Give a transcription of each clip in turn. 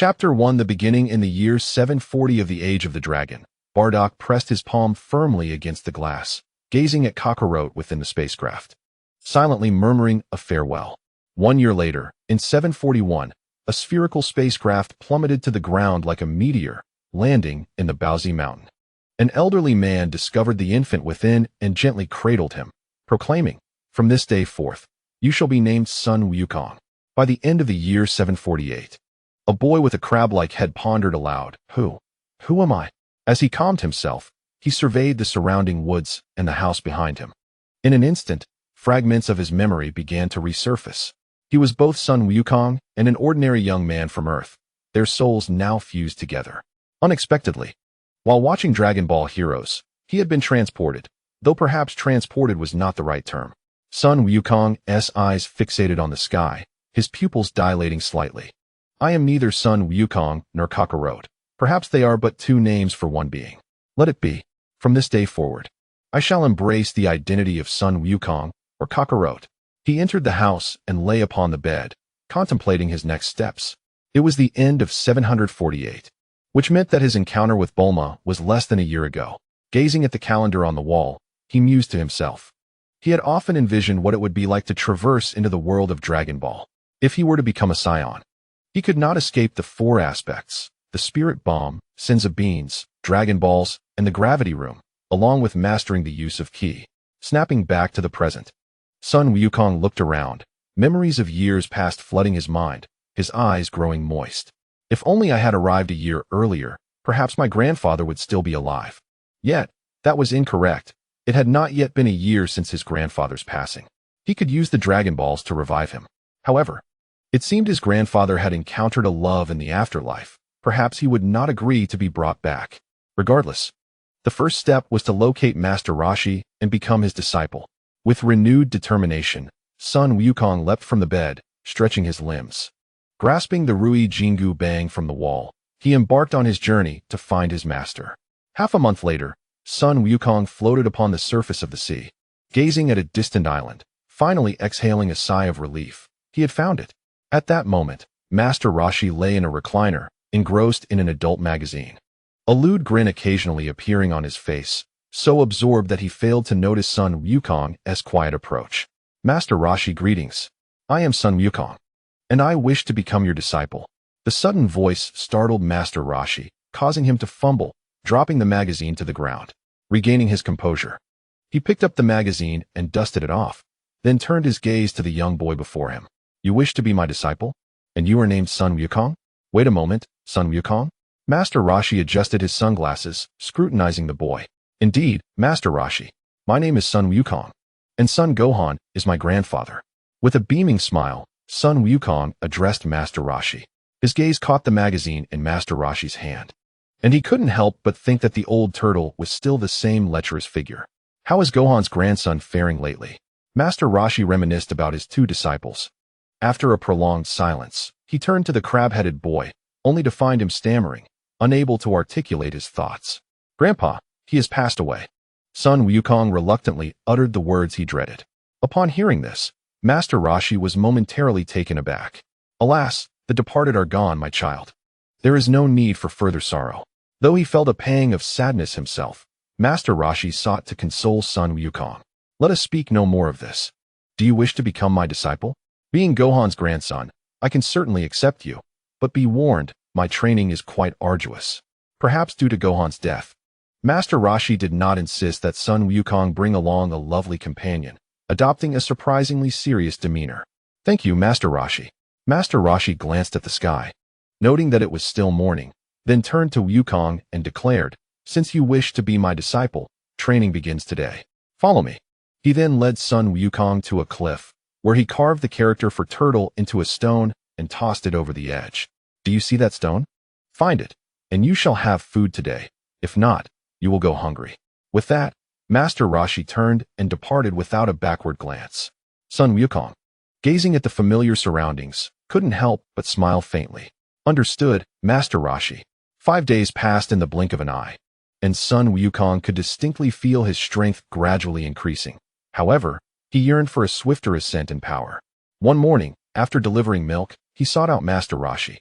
Chapter 1. The beginning. In the year 740 of the Age of the Dragon, Bardock pressed his palm firmly against the glass, gazing at Kakarot within the spacecraft, silently murmuring a farewell. 1 year later, in 741, a spherical spacecraft plummeted to the ground like a meteor, landing in the Baozi Mountain. An elderly man discovered the infant within and gently cradled him, proclaiming, "From this day forth, you shall be named Sun Wukong." By the end of the year 748, a boy with a crab-like head pondered aloud, Who am I?" As he calmed himself, he surveyed the surrounding woods and the house behind him. In an instant, fragments of his memory began to resurface. He was both Sun Wukong and an ordinary young man from Earth, their souls now fused together. Unexpectedly, while watching Dragon Ball Heroes, he had been transported, though perhaps transported was not the right term. Sun Wukong's eyes fixated on the sky, his pupils dilating slightly. "I am neither Sun Wukong nor Kakarot. Perhaps they are but two names for one being. Let it be. From this day forward, I shall embrace the identity of Sun Wukong or Kakarot." He entered the house and lay upon the bed, contemplating his next steps. It was the end of 748, which meant that his encounter with Bulma was less than a year ago. Gazing at the calendar on the wall, he mused to himself. He had often envisioned what it would be like to traverse into the world of Dragon Ball, if he were to become a scion. He could not escape the four aspects: the spirit bomb, Senza beans, Dragon Balls, and the gravity room, along with mastering the use of ki. Snapping back to the present, Sun Wukong looked around, memories of years past flooding his mind, his eyes growing moist. If only I had arrived a year earlier, perhaps my grandfather would still be alive. Yet, that was incorrect. It had not yet been a year since his grandfather's passing. He could use the Dragon Balls to revive him. However, it seemed his grandfather had encountered a love in the afterlife. Perhaps he would not agree to be brought back. Regardless, the first step was to locate Master Roshi and become his disciple. With renewed determination, Sun Wukong leapt from the bed, stretching his limbs. Grasping the Rui Jingu Bang from the wall, he embarked on his journey to find his master. Half a month later, Sun Wukong floated upon the surface of the sea, gazing at a distant island, finally exhaling a sigh of relief. He had found it. At that moment, Master Roshi lay in a recliner, engrossed in an adult magazine, a lewd grin occasionally appearing on his face, so absorbed that he failed to notice Sun Wukong's quiet approach. "Master Roshi, greetings. I am Sun Wukong, and I wish to become your disciple." The sudden voice startled Master Roshi, causing him to fumble, dropping the magazine to the ground. Regaining his composure, he picked up the magazine and dusted it off, then turned his gaze to the young boy before him. "You wish to be my disciple? And you are named Sun Wukong? Wait a moment, Sun Wukong?" Master Roshi adjusted his sunglasses, scrutinizing the boy. "Indeed, Master Roshi. My name is Sun Wukong, and Son Gohan is my grandfather." With a beaming smile, Sun Wukong addressed Master Roshi. His gaze caught the magazine in Master Roshi's hand, and he couldn't help but think that the old turtle was still the same lecherous figure. "How is Gohan's grandson faring lately?" Master Roshi reminisced about his two disciples. After a prolonged silence, he turned to the crab-headed boy, only to find him stammering, unable to articulate his thoughts. "Grandpa, he has passed away." Sun Wukong reluctantly uttered the words he dreaded. Upon hearing this, Master Roshi was momentarily taken aback. "Alas, the departed are gone, my child. There is no need for further sorrow." Though he felt a pang of sadness himself, Master Roshi sought to console Sun Wukong. "Let us speak no more of this. Do you wish to become my disciple? Being Gohan's grandson, I can certainly accept you, but be warned, my training is quite arduous. Perhaps due to Gohan's death." Master Roshi did not insist that Sun Wukong bring along a lovely companion, adopting a surprisingly serious demeanor. "Thank you, Master Roshi." Master Roshi glanced at the sky, noting that it was still morning, then turned to Wukong and declared, "Since you wish to be my disciple, training begins today. Follow me." He then led Sun Wukong to a cliff, where he carved the character for turtle into a stone and tossed it over the edge. "Do you see that stone? Find it, and you shall have food today. If not, you will go hungry." With that, Master Roshi turned and departed without a backward glance. Sun Wukong, gazing at the familiar surroundings, couldn't help but smile faintly. "Understood, Master Roshi." 5 days passed in the blink of an eye, and Sun Wukong could distinctly feel his strength gradually increasing. However, he yearned for a swifter ascent in power. One morning, after delivering milk, he sought out Master Roshi.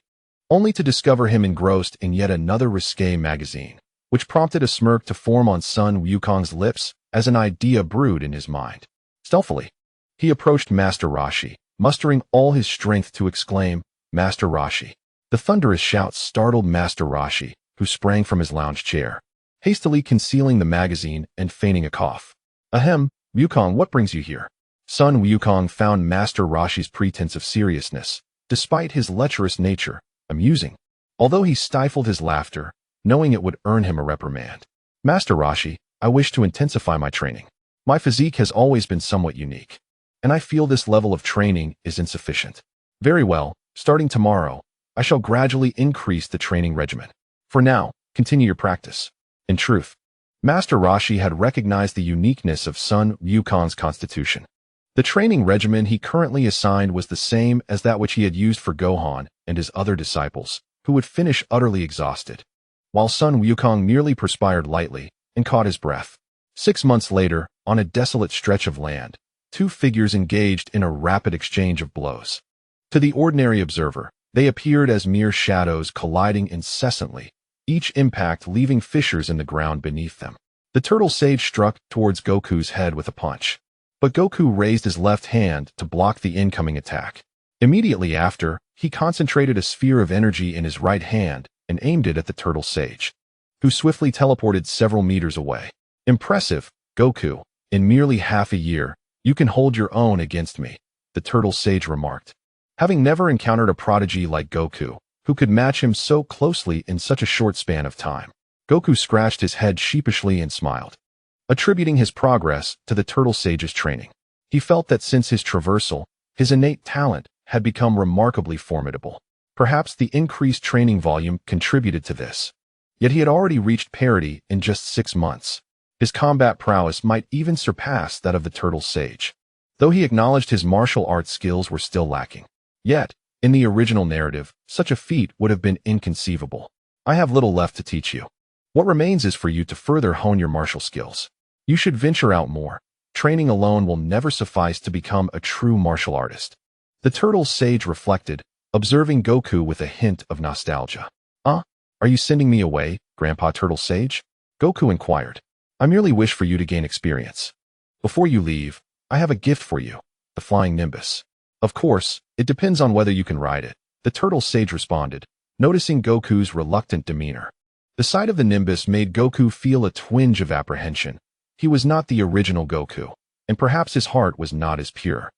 only to discover him engrossed in yet another risque magazine, which prompted a smirk to form on Sun Wukong's lips as an idea brewed in his mind. Stealthily, he approached Master Roshi, mustering all his strength to exclaim, "Master Roshi." The thunderous shout startled Master Roshi, who sprang from his lounge chair, hastily concealing the magazine and feigning a cough. "Ahem, Wukong, what brings you here?" Sun Wukong found Master Roshi's pretense of seriousness, despite his lecherous nature, amusing, although he stifled his laughter, knowing it would earn him a reprimand. "Master Roshi, I wish to intensify my training. My physique has always been somewhat unique, and I feel this level of training is insufficient. Very well, starting tomorrow, I shall gradually increase the training regimen. For now, continue your practice." In truth, Master Roshi had recognized the uniqueness of Sun Wukong's constitution. The training regimen he currently assigned was the same as that which he had used for Gohan and his other disciples, who would finish utterly exhausted, while Sun Wukong merely perspired lightly and caught his breath. 6 months later, on a desolate stretch of land, two figures engaged in a rapid exchange of blows. To the ordinary observer, they appeared as mere shadows colliding incessantly, each impact leaving fissures in the ground beneath them. The turtle sage struck towards Goku's head with a punch, but Goku raised his left hand to block the incoming attack. Immediately after, he concentrated a sphere of energy in his right hand and aimed it at the turtle sage, who swiftly teleported several meters away. "Impressive, Goku. In merely half a year, you can hold your own against me," the turtle sage remarked. Having never encountered a prodigy like Goku, who could match him so closely in such a short span of time, Goku scratched his head sheepishly and smiled, attributing his progress to the turtle sage's training. He felt that since his traversal, his innate talent had become remarkably formidable. Perhaps the increased training volume contributed to this. Yet he had already reached parity in just 6 months. His combat prowess might even surpass that of the turtle sage, though he acknowledged his martial arts skills were still lacking. Yet, in the original narrative, such a feat would have been inconceivable. "I have little left to teach you. What remains is for you to further hone your martial skills. You should venture out more. Training alone will never suffice to become a true martial artist." The turtle sage reflected, observing Goku with a hint of nostalgia. Are you sending me away, Grandpa Turtle Sage?" Goku inquired. "I merely wish for you to gain experience. Before you leave, I have a gift for you, the flying Nimbus. Of course, it depends on whether you can ride it," the turtle sage responded, noticing Goku's reluctant demeanor. The sight of the Nimbus made Goku feel a twinge of apprehension. He was not the original Goku, and perhaps his heart was not as pure.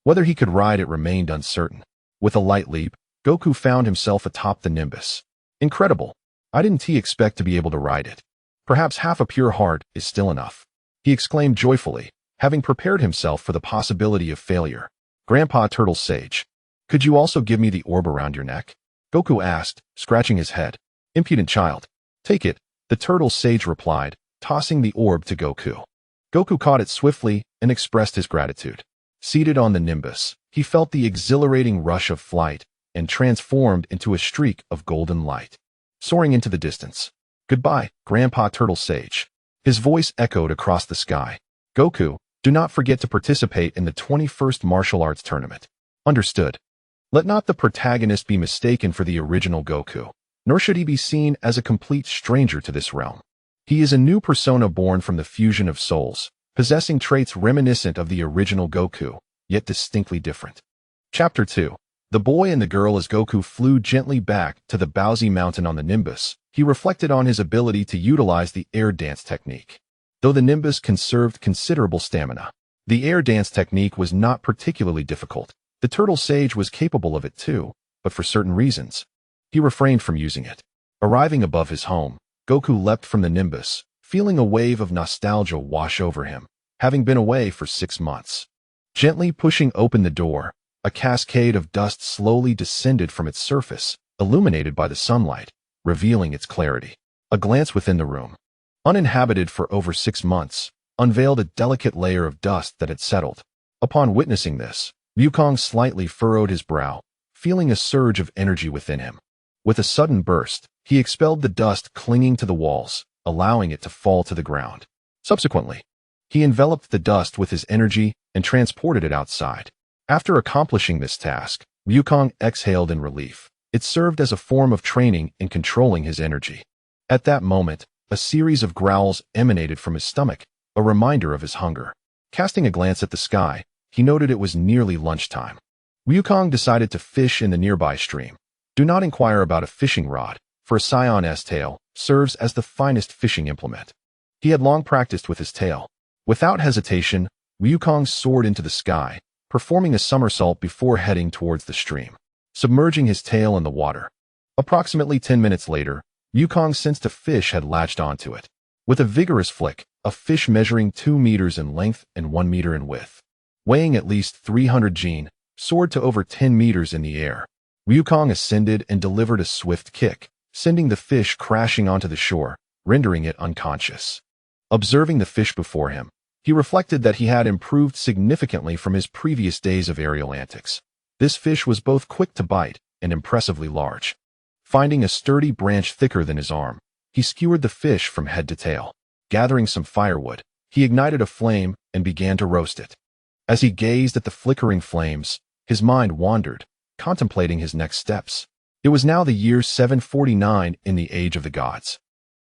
Whether he could ride it remained uncertain. With a light leap, Goku found himself atop the Nimbus. "Incredible. I didn't expect to be able to ride it. Perhaps half a pure heart is still enough," he exclaimed joyfully, having prepared himself for the possibility of failure. "Grandpa Turtle Sage, could you also give me the orb around your neck?" Goku asked, scratching his head. "Impudent child. Take it," the turtle sage replied, tossing the orb to Goku. Goku caught it swiftly and expressed his gratitude. Seated on the Nimbus, he felt the exhilarating rush of flight and transformed into a streak of golden light, soaring into the distance. "Goodbye, Grandpa Turtle Sage." His voice echoed across the sky. "Goku, do not forget to participate in the 21st Martial Arts Tournament." "Understood." Let not the protagonist be mistaken for the original Goku, nor should he be seen as a complete stranger to this realm. He is a new persona born from the fusion of souls, possessing traits reminiscent of the original Goku, yet distinctly different. Chapter 2. The boy and the girl. As Goku flew gently back to the Bowsy Mountain on the Nimbus, he reflected on his ability to utilize the air dance technique. Though the Nimbus conserved considerable stamina, the air dance technique was not particularly difficult. The turtle sage was capable of it too, but for certain reasons, he refrained from using it. Arriving above his home, Goku leapt from the Nimbus, feeling a wave of nostalgia wash over him, having been away for 6 months. Gently pushing open the door, a cascade of dust slowly descended from its surface, illuminated by the sunlight, revealing its clarity. A glance within the room, uninhabited for over 6 months, unveiled a delicate layer of dust that had settled. Upon witnessing this, Wukong slightly furrowed his brow, feeling a surge of energy within him. With a sudden burst, he expelled the dust clinging to the walls, allowing it to fall to the ground. Subsequently, he enveloped the dust with his energy and transported it outside. After accomplishing this task, Wukong exhaled in relief. It served as a form of training in controlling his energy. At that moment, a series of growls emanated from his stomach, a reminder of his hunger. Casting a glance at the sky, he noted it was nearly lunchtime. Wukong decided to fish in the nearby stream. Do not inquire about a fishing rod, for a Scion's tail serves as the finest fishing implement. He had long practiced with his tail. Without hesitation, Wukong soared into the sky, performing a somersault before heading towards the stream, submerging his tail in the water. Approximately 10 minutes later, Wukong sensed a fish had latched onto it. With a vigorous flick, a fish measuring 2 meters in length and 1 meter in width, weighing at least 300 jin, soared to over 10 meters in the air. Wukong ascended and delivered a swift kick, sending the fish crashing onto the shore, rendering it unconscious. Observing the fish before him, he reflected that he had improved significantly from his previous days of aerial antics. This fish was both quick to bite and impressively large. Finding a sturdy branch thicker than his arm, he skewered the fish from head to tail. Gathering some firewood, he ignited a flame and began to roast it. As he gazed at the flickering flames, his mind wandered, contemplating his next steps. It was now the year 749 in the Age of the Gods,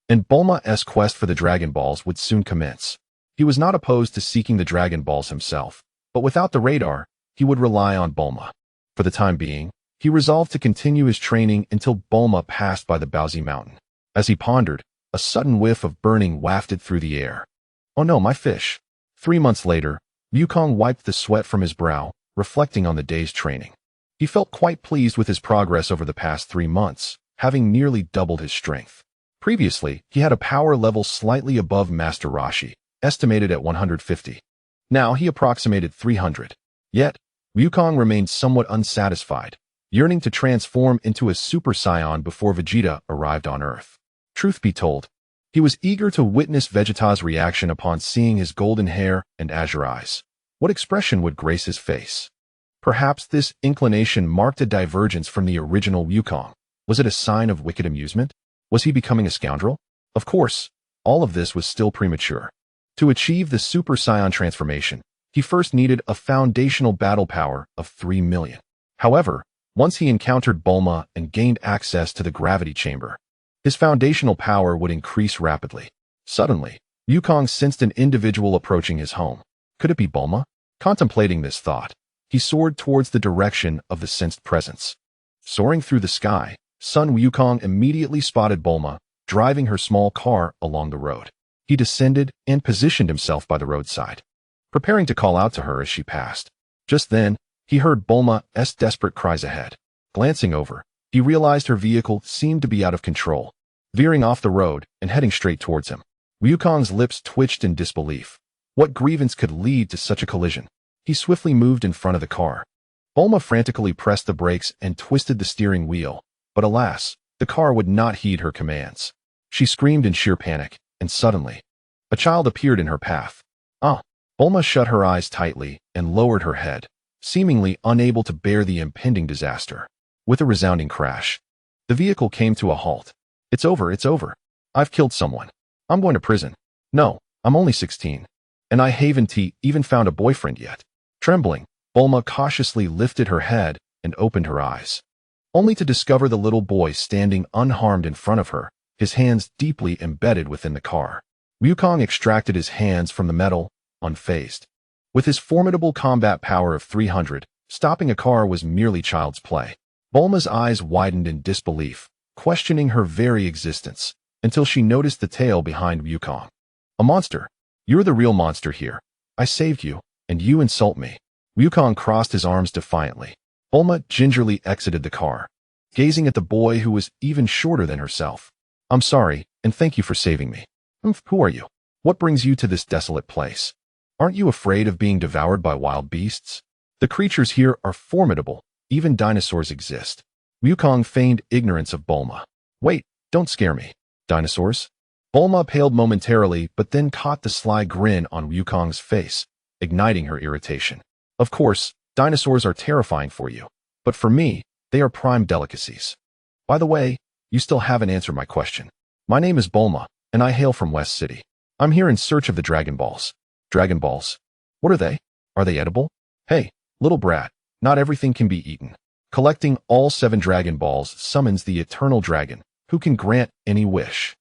and Bulma's quest for the Dragon Balls would soon commence. He was not opposed to seeking the Dragon Balls himself, but without the radar, he would rely on Bulma. For the time being, he resolved to continue his training until Bulma passed by the Baozi Mountain. As he pondered, a sudden whiff of burning wafted through the air. Oh no, my fish. 3 months later, Wukong wiped the sweat from his brow, reflecting on the day's training. He felt quite pleased with his progress over the past 3 months, having nearly doubled his strength. Previously, he had a power level slightly above Master Roshi, estimated at 150. Now he approximated 300. Yet, Wukong remained somewhat unsatisfied, yearning to transform into a Super Saiyan before Vegeta arrived on Earth. Truth be told, he was eager to witness Vegeta's reaction upon seeing his golden hair and azure eyes. What expression would grace his face? Perhaps this inclination marked a divergence from the original Wukong. Was it a sign of wicked amusement? Was he becoming a scoundrel? Of course, all of this was still premature. To achieve the Super Saiyan transformation, he first needed a foundational battle power of 3 million. However, once he encountered Bulma and gained access to the gravity chamber, his foundational power would increase rapidly. Suddenly, Wukong sensed an individual approaching his home. Could it be Bulma? Contemplating this thought, he soared towards the direction of the sensed presence. Soaring through the sky, Sun Wukong immediately spotted Bulma, driving her small car along the road. He descended and positioned himself by the roadside, preparing to call out to her as she passed. Just then, he heard Bulma's desperate cries ahead. Glancing over, he realized her vehicle seemed to be out of control, veering off the road and heading straight towards him. Wukong's lips twitched in disbelief. What grievance could lead to such a collision? He swiftly moved in front of the car. Bulma frantically pressed the brakes and twisted the steering wheel, but alas, the car would not heed her commands. She screamed in sheer panic, and suddenly, a child appeared in her path. Bulma shut her eyes tightly and lowered her head, seemingly unable to bear the impending disaster. With a resounding crash, the vehicle came to a halt. It's over, it's over. I've killed someone. I'm going to prison. No, I'm only 16. And I haven't even found a boyfriend yet. Trembling, Bulma cautiously lifted her head and opened her eyes, only to discover the little boy standing unharmed in front of her, his hands deeply embedded within the car. Wukong extracted his hands from the metal, unfazed. With his formidable combat power of 300, stopping a car was merely child's play. Bulma's eyes widened in disbelief, questioning her very existence, until she noticed the tail behind Wukong. A monster. You're the real monster here. I saved you, and you insult me. Wukong crossed his arms defiantly. Bulma gingerly exited the car, gazing at the boy who was even shorter than herself. I'm sorry, and thank you for saving me. Who are you? What brings you to this desolate place? Aren't you afraid of being devoured by wild beasts? The creatures here are formidable. Even dinosaurs exist. Wukong feigned ignorance of Bulma. Wait, don't scare me. Dinosaurs? Bulma paled momentarily, but then caught the sly grin on Wukong's face, igniting her irritation. Of course, dinosaurs are terrifying for you, but for me, they are prime delicacies. By the way, you still haven't answered my question. My name is Bulma, and I hail from West City. I'm here in search of the Dragon Balls. Dragon Balls? What are they? Are they edible? Hey, little brat, not everything can be eaten. Collecting all 7 Dragon Balls summons the Eternal Dragon, who can grant any wish.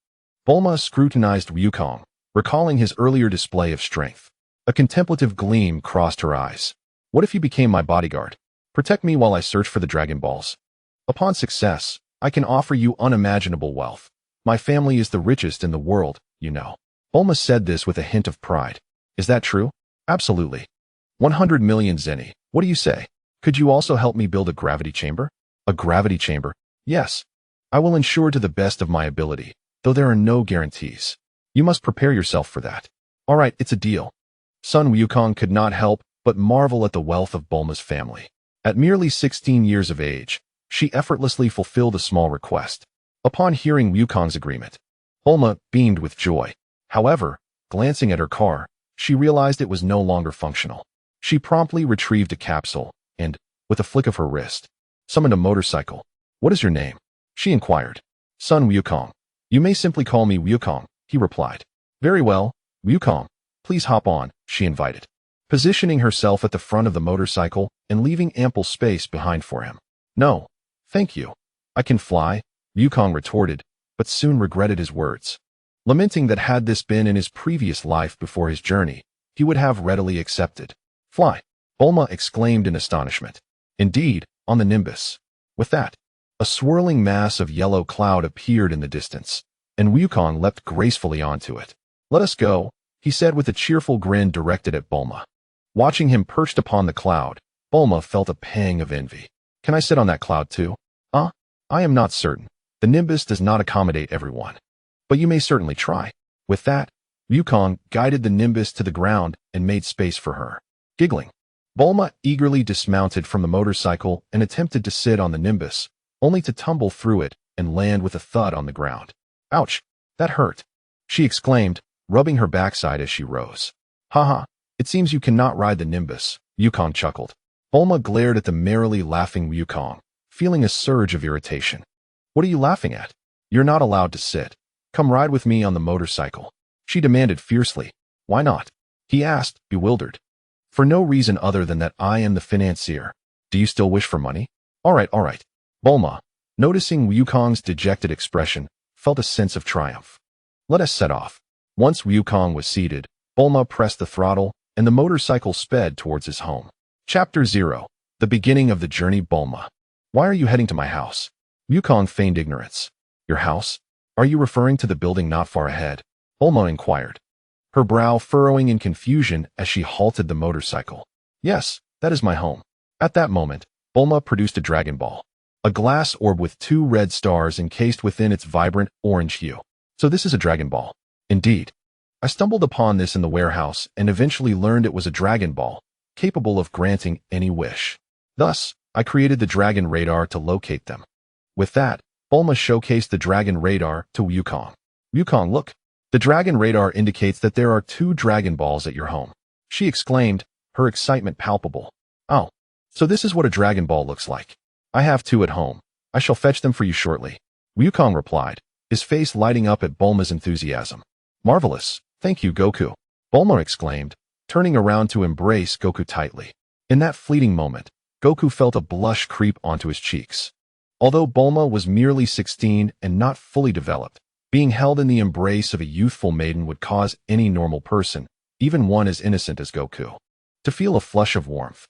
Bulma scrutinized Wukong, recalling his earlier display of strength. A contemplative gleam crossed her eyes. What if you became my bodyguard? Protect me while I search for the Dragon Balls. Upon success, I can offer you unimaginable wealth. My family is the richest in the world, you know. Bulma said this with a hint of pride. Is that true? Absolutely. 100 million zeni. What do you say? Could you also help me build a gravity chamber? A gravity chamber? Yes. I will ensure to the best of my ability, though there are no guarantees. You must prepare yourself for that. All right, it's a deal. Son Wukong could not help but marvel at the wealth of Bulma's family. At merely 16 years of age, she effortlessly fulfilled a small request. Upon hearing Wukong's agreement, Bulma beamed with joy. However, glancing at her car, she realized it was no longer functional. She promptly retrieved a capsule and, with a flick of her wrist, summoned a motorcycle. What is your name? She inquired. Son Wukong. You may simply call me Wukong, he replied. Very well, Wukong. Please hop on, she invited, positioning herself at the front of the motorcycle and leaving ample space behind for him. No, thank you. I can fly, Wukong retorted, but soon regretted his words. Lamenting that had this been in his previous life before his journey, he would have readily accepted. Fly, Bulma exclaimed in astonishment. Indeed, on the Nimbus. With that, a swirling mass of yellow cloud appeared in the distance, and Wukong leapt gracefully onto it. Let us go, he said with a cheerful grin directed at Bulma. Watching him perched upon the cloud, Bulma felt a pang of envy. Can I sit on that cloud too? I am not certain. The Nimbus does not accommodate everyone. But you may certainly try. With that, Wukong guided the Nimbus to the ground and made space for her. Giggling, Bulma eagerly dismounted from the motorcycle and attempted to sit on the Nimbus, only to tumble through it and land with a thud on the ground. Ouch, that hurt, she exclaimed, rubbing her backside as she rose. Haha, it seems you cannot ride the Nimbus, Wukong chuckled. Bulma glared at the merrily laughing Wukong, feeling a surge of irritation. What are you laughing at? You're not allowed to sit. Come ride with me on the motorcycle, she demanded fiercely. Why not? He asked, bewildered. For no reason other than that I am the financier. Do you still wish for money? All right. Bulma, noticing Wukong's dejected expression, felt a sense of triumph. Let us set off. Once Wukong was seated, Bulma pressed the throttle, and the motorcycle sped towards his home. Chapter 0. The beginning of the journey. Bulma. Why are you heading to my house? Wukong feigned ignorance. Your house? Are you referring to the building not far ahead? Bulma inquired, her brow furrowing in confusion as she halted the motorcycle. Yes, that is my home. At that moment, Bulma produced a Dragon Ball, a glass orb with 2 red stars encased within its vibrant orange hue. So this is a Dragon Ball. Indeed. I stumbled upon this in the warehouse and eventually learned it was a Dragon Ball, capable of granting any wish. Thus, I created the Dragon Radar to locate them. With that, Bulma showcased the Dragon Radar to Wukong. Wukong, look. The Dragon Radar indicates that there are 2 Dragon Balls at your home, she exclaimed, her excitement palpable. Oh, so this is what a Dragon Ball looks like. I have 2 at home. I shall fetch them for you shortly, Wukong replied, his face lighting up at Bulma's enthusiasm. Marvelous, thank you, Goku, Bulma exclaimed, turning around to embrace Goku tightly. In that fleeting moment, Goku felt a blush creep onto his cheeks. Although Bulma was merely 16 and not fully developed, being held in the embrace of a youthful maiden would cause any normal person, even one as innocent as Goku, to feel a flush of warmth.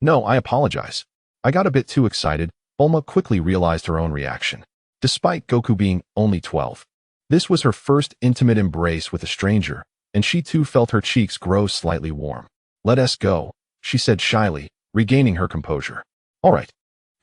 No, I apologize. I got a bit too excited. Bulma quickly realized her own reaction. Despite Goku being only 12, this was her first intimate embrace with a stranger, and she too felt her cheeks grow slightly warm. Let us go, she said shyly, regaining her composure. All right.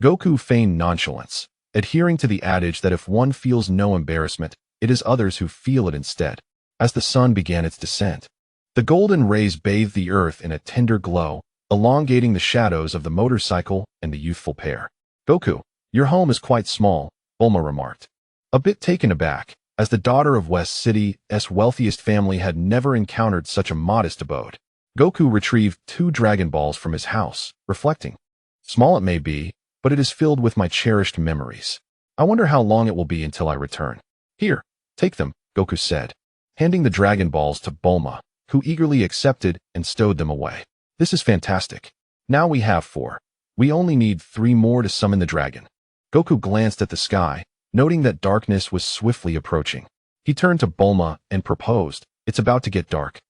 Goku feigned nonchalance, adhering to the adage that if one feels no embarrassment, it is others who feel it instead. As the sun began its descent, the golden rays bathed the earth in a tender glow, elongating the shadows of the motorcycle and the youthful pair. Goku, your home is quite small, Bulma remarked, a bit taken aback, as the daughter of West City's wealthiest family had never encountered such a modest abode. Goku retrieved 2 Dragon Balls from his house, reflecting. Small it may be, but it is filled with my cherished memories. I wonder how long it will be until I return. Here, take them, Goku said, handing the Dragon Balls to Bulma, who eagerly accepted and stowed them away. This is fantastic. Now we have 4. We only need 3 more to summon the dragon. Goku glanced at the sky, noting that darkness was swiftly approaching. He turned to Bulma and proposed, "It's about to get dark.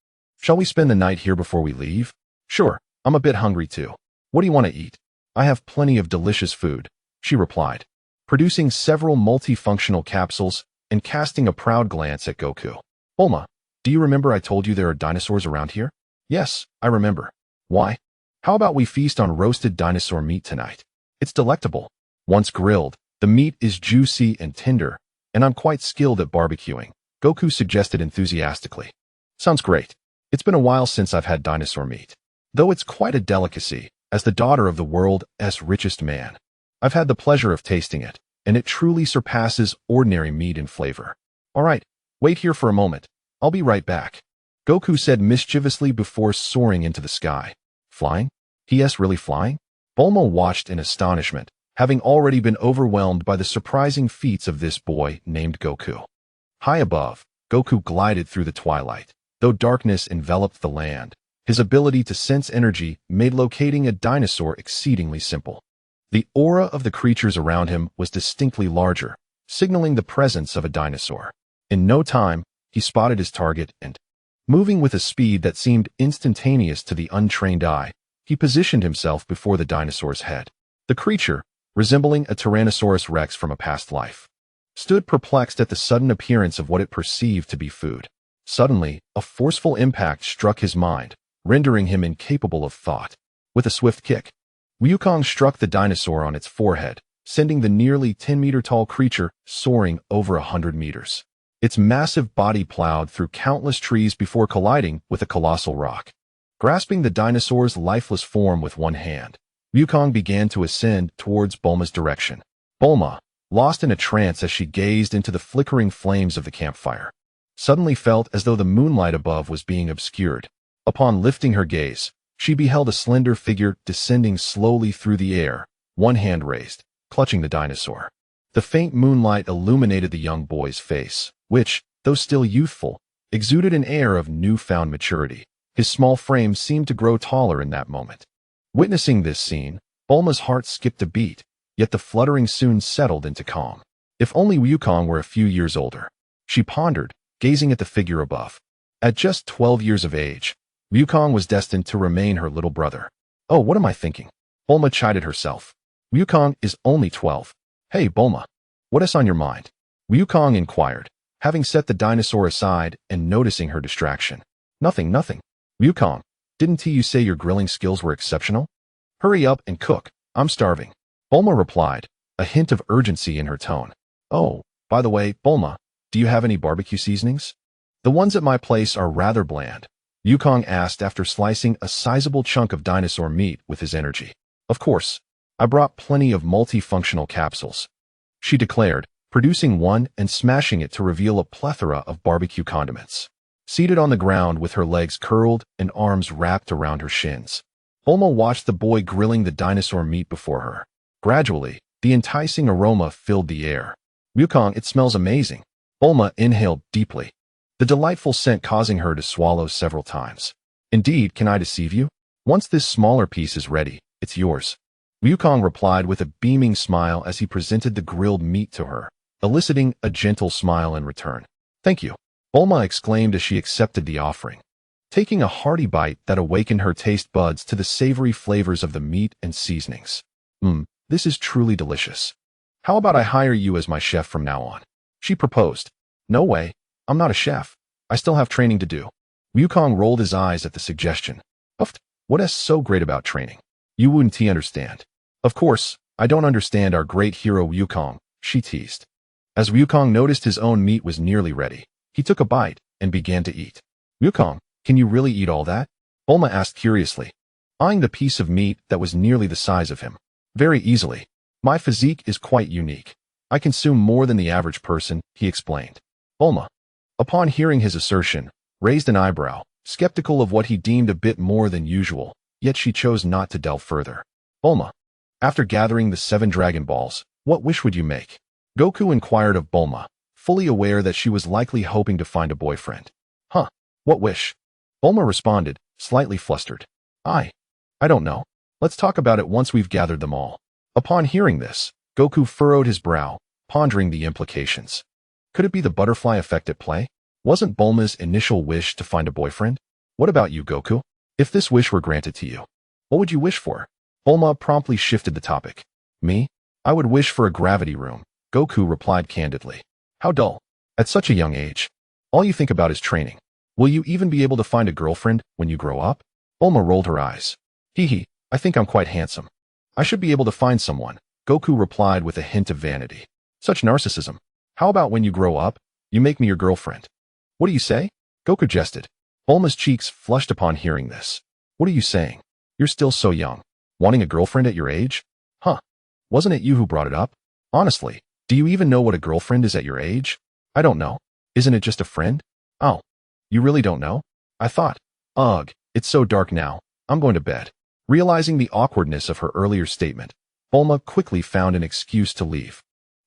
Shall we spend the night here before we leave?" "Sure, I'm a bit hungry too. What do you want to eat?" "I have plenty of delicious food," she replied, producing several multifunctional capsules and casting a proud glance at Goku. "Bulma, do you remember I told you there are dinosaurs around here?" "Yes, I remember." "Why? How about we feast on roasted dinosaur meat tonight? It's delectable. Once grilled, the meat is juicy and tender, and I'm quite skilled at barbecuing," Goku suggested enthusiastically. "Sounds great. It's been a while since I've had dinosaur meat, though it's quite a delicacy. As the daughter of the world's richest man, I've had the pleasure of tasting it, and it truly surpasses ordinary meat in flavor." "All right, wait here for a moment. I'll be right back," Goku said mischievously before soaring into the sky. "Flying? P.S. really flying?" Bulma watched in astonishment, having already been overwhelmed by the surprising feats of this boy named Goku. High above, Goku glided through the twilight. Though darkness enveloped the land, his ability to sense energy made locating a dinosaur exceedingly simple. The aura of the creatures around him was distinctly larger, signaling the presence of a dinosaur. In no time, he spotted his target and, moving with a speed that seemed instantaneous to the untrained eye, he positioned himself before the dinosaur's head. The creature, resembling a Tyrannosaurus rex from a past life, stood perplexed at the sudden appearance of what it perceived to be food. Suddenly, a forceful impact struck his mind, rendering him incapable of thought. With a swift kick, Wukong struck the dinosaur on its forehead, sending the nearly 10-meter-tall creature soaring over 100 meters. Its massive body plowed through countless trees before colliding with a colossal rock. Grasping the dinosaur's lifeless form with one hand, Wukong began to ascend towards Bulma's direction. Bulma, lost in a trance as she gazed into the flickering flames of the campfire, suddenly felt as though the moonlight above was being obscured. Upon lifting her gaze, she beheld a slender figure descending slowly through the air, one hand raised, clutching the dinosaur. The faint moonlight illuminated the young boy's face, which, though still youthful, exuded an air of newfound maturity. His small frame seemed to grow taller in that moment. Witnessing this scene, Bulma's heart skipped a beat, yet the fluttering soon settled into calm. If only Wukong were a few years older, she pondered, gazing at the figure above. At just 12 years of age, Wukong was destined to remain her little brother. "Oh, what am I thinking?" Bulma chided herself. "Wukong is only 12. "Hey, Bulma, what is on your mind?" Wukong inquired, having set the dinosaur aside and noticing her distraction. Nothing. "Wukong, didn't you say your grilling skills were exceptional? Hurry up and cook, I'm starving," Bulma replied, a hint of urgency in her tone. "Oh, by the way, Bulma, do you have any barbecue seasonings?" "The ones at my place are rather bland," Wukong asked after slicing a sizable chunk of dinosaur meat with his energy. "Of course, I brought plenty of multifunctional capsules," she declared, producing one and smashing it to reveal a plethora of barbecue condiments. Seated on the ground with her legs curled and arms wrapped around her shins, Bulma watched the boy grilling the dinosaur meat before her. Gradually, the enticing aroma filled the air. "Wukong, it smells amazing." Bulma inhaled deeply, the delightful scent causing her to swallow several times. "Indeed, can I deceive you? Once this smaller piece is ready, it's yours," Wukong replied with a beaming smile as he presented the grilled meat to her, eliciting a gentle smile in return. "Thank you," Bulma exclaimed as she accepted the offering, taking a hearty bite that awakened her taste buds to the savory flavors of the meat and seasonings. This is truly delicious. How about I hire you as my chef from now on?" she proposed. "No way. I'm not a chef. I still have training to do." Wukong rolled his eyes at the suggestion. What is so great about training? You wouldn't understand." "Of course, I don't understand our great hero Wukong," she teased. As Wukong noticed his own meat was nearly ready, he took a bite and began to eat. "Wukong, can you really eat all that?" Bulma asked curiously, eyeing the piece of meat that was nearly the size of him. "Very easily. My physique is quite unique. I consume more than the average person," he explained. Bulma, upon hearing his assertion, raised an eyebrow, skeptical of what he deemed a bit more than usual, yet she chose not to delve further. "Bulma, after gathering the 7 Dragon Balls, what wish would you make?" Goku inquired of Bulma, fully aware that she was likely hoping to find a boyfriend. What wish?" Bulma responded, slightly flustered. I don't know." Let's talk about it once we've gathered them all. Upon hearing this, Goku furrowed his brow, pondering the implications. Could it be the butterfly effect at play? Wasn't Bulma's initial wish to find a boyfriend? What about you, Goku? If this wish were granted to you, what would you wish for? Bulma promptly shifted the topic. Me? I would wish for a gravity room, Goku replied candidly. How dull. At such a young age. All you think about is training. Will you even be able to find a girlfriend when you grow up? Bulma rolled her eyes. Hee, I think I'm quite handsome. I should be able to find someone, Goku replied with a hint of vanity. Such narcissism. How about when you grow up, you make me your girlfriend? What do you say? Goku jested. Bulma's cheeks flushed upon hearing this. What are you saying? You're still so young. Wanting a girlfriend at your age? Huh. Wasn't it you who brought it up? Honestly, do you even know what a girlfriend is at your age? I don't know. Isn't it just a friend? Oh. You really don't know? I thought. Ugh, it's so dark now. I'm going to bed. Realizing the awkwardness of her earlier statement, Bulma quickly found an excuse to leave.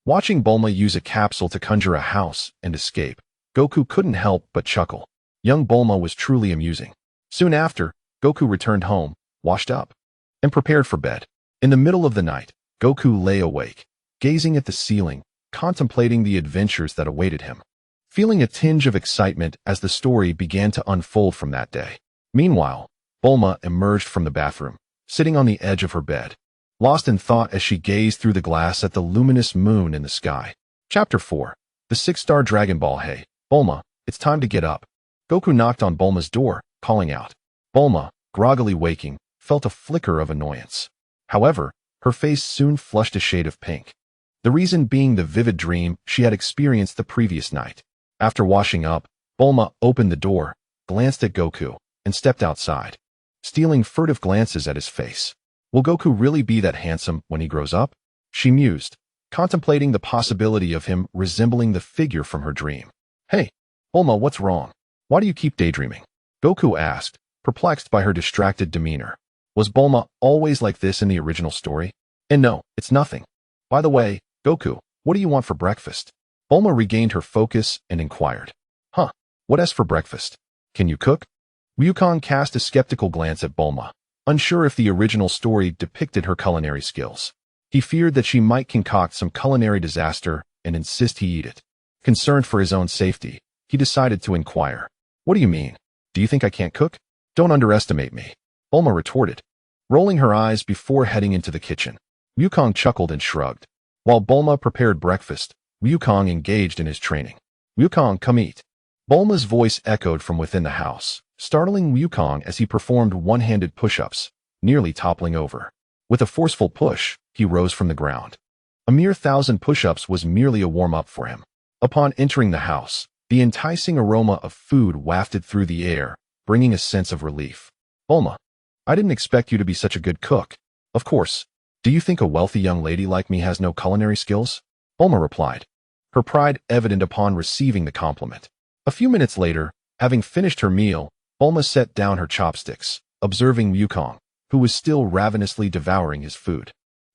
Watching Bulma use a capsule to conjure a house and escape, Goku couldn't help but chuckle. Young Bulma was truly amusing. Soon after, Goku returned home, washed up, and prepared for bed. In the middle of the night, Goku lay awake, gazing at the ceiling, contemplating the adventures that awaited him, feeling a tinge of excitement as the story began to unfold from that day. Meanwhile, Bulma emerged from the bathroom, sitting on the edge of her bed, lost in thought as she gazed through the glass at the luminous moon in the sky. Chapter 4. The Six-Star Dragon Ball. Hey, Bulma, it's time to get up. Goku knocked on Bulma's door, calling out. Bulma, groggily waking, felt a flicker of annoyance. However, her face soon flushed a shade of pink. The reason being the vivid dream she had experienced the previous night. After washing up, Bulma opened the door, glanced at Goku, and stepped outside, stealing furtive glances at his face. Will Goku really be that handsome when he grows up? She mused, contemplating the possibility of him resembling the figure from her dream. Hey, Bulma, what's wrong? Why do you keep daydreaming? Goku asked, perplexed by her distracted demeanor. Was Bulma always like this in the original story? And no, it's nothing. By the way, Goku, what do you want for breakfast? Bulma regained her focus and inquired. Huh, what as for breakfast? Can you cook? Wukong cast a skeptical glance at Bulma, unsure if the original story depicted her culinary skills. He feared that she might concoct some culinary disaster and insist he eat it. Concerned for his own safety, he decided to inquire. What do you mean? Do you think I can't cook? Don't underestimate me, Bulma retorted, rolling her eyes before heading into the kitchen. Wukong chuckled and shrugged. While Bulma prepared breakfast, Wukong engaged in his training. Wukong, come eat. Bulma's voice echoed from within the house, startling Wukong as he performed one-handed push-ups, nearly toppling over. With a forceful push, he rose from the ground. A mere 1,000 push-ups was merely a warm-up for him. Upon entering the house, the enticing aroma of food wafted through the air, bringing a sense of relief. Bulma, I didn't expect you to be such a good cook. Of course. Do you think a wealthy young lady like me has no culinary skills? Bulma replied, her pride evident upon receiving the compliment. A few minutes later, having finished her meal, Bulma set down her chopsticks, observing Wukong, who was still ravenously devouring his food.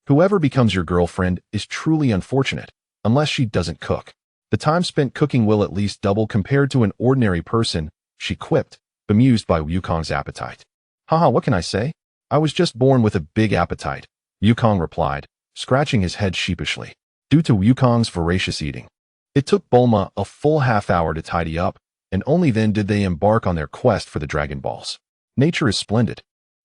Whoever becomes your girlfriend is truly unfortunate, unless she doesn't cook. The time spent cooking will at least double compared to an ordinary person, she quipped, bemused by Wukong's appetite. Haha, what can I say? I was just born with a big appetite, Wukong replied, scratching his head sheepishly. Due to Wukong's voracious eating, it took Bulma a full half-hour to tidy up, and only then did they embark on their quest for the Dragon Balls. Nature is splendid.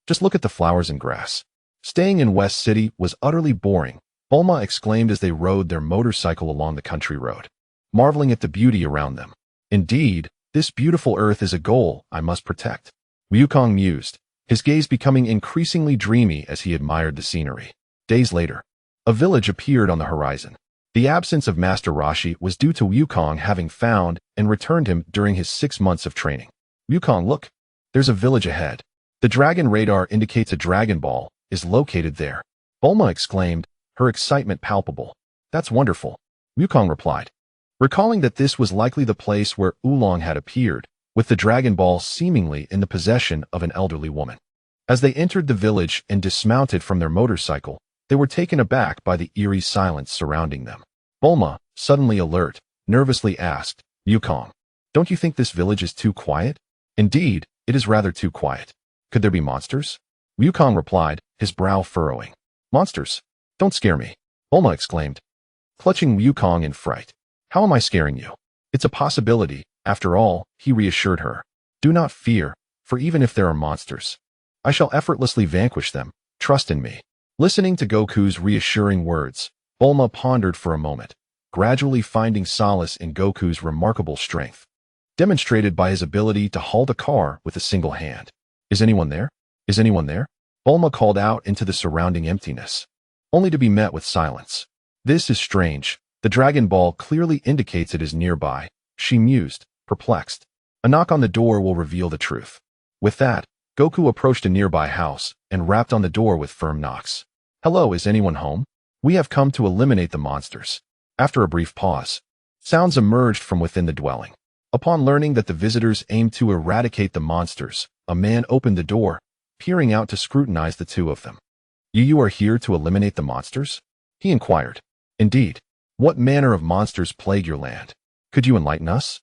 Just look at the flowers and grass. Staying in West City was utterly boring, Bulma exclaimed as they rode their motorcycle along the country road, marveling at the beauty around them. Indeed, this beautiful earth is a goal I must protect. Wukong mused, his gaze becoming increasingly dreamy as he admired the scenery. Days later, a village appeared on the horizon. The absence of Master Roshi was due to Wukong having found and returned him during his 6 months of training. Wukong, look. There's a village ahead. The dragon radar indicates a Dragon Ball is located there. Bulma exclaimed, her excitement palpable. That's wonderful, Wukong replied, recalling that this was likely the place where Oolong had appeared, with the Dragon Ball seemingly in the possession of an elderly woman. As they entered the village and dismounted from their motorcycle, they were taken aback by the eerie silence surrounding them. Bulma, suddenly alert, nervously asked, Wukong, don't you think this village is too quiet? Indeed, it is rather too quiet. Could there be monsters? Wukong replied, his brow furrowing. Monsters? Don't scare me, Bulma exclaimed, clutching Wukong in fright. How am I scaring you? It's a possibility, after all, he reassured her. Do not fear, for even if there are monsters, I shall effortlessly vanquish them. Trust in me. Listening to Goku's reassuring words, Bulma pondered for a moment, gradually finding solace in Goku's remarkable strength, demonstrated by his ability to halt a car with a single hand. Is anyone there? Is anyone there? Bulma called out into the surrounding emptiness, only to be met with silence. This is strange. The Dragon Ball clearly indicates it is nearby, she mused, perplexed. A knock on the door will reveal the truth. With that, Goku approached a nearby house and rapped on the door with firm knocks. Hello, is anyone home? We have come to eliminate the monsters. After a brief pause, sounds emerged from within the dwelling. Upon learning that the visitors aimed to eradicate the monsters, a man opened the door, peering out to scrutinize the two of them. You are here to eliminate the monsters? He inquired. Indeed. What manner of monsters plague your land? Could you enlighten us?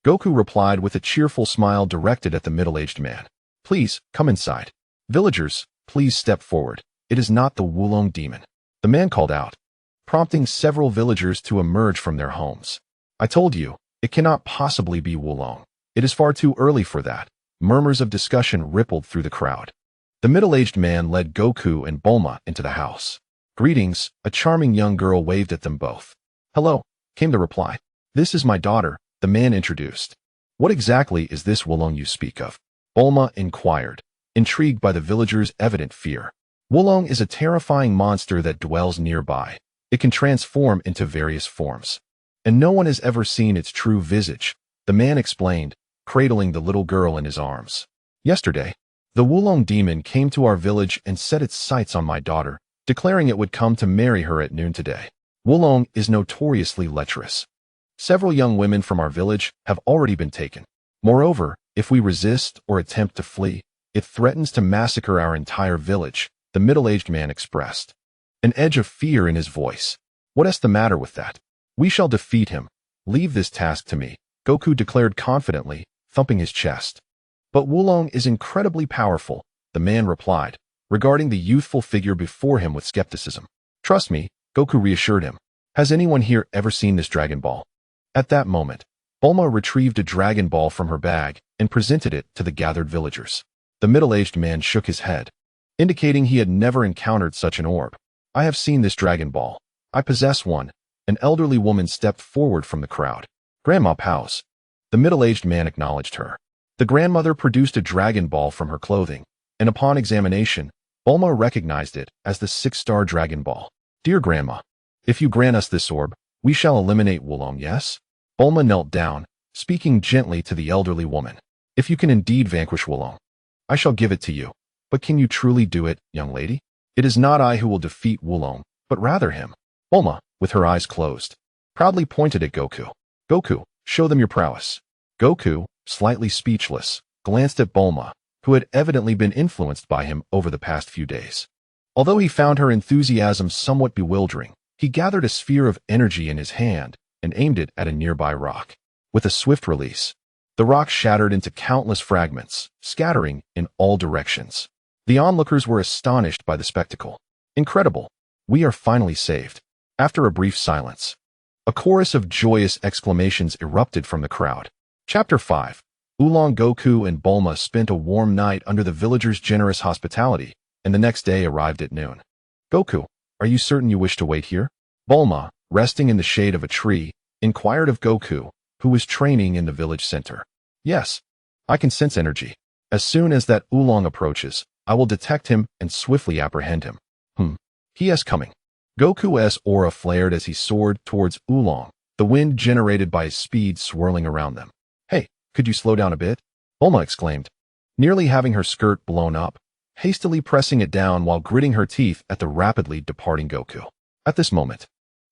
Goku replied with a cheerful smile directed at the middle-aged man. Please, come inside. Villagers, please step forward. It is not the Oolong demon. The man called out, prompting several villagers to emerge from their homes. I told you, it cannot possibly be Oolong. It is far too early for that. Murmurs of discussion rippled through the crowd. The middle-aged man led Goku and Bulma into the house. Greetings, a charming young girl waved at them both. Hello, came the reply. This is my daughter, the man introduced. What exactly is this Oolong you speak of? Bulma inquired, intrigued by the villagers' evident fear. Oolong is a terrifying monster that dwells nearby. It can transform into various forms, and no one has ever seen its true visage, the man explained, cradling the little girl in his arms. Yesterday, the Oolong demon came to our village and set its sights on my daughter, declaring it would come to marry her at noon today. Oolong is notoriously lecherous. Several young women from our village have already been taken. Moreover, if we resist or attempt to flee, it threatens to massacre our entire village, the middle-aged man expressed, an edge of fear in his voice. What is the matter with that? We shall defeat him. Leave this task to me, Goku declared confidently, thumping his chest. But Oolong is incredibly powerful, the man replied, regarding the youthful figure before him with skepticism. Trust me, Goku reassured him. Has anyone here ever seen this Dragon Ball? At that moment, Bulma retrieved a Dragon Ball from her bag and presented it to the gathered villagers. The middle-aged man shook his head, indicating he had never encountered such an orb. I have seen this Dragon Ball. I possess one. An elderly woman stepped forward from the crowd. Grandma Pow's. The middle-aged man acknowledged her. The grandmother produced a Dragon Ball from her clothing, and upon examination, Bulma recognized it as the 6-star Dragon Ball. Dear Grandma, if you grant us this orb, we shall eliminate Oolong, yes? Bulma knelt down, speaking gently to the elderly woman. If you can indeed vanquish Oolong, I shall give it to you. But can you truly do it, young lady? It is not I who will defeat Oolong, but rather him. Bulma, with her eyes closed, proudly pointed at Goku. Goku, show them your prowess. Goku, slightly speechless, glanced at Bulma, who had evidently been influenced by him over the past few days. Although he found her enthusiasm somewhat bewildering, he gathered a sphere of energy in his hand and aimed it at a nearby rock. With a swift release, the rock shattered into countless fragments, scattering in all directions. The onlookers were astonished by the spectacle. Incredible! We are finally saved. After a brief silence, a chorus of joyous exclamations erupted from the crowd. Chapter 5. Oolong. Goku and Bulma spent a warm night under the villagers' generous hospitality, and the next day arrived at noon. Goku, are you certain you wish to wait here? Bulma, resting in the shade of a tree, inquired of Goku, who was training in the village center. Yes, I can sense energy. As soon as that Oolong approaches, I will detect him and swiftly apprehend him. He is coming. Goku's aura flared as he soared towards Oolong, the wind generated by his speed swirling around them. Hey, could you slow down a bit? Bulma exclaimed, nearly having her skirt blown up, hastily pressing it down while gritting her teeth at the rapidly departing Goku. At this moment,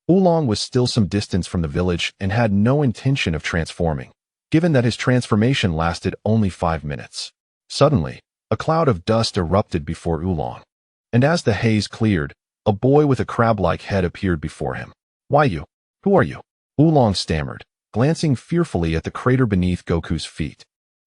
Oolong was still some distance from the village and had no intention of transforming, given that his transformation lasted only 5 minutes. Suddenly, a cloud of dust erupted before Oolong, and as the haze cleared, a boy with a crab-like head appeared before him. Why you? Who are you? Oolong stammered, glancing fearfully at the crater beneath Goku's feet.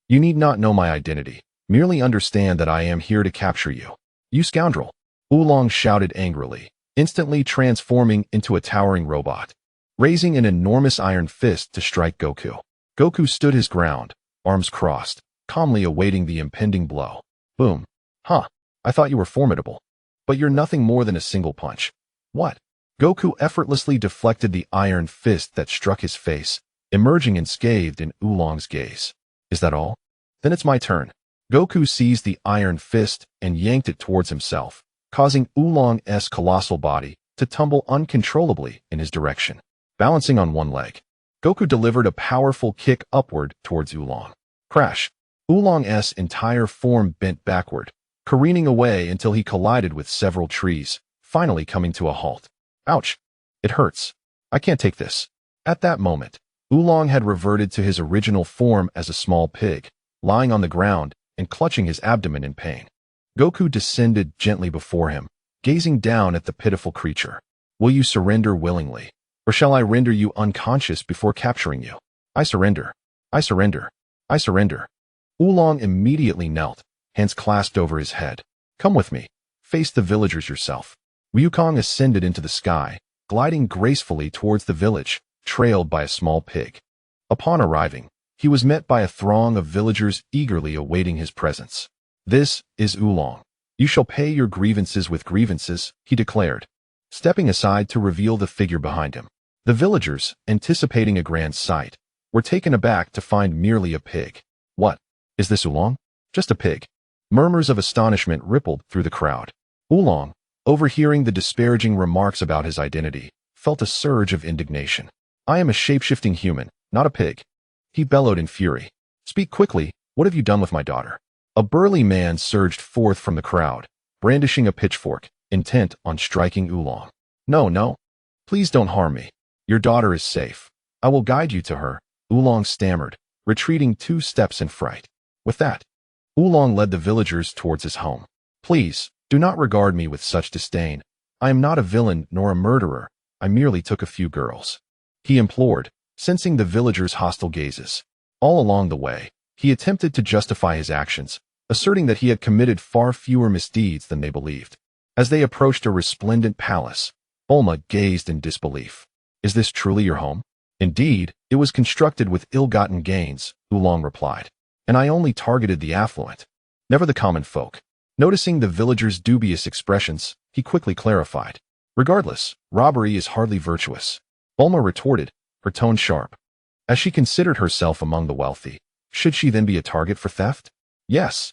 You need not know my identity. Merely understand that I am here to capture you. You scoundrel! Oolong shouted angrily, instantly transforming into a towering robot, raising an enormous iron fist to strike Goku. Goku stood his ground, arms crossed, calmly awaiting the impending blow. Boom. Huh. I thought you were formidable. But you're nothing more than a single punch. What? Goku effortlessly deflected the iron fist that struck his face, emerging unscathed in Oolong's gaze. Is that all? Then it's my turn. Goku seized the iron fist and yanked it towards himself, causing Oolong's colossal body to tumble uncontrollably in his direction. Balancing on one leg, Goku delivered a powerful kick upward towards Oolong. Crash! Oolong's entire form bent backward, careening away until he collided with several trees, finally coming to a halt. Ouch! It hurts. I can't take this. At that moment, Oolong had reverted to his original form as a small pig, lying on the ground and clutching his abdomen in pain. Goku descended gently before him, gazing down at the pitiful creature. Will you surrender willingly, or shall I render you unconscious before capturing you? I surrender. I surrender. I surrender. Oolong immediately knelt, hands clasped over his head. Come with me. Face the villagers yourself. Wukong ascended into the sky, gliding gracefully towards the village, trailed by a small pig. Upon arriving, he was met by a throng of villagers eagerly awaiting his presence. This is Oolong. You shall pay your grievances with grievances, he declared, stepping aside to reveal the figure behind him. The villagers, anticipating a grand sight, were taken aback to find merely a pig. What? Is this Oolong? Just a pig. Murmurs of astonishment rippled through the crowd. Oolong, overhearing the disparaging remarks about his identity, felt a surge of indignation. I am a shape-shifting human, not a pig. He bellowed in fury. Speak quickly, what have you done with my daughter? A burly man surged forth from the crowd, brandishing a pitchfork, intent on striking Oolong. No. Please don't harm me. Your daughter is safe. I will guide you to her, Oolong stammered, retreating 2 steps in fright. With that, Oolong led the villagers towards his home. Please, do not regard me with such disdain. I am not a villain nor a murderer. I merely took a few girls. He implored, sensing the villagers' hostile gazes. All along the way, he attempted to justify his actions, asserting that he had committed far fewer misdeeds than they believed. As they approached a resplendent palace, Bulma gazed in disbelief. Is this truly your home? Indeed, it was constructed with ill-gotten gains, Oolong replied. And I only targeted the affluent, never the common folk. Noticing the villagers' dubious expressions, he quickly clarified. Regardless, robbery is hardly virtuous. Bulma retorted, her tone sharp. As she considered herself among the wealthy, should she then be a target for theft? Yes,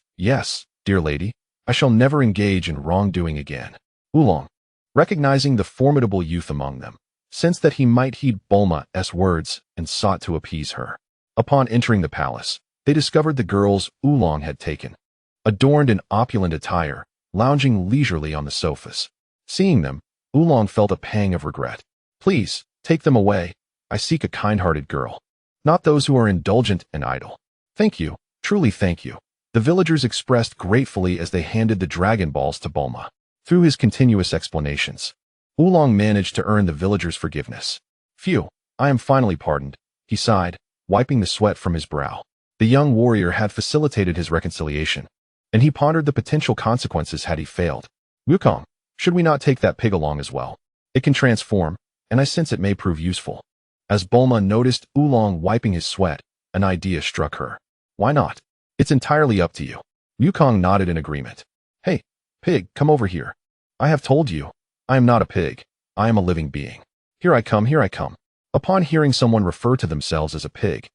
dear lady, I shall never engage in wrongdoing again. Oolong, recognizing the formidable youth among them, sensed that he might heed Bulma's words and sought to appease her. Upon entering the palace, they discovered the girls Oolong had taken, adorned in opulent attire, lounging leisurely on the sofas. Seeing them, Oolong felt a pang of regret. Please, take them away. I seek a kind-hearted girl, not those who are indulgent and idle. Thank you, truly thank you. The villagers expressed gratefully as they handed the Dragon Balls to Bulma. Through his continuous explanations, Oolong managed to earn the villagers' forgiveness. Phew, I am finally pardoned, he sighed, wiping the sweat from his brow. The young warrior had facilitated his reconciliation, and he pondered the potential consequences had he failed. Wukong, should we not take that pig along as well? It can transform, and I sense it may prove useful. As Bulma noticed Oolong wiping his sweat, an idea struck her. Why not? It's entirely up to you. Wukong nodded in agreement. Hey, pig, come over here. I have told you, I am not a pig. I am a living being. Here I come. Upon hearing someone refer to themselves as a pig,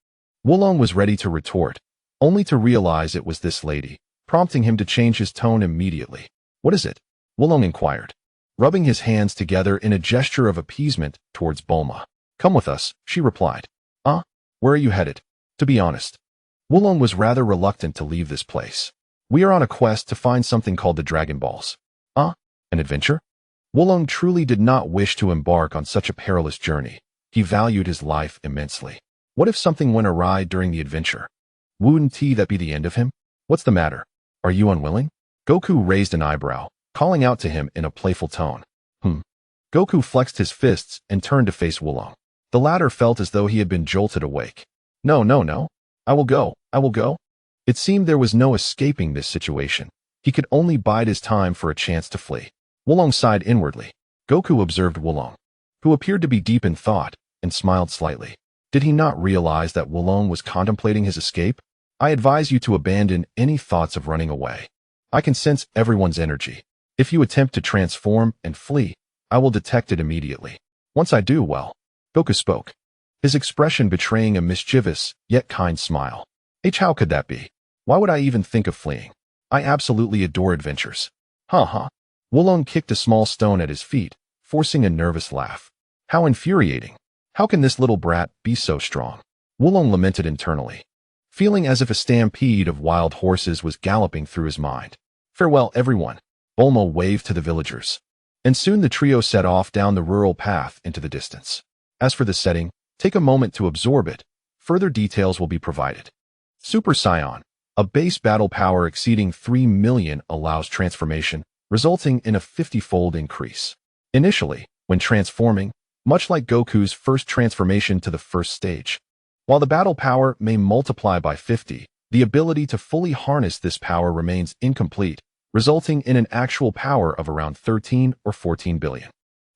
Oolong was ready to retort, only to realize it was this lady, prompting him to change his tone immediately. What is it? Oolong inquired, rubbing his hands together in a gesture of appeasement towards Bulma. Come with us, she replied. Where are you headed? To be honest, Oolong was rather reluctant to leave this place. We are on a quest to find something called the Dragon Balls. An adventure? Oolong truly did not wish to embark on such a perilous journey. He valued his life immensely. What if something went awry during the adventure? Wouldn't that be the end of him? What's the matter? Are you unwilling? Goku raised an eyebrow, calling out to him in a playful tone. Goku flexed his fists and turned to face Oolong. The latter felt as though he had been jolted awake. No. I will go. It seemed there was no escaping this situation. He could only bide his time for a chance to flee. Oolong sighed inwardly. Goku observed Oolong, who appeared to be deep in thought, and smiled slightly. Did he not realize that Oolong was contemplating his escape? I advise you to abandon any thoughts of running away. I can sense everyone's energy. If you attempt to transform and flee, I will detect it immediately. Once I do, well, Goku spoke, his expression betraying a mischievous, yet kind smile. How could that be? Why would I even think of fleeing? I absolutely adore adventures. Huh. Oolong kicked a small stone at his feet, forcing a nervous laugh. How infuriating. How can this little brat be so strong? Oolong lamented internally, feeling as if a stampede of wild horses was galloping through his mind. Farewell, everyone. Bulma waved to the villagers, and soon the trio set off down the rural path into the distance. As for the setting, take a moment to absorb it. Further details will be provided. Super Saiyan, a base battle power exceeding 3 million, allows transformation, resulting in a 50-fold increase. Initially, when transforming, much like Goku's first transformation to the first stage. While the battle power may multiply by 50, the ability to fully harness this power remains incomplete, resulting in an actual power of around 13 or 14 billion.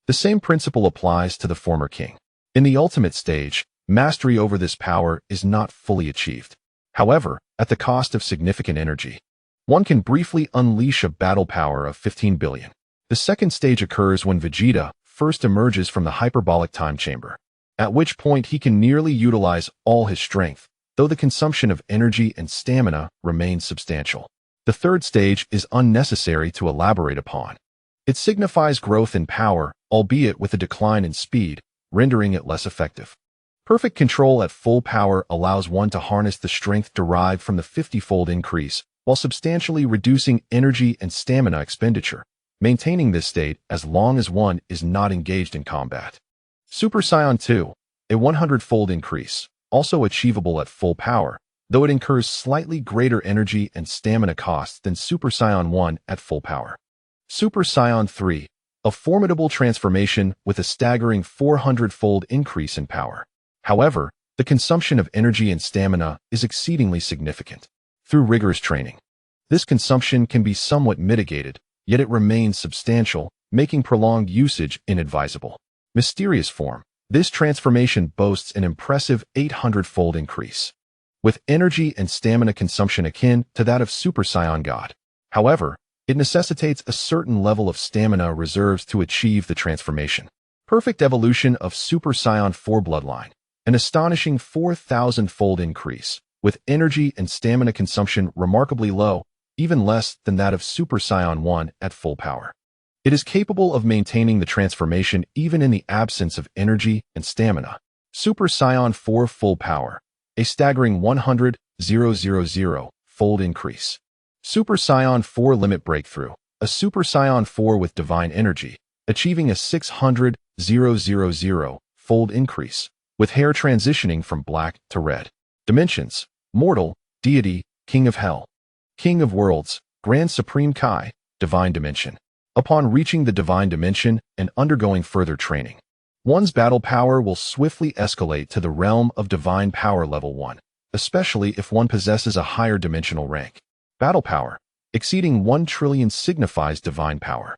The same principle applies to the former king. In the ultimate stage, mastery over this power is not fully achieved. However, at the cost of significant energy, one can briefly unleash a battle power of 15 billion. The second stage occurs when Vegeta first emerges from the hyperbolic time chamber, at which point he can nearly utilize all his strength, though the consumption of energy and stamina remains substantial. The third stage is unnecessary to elaborate upon. It signifies growth in power, albeit with a decline in speed, rendering it less effective. Perfect control at full power allows one to harness the strength derived from the 50-fold increase, while substantially reducing energy and stamina expenditure, maintaining this state as long as one is not engaged in combat. Super Saiyan 2, a 100-fold increase, also achievable at full power, though it incurs slightly greater energy and stamina costs than Super Saiyan 1 at full power. Super Saiyan 3, a formidable transformation with a staggering 400-fold increase in power. However, the consumption of energy and stamina is exceedingly significant. Through rigorous training, this consumption can be somewhat mitigated, yet it remains substantial, making prolonged usage inadvisable. Mysterious form. This transformation boasts an impressive 800-fold increase, with energy and stamina consumption akin to that of Super Saiyan God. However, it necessitates a certain level of stamina reserves to achieve the transformation. Perfect evolution of Super Saiyan 4 bloodline. An astonishing 4,000-fold increase, with energy and stamina consumption remarkably low, even less than that of Super Saiyan 1 at full power. It is capable of maintaining the transformation even in the absence of energy and stamina. Super Saiyan 4 full power, a staggering 100,000-fold increase. Super Saiyan 4 limit breakthrough, a Super Saiyan 4 with divine energy, achieving a 600,000-fold increase, with hair transitioning from black to red. Dimensions: mortal, deity, king of hell, king of worlds, grand supreme Kai, divine dimension. Upon reaching the divine dimension and undergoing further training, one's battle power will swiftly escalate to the realm of divine power level 1, especially if one possesses a higher dimensional rank. Battle power exceeding 1 trillion signifies divine power.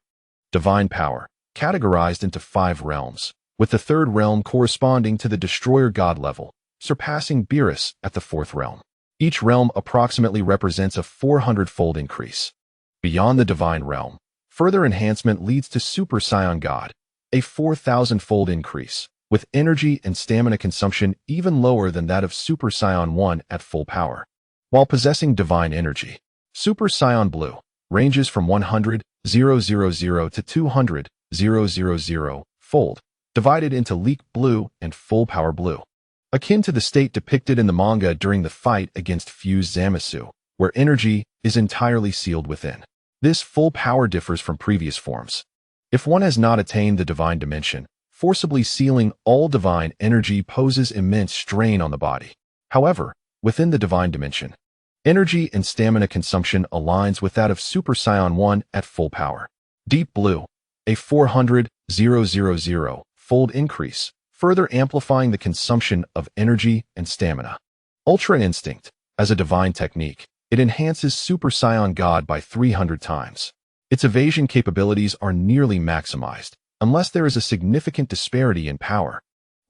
Divine power, categorized into 5 realms, with the third realm corresponding to the Destroyer God level, surpassing Beerus at the 4th realm. Each realm approximately represents a 400-fold increase. Beyond the divine realm, further enhancement leads to Super Saiyan God, a 4,000-fold increase, with energy and stamina consumption even lower than that of Super Saiyan 1 at full power. While possessing divine energy, Super Saiyan Blue ranges from 100,000 to 200,000-fold, divided into Leak Blue and Full Power Blue, akin to the state depicted in the manga during the fight against Fused Zamasu, where energy is entirely sealed within. This full power differs from previous forms. If one has not attained the divine dimension, forcibly sealing all divine energy poses immense strain on the body. However, within the divine dimension, energy and stamina consumption aligns with that of Super Saiyan 1 at full power. Deep Blue, a 400,000-fold increase, further amplifying the consumption of energy and stamina. Ultra Instinct, as a divine technique, It enhances Super Saiyan God by 300 times. Its evasion capabilities are nearly maximized, unless there is a significant disparity in power.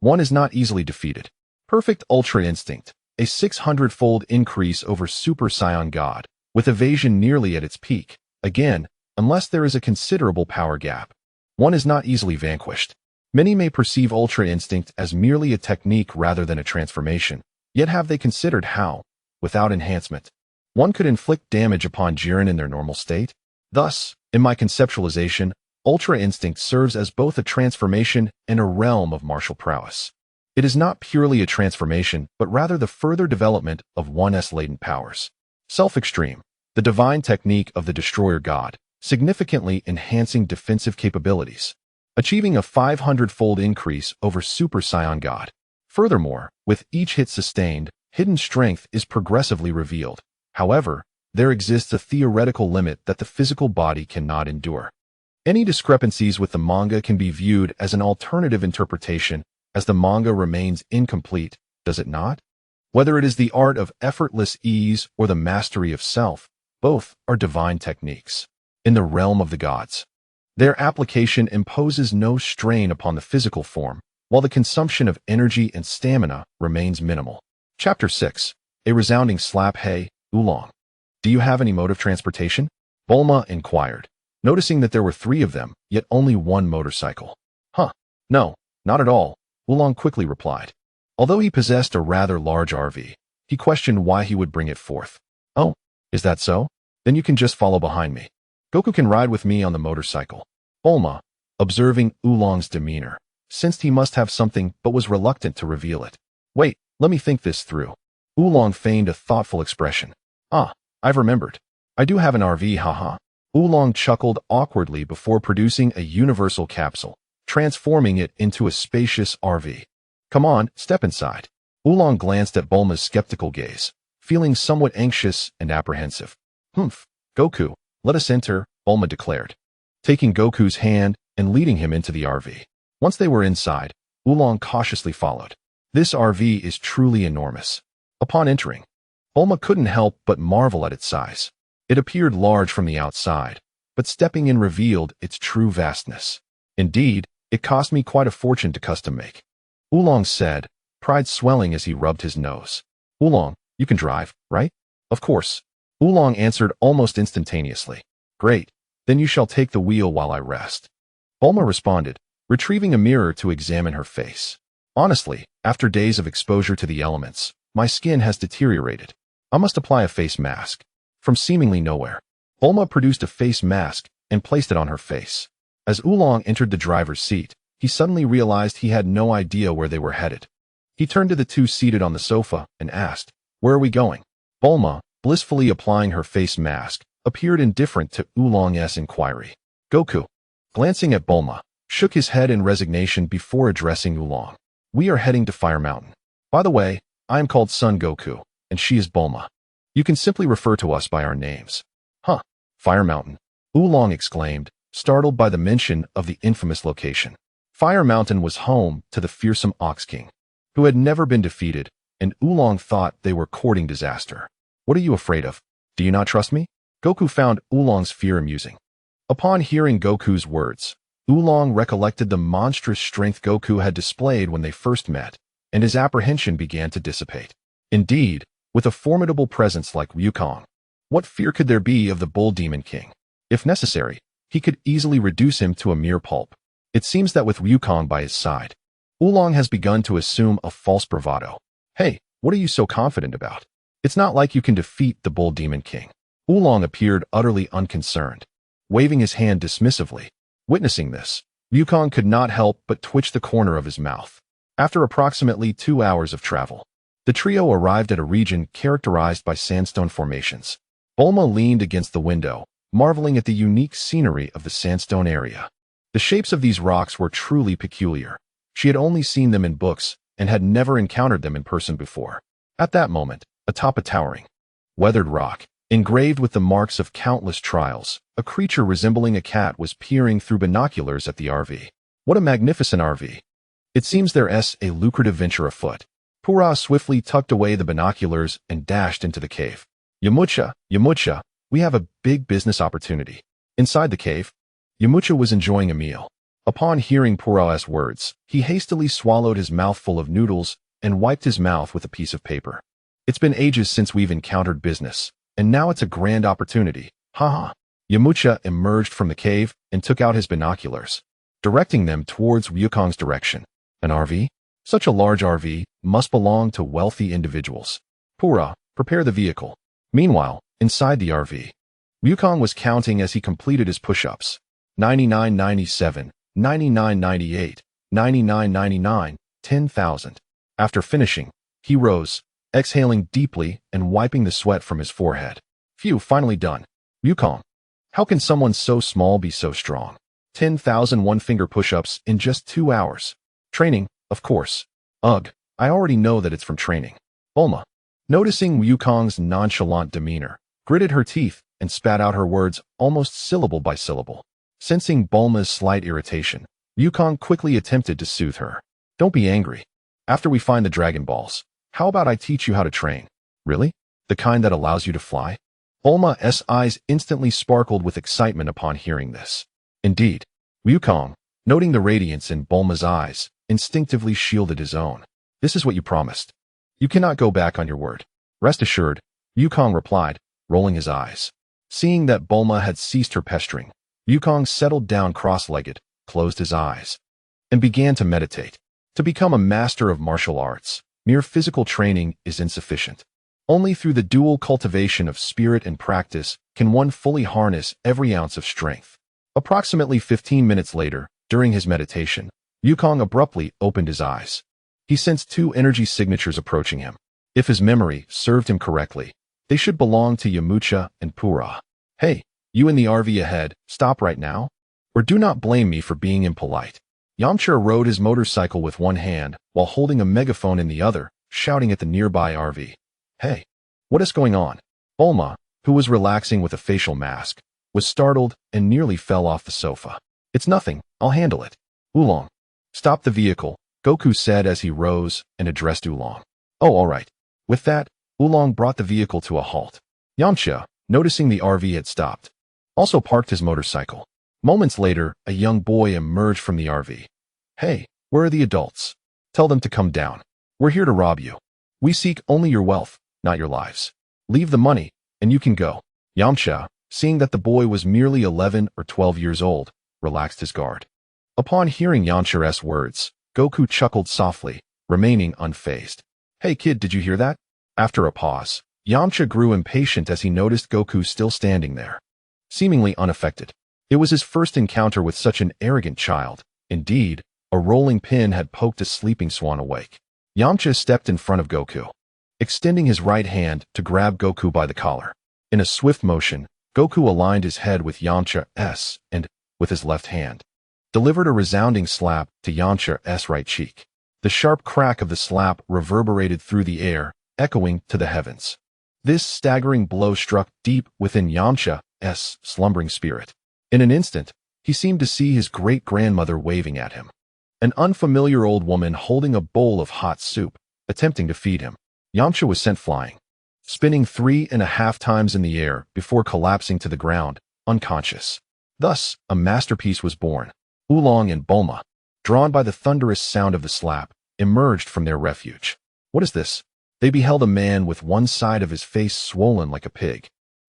One is not easily defeated. Perfect Ultra Instinct, a 600-fold increase over Super Saiyan God, with evasion nearly at its peak. Again, unless there is a considerable power gap. One is not easily vanquished. Many may perceive Ultra Instinct as merely a technique rather than a transformation, yet have they considered how, without enhancement, one could inflict damage upon Jiren in their normal state? Thus, in my conceptualization, Ultra Instinct serves as both a transformation and a realm of martial prowess. It is not purely a transformation, but rather the further development of one's latent powers. Self-Extreme, the divine technique of the Destroyer God, significantly enhancing defensive capabilities, achieving a 500-fold increase over Super Saiyan God. Furthermore, with each hit sustained, hidden strength is progressively revealed. However, there exists a theoretical limit that the physical body cannot endure. Any discrepancies with the manga can be viewed as an alternative interpretation, as the manga remains incomplete, does it not? Whether it is the art of effortless ease or the mastery of self, both are divine techniques. In the realm of the gods, their application imposes no strain upon the physical form, while the consumption of energy and stamina remains minimal. Chapter 6. A resounding slap. Hey, Oolong. Do you have any mode of transportation? Bulma inquired, noticing that there were 3 of them, yet only one motorcycle. Huh, no, not at all, Oolong quickly replied. Although he possessed a rather large RV, he questioned why he would bring it forth. Oh, is that so? Then you can just follow behind me. Goku can ride with me on the motorcycle. Bulma, observing Oolong's demeanor, sensed he must have something but was reluctant to reveal it. Wait, let me think this through. Oolong feigned a thoughtful expression. Ah, I've remembered. I do have an RV, haha. Oolong chuckled awkwardly before producing a universal capsule, transforming it into a spacious RV. Come on, step inside. Oolong glanced at Bulma's skeptical gaze, feeling somewhat anxious and apprehensive. Humph, Goku, let us enter, Bulma declared, taking Goku's hand and leading him into the RV. Once they were inside, Oolong cautiously followed. This RV is truly enormous. Upon entering, Bulma couldn't help but marvel at its size. It appeared large from the outside, but stepping in revealed its true vastness. Indeed, it cost me quite a fortune to custom make, Oolong said, pride swelling as he rubbed his nose. Oolong, you can drive, right? Of course. Oolong answered almost instantaneously. Great, then you shall take the wheel while I rest. Bulma responded, retrieving a mirror to examine her face. Honestly, after days of exposure to the elements, my skin has deteriorated. I must apply a face mask. From seemingly nowhere, Bulma produced a face mask and placed it on her face. As Oolong entered the driver's seat, he suddenly realized he had no idea where they were headed. He turned to the 2 seated on the sofa and asked, where are we going? Bulma, blissfully applying her face mask, appeared indifferent to Oolong's inquiry. Goku, glancing at Bulma, shook his head in resignation before addressing Oolong. We are heading to Fire Mountain. By the way, I am called Son Goku, and she is Bulma. You can simply refer to us by our names. Huh, Fire Mountain, Oolong exclaimed, startled by the mention of the infamous location. Fire Mountain was home to the fearsome Ox King, who had never been defeated, and Oolong thought they were courting disaster. What are you afraid of? Do you not trust me? Goku found Oolong's fear amusing. Upon hearing Goku's words, Oolong recollected the monstrous strength Goku had displayed when they first met, and his apprehension began to dissipate. Indeed, with a formidable presence like Wukong, what fear could there be of the Bull Demon King? If necessary, he could easily reduce him to a mere pulp. It seems that with Wukong by his side, Oolong has begun to assume a false bravado. Hey, what are you so confident about? It's not like you can defeat the Bull Demon King. Oolong appeared utterly unconcerned, waving his hand dismissively. Witnessing this, Wukong could not help but twitch the corner of his mouth. After approximately 2 hours of travel, the trio arrived at a region characterized by sandstone formations. Bulma leaned against the window, marveling at the unique scenery of the sandstone area. The shapes of these rocks were truly peculiar. She had only seen them in books and had never encountered them in person before. At that moment, atop a towering, weathered rock, engraved with the marks of countless trials, a creature resembling a cat was peering through binoculars at the RV. What a magnificent RV! It seems there's a lucrative venture afoot. Pura swiftly tucked away the binoculars and dashed into the cave. Yamcha, we have a big business opportunity. Inside the cave, Yamcha was enjoying a meal. Upon hearing Puro's words, he hastily swallowed his mouthful of noodles and wiped his mouth with a piece of paper. It's been ages since we've encountered business, and now it's a grand opportunity. Haha. Yamcha emerged from the cave and took out his binoculars, directing them towards Ryukong's direction. An RV? Such a large RV must belong to wealthy individuals. Pura, prepare the vehicle. Meanwhile, inside the RV, Ryukong was counting as he completed his push-ups. 99.97, 99.98, 99.99, 10,000. After finishing, he rose, exhaling deeply and wiping the sweat from his forehead. Phew, finally done. Ryukong, how can someone so small be so strong? 10,000 one-finger push-ups in just 2 hours. Training, of course. Ugh, I already know that it's from training. Bulma, noticing Ryukong's nonchalant demeanor, gritted her teeth and spat out her words almost syllable by syllable. Sensing Bulma's slight irritation, Ryukong quickly attempted to soothe her. Don't be angry. After we find the Dragon Balls, how about I teach you how to train? Really? The kind that allows you to fly? Bulma's eyes instantly sparkled with excitement upon hearing this. Indeed, Ryukong, noting the radiance in Bulma's eyes, instinctively shielded his own. This is what you promised. You cannot go back on your word. Rest assured, Ryukong replied, rolling his eyes. Seeing that Bulma had ceased her pestering, Ryukong settled down cross-legged, closed his eyes, and began to meditate. To become a master of martial arts, mere physical training is insufficient. Only through the dual cultivation of spirit and practice can one fully harness every ounce of strength. Approximately 15 minutes later, during his meditation, Ryukong abruptly opened his eyes. He sensed 2 energy signatures approaching him. If his memory served him correctly, they should belong to Yamcha and Pura. Hey, you in the RV ahead, stop right now. Or do not blame me for being impolite. Yamcha rode his motorcycle with one hand while holding a megaphone in the other, shouting at the nearby RV. Hey, what is going on? Bulma, who was relaxing with a facial mask, was startled and nearly fell off the sofa. It's nothing, I'll handle it. Oolong, stop the vehicle, Goku said as he rose and addressed Oolong. Oh, all right. With that, Oolong brought the vehicle to a halt. Yamcha, noticing the RV had stopped, also parked his motorcycle. Moments later, a young boy emerged from the RV. Hey, where are the adults? Tell them to come down. We're here to rob you. We seek only your wealth, not your lives. Leave the money, and you can go. Yamcha, seeing that the boy was merely 11 or 12 years old, relaxed his guard. Upon hearing Yamcha's words, Goku chuckled softly, remaining unfazed. Hey kid, did you hear that? After a pause, Yamcha grew impatient as he noticed Goku still standing there, seemingly unaffected. It was his first encounter with such an arrogant child. Indeed, a rolling pin had poked a sleeping swan awake. Yamcha stepped in front of Goku, extending his right hand to grab Goku by the collar. In a swift motion, Goku aligned his head with Yamcha's and, with his left hand, delivered a resounding slap to Yamcha's right cheek. The sharp crack of the slap reverberated through the air, echoing to the heavens. This staggering blow struck deep within Yamcha's slumbering spirit. In an instant, he seemed to see his great-grandmother waving at him. An unfamiliar old woman holding a bowl of hot soup, attempting to feed him. Yamcha was sent flying, spinning 3.5 times in the air before collapsing to the ground, unconscious. Thus, a masterpiece was born. Oolong and Bulma, drawn by the thunderous sound of the slap, emerged from their refuge. What is this? They beheld a man with one side of his face swollen like a pig,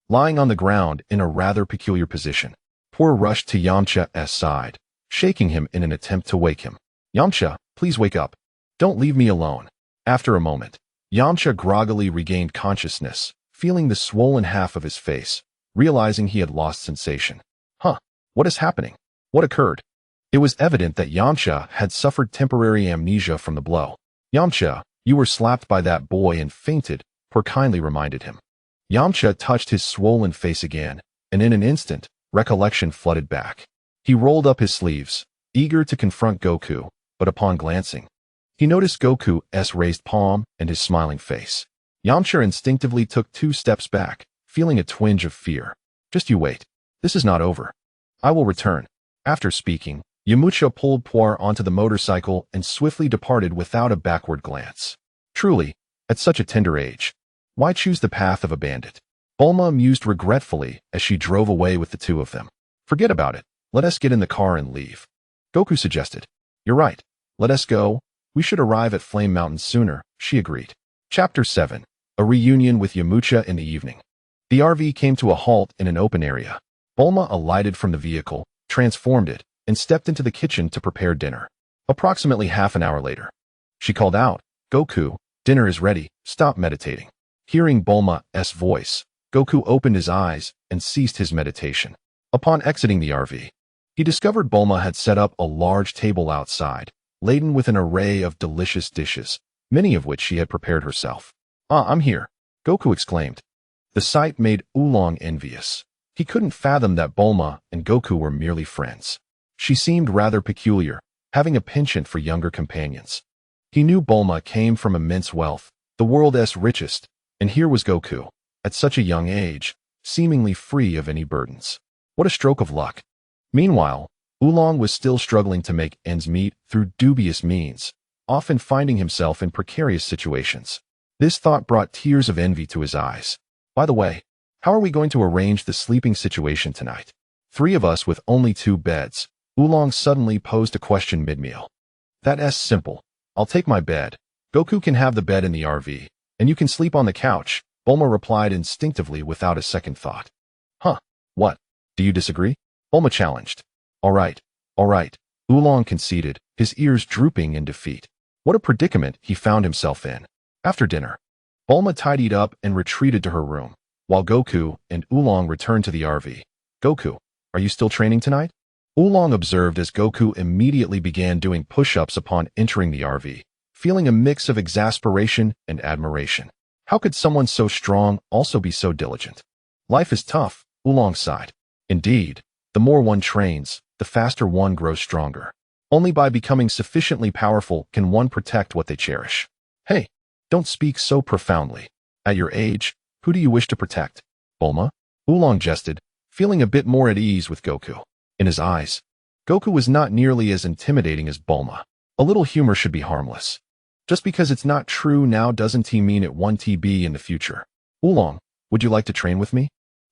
lying on the ground in a rather peculiar position. Pura rushed to Yamcha's side, shaking him in an attempt to wake him. Yamcha, please wake up. Don't leave me alone. After a moment, Yamcha groggily regained consciousness, feeling the swollen half of his face, realizing he had lost sensation. What is happening? What occurred? It was evident that Yamcha had suffered temporary amnesia from the blow. Yamcha, you were slapped by that boy and fainted, Pura kindly reminded him. Yamcha touched his swollen face again, and in an instant, recollection flooded back. He rolled up his sleeves, eager to confront Goku, but upon glancing, he noticed Goku's raised palm and his smiling face. Yamcha instinctively took 2 steps back, feeling a twinge of fear. Just you wait. This is not over. I will return. After speaking, Yamcha pulled Pura onto the motorcycle and swiftly departed without a backward glance. Truly, at such a tender age, why choose the path of a bandit? Bulma mused regretfully as she drove away with the two of them. Forget about it. Let us get in the car and leave. Goku suggested. You're right. Let us go. We should arrive at Flame Mountain sooner, she agreed. Chapter 7. A reunion with Yamcha in the evening. The RV came to a halt in an open area. Bulma alighted from the vehicle, transformed it, and stepped into the kitchen to prepare dinner. Approximately half an hour later, she called out, Goku, dinner is ready, stop meditating. Hearing Bulma's voice, Goku opened his eyes and ceased his meditation. Upon exiting the RV, he discovered Bulma had set up a large table outside, laden with an array of delicious dishes, many of which she had prepared herself. I'm here, Goku exclaimed. The sight made Oolong envious. He couldn't fathom that Bulma and Goku were merely friends. She seemed rather peculiar, having a penchant for younger companions. He knew Bulma came from immense wealth, the world's richest, and here was Goku, at such a young age, seemingly free of any burdens. What a stroke of luck. Meanwhile, Oolong was still struggling to make ends meet through dubious means, often finding himself in precarious situations. This thought brought tears of envy to his eyes. By the way, how are we going to arrange the sleeping situation tonight? 3 of us with only 2 beds. Oolong suddenly posed a question mid-meal. That's simple. I'll take my bed. Goku can have the bed in the RV, and you can sleep on the couch, Bulma replied instinctively without a second thought. Huh? What? Do you disagree? Bulma challenged. All right. Oolong conceded, his ears drooping in defeat. What a predicament he found himself in. After dinner, Bulma tidied up and retreated to her room, while Goku and Oolong returned to the RV. Goku, are you still training tonight? Oolong observed as Goku immediately began doing push-ups upon entering the RV, feeling a mix of exasperation and admiration. How could someone so strong also be so diligent? Life is tough, Oolong sighed. Indeed, the more one trains, the faster one grows stronger. Only by becoming sufficiently powerful can one protect what they cherish. Hey, don't speak so profoundly. At your age, who do you wish to protect? Bulma? Oolong jested, feeling a bit more at ease with Goku. In his eyes, Goku was not nearly as intimidating as Bulma. A little humor should be harmless. Just because it's not true now doesn't mean it won't be in the future. Oolong, would you like to train with me?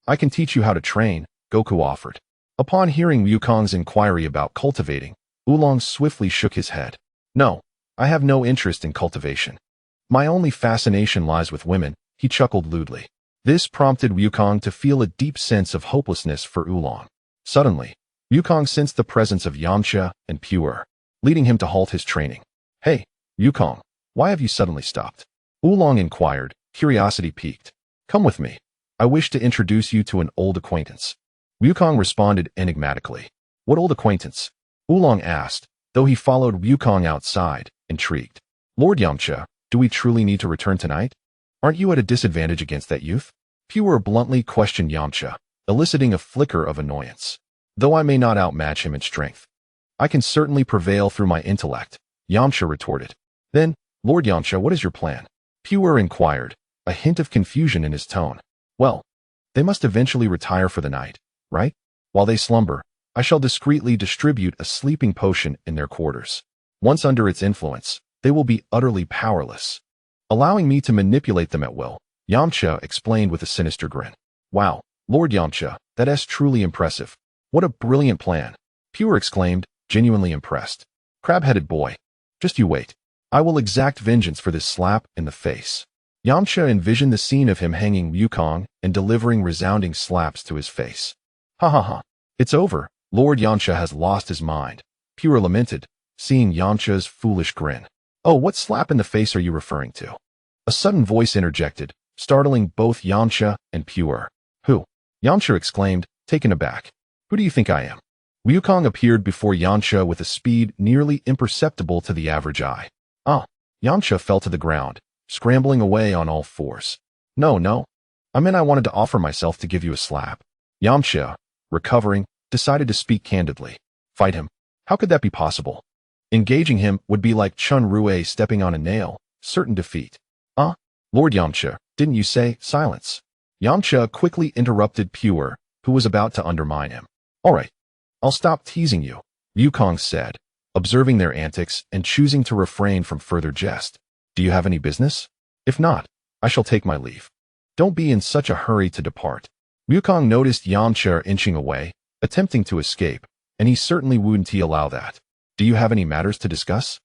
I can teach you how to train, Goku offered. Upon hearing Wukong's inquiry about cultivating, Oolong swiftly shook his head. No, I have no interest in cultivation. My only fascination lies with women, he chuckled lewdly. This prompted Wukong to feel a deep sense of hopelessness for Oolong. Suddenly, Wukong sensed the presence of Yamcha and Puer, leading him to halt his training. Hey, Wukong, why have you suddenly stopped? Oolong inquired, curiosity piqued. Come with me. I wish to introduce you to an old acquaintance. Wukong responded enigmatically. What old acquaintance? Oolong asked, though he followed Wukong outside, intrigued. Lord Yamcha, do we truly need to return tonight? Aren't you at a disadvantage against that youth? Puer bluntly questioned Yamcha, eliciting a flicker of annoyance. Though I may not outmatch him in strength, I can certainly prevail through my intellect, Yamcha retorted. Then, Lord Yamcha, what is your plan? Puer inquired, a hint of confusion in his tone. Well, they must eventually retire for the night, right? While they slumber, I shall discreetly distribute a sleeping potion in their quarters. Once under its influence, they will be utterly powerless, allowing me to manipulate them at will, Yamcha explained with a sinister grin. Wow, Lord Yamcha, that's truly impressive. What a brilliant plan, Puer exclaimed, genuinely impressed. Crab-headed boy. Just you wait. I will exact vengeance for this slap in the face. Yamcha envisioned the scene of him hanging Wukong and delivering resounding slaps to his face. Ha ha ha. It's over. Lord Yamcha has lost his mind, Puer lamented, seeing Yamcha's foolish grin. Oh, what slap in the face are you referring to? A sudden voice interjected, startling both Yamcha and Puer. Who? Yamcha exclaimed, taken aback. Who do you think I am? Wukong appeared before Yamcha with a speed nearly imperceptible to the average eye. Ah, Yamcha fell to the ground, scrambling away on all fours. No. I meant I wanted to offer myself to give you a slap. Yamcha, recovering, decided to speak candidly. Fight him? How could that be possible? Engaging him would be like Chun Rue stepping on a nail, certain defeat. Lord Yamcha, didn't you say silence? Yamcha quickly interrupted Puer, who was about to undermine him. All right, I'll stop teasing you, Wukong said, observing their antics and choosing to refrain from further jest. Do you have any business? If not, I shall take my leave. Don't be in such a hurry to depart. Wukong noticed Yamcha inching away, attempting to escape, and he certainly wouldn't allow that. Do you have any matters to discuss?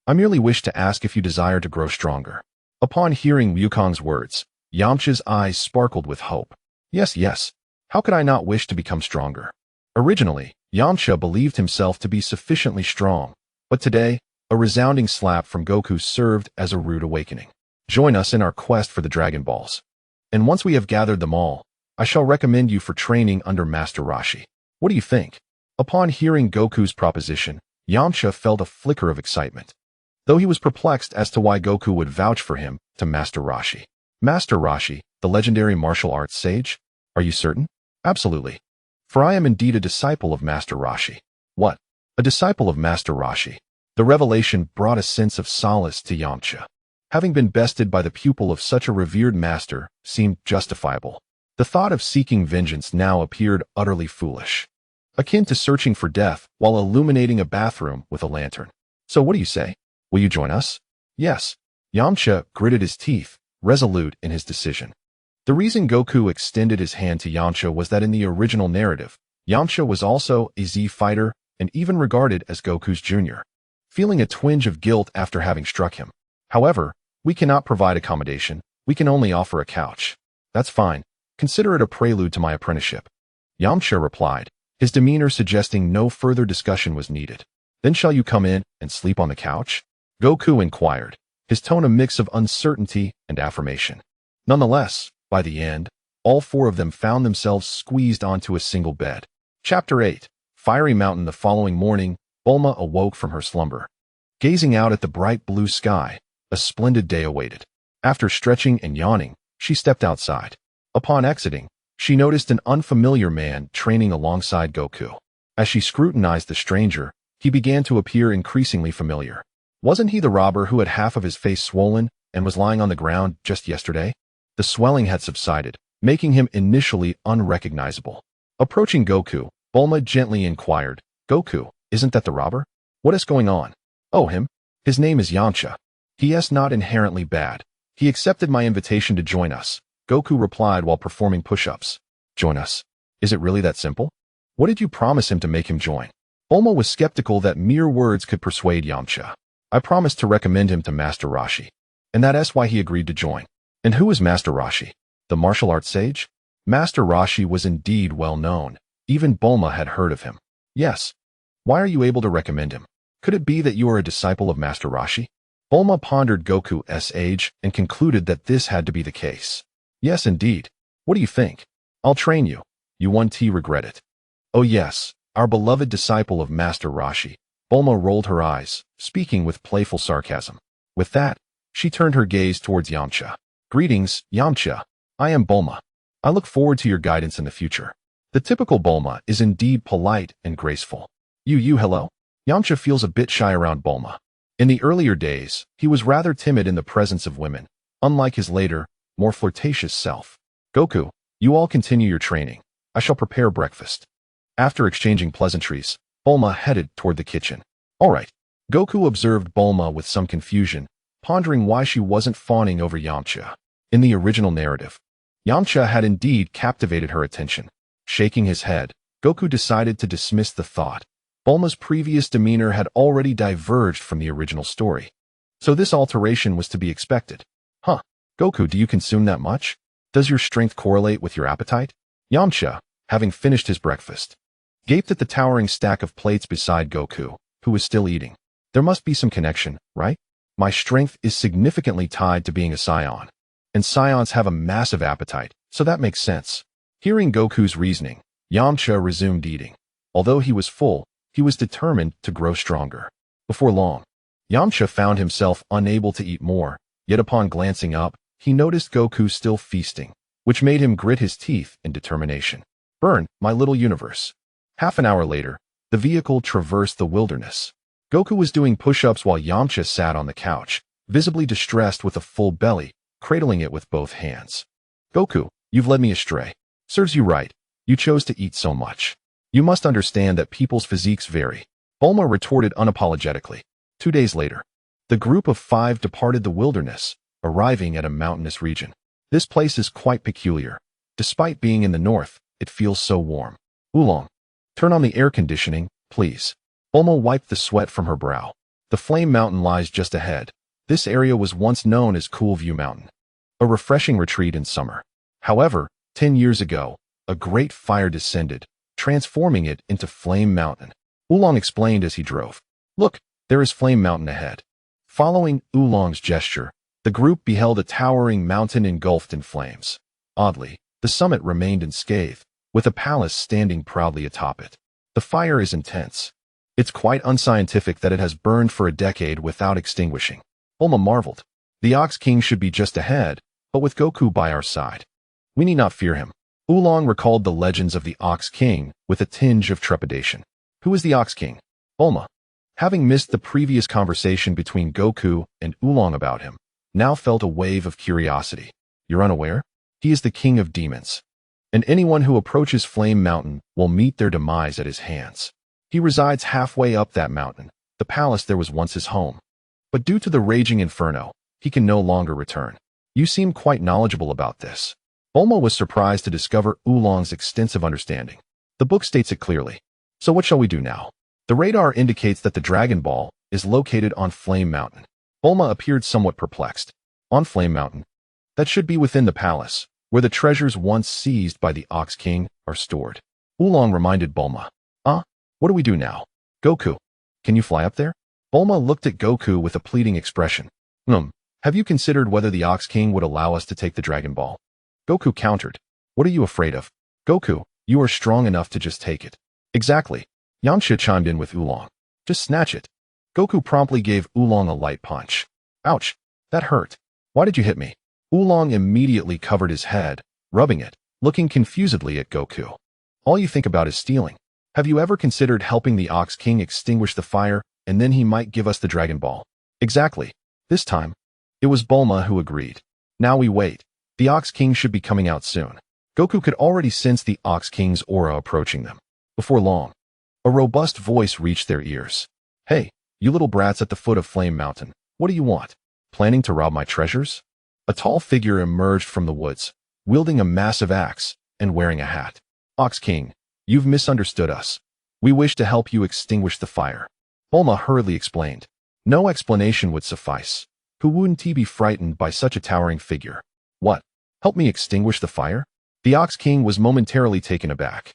I merely wish to ask if you desire to grow stronger. Upon hearing Wukong's words, Yamcha's eyes sparkled with hope. Yes, yes. How could I not wish to become stronger? Originally, Yamcha believed himself to be sufficiently strong, but today, a resounding slap from Goku served as a rude awakening. Join us in our quest for the Dragon Balls. And once we have gathered them all, I shall recommend you for training under Master Roshi. What do you think? Upon hearing Goku's proposition, Yamcha felt a flicker of excitement. Though he was perplexed as to why Goku would vouch for him to Master Roshi. Master Roshi, the legendary martial arts sage? Are you certain? Absolutely. For I am indeed a disciple of Master Roshi. What? A disciple of Master Roshi? The revelation brought a sense of solace to Yamcha. Having been bested by the pupil of such a revered master seemed justifiable. The thought of seeking vengeance now appeared utterly foolish, akin to searching for death while illuminating a bathroom with a lantern. So what do you say? Will you join us? Yes. Yamcha gritted his teeth, resolute in his decision. The reason Goku extended his hand to Yamcha was that in the original narrative, Yamcha was also a Z fighter and even regarded as Goku's junior, feeling a twinge of guilt after having struck him. However, we cannot provide accommodation, we can only offer a couch. That's fine. Consider it a prelude to my apprenticeship. Yamcha replied, his demeanor suggesting no further discussion was needed. Then shall you come in and sleep on the couch? Goku inquired, his tone a mix of uncertainty and affirmation. Nonetheless, by the end, all four of them found themselves squeezed onto a single bed. Chapter 8. Fiery Mountain. The following morning, Bulma awoke from her slumber. Gazing out at the bright blue sky, a splendid day awaited. After stretching and yawning, she stepped outside. Upon exiting, she noticed an unfamiliar man training alongside Goku. As she scrutinized the stranger, he began to appear increasingly familiar. Wasn't he the robber who had half of his face swollen and was lying on the ground just yesterday? The swelling had subsided, making him initially unrecognizable. Approaching Goku, Bulma gently inquired, Goku, isn't that the robber? What is going on? Oh, him? His name is Yamcha. He is not inherently bad. He accepted my invitation to join us, Goku replied while performing push-ups. Join us? Is it really that simple? What did you promise him to make him join? Bulma was skeptical that mere words could persuade Yamcha. I promised to recommend him to Master Roshi, and that is why he agreed to join. And who is Master Roshi? The martial arts sage? Master Roshi was indeed well known. Even Bulma had heard of him. Yes. Why are you able to recommend him? Could it be that you are a disciple of Master Roshi? Bulma pondered Goku's age and concluded that this had to be the case. Yes, indeed. What do you think? I'll train you. You won't regret it. Oh yes, our beloved disciple of Master Roshi. Bulma rolled her eyes, speaking with playful sarcasm. With that, she turned her gaze towards Yamcha. Greetings, Yamcha. I am Bulma. I look forward to your guidance in the future. The typical Bulma is indeed polite and graceful. Hello? Yamcha feels a bit shy around Bulma. In the earlier days, he was rather timid in the presence of women, unlike his later, more flirtatious self. Goku, you all continue your training. I shall prepare breakfast. After exchanging pleasantries, Bulma headed toward the kitchen. All right. Goku observed Bulma with some confusion, pondering why she wasn't fawning over Yamcha. In the original narrative, Yamcha had indeed captivated her attention. Shaking his head, Goku decided to dismiss the thought. Bulma's previous demeanor had already diverged from the original story, so this alteration was to be expected. Huh? Goku, do you consume that much? Does your strength correlate with your appetite? Yamcha, having finished his breakfast, gaped at the towering stack of plates beside Goku, who was still eating. There must be some connection, right? My strength is significantly tied to being a scion, and scions have a massive appetite, so that makes sense. Hearing Goku's reasoning, Yamcha resumed eating. Although he was full, he was determined to grow stronger. Before long, Yamcha found himself unable to eat more, yet upon glancing up, he noticed Goku still feasting, which made him grit his teeth in determination. Burn, my little universe. Half an hour later, the vehicle traversed the wilderness. Goku was doing push-ups while Yamcha sat on the couch, visibly distressed with a full belly, cradling it with both hands. Goku, you've led me astray. Serves you right. You chose to eat so much. You must understand that people's physiques vary. Bulma retorted unapologetically. 2 days later, the group of 5 departed the wilderness, arriving at a mountainous region. This place is quite peculiar. Despite being in the north, it feels so warm. Oolong, turn on the air conditioning, please. Bulma wiped the sweat from her brow. The Flame Mountain lies just ahead. This area was once known as Cool View Mountain, a refreshing retreat in summer. However, 10 years ago, a great fire descended, transforming it into Flame Mountain. Oolong explained as he drove. Look, there is Flame Mountain ahead. Following Oolong's gesture, the group beheld a towering mountain engulfed in flames. Oddly, the summit remained unscathed, with a palace standing proudly atop it. The fire is intense. It's quite unscientific that it has burned for a decade without extinguishing. Bulma marveled. The Ox King should be just ahead, but with Goku by our side, we need not fear him. Oolong recalled the legends of the Ox King with a tinge of trepidation. Who is the Ox King? Bulma, having missed the previous conversation between Goku and Oolong about him, now felt a wave of curiosity. You're unaware? He is the king of demons, and anyone who approaches Flame Mountain will meet their demise at his hands. He resides halfway up that mountain, the palace there was once his home. But due to the raging inferno, he can no longer return. You seem quite knowledgeable about this. Bulma was surprised to discover Oolong's extensive understanding. The book states it clearly. So what shall we do now? The radar indicates that the Dragon Ball is located on Flame Mountain. Bulma appeared somewhat perplexed. On Flame Mountain? That should be within the palace, where the treasures once seized by the Ox King are stored. Oolong reminded Bulma. What do we do now? Goku, can you fly up there? Bulma looked at Goku with a pleading expression. Have you considered whether the Ox King would allow us to take the Dragon Ball? Goku countered. What are you afraid of? Goku, you are strong enough to just take it. Exactly. Yamcha chimed in with Oolong. Just snatch it. Goku promptly gave Oolong a light punch. Ouch, that hurt. Why did you hit me? Oolong immediately covered his head, rubbing it, looking confusedly at Goku. All you think about is stealing. Have you ever considered helping the Ox King extinguish the fire, and then he might give us the Dragon Ball? Exactly. This time, it was Bulma who agreed. Now we wait. The Ox King should be coming out soon. Goku could already sense the Ox King's aura approaching them. Before long, a robust voice reached their ears. Hey, you little brats at the foot of Flame Mountain, what do you want? Planning to rob my treasures? A tall figure emerged from the woods, wielding a massive axe and wearing a hat. Ox King, you've misunderstood us. We wish to help you extinguish the fire. Bulma hurriedly explained. No explanation would suffice. Who wouldn't he be frightened by such a towering figure? What? Help me extinguish the fire? The Ox King was momentarily taken aback.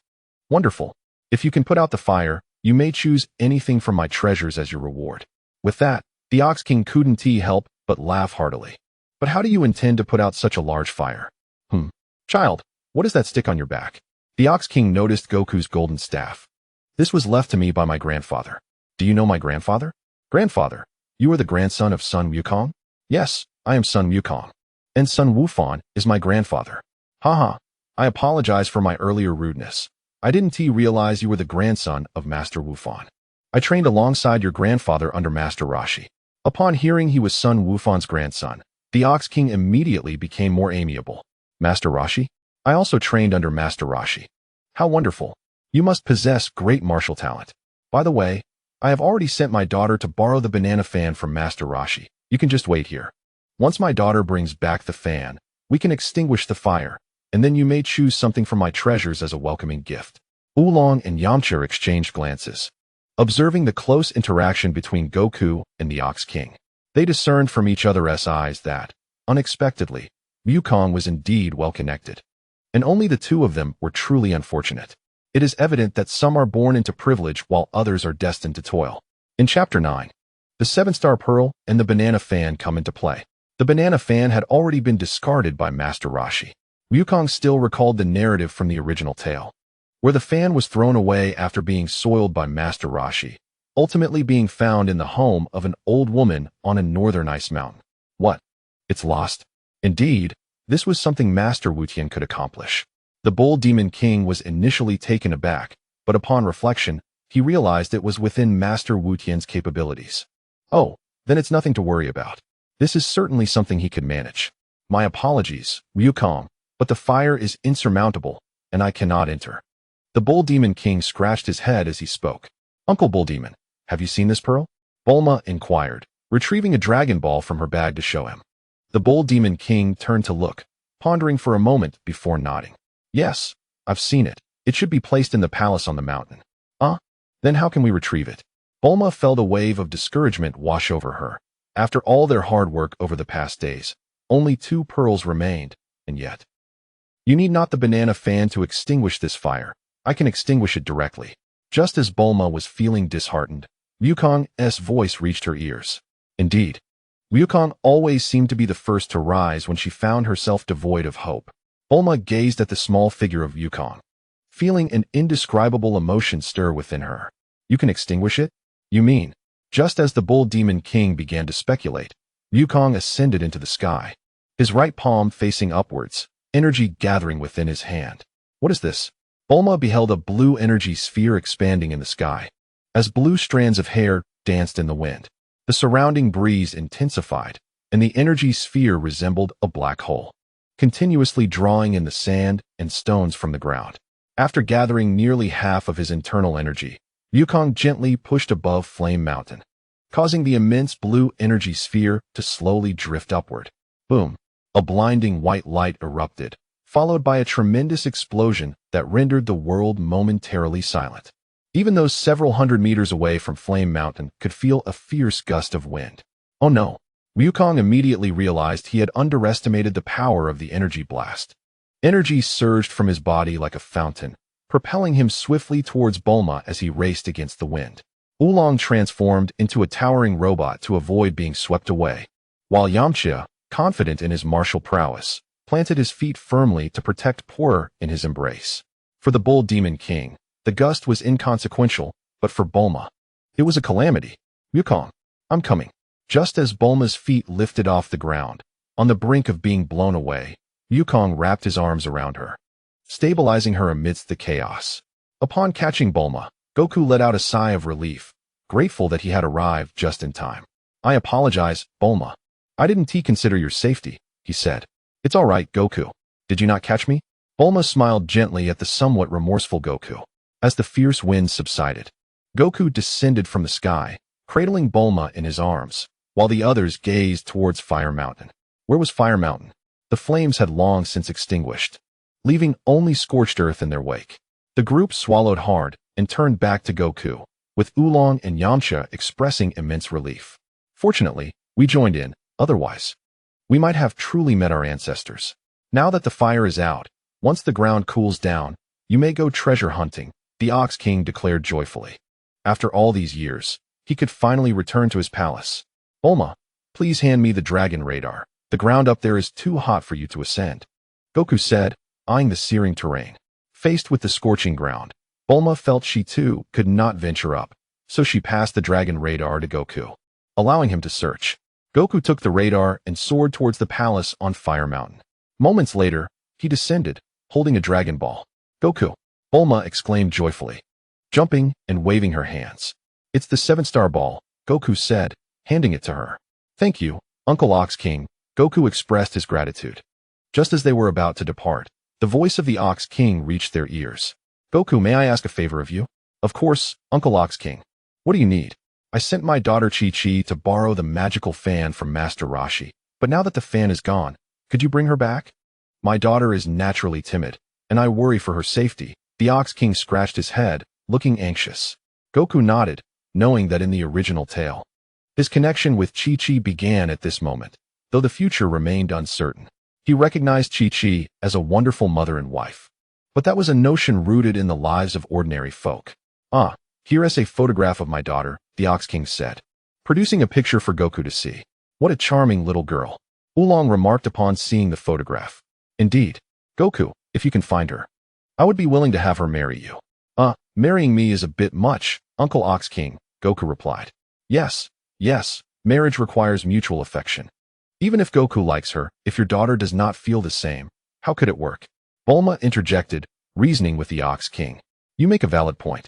Wonderful. If you can put out the fire, you may choose anything from my treasures as your reward. With that, the Ox King couldn't help but laugh heartily. But how do you intend to put out such a large fire? Child, what is that stick on your back? The Ox King noticed Goku's golden staff. This was left to me by my grandfather. Do you know my grandfather? Grandfather, you are the grandson of Sun Wukong? Yes, I am Sun Wukong. And Sun Wufan is my grandfather. Haha, I apologize for my earlier rudeness. I didn't realize you were the grandson of Master Wufan. I trained alongside your grandfather under Master Roshi. Upon hearing he was Sun Wufan's grandson, the Ox King immediately became more amiable. Master Roshi? I also trained under Master Roshi. How wonderful. You must possess great martial talent. By the way, I have already sent my daughter to borrow the banana fan from Master Roshi. You can just wait here. Once my daughter brings back the fan, we can extinguish the fire, and then you may choose something from my treasures as a welcoming gift. Oolong and Yamcha exchanged glances. Observing the close interaction between Goku and the Ox King, they discerned from each other's eyes that, unexpectedly, Wukong was indeed well connected. And only the two of them were truly unfortunate. It is evident that some are born into privilege while others are destined to toil. In Chapter 9, the 7-star pearl and the banana fan come into play. The banana fan had already been discarded by Master Roshi. Wukong still recalled the narrative from the original tale, where the fan was thrown away after being soiled by Master Roshi, ultimately being found in the home of an old woman on a northern ice mountain. What? It's lost? Indeed, this was something Master Wutian could accomplish. The Bull Demon King was initially taken aback, but upon reflection, he realized it was within Master Wutian's capabilities. Oh, then it's nothing to worry about. This is certainly something he could manage. My apologies, Wukong, but the fire is insurmountable, and I cannot enter. The Bull Demon King scratched his head as he spoke. Uncle Bull Demon, have you seen this pearl? Bulma inquired, retrieving a Dragon Ball from her bag to show him. The Bull Demon King turned to look, pondering for a moment before nodding. Yes, I've seen it. It should be placed in the palace on the mountain. Then how can we retrieve it? Bulma felt a wave of discouragement wash over her. After all their hard work over the past days, only 2 pearls remained, and yet. You need not the banana fan to extinguish this fire. I can extinguish it directly. Just as Bulma was feeling disheartened, Wukong's voice reached her ears. Indeed, Wukong always seemed to be the first to rise when she found herself devoid of hope. Bulma gazed at the small figure of Wukong, feeling an indescribable emotion stir within her. You can extinguish it? You mean? Just as the Bull Demon King began to speculate, Wukong ascended into the sky, his right palm facing upwards, energy gathering within his hand. What is this? Bulma beheld a blue energy sphere expanding in the sky. As blue strands of hair danced in the wind, the surrounding breeze intensified, and the energy sphere resembled a black hole, continuously drawing in the sand and stones from the ground. After gathering nearly half of his internal energy, Wukong gently pushed above Flame Mountain, causing the immense blue energy sphere to slowly drift upward. Boom! A blinding white light erupted, followed by a tremendous explosion that rendered the world momentarily silent. Even those several hundred meters away from Flame Mountain could feel a fierce gust of wind. Oh no! Wukong immediately realized he had underestimated the power of the energy blast. Energy surged from his body like a fountain, propelling him swiftly towards Bulma as he raced against the wind. Oolong transformed into a towering robot to avoid being swept away, while Yamcha, confident in his martial prowess, planted his feet firmly to protect Porter in his embrace. For the Bull Demon King, the gust was inconsequential, but for Bulma, it was a calamity. Wukong, I'm coming. Just as Bulma's feet lifted off the ground, on the brink of being blown away, Wukong wrapped his arms around her, stabilizing her amidst the chaos. Upon catching Bulma, Goku let out a sigh of relief, grateful that he had arrived just in time. I apologize, Bulma. I didn't consider your safety, he said. It's all right, Goku. Did you not catch me? Bulma smiled gently at the somewhat remorseful Goku. As the fierce wind subsided, Goku descended from the sky, cradling Bulma in his arms, while the others gazed towards Fire Mountain. Where was Fire Mountain? The flames had long since extinguished, leaving only scorched earth in their wake. The group swallowed hard and turned back to Goku, with Oolong and Yamcha expressing immense relief. Fortunately, we joined in, otherwise, we might have truly met our ancestors. Now that the fire is out, once the ground cools down, you may go treasure hunting, the Ox King declared joyfully. After all these years, he could finally return to his palace. Bulma, please hand me the dragon radar. The ground up there is too hot for you to ascend, Goku said, eyeing the searing terrain. Faced with the scorching ground, Bulma felt she too could not venture up, so she passed the dragon radar to Goku, allowing him to search. Goku took the radar and soared towards the palace on Fire Mountain. Moments later, he descended, holding a Dragon Ball. Goku! Bulma exclaimed joyfully, jumping and waving her hands. It's the 7-star ball, Goku said, handing it to her. Thank you, Uncle Ox King, Goku expressed his gratitude. Just as they were about to depart, the voice of the Ox King reached their ears. Goku, may I ask a favor of you? Of course, Uncle Ox King. What do you need? I sent my daughter Chi-Chi to borrow the magical fan from Master Roshi, but now that the fan is gone, could you bring her back? My daughter is naturally timid, and I worry for her safety. The Ox King scratched his head, looking anxious. Goku nodded, knowing that in the original tale, his connection with Chi-Chi began at this moment, though the future remained uncertain. He recognized Chi-Chi as a wonderful mother and wife. But that was a notion rooted in the lives of ordinary folk. Here is a photograph of my daughter, the Ox King said, producing a picture for Goku to see. What a charming little girl, Oolong remarked upon seeing the photograph. Indeed, Goku, if you can find her, I would be willing to have her marry you. Marrying me is a bit much, Uncle Ox King, Goku replied. Yes, marriage requires mutual affection. Even if Goku likes her, if your daughter does not feel the same, how could it work? Bulma interjected, reasoning with the Ox King. You make a valid point.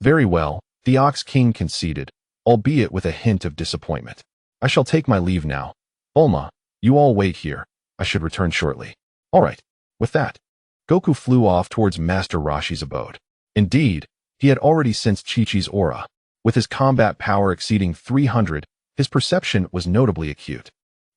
Very well, the Ox King conceded, albeit with a hint of disappointment. I shall take my leave now. Bulma, you all wait here. I should return shortly. All right. With that, Goku flew off towards Master Roshi's abode. Indeed, he had already sensed Chi-Chi's aura. With his combat power exceeding 300, his perception was notably acute.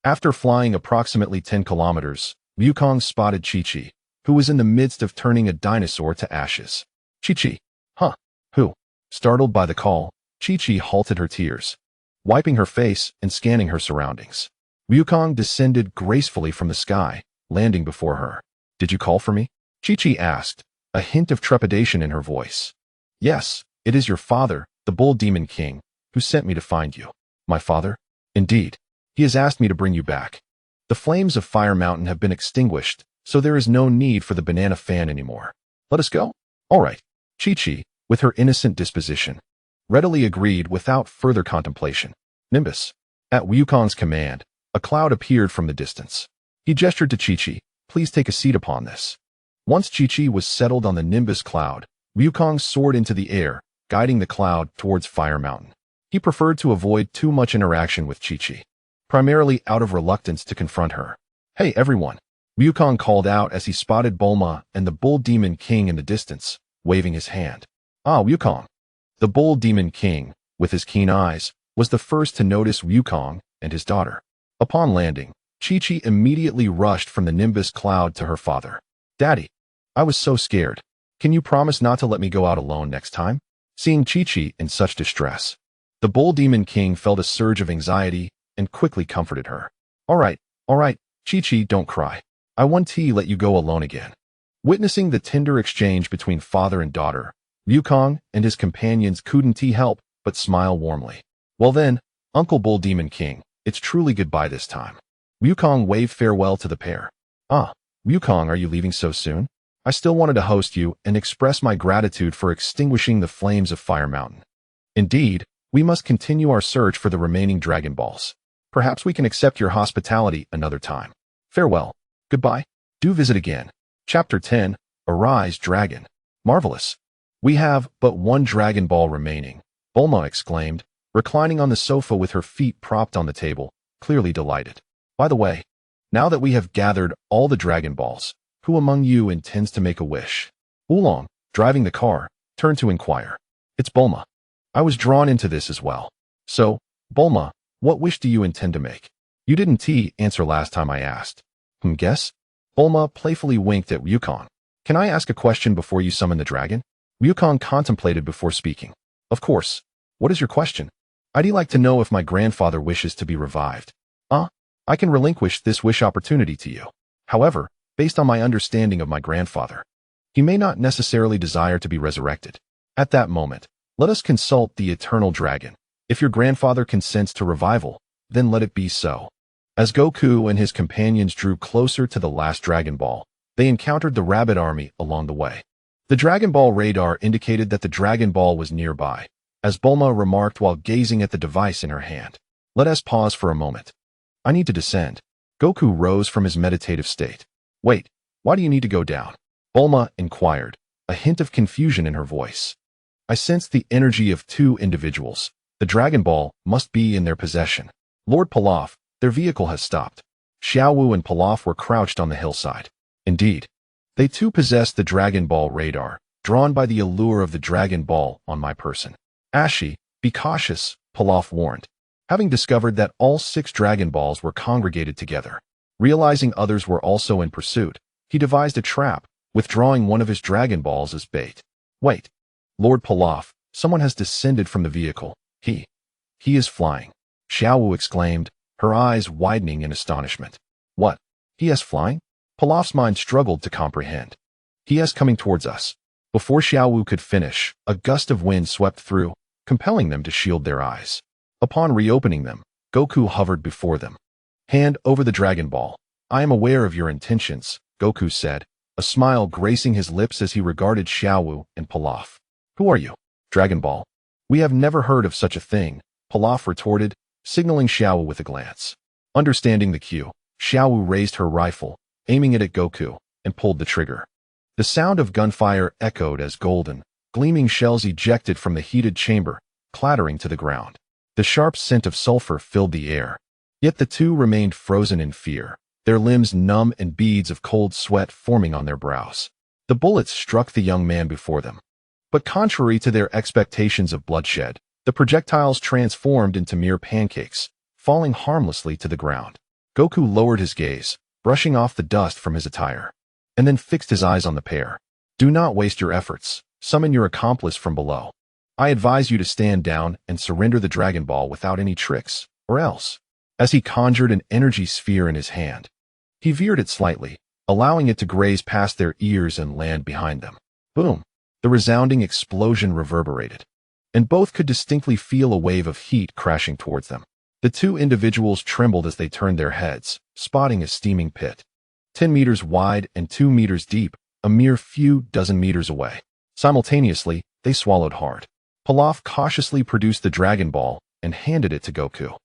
After flying approximately 10 kilometers, Wukong spotted Chi-Chi, who was in the midst of turning a dinosaur to ashes. Chi-Chi. Huh? Who? Startled by the call, Chi-Chi halted her tears, wiping her face and scanning her surroundings. Wukong descended gracefully from the sky, landing before her. Did you call for me? Chi-Chi asked, a hint of trepidation in her voice. Yes, it is your father, the Bull Demon King, who sent me to find you. My father? Indeed. He has asked me to bring you back. The flames of Fire Mountain have been extinguished, so there is no need for the banana fan anymore. Let us go? All right. Chi-Chi, with her innocent disposition, readily agreed without further contemplation. Nimbus. At Wukong's command, a cloud appeared from the distance. He gestured to Chi-Chi, please take a seat upon this. Once Chi-Chi was settled on the Nimbus cloud, Wukong soared into the air, guiding the cloud towards Fire Mountain. He preferred to avoid too much interaction with Chi-Chi, primarily out of reluctance to confront her. Hey everyone, Wukong called out as he spotted Bulma and the Bull Demon King in the distance, waving his hand. Ah, Wukong. The Bull Demon King, with his keen eyes, was the first to notice Wukong and his daughter. Upon landing, Chi-Chi immediately rushed from the Nimbus cloud to her father. Daddy, I was so scared. Can you promise not to let me go out alone next time? Seeing Chi-Chi in such distress, the Bull Demon King felt a surge of anxiety and quickly comforted her. All right, Chi-Chi, don't cry. I won't let you go alone again. Witnessing the tender exchange between father and daughter, Wukong and his companions couldn't help but smile warmly. Well then, Uncle Bull Demon King, it's truly goodbye this time. Wukong waved farewell to the pair. Ah, Wukong, are you leaving so soon? I still wanted to host you and express my gratitude for extinguishing the flames of Fire Mountain. Indeed, we must continue our search for the remaining Dragon Balls. Perhaps we can accept your hospitality another time. Farewell. Goodbye. Do visit again. Chapter 10, Arise, Dragon. Marvelous. We have but one Dragon Ball remaining, Bulma exclaimed, reclining on the sofa with her feet propped on the table, clearly delighted. By the way, now that we have gathered all the Dragon Balls, who among you intends to make a wish? Oolong, driving the car, turned to inquire. It's Bulma. I was drawn into this as well. So, Bulma, what wish do you intend to make? You didn't answer last time I asked. Guess? Bulma playfully winked at Wukong. Can I ask a question before you summon the dragon? Wukong contemplated before speaking. Of course. What is your question? I'd like to know if my grandfather wishes to be revived. I can relinquish this wish opportunity to you. However, based on my understanding of my grandfather, he may not necessarily desire to be resurrected. At that moment, let us consult the eternal dragon. If your grandfather consents to revival, then let it be so. As Goku and his companions drew closer to the last Dragon Ball, they encountered the Rabbit Army along the way. The Dragon Ball radar indicated that the Dragon Ball was nearby, as Bulma remarked while gazing at the device in her hand. Let us pause for a moment. I need to descend. Goku rose from his meditative state. Wait, why do you need to go down? Bulma inquired, a hint of confusion in her voice. I sensed the energy of two individuals. The Dragon Ball must be in their possession. Lord Pilaf, their vehicle has stopped. Xiao Wu and Pilaf were crouched on the hillside. Indeed, they too possessed the Dragon Ball radar, drawn by the allure of the Dragon Ball on my person. Ashi, be cautious, Pilaf warned. Having discovered that all 6 Dragon Balls were congregated together, realizing others were also in pursuit, he devised a trap, withdrawing one of his Dragon Balls as bait. Wait, Lord Pilaf, someone has descended from the vehicle. He is flying. Xiao Wu exclaimed, her eyes widening in astonishment. What? He is flying? Pilaf's mind struggled to comprehend. He is coming towards us. Before Xiao Wu could finish, a gust of wind swept through, compelling them to shield their eyes. Upon reopening them, Goku hovered before them. Hand over the Dragon Ball. I am aware of your intentions, Goku said, a smile gracing his lips as he regarded Xiao Wu and Pilaf. Who are you? Dragon Ball. We have never heard of such a thing, Pilaf retorted, signaling Xiao Wu with a glance. Understanding the cue, Xiao Wu raised her rifle, aiming it at Goku, and pulled the trigger. The sound of gunfire echoed as golden, gleaming shells ejected from the heated chamber, clattering to the ground. The sharp scent of sulfur filled the air. Yet the two remained frozen in fear, their limbs numb and beads of cold sweat forming on their brows. The bullets struck the young man before them. But contrary to their expectations of bloodshed, the projectiles transformed into mere pancakes, falling harmlessly to the ground. Goku lowered his gaze, brushing off the dust from his attire, and then fixed his eyes on the pair. Do not waste your efforts. Summon your accomplice from below. I advise you to stand down and surrender the Dragon Ball without any tricks, or else. As he conjured an energy sphere in his hand, he veered it slightly, allowing it to graze past their ears and land behind them. Boom! The resounding explosion reverberated, and both could distinctly feel a wave of heat crashing towards them. The two individuals trembled as they turned their heads, spotting a steaming pit, 10 meters wide and 2 meters deep, a mere few dozen meters away. Simultaneously, they swallowed hard. Pilaf cautiously produced the Dragon Ball and handed it to Goku.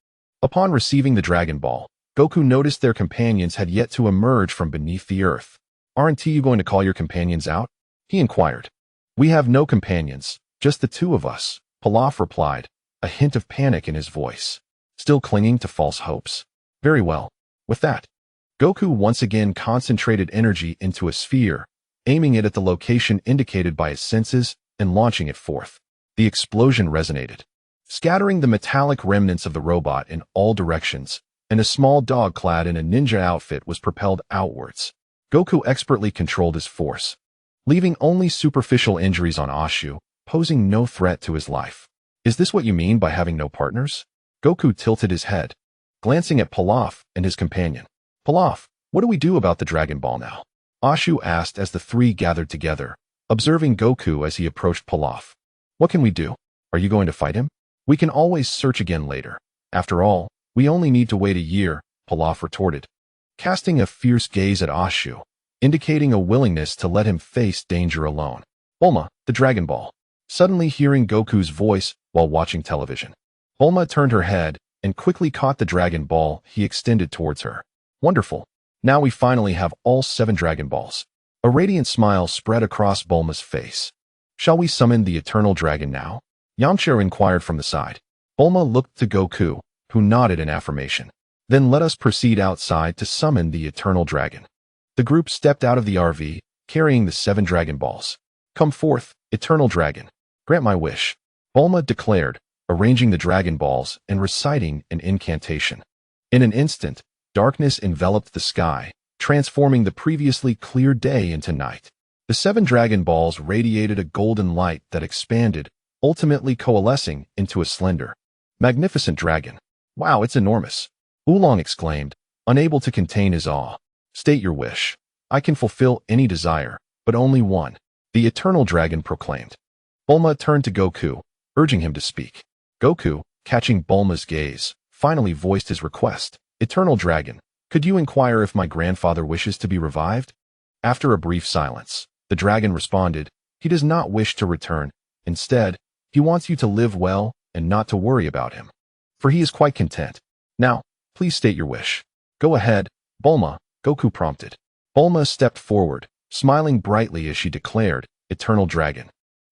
Upon receiving the Dragon Ball, Goku noticed their companions had yet to emerge from beneath the earth. Aren't you going to call your companions out? He inquired. We have no companions, just the two of us, Pilaf replied, a hint of panic in his voice. Still clinging to false hopes. Very well. With that, Goku once again concentrated energy into a sphere, aiming it at the location indicated by his senses and launching it forth. The explosion resonated, scattering the metallic remnants of the robot in all directions, and a small dog clad in a ninja outfit was propelled outwards. Goku expertly controlled his force, leaving only superficial injuries on Ashu, posing no threat to his life. Is this what you mean by having no partners? Goku tilted his head, glancing at Pilaf and his companion. Pilaf, what do we do about the Dragon Ball now? Ashu asked as the three gathered together, observing Goku as he approached Pilaf. What can we do? Are you going to fight him? We can always search again later. After all, we only need to wait a year, Pilaf retorted, casting a fierce gaze at Ashu, indicating a willingness to let him face danger alone. Bulma, the Dragon Ball. Suddenly hearing Goku's voice while watching television, Bulma turned her head and quickly caught the Dragon Ball he extended towards her. Wonderful. Now we finally have all 7 Dragon Balls. A radiant smile spread across Bulma's face. Shall we summon the Eternal Dragon now? Yamcha inquired from the side. Bulma looked to Goku, who nodded in affirmation. Then let us proceed outside to summon the Eternal Dragon. The group stepped out of the RV, carrying the 7 Dragon Balls. Come forth, Eternal Dragon. Grant my wish, Bulma declared, arranging the Dragon Balls and reciting an incantation. In an instant, darkness enveloped the sky, transforming the previously clear day into night. The 7 Dragon Balls radiated a golden light that expanded, ultimately coalescing into a slender, magnificent dragon. Wow, it's enormous, Oolong exclaimed, unable to contain his awe. State your wish. I can fulfill any desire, but only one, the Eternal Dragon proclaimed. Bulma turned to Goku, urging him to speak. Goku, catching Bulma's gaze, finally voiced his request. Eternal Dragon, could you inquire if my grandfather wishes to be revived? After a brief silence, the dragon responded, he does not wish to return. Instead, he wants you to live well and not to worry about him, for he is quite content. Now, please state your wish. Go ahead, Bulma, Goku prompted. Bulma stepped forward, smiling brightly as she declared, Eternal Dragon,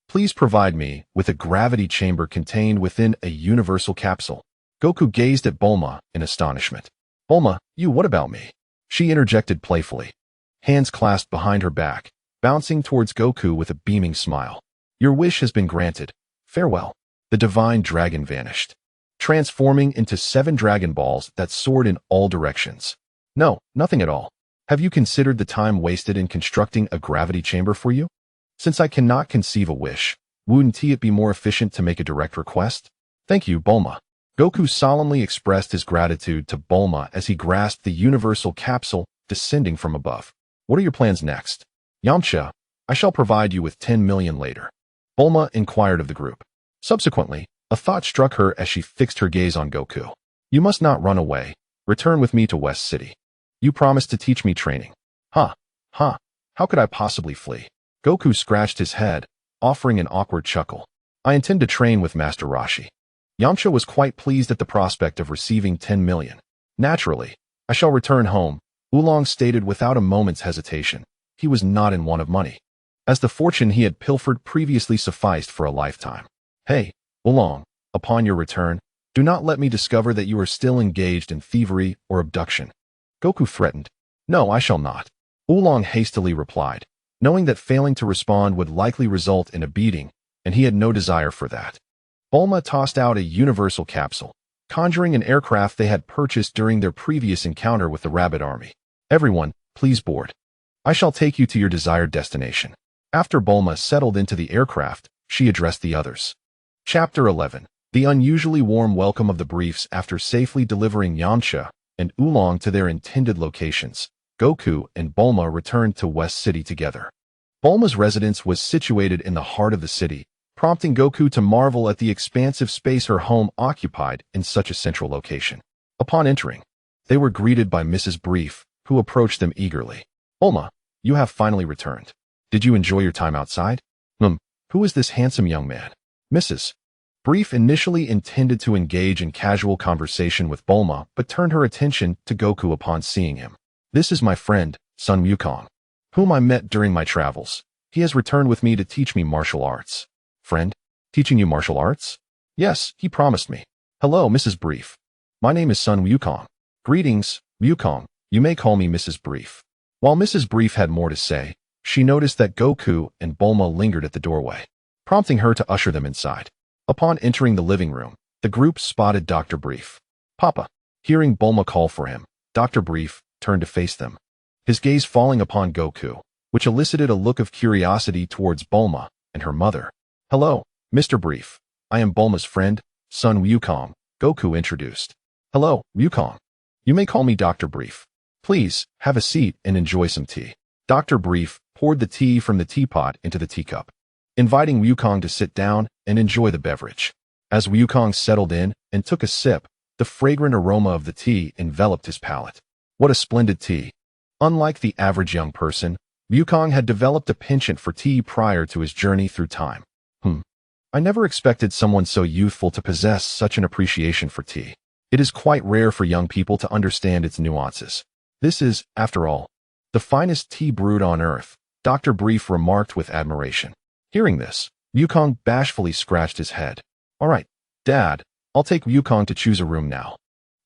please provide me with a gravity chamber contained within a universal capsule. Goku gazed at Bulma in astonishment. Bulma, what about me? She interjected playfully, hands clasped behind her back, bouncing towards Goku with a beaming smile. Your wish has been granted. Farewell. The divine dragon vanished, transforming into 7 Dragon Balls that soared in all directions. No, nothing at all. Have you considered the time wasted in constructing a gravity chamber for you? Since I cannot conceive a wish, wouldn't it be more efficient to make a direct request? Thank you, Bulma. Goku solemnly expressed his gratitude to Bulma as he grasped the universal capsule descending from above. What are your plans next? Yamcha, I shall provide you with 10 million later, Bulma inquired of the group. Subsequently, a thought struck her as she fixed her gaze on Goku. You must not run away. Return with me to West City. You promised to teach me training. Huh. How could I possibly flee? Goku scratched his head, offering an awkward chuckle. I intend to train with Master Roshi. Yamcha was quite pleased at the prospect of receiving 10 million. Naturally, I shall return home, Oolong stated without a moment's hesitation. He was not in want of money, as the fortune he had pilfered previously sufficed for a lifetime. Hey, Oolong, upon your return, do not let me discover that you are still engaged in thievery or abduction. Goku threatened. No, I shall not, Oolong hastily replied, knowing that failing to respond would likely result in a beating, and he had no desire for that. Bulma tossed out a universal capsule, conjuring an aircraft they had purchased during their previous encounter with the Rabbit Army. Everyone, please board. I shall take you to your desired destination. After Bulma settled into the aircraft, she addressed the others. Chapter 11. The unusually warm welcome of the briefs after safely delivering Yamcha and Oolong to their intended locations. Goku and Bulma returned to West City together. Bulma's residence was situated in the heart of the city, prompting Goku to marvel at the expansive space her home occupied in such a central location. Upon entering, they were greeted by Mrs. Brief, who approached them eagerly. Bulma, you have finally returned. Did you enjoy your time outside? Who is this handsome young man? Mrs. Brief initially intended to engage in casual conversation with Bulma, but turned her attention to Goku upon seeing him. This is my friend, Sun Wukong, whom I met during my travels. He has returned with me to teach me martial arts. Friend? Teaching you martial arts? Yes, he promised me. Hello, Mrs. Brief. My name is Sun Wukong. Greetings, Wukong. You may call me Mrs. Brief. While Mrs. Brief had more to say, she noticed that Goku and Bulma lingered at the doorway, prompting her to usher them inside. Upon entering the living room, the group spotted Dr. Brief. Papa. Hearing Bulma call for him, Dr. Brief turned to face them, his gaze falling upon Goku, which elicited a look of curiosity towards Bulma and her mother. Hello, Mr. Brief. I am Bulma's friend, Sun Wukong, Goku introduced. Hello, Wukong. You may call me Dr. Brief. Please, have a seat and enjoy some tea. Dr. Brief poured the tea from the teapot into the teacup, inviting Wukong to sit down and enjoy the beverage. As Wukong settled in and took a sip, the fragrant aroma of the tea enveloped his palate. What a splendid tea. Unlike the average young person, Wukong had developed a penchant for tea prior to his journey through time. I never expected someone so youthful to possess such an appreciation for tea. It is quite rare for young people to understand its nuances. This is, after all, the finest tea brewed on earth, Dr. Brief remarked with admiration. Hearing this, Wukong bashfully scratched his head. All right, Dad, I'll take Wukong to choose a room now.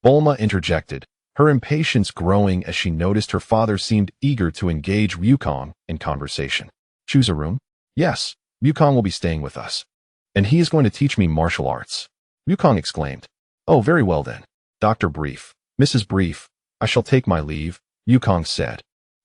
Bulma interjected, her impatience growing as she noticed her father seemed eager to engage Wukong in conversation. Choose a room? Yes, Wukong will be staying with us. And he is going to teach me martial arts. Wukong exclaimed. Oh, very well then. Dr. Brief, Mrs. Brief, I shall take my leave, Wukong said,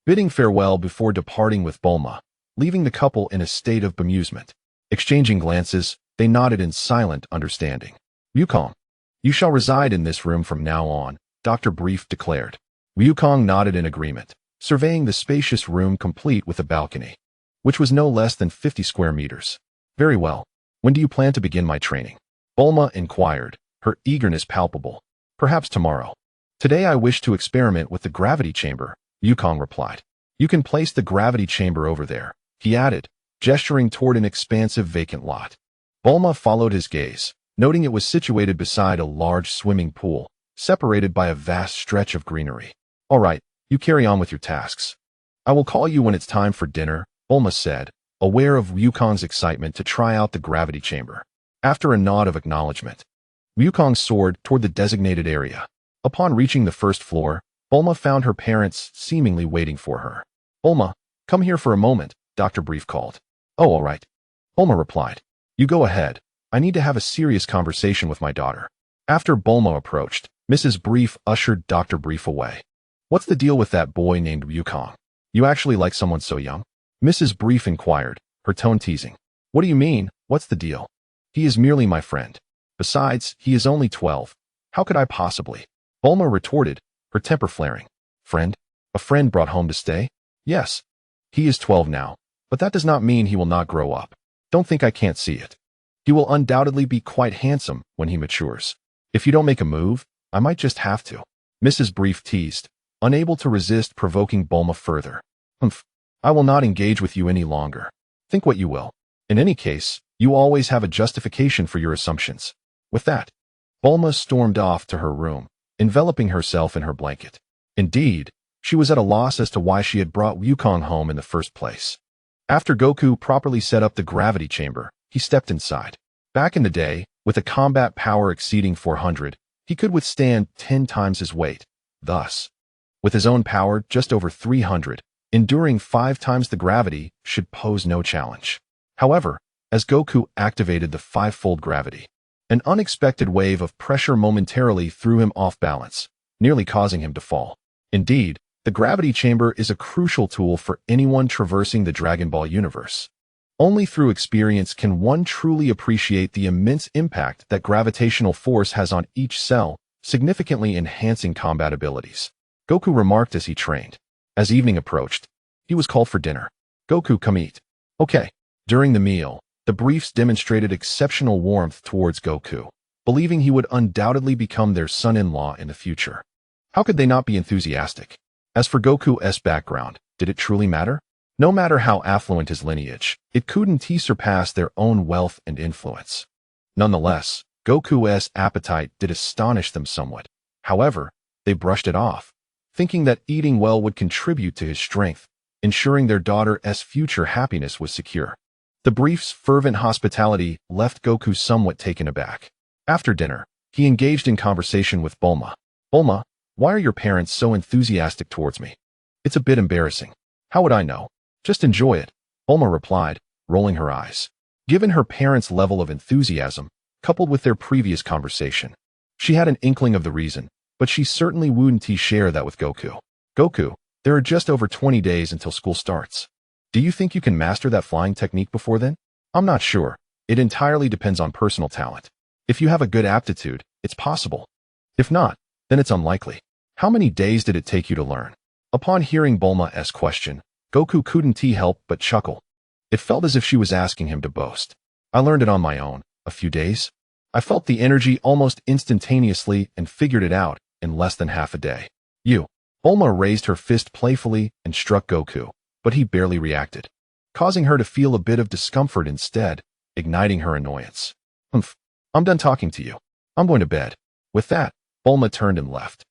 bidding farewell before departing with Bulma, leaving the couple in a state of bemusement. Exchanging glances, they nodded in silent understanding. Wukong, you shall reside in this room from now on, Dr. Brief declared. Wukong nodded in agreement, surveying the spacious room complete with a balcony, which was no less than 50 square meters. Very well. When do you plan to begin my training? Bulma inquired, her eagerness palpable. Perhaps tomorrow. Today I wish to experiment with the gravity chamber, Wukong replied. You can place the gravity chamber over there, he added, gesturing toward an expansive vacant lot. Bulma followed his gaze, noting it was situated beside a large swimming pool, separated by a vast stretch of greenery. All right, you carry on with your tasks. I will call you when it's time for dinner, Bulma said, aware of Wukong's excitement to try out the gravity chamber. After a nod of acknowledgement, Wukong soared toward the designated area. Upon reaching the first floor, Bulma found her parents seemingly waiting for her. Bulma, come here for a moment, Dr. Brief called. Oh, all right. Bulma replied. You go ahead. I need to have a serious conversation with my daughter. After Bulma approached, Mrs. Brief ushered Dr. Brief away. What's the deal with that boy named Wukong? You actually like someone so young? Mrs. Brief inquired, her tone teasing. What do you mean, what's the deal? He is merely my friend. Besides, he is only 12. How could I possibly? Bulma retorted, her temper flaring. Friend? A friend brought home to stay? Yes. He is 12 now, but that does not mean he will not grow up. Don't think I can't see it. He will undoubtedly be quite handsome when he matures. If you don't make a move, I might just have to. Mrs. Brief teased, unable to resist provoking Bulma further. I will not engage with you any longer. Think what you will. In any case, you always have a justification for your assumptions. With that, Bulma stormed off to her room, enveloping herself in her blanket. Indeed, she was at a loss as to why she had brought Wukong home in the first place. After Goku properly set up the gravity chamber, he stepped inside. Back in the day, with a combat power exceeding 400, he could withstand 10 times his weight. Thus, with his own power just over 300, enduring 5 times the gravity should pose no challenge. However, as Goku activated the 5-fold gravity, an unexpected wave of pressure momentarily threw him off balance, nearly causing him to fall. Indeed, The gravity chamber is a crucial tool for anyone traversing the Dragon Ball universe. Only through experience can one truly appreciate the immense impact that gravitational force has on each cell, significantly enhancing combat abilities. Goku remarked as he trained. As evening approached, he was called for dinner. Goku, come eat. Okay. During the meal, the briefs demonstrated exceptional warmth towards Goku, believing he would undoubtedly become their son-in-law in the future. How could they not be enthusiastic? As for Goku's background, did it truly matter? No matter how affluent his lineage, it couldn't surpass their own wealth and influence. Nonetheless, Goku's appetite did astonish them somewhat. However, they brushed it off, thinking that eating well would contribute to his strength, ensuring their daughter's future happiness was secure. The brief's fervent hospitality left Goku somewhat taken aback. After dinner, he engaged in conversation with Bulma. Bulma, why are your parents so enthusiastic towards me? It's a bit embarrassing. How would I know? Just enjoy it, Bulma replied, rolling her eyes. Given her parents' level of enthusiasm, coupled with their previous conversation, she had an inkling of the reason, but she certainly wouldn't share that with Goku. Goku, there are just over 20 days until school starts. Do you think you can master that flying technique before then? I'm not sure. It entirely depends on personal talent. If you have a good aptitude, it's possible. If not, then it's unlikely. How many days did it take you to learn? Upon hearing Bulma's question, Goku couldn't help but chuckle. It felt as if she was asking him to boast. I learned it on my own, a few days. I felt the energy almost instantaneously and figured it out in less than half a day. You. Bulma raised her fist playfully and struck Goku, but he barely reacted, causing her to feel a bit of discomfort instead, igniting her annoyance. I'm done talking to you. I'm going to bed. With that, Bulma turned and left,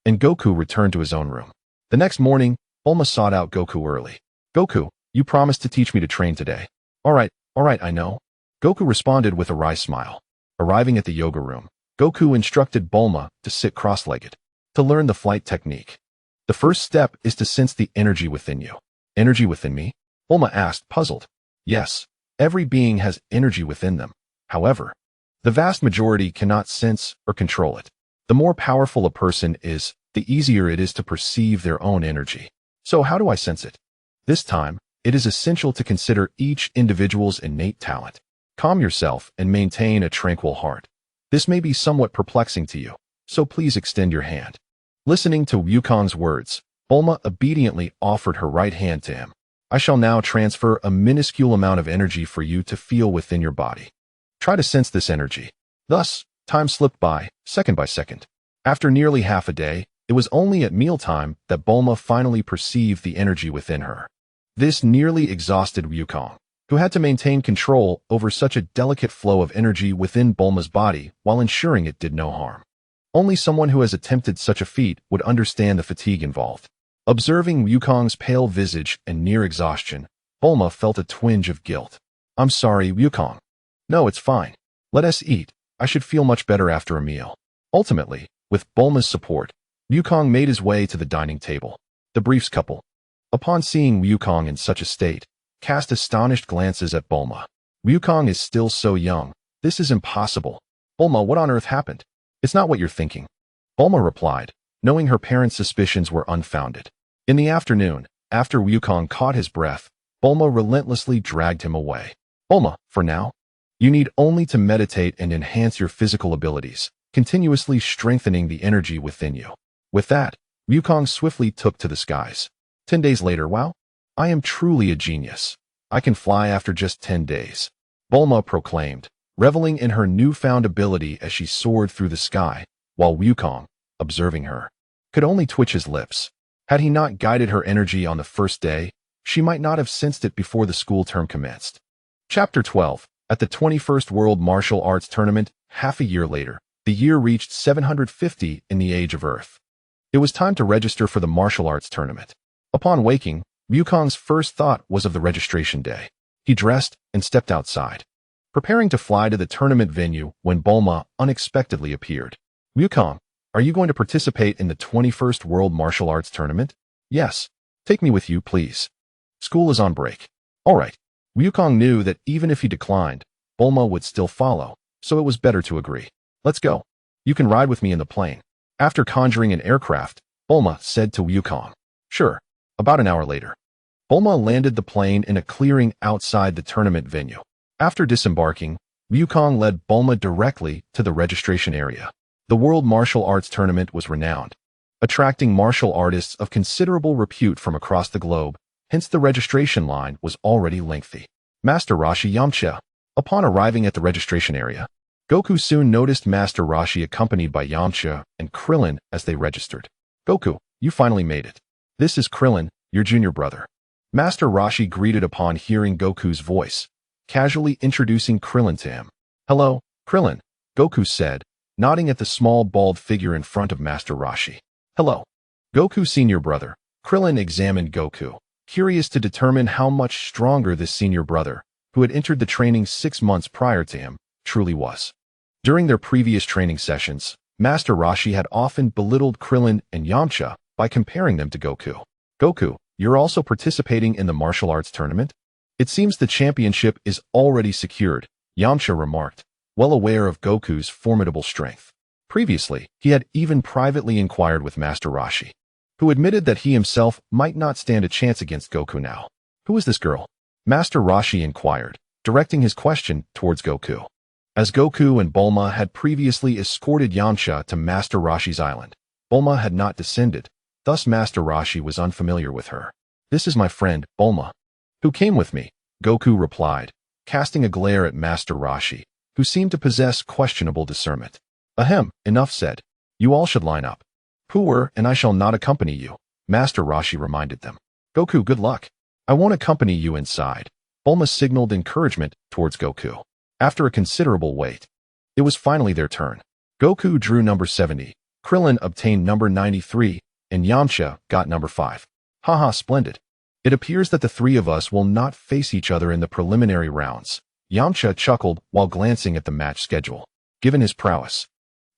and Goku returned to his own room. The next morning, Bulma sought out Goku early. Goku, you promised to teach me to train today. All right, I know. Goku responded with a wry smile. Arriving at the yoga room, Goku instructed Bulma to sit cross-legged. To learn the flight technique, the first step is to sense the energy within you. Energy within me? Bulma asked, puzzled. Yes, every being has energy within them. However, the vast majority cannot sense or control it. The more powerful a person is, the easier it is to perceive their own energy. So how do I sense it? This time, it is essential to consider each individual's innate talent. Calm yourself and maintain a tranquil heart. This may be somewhat perplexing to you, so please extend your hand. Listening to Wukong's words, Bulma obediently offered her right hand to him. I shall now transfer a minuscule amount of energy for you to feel within your body. Try to sense this energy. Thus, time slipped by, second by second. After nearly half a day, it was only at mealtime that Bulma finally perceived the energy within her. This nearly exhausted Wukong, who had to maintain control over such a delicate flow of energy within Bulma's body while ensuring it did no harm. Only someone who has attempted such a feat would understand the fatigue involved. Observing Wukong's pale visage and near exhaustion, Bulma felt a twinge of guilt. I'm sorry, Wukong. No, it's fine. Let us eat. I should feel much better after a meal. Ultimately, with Bulma's support, Wukong made his way to the dining table. The briefs couple, upon seeing Wukong in such a state, cast astonished glances at Bulma. Wukong is still so young. This is impossible. Bulma, what on earth happened? It's not what you're thinking. Bulma replied, knowing her parents' suspicions were unfounded. In the afternoon, after Wukong caught his breath, Bulma relentlessly dragged him away. Bulma, for now, you need only to meditate and enhance your physical abilities, continuously strengthening the energy within you. With that, Wukong swiftly took to the skies. 10 days later, wow, I am truly a genius. I can fly after just 10 days. Bulma proclaimed, reveling in her newfound ability as she soared through the sky, while Wukong, observing her, could only twitch his lips. Had he not guided her energy on the first day, she might not have sensed it before the school term commenced. Chapter 12. At the 21st World Martial Arts Tournament, half a year later, the year reached 750 in the Age of Earth. It was time to register for the martial arts tournament. Upon waking, Wukong's first thought was of the registration day. He dressed and stepped outside, preparing to fly to the tournament venue when Bulma unexpectedly appeared. Wukong, are you going to participate in the 21st World Martial Arts Tournament? Yes. Take me with you, please. School is on break. All right. Wukong knew that even if he declined, Bulma would still follow, so it was better to agree. Let's go. You can ride with me in the plane. After conjuring an aircraft, Bulma said to Wukong, Sure. About an hour later, Bulma landed the plane in a clearing outside the tournament venue. After disembarking, Wukong led Bulma directly to the registration area. The World Martial Arts Tournament was renowned, attracting martial artists of considerable repute from across the globe, hence the registration line was already lengthy. Master Roshi Yamcha. Upon arriving at the registration area, Goku soon noticed Master Roshi accompanied by Yamcha and Krillin as they registered. Goku, you finally made it. This is Krillin, your junior brother. Master Roshi greeted upon hearing Goku's voice, casually introducing Krillin to him. Hello, Krillin, Goku said, nodding at the small bald figure in front of Master Roshi. Hello. Goku's senior brother. Krillin examined Goku, curious to determine how much stronger this senior brother, who had entered the training 6 months prior to him, truly was. During their previous training sessions, Master Roshi had often belittled Krillin and Yamcha by comparing them to Goku. Goku, you're also participating in the martial arts tournament? It seems the championship is already secured, Yamcha remarked, well aware of Goku's formidable strength. Previously, he had even privately inquired with Master Roshi, who admitted that he himself might not stand a chance against Goku now. Who is this girl? Master Roshi inquired, directing his question towards Goku. As Goku and Bulma had previously escorted Yamcha to Master Roshi's island, Bulma had not descended, thus Master Roshi was unfamiliar with her. This is my friend, Bulma. Who came with me? Goku replied, casting a glare at Master Roshi, who seemed to possess questionable discernment. Ahem, enough said. You all should line up. Puer and I shall not accompany you, Master Roshi reminded them. Goku, good luck. I won't accompany you inside. Bulma signaled encouragement towards Goku. After a considerable wait, it was finally their turn. Goku drew number 70, Krillin obtained number 93, and Yamcha got number 5. Haha, splendid. It appears that the three of us will not face each other in the preliminary rounds. Yamcha chuckled while glancing at the match schedule. Given his prowess,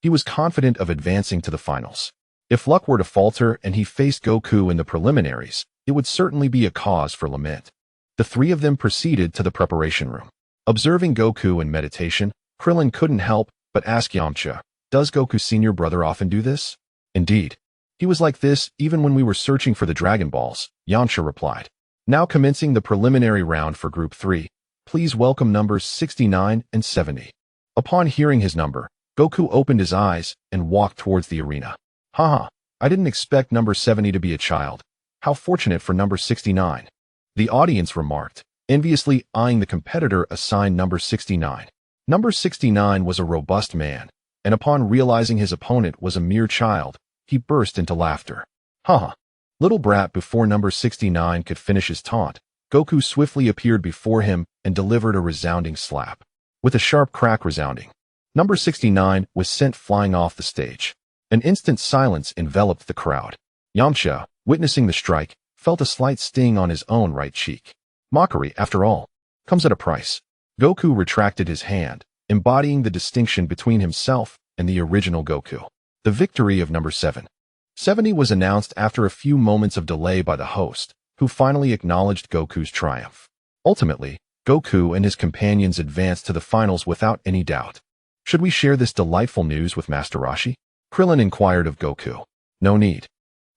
he was confident of advancing to the finals. If luck were to falter and he faced Goku in the preliminaries, it would certainly be a cause for lament. The three of them proceeded to the preparation room. Observing Goku in meditation, Krillin couldn't help but ask Yamcha, does Goku's senior brother often do this? Indeed. He was like this even when we were searching for the Dragon Balls, Yamcha replied. Now commencing the preliminary round for Group 3, please welcome numbers 69 and 70. Upon hearing his number, Goku opened his eyes and walked towards the arena. Haha, I didn't expect number 70 to be a child. How fortunate for number 69. The audience remarked, enviously eyeing the competitor assigned number 69. Number 69 was a robust man, and upon realizing his opponent was a mere child, he burst into laughter. Haha. Little brat. Before number 69 could finish his taunt, Goku swiftly appeared before him and delivered a resounding slap. With a sharp crack resounding, number 69 was sent flying off the stage. An instant silence enveloped the crowd. Yamcha, witnessing the strike, felt a slight sting on his own right cheek. Mockery, after all, comes at a price. Goku retracted his hand, embodying the distinction between himself and the original Goku. The victory of number 70 was announced after a few moments of delay by the host, who finally acknowledged Goku's triumph. Ultimately, Goku and his companions advanced to the finals without any doubt. Should we share this delightful news with Master Roshi? Krillin inquired of Goku. No need.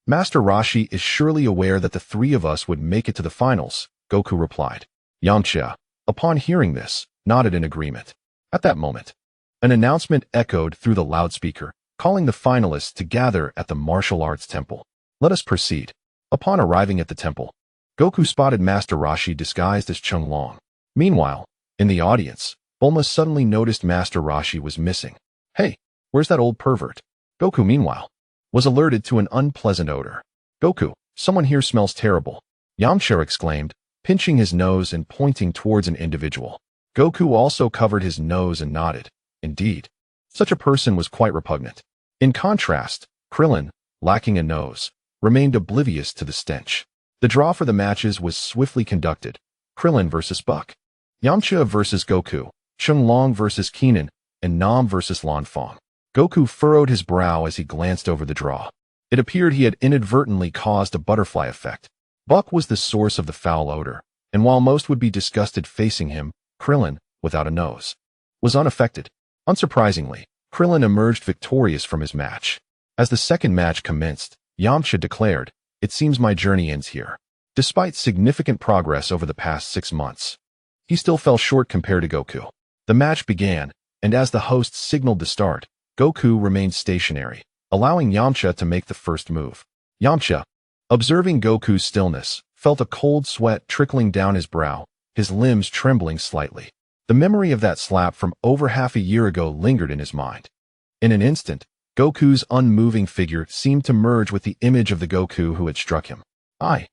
Master Roshi is surely aware that the three of us would make it to the finals, Goku replied. Yamcha, upon hearing this, nodded in agreement. At that moment, an announcement echoed through the loudspeaker, calling the finalists to gather at the martial arts temple. Let us proceed. Upon arriving at the temple, Goku spotted Master Roshi disguised as Long. Meanwhile, in the audience, Bulma suddenly noticed Master Roshi was missing. Hey, where's that old pervert? Goku, meanwhile, was alerted to an unpleasant odor. Goku, someone here smells terrible, Yamcha exclaimed, pinching his nose and pointing towards an individual. Goku also covered his nose and nodded. Indeed, such a person was quite repugnant. In contrast, Krillin, lacking a nose, remained oblivious to the stench. The draw for the matches was swiftly conducted. Krillin versus Buck, Yamcha versus Goku, Long versus Keenan, and Nam versus Lanfang. Goku furrowed his brow as he glanced over the draw. It appeared he had inadvertently caused a butterfly effect. Buck was the source of the foul odor, and while most would be disgusted facing him, Krillin, without a nose, was unaffected. Unsurprisingly, Krillin emerged victorious from his match. As the second match commenced, Yamcha declared, it seems my journey ends here. Despite significant progress over the past 6 months, he still fell short compared to Goku. The match began, and as the hosts signaled to start, Goku remained stationary, allowing Yamcha to make the first move. Yamcha, observing Goku's stillness, felt a cold sweat trickling down his brow, his limbs trembling slightly. The memory of that slap from over half a year ago lingered in his mind. In an instant, Goku's unmoving figure seemed to merge with the image of the Goku who had struck him. I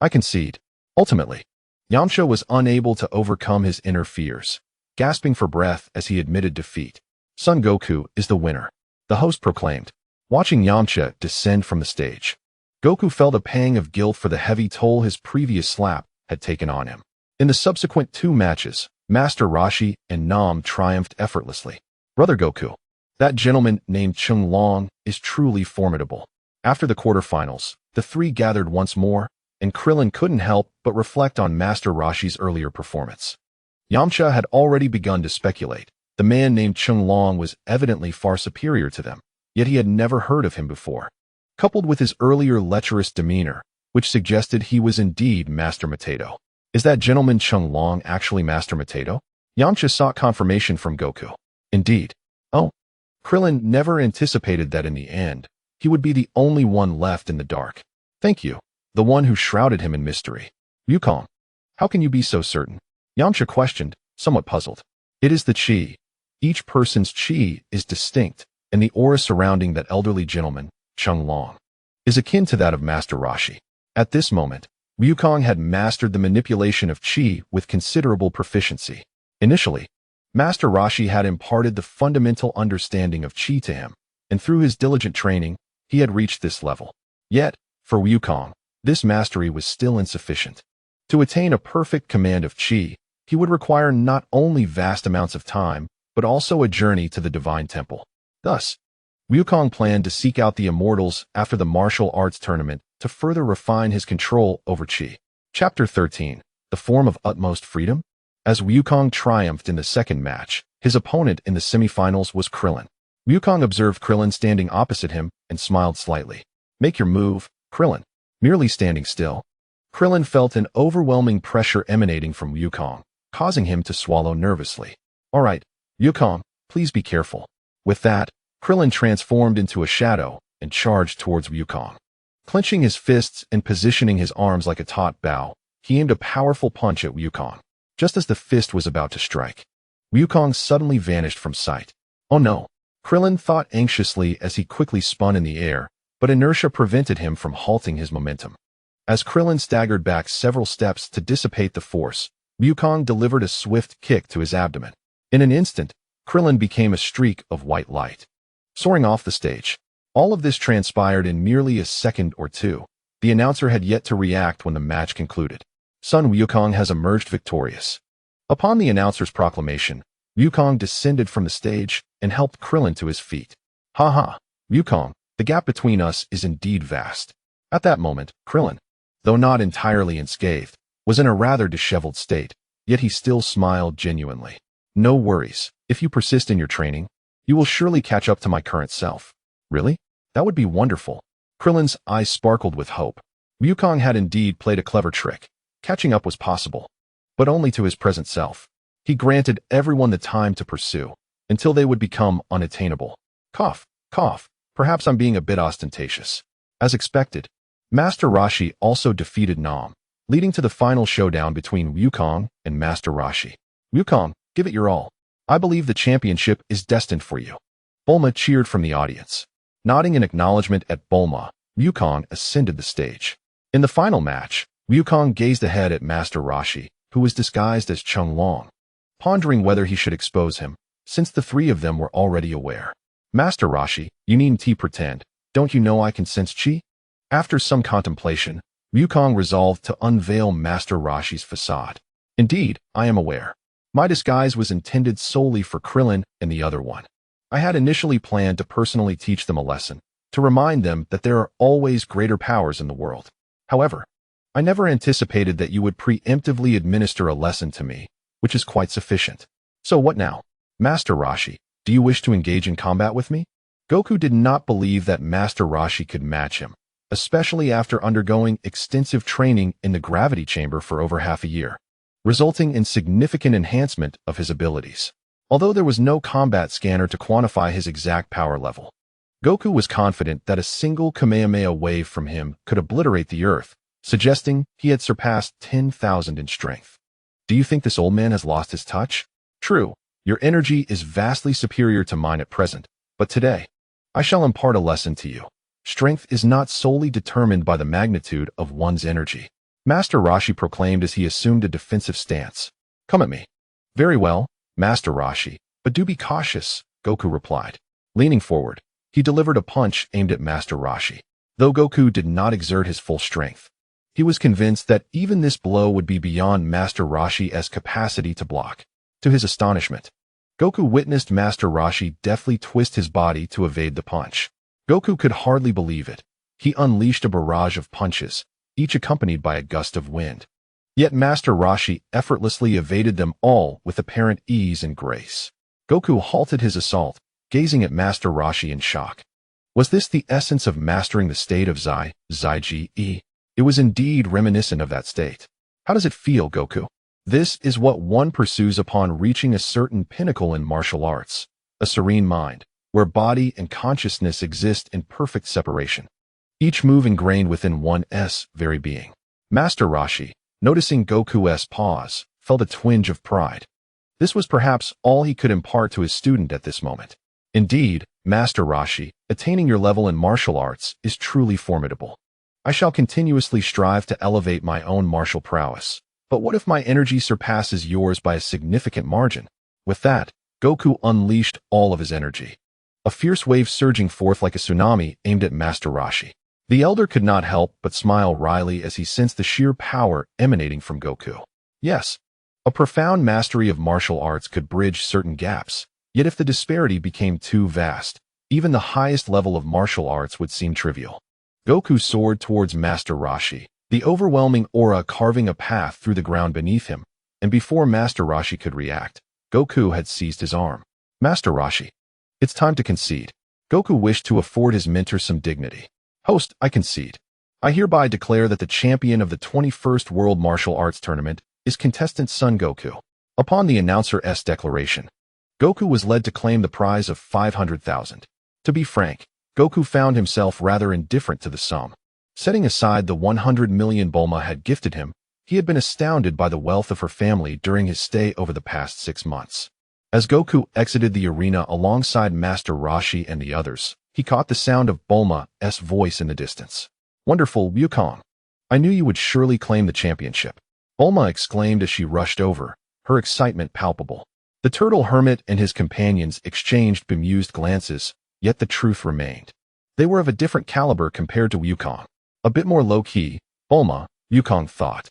concede. Ultimately, Yamcha was unable to overcome his inner fears, gasping for breath as he admitted defeat. Son Goku is the winner, the host proclaimed, watching Yamcha descend from the stage. Goku felt a pang of guilt for the heavy toll his previous slap had taken on him. In the subsequent 2 matches, Master Roshi and Nam triumphed effortlessly. Brother Goku, that gentleman named Oolong is truly formidable. After the quarterfinals, the 3 gathered once more, and Krillin couldn't help but reflect on Master Roshi's earlier performance. Yamcha had already begun to speculate. The man named Oolong was evidently far superior to them, yet he had never heard of him before. Coupled with his earlier lecherous demeanor, which suggested he was indeed Master Potato. Is that gentleman Oolong actually Master Potato? Yamcha sought confirmation from Goku. Indeed. Oh. Krillin never anticipated that in the end, he would be the only one left in the dark. Thank you. The one who shrouded him in mystery. Wukong. How can you be so certain? Yamcha questioned, somewhat puzzled. It is the chi. Each person's chi is distinct, and the aura surrounding that elderly gentleman, Oolong, is akin to that of Master Roshi. At this moment, Wukong had mastered the manipulation of chi with considerable proficiency. Initially, Master Roshi had imparted the fundamental understanding of chi to him, and through his diligent training, he had reached this level. Yet, for Wukong, this mastery was still insufficient. To attain a perfect command of chi, he would require not only vast amounts of time, but also a journey to the Divine Temple. Thus, Wukong planned to seek out the Immortals after the martial arts tournament to further refine his control over chi. Chapter 13. The Form of Utmost Freedom? As Wukong triumphed in the second match, his opponent in the semifinals was Krillin. Wukong observed Krillin standing opposite him and smiled slightly. Make your move, Krillin. Merely standing still, Krillin felt an overwhelming pressure emanating from Wukong, causing him to swallow nervously. All right, Wukong, please be careful. With that, Krillin transformed into a shadow and charged towards Wukong. Clenching his fists and positioning his arms like a taut bow, he aimed a powerful punch at Wukong. Just as the fist was about to strike, Wukong suddenly vanished from sight. Oh no, Krillin thought anxiously as he quickly spun in the air, but inertia prevented him from halting his momentum. As Krillin staggered back several steps to dissipate the force, Wukong delivered a swift kick to his abdomen. In an instant, Krillin became a streak of white light, soaring off the stage. All of this transpired in merely a second or two. The announcer had yet to react when the match concluded. Son Wukong has emerged victorious. Upon the announcer's proclamation, Wukong descended from the stage and helped Krillin to his feet. Ha ha, Wukong, the gap between us is indeed vast. At that moment, Krillin, though not entirely unscathed, was in a rather disheveled state, yet he still smiled genuinely. No worries, if you persist in your training, you will surely catch up to my current self. Really? That would be wonderful. Krillin's eyes sparkled with hope. Wukong had indeed played a clever trick. Catching up was possible, but only to his present self. He granted everyone the time to pursue, until they would become unattainable. Cough, cough, perhaps I'm being a bit ostentatious. As expected, Master Roshi also defeated Nam, leading to the final showdown between Wukong and Master Roshi. Wukong, give it your all. I believe the championship is destined for you. Bulma cheered from the audience. Nodding in acknowledgement at Bulma, Wukong ascended the stage. In the final match, Wukong gazed ahead at Master Roshi, who was disguised as Oolong, pondering whether he should expose him, since the 3 of them were already aware. Master Roshi, you needn't pretend. Don't you know I can sense chi? After some contemplation, Wukong resolved to unveil Master Roshi's facade. Indeed, I am aware. My disguise was intended solely for Krillin and the other one. I had initially planned to personally teach them a lesson, to remind them that there are always greater powers in the world. However, I never anticipated that you would preemptively administer a lesson to me, which is quite sufficient. So what now? Master Roshi, do you wish to engage in combat with me? Goku did not believe that Master Roshi could match him, especially after undergoing extensive training in the gravity chamber for over half a year, resulting in significant enhancement of his abilities. Although there was no combat scanner to quantify his exact power level, Goku was confident that a single Kamehameha wave from him could obliterate the Earth, suggesting he had surpassed 10,000 in strength. Do you think this old man has lost his touch? True, your energy is vastly superior to mine at present, but today, I shall impart a lesson to you. Strength is not solely determined by the magnitude of one's energy, Master Roshi proclaimed as he assumed a defensive stance. Come at me. Very well, Master Roshi, but do be cautious, Goku replied. Leaning forward, he delivered a punch aimed at Master Roshi. Though Goku did not exert his full strength, he was convinced that even this blow would be beyond Master Roshi's capacity to block. To his astonishment, Goku witnessed Master Roshi deftly twist his body to evade the punch. Goku could hardly believe it. He unleashed a barrage of punches, each accompanied by a gust of wind. Yet Master Roshi effortlessly evaded them all with apparent ease and grace. Goku halted his assault, gazing at Master Roshi in shock. Was this the essence of mastering the state of Zai-Ji-E? It was indeed reminiscent of that state. How does it feel, Goku? This is what one pursues upon reaching a certain pinnacle in martial arts, a serene mind, where body and consciousness exist in perfect separation, each move ingrained within one's very being. Master Roshi, noticing Goku's pause, felt a twinge of pride. This was perhaps all he could impart to his student at this moment. Indeed, Master Roshi, attaining your level in martial arts is truly formidable. I shall continuously strive to elevate my own martial prowess. But what if my energy surpasses yours by a significant margin? With that, Goku unleashed all of his energy. A fierce wave surging forth like a tsunami aimed at Master Roshi. The elder could not help but smile wryly as he sensed the sheer power emanating from Goku. Yes, a profound mastery of martial arts could bridge certain gaps, yet if the disparity became too vast, even the highest level of martial arts would seem trivial. Goku soared towards Master Roshi, the overwhelming aura carving a path through the ground beneath him, and before Master Roshi could react, Goku had seized his arm. Master Roshi, it's time to concede. Goku wished to afford his mentor some dignity. Host, I concede. I hereby declare that the champion of the 21st World Martial Arts Tournament is contestant Son Goku. Upon the announcer's declaration, Goku was led to claim the prize of 500,000. To be frank, Goku found himself rather indifferent to the sum. Setting aside the 100 million Bulma had gifted him, he had been astounded by the wealth of her family during his stay over the past 6 months. As Goku exited the arena alongside Master Roshi and the others, he caught the sound of Bulma's voice in the distance. Wonderful, Wukong. I knew you would surely claim the championship. Bulma exclaimed as she rushed over, her excitement palpable. The turtle hermit and his companions exchanged bemused glances, yet the truth remained. They were of a different caliber compared to Wukong. A bit more low-key, Bulma, Wukong thought,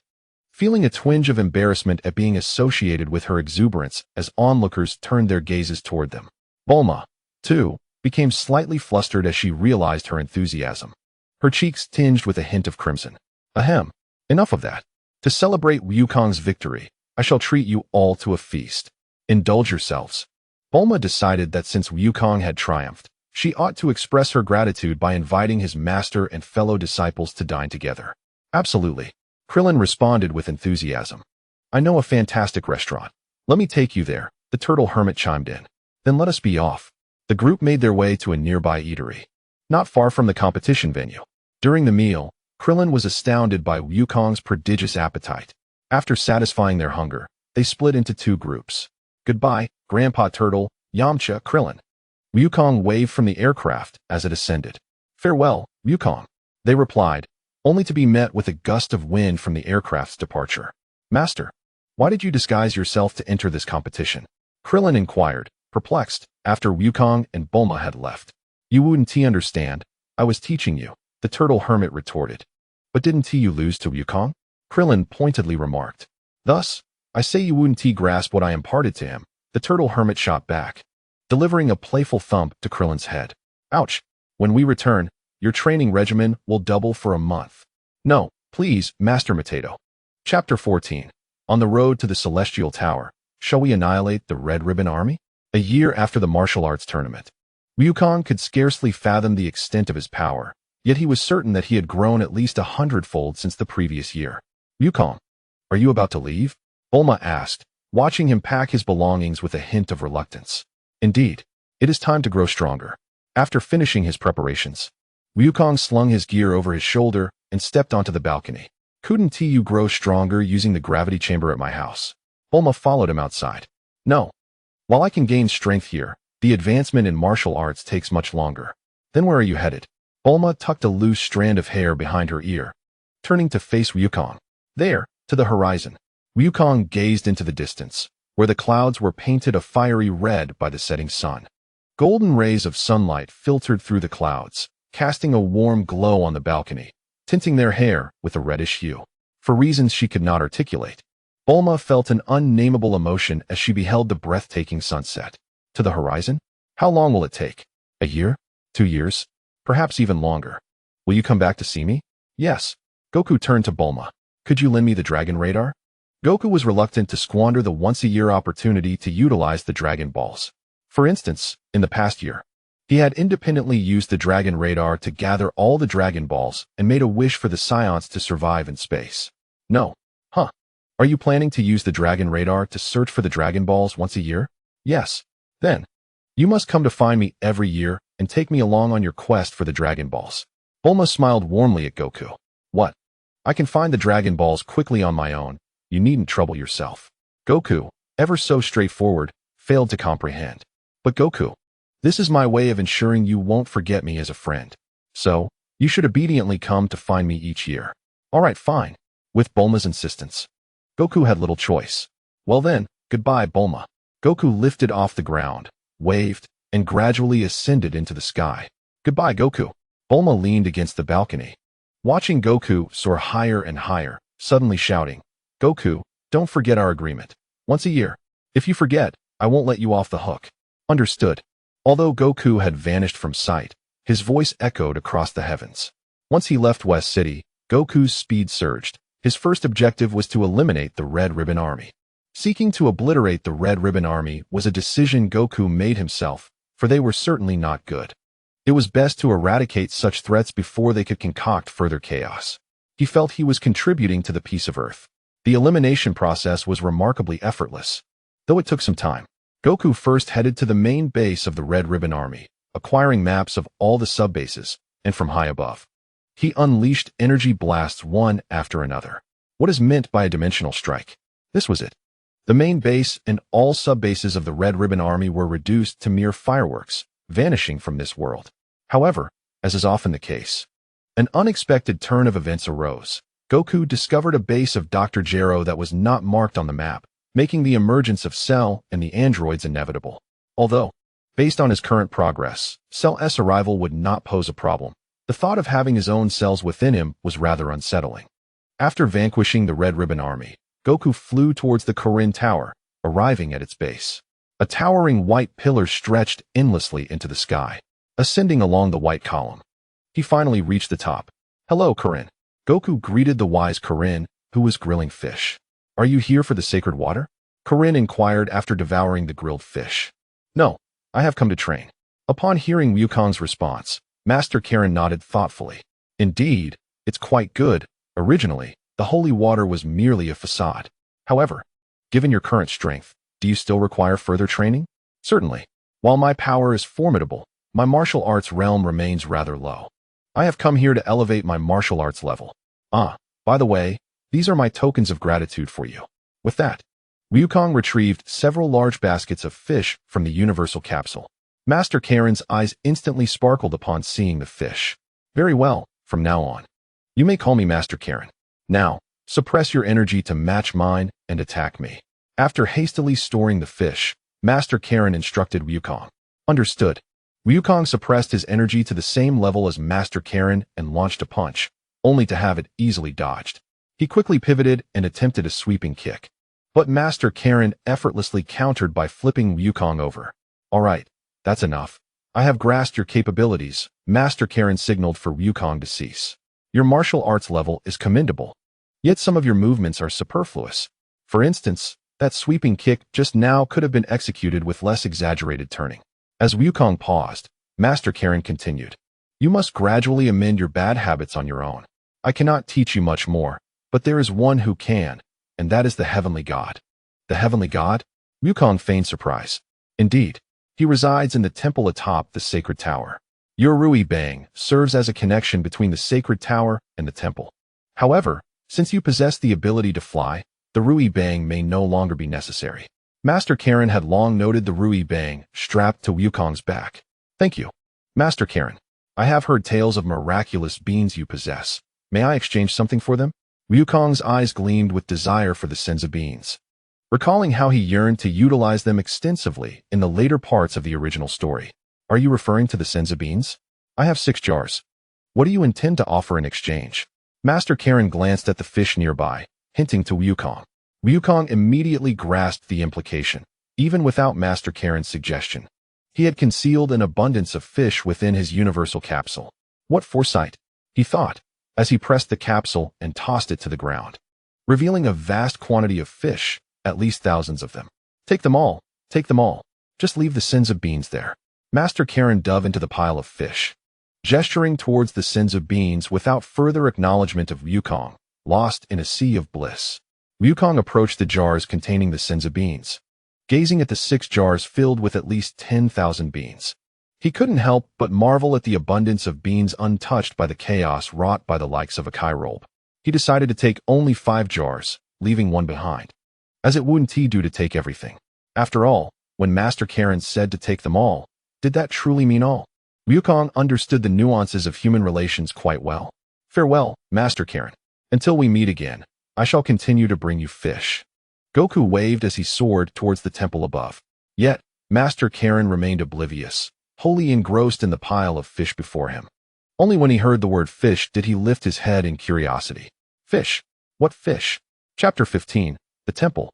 feeling a twinge of embarrassment at being associated with her exuberance as onlookers turned their gazes toward them. Bulma, too, became slightly flustered as she realized her enthusiasm. Her cheeks tinged with a hint of crimson. Ahem, enough of that. To celebrate Wukong's victory, I shall treat you all to a feast. Indulge yourselves. Bulma decided that since Wukong had triumphed, she ought to express her gratitude by inviting his master and fellow disciples to dine together. Absolutely. Krillin responded with enthusiasm. I know a fantastic restaurant. Let me take you there, the turtle hermit chimed in. Then let us be off. The group made their way to a nearby eatery, not far from the competition venue. During the meal, Krillin was astounded by Wukong's prodigious appetite. After satisfying their hunger, they split into 2 groups. Goodbye, Grandpa Turtle, Yamcha, Krillin. Wukong waved from the aircraft as it ascended. Farewell, Wukong. They replied, only to be met with a gust of wind from the aircraft's departure. Master, why did you disguise yourself to enter this competition? Krillin inquired, perplexed, after Wukong and Bulma had left. You wouldn't understand. I was teaching you, the turtle hermit retorted. But didn't you lose to Wukong? Krillin pointedly remarked. Thus, I say you wouldn't grasp what I imparted to him, the turtle hermit shot back, delivering a playful thump to Krillin's head. Ouch. When we return, your training regimen will double for a month. No, please, Master Potato. Chapter 14. On the road to the Celestial Tower, shall we annihilate the Red Ribbon Army? A year after the martial arts tournament, Wukong could scarcely fathom the extent of his power, Yet he was certain that he had grown at least 100-fold since the previous year. Wukong, are you about to leave? Bulma asked, watching him pack his belongings with a hint of reluctance. Indeed, it is time to grow stronger. After finishing his preparations, Wukong slung his gear over his shoulder and stepped onto the balcony. Couldn't you grow stronger using the gravity chamber at my house? Bulma followed him outside. No. While I can gain strength here, the advancement in martial arts takes much longer. Then where are you headed? Bulma tucked a loose strand of hair behind her ear, turning to face Wukong. There, to the horizon. Wukong gazed into the distance, where the clouds were painted a fiery red by the setting sun. Golden rays of sunlight filtered through the clouds, casting a warm glow on the balcony, tinting their hair with a reddish hue. For reasons she could not articulate, Bulma felt an unnameable emotion as she beheld the breathtaking sunset. To the horizon? How long will it take? A year? 2 years? Perhaps even longer. Will you come back to see me? Yes. Goku turned to Bulma. Could you lend me the dragon radar? Goku was reluctant to squander the once-a-year opportunity to utilize the Dragon Balls. For instance, in the past year, he had independently used the Dragon Radar to gather all the Dragon Balls and made a wish for the Scions to survive in space. No. Huh. Are you planning to use the Dragon Radar to search for the Dragon Balls once a year? Yes. Then, you must come to find me every year and take me along on your quest for the Dragon Balls. Bulma smiled warmly at Goku. What? I can find the Dragon Balls quickly on my own. You needn't trouble yourself. Goku, ever so straightforward, failed to comprehend. But Goku, this is my way of ensuring you won't forget me as a friend. So, you should obediently come to find me each year. All right, fine. With Bulma's insistence. Goku had little choice. Well then, goodbye, Bulma. Goku lifted off the ground, waved, and gradually ascended into the sky. Goodbye, Goku. Bulma leaned against the balcony, watching Goku soar higher and higher, suddenly shouting, Goku, don't forget our agreement. Once a year. If you forget, I won't let you off the hook. Understood. Although Goku had vanished from sight, his voice echoed across the heavens. Once he left West City, Goku's speed surged. His first objective was to eliminate the Red Ribbon Army. Seeking to obliterate the Red Ribbon Army was a decision Goku made himself, for they were certainly not good. It was best to eradicate such threats before they could concoct further chaos. He felt he was contributing to the peace of Earth. The elimination process was remarkably effortless, though it took some time. Goku first headed to the main base of the Red Ribbon Army, acquiring maps of all the sub-bases, and from high above. He unleashed energy blasts one after another. What is meant by a dimensional strike? This was it. The main base and all sub-bases of the Red Ribbon Army were reduced to mere fireworks, vanishing from this world. However, as is often the case, an unexpected turn of events arose. Goku discovered a base of Dr. Gero that was not marked on the map, making the emergence of Cell and the androids inevitable. Although, based on his current progress, Cell's arrival would not pose a problem. The thought of having his own cells within him was rather unsettling. After vanquishing the Red Ribbon Army, Goku flew towards the Korin Tower, arriving at its base. A towering white pillar stretched endlessly into the sky, ascending along the white column. He finally reached the top. Hello, Korin. Goku greeted the wise Korin, who was grilling fish. Are you here for the sacred water? Korin inquired after devouring the grilled fish. No, I have come to train. Upon hearing Wukong's response, Master Karen nodded thoughtfully. Indeed, it's quite good. Originally, the holy water was merely a facade. However, given your current strength, do you still require further training? Certainly. While my power is formidable, my martial arts realm remains rather low. I have come here to elevate my martial arts level. By the way, these are my tokens of gratitude for you. With that, Wukong retrieved several large baskets of fish from the universal capsule. Master Karen's eyes instantly sparkled upon seeing the fish. Very well, from now on. You may call me Master Karen. Now, suppress your energy to match mine and attack me. After hastily storing the fish, Master Karen instructed Wukong. Understood. Wukong suppressed his energy to the same level as Master Karen and launched a punch, only to have it easily dodged. He quickly pivoted and attempted a sweeping kick. But Master Karen effortlessly countered by flipping Wukong over. All right, that's enough. I have grasped your capabilities. Master Karen signaled for Wukong to cease. Your martial arts level is commendable, yet some of your movements are superfluous. For instance, that sweeping kick just now could have been executed with less exaggerated turning. As Wukong paused, Master Karen continued. You must gradually amend your bad habits on your own. I cannot teach you much more, but there is one who can, and that is the Heavenly God. The Heavenly God? Wukong feigned surprise. Indeed, he resides in the temple atop the sacred tower. Your Rui Bang serves as a connection between the sacred tower and the temple. However, since you possess the ability to fly, the Rui Bang may no longer be necessary. Master Karen had long noted the Rui Bang strapped to Wukong's back. Thank you, Master Karen. I have heard tales of miraculous beings you possess. May I exchange something for them? Wukong's eyes gleamed with desire for the Senza beans, recalling how he yearned to utilize them extensively in the later parts of the original story. Are you referring to the Senza beans? I have 6 jars. What do you intend to offer in exchange? Master Karen glanced at the fish nearby, hinting to Wukong. Wukong immediately grasped the implication, even without Master Karen's suggestion. He had concealed an abundance of fish within his universal capsule. What foresight, he thought, as he pressed the capsule and tossed it to the ground, revealing a vast quantity of fish, at least thousands of them. Take them all, take them all. Just leave the Senza beans there. Master Karen dove into the pile of fish, gesturing towards the Senza beans without further acknowledgement of Wukong, lost in a sea of bliss. Wukong approached the jars containing the Senza beans, gazing at the 6 jars filled with at least 10,000 beans. He couldn't help but marvel at the abundance of beans untouched by the chaos wrought by the likes of a Kairobe. He decided to take only 5 jars, leaving 1 behind, as it wouldn't do to take everything. After all, when Master Karen said to take them all, did that truly mean all? Wukong understood the nuances of human relations quite well. Farewell, Master Karen. Until we meet again, I shall continue to bring you fish. Goku waved as he soared towards the temple above. Yet, Master Karen remained oblivious, wholly engrossed in the pile of fish before him. Only when he heard the word fish did he lift his head in curiosity. Fish? What fish? Chapter 15, The Temple.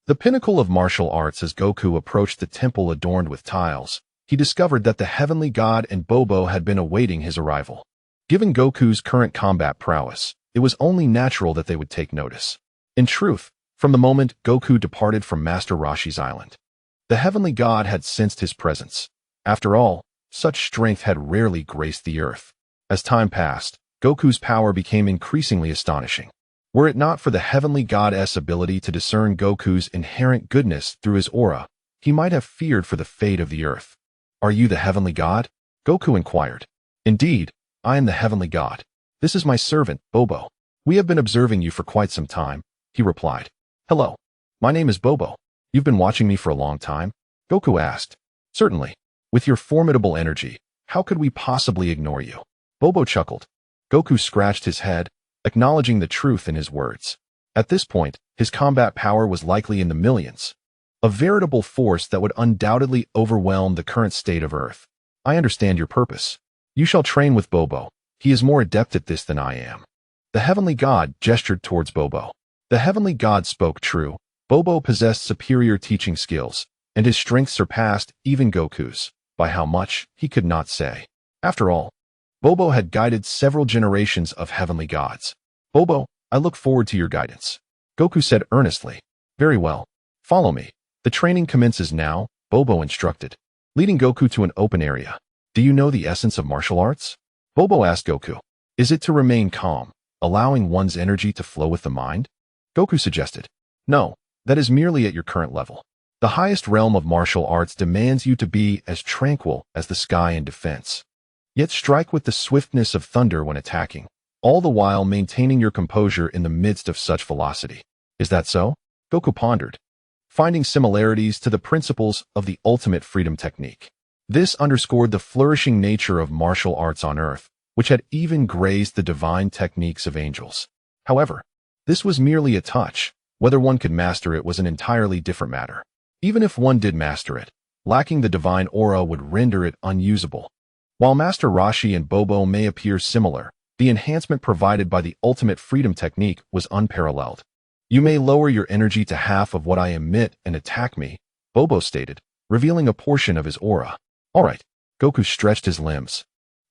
The pinnacle of martial arts. As Goku approached the temple adorned with tiles, he discovered that the Heavenly God and Bobo had been awaiting his arrival. Given Goku's current combat prowess, it was only natural that they would take notice. In truth, from the moment Goku departed from Master Roshi's island, the Heavenly God had sensed his presence. After all, such strength had rarely graced the earth. As time passed, Goku's power became increasingly astonishing. Were it not for the Heavenly God's ability to discern Goku's inherent goodness through his aura, he might have feared for the fate of the earth. Are you the Heavenly God? Goku inquired. Indeed, I am the Heavenly God. This is my servant, Bobo. We have been observing you for quite some time, he replied. Hello. My name is Bobo. You've been watching me for a long time? Goku asked. Certainly. With your formidable energy, how could we possibly ignore you? Bobo chuckled. Goku scratched his head, acknowledging the truth in his words. At this point, his combat power was likely in the millions, a veritable force that would undoubtedly overwhelm the current state of Earth. I understand your purpose. You shall train with Bobo. He is more adept at this than I am. The Heavenly God gestured towards Bobo. The Heavenly God spoke true. Bobo possessed superior teaching skills, and his strength surpassed even Goku's. By how much, he could not say. After all, Bobo had guided several generations of heavenly gods. Bobo, I look forward to your guidance. Goku said earnestly. Very well. Follow me. The training commences now, Bobo instructed, leading Goku to an open area. Do you know the essence of martial arts? Bobo asked Goku. Is it to remain calm, allowing one's energy to flow with the mind? Goku suggested. No, that is merely at your current level. The highest realm of martial arts demands you to be as tranquil as the sky in defense, yet strike with the swiftness of thunder when attacking, all the while maintaining your composure in the midst of such velocity. Is that so? Goku pondered, finding similarities to the principles of the ultimate freedom technique. This underscored the flourishing nature of martial arts on Earth, which had even grazed the divine techniques of angels. However, this was merely a touch. Whether one could master it was an entirely different matter. Even if one did master it, lacking the divine aura would render it unusable. While Master Roshi and Bobo may appear similar, the enhancement provided by the ultimate freedom technique was unparalleled. You may lower your energy to half of what I emit and attack me, Bobo stated, revealing a portion of his aura. All right, Goku stretched his limbs,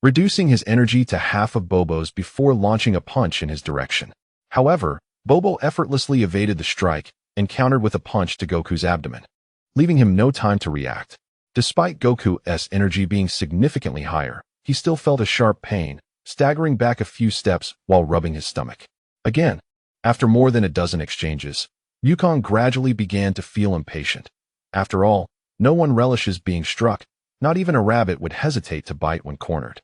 reducing his energy to half of Bobo's before launching a punch in his direction. However, Bobo effortlessly evaded the strike and countered with a punch to Goku's abdomen, leaving him no time to react. Despite Goku's energy being significantly higher, he still felt a sharp pain, staggering back a few steps while rubbing his stomach. Again, after more than a dozen exchanges, Yukong gradually began to feel impatient. After all, no one relishes being struck. Not even a rabbit would hesitate to bite when cornered.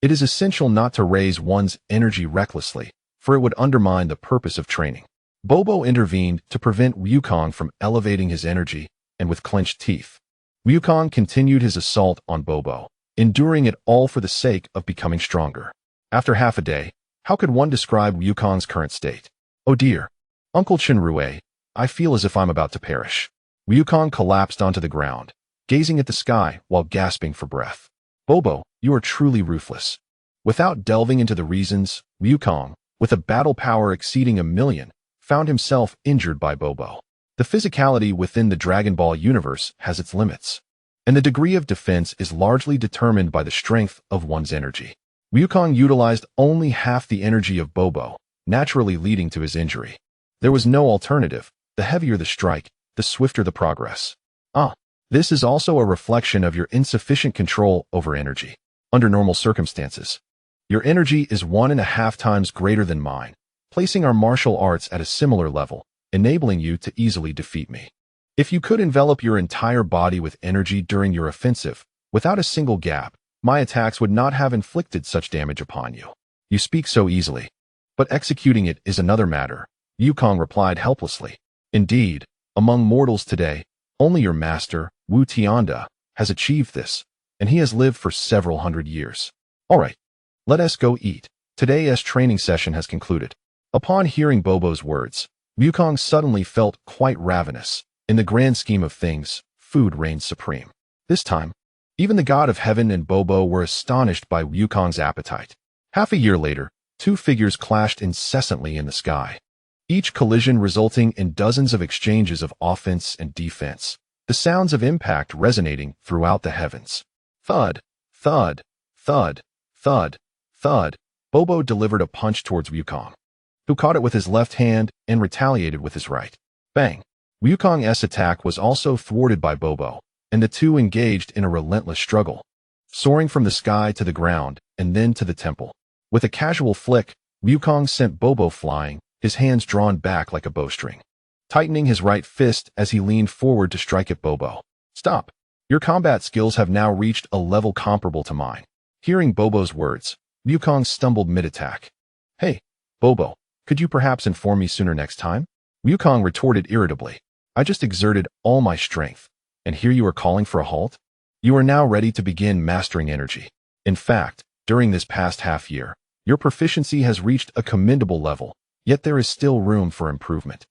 It is essential not to raise one's energy recklessly, for it would undermine the purpose of training. Bobo intervened to prevent Yukong from elevating his energy, and with clenched teeth, Yukong continued his assault on Bobo, enduring it all for the sake of becoming stronger. After half a day, how could one describe Yukong's current state? Oh dear, Uncle Chenrue, I feel as if I'm about to perish. Yukong collapsed onto the ground, gazing at the sky while gasping for breath. Bobo, you are truly ruthless. Without delving into the reasons, Yukong, with a battle power exceeding 1,000,000, found himself injured by Bobo. The physicality within the Dragon Ball universe has its limits, and the degree of defense is largely determined by the strength of one's energy. Yukong utilized only half the energy of Bobo, naturally leading to his injury. There was no alternative. The heavier the strike, the swifter the progress. This is also a reflection of your insufficient control over energy. Under normal circumstances, your energy is 1.5 times greater than mine, placing our martial arts at a similar level, enabling you to easily defeat me. If you could envelop your entire body with energy during your offensive, without a single gap, my attacks would not have inflicted such damage upon you. You speak so easily, but executing it is another matter, Yukong replied helplessly. Indeed, among mortals today, only your master, Wu Tianda, has achieved this, and he has lived for several hundred years. All right, let us go eat. Today's training session has concluded. Upon hearing Bobo's words, Yukong suddenly felt quite ravenous. In the grand scheme of things, food reigned supreme. This time, even the god of heaven and Bobo were astonished by Yukong's appetite. Half a year later, two figures clashed incessantly in the sky, each collision resulting in dozens of exchanges of offense and defense, the sounds of impact resonating throughout the heavens. Thud, thud, thud, thud, thud. Bobo delivered a punch towards Yukong, who caught it with his left hand and retaliated with his right. Bang! Yukong's attack was also thwarted by Bobo, and the two engaged in a relentless struggle, soaring from the sky to the ground and then to the temple. With a casual flick, Yukong sent Bobo flying, his hands drawn back like a bowstring, tightening his right fist as he leaned forward to strike at Bobo. Stop! Your combat skills have now reached a level comparable to mine. Hearing Bobo's words, Yukong stumbled mid-attack. Hey, Bobo, could you perhaps inform me sooner next time? Yukong retorted irritably. I just exerted all my strength, and here you are calling for a halt? You are now ready to begin mastering energy. In fact, during this past half year, your proficiency has reached a commendable level, yet there is still room for improvement.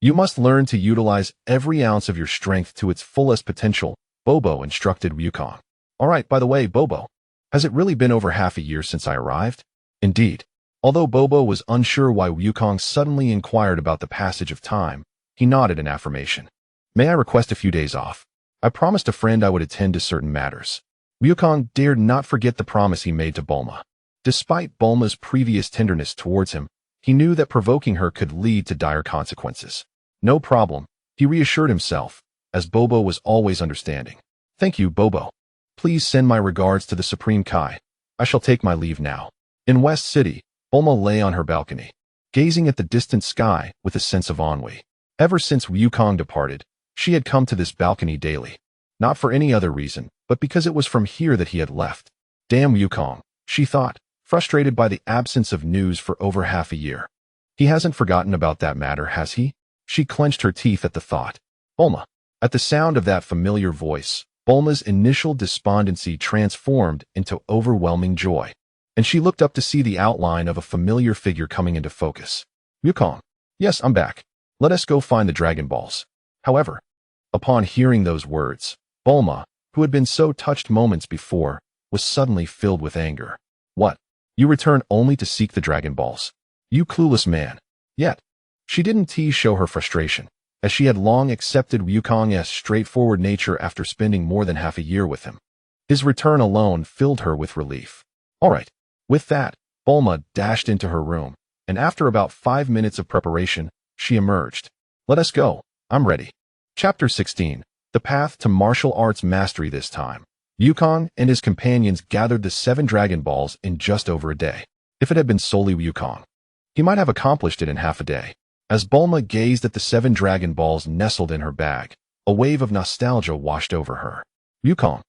You must learn to utilize every ounce of your strength to its fullest potential, Bobo instructed Yukong. All right, by the way, Bobo, has it really been over half a year since I arrived? Indeed. Although Bobo was unsure why Yukong suddenly inquired about the passage of time, he nodded in affirmation. May I request a few days off? I promised a friend I would attend to certain matters. Yukong dared not forget the promise he made to Bulma. Despite Bulma's previous tenderness towards him, he knew that provoking her could lead to dire consequences. No problem, he reassured himself, as Bobo was always understanding. Thank you, Bobo. Please send my regards to the Supreme Kai. I shall take my leave now. In West City, Bulma lay on her balcony, gazing at the distant sky with a sense of ennui. Ever since Yukong departed, she had come to this balcony daily. Not for any other reason, but because it was from here that he had left. Damn Yukong, she thought, frustrated by the absence of news for over half a year. He hasn't forgotten about that matter, has he? She clenched her teeth at the thought. Bulma. At the sound of that familiar voice, Bulma's initial despondency transformed into overwhelming joy, and she looked up to see the outline of a familiar figure coming into focus. Yukong. Yes, I'm back. Let us go find the Dragon Balls. However, upon hearing those words, Bulma, who had been so touched moments before, was suddenly filled with anger. What? You return only to seek the Dragon Balls? You clueless man. Yet, she didn't show her frustration, as she had long accepted Yukong's straightforward nature after spending more than half a year with him. His return alone filled her with relief. All right. With that, Bulma dashed into her room, and after about 5 minutes of preparation, she emerged. Let us go. I'm ready. Chapter 16. The Path to Martial Arts Mastery. This time, Wukong and his companions gathered the 7 Dragon Balls in just over a day. If it had been solely Wukong, he might have accomplished it in half a day. As Bulma gazed at the 7 Dragon Balls nestled in her bag, a wave of nostalgia washed over her. Wukong,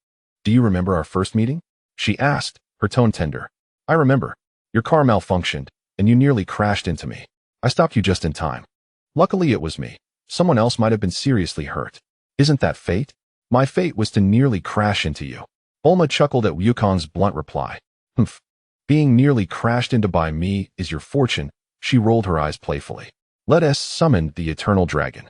do you remember our first meeting? She asked, her tone tender. I remember. Your car malfunctioned, and you nearly crashed into me. I stopped you just in time. Luckily it was me. Someone else might have been seriously hurt. Isn't that fate? My fate was to nearly crash into you. Bulma chuckled at Wukong's blunt reply. Humph. Being nearly crashed into by me is your fortune. She rolled her eyes playfully. Let us summon the Eternal Dragon.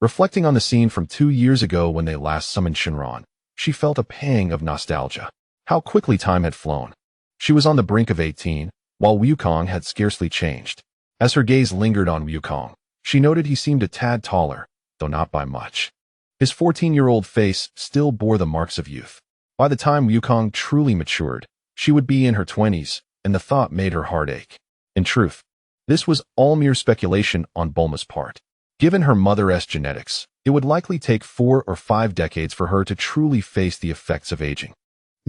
Reflecting on the scene from 2 years ago when they last summoned Shenron, she felt a pang of nostalgia. How quickly time had flown. She was on the brink of 18, while Wukong had scarcely changed. As her gaze lingered on Wukong, she noted he seemed a tad taller, though not by much. His 14-year-old face still bore the marks of youth. By the time Wukong truly matured, she would be in her 20s, and the thought made her heart ache. In truth, this was all mere speculation on Bulma's part. Given her mother's genetics, it would likely take 4 or 5 decades for her to truly face the effects of aging.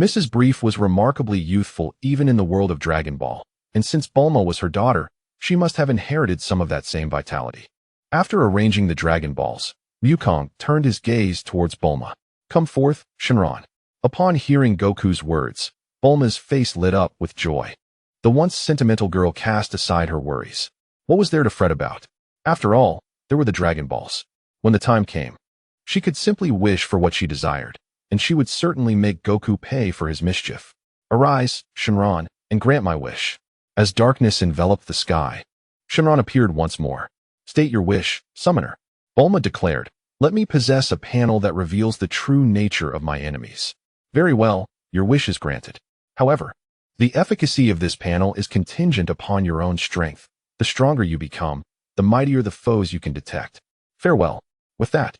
Mrs. Brief was remarkably youthful even in the world of Dragon Ball, and since Bulma was her daughter, she must have inherited some of that same vitality. After arranging the Dragon Balls, Wukong turned his gaze towards Bulma. Come forth, Shenron. Upon hearing Goku's words, Bulma's face lit up with joy. The once sentimental girl cast aside her worries. What was there to fret about? After all, there were the Dragon Balls. When the time came, she could simply wish for what she desired, and she would certainly make Goku pay for his mischief. Arise, Shenron, and grant my wish. As darkness enveloped the sky, Shenron appeared once more. State your wish, summoner. Bulma declared, let me possess a panel that reveals the true nature of my enemies. Very well, your wish is granted. However, the efficacy of this panel is contingent upon your own strength. The stronger you become, the mightier the foes you can detect. Farewell. With that,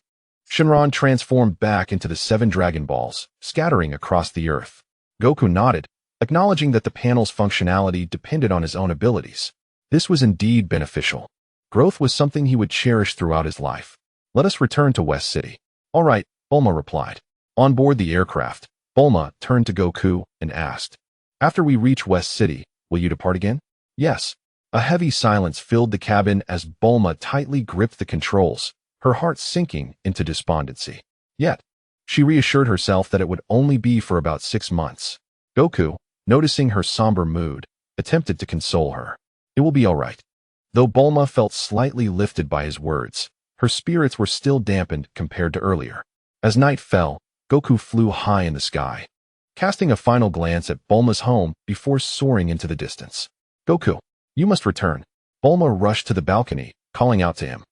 Shenron transformed back into the 7 Dragon Balls, scattering across the earth. Goku nodded, acknowledging that the panel's functionality depended on his own abilities. This was indeed beneficial. Growth was something he would cherish throughout his life. Let us return to West City. All right, Bulma replied. On board the aircraft, Bulma turned to Goku and asked, after we reach West City, will you depart again? Yes. A heavy silence filled the cabin as Bulma tightly gripped the controls, her heart sinking into despondency. Yet, she reassured herself that it would only be for about 6 months. Goku, noticing her somber mood, attempted to console her. It will be all right. Though Bulma felt slightly lifted by his words, her spirits were still dampened compared to earlier. As night fell, Goku flew high in the sky, casting a final glance at Bulma's home before soaring into the distance. Goku, you must return. Bulma rushed to the balcony, calling out to him.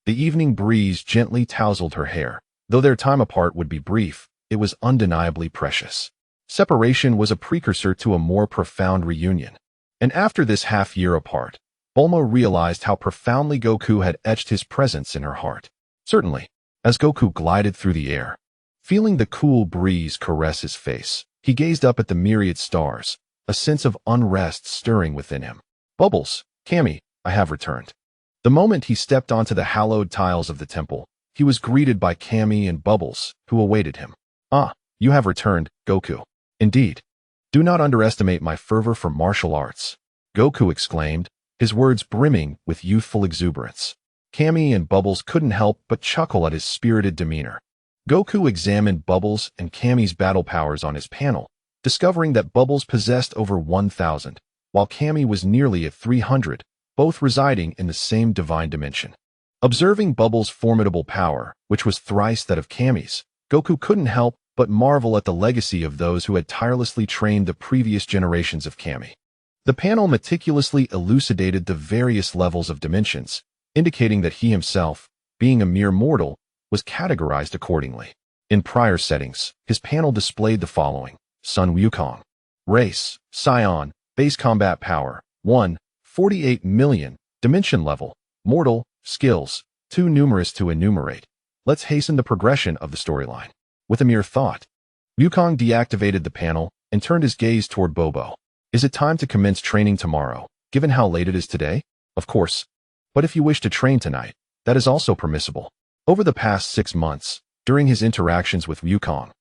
The evening breeze gently tousled her hair. Though their time apart would be brief, it was undeniably precious. Separation was a precursor to a more profound reunion. And after this half-year apart, Bulma realized how profoundly Goku had etched his presence in her heart. Certainly, as Goku glided through the air, feeling the cool breeze caress his face, he gazed up at the myriad stars, a sense of unrest stirring within him. Bubbles, Kami, I have returned. The moment he stepped onto the hallowed tiles of the temple, he was greeted by Kami and Bubbles, who awaited him. Ah, you have returned, Goku. Indeed. Do not underestimate my fervor for martial arts, Goku exclaimed, his words brimming with youthful exuberance. Kami and Bubbles couldn't help but chuckle at his spirited demeanor. Goku examined Bubbles and Kami's battle powers on his panel, discovering that Bubbles possessed over 1,000, while Kami was nearly at 300, both residing in the same divine dimension. Observing Bubbles' formidable power, which was thrice that of Kami's, Goku couldn't help but marvel at the legacy of those who had tirelessly trained the previous generations of Kami. The panel meticulously elucidated the various levels of dimensions, indicating that he himself, being a mere mortal, was categorized accordingly. In prior settings, his panel displayed the following: Sun Wukong. Race, Scion. Base combat power, 1, 48 million. Dimension level, mortal. Skills, too numerous to enumerate. Let's hasten the progression of the storyline. With a mere thought, Wukong deactivated the panel and turned his gaze toward Bobo. Is it time to commence training tomorrow, given how late it is today? Of course. But if you wish to train tonight, that is also permissible. Over the past 6 months, during his interactions with Wukong,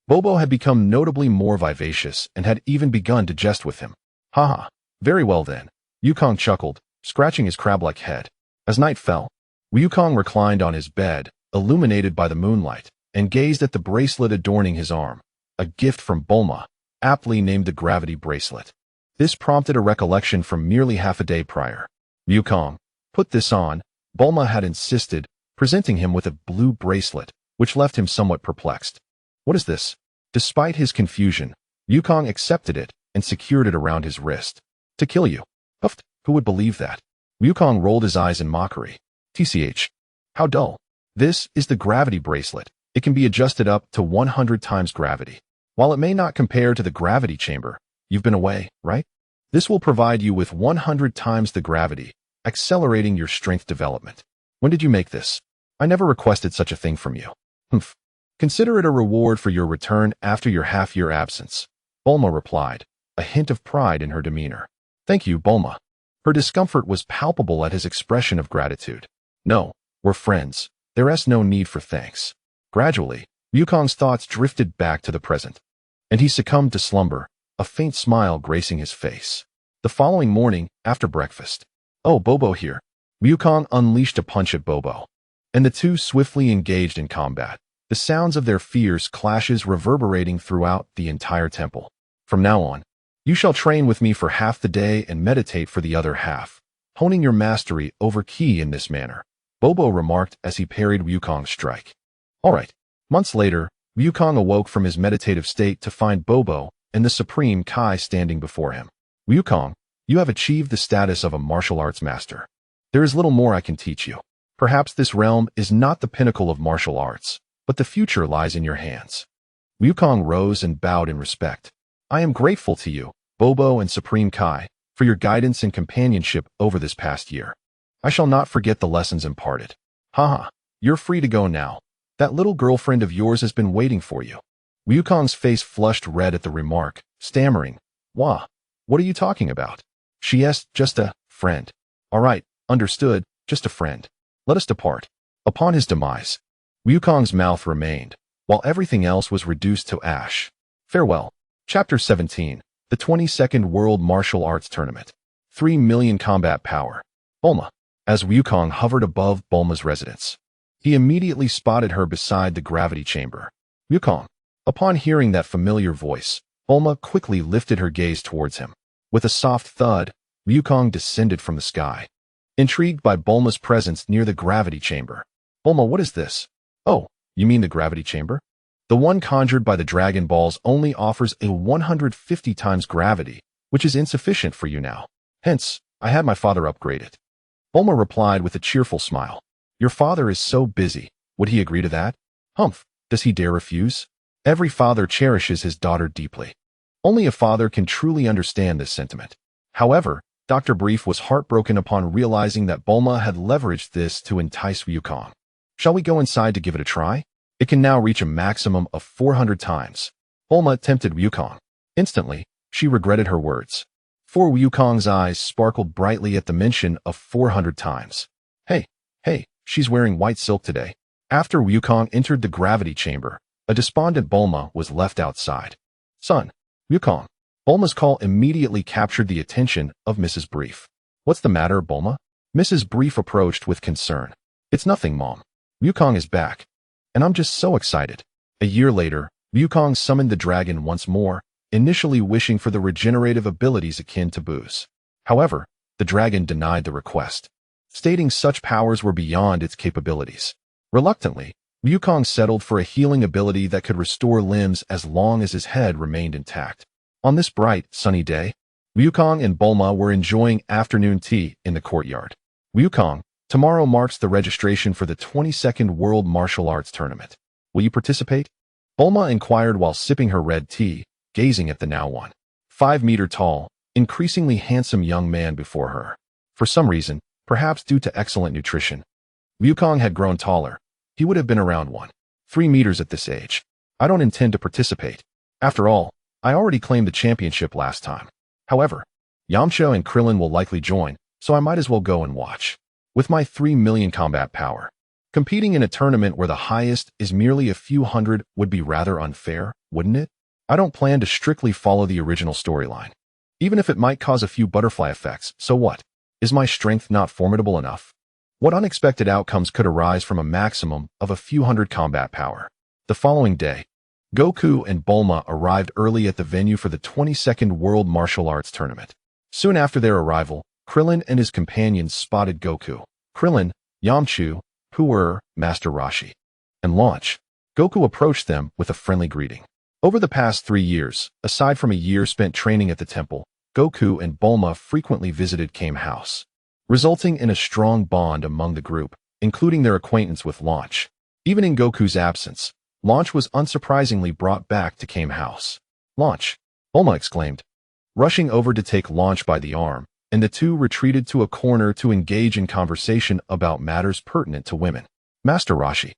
Bobo had become notably more vivacious and had even begun to jest with him. Haha, very well then, Wukong chuckled, scratching his crab-like head. As night fell, Wukong reclined on his bed, illuminated by the moonlight, and gazed at the bracelet adorning his arm, a gift from Bulma, aptly named the Gravity Bracelet. This prompted a recollection from merely half a day prior. Wukong, put this on, Bulma had insisted, presenting him with a blue bracelet, which left him somewhat perplexed. What is this? Despite his confusion, Wukong accepted it and secured it around his wrist. To kill you. Huffed, who would believe that? Wukong rolled his eyes in mockery. TCH. How dull. This is the Gravity Bracelet. It can be adjusted up to 100 times gravity. While it may not compare to the gravity chamber, you've been away, right? This will provide you with 100 times the gravity, accelerating your strength development. When did you make this? I never requested such a thing from you. Humph. Consider it a reward for your return after your half-year absence, Bulma replied, a hint of pride in her demeanor. Thank you, Bulma. Her discomfort was palpable at his expression of gratitude. No, we're friends. There's no need for thanks. Gradually, Wukong's thoughts drifted back to the present, and he succumbed to slumber, a faint smile gracing his face. The following morning, after breakfast, oh, Bobo here. Wukong unleashed a punch at Bobo, and the two swiftly engaged in combat, the sounds of their fierce clashes reverberating throughout the entire temple. From now on, you shall train with me for half the day and meditate for the other half, honing your mastery over ki in this manner, Bobo remarked as he parried Wukong's strike. All right. Months later, Wukong awoke from his meditative state to find Bobo and the Supreme Kai standing before him. Wukong, you have achieved the status of a martial arts master. There is little more I can teach you. Perhaps this realm is not the pinnacle of martial arts, but the future lies in your hands. Wukong rose and bowed in respect. I am grateful to you, Bobo and Supreme Kai, for your guidance and companionship over this past year. I shall not forget the lessons imparted. Haha, you're free to go now. That little girlfriend of yours has been waiting for you. Wukong's face flushed red at the remark, stammering. Wah, what are you talking about? She asked, just a friend. All right, understood, just a friend. Let us depart. Upon his demise, Wukong's mouth remained, while everything else was reduced to ash. Farewell. Chapter 17, the 22nd World Martial Arts Tournament. 3 million combat power. Bulma. As Wukong hovered above Bulma's residence, he immediately spotted her beside the gravity chamber. Wukong. Upon hearing that familiar voice, Bulma quickly lifted her gaze towards him. With a soft thud, Wukong descended from the sky. Intrigued by Bulma's presence near the gravity chamber. Bulma, what is this? Oh, you mean the gravity chamber? The one conjured by the Dragon Balls only offers a 150 times gravity, which is insufficient for you now. Hence, I had my father upgrade it. Bulma replied with a cheerful smile. Your father is so busy. Would he agree to that? Humph, does he dare refuse? Every father cherishes his daughter deeply. Only a father can truly understand this sentiment. However, Dr. Brief was heartbroken upon realizing that Bulma had leveraged this to entice Wukong. Shall we go inside to give it a try? It can now reach a maximum of 400 times. Bulma tempted Wukong. Instantly, she regretted her words. For Wukong's eyes sparkled brightly at the mention of 400 times. Hey, she's wearing white silk today. After Wukong entered the gravity chamber, a despondent Bulma was left outside. Son, Wukong. Bulma's call immediately captured the attention of Mrs. Brief. What's the matter, Bulma? Mrs. Brief approached with concern. It's nothing, Mom. Wukong is back. And I'm just so excited. A year later, Wukong summoned the dragon once more, initially wishing for the regenerative abilities akin to Boo's. However, the dragon denied the request, stating such powers were beyond its capabilities. Reluctantly, Wukong settled for a healing ability that could restore limbs as long as his head remained intact. On this bright, sunny day, Wukong and Bulma were enjoying afternoon tea in the courtyard. Wukong, tomorrow marks the registration for the 22nd World Martial Arts Tournament. Will you participate? Bulma inquired while sipping her red tea, gazing at the now 5-meter tall, increasingly handsome young man before her. For some reason, perhaps due to excellent nutrition, Wukong had grown taller. He would have been around 3 meters at this age. I don't intend to participate. After all, I already claimed the championship last time. However, Yamcha and Krillin will likely join, so I might as well go and watch. With my 3 million combat power, Competing in a tournament where the highest is merely a few hundred would be rather unfair, wouldn't it? I don't plan to strictly follow the original storyline. Even if it might cause a few butterfly effects, so what? Is my strength not formidable enough? What unexpected outcomes could arise from a maximum of a few hundred combat power? The following day, Goku and Bulma arrived early at the venue for the 22nd World Martial Arts Tournament. Soon after their arrival, Krillin and his companions spotted Goku, Krillin, Yamcha, Master Roshi, and Launch. Goku approached them with a friendly greeting. Over the past 3 years, aside from a year spent training at the temple, Goku and Bulma frequently visited Kame House, resulting in a strong bond among the group, including their acquaintance with Launch. Even in Goku's absence, Launch was unsurprisingly brought back to Kame House. "Launch!" Bulma exclaimed, rushing over to take Launch by the arm, and the two retreated to a corner to engage in conversation about matters pertinent to women. Master Roshi,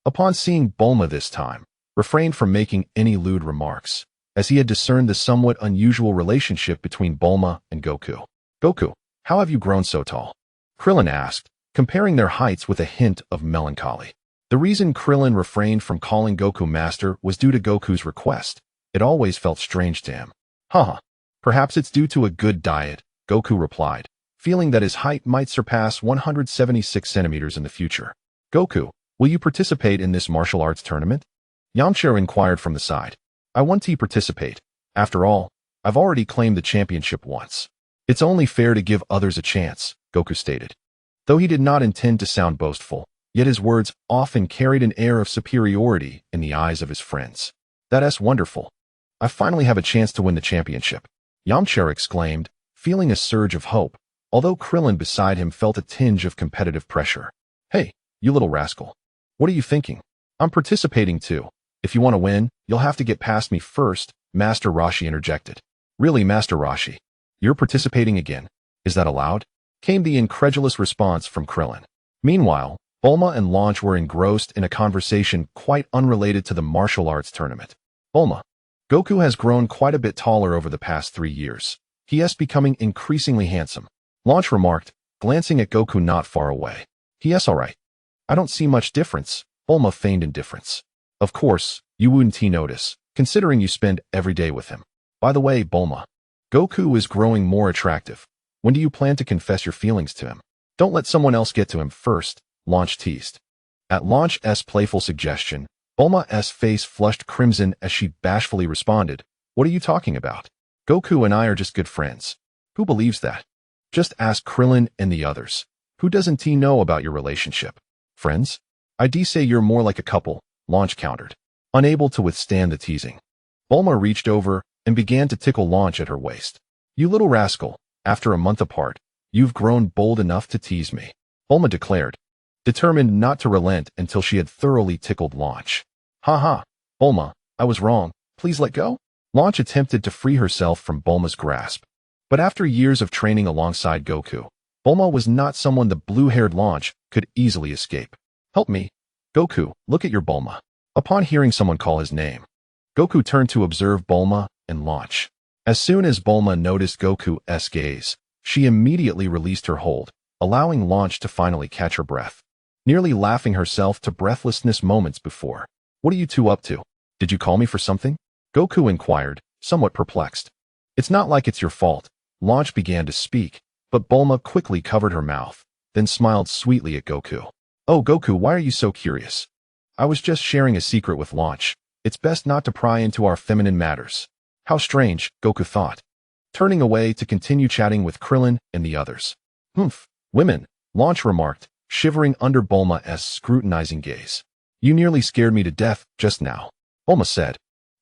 upon seeing Bulma this time, refrained from making any lewd remarks, as he had discerned the somewhat unusual relationship between Bulma and Goku. "Goku, how have you grown so tall?" Krillin asked, comparing their heights with a hint of melancholy. The reason Krillin refrained from calling Goku Master was due to Goku's request. It always felt strange to him. Haha, perhaps it's due to a good diet, Goku replied, feeling that his height might surpass 176 centimeters in the future. "Goku, will you participate in this martial arts tournament?" Yamcha inquired from the side. "I want to participate. After all, I've already claimed the championship once. It's only fair to give others a chance," Goku stated. Though he did not intend to sound boastful, yet his words often carried an air of superiority in the eyes of his friends. "That's wonderful. I finally have a chance to win the championship," Yamcha exclaimed, feeling a surge of hope, although Krillin beside him felt a tinge of competitive pressure. "Hey, you little rascal. What are you thinking? I'm participating too. If you want to win, you'll have to get past me first," Master Roshi interjected. "Really, Master Roshi? You're participating again? Is that allowed?" came the incredulous response from Krillin. Meanwhile, Bulma and Launch were engrossed in a conversation quite unrelated to the martial arts tournament. "Bulma, Goku has grown quite a bit taller over the past 3 years. He is becoming increasingly handsome," Launch remarked, glancing at Goku not far away. "Yes, all right. I don't see much difference," Bulma feigned indifference. "Of course, you wouldn't notice, considering you spend every day with him. By the way, Bulma, Goku is growing more attractive. When do you plan to confess your feelings to him?" "Don't let someone else get to him first," Launch teased. At Launch's playful suggestion, Bulma's face flushed crimson as she bashfully responded, "What are you talking about? Goku and I are just good friends." "Who believes that? Just ask Krillin and the others. Who doesn't know about your relationship?" "Friends? I'd say you're more like a couple," Launch countered, unable to withstand the teasing. Bulma reached over and began to tickle Launch at her waist. "You little rascal, after a month apart, you've grown bold enough to tease me," Bulma declared, determined not to relent until she had thoroughly tickled Launch. "Ha ha, Bulma, I was wrong. Please let go." Launch attempted to free herself from Bulma's grasp. But after years of training alongside Goku, Bulma was not someone the blue-haired Launch could easily escape. "Help me. Goku, look at your Bulma." Upon hearing someone call his name, Goku turned to observe Bulma and Launch. As soon as Bulma noticed Goku's gaze, she immediately released her hold, allowing Launch to finally catch her breath, nearly laughing herself to breathlessness moments before. "What are you two up to? Did you call me for something?" Goku inquired, somewhat perplexed. "It's not like it's your fault." Launch began to speak, but Bulma quickly covered her mouth, then smiled sweetly at Goku. "Oh, Goku, why are you so curious? I was just sharing a secret with Launch. It's best not to pry into our feminine matters." How strange, Goku thought, turning away to continue chatting with Krillin and the others. "Humph, women," Launch remarked, shivering under Bulma's scrutinizing gaze. "You nearly scared me to death just now," Bulma said,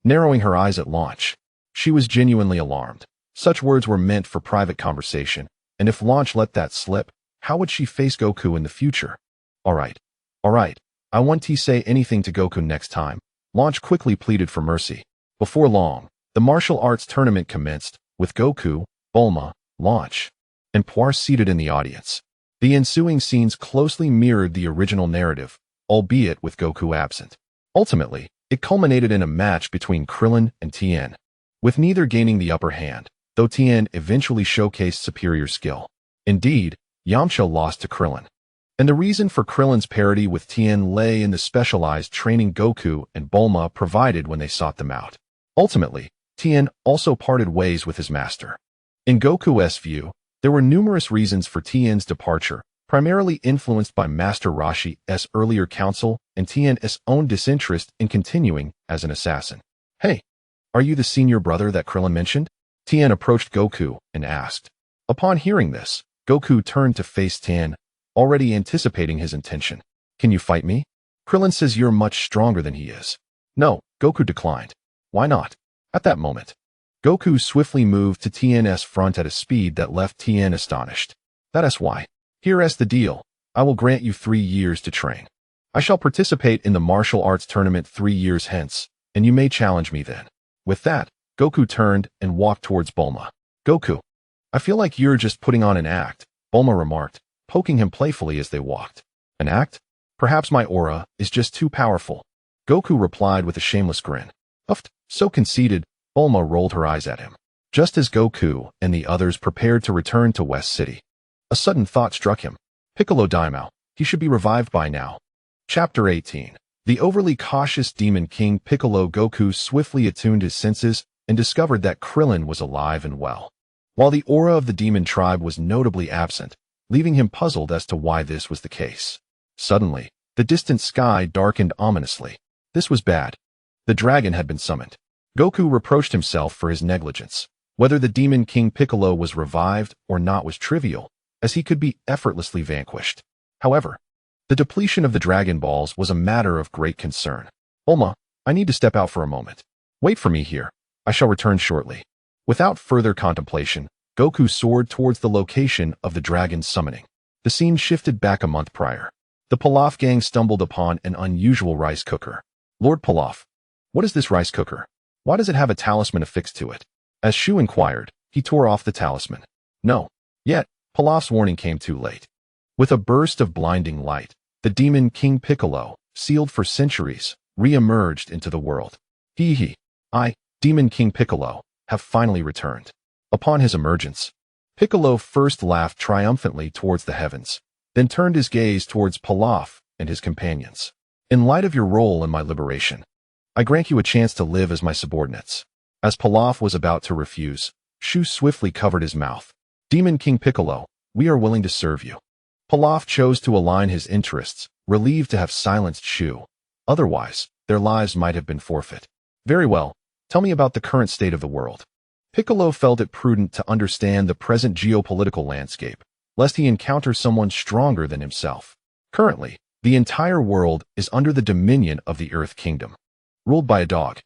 narrowing her eyes at Launch. She was genuinely alarmed. Such words were meant for private conversation, and if Launch let that slip, how would she face Goku in the future? All right, I won't say anything to Goku next time," Launch quickly pleaded for mercy. Before long, the martial arts tournament commenced, with Goku, Bulma, Launch, and Poir seated in the audience. The ensuing scenes closely mirrored the original narrative, albeit with Goku absent. Ultimately, it culminated in a match between Krillin and Tien, with neither gaining the upper hand, though Tien eventually showcased superior skill. Indeed, Yamcha lost to Krillin. And the reason for Krillin's parity with Tien lay in the specialized training Goku and Bulma provided when they sought them out. Ultimately, Tien also parted ways with his master. In Goku's view, there were numerous reasons for Tien's departure, primarily influenced by Master Roshi's earlier counsel and Tien's own disinterest in continuing as an assassin. "Hey, are you the senior brother that Krillin mentioned?" Tien approached Goku and asked. Upon hearing this, Goku turned to face Tien, already anticipating his intention. "Can you fight me? Krillin says you're much stronger than he is." "No," Goku declined. "Why not?" At that moment, Goku swiftly moved to Tien's front at a speed that left Tien astonished. "That is why. Here's the deal. I will grant you 3 years to train. I shall participate in the martial arts tournament 3 years hence, and you may challenge me then." With that, Goku turned and walked towards Bulma. "Goku, I feel like you're just putting on an act," Bulma remarked, poking him playfully as they walked. "An act? Perhaps my aura is just too powerful," Goku replied with a shameless grin. Uffed, so conceited, Bulma rolled her eyes at him. Just as Goku and the others prepared to return to West City, a sudden thought struck him. Piccolo Daimao, he should be revived by now. Chapter 18. The overly cautious Demon King Piccolo. Goku swiftly attuned his senses and discovered that Krillin was alive and well, while the aura of the demon tribe was notably absent, leaving him puzzled as to why this was the case. Suddenly, the distant sky darkened ominously. This was bad. The dragon had been summoned. Goku reproached himself for his negligence. Whether the Demon King Piccolo was revived or not was trivial, as he could be effortlessly vanquished. However, the depletion of the Dragon Balls was a matter of great concern. "Bulma, I need to step out for a moment. Wait for me here. I shall return shortly." Without further contemplation, Goku soared towards the location of the dragon's summoning. The scene shifted back a month prior. The Pilaf gang stumbled upon an unusual rice cooker. "Lord Pilaf, what is this rice cooker? Why does it have a talisman affixed to it?" As Shu inquired, he tore off the talisman. No. Yet, Pilaf's warning came too late. With a burst of blinding light, the Demon King Piccolo, sealed for centuries, re-emerged into the world. I, Demon King Piccolo, have finally returned. Upon his emergence, Piccolo first laughed triumphantly towards the heavens, then turned his gaze towards Pilaf and his companions. "In light of your role in my liberation, I grant you a chance to live as my subordinates." As Pilaf was about to refuse, Shu swiftly covered his mouth. "Demon King Piccolo, we are willing to serve you." Pilaf chose to align his interests, relieved to have silenced Shu. Otherwise, their lives might have been forfeit. "Very well, tell me about the current state of the world." Piccolo felt it prudent to understand the present geopolitical landscape, lest he encounter someone stronger than himself. Currently, the entire world is under the dominion of the Earth Kingdom, ruled by a dog.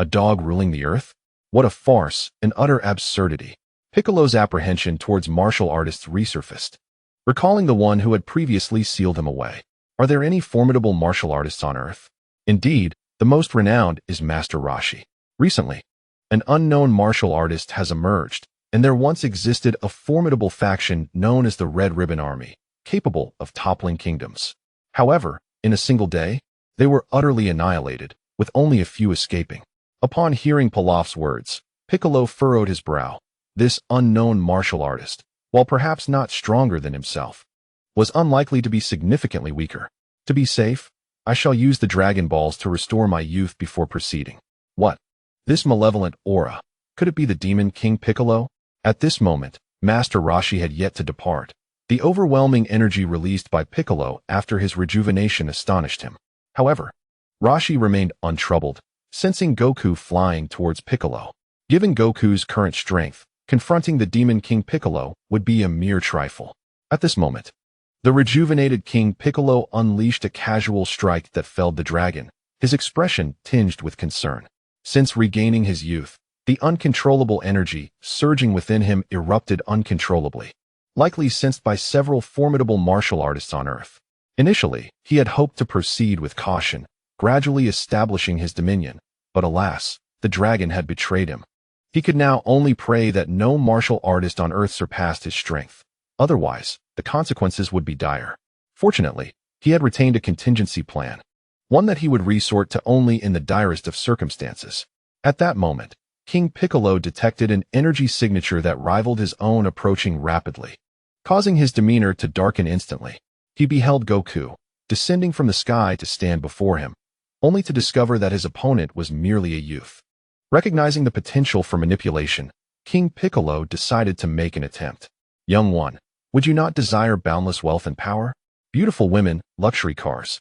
A dog ruling the Earth? What a farce, an utter absurdity. Piccolo's apprehension towards martial artists resurfaced, recalling the one who had previously sealed him away. Are there any formidable martial artists on Earth? Indeed, the most renowned is Master Roshi. Recently, an unknown martial artist has emerged, and there once existed a formidable faction known as the Red Ribbon Army, capable of toppling kingdoms. However, in a single day, they were utterly annihilated, with only a few escaping. Upon hearing Pilaf's words, Piccolo furrowed his brow. This unknown martial artist, while perhaps not stronger than himself, was unlikely to be significantly weaker. To be safe, I shall use the Dragon Balls to restore my youth before proceeding. What? This malevolent aura, could it be the Demon King Piccolo? At this moment, Master Roshi had yet to depart. The overwhelming energy released by Piccolo after his rejuvenation astonished him. However, Roshi remained untroubled, sensing Goku flying towards Piccolo. Given Goku's current strength, confronting the Demon King Piccolo would be a mere trifle. At this moment, the rejuvenated King Piccolo unleashed a casual strike that felled the dragon, his expression tinged with concern. Since regaining his youth, the uncontrollable energy surging within him erupted uncontrollably, likely sensed by several formidable martial artists on Earth. Initially, he had hoped to proceed with caution, gradually establishing his dominion, but alas, the dragon had betrayed him. He could now only pray that no martial artist on Earth surpassed his strength. Otherwise, the consequences would be dire. Fortunately, he had retained a contingency plan, one that he would resort to only in the direst of circumstances. At that moment, King Piccolo detected an energy signature that rivaled his own approaching rapidly, causing his demeanor to darken instantly. He beheld Goku, descending from the sky to stand before him, only to discover that his opponent was merely a youth. Recognizing the potential for manipulation, King Piccolo decided to make an attempt. Young one, would you not desire boundless wealth and power? Beautiful women, luxury cars,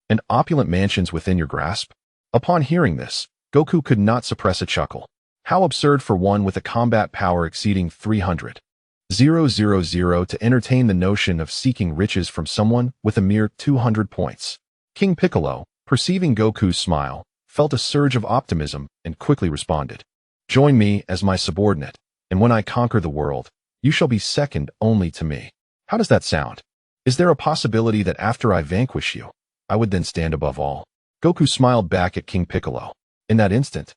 and opulent mansions within your grasp? Upon hearing this, Goku could not suppress a chuckle. How absurd for one with a combat power exceeding 300,000 to entertain the notion of seeking riches from someone with a mere 200 points. King Piccolo, perceiving Goku's smile, felt a surge of optimism and quickly responded. Join me as my subordinate, and when I conquer the world, you shall be second only to me. How does that sound? Is there a possibility that after I vanquish you, I would then stand above all? Goku smiled back at King Piccolo. In that instant,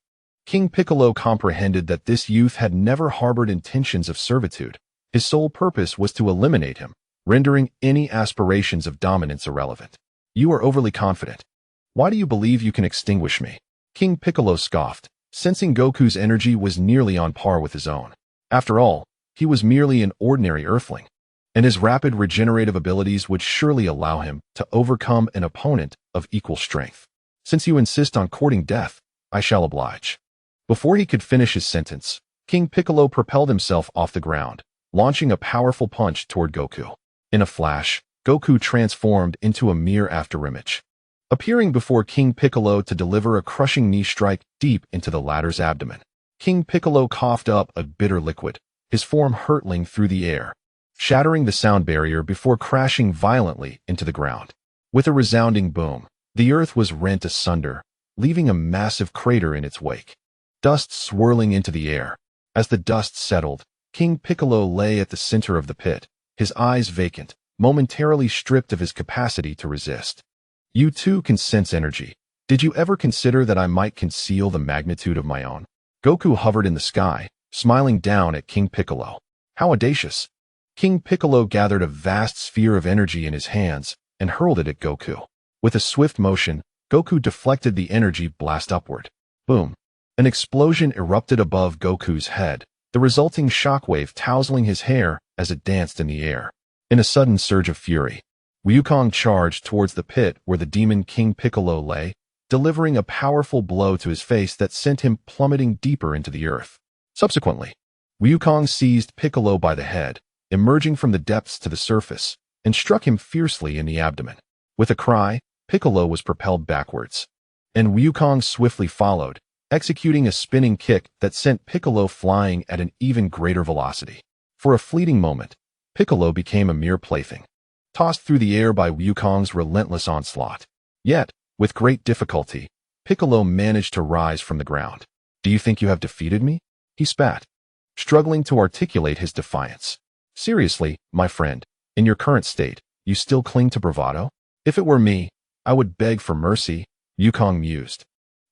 King Piccolo comprehended that this youth had never harbored intentions of servitude. His sole purpose was to eliminate him, rendering any aspirations of dominance irrelevant. You are overly confident. Why do you believe you can extinguish me? King Piccolo scoffed, sensing Goku's energy was nearly on par with his own. After all, he was merely an ordinary earthling, and his rapid regenerative abilities would surely allow him to overcome an opponent of equal strength. Since you insist on courting death, I shall oblige. Before he could finish his sentence, King Piccolo propelled himself off the ground, launching a powerful punch toward Goku. In a flash, Goku transformed into a mere afterimage, appearing before King Piccolo to deliver a crushing knee strike deep into the latter's abdomen. King Piccolo coughed up a bitter liquid, his form hurtling through the air, shattering the sound barrier before crashing violently into the ground. With a resounding boom, the earth was rent asunder, leaving a massive crater in its wake. Dust swirling into the air. As the dust settled, King Piccolo lay at the center of the pit, his eyes vacant, momentarily stripped of his capacity to resist. You too can sense energy. Did you ever consider that I might conceal the magnitude of my own? Goku hovered in the sky, smiling down at King Piccolo. How audacious! King Piccolo gathered a vast sphere of energy in his hands and hurled it at Goku. With a swift motion, Goku deflected the energy blast upward. Boom! An explosion erupted above Goku's head, the resulting shockwave tousling his hair as it danced in the air. In a sudden surge of fury, Wukong charged towards the pit where the demon King Piccolo lay, delivering a powerful blow to his face that sent him plummeting deeper into the earth. Subsequently, Wukong seized Piccolo by the head, emerging from the depths to the surface, and struck him fiercely in the abdomen. With a cry, Piccolo was propelled backwards, and Wukong swiftly followed, executing a spinning kick that sent Piccolo flying at an even greater velocity. For a fleeting moment, Piccolo became a mere plaything, tossed through the air by Wukong's relentless onslaught. Yet, with great difficulty, Piccolo managed to rise from the ground. Do you think you have defeated me? He spat, struggling to articulate his defiance. Seriously, my friend, in your current state, you still cling to bravado? If it were me, I would beg for mercy, Wukong mused,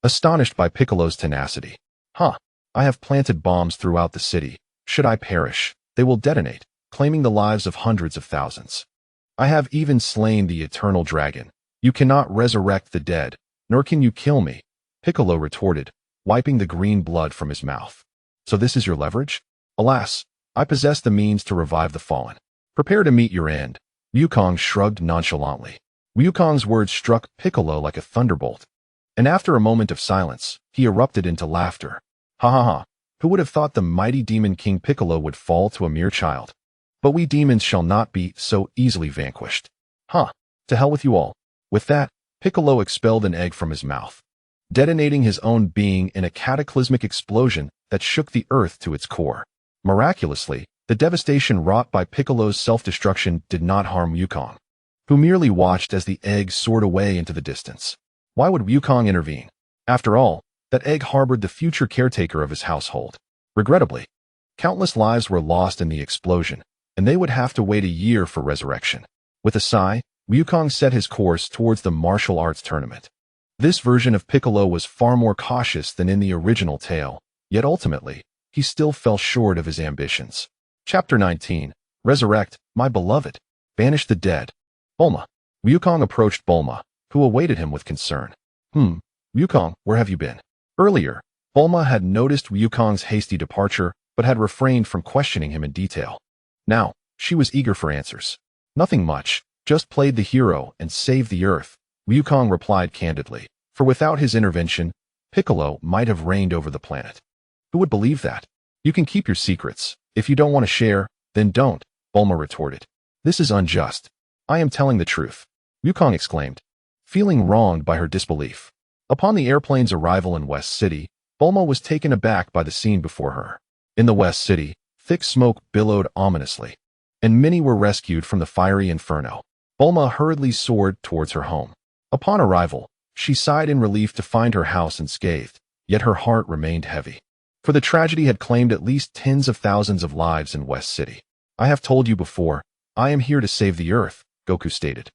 astonished by Piccolo's tenacity. I have planted bombs throughout the city. Should I perish, they will detonate, claiming the lives of hundreds of thousands. I have even slain the eternal dragon. You cannot resurrect the dead, nor can you kill me, Piccolo retorted, wiping the green blood from his mouth. So this is your leverage? Alas, I possess the means to revive the fallen. Prepare to meet your end. Wukong shrugged nonchalantly. Wukong's words struck Piccolo like a thunderbolt, and after a moment of silence, he erupted into laughter. Ha ha ha, who would have thought the mighty demon King Piccolo would fall to a mere child? But we demons shall not be so easily vanquished. To hell with you all. With that, Piccolo expelled an egg from his mouth, detonating his own being in a cataclysmic explosion that shook the earth to its core. Miraculously, the devastation wrought by Piccolo's self-destruction did not harm Wukong, who merely watched as the egg soared away into the distance. Why would Wukong intervene? After all, that egg harbored the future caretaker of his household. Regrettably, countless lives were lost in the explosion, and they would have to wait a year for resurrection. With a sigh, Wukong set his course towards the martial arts tournament. This version of Piccolo was far more cautious than in the original tale, yet ultimately, he still fell short of his ambitions. Chapter 19, Resurrect, My Beloved. Banish the Dead. Bulma. Wukong approached Bulma, who awaited him with concern. Wukong, where have you been? Earlier, Bulma had noticed Wukong's hasty departure, but had refrained from questioning him in detail. Now, she was eager for answers. Nothing much, just played the hero and saved the Earth, Wukong replied candidly, for without his intervention, Piccolo might have reigned over the planet. Who would believe that? You can keep your secrets. If you don't want to share, then don't, Bulma retorted. This is unjust. I am telling the truth, Wukong exclaimed, feeling wronged by her disbelief. Upon the airplane's arrival in West City, Bulma was taken aback by the scene before her. In the West City, thick smoke billowed ominously, and many were rescued from the fiery inferno. Bulma hurriedly soared towards her home. Upon arrival, she sighed in relief to find her house unscathed, yet her heart remained heavy. For the tragedy had claimed at least tens of thousands of lives in West City. I have told you before, I am here to save the Earth, Goku stated,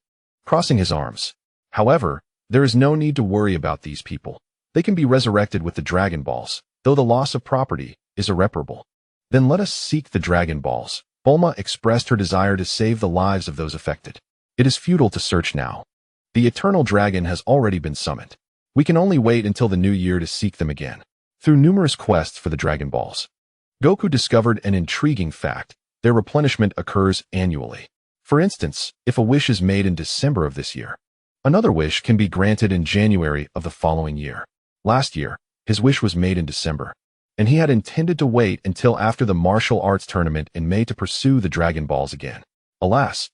crossing his arms. However, there is no need to worry about these people. They can be resurrected with the Dragon Balls, though the loss of property is irreparable. Then let us seek the Dragon Balls. Bulma expressed her desire to save the lives of those affected. It is futile to search now. The Eternal Dragon has already been summoned. We can only wait until the new year to seek them again. Through numerous quests for the Dragon Balls, Goku discovered an intriguing fact. Their replenishment occurs annually. For instance, if a wish is made in December of this year, another wish can be granted in January of the following year. Last year, his wish was made in December, and he had intended to wait until after the martial arts tournament in May to pursue the Dragon Balls again. Alas,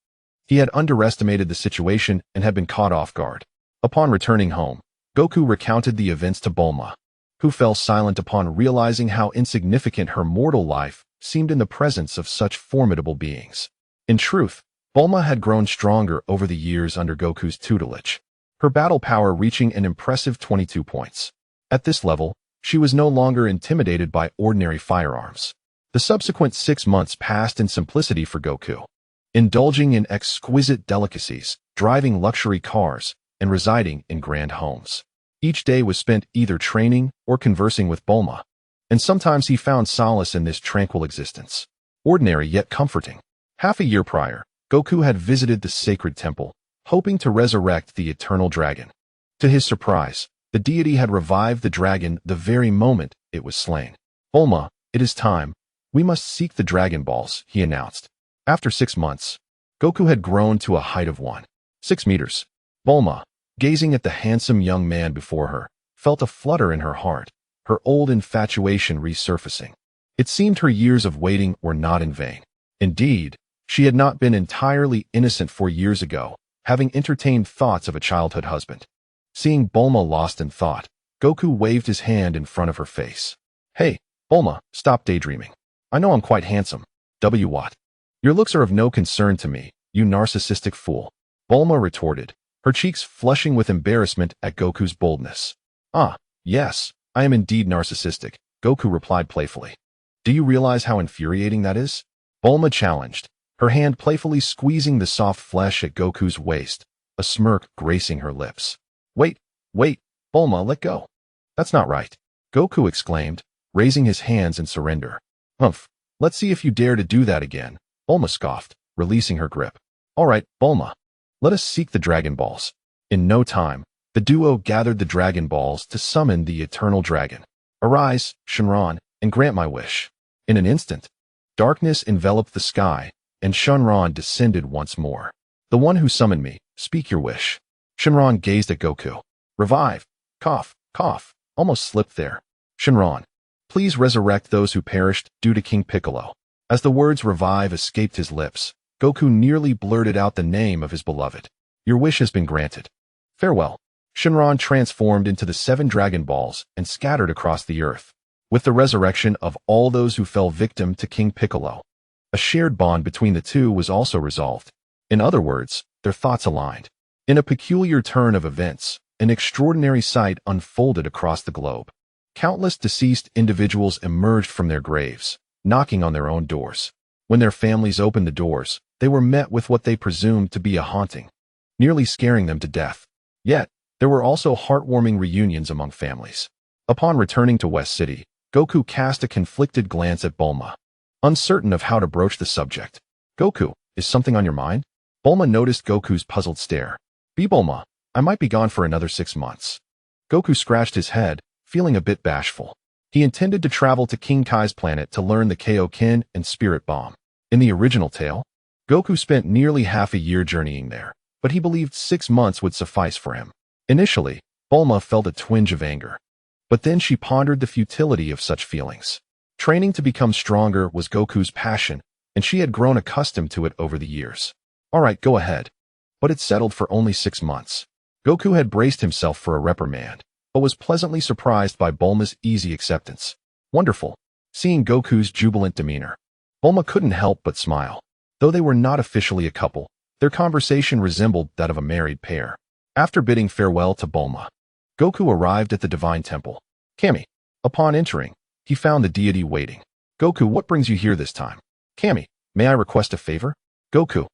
he had underestimated the situation and had been caught off guard. Upon returning home, Goku recounted the events to Bulma, who fell silent upon realizing how insignificant her mortal life seemed in the presence of such formidable beings. In truth, Bulma had grown stronger over the years under Goku's tutelage, her battle power reaching an impressive 22 points. At this level, she was no longer intimidated by ordinary firearms. The subsequent 6 months passed in simplicity for Goku, indulging in exquisite delicacies, driving luxury cars, and residing in grand homes. Each day was spent either training or conversing with Bulma, and sometimes he found solace in this tranquil existence, ordinary yet comforting. Half a year prior, Goku had visited the sacred temple, hoping to resurrect the Eternal Dragon. To his surprise, the deity had revived the dragon the very moment it was slain. Bulma, it is time. We must seek the Dragon Balls, he announced. After 6 months, Goku had grown to a height of 1.6 meters. Bulma, gazing at the handsome young man before her, felt a flutter in her heart, her old infatuation resurfacing. It seemed her years of waiting were not in vain. Indeed, she had not been entirely innocent 4 years ago, having entertained thoughts of a childhood husband. Seeing Bulma lost in thought, Goku waved his hand in front of her face. Hey, Bulma, stop daydreaming. I know I'm quite handsome. What? Your looks are of no concern to me, you narcissistic fool. Bulma retorted, her cheeks flushing with embarrassment at Goku's boldness. Ah, yes, I am indeed narcissistic, Goku replied playfully. Do you realize how infuriating that is? Bulma challenged, her hand playfully squeezing the soft flesh at Goku's waist, a smirk gracing her lips. Wait, Bulma, let go. That's not right, Goku exclaimed, raising his hands in surrender. Humph, let's see if you dare to do that again, Bulma scoffed, releasing her grip. All right, Bulma, let us seek the Dragon Balls. In no time, the duo gathered the Dragon Balls to summon the Eternal Dragon. Arise, Shenron, and grant my wish. In an instant, darkness enveloped the sky, and Shenron descended once more. The one who summoned me, speak your wish. Shenron gazed at Goku. Revive, cough, almost slipped there. Shenron, please resurrect those who perished due to King Piccolo. As the words revive escaped his lips, Goku nearly blurted out the name of his beloved. Your wish has been granted. Farewell. Shenron transformed into the 7 Dragon Balls and scattered across the earth. With the resurrection of all those who fell victim to King Piccolo, a shared bond between the two was also resolved. In other words, their thoughts aligned. In a peculiar turn of events, an extraordinary sight unfolded across the globe. Countless deceased individuals emerged from their graves, knocking on their own doors. When their families opened the doors, they were met with what they presumed to be a haunting, nearly scaring them to death. Yet, there were also heartwarming reunions among families. Upon returning to West City, Goku cast a conflicted glance at Bulma, uncertain of how to broach the subject. Goku, is something on your mind? Bulma noticed Goku's puzzled stare. Bulma, I might be gone for another 6 months. Goku scratched his head, feeling a bit bashful. He intended to travel to King Kai's planet to learn the Kaioken and Spirit Bomb. In the original tale, Goku spent nearly half a year journeying there, but he believed 6 months would suffice for him. Initially, Bulma felt a twinge of anger. But then she pondered the futility of such feelings. Training to become stronger was Goku's passion, and she had grown accustomed to it over the years. All right, go ahead. But it settled for only 6 months. Goku had braced himself for a reprimand, but was pleasantly surprised by Bulma's easy acceptance. Wonderful. Seeing Goku's jubilant demeanor, Bulma couldn't help but smile. Though they were not officially a couple, their conversation resembled that of a married pair. After bidding farewell to Bulma, Goku arrived at the Divine Temple. Kami. Upon entering, he found the deity waiting. Goku, what brings you here this time? Kami, may I request a favor? Goku,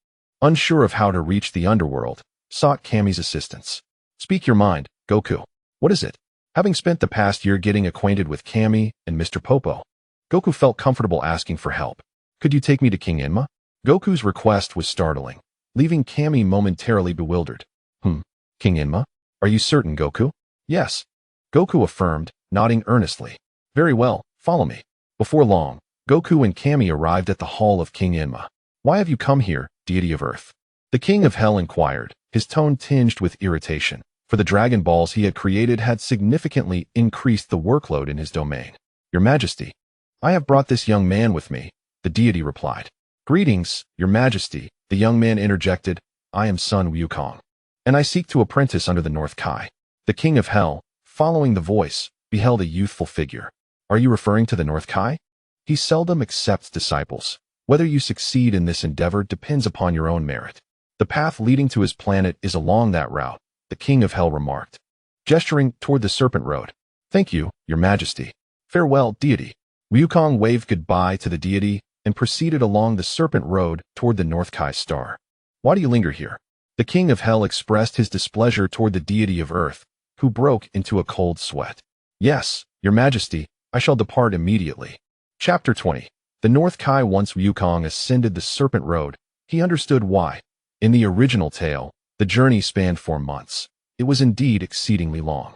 unsure of how to reach the underworld, sought Kami's assistance. Speak your mind, Goku. What is it? Having spent the past year getting acquainted with Kami and Mr. Popo, Goku felt comfortable asking for help. Could you take me to King Enma? Goku's request was startling, leaving Kami momentarily bewildered. King Enma? Are you certain, Goku? Yes. Goku affirmed, nodding earnestly. Very well, follow me. Before long, Goku and Kami arrived at the hall of King Enma. Why have you come here, deity of Earth? The King of Hell inquired, his tone tinged with irritation, for the Dragon Balls he had created had significantly increased the workload in his domain. Your Majesty, I have brought this young man with me, the deity replied. Greetings, Your Majesty, the young man interjected. I am son Wukong, and I seek to apprentice under the North Kai. The King of Hell, following the voice, beheld a youthful figure. Are you referring to the North Kai? He seldom accepts disciples. Whether you succeed in this endeavor depends upon your own merit. The path leading to his planet is along that route, the King of Hell remarked, gesturing toward the Serpent Road. Thank you, Your Majesty. Farewell, deity. Wukong waved goodbye to the deity and proceeded along the Serpent Road toward the North Kai star. Why do you linger here? The King of Hell expressed his displeasure toward the deity of Earth, who broke into a cold sweat. Yes, Your Majesty, I shall depart immediately. Chapter 20. The North Kai. Once Wukong ascended the Serpent Road, he understood why. In the original tale, the journey spanned 4 months. It was indeed exceedingly long.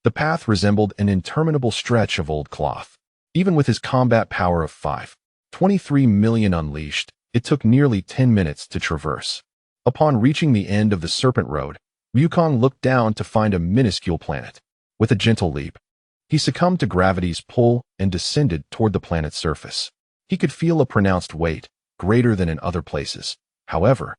The path resembled an interminable stretch of old cloth. Even with his combat power of 5.23 million unleashed, it took nearly 10 minutes to traverse. Upon reaching the end of the Serpent Road, Wukong looked down to find a minuscule planet. With a gentle leap, he succumbed to gravity's pull and descended toward the planet's surface. He could feel a pronounced weight, greater than in other places. However,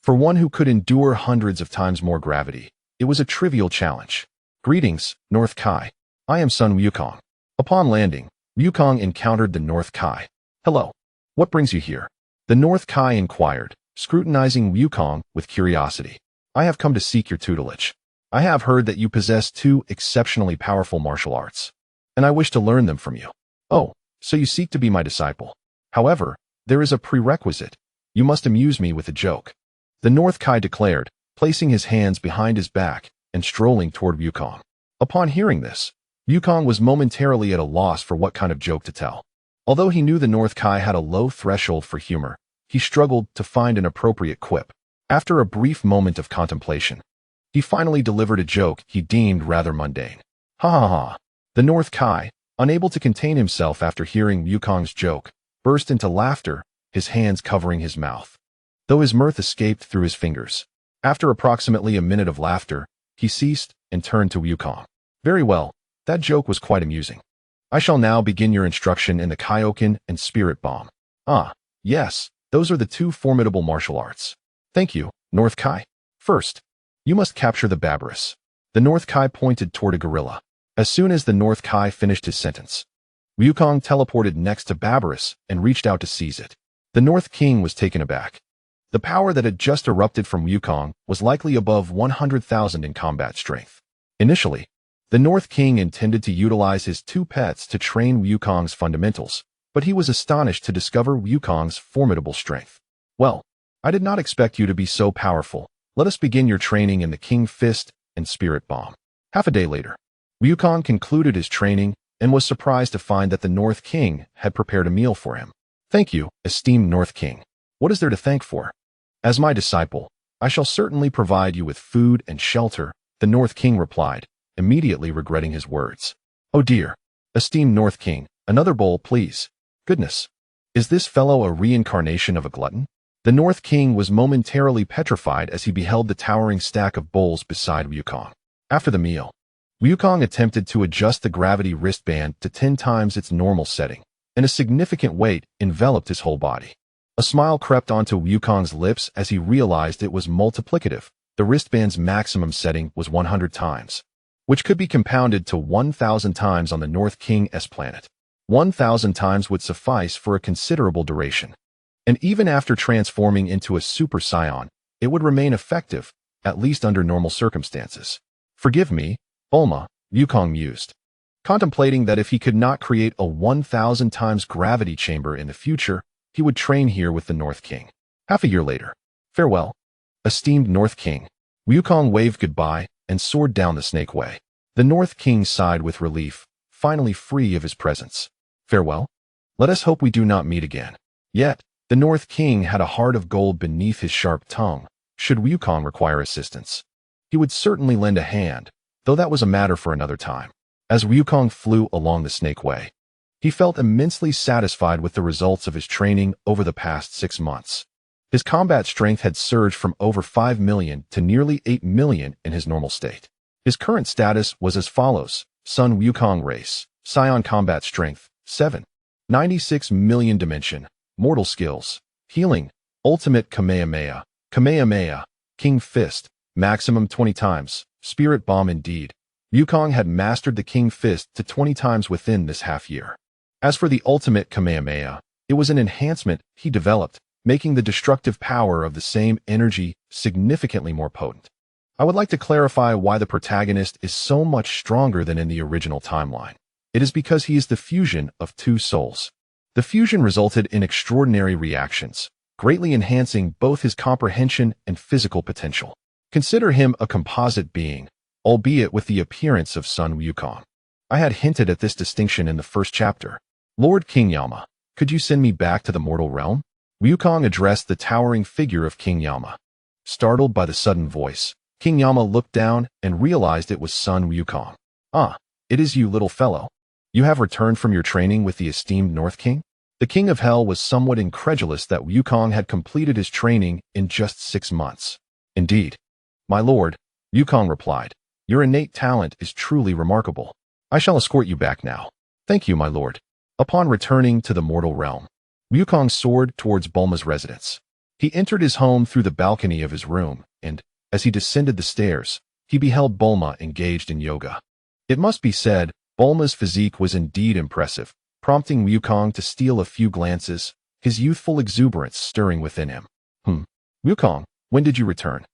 for one who could endure hundreds of times more gravity, it was a trivial challenge. Greetings, North Kai. I am son Wukong. Upon landing, Wukong encountered the North Kai. Hello. What brings you here? The North Kai inquired, scrutinizing Wukong with curiosity. I have come to seek your tutelage. I have heard that you possess 2 exceptionally powerful martial arts, and I wish to learn them from you. Oh, so you seek to be my disciple. However, there is a prerequisite. You must amuse me with a joke. The North Kai declared, placing his hands behind his back and strolling toward Wukong. Upon hearing this, Wukong was momentarily at a loss for what kind of joke to tell. Although he knew the North Kai had a low threshold for humor, he struggled to find an appropriate quip. After a brief moment of contemplation, he finally delivered a joke he deemed rather mundane. Ha ha ha. The North Kai, unable to contain himself after hearing Wukong's joke, burst into laughter, his hands covering his mouth, though his mirth escaped through his fingers. After approximately a minute of laughter, he ceased and turned to Wukong. Very well, that joke was quite amusing. I shall now begin your instruction in the Kaioken and Spirit Bomb. Ah, yes, those are the 2 formidable martial arts. Thank you, North Kai. First, you must capture the Barbarous. The North Kai pointed toward a gorilla. As soon as the North Kai finished his sentence, Wukong teleported next to Barbarous and reached out to seize it. The North King was taken aback. The power that had just erupted from Wukong was likely above 100,000 in combat strength. Initially, the North King intended to utilize his 2 pets to train Wukong's fundamentals, but he was astonished to discover Wukong's formidable strength. Well, I did not expect you to be so powerful. Let us begin your training in the King Fist and Spirit Bomb. Half a day later, Wukong concluded his training and was surprised to find that the North King had prepared a meal for him. Thank you, esteemed North King. What is there to thank for? As my disciple, I shall certainly provide you with food and shelter, the North King replied, immediately regretting his words. Oh dear, esteemed North King, another bowl, please. Goodness, is this fellow a reincarnation of a glutton? The North King was momentarily petrified as he beheld the towering stack of bowls beside Wukong. After the meal, Wukong attempted to adjust the gravity wristband to 10 times its normal setting, and a significant weight enveloped his whole body. A smile crept onto Wukong's lips as he realized it was multiplicative. The wristband's maximum setting was 100 times, which could be compounded to 1,000 times on the North King's planet. 1,000 times would suffice for a considerable duration. And even after transforming into a Super Saiyan, it would remain effective, at least under normal circumstances. Forgive me, Bulma, Wukong mused, contemplating that if he could not create a 1,000 times gravity chamber in the future, he would train here with the North King. Half a year later. Farewell, esteemed North King. Wukong waved goodbye and soared down the Snake Way. The North King sighed with relief, finally free of his presence. Farewell. Let us hope we do not meet again. Yet, the North King had a heart of gold beneath his sharp tongue. Should Wukong require assistance, he would certainly lend a hand, though that was a matter for another time. As Wukong flew along the Snake Way, he felt immensely satisfied with the results of his training over the past 6 months. His combat strength had surged from over 5 million to nearly 8 million in his normal state. His current status was as follows: Sun Wukong race, Scion combat strength, 7. 96 million dimension, mortal skills, healing, ultimate Kamehameha, Kamehameha, King Fist, maximum 20 times, spirit bomb indeed. Wukong had mastered the King Fist to 20 times within this half year. As for the ultimate Kamehameha, it was an enhancement he developed, making the destructive power of the same energy significantly more potent. I would like to clarify why the protagonist is so much stronger than in the original timeline. It is because he is the fusion of 2 souls. The fusion resulted in extraordinary reactions, greatly enhancing both his comprehension and physical potential. Consider him a composite being, albeit with the appearance of Sun Wukong. I had hinted at this distinction in the first chapter. Lord King Yama, could you send me back to the mortal realm? Wukong addressed the towering figure of King Yama. Startled by the sudden voice, King Yama looked down and realized it was Sun Wukong. Ah, it is you, little fellow. You have returned from your training with the esteemed North King? The King of Hell was somewhat incredulous that Wukong had completed his training in just 6 months. Indeed, my lord, Wukong replied, your innate talent is truly remarkable. I shall escort you back now. Thank you, my lord. Upon returning to the mortal realm, Wukong soared towards Bulma's residence. He entered his home through the balcony of his room, and, as he descended the stairs, he beheld Bulma engaged in yoga. It must be said, Bulma's physique was indeed impressive, prompting Wukong to steal a few glances, his youthful exuberance stirring within him. Wukong, when did you return?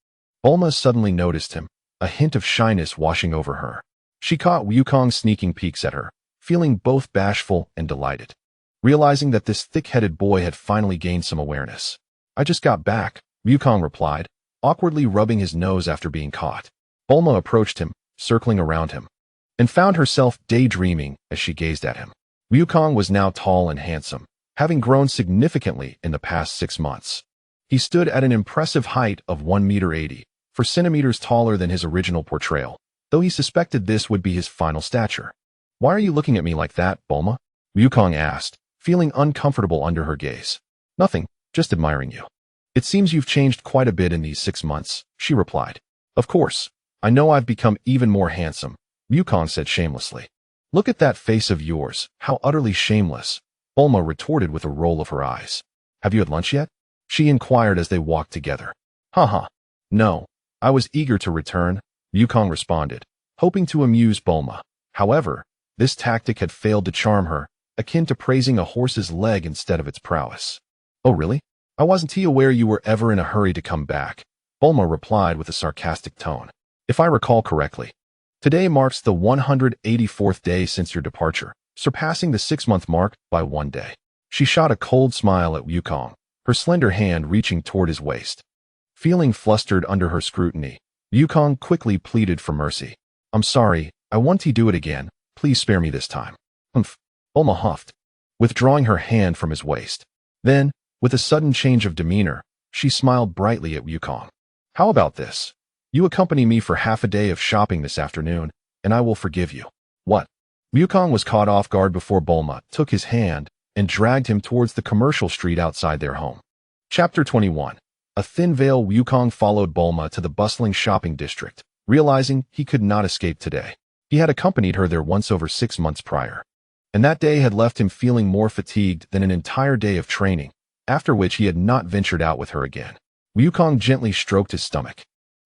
Bulma suddenly noticed him, a hint of shyness washing over her. She caught Wukong sneaking peeks at her, feeling both bashful and delighted, realizing that this thick-headed boy had finally gained some awareness. I just got back, Wukong replied, awkwardly rubbing his nose after being caught. Bulma approached him, circling around him, and found herself daydreaming as she gazed at him. Wukong was now tall and handsome, having grown significantly in the past 6 months. He stood at an impressive height of 1 meter 80, 4 centimeters taller than his original portrayal, though he suspected this would be his final stature. Why are you looking at me like that, Bulma? Wukong asked, feeling uncomfortable under her gaze. Nothing, just admiring you. It seems you've changed quite a bit in these 6 months, she replied. Of course, I know I've become even more handsome, Wukong said shamelessly. Look at that face of yours, how utterly shameless, Bulma retorted with a roll of her eyes. Have you had lunch yet? She inquired as they walked together. Haha. No, I was eager to return, Wukong responded, hoping to amuse Bulma. However, this tactic had failed to charm her, akin to praising a horse's leg instead of its prowess. Oh really? I wasn't aware you were ever in a hurry to come back, Bulma replied with a sarcastic tone. If I recall correctly, today marks the 184th day since your departure, surpassing the 6-month mark by 1 day. She shot a cold smile at Wukong, her slender hand reaching toward his waist. Feeling flustered under her scrutiny, Wukong quickly pleaded for mercy. I'm sorry, I want to do it again, please spare me this time. Humph, Bulma huffed, withdrawing her hand from his waist. Then, with a sudden change of demeanor, she smiled brightly at Wukong. How about this? You accompany me for half a day of shopping this afternoon, and I will forgive you. What? Wukong was caught off guard before Bulma took his hand and dragged him towards the commercial street outside their home. Chapter 21. A thin veil. Wukong followed Bulma to the bustling shopping district, realizing he could not escape today. He had accompanied her there once over 6 months prior, and that day had left him feeling more fatigued than an entire day of training, after which he had not ventured out with her again. Wukong gently stroked his stomach,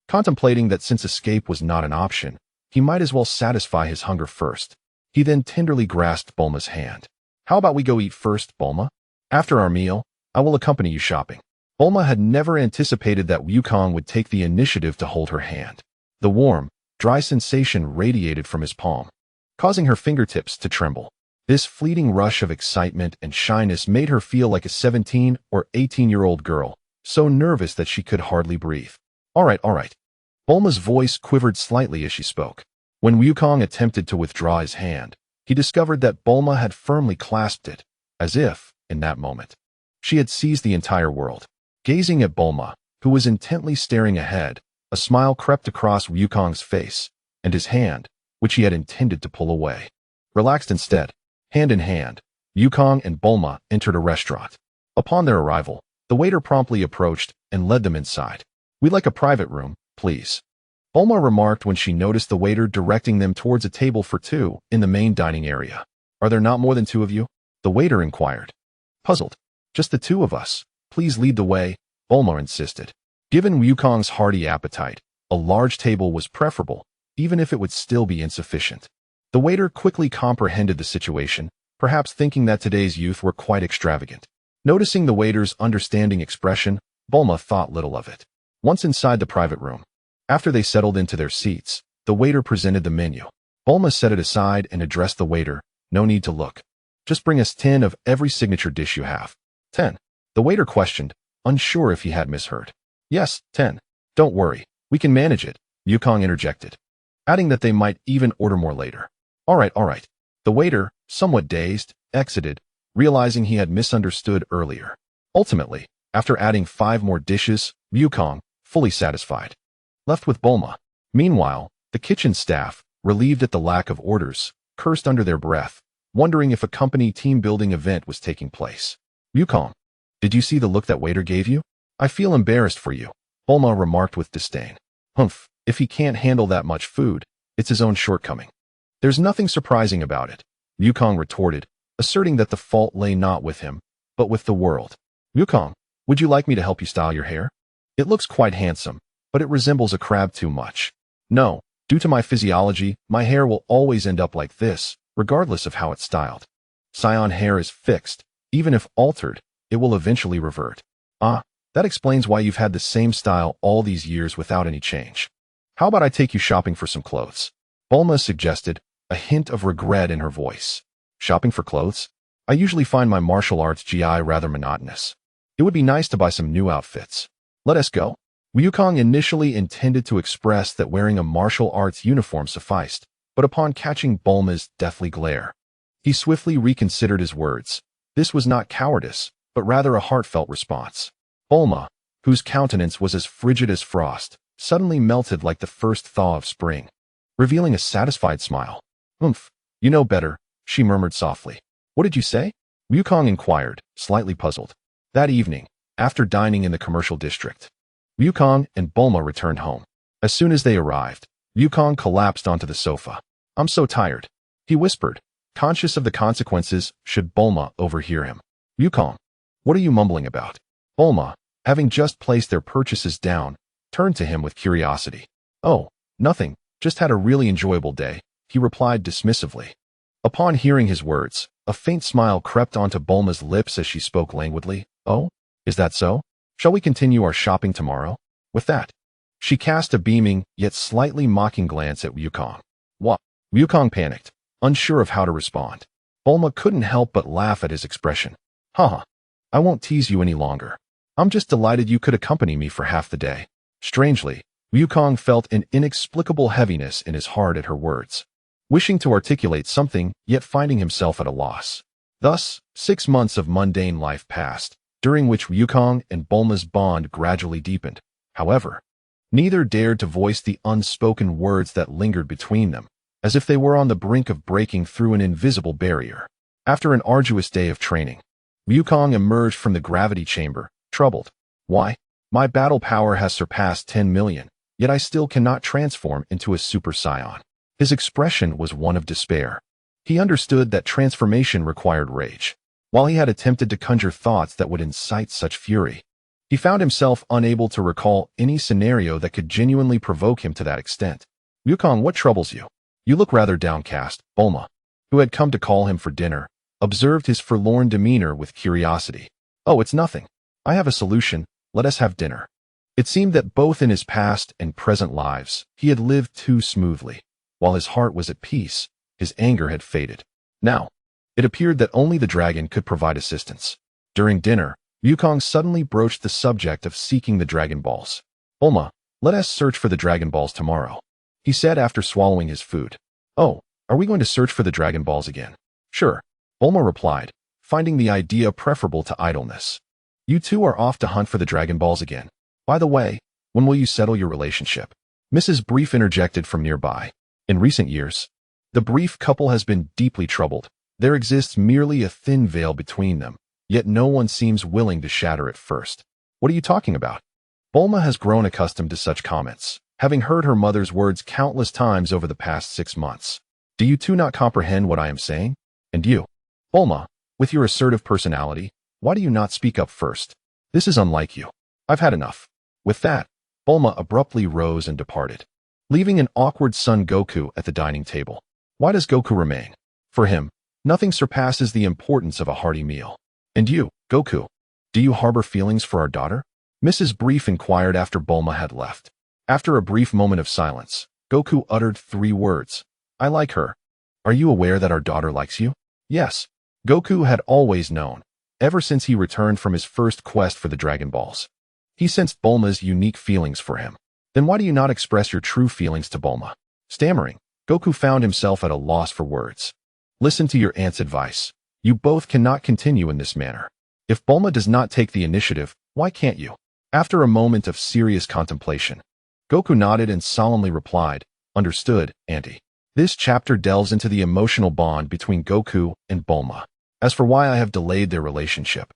contemplating that since escape was not an option, he might as well satisfy his hunger first. He then tenderly grasped Bulma's hand. How about we go eat first, Bulma? After our meal, I will accompany you shopping. Bulma had never anticipated that Wukong would take the initiative to hold her hand. The warm, dry sensation radiated from his palm, causing her fingertips to tremble. This fleeting rush of excitement and shyness made her feel like a 17 or 18-year-old girl, so nervous that she could hardly breathe. All right. Bulma's voice quivered slightly as she spoke. When Wukong attempted to withdraw his hand, he discovered that Bulma had firmly clasped it, as if, in that moment, she had seized the entire world. Gazing at Bulma, who was intently staring ahead, a smile crept across Wukong's face, and his hand, which he had intended to pull away, relaxed instead. Hand in hand, Wukong and Bulma entered a restaurant. Upon their arrival, the waiter promptly approached and led them inside. We'd like a private room, please, Bulma remarked when she noticed the waiter directing them towards a table for two in the main dining area. Are there not more than 2 of you? The waiter inquired. Puzzled. Just the 2 of us. Please lead the way, Bulma insisted. Given Wukong's hearty appetite, a large table was preferable, even if it would still be insufficient. The waiter quickly comprehended the situation, perhaps thinking that today's youth were quite extravagant. Noticing the waiter's understanding expression, Bulma thought little of it. Once inside the private room, after they settled into their seats, the waiter presented the menu. Bulma set it aside and addressed the waiter. No need to look. Just bring us 10 of every signature dish you have. 10. The waiter questioned, unsure if he had misheard. Yes, 10. Don't worry, we can manage it, Wukong interjected, adding that they might even order more later. All right. The waiter, somewhat dazed, exited, realizing he had misunderstood earlier. Ultimately, after adding 5 more dishes, Wukong, fully satisfied, left with Bulma. Meanwhile, the kitchen staff, relieved at the lack of orders, cursed under their breath, wondering if a company team-building event was taking place. Wukong, did you see the look that waiter gave you? I feel embarrassed for you, Bulma remarked with disdain. Humph, if he can't handle that much food, it's his own shortcoming. There's nothing surprising about it, Wukong retorted, asserting that the fault lay not with him, but with the world. Wukong, would you like me to help you style your hair? It looks quite handsome, but it resembles a crab too much. No, due to my physiology, my hair will always end up like this, regardless of how it's styled. Scion hair is fixed. Even if altered, it will eventually revert. Ah, that explains why you've had the same style all these years without any change. How about I take you shopping for some clothes? Bulma suggested, a hint of regret in her voice. Shopping for clothes? I usually find my martial arts GI rather monotonous. It would be nice to buy some new outfits. Let us go. Wukong initially intended to express that wearing a martial arts uniform sufficed, but upon catching Bulma's deathly glare, he swiftly reconsidered his words. This was not cowardice, but rather a heartfelt response. Bulma, whose countenance was as frigid as frost, suddenly melted like the first thaw of spring, revealing a satisfied smile. Oomph, you know better, she murmured softly. What did you say? Wukong inquired, slightly puzzled. That evening, after dining in the commercial district, Wukong and Bulma returned home. As soon as they arrived, Wukong collapsed onto the sofa. I'm so tired, he whispered, conscious of the consequences should Bulma overhear him. Wukong, what are you mumbling about? Bulma, having just placed their purchases down, turned to him with curiosity. Oh, nothing, just had a really enjoyable day, he replied dismissively. Upon hearing his words, a faint smile crept onto Bulma's lips as she spoke languidly. Oh, is that so? Shall we continue our shopping tomorrow? With that, she cast a beaming, yet slightly mocking glance at Wukong. What? Wukong panicked, unsure of how to respond. Bulma couldn't help but laugh at his expression. Haha, I won't tease you any longer. I'm just delighted you could accompany me for half the day. Strangely, Wukong felt an inexplicable heaviness in his heart at her words, wishing to articulate something, yet finding himself at a loss. Thus, 6 months of mundane life passed, during which Wukong and Bulma's bond gradually deepened. However, neither dared to voice the unspoken words that lingered between them, as if they were on the brink of breaking through an invisible barrier. After an arduous day of training, Wukong emerged from the gravity chamber, troubled. Why? My battle power has surpassed 10 million, yet I still cannot transform into a Super Saiyan. His expression was one of despair. He understood that transformation required rage. While he had attempted to conjure thoughts that would incite such fury, he found himself unable to recall any scenario that could genuinely provoke him to that extent. Wukong, what troubles you? You look rather downcast. Bulma, who had come to call him for dinner, observed his forlorn demeanor with curiosity. Oh, it's nothing. I have a solution. Let us have dinner. It seemed that both in his past and present lives, he had lived too smoothly. While his heart was at peace, his anger had faded. Now, it appeared that only the dragon could provide assistance. During dinner, Wukong suddenly broached the subject of seeking the Dragon Balls. Bulma, let us search for the Dragon Balls tomorrow, he said after swallowing his food. Oh, are we going to search for the Dragon Balls again? Sure, Bulma replied, finding the idea preferable to idleness. You two are off to hunt for the Dragon Balls again. By the way, when will you settle your relationship? Mrs. Brief interjected from nearby. In recent years, the Brief couple has been deeply troubled. There exists merely a thin veil between them, yet no one seems willing to shatter it first. What are you talking about? Bulma has grown accustomed to such comments, having heard her mother's words countless times over the past 6 months. Do you two not comprehend what I am saying? And you, Bulma, with your assertive personality, why do you not speak up first? This is unlike you. I've had enough. With that, Bulma abruptly rose and departed, leaving an awkward Son Goku at the dining table. Why does Goku remain? For him, nothing surpasses the importance of a hearty meal. And you, Goku, do you harbor feelings for our daughter? Mrs. Brief inquired after Bulma had left. After a brief moment of silence, Goku uttered 3 words. I like her. Are you aware that our daughter likes you? Yes. Goku had always known, ever since he returned from his first quest for the Dragon Balls. He sensed Bulma's unique feelings for him. Then why do you not express your true feelings to Bulma? Stammering, Goku found himself at a loss for words. Listen to your aunt's advice. You both cannot continue in this manner. If Bulma does not take the initiative, why can't you? After a moment of serious contemplation, Goku nodded and solemnly replied, Understood, Auntie. This chapter delves into the emotional bond between Goku and Bulma. As for why I have delayed their relationship,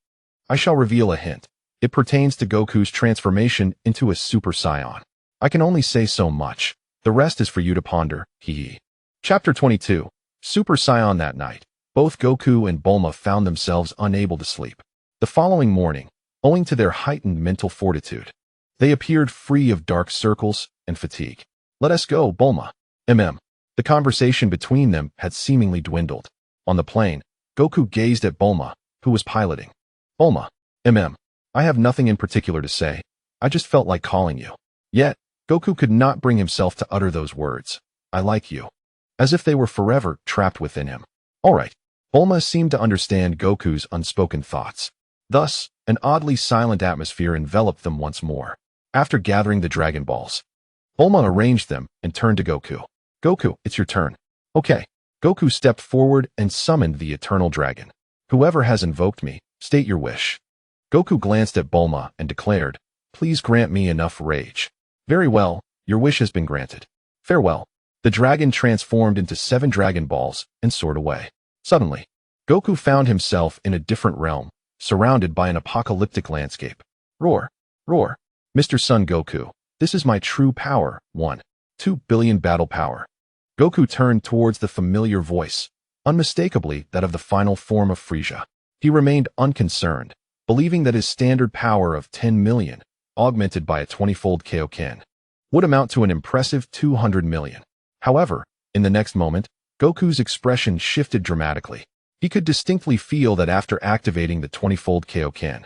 I shall reveal a hint. It pertains to Goku's transformation into a Super Saiyan. I can only say so much. The rest is for you to ponder, hee. Chapter 22. Super Saiyan. That night, both Goku and Bulma found themselves unable to sleep. The following morning, owing to their heightened mental fortitude, they appeared free of dark circles and fatigue. Let us go, Bulma. The conversation between them had seemingly dwindled. On the plane, Goku gazed at Bulma, who was piloting. Bulma. I have nothing in particular to say. I just felt like calling you. Yet, Goku could not bring himself to utter those words. I like you. As if they were forever trapped within him. All right. Bulma seemed to understand Goku's unspoken thoughts. Thus, an oddly silent atmosphere enveloped them once more. After gathering the Dragon Balls, Bulma arranged them and turned to Goku. Goku, it's your turn. Okay. Goku stepped forward and summoned the Eternal Dragon. Whoever has invoked me, state your wish. Goku glanced at Bulma and declared, Please grant me enough rage. Very well, your wish has been granted. Farewell. The dragon transformed into 7 Dragon Balls and soared away. Suddenly, Goku found himself in a different realm, surrounded by an apocalyptic landscape. Roar, roar. Mr. Son Goku, this is my true power, 1.2 billion battle power. Goku turned towards the familiar voice, unmistakably that of the final form of Frieza. He remained unconcerned, believing that his standard power of 10 million, augmented by a 20-fold Kaioken, would amount to an impressive 200 million. However, in the next moment, Goku's expression shifted dramatically. He could distinctly feel that after activating the 20-fold Kaioken,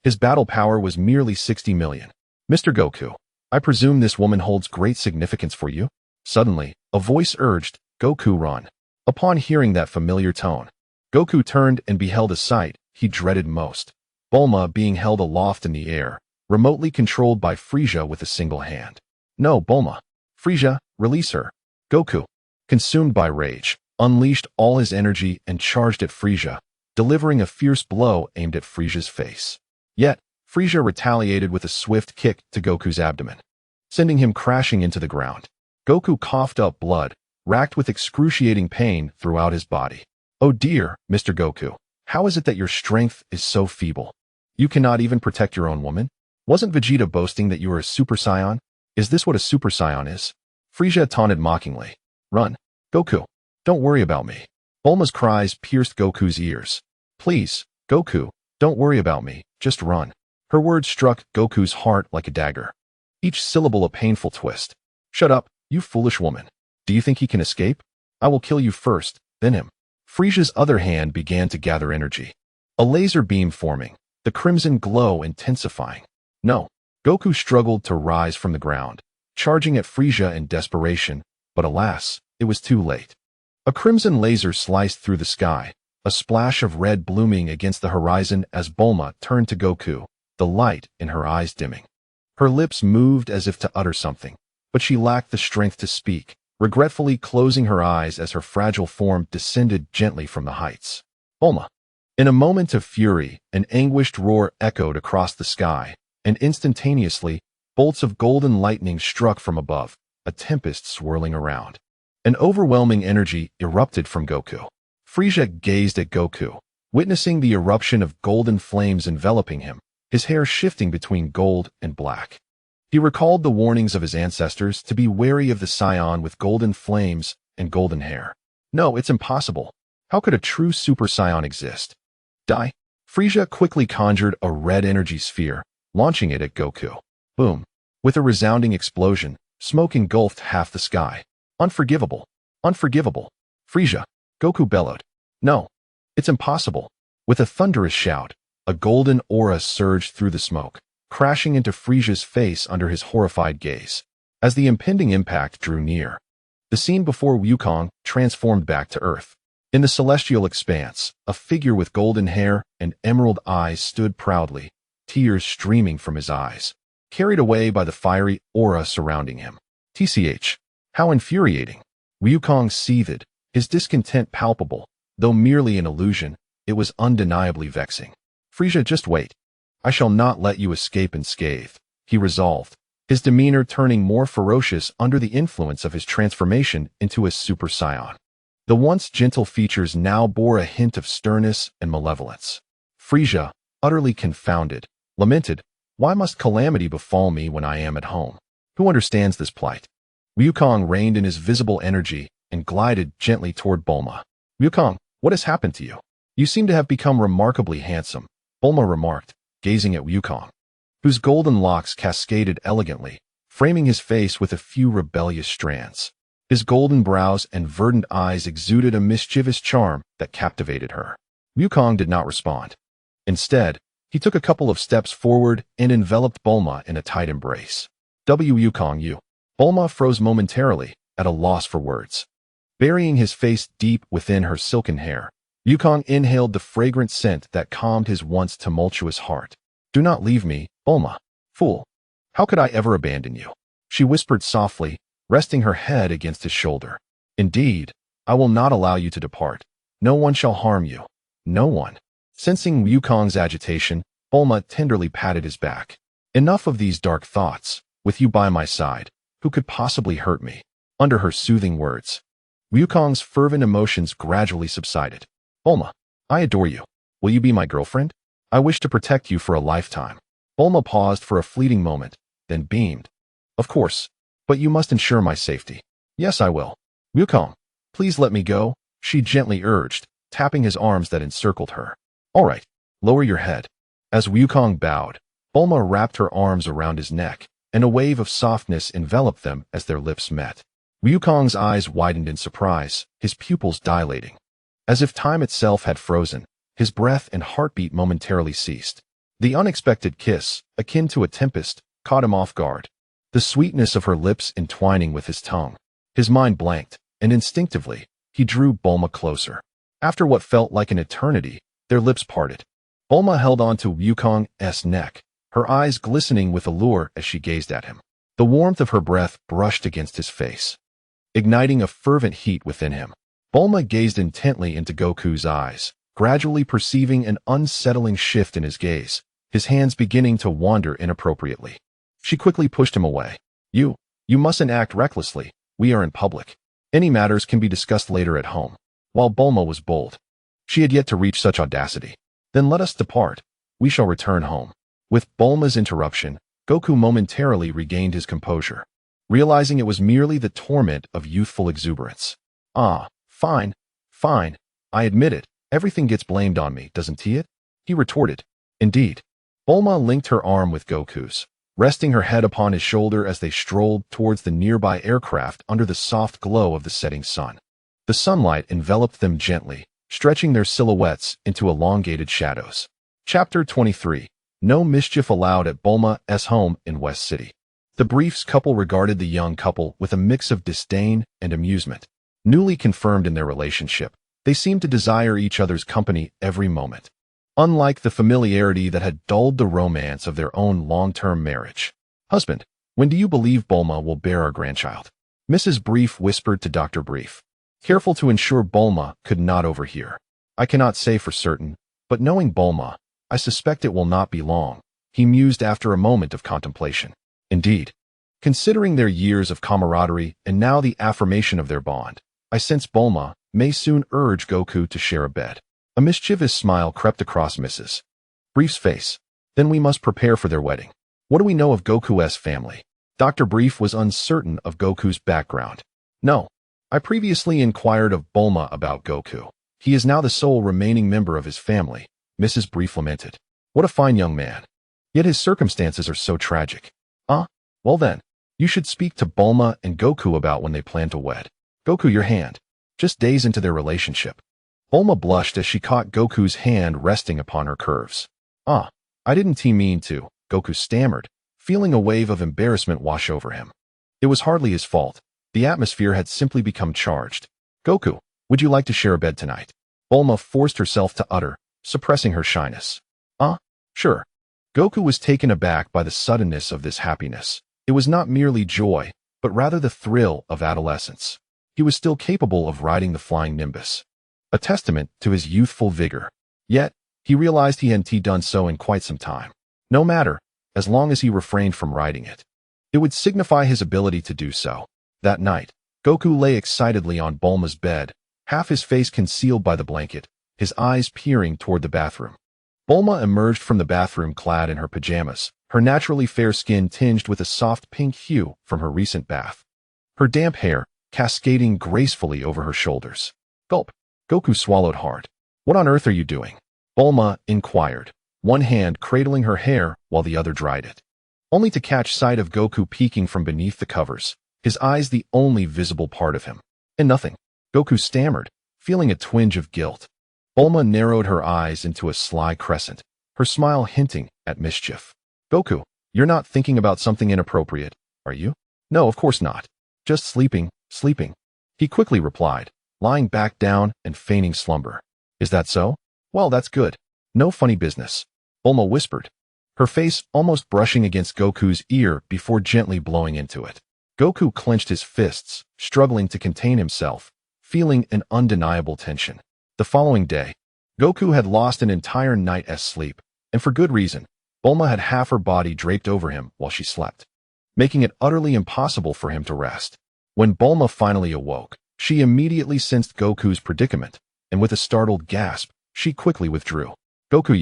his battle power was merely 60 million. Mr. Goku, I presume this woman holds great significance for you? Suddenly, a voice urged, Goku, run. Upon hearing that familiar tone, Goku turned and beheld a sight he dreaded most. Bulma being held aloft in the air, remotely controlled by Frieza with a single hand. No, Bulma. Frieza, release her. Goku, consumed by rage, unleashed all his energy and charged at Frieza, delivering a fierce blow aimed at Frieza's face. Yet, Frieza retaliated with a swift kick to Goku's abdomen, sending him crashing into the ground. Goku coughed up blood, racked with excruciating pain throughout his body. Oh dear, Mr. Goku, how is it that your strength is so feeble? You cannot even protect your own woman? Wasn't Vegeta boasting that you were a Super Saiyan? Is this what a Super Saiyan is? Frieza taunted mockingly. Run. Goku. Don't worry about me. Bulma's cries pierced Goku's ears. Please, Goku, don't worry about me, just run. Her words struck Goku's heart like a dagger. Each syllable a painful twist. Shut up, you foolish woman. Do you think he can escape? I will kill you first, then him. Frieza's other hand began to gather energy. A laser beam forming, the crimson glow intensifying. No. Goku struggled to rise from the ground, charging at Frieza in desperation, but alas, it was too late. A crimson laser sliced through the sky, a splash of red blooming against the horizon as Bulma turned to Goku, the light in her eyes dimming. Her lips moved as if to utter something, but she lacked the strength to speak, regretfully closing her eyes as her fragile form descended gently from the heights. Bulma. In a moment of fury, an anguished roar echoed across the sky, and instantaneously, bolts of golden lightning struck from above, a tempest swirling around. An overwhelming energy erupted from Goku. Frieza gazed at Goku, witnessing the eruption of golden flames enveloping him, his hair shifting between gold and black. He recalled the warnings of his ancestors to be wary of the Saiyan with golden flames and golden hair. No, it's impossible. How could a true Super Saiyan exist? Die. Frieza quickly conjured a red energy sphere, launching it at Goku. Boom. With a resounding explosion, smoke engulfed half the sky. Unforgivable. Unforgivable. Frieza. Goku bellowed. No. It's impossible. With a thunderous shout, a golden aura surged through the smoke, crashing into Frieza's face under his horrified gaze. As the impending impact drew near, the scene before Wukong transformed back to Earth. In the celestial expanse, a figure with golden hair and emerald eyes stood proudly, tears streaming from his eyes, carried away by the fiery aura surrounding him. TCH. How infuriating. Wukong seethed, his discontent palpable, though merely an illusion, it was undeniably vexing. Frieza, just wait. I shall not let you escape unscathed, he resolved, his demeanor turning more ferocious under the influence of his transformation into a Super Saiyan. The once gentle features now bore a hint of sternness and malevolence. Frieza, utterly confounded, lamented, why must calamity befall me when I am at home? Who understands this plight? Wukong reined in his visible energy and glided gently toward Bulma. Wukong, what has happened to you? You seem to have become remarkably handsome, Bulma remarked, gazing at Wukong, whose golden locks cascaded elegantly, framing his face with a few rebellious strands. His golden brows and verdant eyes exuded a mischievous charm that captivated her. Wukong did not respond. Instead, he took a couple of steps forward and enveloped Bulma in a tight embrace. Wukong, you. Bulma froze momentarily, at a loss for words. Burying his face deep within her silken hair, Wukong inhaled the fragrant scent that calmed his once tumultuous heart. Do not leave me, Bulma. Fool. How could I ever abandon you? She whispered softly, resting her head against his shoulder. Indeed, I will not allow you to depart. No one shall harm you. No one. Sensing Wukong's agitation, Bulma tenderly patted his back. Enough of these dark thoughts. With you by my side, who could possibly hurt me? Under her soothing words, Wukong's fervent emotions gradually subsided. Bulma, I adore you. Will you be my girlfriend? I wish to protect you for a lifetime. Bulma paused for a fleeting moment, then beamed. Of course, but you must ensure my safety. Yes, I will. Wukong, please let me go, she gently urged, tapping his arms that encircled her. All right, lower your head. As Wukong bowed, Bulma wrapped her arms around his neck, and a wave of softness enveloped them as their lips met. Wukong's eyes widened in surprise, his pupils dilating. As if time itself had frozen, his breath and heartbeat momentarily ceased. The unexpected kiss, akin to a tempest, caught him off guard. The sweetness of her lips entwining with his tongue. His mind blanked, and instinctively, he drew Bulma closer. After what felt like an eternity, their lips parted. Bulma held on to Wukong's neck, her eyes glistening with allure as she gazed at him. The warmth of her breath brushed against his face, igniting a fervent heat within him. Bulma gazed intently into Goku's eyes, gradually perceiving an unsettling shift in his gaze, his hands beginning to wander inappropriately. She quickly pushed him away. You mustn't act recklessly. We are in public. Any matters can be discussed later at home. While Bulma was bold, she had yet to reach such audacity. Then let us depart. We shall return home. With Bulma's interruption, Goku momentarily regained his composure, realizing it was merely the torment of youthful exuberance. Ah, fine, fine. I admit it. Everything gets blamed on me, doesn't it? He retorted. Indeed. Bulma linked her arm with Goku's, resting her head upon his shoulder as they strolled towards the nearby aircraft under the soft glow of the setting sun. The sunlight enveloped them gently, stretching their silhouettes into elongated shadows. Chapter 23. No mischief allowed at Bulma's home in West City. The Briefs couple regarded the young couple with a mix of disdain and amusement. Newly confirmed in their relationship, they seemed to desire each other's company every moment, unlike the familiarity that had dulled the romance of their own long-term marriage. Husband, when do you believe Bulma will bear our grandchild? Mrs. Brief whispered to Dr. Brief, careful to ensure Bulma could not overhear. I cannot say for certain, but knowing Bulma, I suspect it will not be long, he mused after a moment of contemplation. Indeed, considering their years of camaraderie and now the affirmation of their bond, I sense Bulma may soon urge Goku to share a bed. A mischievous smile crept across Mrs. Brief's face. Then we must prepare for their wedding. What do we know of Goku's family? Dr. Brief was uncertain of Goku's background. No. I previously inquired of Bulma about Goku. He is now the sole remaining member of his family, Mrs. Brief lamented. What a fine young man. Yet his circumstances are so tragic. Well then, you should speak to Bulma and Goku about when they plan to wed. Goku, your hand. Just days into their relationship. Bulma blushed as she caught Goku's hand resting upon her curves. I didn't mean to, Goku stammered, feeling a wave of embarrassment wash over him. It was hardly his fault. The atmosphere had simply become charged. Goku, would you like to share a bed tonight? Bulma forced herself to utter, suppressing her shyness. Sure. Goku was taken aback by the suddenness of this happiness. It was not merely joy, but rather the thrill of adolescence. He was still capable of riding the flying nimbus, a testament to his youthful vigor. Yet, he realized he hadn't done so in quite some time. No matter, as long as he refrained from riding it. It would signify his ability to do so. That night, Goku lay excitedly on Bulma's bed, half his face concealed by the blanket, his eyes peering toward the bathroom. Bulma emerged from the bathroom clad in her pajamas, her naturally fair skin tinged with a soft pink hue from her recent bath. Her damp hair, cascading gracefully over her shoulders. Gulp. Goku swallowed hard. What on earth are you doing? Bulma inquired, one hand cradling her hair while the other dried it. Only to catch sight of Goku peeking from beneath the covers, his eyes the only visible part of him. And nothing. Goku stammered, feeling a twinge of guilt. Bulma narrowed her eyes into a sly crescent, her smile hinting at mischief. Goku, you're not thinking about something inappropriate, are you? No, of course not. Just sleeping. He quickly replied, lying back down and feigning slumber. Is that so? Well, that's good. No funny business. Bulma whispered, her face almost brushing against Goku's ear before gently blowing into it. Goku clenched his fists, struggling to contain himself, feeling an undeniable tension. The following day, Goku had lost an entire night's sleep, and for good reason. Bulma had half her body draped over him while she slept, making it utterly impossible for him to rest. When Bulma finally awoke, she immediately sensed Goku's predicament, and with a startled gasp, she quickly withdrew. Goku,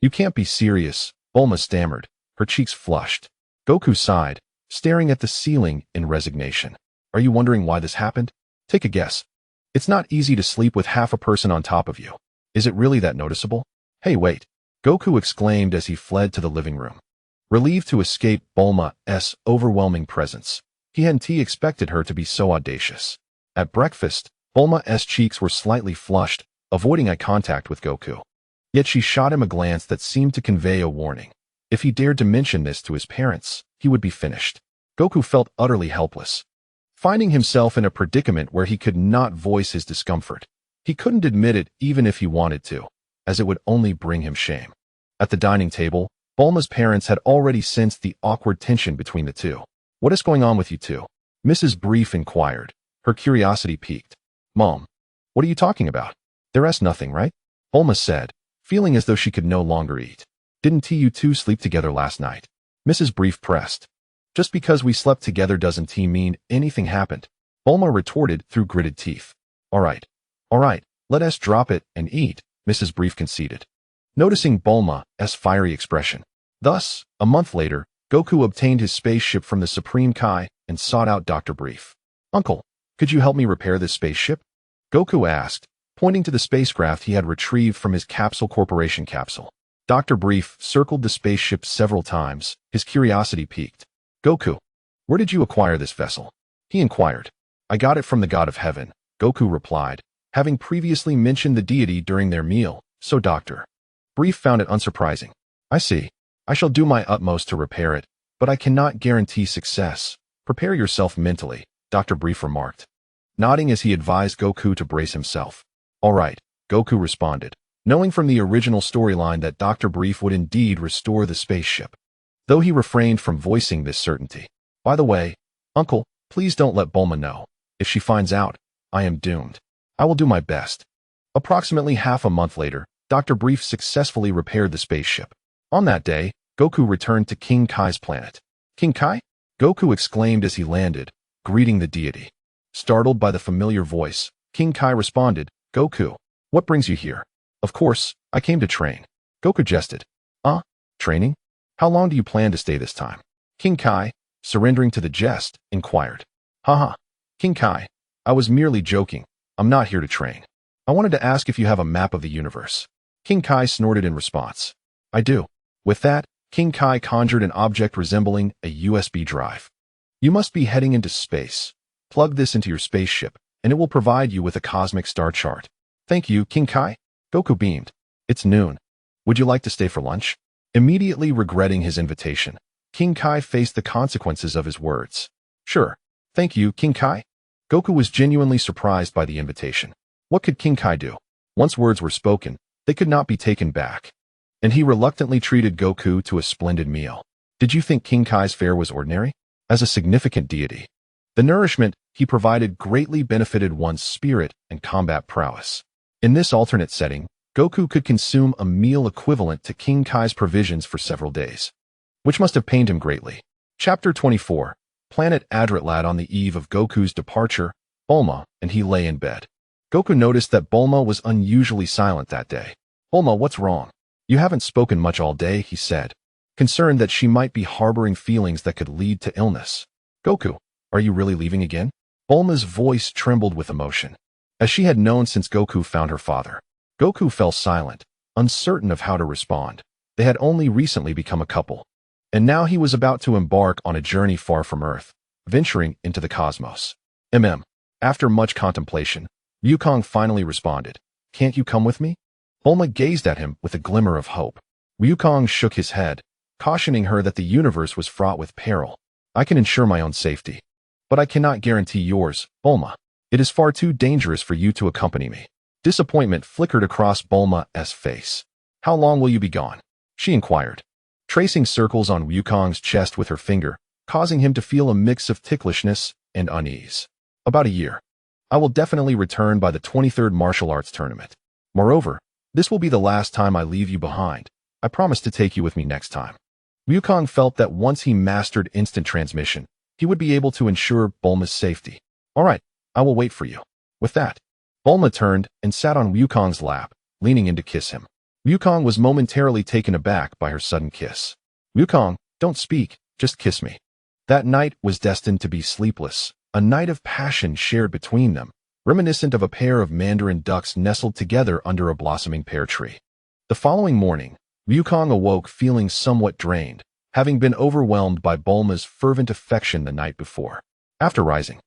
you can't be serious, Bulma stammered, her cheeks flushed. Goku sighed, staring at the ceiling in resignation. Are you wondering why this happened? Take a guess. It's not easy to sleep with half a person on top of you. Is it really that noticeable? Hey, wait. Goku exclaimed as he fled to the living room. Relieved to escape Bulma's overwhelming presence, he hadn't expected her to be so audacious. At breakfast, Bulma's cheeks were slightly flushed, avoiding eye contact with Goku. Yet she shot him a glance that seemed to convey a warning. If he dared to mention this to his parents, he would be finished. Goku felt utterly helpless, finding himself in a predicament where he could not voice his discomfort. He couldn't admit it even if he wanted to, as it would only bring him shame. At the dining table, Bulma's parents had already sensed the awkward tension between the two. What is going on with you two? Mrs. Brief inquired, her curiosity piqued. Mom, what are you talking about? There's nothing, right? Bulma said, feeling as though she could no longer eat. Didn't you two sleep together last night? Mrs. Brief pressed. Just because we slept together doesn't mean anything happened, Bulma retorted through gritted teeth. All right, let us drop it and eat, Mrs. Brief conceded. noticing Bulma's fiery expression. Thus, a month later, Goku obtained his spaceship from the Supreme Kai and sought out Dr. Brief. "Uncle, could you help me repair this spaceship?" Goku asked, pointing to the spacecraft he had retrieved from his Capsule Corporation capsule. Dr. Brief circled the spaceship several times, his curiosity piqued. "Goku, where did you acquire this vessel?" he inquired. "I got it from the God of Heaven," Goku replied, having previously mentioned the deity during their meal, so Dr. Brief found it unsurprising. "I see. I shall do my utmost to repair it, but I cannot guarantee success. Prepare yourself mentally," Dr. Brief remarked, nodding as he advised Goku to brace himself. "All right," Goku responded, knowing from the original storyline that Dr. Brief would indeed restore the spaceship, though he refrained from voicing this certainty. "By the way, Uncle, please don't let Bulma know. If she finds out, I am doomed. I will do my best." Approximately half a month later, Dr. Brief successfully repaired the spaceship. On that day, Goku returned to King Kai's planet. "King Kai?" Goku exclaimed as he landed, greeting the deity. Startled by the familiar voice, King Kai responded, "Goku, what brings you here?" "Of course, I came to train." Goku jested. Training? How long do you plan to stay this time?" King Kai, surrendering to the jest, inquired. "Haha, King Kai, I was merely joking. I'm not here to train. I wanted to ask if you have a map of the universe." King Kai snorted in response. "I do." With that, King Kai conjured an object resembling a USB drive. "You must be heading into space. Plug this into your spaceship, and it will provide you with a cosmic star chart." "Thank you, King Kai." Goku beamed. "It's noon. Would you like to stay for lunch?" Immediately regretting his invitation, King Kai faced the consequences of his words. "Sure. Thank you, King Kai." Goku was genuinely surprised by the invitation. What could King Kai do? Once words were spoken, they could not be taken back. And he reluctantly treated Goku to a splendid meal. Did you think King Kai's fare was ordinary? As a significant deity, the nourishment he provided greatly benefited one's spirit and combat prowess. In this alternate setting, Goku could consume a meal equivalent to King Kai's provisions for several days, which must have pained him greatly. Chapter 24. Planet Yardrat. On the eve of Goku's departure, Bulma and he lay in bed. Goku noticed that Bulma was unusually silent that day. "Bulma, what's wrong? You haven't spoken much all day," he said, concerned that she might be harboring feelings that could lead to illness. "Goku, are you really leaving again?" Bulma's voice trembled with emotion. As she had known since Goku found her father, Goku fell silent, uncertain of how to respond. They had only recently become a couple, and now he was about to embark on a journey far from Earth, venturing into the cosmos. After much contemplation, Wukong finally responded, "Can't you come with me?" Bulma gazed at him with a glimmer of hope. Wukong shook his head, cautioning her that the universe was fraught with peril. "I can ensure my own safety, but I cannot guarantee yours, Bulma. It is far too dangerous for you to accompany me." Disappointment flickered across Bulma's face. "How long will you be gone?" she inquired, tracing circles on Wukong's chest with her finger, causing him to feel a mix of ticklishness and unease. "About a year. I will definitely return by the 23rd martial arts tournament. Moreover, this will be the last time I leave you behind. I promise to take you with me next time." Wukong felt that once he mastered instant transmission, he would be able to ensure Bulma's safety. "All right, I will wait for you." With that, Bulma turned and sat on Wukong's lap, leaning in to kiss him. Wukong was momentarily taken aback by her sudden kiss. "Wukong, don't speak, just kiss me." That night was destined to be sleepless, a night of passion shared between them, reminiscent of a pair of mandarin ducks nestled together under a blossoming pear tree. The following morning, Wukong awoke feeling somewhat drained, having been overwhelmed by Bulma's fervent affection the night before. After rising,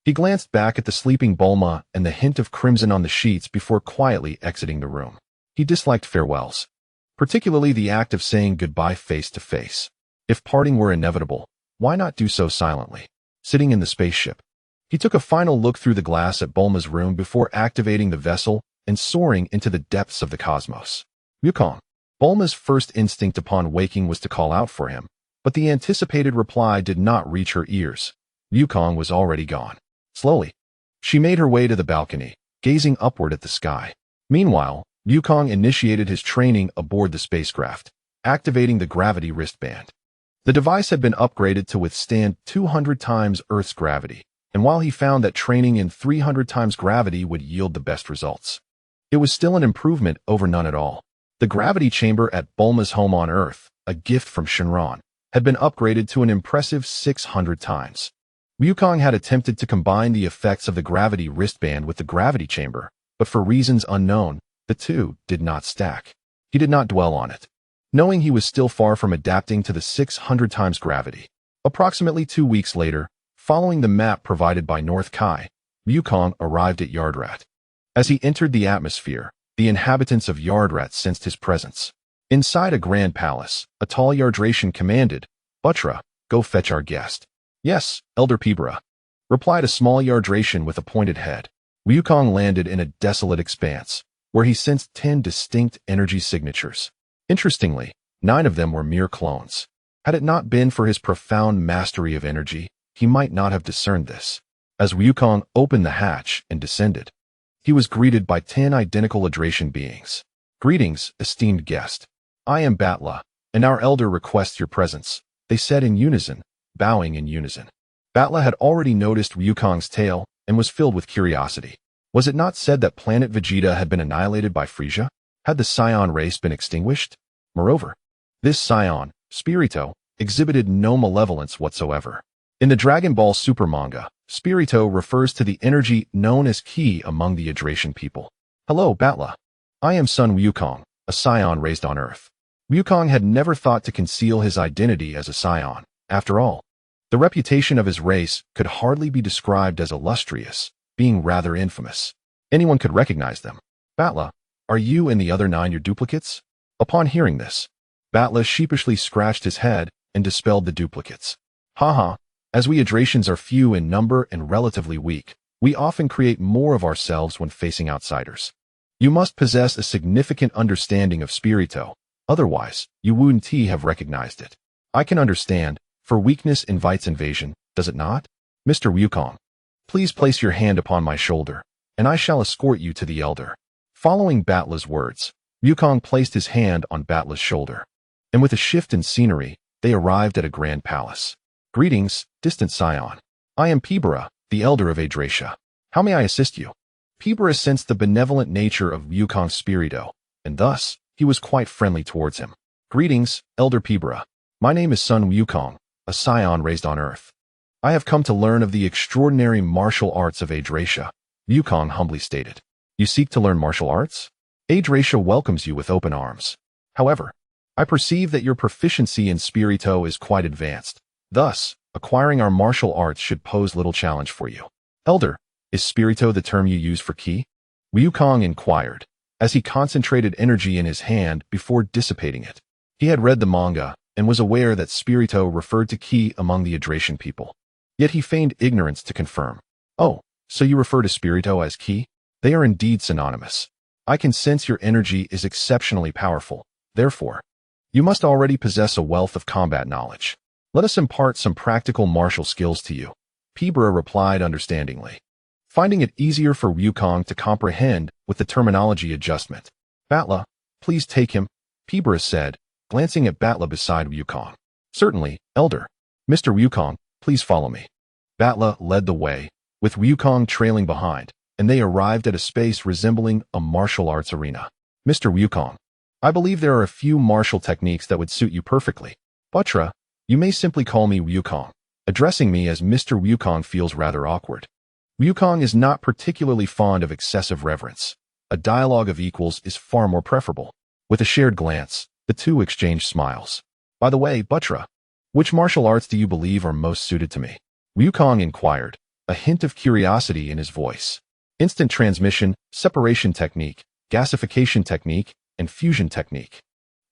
he glanced back at the sleeping Bulma and the hint of crimson on the sheets before quietly exiting the room. He disliked farewells, particularly the act of saying goodbye face to face. If parting were inevitable, why not do so silently? Sitting in the spaceship, he took a final look through the glass at Bulma's room before activating the vessel and soaring into the depths of the cosmos. "Wukong." Bulma's first instinct upon waking was to call out for him, but the anticipated reply did not reach her ears. Wukong was already gone. Slowly, she made her way to the balcony, gazing upward at the sky. Meanwhile, Wukong initiated his training aboard the spacecraft, activating the gravity wristband. The device had been upgraded to withstand 200 times Earth's gravity, and while he found that training in 300 times gravity would yield the best results, it was still an improvement over none at all. The gravity chamber at Bulma's home on Earth, a gift from Shenron, had been upgraded to an impressive 600 times. Wukong had attempted to combine the effects of the gravity wristband with the gravity chamber, but for reasons unknown, the two did not stack. He did not dwell on it, knowing he was still far from adapting to the 600 times gravity. Approximately 2 weeks later, following the map provided by North Kai, Wukong arrived at Yardrat. As he entered the atmosphere, the inhabitants of Yardrat sensed his presence. Inside a grand palace, a tall Yardration commanded, "Butra, go fetch our guest." "Yes, Elder Pibra," replied a small Yardration with a pointed head. Wukong landed in a desolate expanse, where he sensed 10 distinct energy signatures. Interestingly, 9 of them were mere clones. Had it not been for his profound mastery of energy, he might not have discerned this. As Wukong opened the hatch and descended, he was greeted by 10 identical Yardration beings. "Greetings, esteemed guest. I am Batla, and our elder requests your presence," they said in unison, bowing in unison. Batla had already noticed Wukong's tail and was filled with curiosity. Was it not said that planet Vegeta had been annihilated by Frieza? Had the Scion race been extinguished? Moreover, this Scion, Spirito, exhibited no malevolence whatsoever. In the Dragon Ball Super manga, Spirito refers to the energy known as Ki among the Yardration people. "Hello, Batla. I am son Wukong, a Scion raised on Earth." Wukong had never thought to conceal his identity as a Scion. After all, the reputation of his race could hardly be described as illustrious, being rather infamous. Anyone could recognize them. "Batla, are you and the other 9 your duplicates?" Upon hearing this, Batla sheepishly scratched his head and dispelled the duplicates. "Haha, as we Yardratians are few in number and relatively weak, we often create more of ourselves when facing outsiders. You must possess a significant understanding of Spirito, otherwise you wouldn't have recognized it. I can understand, for weakness invites invasion, does it not? Mr. Wukong, please place your hand upon my shoulder, and I shall escort you to the elder." Following Batla's words, Wukong placed his hand on Batla's shoulder, and with a shift in scenery, they arrived at a grand palace. "Greetings, distant Scion. I am Pibra, the elder of Yggdrasia. How may I assist you?" Pibra sensed the benevolent nature of Wukong's Spirito, and thus, he was quite friendly towards him. "Greetings, Elder Pibra. My name is Son Wukong, a Scion raised on Earth. I have come to learn of the extraordinary martial arts of Yggdrasia," Wukong humbly stated. "You seek to learn martial arts? Yggdrasia welcomes you with open arms. However, I perceive that your proficiency in Spirito is quite advanced. Thus, acquiring our martial arts should pose little challenge for you." "Elder, is Spirito the term you use for Ki?" Wukong inquired, as he concentrated energy in his hand before dissipating it. He had read the manga and was aware that Spirito referred to Ki among the Yardration people. Yet he feigned ignorance to confirm. "Oh, so you refer to Spirito as Ki? They are indeed synonymous. I can sense your energy is exceptionally powerful. Therefore, you must already possess a wealth of combat knowledge. Let us impart some practical martial skills to you," Pibra replied understandingly, finding it easier for Wukong to comprehend with the terminology adjustment. "Batla, please take him," Pibra said, glancing at Batla beside Wukong. "Certainly, Elder. Mr. Wukong, please follow me." Batla led the way, with Wukong trailing behind, and they arrived at a space resembling a martial arts arena. "Mr. Wukong, I believe there are a few martial techniques that would suit you perfectly. Butra, you may simply call me Wukong. Addressing me as Mr. Wukong feels rather awkward." Wukong is not particularly fond of excessive reverence. A dialogue of equals is far more preferable. With a shared glance, the two exchanged smiles. "By the way, Butra, which martial arts do you believe are most suited to me?" Wukong inquired, a hint of curiosity in his voice. "Instant transmission, separation technique, gasification technique, and fusion technique,"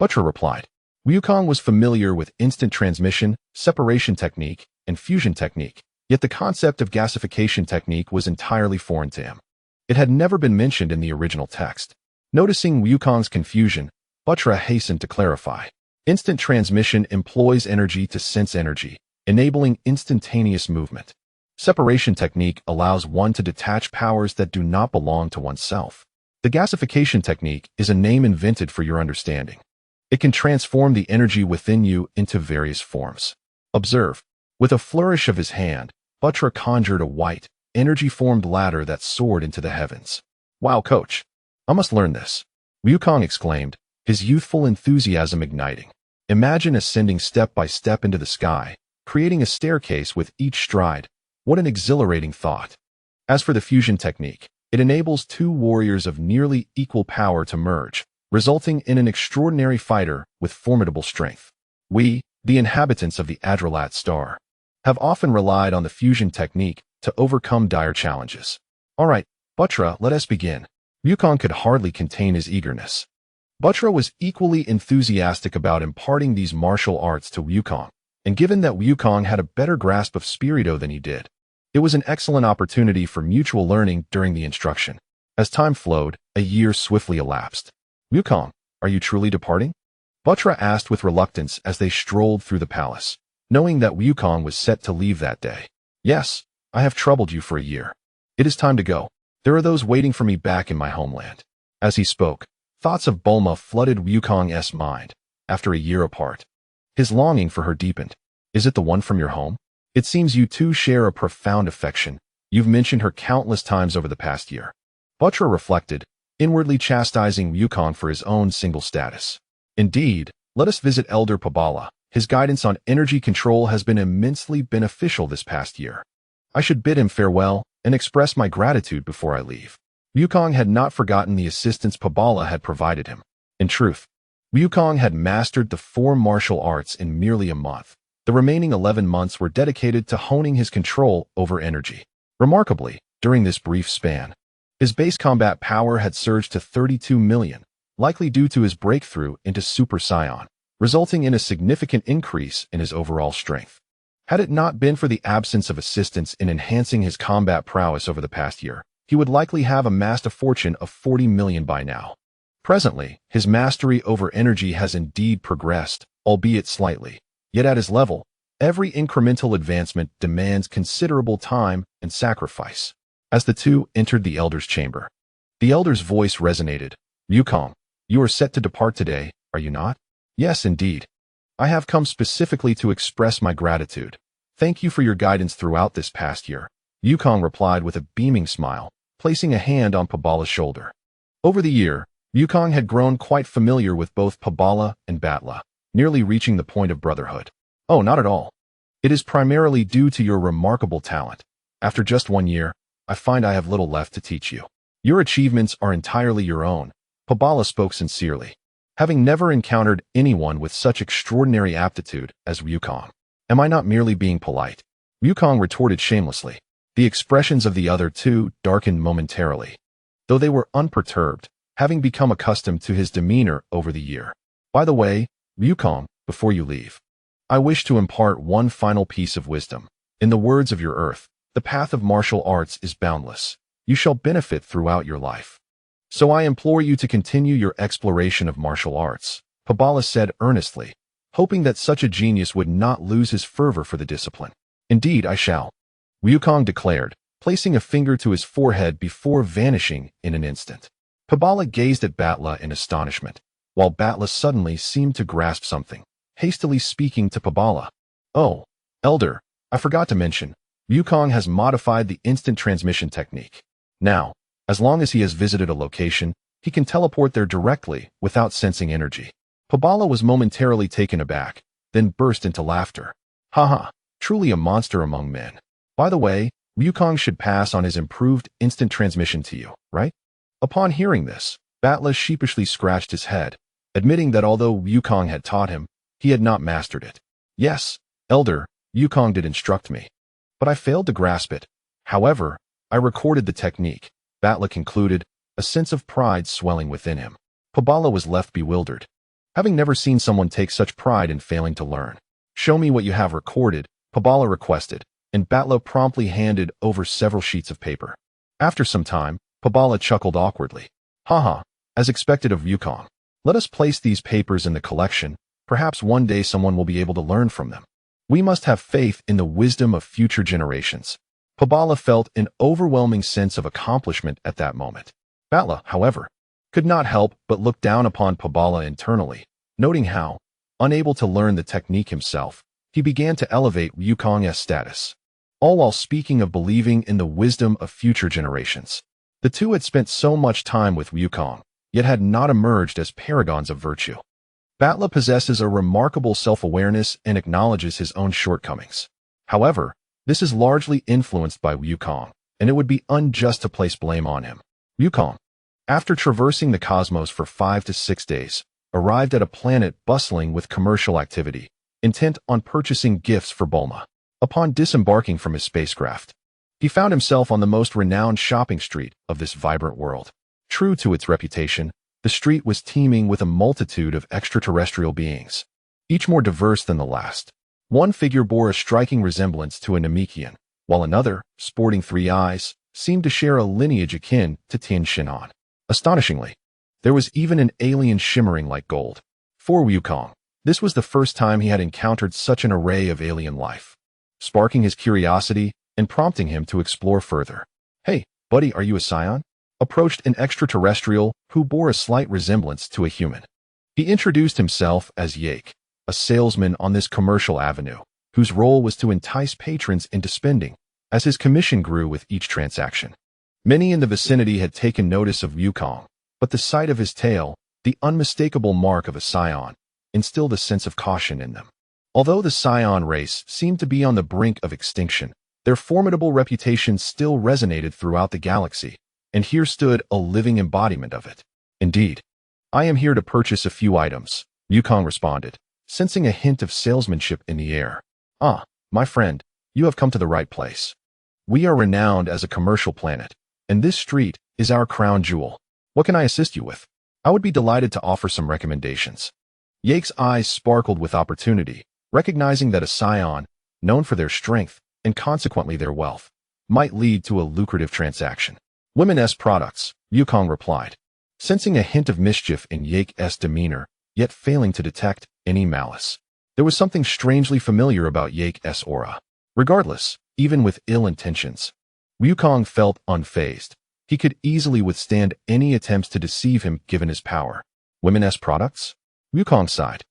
Butra replied. Wukong was familiar with instant transmission, separation technique, and fusion technique, yet the concept of gasification technique was entirely foreign to him. It had never been mentioned in the original text. Noticing Wukong's confusion, Butra hastened to clarify. Instant transmission employs energy to sense energy, enabling instantaneous movement. Separation technique allows one to detach powers that do not belong to oneself. The gasification technique is a name invented for your understanding. It can transform the energy within you into various forms. Observe. With a flourish of his hand, Butra conjured a white, energy-formed ladder that soared into the heavens. "Wow, coach! I must learn this," Wukong exclaimed, his youthful enthusiasm igniting. Imagine ascending step by step into the sky, creating a staircase with each stride. What an exhilarating thought. As for the fusion technique, it enables two warriors of nearly equal power to merge, resulting in an extraordinary fighter with formidable strength. We, the inhabitants of the Yardrat star, have often relied on the fusion technique to overcome dire challenges. All right, Butra, let us begin. Wukong could hardly contain his eagerness. Butra was equally enthusiastic about imparting these martial arts to Wukong, and given that Wukong had a better grasp of Spirito than he did, it was an excellent opportunity for mutual learning during the instruction. As time flowed, a year swiftly elapsed. Wukong, are you truly departing? Butra asked with reluctance as they strolled through the palace, knowing that Wukong was set to leave that day. Yes, I have troubled you for a year. It is time to go. There are those waiting for me back in my homeland. As he spoke, thoughts of Bulma flooded Wukong's mind. After a year apart, his longing for her deepened. Is it the one from your home? It seems you two share a profound affection. You've mentioned her countless times over the past year. Butra reflected, inwardly chastising Wukong for his own single status. Indeed, let us visit Elder Pabala. His guidance on energy control has been immensely beneficial this past year. I should bid him farewell and express my gratitude before I leave. Wukong had not forgotten the assistance Pabala had provided him. In truth, Wukong had mastered the 4 martial arts in merely a month. The remaining 11 months were dedicated to honing his control over energy. Remarkably, during this brief span, his base combat power had surged to 32 million, likely due to his breakthrough into Super Saiyan, resulting in a significant increase in his overall strength. Had it not been for the absence of assistance in enhancing his combat prowess over the past year, he would likely have amassed a fortune of 40 million by now. Presently, his mastery over energy has indeed progressed, albeit slightly. Yet at his level, every incremental advancement demands considerable time and sacrifice. As the two entered the Elder's chamber, the Elder's voice resonated. Wukong, you are set to depart today, are you not? Yes, indeed. I have come specifically to express my gratitude. Thank you for your guidance throughout this past year. Wukong replied with a beaming smile, placing a hand on Pabala's shoulder. Over the year, Wukong had grown quite familiar with both Pabala and Batla, nearly reaching the point of brotherhood. Oh, not at all. It is primarily due to your remarkable talent. After just 1 year, I find I have little left to teach you. Your achievements are entirely your own. Pabala spoke sincerely, having never encountered anyone with such extraordinary aptitude as Wukong. Am I not merely being polite? Wukong retorted shamelessly. The expressions of the other two darkened momentarily, though they were unperturbed, having become accustomed to his demeanor over the year. By the way, Wukong, before you leave, I wish to impart one final piece of wisdom. In the words of your Earth, the path of martial arts is boundless. You shall benefit throughout your life. So I implore you to continue your exploration of martial arts, Pabala said earnestly, hoping that such a genius would not lose his fervor for the discipline. Indeed, I shall, Wukong declared, placing a finger to his forehead before vanishing in an instant. Pabala gazed at Batla in astonishment, while Batla suddenly seemed to grasp something, hastily speaking to Pabala. Oh, Elder, I forgot to mention, Wukong has modified the instant transmission technique. Now, as long as he has visited a location, he can teleport there directly without sensing energy. Pabala was momentarily taken aback, then burst into laughter. Haha, truly a monster among men. By the way, Wukong should pass on his improved instant transmission to you, right? Upon hearing this, Batla sheepishly scratched his head, admitting that although Wukong had taught him, he had not mastered it. Yes, Elder, Wukong did instruct me, but I failed to grasp it. However, I recorded the technique, Batla concluded, a sense of pride swelling within him. Pabala was left bewildered, having never seen someone take such pride in failing to learn. Show me what you have recorded, Pabala requested, and Batla promptly handed over several sheets of paper. After some time, Pabala chuckled awkwardly. Haha, as expected of Wukong. Let us place these papers in the collection. Perhaps one day someone will be able to learn from them. We must have faith in the wisdom of future generations. Pabala felt an overwhelming sense of accomplishment at that moment. Batla, however, could not help but look down upon Pabala internally, noting how, unable to learn the technique himself, he began to elevate Wukong's status. All while speaking of believing in the wisdom of future generations. The two had spent so much time with Wukong, yet had not emerged as paragons of virtue. Batla possesses a remarkable self-awareness and acknowledges his own shortcomings. However, this is largely influenced by Wukong, and it would be unjust to place blame on him. Wukong, after traversing the cosmos for 5 to 6 days, arrived at a planet bustling with commercial activity, intent on purchasing gifts for Bulma. Upon disembarking from his spacecraft, he found himself on the most renowned shopping street of this vibrant world. True to its reputation, the street was teeming with a multitude of extraterrestrial beings, each more diverse than the last. One figure bore a striking resemblance to a Namekian, while another, sporting 3 eyes, seemed to share a lineage akin to Tien Shinhan. Astonishingly, there was even an alien shimmering like gold. For Wukong, this was the first time he had encountered such an array of alien life, sparking his curiosity and prompting him to explore further. "Hey, buddy, are you a scion?" approached an extraterrestrial who bore a slight resemblance to a human. He introduced himself as Yake, a salesman on this commercial avenue, whose role was to entice patrons into spending, as his commission grew with each transaction. Many in the vicinity had taken notice of Wukong, but the sight of his tail, the unmistakable mark of a scion, instilled a sense of caution in them. Although the scion race seemed to be on the brink of extinction, their formidable reputation still resonated throughout the galaxy, and here stood a living embodiment of it. "Indeed, I am here to purchase a few items," Wukong responded, sensing a hint of salesmanship in the air. "Ah, my friend, you have come to the right place. We are renowned as a commercial planet, and this street is our crown jewel. What can I assist you with?" "I would be delighted to offer some recommendations." Yake's eyes sparkled with opportunity, recognizing that a scion, known for their strength, and consequently their wealth, might lead to a lucrative transaction. "Women's products," Wukong replied, sensing a hint of mischief in Yake's demeanor, yet failing to detect any malice. There was something strangely familiar about Yake's aura. Regardless, even with ill intentions, Wukong felt unfazed. He could easily withstand any attempts to deceive him given his power. "Women's products?" Wukong sighed.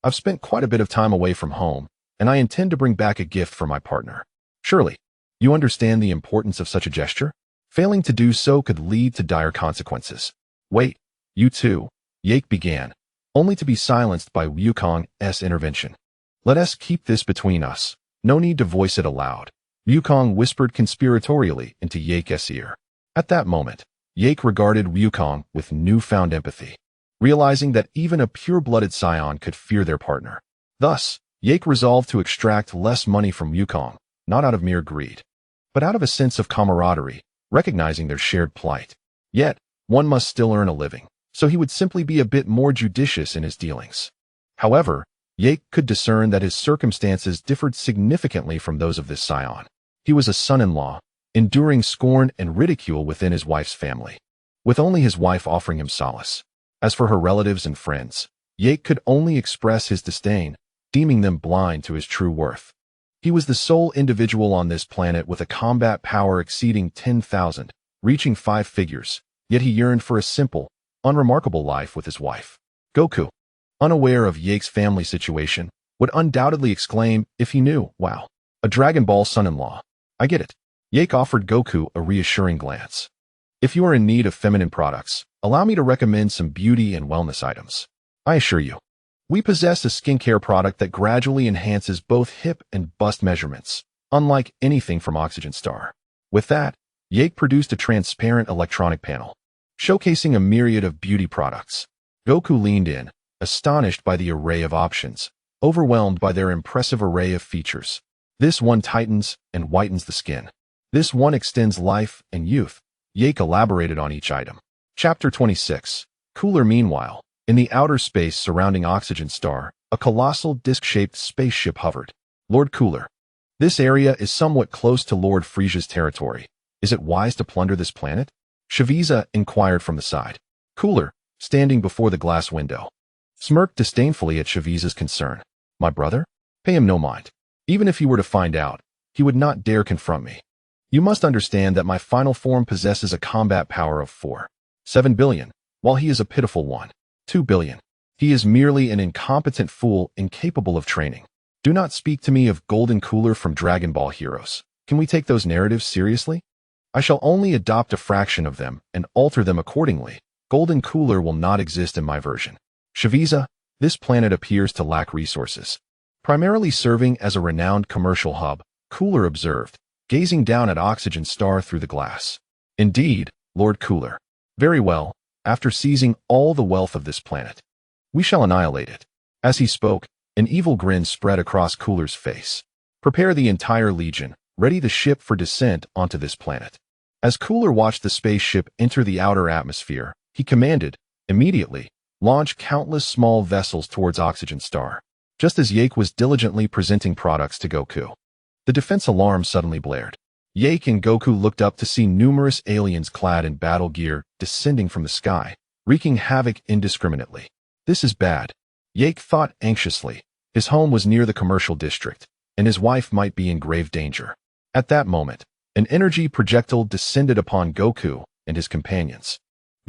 "I've spent quite a bit of time away from home, and I intend to bring back a gift for my partner. Surely, you understand the importance of such a gesture? Failing to do so could lead to dire consequences." "Wait, you too," Yake began, only to be silenced by Wukong's intervention. "Let us keep this between us. No need to voice it aloud," Wukong whispered conspiratorially into Yake's ear. At that moment, Yake regarded Wukong with newfound empathy, realizing that even a pure-blooded scion could fear their partner. Thus, Yake resolved to extract less money from Wukong, not out of mere greed, but out of a sense of camaraderie, recognizing their shared plight. Yet, one must still earn a living, so he would simply be a bit more judicious in his dealings. However, Yake could discern that his circumstances differed significantly from those of this scion. He was a son-in-law, enduring scorn and ridicule within his wife's family, with only his wife offering him solace. As for her relatives and friends, Yake could only express his disdain, deeming them blind to his true worth. He was the sole individual on this planet with a combat power exceeding 10,000, reaching 5 figures, yet he yearned for a simple, unremarkable life with his wife. Goku, unaware of Yake's family situation, would undoubtedly exclaim if he knew, "Wow, a Dragon Ball son-in-law. I get it." Yake offered Goku a reassuring glance. "If you are in need of feminine products, allow me to recommend some beauty and wellness items. I assure you, we possess a skincare product that gradually enhances both hip and bust measurements, unlike anything from Oxygen Star." With that, Yake produced a transparent electronic panel, showcasing a myriad of beauty products. Goku leaned in, astonished by the array of options, overwhelmed by their impressive array of features. "This one tightens and whitens the skin. This one extends life and youth." Yake elaborated on each item. Chapter 26. Cooler. Meanwhile, in the outer space surrounding Oxygen Star, a colossal disc-shaped spaceship hovered. "Lord Cooler, this area is somewhat close to Lord Frisia's territory. Is it wise to plunder this planet?" Shaviza inquired from the side. Cooler, standing before the glass window, smirked disdainfully at Shaviza's concern. "My brother? Pay him no mind. Even if he were to find out, he would not dare confront me. You must understand that my final form possesses a combat power of 4.7 billion, while he is a pitiful 1.2 billion. He is merely an incompetent fool incapable of training. Do not speak to me of Golden Cooler from Dragon Ball Heroes. Can we take those narratives seriously? I shall only adopt a fraction of them and alter them accordingly," Golden Cooler will not exist in my version. Shaviza, this planet appears to lack resources. Primarily serving as a renowned commercial hub, Cooler observed, gazing down at Oxygen Star through the glass. Indeed, Lord Cooler. Very well, after seizing all the wealth of this planet, we shall annihilate it. As he spoke, an evil grin spread across Cooler's face. Prepare the entire Legion, ready the ship for descent onto this planet. As Cooler watched the spaceship enter the outer atmosphere, he commanded, immediately, launch countless small vessels towards Oxygen Star. Just as Yake was diligently presenting products to Goku, the defense alarm suddenly blared. Yake and Goku looked up to see numerous aliens clad in battle gear descending from the sky, wreaking havoc indiscriminately. This is bad. Yake thought anxiously. His home was near the commercial district, and his wife might be in grave danger. At that moment, an energy projectile descended upon Goku and his companions.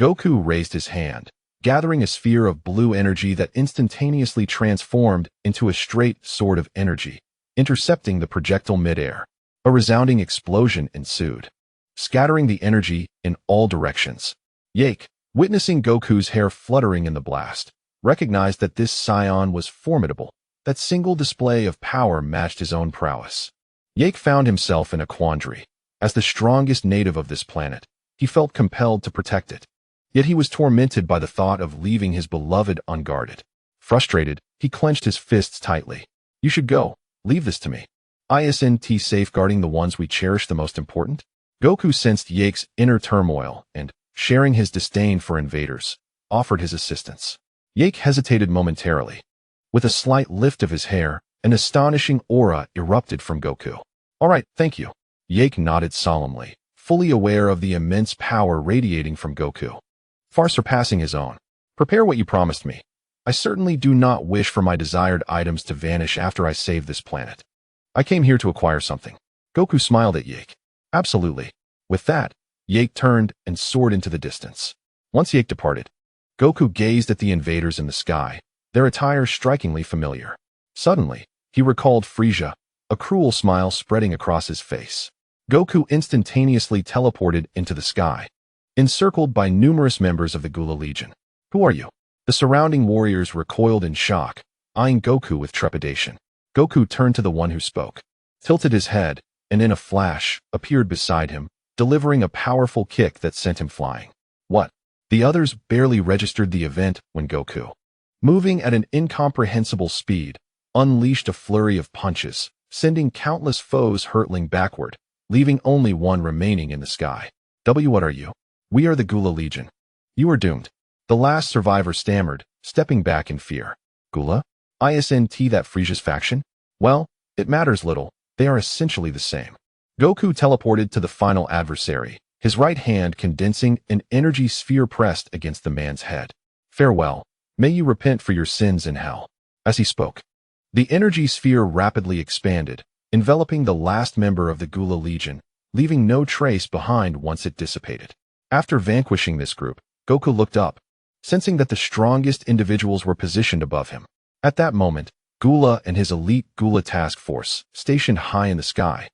Goku raised his hand, gathering a sphere of blue energy that instantaneously transformed into a straight sword of energy, intercepting the projectile midair. A resounding explosion ensued, scattering the energy in all directions. Yake, witnessing Goku's hair fluttering in the blast, recognized that this scion was formidable. That single display of power matched his own prowess. Yake found himself in a quandary. As the strongest native of this planet, he felt compelled to protect it. Yet he was tormented by the thought of leaving his beloved unguarded. Frustrated, he clenched his fists tightly. You should go. Leave this to me. Isn't safeguarding the ones we cherish the most important? Goku sensed Yake's inner turmoil and, sharing his disdain for invaders, offered his assistance. Yake hesitated momentarily. With a slight lift of his hair, an astonishing aura erupted from Goku. All right, thank you. Yake nodded solemnly, fully aware of the immense power radiating from Goku, far surpassing his own. Prepare what you promised me. I certainly do not wish for my desired items to vanish after I save this planet. I came here to acquire something. Goku smiled at Yake. Absolutely. With that, Yake turned and soared into the distance. Once Yake departed, Goku gazed at the invaders in the sky, their attire strikingly familiar. Suddenly, he recalled Frieza, a cruel smile spreading across his face. Goku instantaneously teleported into the sky, encircled by numerous members of the Gula Legion. Who are you? The surrounding warriors recoiled in shock, eyeing Goku with trepidation. Goku turned to the one who spoke, tilted his head, and in a flash, appeared beside him, delivering a powerful kick that sent him flying. What? The others barely registered the event when Goku, moving at an incomprehensible speed, unleashed a flurry of punches, sending countless foes hurtling backward, leaving only one remaining in the sky. What are you? We are the Gula Legion. You are doomed. The last survivor stammered, stepping back in fear. Gula? Isn't that Frieza's faction? Well, it matters little. They are essentially the same. Goku teleported to the final adversary, his right hand condensing an energy sphere pressed against the man's head. Farewell. May you repent for your sins in hell. As he spoke, the energy sphere rapidly expanded, enveloping the last member of the Gula Legion, leaving no trace behind once it dissipated. After vanquishing this group, Goku looked up, sensing that the strongest individuals were positioned above him. At that moment, Gula and his elite Gula task force, stationed high in the sky,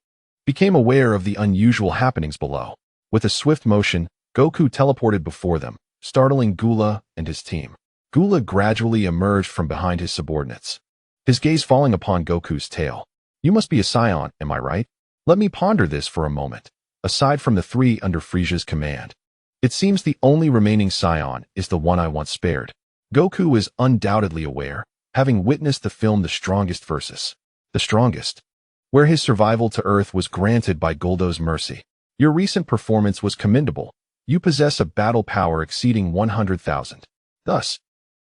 became aware of the unusual happenings below. With a swift motion, Goku teleported before them, startling Gula and his team. Gula gradually emerged from behind his subordinates, his gaze falling upon Goku's tail. You must be a scion, am I right? Let me ponder this for a moment. Aside from the three under Frieza's command, it seems the only remaining scion is the one I once spared. Goku is undoubtedly aware, having witnessed the film The Strongest versus The Strongest, where his survival to Earth was granted by Goldo's mercy. Your recent performance was commendable. You possess a battle power exceeding 100,000. Thus,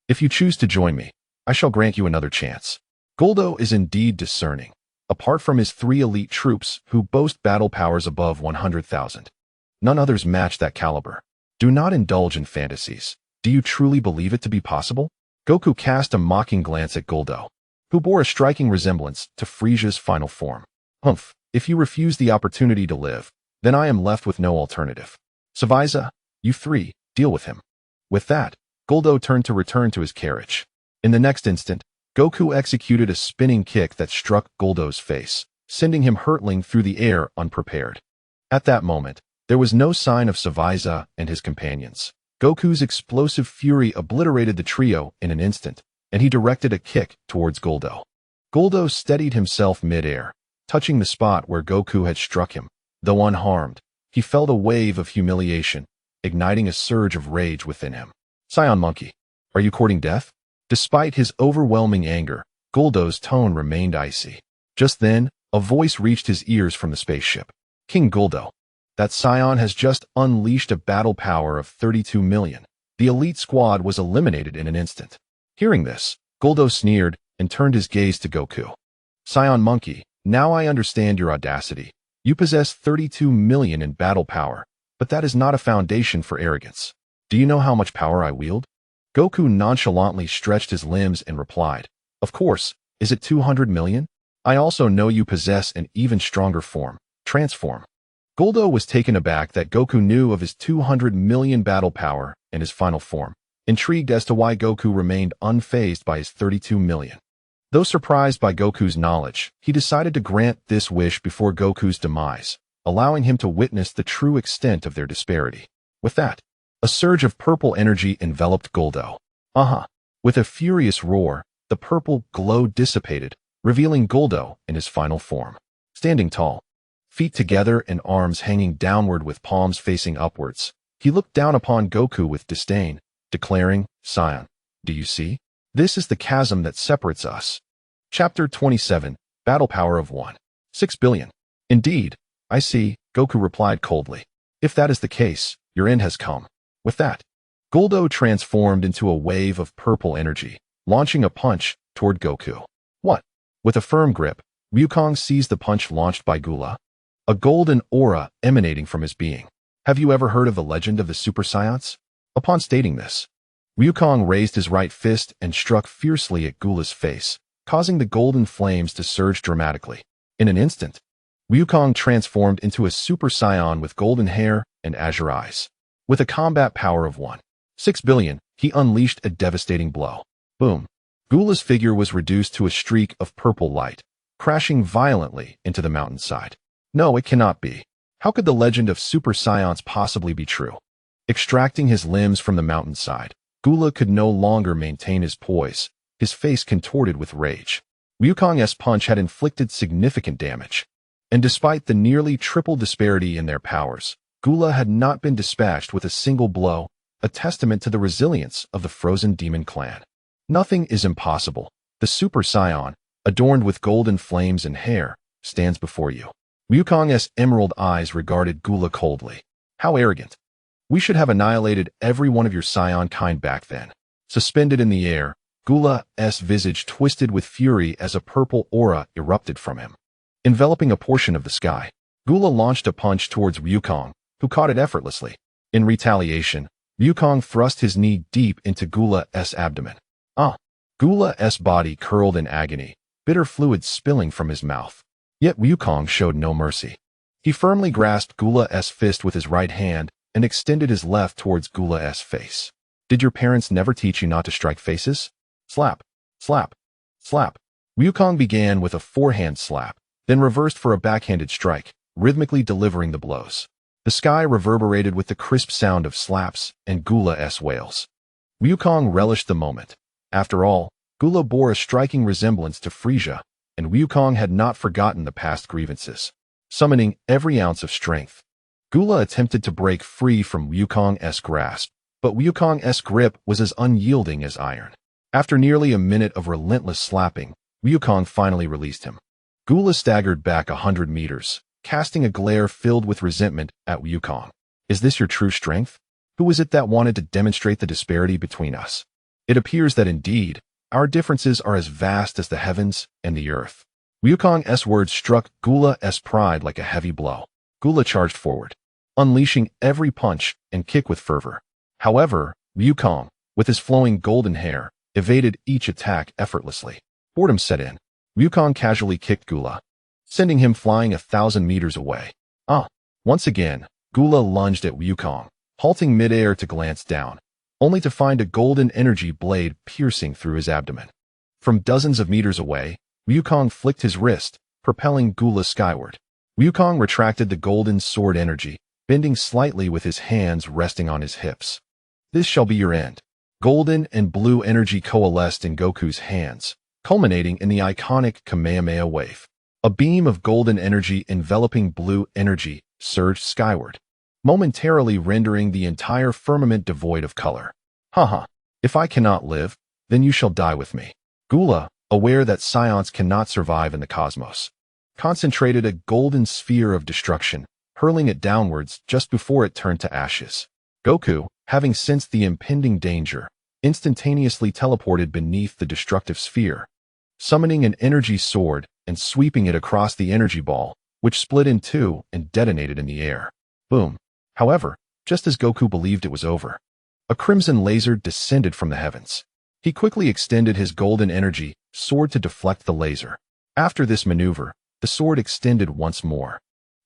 if you choose to join me, I shall grant you another chance. Goldo is indeed discerning. Apart from his three elite troops who boast battle powers above 100,000, none others match that caliber. Do not indulge in fantasies. Do you truly believe it to be possible? Goku cast a mocking glance at Goldo, who bore a striking resemblance to Frieza's final form. Humph, if you refuse the opportunity to live, then I am left with no alternative. Saviza, you three, deal with him. With that, Goldo turned to return to his carriage. In the next instant, Goku executed a spinning kick that struck Goldo's face, sending him hurtling through the air unprepared. At that moment, there was no sign of Saviza and his companions. Goku's explosive fury obliterated the trio in an instant, and he directed a kick towards Guldo. Guldo steadied himself mid-air, touching the spot where Goku had struck him. Though unharmed, he felt a wave of humiliation, igniting a surge of rage within him. Scion Monkey, are you courting death? Despite his overwhelming anger, Guldo's tone remained icy. Just then, a voice reached his ears from the spaceship. King Guldo, that Scion has just unleashed a battle power of 32 million. The elite squad was eliminated in an instant. Hearing this, Guldo sneered and turned his gaze to Goku. Scion Monkey, now I understand your audacity. You possess 32 million in battle power, but that is not a foundation for arrogance. Do you know how much power I wield? Goku nonchalantly stretched his limbs and replied, Of course, is it 200 million? I also know you possess an even stronger form, transform. Guldo was taken aback that Goku knew of his 200 million battle power and his final form, intrigued as to why Goku remained unfazed by his 32 million. Though surprised by Goku's knowledge, he decided to grant this wish before Goku's demise, allowing him to witness the true extent of their disparity. With that, a surge of purple energy enveloped Guldo. With a furious roar, the purple glow dissipated, revealing Guldo in his final form. Standing tall, feet together and arms hanging downward with palms facing upwards, he looked down upon Goku with disdain, declaring, Scion, do you see? This is the chasm that separates us. Chapter 27, Battle Power of 6 billion. Indeed, I see, Goku replied coldly. If that is the case, your end has come. With that, Guldo transformed into a wave of purple energy, launching a punch toward Goku. What? With a firm grip, Wukong seized the punch launched by Gula, a golden aura emanating from his being. Have you ever heard of the legend of the Super Saiyans? Upon stating this, Wukong raised his right fist and struck fiercely at Gula's face, causing the golden flames to surge dramatically. In an instant, Wukong transformed into a Super Saiyan with golden hair and azure eyes. With a combat power of 6 billion, he unleashed a devastating blow. Boom. Gula's figure was reduced to a streak of purple light, crashing violently into the mountainside. No, it cannot be. How could the legend of Super Saiyans possibly be true? Extracting his limbs from the mountainside, Gula could no longer maintain his poise, his face contorted with rage. Wukong's punch had inflicted significant damage, and despite the nearly triple disparity in their powers, Gula had not been dispatched with a single blow, a testament to the resilience of the frozen demon clan. Nothing is impossible. The Super Saiyan, adorned with golden flames and hair, stands before you. Wukong's emerald eyes regarded Gula coldly. How arrogant. We should have annihilated every one of your Saiyan kind back then. Suspended in the air, Gula's visage twisted with fury as a purple aura erupted from him. Enveloping a portion of the sky, Gula launched a punch towards Wukong, who caught it effortlessly. In retaliation, Wukong thrust his knee deep into Gula's abdomen. Gula's body curled in agony, bitter fluid spilling from his mouth. Yet Wukong showed no mercy. He firmly grasped Gula's fist with his right hand and extended his left towards Gula's face. Did your parents never teach you not to strike faces? Slap, slap, slap. Wukong began with a forehand slap, then reversed for a backhanded strike, rhythmically delivering the blows. The sky reverberated with the crisp sound of slaps and Gula's wails. Wukong relished the moment. After all, Gula bore a striking resemblance to Frieza, and Wukong had not forgotten the past grievances. Summoning every ounce of strength, Gula attempted to break free from Wukong's grasp, but Wukong's grip was as unyielding as iron. After nearly a minute of relentless slapping, Wukong finally released him. Gula staggered back 100 meters, casting a glare filled with resentment at Wukong. Is this your true strength? Who was it that wanted to demonstrate the disparity between us? It appears that indeed, our differences are as vast as the heavens and the earth. Wukong's words struck Gula's pride like a heavy blow. Gula charged forward, unleashing every punch and kick with fervor. However, Wukong, with his flowing golden hair, evaded each attack effortlessly. Boredom set in. Wukong casually kicked Gula, sending him flying 1,000 meters away. Once again, Gula lunged at Wukong, halting midair to glance down, only to find a golden energy blade piercing through his abdomen. From dozens of meters away, Wukong flicked his wrist, propelling Gula skyward. Wukong retracted the golden sword energy, bending slightly with his hands resting on his hips. This shall be your end. Golden and blue energy coalesced in Goku's hands, culminating in the iconic Kamehameha wave. A beam of golden energy enveloping blue energy surged skyward, momentarily rendering the entire firmament devoid of color. Haha, if I cannot live, then you shall die with me. Gula, aware that scions cannot survive in the cosmos, concentrated a golden sphere of destruction, hurling it downwards just before it turned to ashes. Goku, having sensed the impending danger, instantaneously teleported beneath the destructive sphere, summoning an energy sword and sweeping it across the energy ball, which split in two and detonated in the air. Boom. However, just as Goku believed it was over, a crimson laser descended from the heavens. He quickly extended his golden energy sword to deflect the laser. After this maneuver, the sword extended once more,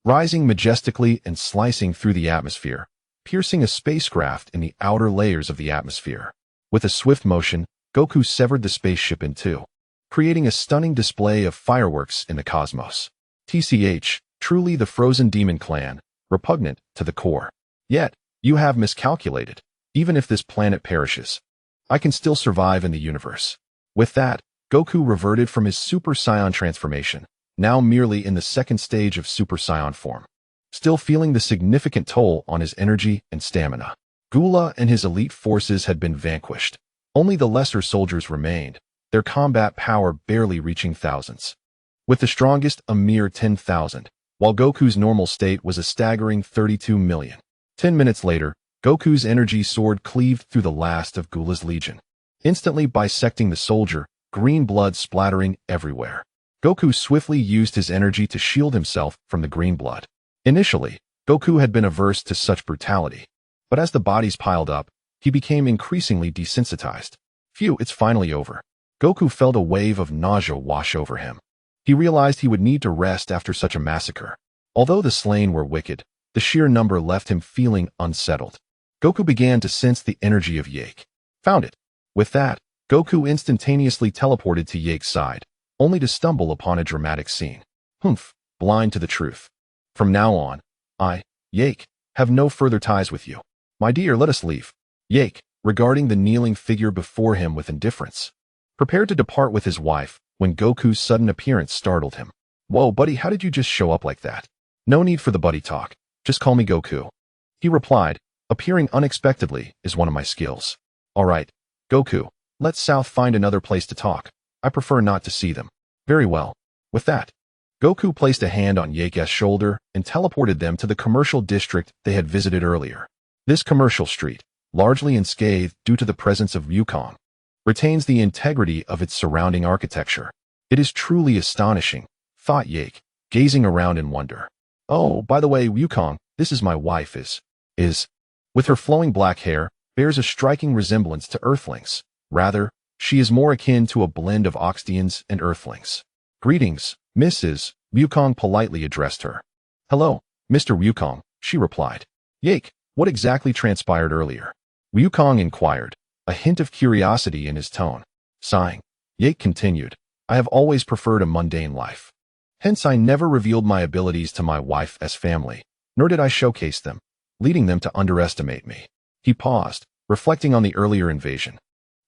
rising majestically and slicing through the atmosphere, piercing a spacecraft in the outer layers of the atmosphere. With a swift motion, Goku severed the spaceship in two, creating a stunning display of fireworks in the cosmos. TCH, truly the Frozen Demon Clan, repugnant to the core. Yet, you have miscalculated. Even if this planet perishes, I can still survive in the universe. With that, Goku reverted from his Super Saiyan transformation, now merely in the second stage of Super Saiyan form, still feeling the significant toll on his energy and stamina. Gula and his elite forces had been vanquished. Only the lesser soldiers remained, their combat power barely reaching thousands. With the strongest a mere 10,000, while Goku's normal state was a staggering 32 million. 10 minutes later, Goku's energy sword cleaved through the last of Gula's legion, instantly bisecting the soldier, green blood splattering everywhere. Goku swiftly used his energy to shield himself from the green blood. Initially, Goku had been averse to such brutality, but as the bodies piled up, he became increasingly desensitized. Phew, it's finally over. Goku felt a wave of nausea wash over him. He realized he would need to rest after such a massacre. Although the slain were wicked, the sheer number left him feeling unsettled. Goku began to sense the energy of Yake. Found it. With that, Goku instantaneously teleported to Yake's side, only to stumble upon a dramatic scene. Humph, blind to the truth. From now on, I, Yake, have no further ties with you. My dear, let us leave. Yake, regarding the kneeling figure before him with indifference, prepared to depart with his wife when Goku's sudden appearance startled him. Whoa, buddy, how did you just show up like that? No need for the buddy talk. Just call me Goku. He replied, appearing unexpectedly is one of my skills. All right, Goku, let's South find another place to talk. I prefer not to see them. Very well. With that, Goku placed a hand on Yake's shoulder and teleported them to the commercial district they had visited earlier. This commercial street, largely unscathed due to the presence of Wukong, retains the integrity of its surrounding architecture. It is truly astonishing, thought Yake, gazing around in wonder. Oh, by the way, Wukong, this is my wife is, with her flowing black hair, bears a striking resemblance to Earthlings. Rather, she is more akin to a blend of Oxtians and Earthlings. Greetings, Mrs. Wukong politely addressed her. Hello, Mr. Wukong, she replied. Yake, what exactly transpired earlier? Wukong inquired, a hint of curiosity in his tone. Sighing, Yake continued, I have always preferred a mundane life. Hence I never revealed my abilities to my wife as family, nor did I showcase them, leading them to underestimate me. He paused, reflecting on the earlier invasion.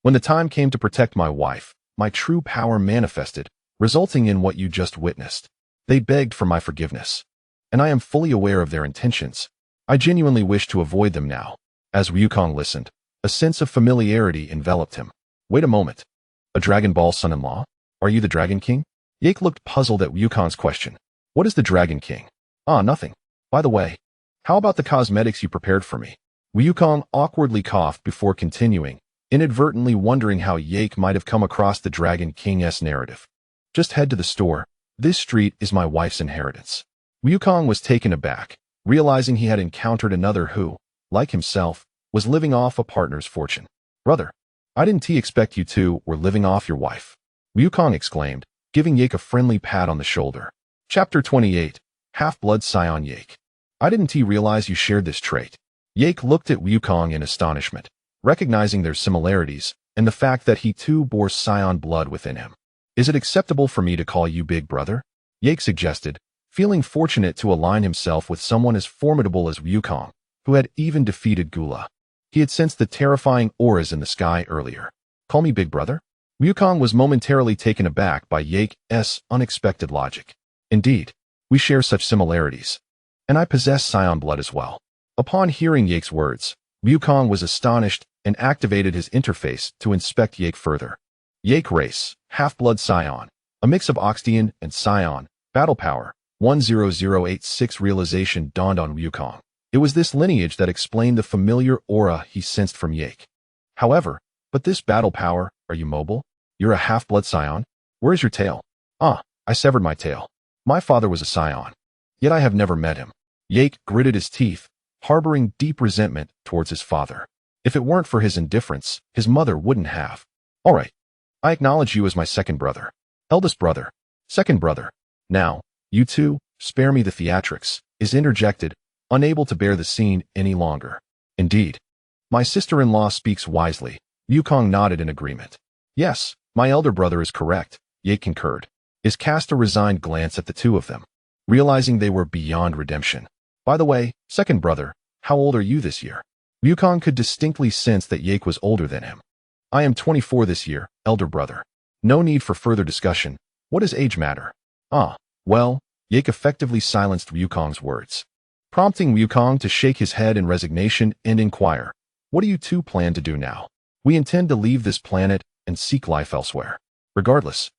When the time came to protect my wife, my true power manifested, resulting in what you just witnessed. They begged for my forgiveness, and I am fully aware of their intentions. I genuinely wish to avoid them now. As Wukong listened, a sense of familiarity enveloped him. Wait a moment. A Dragon Ball son-in-law? Are you the Dragon King? Yake looked puzzled at Wukong's question. What is the Dragon King? Ah, nothing. By the way, how about the cosmetics you prepared for me? Wukong awkwardly coughed before continuing, inadvertently wondering how Yake might have come across the Dragon King's narrative. Just head to the store. This street is my wife's inheritance. Wukong was taken aback, realizing he had encountered another who, like himself, was living off a partner's fortune. Brother, I didn't expect you two were living off your wife. Wukong exclaimed, giving Yake a friendly pat on the shoulder. Chapter 28, Half-Blood Scion Yake. I didn't realize you shared this trait. Yake looked at Wukong in astonishment, recognizing their similarities and the fact that he too bore Scion blood within him. Is it acceptable for me to call you Big Brother? Yake suggested, feeling fortunate to align himself with someone as formidable as Wukong, who had even defeated Gula. He had sensed the terrifying auras in the sky earlier. Call me big brother? Wukong was momentarily taken aback by Yake's unexpected logic. Indeed, we share such similarities. And I possess Scion blood as well. Upon hearing Yake's words, Wukong was astonished and activated his interface to inspect Yake further. Yake race, half-blood Scion, a mix of Oxtian and Scion, battle power, 10086 realization dawned on Wukong. It was this lineage that explained the familiar aura he sensed from Yake. However, but this battle power, are you mobile? You're a half-blood Scion? Where is your tail? Ah, I severed my tail. My father was a Scion. Yet I have never met him. Yake gritted his teeth, harboring deep resentment towards his father. If it weren't for his indifference, his mother wouldn't have. All right. I acknowledge you as my second brother. Eldest brother. Second brother. Now, you two, spare me the theatrics, is interjected, unable to bear the scene any longer. Indeed. My sister-in-law speaks wisely. Wukong nodded in agreement. Yes, my elder brother is correct, Yake concurred. Is cast a resigned glance at the two of them, realizing they were beyond redemption. By the way, second brother, how old are you this year? Wukong could distinctly sense that Yake was older than him. I am 24 this year, elder brother. No need for further discussion. What does age matter? Ah, well, Yake effectively silenced Wukong's words, prompting Wukong to shake his head in resignation and inquire, what do you two plan to do now? We intend to leave this planet and seek life elsewhere. Regardless,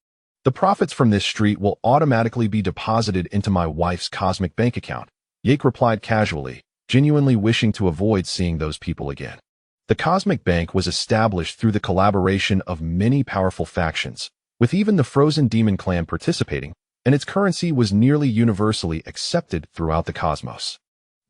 the profits from this street will automatically be deposited into my wife's cosmic bank account. Yake replied casually, genuinely wishing to avoid seeing those people again. The Cosmic Bank was established through the collaboration of many powerful factions, with even the Frozen Demon Clan participating, and its currency was nearly universally accepted throughout the cosmos.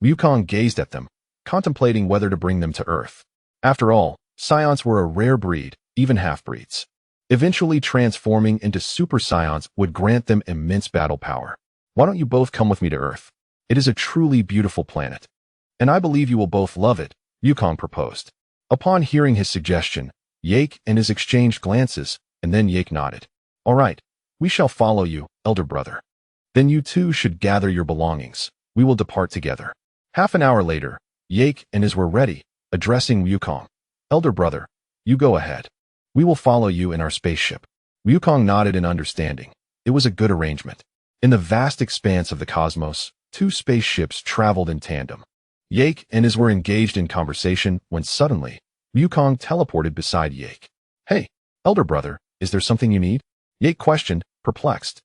Wukong gazed at them, contemplating whether to bring them to Earth. After all, Scions were a rare breed, even half-breeds. Eventually transforming into Super Scions would grant them immense battle power. Why don't you both come with me to Earth? It is a truly beautiful planet. And I believe you will both love it, Wukong proposed. Upon hearing his suggestion, Yake and his exchanged glances, and then Yake nodded. All right, we shall follow you, elder brother. Then you two should gather your belongings. We will depart together. Half an hour later, Yake and his were ready, addressing Wukong. Elder brother, you go ahead. We will follow you in our spaceship. Wukong nodded in understanding. It was a good arrangement. In the vast expanse of the cosmos, two spaceships traveled in tandem. Yake and his were engaged in conversation when suddenly, Wukong teleported beside Yake. Hey, elder brother, is there something you need? Yake questioned, perplexed.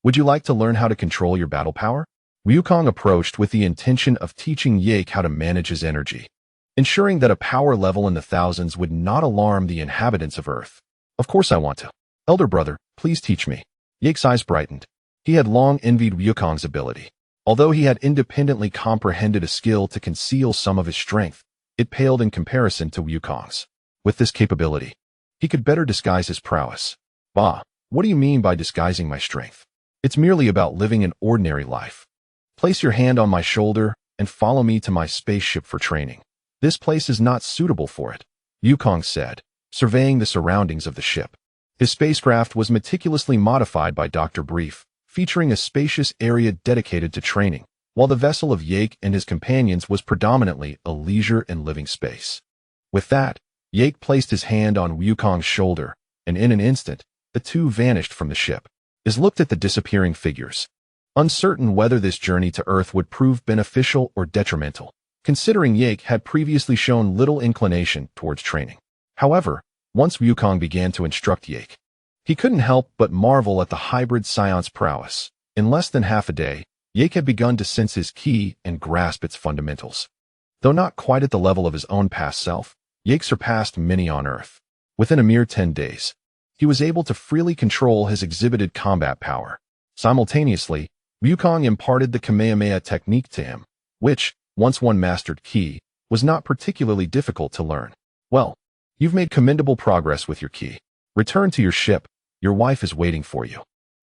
Would you like to learn how to control your battle power? Wukong approached with the intention of teaching Yake how to manage his energy, ensuring that a power level in the thousands would not alarm the inhabitants of Earth. Of course I want to. Elder brother, please teach me. Yake's eyes brightened. He had long envied Wukong's ability. Although he had independently comprehended a skill to conceal some of his strength, it paled in comparison to Wukong's. With this capability, he could better disguise his prowess. Bah, what do you mean by disguising my strength? It's merely about living an ordinary life. Place your hand on my shoulder and follow me to my spaceship for training. This place is not suitable for it, Wukong said, surveying the surroundings of the ship. His spacecraft was meticulously modified by Dr. Brief, featuring a spacious area dedicated to training, while the vessel of Yake and his companions was predominantly a leisure and living space. With that, Yake placed his hand on Wukong's shoulder, and in an instant, the two vanished from the ship. Iz looked at the disappearing figures, uncertain whether this journey to Earth would prove beneficial or detrimental, considering Yake had previously shown little inclination towards training. However, once Wukong began to instruct Yake, he couldn't help but marvel at the hybrid Scion's prowess. In less than half a day, Yake had begun to sense his ki and grasp its fundamentals. Though not quite at the level of his own past self, Yake surpassed many on Earth. Within a mere 10 days, he was able to freely control his exhibited combat power. Simultaneously, Wukong imparted the Kamehameha technique to him, which, once one mastered ki, was not particularly difficult to learn. Well, you've made commendable progress with your ki. Return to your ship. Your wife is waiting for you.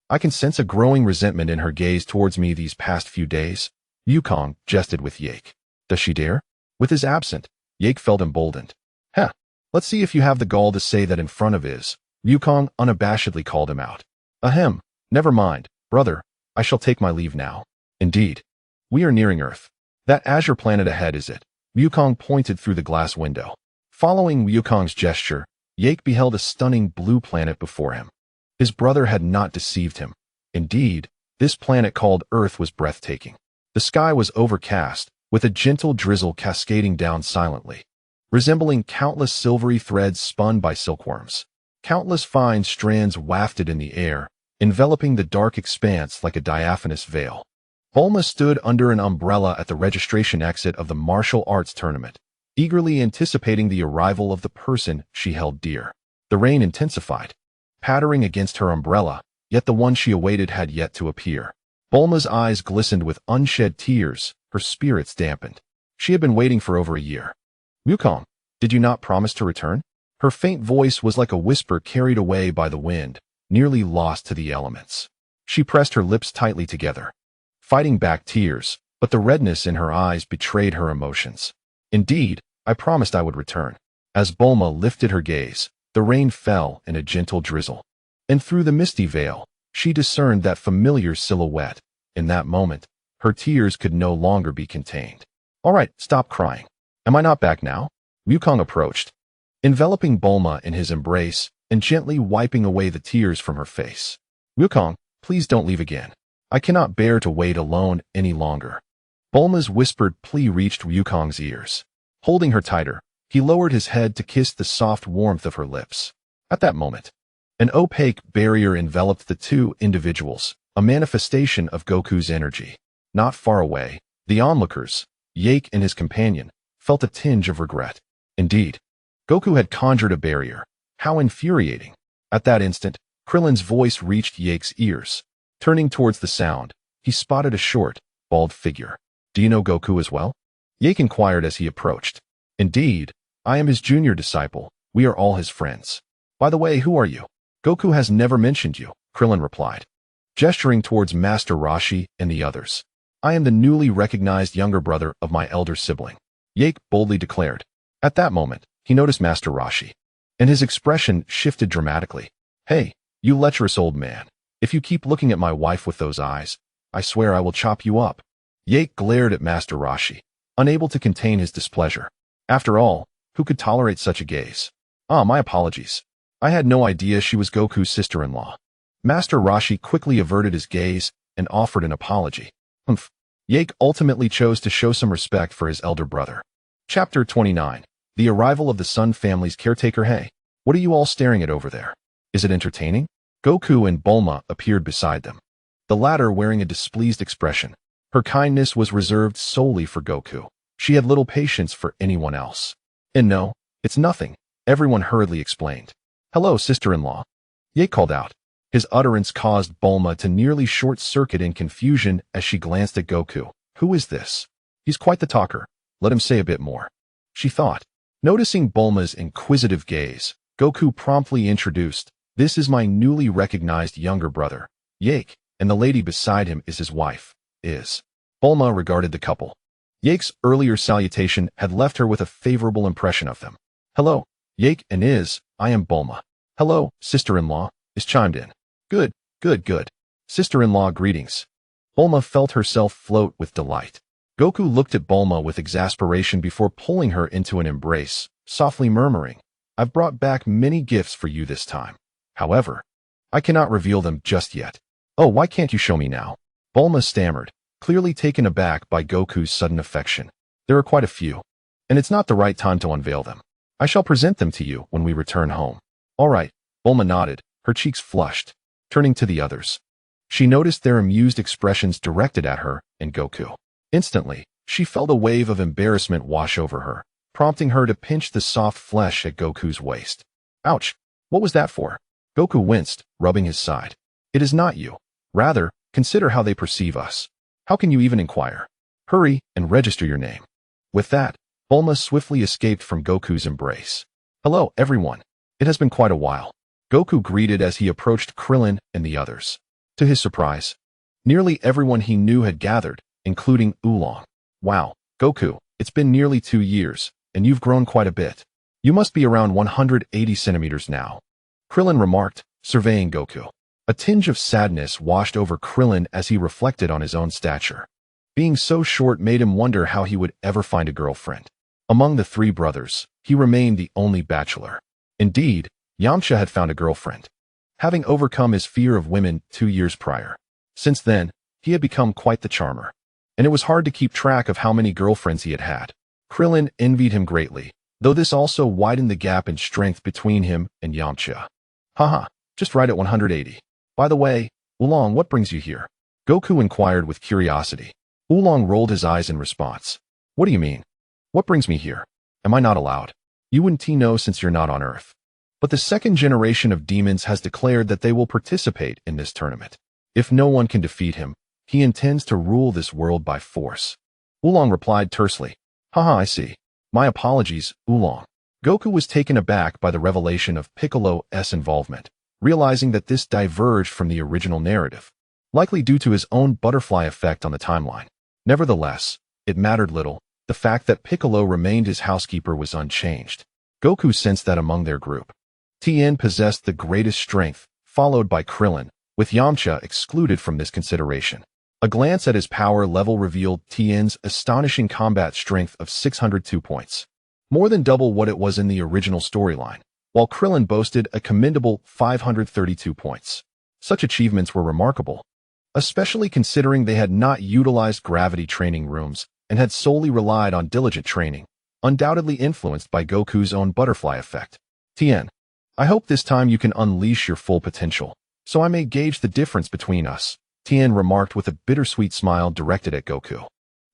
I can sense a growing resentment in her gaze towards me these past few days. Wukong jested with Yake. Does she dare? With his absent, Yake felt emboldened. Heh, let's see if you have the gall to say that in front of Iz. Wukong unabashedly called him out. Ahem, never mind, brother, I shall take my leave now. Indeed. We are nearing Earth. That azure planet ahead is it. Wukong pointed through the glass window. Following Wukong's gesture, Yake beheld a stunning blue planet before him. His brother had not deceived him. Indeed, this planet called Earth was breathtaking. The sky was overcast, with a gentle drizzle cascading down silently, resembling countless silvery threads spun by silkworms. Countless fine strands wafted in the air, enveloping the dark expanse like a diaphanous veil. Bulma stood under an umbrella at the registration exit of the martial arts tournament, eagerly anticipating the arrival of the person she held dear. The rain intensified, pattering against her umbrella, yet the one she awaited had yet to appear. Bulma's eyes glistened with unshed tears, her spirits dampened. She had been waiting for over a year. "Wukong, did you not promise to return?" Her faint voice was like a whisper carried away by the wind, nearly lost to the elements. She pressed her lips tightly together, fighting back tears, but the redness in her eyes betrayed her emotions. "Indeed, I promised I would return." As Bulma lifted her gaze, the rain fell in a gentle drizzle, and through the misty veil, she discerned that familiar silhouette. In that moment, her tears could no longer be contained. "All right, stop crying. Am I not back now?" Wukong approached, enveloping Bulma in his embrace and gently wiping away the tears from her face. "Wukong, please don't leave again. I cannot bear to wait alone any longer." Bulma's whispered plea reached Wukong's ears. Holding her tighter, he lowered his head to kiss the soft warmth of her lips. At that moment, an opaque barrier enveloped the two individuals, a manifestation of Goku's energy. Not far away, the onlookers, Yake and his companion, felt a tinge of regret. Indeed, Goku had conjured a barrier. How infuriating. At that instant, Krillin's voice reached Yake's ears. Turning towards the sound, he spotted a short, bald figure. "Do you know Goku as well?" Yake inquired as he approached. "Indeed, I am his junior disciple. We are all his friends. By the way, who are you?" "Goku has never mentioned you," Krillin replied, gesturing towards Master Roshi and the others. "I am the newly recognized younger brother of my elder sibling," Yake boldly declared. At that moment, he noticed Master Roshi, and his expression shifted dramatically. "Hey, you lecherous old man. If you keep looking at my wife with those eyes, I swear I will chop you up." Yake glared at Master Roshi, unable to contain his displeasure. After all, who could tolerate such a gaze? My apologies. I had no idea she was Goku's sister-in-law." Master Roshi quickly averted his gaze and offered an apology. Humph. Yake ultimately chose to show some respect for his elder brother. Chapter 29. The arrival of the Sun family's caretaker. "Hey, what are you all staring at over there? Is it entertaining?" Goku and Bulma appeared beside them, the latter wearing a displeased expression. Her kindness was reserved solely for Goku. She had little patience for anyone else. "And no, it's nothing," everyone hurriedly explained. "Hello, sister-in-law," Yake called out. His utterance caused Bulma to nearly short-circuit in confusion as she glanced at Goku. "Who is this? He's quite the talker. Let him say a bit more," she thought. Noticing Bulma's inquisitive gaze, Goku promptly introduced, "This is my newly recognized younger brother, Yake, and the lady beside him is his wife, Is." Bulma regarded the couple. Yake's earlier salutation had left her with a favorable impression of them. "Hello, Yake and Is, I am Bulma." "Hello, sister-in-law," Is chimed in. Good, good. Sister-in-law greetings." Bulma felt herself float with delight. Goku looked at Bulma with exasperation before pulling her into an embrace, softly murmuring, "I've brought back many gifts for you this time. However, I cannot reveal them just yet." "Oh, why can't you show me now?" Bulma stammered, clearly taken aback by Goku's sudden affection. "There are quite a few, and it's not the right time to unveil them. I shall present them to you when we return home." "All right," Bulma nodded, her cheeks flushed. Turning to the others, she noticed their amused expressions directed at her and Goku. Instantly, she felt a wave of embarrassment wash over her, prompting her to pinch the soft flesh at Goku's waist. "Ouch! What was that for?" Goku winced, rubbing his side. "It is not you. Rather, consider how they perceive us. How can you even inquire? Hurry and register your name." With that, Bulma swiftly escaped from Goku's embrace. "Hello, everyone. It has been quite a while," Goku greeted as he approached Krillin and the others. To his surprise, nearly everyone he knew had gathered, including Oolong. "Wow, Goku, it's been nearly 2 years, and you've grown quite a bit. You must be around 180 centimeters now," Krillin remarked, surveying Goku. A tinge of sadness washed over Krillin as he reflected on his own stature. Being so short made him wonder how he would ever find a girlfriend. Among the three brothers, he remained the only bachelor. Indeed, Yamcha had found a girlfriend, having overcome his fear of women 2 years prior. Since then, he had become quite the charmer, and it was hard to keep track of how many girlfriends he had had. Krillin envied him greatly, though this also widened the gap in strength between him and Yamcha. Haha, just right at 180. By the way, Oolong, what brings you here? Goku inquired with curiosity. Oolong rolled his eyes in response. What do you mean? What brings me here? Am I not allowed? You wouldn't know since you're not on Earth. But the second generation of demons has declared that they will participate in this tournament. If no one can defeat him, he intends to rule this world by force. Oolong replied tersely. Haha, I see. My apologies, Oolong. Goku was taken aback by the revelation of Piccolo's involvement, realizing that this diverged from the original narrative, likely due to his own butterfly effect on the timeline. Nevertheless, it mattered little. The fact that Piccolo remained his housekeeper was unchanged. Goku sensed that among their group, Tien possessed the greatest strength, followed by Krillin, with Yamcha excluded from this consideration. A glance at his power level revealed Tien's astonishing combat strength of 602 points, more than double what it was in the original storyline, while Krillin boasted a commendable 532 points. Such achievements were remarkable, especially considering they had not utilized gravity training rooms and had solely relied on diligent training, undoubtedly influenced by Goku's own butterfly effect. Tien, I hope this time you can unleash your full potential, so I may gauge the difference between us, Tien remarked with a bittersweet smile directed at Goku.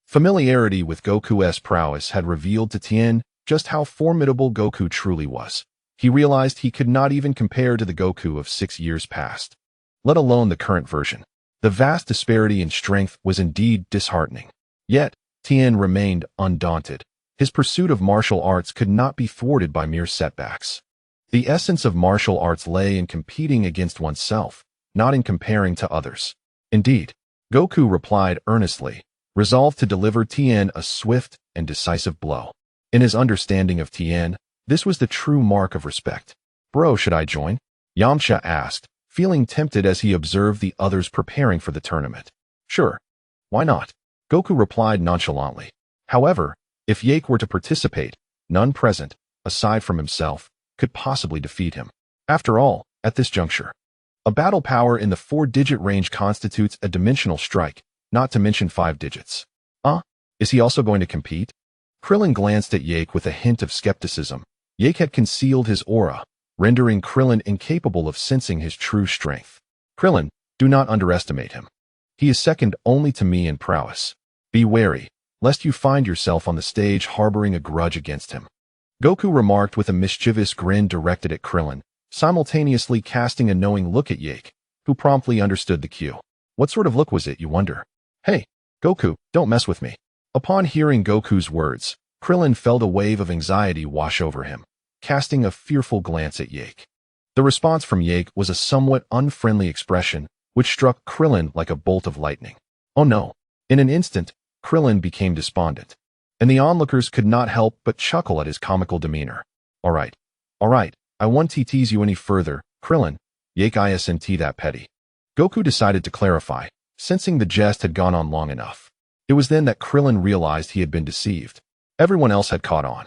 Familiarity with Goku's prowess had revealed to Tien just how formidable Goku truly was. He realized he could not even compare to the Goku of 6 years past, let alone the current version. The vast disparity in strength was indeed disheartening. Yet, Tien remained undaunted. His pursuit of martial arts could not be thwarted by mere setbacks. The essence of martial arts lay in competing against oneself, not in comparing to others. Indeed, Goku replied earnestly, resolved to deliver Tien a swift and decisive blow. In his understanding of Tien, this was the true mark of respect. Bro, should I join? Yamcha asked, feeling tempted as he observed the others preparing for the tournament. Sure. Why not? Goku replied nonchalantly. However, if Yake were to participate, none present, aside from himself, could possibly defeat him. After all, at this juncture, a battle power in the 4-digit range constitutes a dimensional strike, not to mention 5 digits. Is he also going to compete? Krillin glanced at Yake with a hint of skepticism. Yake had concealed his aura, rendering Krillin incapable of sensing his true strength. Krillin, do not underestimate him. He is second only to me in prowess. Be wary, lest you find yourself on the stage harboring a grudge against him. Goku remarked with a mischievous grin directed at Krillin, simultaneously casting a knowing look at Yake, who promptly understood the cue. What sort of look was it, you wonder? Hey, Goku, don't mess with me. Upon hearing Goku's words, Krillin felt a wave of anxiety wash over him, casting a fearful glance at Yake. The response from Yake was a somewhat unfriendly expression, which struck Krillin like a bolt of lightning. Oh no. In an instant, Krillin became despondent, and the onlookers could not help but chuckle at his comical demeanor. All right, I won't tease you any further, Krillin. Yake isn't that petty. Goku decided to clarify, sensing the jest had gone on long enough. It was then that Krillin realized he had been deceived. Everyone else had caught on,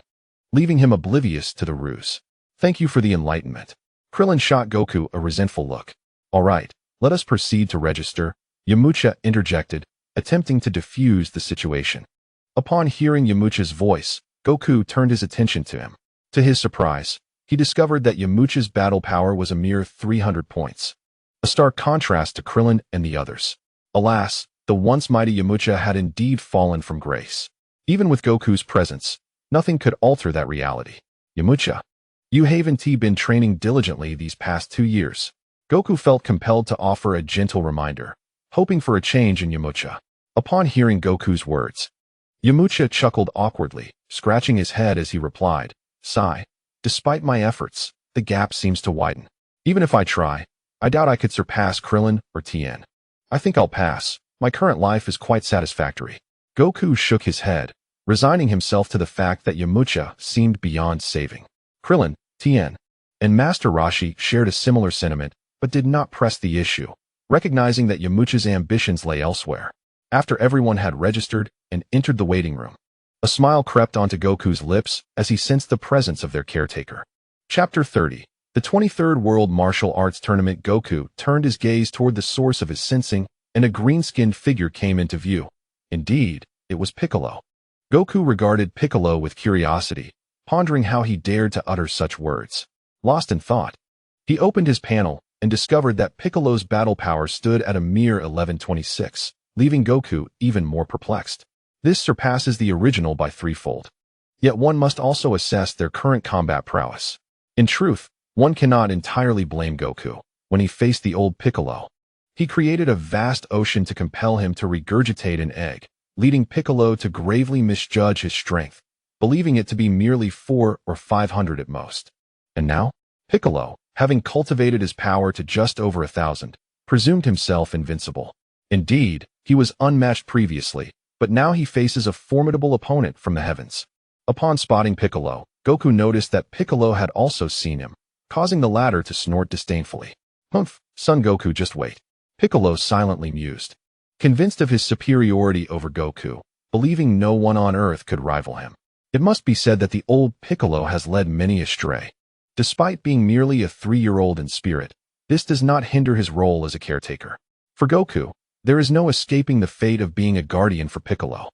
leaving him oblivious to the ruse. Thank you for the enlightenment. Krillin shot Goku a resentful look. All right, let us proceed to register, Yamcha interjected, attempting to defuse the situation. Upon hearing Yamcha's voice, Goku turned his attention to him. To his surprise, he discovered that Yamcha's battle power was a mere 300 points. A stark contrast to Krillin and the others. Alas, the once mighty Yamcha had indeed fallen from grace. Even with Goku's presence, nothing could alter that reality. Yamcha, you haven't been training diligently these past 2 years. Goku felt compelled to offer a gentle reminder, hoping for a change in Yamcha. Upon hearing Goku's words, Yamcha chuckled awkwardly, scratching his head as he replied, Sigh, despite my efforts, the gap seems to widen. Even if I try, I doubt I could surpass Krillin or Tien. I think I'll pass. My current life is quite satisfactory. Goku shook his head, resigning himself to the fact that Yamcha seemed beyond saving. Krillin, Tien, and Master Roshi shared a similar sentiment, but did not press the issue, recognizing that Yamcha's ambitions lay elsewhere. After everyone had registered and entered the waiting room, A smile crept onto Goku's lips as he sensed the presence of their caretaker. Chapter 30. The 23rd World Martial Arts Tournament. Goku turned his gaze toward the source of his sensing, and a green-skinned figure came into view. Indeed, it was Piccolo. Goku regarded Piccolo with curiosity, pondering how he dared to utter such words. Lost in thought, he opened his panel and discovered that Piccolo's battle power stood at a mere 1126, leaving Goku even more perplexed. This surpasses the original by threefold. Yet one must also assess their current combat prowess. In truth, one cannot entirely blame Goku when he faced the old Piccolo. He created a vast ocean to compel him to regurgitate an egg, leading Piccolo to gravely misjudge his strength, believing it to be merely 400 or 500 at most. And now, Piccolo, having cultivated his power to just over 1,000, presumed himself invincible. Indeed, he was unmatched previously, but now he faces a formidable opponent from the heavens. Upon spotting Piccolo, Goku noticed that Piccolo had also seen him, causing the latter to snort disdainfully. "Humph, Son Goku, just wait." Piccolo silently mused. Convinced of his superiority over Goku, believing no one on earth could rival him. It must be said that the old Piccolo has led many astray. Despite being merely a 3-year-old in spirit, this does not hinder his role as a caretaker. For Goku, there is no escaping the fate of being a guardian for Piccolo.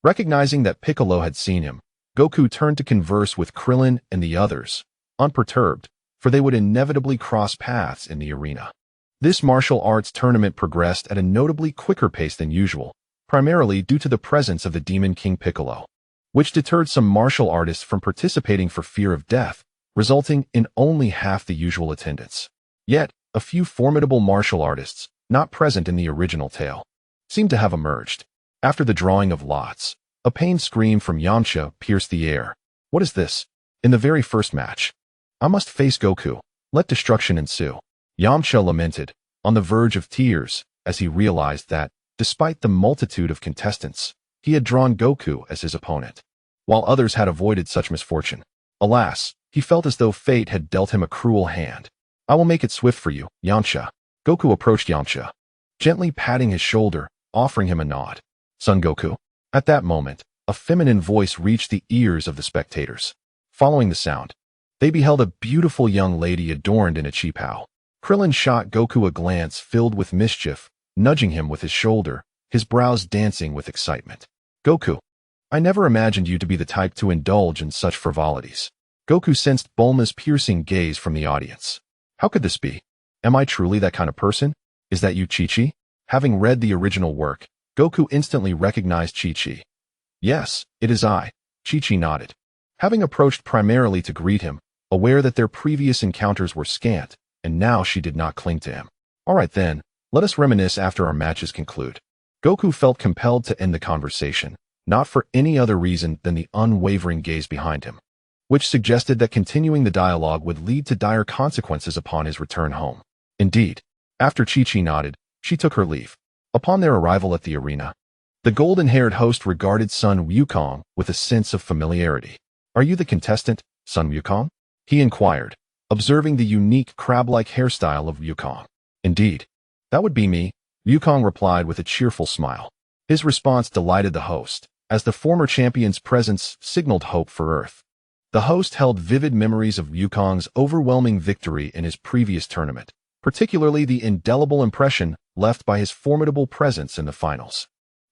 Recognizing that Piccolo had seen him, Goku turned to converse with Krillin and the others, unperturbed, for they would inevitably cross paths in the arena. This martial arts tournament progressed at a notably quicker pace than usual, primarily due to the presence of the Demon King Piccolo, which deterred some martial artists from participating for fear of death, resulting in only half the usual attendance. Yet, a few formidable martial artists, not present in the original tale, seemed to have emerged. After the drawing of lots, a pained scream from Yamcha pierced the air. "What is this? In the very first match? I must face Goku. Let destruction ensue." Yamcha lamented, on the verge of tears, as he realized that, despite the multitude of contestants, he had drawn Goku as his opponent, while others had avoided such misfortune. Alas, he felt as though fate had dealt him a cruel hand. "I will make it swift for you, Yamcha." Goku approached Yamcha, gently patting his shoulder, offering him a nod. "Son Goku." At that moment, a feminine voice reached the ears of the spectators. Following the sound, they beheld a beautiful young lady adorned in a qipao. Krillin shot Goku a glance filled with mischief, nudging him with his shoulder, his brows dancing with excitement. "Goku, I never imagined you to be the type to indulge in such frivolities." Goku sensed Bulma's piercing gaze from the audience. "How could this be? Am I truly that kind of person? Is that you, Chi-Chi?" Having read the original work, Goku instantly recognized Chi-Chi. "Yes, it is I." Chi-Chi nodded. Having approached primarily to greet him, aware that their previous encounters were scant, and now she did not cling to him. "All right then, let us reminisce after our matches conclude." Goku felt compelled to end the conversation, not for any other reason than the unwavering gaze behind him, which suggested that continuing the dialogue would lead to dire consequences upon his return home. Indeed, after Chi-Chi nodded, she took her leave. Upon their arrival at the arena, the golden-haired host regarded Sun Wukong with a sense of familiarity. "Are you the contestant, Sun Wukong?" he inquired, observing the unique crab-like hairstyle of Wukong. "Indeed, that would be me," Wukong replied with a cheerful smile. His response delighted the host, as the former champion's presence signaled hope for Earth. The host held vivid memories of Wukong's overwhelming victory in his previous tournament, particularly the indelible impression left by his formidable presence in the finals.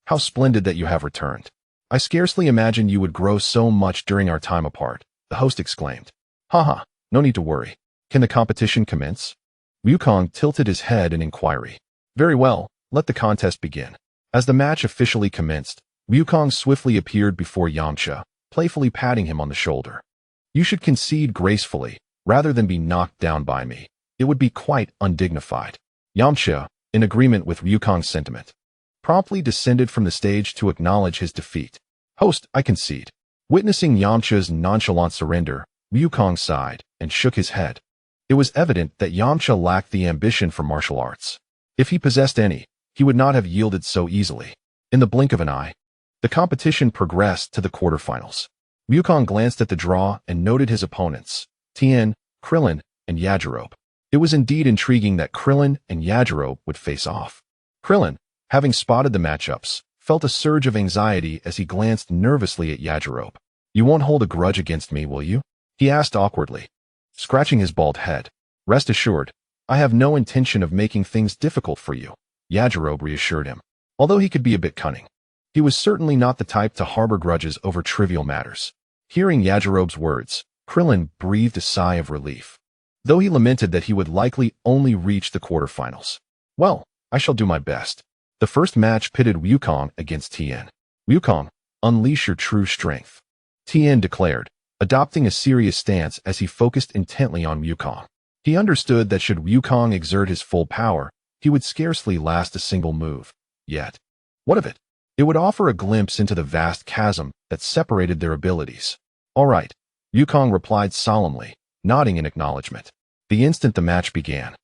"How splendid that you have returned. I scarcely imagined you would grow so much during our time apart," the host exclaimed. "Haha, no need to worry. Can the competition commence?" Wukong tilted his head in inquiry. "Very well, let the contest begin." As the match officially commenced, Wukong swiftly appeared before Yamcha, playfully patting him on the shoulder. "You should concede gracefully, rather than be knocked down by me. It would be quite undignified." Yamcha, in agreement with Wukong's sentiment, promptly descended from the stage to acknowledge his defeat. "Host, I concede." Witnessing Yamcha's nonchalant surrender, Wukong sighed and shook his head. It was evident that Yamcha lacked the ambition for martial arts. If he possessed any, he would not have yielded so easily. In the blink of an eye, the competition progressed to the quarterfinals. Wukong glanced at the draw and noted his opponents, Tien, Krillin, and Yardrat. It was indeed intriguing that Krillin and Yardrat would face off. Krillin, having spotted the matchups, felt a surge of anxiety as he glanced nervously at Yardrat. "You won't hold a grudge against me, will you?" he asked awkwardly, scratching his bald head. "Rest assured, I have no intention of making things difficult for you," Yardrat reassured him. Although he could be a bit cunning, he was certainly not the type to harbor grudges over trivial matters. Hearing Yardrat's words, Krillin breathed a sigh of relief, though he lamented that he would likely only reach the quarterfinals. "Well, I shall do my best." The first match pitted Wukong against Tien. "Wukong, unleash your true strength," Tien declared, adopting a serious stance as he focused intently on Wukong. He understood that should Wukong exert his full power, he would scarcely last a single move. Yet, what of it? It would offer a glimpse into the vast chasm that separated their abilities. "All right," Wukong replied solemnly, nodding in acknowledgement. The instant the match began,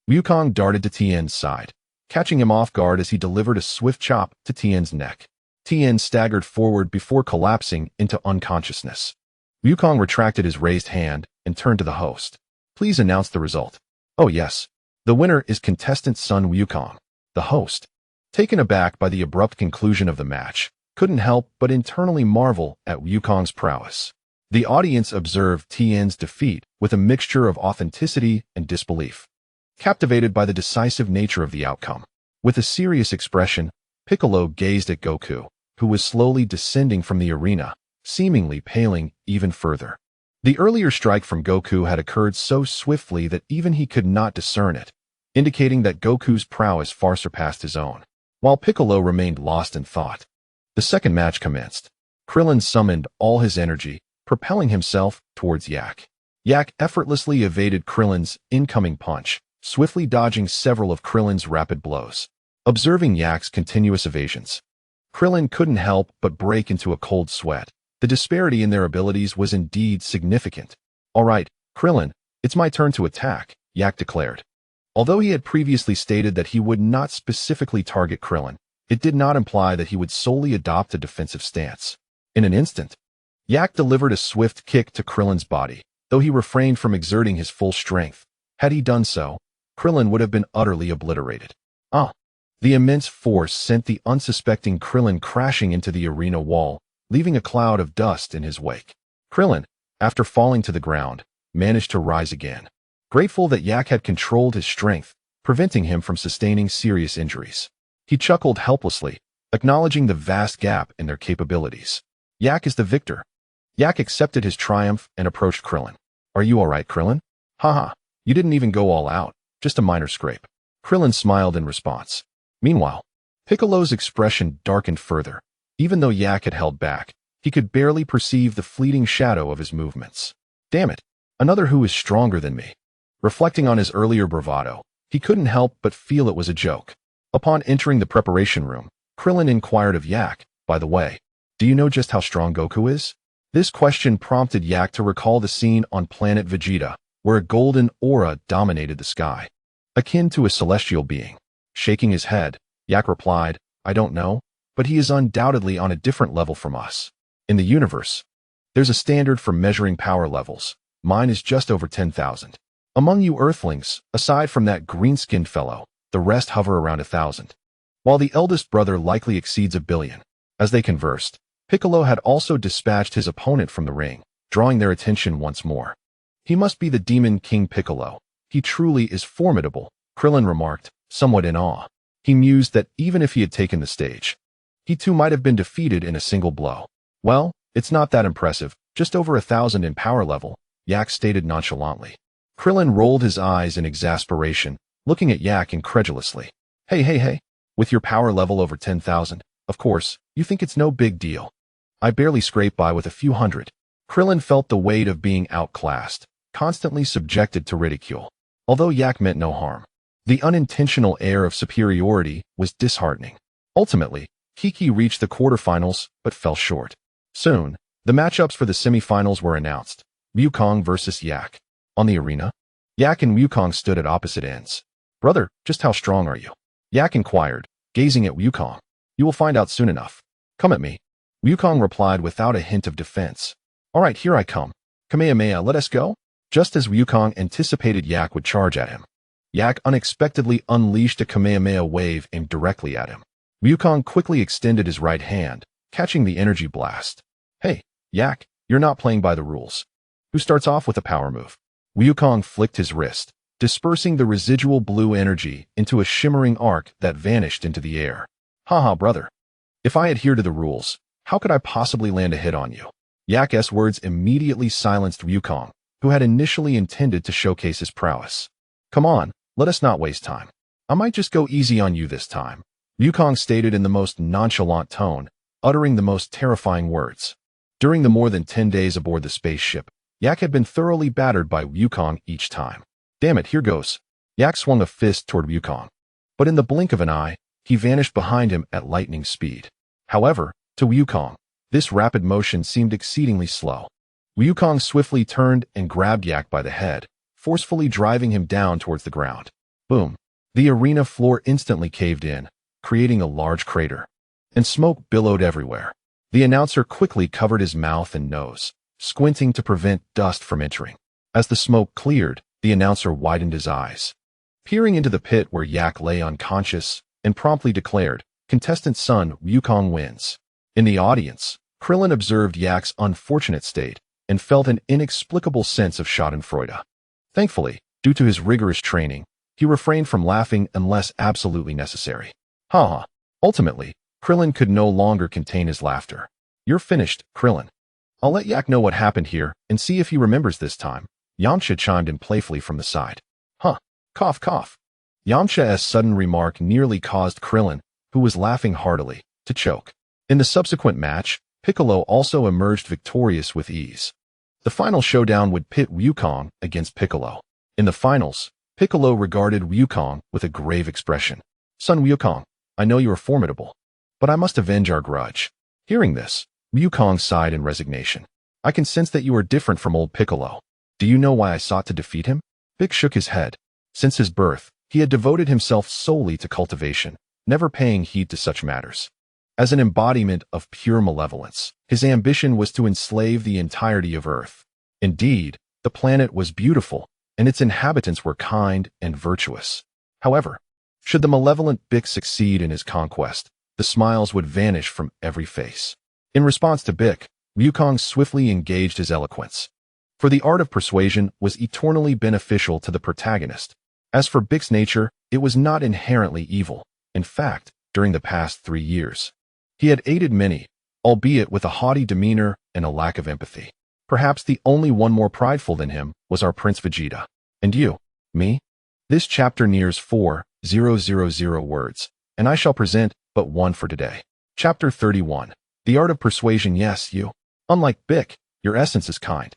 Wukong darted to Tien's side, catching him off guard as he delivered a swift chop to Tien's neck. Tien staggered forward before collapsing into unconsciousness. Wukong retracted his raised hand and turned to the host. "Please announce the result." "Oh yes, the winner is contestant Sun Wukong." The host, taken aback by the abrupt conclusion of the match, couldn't help but internally marvel at Wukong's prowess. The audience observed Tien's defeat with a mixture of authenticity and disbelief, captivated by the decisive nature of the outcome. With a serious expression, Piccolo gazed at Goku, who was slowly descending from the arena, seemingly paling even further. The earlier strike from Goku had occurred so swiftly that even he could not discern it, indicating that Goku's prowess far surpassed his own, while Piccolo remained lost in thought. The second match commenced. Krillin summoned all his energy, propelling himself towards Yak. Yak effortlessly evaded Krillin's incoming punch, swiftly dodging several of Krillin's rapid blows. Observing Yak's continuous evasions, Krillin couldn't help but break into a cold sweat. The disparity in their abilities was indeed significant. "All right, Krillin, it's my turn to attack," Yak declared. Although he had previously stated that he would not specifically target Krillin, it did not imply that he would solely adopt a defensive stance. In an instant, Yak delivered a swift kick to Krillin's body, though he refrained from exerting his full strength. Had he done so, Krillin would have been utterly obliterated. The immense force sent the unsuspecting Krillin crashing into the arena wall, leaving a cloud of dust in his wake. Krillin, after falling to the ground, managed to rise again, grateful that Yak had controlled his strength, preventing him from sustaining serious injuries. He chuckled helplessly, acknowledging the vast gap in their capabilities. "Yak is the victor." Yak accepted his triumph and approached Krillin. "Are you all right, Krillin?" "Haha, you didn't even go all out, just a minor scrape." Krillin smiled in response. Meanwhile, Piccolo's expression darkened further. Even though Yak had held back, he could barely perceive the fleeting shadow of his movements. "Damn it, another who is stronger than me." Reflecting on his earlier bravado, he couldn't help but feel it was a joke. Upon entering the preparation room, Krillin inquired of Yak, "By the way, do you know just how strong Goku is?" This question prompted Yak to recall the scene on planet Vegeta, where a golden aura dominated the sky, akin to a celestial being. Shaking his head, Yak replied, "I don't know, but he is undoubtedly on a different level from us. In the universe, there's a standard for measuring power levels. Mine is just over 10,000. Among you Earthlings, aside from that green-skinned fellow, the rest hover around 1,000. While the eldest brother likely exceeds 1,000,000,000. As they conversed, Piccolo had also dispatched his opponent from the ring, drawing their attention once more. "He must be the Demon King Piccolo. He truly is formidable," Krillin remarked, somewhat in awe. He mused that even if he had taken the stage, he too might have been defeated in a single blow. "Well, it's not that impressive, just over 1,000 in power level," Yak stated nonchalantly. Krillin rolled his eyes in exasperation, looking at Yak incredulously. Hey, with your power level over 10,000, of course, you think it's no big deal. I barely scrape by with a few hundred." Krillin felt the weight of being outclassed, constantly subjected to ridicule. Although Yak meant no harm, the unintentional air of superiority was disheartening. Ultimately, Kiki reached the quarterfinals but fell short. Soon, the matchups for the semifinals were announced. Wukong versus Yak. On the arena, Yak and Wukong stood at opposite ends. "Brother, just how strong are you?" Yak inquired, gazing at Wukong. "You will find out soon enough. Come at me." Wukong replied without a hint of defense. "All right, here I come. Kamehameha, let us go." Just as Wukong anticipated Yak would charge at him, Yak unexpectedly unleashed a Kamehameha wave aimed directly at him. Wukong quickly extended his right hand, catching the energy blast. Hey, Yak, you're not playing by the rules. Who starts off with a power move? Wukong flicked his wrist, dispersing the residual blue energy into a shimmering arc that vanished into the air. Haha, brother. If I adhere to the rules, how could I possibly land a hit on you? Yak's words immediately silenced Wukong, who had initially intended to showcase his prowess. Come on, let us not waste time. I might just go easy on you this time, Wukong stated in the most nonchalant tone, uttering the most terrifying words. During the more than 10 days aboard the spaceship, Yak had been thoroughly battered by Wukong each time. Damn it, here goes. Yak swung a fist toward Wukong. But in the blink of an eye, he vanished behind him at lightning speed. However, to Wukong, this rapid motion seemed exceedingly slow. Wukong swiftly turned and grabbed Yak by the head, forcefully driving him down towards the ground. Boom. The arena floor instantly caved in, creating a large crater. And smoke billowed everywhere. The announcer quickly covered his mouth and nose, squinting to prevent dust from entering. As the smoke cleared, the announcer widened his eyes, peering into the pit where Yak lay unconscious, and promptly declared, "Contestant son Wukong wins." In the audience, Krillin observed Yak's unfortunate state and felt an inexplicable sense of schadenfreude. Thankfully, due to his rigorous training, he refrained from laughing unless absolutely necessary. Haha. Ultimately, Krillin could no longer contain his laughter. You're finished, Krillin. I'll let Yak know what happened here and see if he remembers this time, Yamcha chimed in playfully from the side. Huh. Cough, cough. Yamcha's sudden remark nearly caused Krillin, who was laughing heartily, to choke. In the subsequent match, Piccolo also emerged victorious with ease. The final showdown would pit Wukong against Piccolo. In the finals, Piccolo regarded Wukong with a grave expression. Son Wukong, I know you are formidable, but I must avenge our grudge. Hearing this, Wukong sighed in resignation. I can sense that you are different from old Piccolo. Do you know why I sought to defeat him? Pic shook his head. Since his birth, he had devoted himself solely to cultivation, never paying heed to such matters. As an embodiment of pure malevolence, his ambition was to enslave the entirety of Earth. Indeed, the planet was beautiful, and its inhabitants were kind and virtuous. However, should the malevolent Bic succeed in his conquest, the smiles would vanish from every face. In response to Bic, Wukong swiftly engaged his eloquence. For the art of persuasion was eternally beneficial to the protagonist. As for Bic's nature, it was not inherently evil. In fact, during the past 3 years, he had aided many, albeit with a haughty demeanor and a lack of empathy. Perhaps the only one more prideful than him was our Prince Vegeta. And you, me? This chapter nears 4,000 words, and I shall present but one for today. Chapter 31. The Art of Persuasion. Yes, you. Unlike Bic, your essence is kind.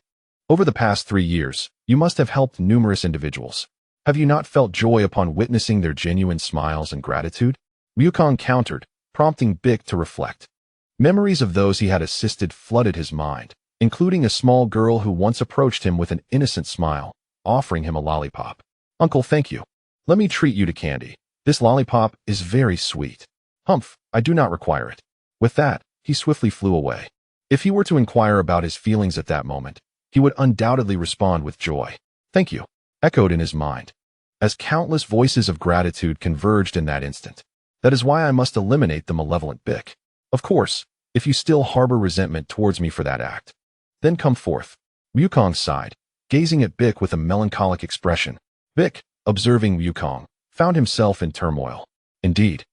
Over the past 3 years, you must have helped numerous individuals. Have you not felt joy upon witnessing their genuine smiles and gratitude? Wukong countered, prompting Bic to reflect. Memories of those he had assisted flooded his mind, including a small girl who once approached him with an innocent smile, offering him a lollipop. Uncle, thank you. Let me treat you to candy. This lollipop is very sweet. Humph, I do not require it. With that, he swiftly flew away. If he were to inquire about his feelings at that moment, he would undoubtedly respond with joy. Thank you, echoed in his mind, as countless voices of gratitude converged in that instant. That is why I must eliminate the malevolent Bic. Of course, if you still harbor resentment towards me for that act, then come forth. Wukong sighed, gazing at Bic with a melancholic expression. Bic, observing Wukong, found himself in turmoil. Indeed,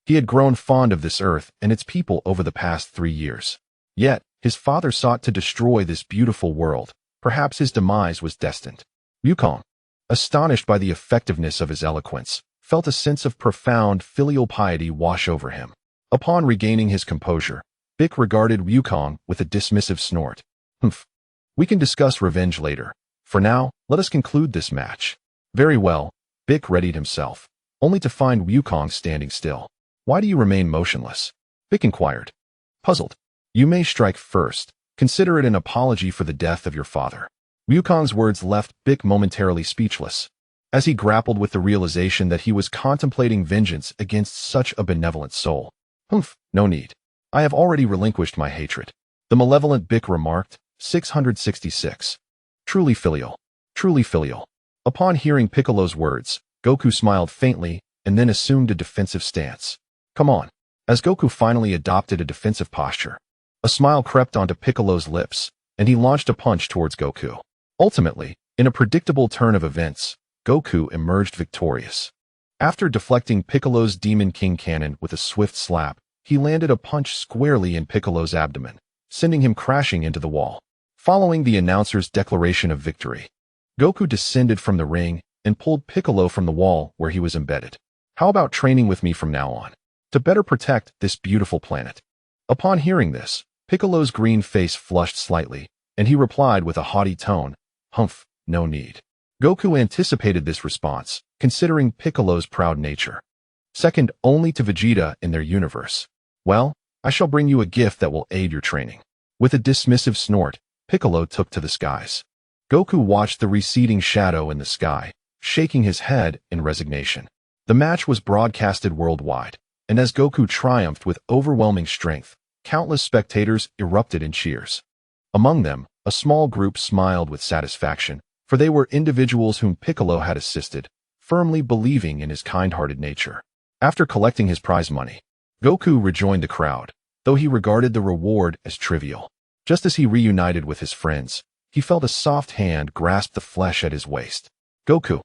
he had grown fond of this earth and its people over the past 3 years. Yet, his father sought to destroy this beautiful world. Perhaps his demise was destined. Wukong, astonished by the effectiveness of his eloquence, felt a sense of profound filial piety wash over him. Upon regaining his composure, Bic regarded Wukong with a dismissive snort. Humph. We can discuss revenge later. For now, let us conclude this match. Very well. Bic readied himself, only to find Wukong standing still. Why do you remain motionless? Bic inquired. Puzzled. You may strike first. Consider it an apology for the death of your father. Wukong's words left Bic momentarily speechless, as he grappled with the realization that he was contemplating vengeance against such a benevolent soul. Humph, no need. I have already relinquished my hatred. The malevolent Bic remarked. 666. Truly filial. Truly filial. Upon hearing Piccolo's words, Goku smiled faintly and then assumed a defensive stance. Come on. As Goku finally adopted a defensive posture, a smile crept onto Piccolo's lips, and he launched a punch towards Goku. Ultimately, in a predictable turn of events, Goku emerged victorious. After deflecting Piccolo's Demon King Cannon with a swift slap, he landed a punch squarely in Piccolo's abdomen, sending him crashing into the wall. Following the announcer's declaration of victory, Goku descended from the ring and pulled Piccolo from the wall where he was embedded. How about training with me from now on, to better protect this beautiful planet? Upon hearing this, Piccolo's green face flushed slightly, and he replied with a haughty tone, "Humph, no need." Goku anticipated this response, considering Piccolo's proud nature. Second only to Vegeta in their universe. "Well, I shall bring you a gift that will aid your training." With a dismissive snort, Piccolo took to the skies. Goku watched the receding shadow in the sky, shaking his head in resignation. The match was broadcasted worldwide, and as Goku triumphed with overwhelming strength, countless spectators erupted in cheers. Among them, a small group smiled with satisfaction, for they were individuals whom Piccolo had assisted, firmly believing in his kind-hearted nature. After collecting his prize money, Goku rejoined the crowd, though he regarded the reward as trivial. Just as he reunited with his friends, he felt a soft hand grasp the flesh at his waist. "Goku,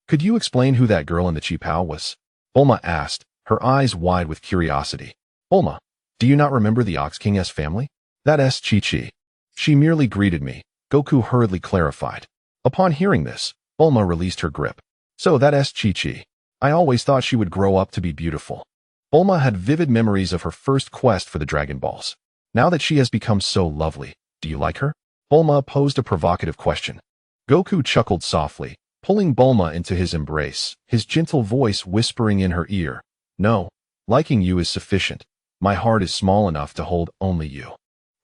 could you explain who that girl in the Chi-Pao was?" Bulma asked, her eyes wide with curiosity. "Bulma, do you not remember the Ox King's family?" "That's Chi-Chi. She merely greeted me," Goku hurriedly clarified. Upon hearing this, Bulma released her grip. "So that's Chi-Chi. I always thought she would grow up to be beautiful." Bulma had vivid memories of her first quest for the Dragon Balls. Now that she has become so lovely, do you like her? Bulma posed a provocative question. Goku chuckled softly, pulling Bulma into his embrace, his gentle voice whispering in her ear, "No, liking you is sufficient. My heart is small enough to hold only you."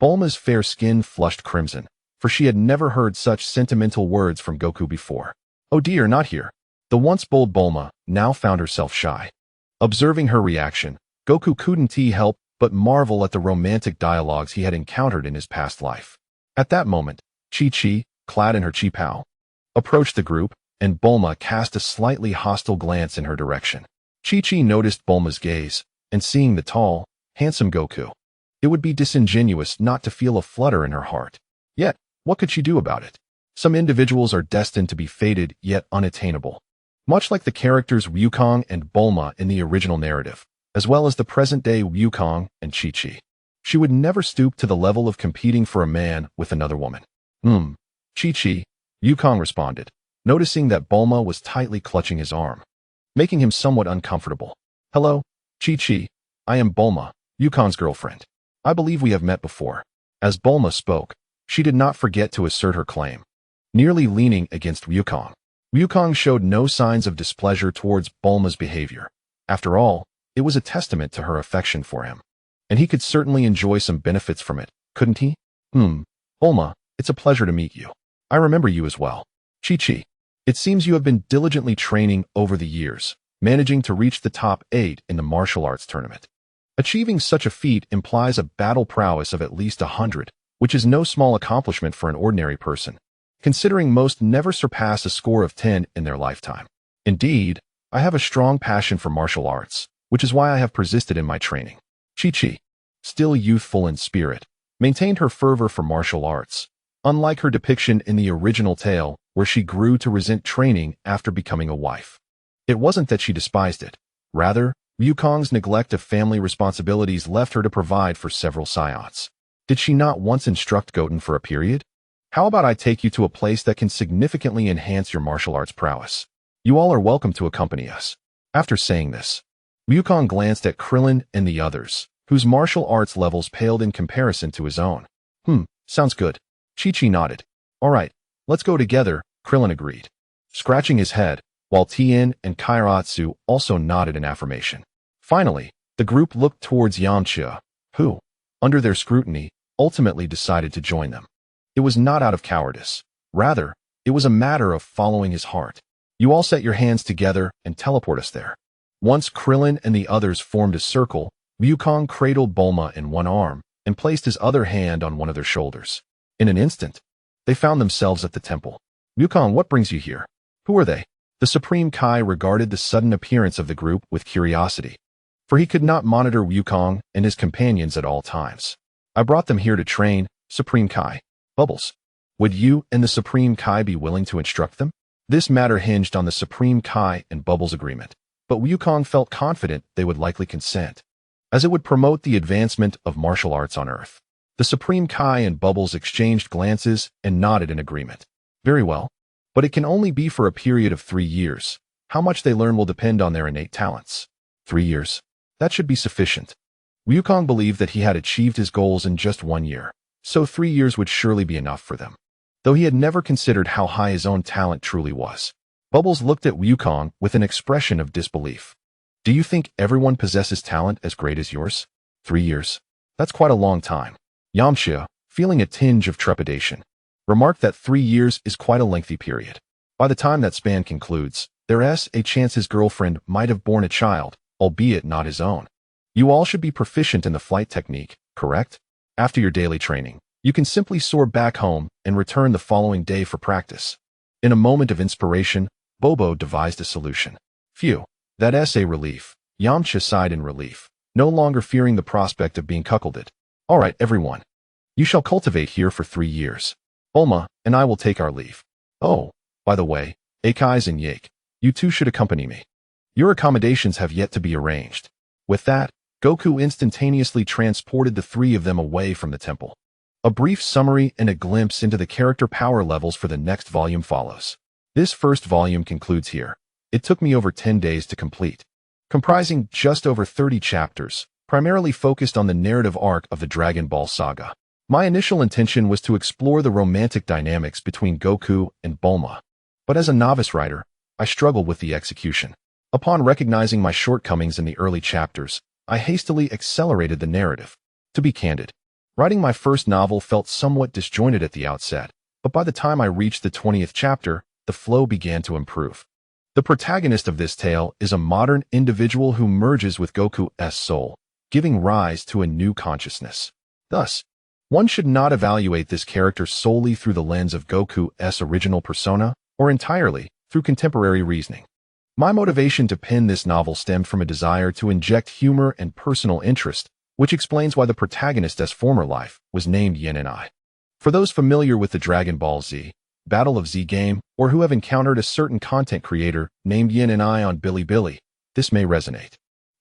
Bulma's fair skin flushed crimson, for she had never heard such sentimental words from Goku before. "Oh dear, not here." The once bold Bulma now found herself shy. Observing her reaction, Goku couldn't help but marvel at the romantic dialogues he had encountered in his past life. At that moment, Chi-Chi, clad in her Chi-Pao, approached the group, and Bulma cast a slightly hostile glance in her direction. Chi-Chi noticed Bulma's gaze, and seeing the tall, handsome Goku, it would be disingenuous not to feel a flutter in her heart. Yet, what could she do about it? Some individuals are destined to be fated yet unattainable. Much like the characters Wukong and Bulma in the original narrative, as well as the present-day Wukong and Chi-Chi. She would never stoop to the level of competing for a man with another woman. Chi-Chi, Wukong responded, noticing that Bulma was tightly clutching his arm, making him somewhat uncomfortable. "Hello, Chi-Chi. I am Bulma, Wukong's girlfriend. I believe we have met before." As Bulma spoke, she did not forget to assert her claim, nearly leaning against Wukong. Wukong showed no signs of displeasure towards Bulma's behavior. After all, it was a testament to her affection for him, and he could certainly enjoy some benefits from it, couldn't he? Bulma, it's a pleasure to meet you. I remember you as well. Chi-Chi, it seems you have been diligently training over the years, managing to reach the top 8 in the martial arts tournament. Achieving such a feat implies a battle prowess of at least 100, which is no small accomplishment for an ordinary person, considering most never surpass a score of 10 in their lifetime. Indeed, I have a strong passion for martial arts, which is why I have persisted in my training. Chi-Chi, still youthful in spirit, maintained her fervor for martial arts, unlike her depiction in the original tale where she grew to resent training after becoming a wife. It wasn't that she despised it. Rather, Wukong's neglect of family responsibilities left her to provide for several scions. Did she not once instruct Goten for a period? How about I take you to a place that can significantly enhance your martial arts prowess? You all are welcome to accompany us. After saying this, Wukong glanced at Krillin and the others, whose martial arts levels paled in comparison to his own. Sounds good. Chi-Chi nodded. All right, let's go together, Krillin agreed, scratching his head, while Tien and Kairatsu also nodded in affirmation. Finally, the group looked towards Yamcha, who, under their scrutiny, ultimately decided to join them. It was not out of cowardice. Rather, it was a matter of following his heart. You all set your hands together and teleport us there. Once Krillin and the others formed a circle, Wukong cradled Bulma in one arm and placed his other hand on one of their shoulders. In an instant, they found themselves at the temple. Wukong, what brings you here? Who are they? The Supreme Kai regarded the sudden appearance of the group with curiosity. for he could not monitor Wukong and his companions at all times. I brought them here to train, Supreme Kai. Bubbles. Would you and the Supreme Kai be willing to instruct them? This matter hinged on the Supreme Kai and Bubbles' agreement, but Wukong felt confident they would likely consent, as it would promote the advancement of martial arts on Earth. The Supreme Kai and Bubbles exchanged glances and nodded in agreement. Very well, but it can only be for a period of 3 years. How much they learn will depend on their innate talents. 3 years. That should be sufficient. Wukong believed that he had achieved his goals in just 1 year, so 3 years would surely be enough for them, though he had never considered how high his own talent truly was. Bubbles looked at Wukong with an expression of disbelief. Do you think everyone possesses talent as great as yours? 3 years. That's quite a long time. Yamcha, feeling a tinge of trepidation, remarked that 3 years is quite a lengthy period. By the time that span concludes, there's a chance his girlfriend might have born a child, albeit not his own. You all should be proficient in the flight technique, correct? After your daily training, you can simply soar back home and return the following day for practice. In a moment of inspiration, Bobo devised a solution. Phew, that's a relief. Yamcha sighed in relief, no longer fearing the prospect of being cuckolded. All right, everyone. You shall cultivate here for 3 years. Bulma and I will take our leave. Oh, by the way, Akais and Yake, you two should accompany me. Your accommodations have yet to be arranged. With that, Goku instantaneously transported the 3 of them away from the temple. A brief summary and a glimpse into the character power levels for the next volume follows. This first volume concludes here. It took me over 10 days to complete, comprising just over 30 chapters, primarily focused on the narrative arc of the Dragon Ball saga. My initial intention was to explore the romantic dynamics between Goku and Bulma, but as a novice writer, I struggled with the execution. Upon recognizing my shortcomings in the early chapters, I hastily accelerated the narrative. To be candid, writing my first novel felt somewhat disjointed at the outset, but by the time I reached the 20th chapter, the flow began to improve. The protagonist of this tale is a modern individual who merges with Goku's soul, giving rise to a new consciousness. Thus, one should not evaluate this character solely through the lens of Goku's original persona, or entirely through contemporary reasoning. My motivation to pen this novel stemmed from a desire to inject humor and personal interest, which explains why the protagonist's former life was named Yin and I. For those familiar with the Dragon Ball Z, Battle of Z game, or who have encountered a certain content creator named Yin and I on Bilibili, this may resonate.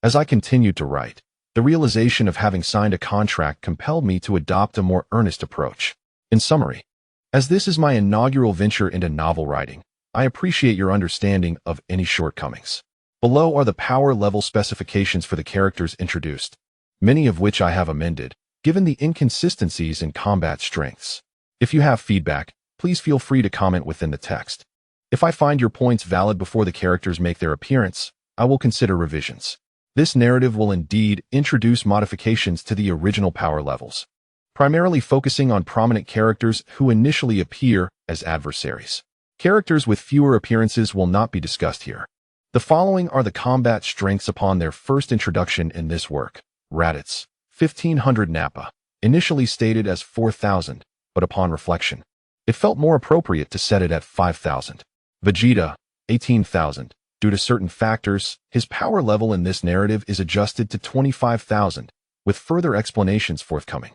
As I continued to write, the realization of having signed a contract compelled me to adopt a more earnest approach. In summary, as this is my inaugural venture into novel writing, I appreciate your understanding of any shortcomings. Below are the power level specifications for the characters introduced, many of which I have amended, given the inconsistencies in combat strengths. If you have feedback, please feel free to comment within the text. If I find your points valid before the characters make their appearance, I will consider revisions. This narrative will indeed introduce modifications to the original power levels, primarily focusing on prominent characters who initially appear as adversaries. Characters with fewer appearances will not be discussed here. The following are the combat strengths upon their first introduction in this work. Raditz, 1500 Nappa, initially stated as 4000, but upon reflection, it felt more appropriate to set it at 5000. Vegeta, 18,000. Due to certain factors, his power level in this narrative is adjusted to 25,000, with further explanations forthcoming.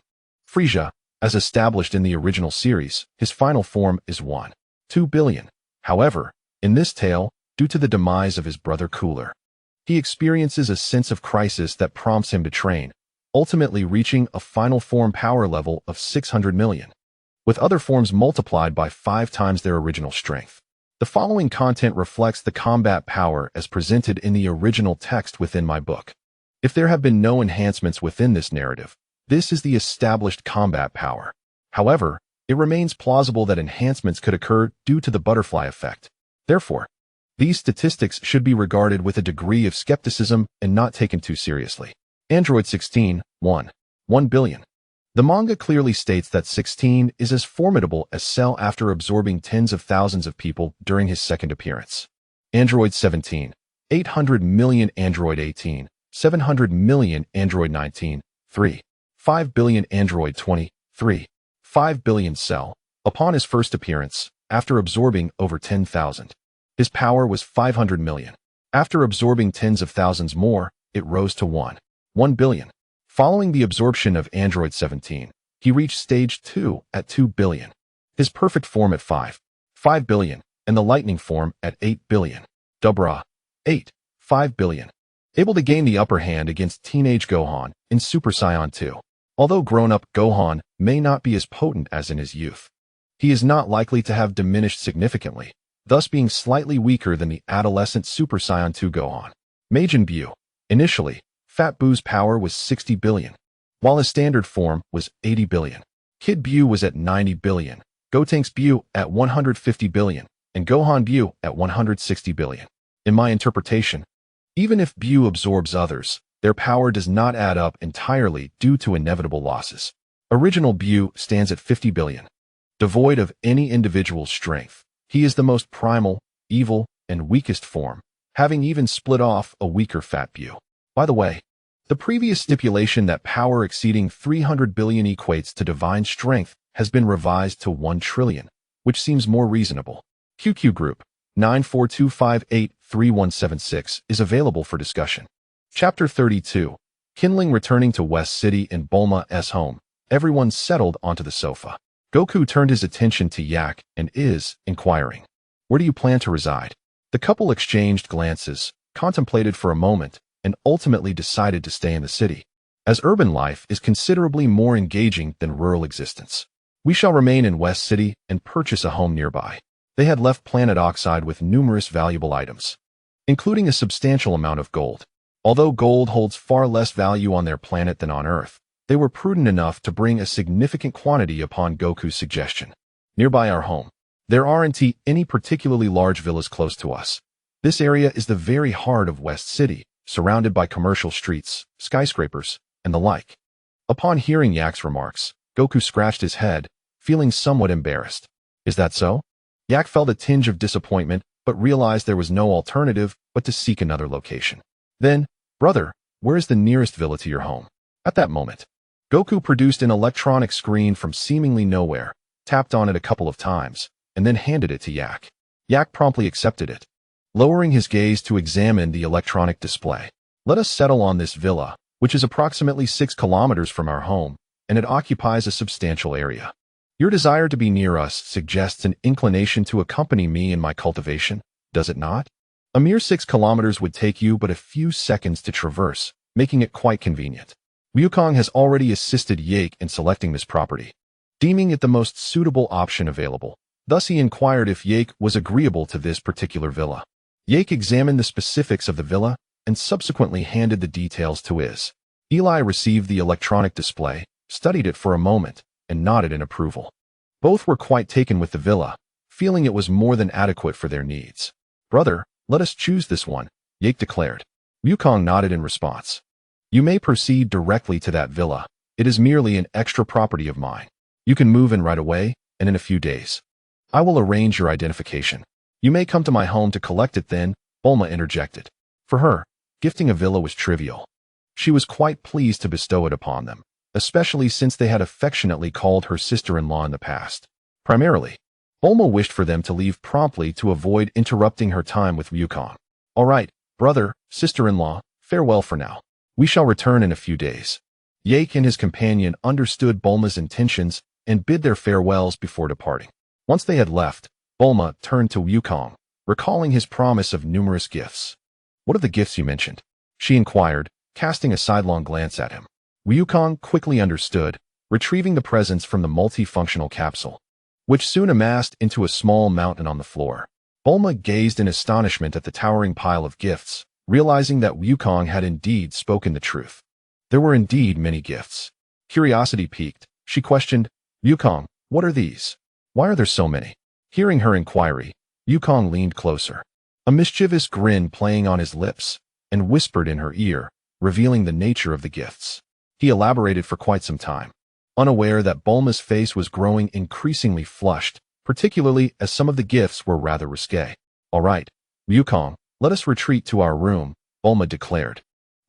Frieza, as established in the original series, his final form is 1.2 billion. However, in this tale, due to the demise of his brother Cooler, he experiences a sense of crisis that prompts him to train, ultimately reaching a final form power level of 600 million, with other forms multiplied by 5 times their original strength. The following content reflects the combat power as presented in the original text within my book. If there have been no enhancements within this narrative, this is the established combat power. However, it remains plausible that enhancements could occur due to the butterfly effect. Therefore, these statistics should be regarded with a degree of skepticism and not taken too seriously. Android 16, 1 billion. The manga clearly states that 16 is as formidable as Cell after absorbing tens of thousands of people during his second appearance. Android 17, 800 million. Android 18, 700 million. Android 19, 5 billion. Android 20, 5 billion. Cell, upon his first appearance, after absorbing over 10,000. His power was 500 million. After absorbing tens of thousands more, it rose to 1 billion. Following the absorption of Android 17, he reached stage 2 at 2 billion. His perfect form at 5 billion, and the lightning form at 8 billion. Dubra, 5 billion. Able to gain the upper hand against teenage Gohan in Super Saiyan 2. Although grown-up Gohan may not be as potent as in his youth, he is not likely to have diminished significantly, thus being slightly weaker than the adolescent Super Saiyan 2 Gohan. Majin Buu. Initially, Fat Buu's power was 60 billion, while his standard form was 80 billion. Kid Buu was at 90 billion, Gotenks Buu at 150 billion, and Gohan Buu at 160 billion. In my interpretation, even if Buu absorbs others, their power does not add up entirely due to inevitable losses. Original Buu stands at 50 billion. Devoid of any individual strength, he is the most primal, evil, and weakest form, having even split off a weaker Fat Buu. By the way, the previous stipulation that power exceeding 300 billion equates to divine strength has been revised to 1 trillion, which seems more reasonable. QQ Group 942583176 is available for discussion. Chapter 32. Kindling returning to West City in Bulma's home. Everyone settled onto the sofa. Goku turned his attention to Yak and is inquiring, "Where do you plan to reside?" The couple exchanged glances, contemplated for a moment, and ultimately decided to stay in the city, as urban life is considerably more engaging than rural existence. "We shall remain in West City and purchase a home nearby." They had left Planet Oxide with numerous valuable items, including a substantial amount of gold. Although gold holds far less value on their planet than on Earth, they were prudent enough to bring a significant quantity upon Goku's suggestion. "Nearby our home, there aren't any particularly large villas close to us. This area is the very heart of West City, surrounded by commercial streets, skyscrapers, and the like." Upon hearing Yak's remarks, Goku scratched his head, feeling somewhat embarrassed. "Is that so?" Yak felt a tinge of disappointment, but realized there was no alternative but to seek another location. "Then, brother, where is the nearest villa to your home?" At that moment, Goku produced an electronic screen from seemingly nowhere, tapped on it a couple of times, and then handed it to Yak. Yak promptly accepted it, lowering his gaze to examine the electronic display. "Let us settle on this villa, which is approximately 6 kilometers from our home, and it occupies a substantial area. Your desire to be near us suggests an inclination to accompany me in my cultivation, does it not? A mere 6 kilometers would take you but a few seconds to traverse, making it quite convenient." Wukong has already assisted Yake in selecting this property, deeming it the most suitable option available. Thus he inquired if Yake was agreeable to this particular villa. Yake examined the specifics of the villa and subsequently handed the details to Iz. Eli received the electronic display, studied it for a moment, and nodded in approval. Both were quite taken with the villa, feeling it was more than adequate for their needs. "Brother, let us choose this one," Yake declared. Wukong nodded in response. "You may proceed directly to that villa. It is merely an extra property of mine. You can move in right away, and in a few days. I will arrange your identification. You may come to my home to collect it then," Bulma interjected. For her, gifting a villa was trivial. She was quite pleased to bestow it upon them, especially since they had affectionately called her sister-in-law in the past. Primarily, Bulma wished for them to leave promptly to avoid interrupting her time with Wukong. "All right, brother, sister-in-law, farewell for now. We shall return in a few days." Yake and his companion understood Bulma's intentions and bid their farewells before departing. Once they had left, Bulma turned to Wukong, recalling his promise of numerous gifts. "What are the gifts you mentioned?" she inquired, casting a sidelong glance at him. Wukong quickly understood, retrieving the presents from the multifunctional capsule, which soon amassed into a small mountain on the floor. Bulma gazed in astonishment at the towering pile of gifts, realizing that Wukong had indeed spoken the truth. There were indeed many gifts. Curiosity piqued, she questioned, "Wukong, what are these? Why are there so many?" Hearing her inquiry, Wukong leaned closer, a mischievous grin playing on his lips, and whispered in her ear, revealing the nature of the gifts. He elaborated for quite some time, unaware that Bulma's face was growing increasingly flushed, particularly as some of the gifts were rather risque. "All right, Wukong, let us retreat to our room," Bulma declared,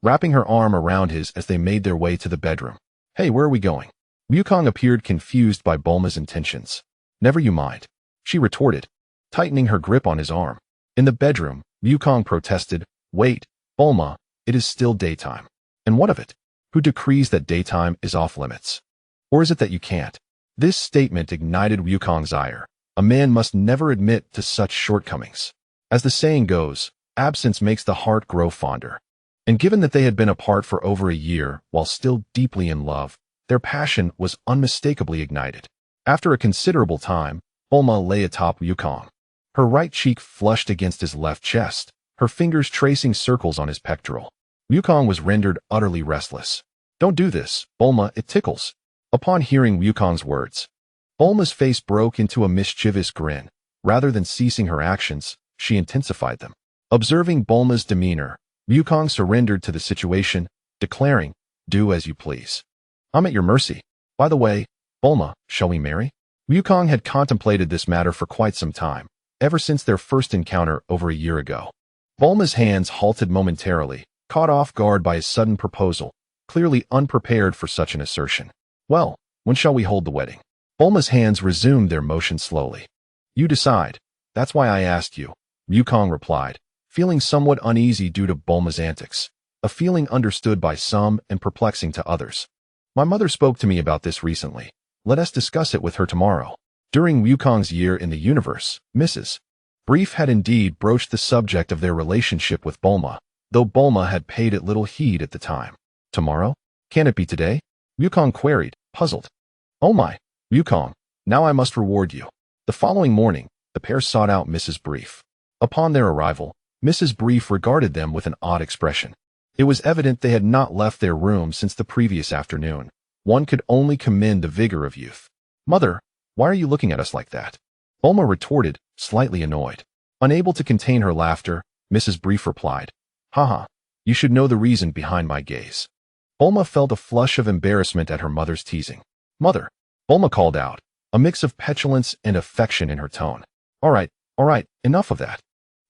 wrapping her arm around his as they made their way to the bedroom. "Hey, where are we going?" Wukong appeared confused by Bulma's intentions. "Never you mind," she retorted, tightening her grip on his arm. In the bedroom, Wukong protested, "Wait, Bulma, it is still daytime. And what of it? Who decrees that daytime is off limits? Or is it that you can't? This statement ignited Wukong's ire. A man must never admit to such shortcomings. As the saying goes, absence makes the heart grow fonder. And given that they had been apart for over a year while still deeply in love, their passion was unmistakably ignited. After a considerable time, Bulma lay atop Wukong. Her right cheek flushed against his left chest, her fingers tracing circles on his pectoral. Wukong was rendered utterly restless. "Don't do this, Bulma, it tickles." Upon hearing Wukong's words, Bulma's face broke into a mischievous grin. Rather than ceasing her actions, she intensified them. Observing Bulma's demeanor, Wukong surrendered to the situation, declaring, "Do as you please. I'm at your mercy. By the way, Bulma, shall we marry?" Wukong had contemplated this matter for quite some time, ever since their first encounter over a year ago. Bulma's hands halted momentarily, caught off guard by his sudden proposal, clearly unprepared for such an assertion. "Well, when shall we hold the wedding?" Bulma's hands resumed their motion slowly. "You decide. That's why I asked you," Wukong replied, feeling somewhat uneasy due to Bulma's antics, a feeling understood by some and perplexing to others. "My mother spoke to me about this recently. Let us discuss it with her tomorrow." During Wukong's year in the universe, Mrs. Brief had indeed broached the subject of their relationship with Bulma, though Bulma had paid it little heed at the time. "Tomorrow? Can it be today?" Wukong queried, puzzled. "Oh my, Wukong, now I must reward you." The following morning, the pair sought out Mrs. Brief. Upon their arrival, Mrs. Brief regarded them with an odd expression. It was evident they had not left their room since the previous afternoon. One could only commend the vigor of youth. "Mother, why are you looking at us like that?" Bulma retorted, slightly annoyed. Unable to contain her laughter, Mrs. Brief replied, "Haha, you should know the reason behind my gaze." Bulma felt a flush of embarrassment at her mother's teasing. "Mother," Bulma called out, a mix of petulance and affection in her tone. All right, enough of that.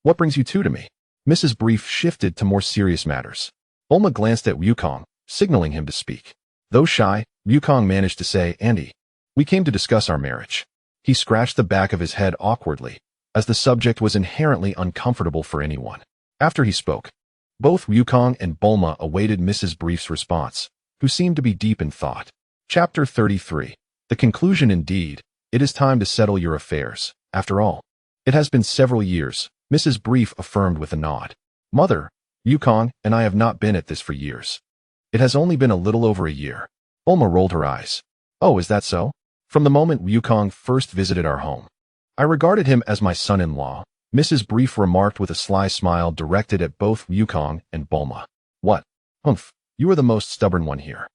What brings you two to me?" Mrs. Brief shifted to more serious matters. Bulma glanced at Wukong, signaling him to speak. Though shy, Wukong managed to say, "Andy, we came to discuss our marriage." He scratched the back of his head awkwardly, as the subject was inherently uncomfortable for anyone. After he spoke, both Wukong and Bulma awaited Mrs. Brief's response, who seemed to be deep in thought. Chapter 33. The conclusion indeed. It is time to settle your affairs. After all, it has been several years, Mrs. Brief affirmed with a nod. "Mother, Wukong and I have not been at this for years. It has only been a little over a year." Bulma rolled her eyes. "Oh, is that so? From the moment Wukong first visited our home, I regarded him as my son-in-law," Mrs. Brief remarked with a sly smile directed at both Wukong and Bulma. "What? Humph, you are the most stubborn one here.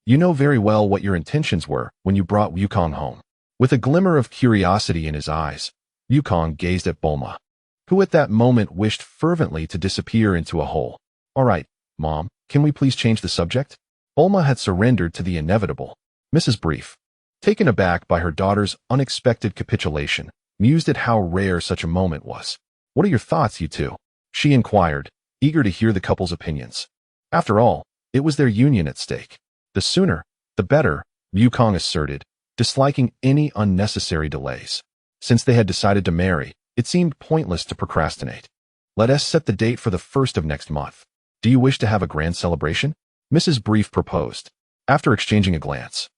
You know very well what your intentions were when you brought Wukong home." With a glimmer of curiosity in his eyes, Wukong gazed at Bulma, who at that moment wished fervently to disappear into a hole. "All right, Mom, can we please change the subject?" Bulma had surrendered to the inevitable. Mrs. Brief, taken aback by her daughter's unexpected capitulation, mused at how rare such a moment was. "What are your thoughts, you two?" she inquired, eager to hear the couple's opinions. After all, it was their union at stake. "The sooner, the better," Wukong asserted, disliking any unnecessary delays. Since they had decided to marry, it seemed pointless to procrastinate. "Let us set the date for the 1st of next month. Do you wish to have a grand celebration?" Mrs. Brief proposed. After exchanging a glance,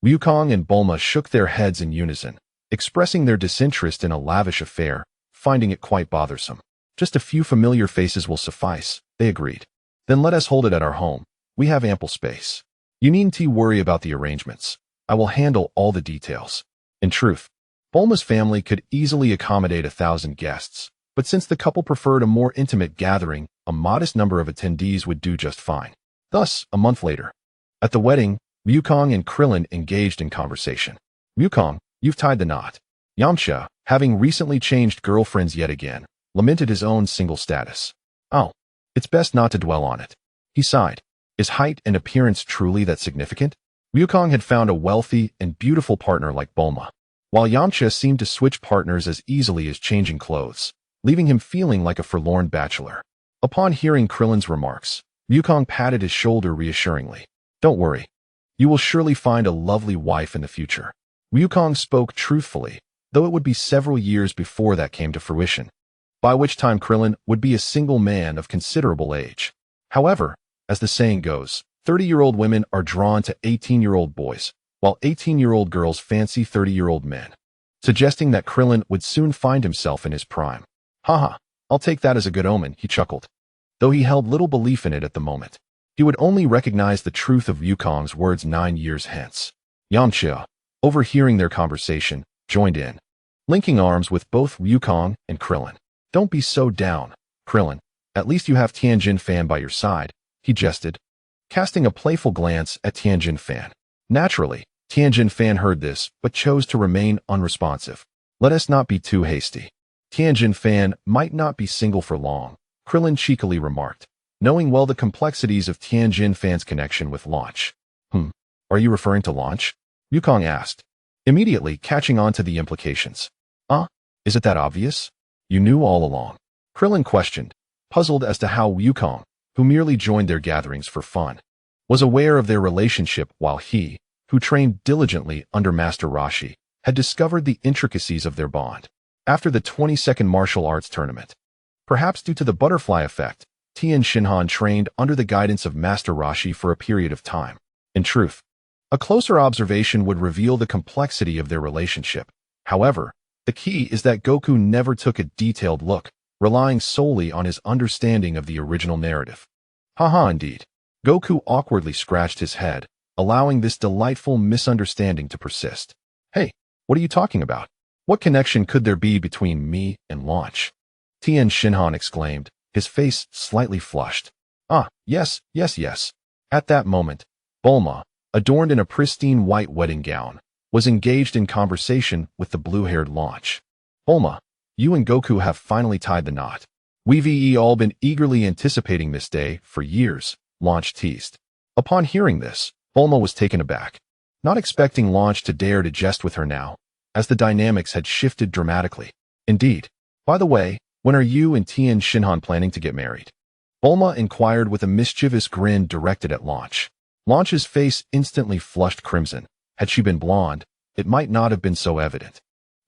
Wukong and Bulma shook their heads in unison, expressing their disinterest in a lavish affair, finding it quite bothersome. "Just a few familiar faces will suffice," they agreed. "Then let us hold it at our home. We have ample space. You needn't worry about the arrangements. I will handle all the details." In truth, Bulma's family could easily accommodate 1,000 guests, but since the couple preferred a more intimate gathering, a modest number of attendees would do just fine. Thus, a month later, at the wedding, Wukong and Krillin engaged in conversation. "Wukong, you've tied the knot." Yamcha, having recently changed girlfriends yet again, lamented his own single status. "Oh, it's best not to dwell on it." He sighed. Is height and appearance truly that significant? Wukong had found a wealthy and beautiful partner like Bulma, while Yamcha seemed to switch partners as easily as changing clothes, leaving him feeling like a forlorn bachelor. Upon hearing Krillin's remarks, Wukong patted his shoulder reassuringly. "Don't worry. You will surely find a lovely wife in the future." Wukong spoke truthfully, though it would be several years before that came to fruition, by which time Krillin would be a single man of considerable age. However, as the saying goes, 30-year-old women are drawn to 18-year-old boys, while 18-year-old girls fancy 30-year-old men, suggesting that Krillin would soon find himself in his prime. Haha, I'll take that as a good omen, he chuckled. Though he held little belief in it at the moment. He would only recognize the truth of Wukong's words 9 years hence. Yamcha, overhearing their conversation, joined in, linking arms with both Wukong and Krillin. Don't be so down, Krillin. At least you have Tianjin Fan by your side, he jested, casting a playful glance at Tianjin Fan. Naturally, Tianjin Fan heard this, but chose to remain unresponsive. Let us not be too hasty. Tianjin Fan might not be single for long, Krillin cheekily remarked, knowing well the complexities of Tianjin Fan's connection with Launch. Are you referring to Launch? Wukong asked, immediately catching on to the implications. Is it that obvious? You knew all along. Krillin questioned, puzzled as to how Wukong, who merely joined their gatherings for fun, was aware of their relationship while he, who trained diligently under Master Roshi, had discovered the intricacies of their bond. After the 22nd martial arts tournament, perhaps due to the butterfly effect, Tien Shinhan trained under the guidance of Master Roshi for a period of time. In truth, a closer observation would reveal the complexity of their relationship. However, the key is that Goku never took a detailed look, relying solely on his understanding of the original narrative. Haha, indeed. Goku awkwardly scratched his head, allowing this delightful misunderstanding to persist. Hey, what are you talking about? What connection could there be between me and Launch? Tien Shinhan exclaimed, his face slightly flushed. Yes. At that moment, Bulma, adorned in a pristine white wedding gown, was engaged in conversation with the blue-haired Launch. Bulma, you and Goku have finally tied the knot. We've all been eagerly anticipating this day for years, Launch teased. Upon hearing this, Bulma was taken aback, not expecting Launch to dare to jest with her now, as the dynamics had shifted dramatically. Indeed. By the way, when are you and Tien Shinhan planning to get married? Bulma inquired with a mischievous grin directed at Launch. Launch's face instantly flushed crimson. Had she been blonde, it might not have been so evident.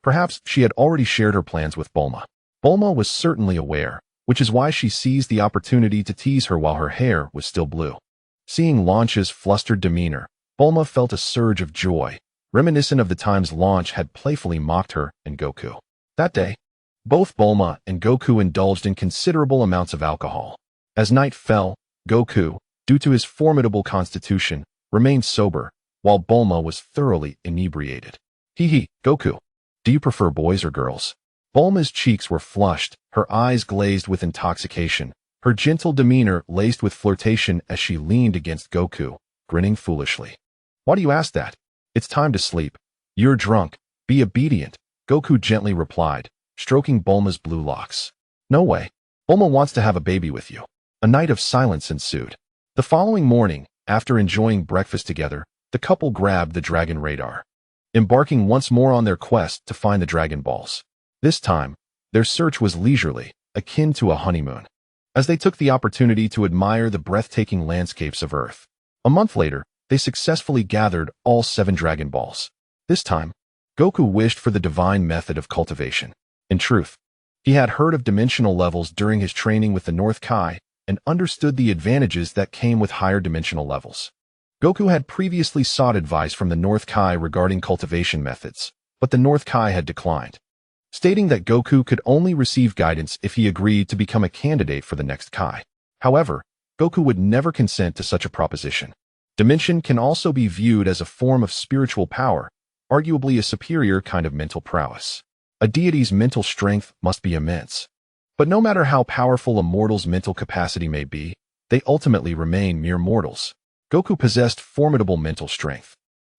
Perhaps she had already shared her plans with Bulma. Bulma was certainly aware, which is why she seized the opportunity to tease her while her hair was still blue. Seeing Launch's flustered demeanor, Bulma felt a surge of joy, reminiscent of the times Launch had playfully mocked her and Goku. That day, both Bulma and Goku indulged in considerable amounts of alcohol. As night fell, Goku, due to his formidable constitution, remained sober, while Bulma was thoroughly inebriated. Goku, do you prefer boys or girls? Bulma's cheeks were flushed, her eyes glazed with intoxication, her gentle demeanor laced with flirtation as she leaned against Goku, grinning foolishly. Why do you ask that? It's time to sleep. You're drunk. Be obedient, Goku gently replied, stroking Bulma's blue locks. No way. Bulma wants to have a baby with you. A night of silence ensued. The following morning, after enjoying breakfast together, the couple grabbed the Dragon Radar, embarking once more on their quest to find the Dragon Balls. This time, their search was leisurely, akin to a honeymoon, as they took the opportunity to admire the breathtaking landscapes of Earth. A month later, they successfully gathered all 7 Dragon Balls. This time, Goku wished for the divine method of cultivation. In truth, he had heard of dimensional levels during his training with the North Kai and understood the advantages that came with higher dimensional levels. Goku had previously sought advice from the North Kai regarding cultivation methods, but the North Kai had declined, stating that Goku could only receive guidance if he agreed to become a candidate for the next Kai. However, Goku would never consent to such a proposition. Dimension can also be viewed as a form of spiritual power, arguably a superior kind of mental prowess. A deity's mental strength must be immense. But no matter how powerful a mortal's mental capacity may be, they ultimately remain mere mortals. Goku possessed formidable mental strength,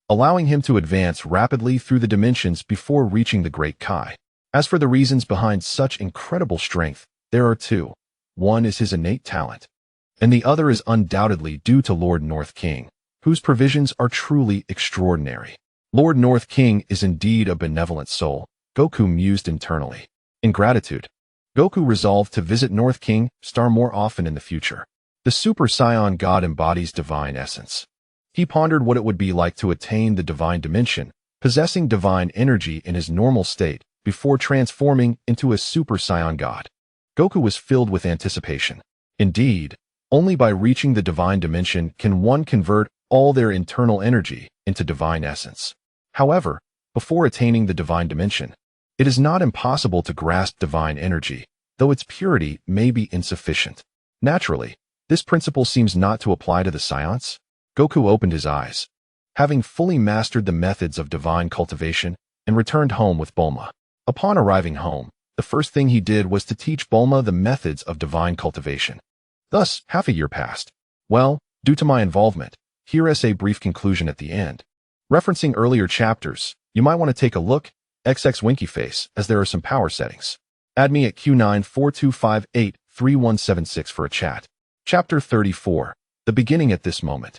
allowing him to advance rapidly through the dimensions before reaching the Great Kai. As for the reasons behind such incredible strength, there are 2. One is his innate talent, and the other is undoubtedly due to Lord North King, whose provisions are truly extraordinary. Lord North King is indeed a benevolent soul, Goku mused internally. In gratitude, Goku resolved to visit North King Star more often in the future. The Super Saiyan God embodies divine essence. He pondered what it would be like to attain the divine dimension, possessing divine energy in his normal state before transforming into a Super Saiyan God. Goku was filled with anticipation. Indeed, Only by reaching the divine dimension can one convert all their internal energy into divine essence. However, before attaining the divine dimension, it is not impossible to grasp divine energy, though its purity may be insufficient. Naturally, this principle seems not to apply to the Scions. Goku opened his eyes, having fully mastered the methods of divine cultivation, and returned home with Bulma. Upon arriving home, the first thing he did was to teach Bulma the methods of divine cultivation. Thus, half a year passed. Well, due to my involvement, here is a brief conclusion at the end. Referencing earlier chapters, you might want to take a look, XX Winky Face, as there are some power settings. Add me at Q942583176 for a chat. Chapter 34. The beginning at this moment.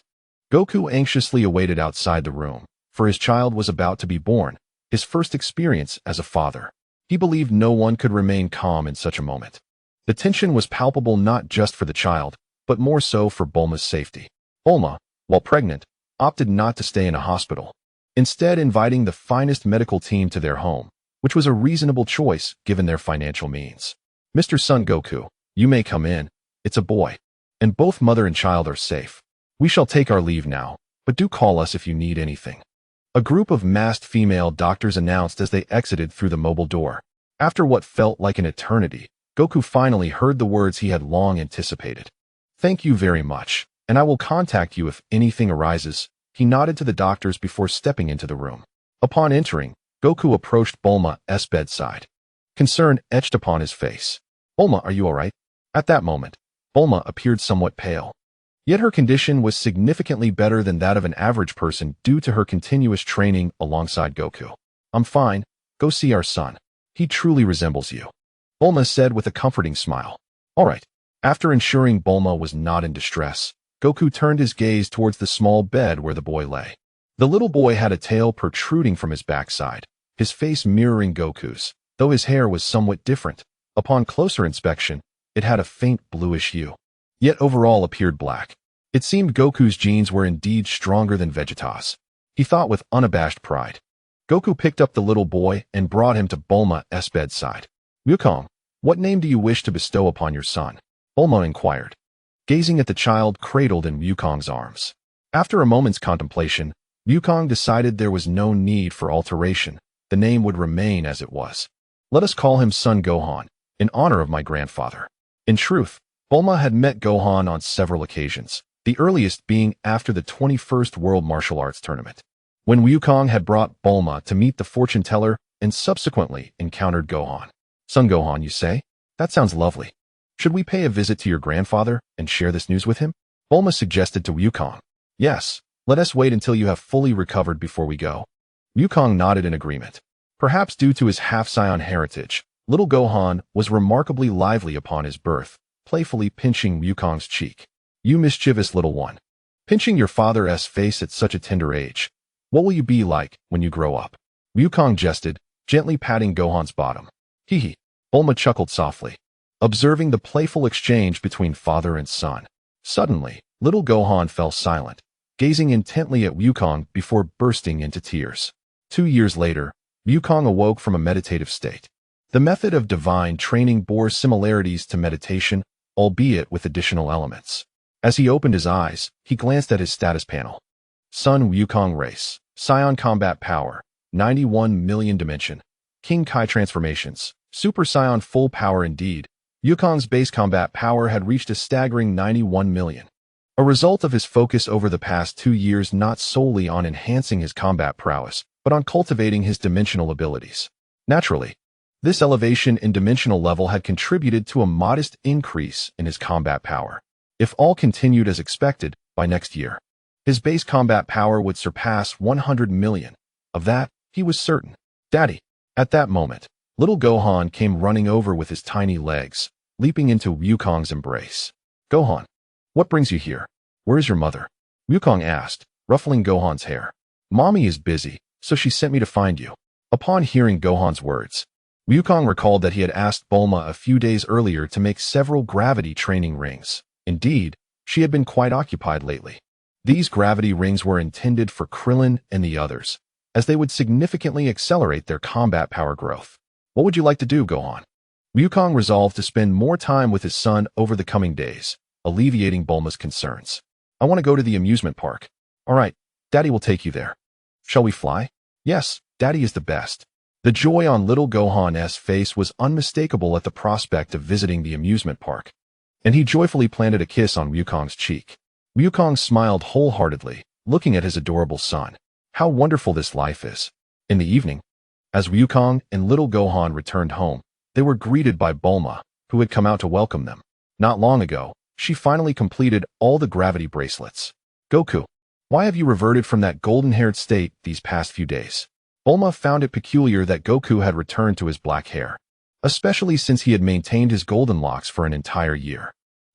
Goku anxiously awaited outside the room, for his child was about to be born, his first experience as a father. He believed no one could remain calm in such a moment. The tension was palpable not just for the child, but more so for Bulma's safety. Bulma, while pregnant, opted not to stay in a hospital, instead inviting the finest medical team to their home, which was a reasonable choice given their financial means. Mr. Son Goku, you may come in. It's a boy, and both mother and child are safe. We shall take our leave now, but do call us if you need anything. A group of masked female doctors announced as they exited through the mobile door. After what felt like an eternity, Goku finally heard the words he had long anticipated. Thank you very much, and I will contact you if anything arises. He nodded to the doctors before stepping into the room. Upon entering, Goku approached Bulma's bedside. Concern etched upon his face. Bulma, are you all right? At that moment, Bulma appeared somewhat pale. Yet her condition was significantly better than that of an average person due to her continuous training alongside Goku. I'm fine. Go see our son. He truly resembles you, Bulma said with a comforting smile. All right. After ensuring Bulma was not in distress, Goku turned his gaze towards the small bed where the boy lay. The little boy had a tail protruding from his backside, his face mirroring Goku's, though his hair was somewhat different. Upon closer inspection, it had a faint bluish hue, yet overall appeared black. It seemed Goku's genes were indeed stronger than Vegeta's. He thought with unabashed pride. Goku picked up the little boy and brought him to Bulma's bedside. Wukong, what name do you wish to bestow upon your son? Bulma inquired, gazing at the child cradled in Wukong's arms. After a moment's contemplation, Wukong decided there was no need for alteration. The name would remain as it was. Let us call him Son Gohan, in honor of my grandfather. In truth, Bulma had met Gohan on several occasions, the earliest being after the 21st World Martial Arts Tournament, when Wukong had brought Bulma to meet the fortune teller and subsequently encountered Gohan. Son Gohan, you say? That sounds lovely. Should we pay a visit to your grandfather and share this news with him? Bulma suggested to Wukong. Yes, let us wait until you have fully recovered before we go. Wukong nodded in agreement. Perhaps due to his half-Scion heritage, little Gohan was remarkably lively upon his birth, playfully pinching Wukong's cheek. You mischievous little one. Pinching your father's face at such a tender age. What will you be like when you grow up? Wukong jested, gently patting Gohan's bottom. Hee hee. Bulma chuckled softly, observing the playful exchange between father and son. Suddenly, little Gohan fell silent, gazing intently at Wukong before bursting into tears. 2 years later, Wukong awoke from a meditative state. The method of divine training bore similarities to meditation, albeit with additional elements. As he opened his eyes, he glanced at his status panel. Sun Wukong Race, Scion Combat Power, 91 million Dimension, King Kai Transformations, Super Scion Full Power. Indeed, Wukong's base combat power had reached a staggering 91 million. A result of his focus over the past 2 years not solely on enhancing his combat prowess, but on cultivating his dimensional abilities. Naturally, this elevation in dimensional level had contributed to a modest increase in his combat power. If all continued as expected, by next year, his base combat power would surpass 100 million. Of that, he was certain. Daddy. At that moment, little Gohan came running over with his tiny legs, leaping into Wukong's embrace. Gohan, what brings you here? Where is your mother? Wukong asked, ruffling Gohan's hair. Mommy is busy, so she sent me to find you. Upon hearing Gohan's words, Wukong recalled that he had asked Bulma a few days earlier to make several gravity training rings. Indeed, she had been quite occupied lately. These gravity rings were intended for Krillin and the others, as they would significantly accelerate their combat power growth. What would you like to do, Gohan? Wukong resolved to spend more time with his son over the coming days, alleviating Bulma's concerns. I want to go to the amusement park. All right, Daddy will take you there. Shall we fly? Yes, Daddy is the best. The joy on little Gohan's face was unmistakable at the prospect of visiting the amusement park, and he joyfully planted a kiss on Wukong's cheek. Wukong smiled wholeheartedly, looking at his adorable son. How wonderful this life is. In the evening, as Wukong and little Gohan returned home, they were greeted by Bulma, who had come out to welcome them. Not long ago, she finally completed all the gravity bracelets. Goku, why have you reverted from that golden-haired state these past few days? Bulma found it peculiar that Goku had returned to his black hair, especially since he had maintained his golden locks for an entire year.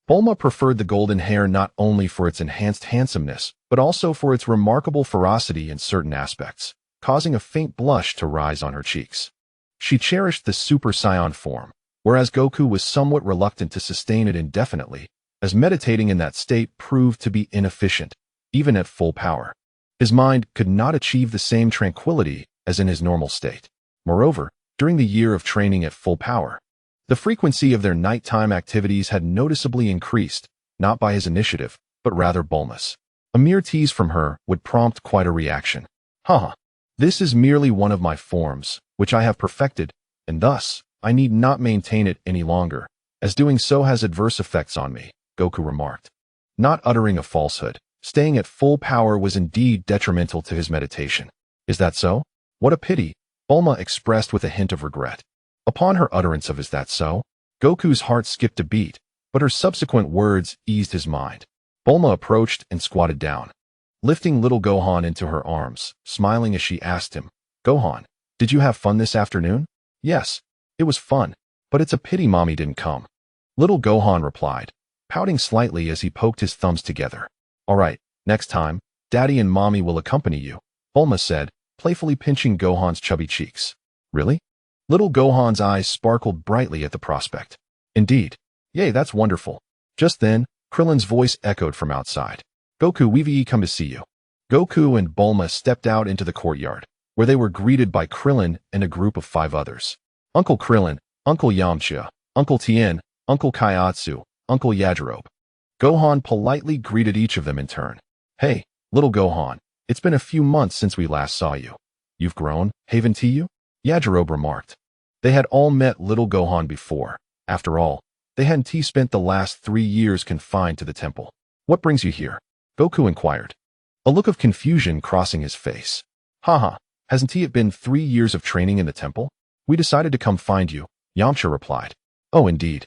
Bulma preferred the golden hair not only for its enhanced handsomeness, but also for its remarkable ferocity in certain aspects, causing a faint blush to rise on her cheeks. She cherished the Super Saiyan form, whereas Goku was somewhat reluctant to sustain it indefinitely, as meditating in that state proved to be inefficient, even at full power. His mind could not achieve the same tranquility as in his normal state. Moreover, during the year of training at full power, the frequency of their nighttime activities had noticeably increased, not by his initiative, but rather Bulma's. A mere tease from her would prompt quite a reaction. Haha, this is merely one of my forms, which I have perfected, and thus, I need not maintain it any longer, as doing so has adverse effects on me, Goku remarked. Not uttering a falsehood, staying at full power was indeed detrimental to his meditation. Is that so? What a pity, Bulma expressed with a hint of regret. Upon her utterance of "Is that so?", Goku's heart skipped a beat, but her subsequent words eased his mind. Bulma approached and squatted down, lifting little Gohan into her arms, smiling as she asked him, Gohan, did you have fun this afternoon? Yes, it was fun, but it's a pity Mommy didn't come. Little Gohan replied, pouting slightly as he poked his thumbs together. All right, next time, Daddy and Mommy will accompany you, Bulma said, playfully pinching Gohan's chubby cheeks. Really? Little Gohan's eyes sparkled brightly at the prospect. Indeed. Yay, that's wonderful. Just then, Krillin's voice echoed from outside. Goku, we've come to see you. Goku and Bulma stepped out into the courtyard, where they were greeted by Krillin and a group of 5 others. Uncle Krillin, Uncle Yamcha, Uncle Tien, Uncle Kaiatsu, Uncle Yardrat. Gohan politely greeted each of them in turn. Hey, little Gohan, it's been a few months since we last saw you. You've grown, haven't you? Yardrat remarked. They had all met little Gohan before. After all, they hadn't spent the last 3 years confined to the temple. What brings you here? Goku inquired, a look of confusion crossing his face. Haha, hasn't it been 3 years of training in the temple? We decided to come find you, Yamcha replied. Oh, indeed.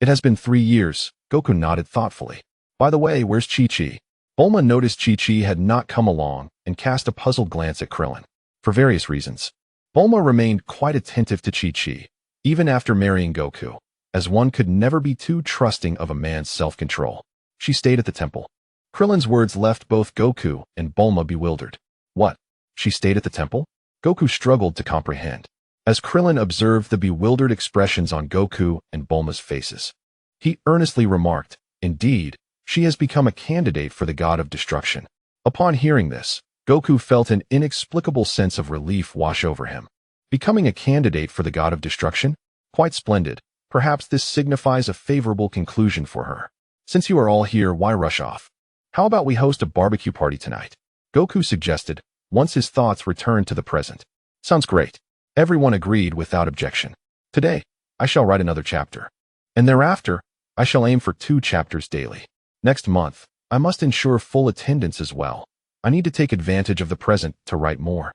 It has been 3 years, Goku nodded thoughtfully. By the way, where's Chi-Chi? Bulma noticed Chi-Chi had not come along and cast a puzzled glance at Krillin. For various reasons, Bulma remained quite attentive to Chi-Chi, even after marrying Goku, as one could never be too trusting of a man's self-control. She stayed at the temple. Krillin's words left both Goku and Bulma bewildered. What? She stayed at the temple? Goku struggled to comprehend, as Krillin observed the bewildered expressions on Goku and Bulma's faces. He earnestly remarked, indeed, she has become a candidate for the god of destruction. Upon hearing this, Goku felt an inexplicable sense of relief wash over him. Becoming a candidate for the god of destruction? Quite splendid. Perhaps this signifies a favorable conclusion for her. Since you are all here, why rush off? How about we host a barbecue party tonight? Goku suggested, once his thoughts returned to the present. Sounds great. Everyone agreed without objection. Today, I shall write another chapter. And thereafter, I shall aim for 2 chapters daily. Next month, I must ensure full attendance as well. I need to take advantage of the present to write more.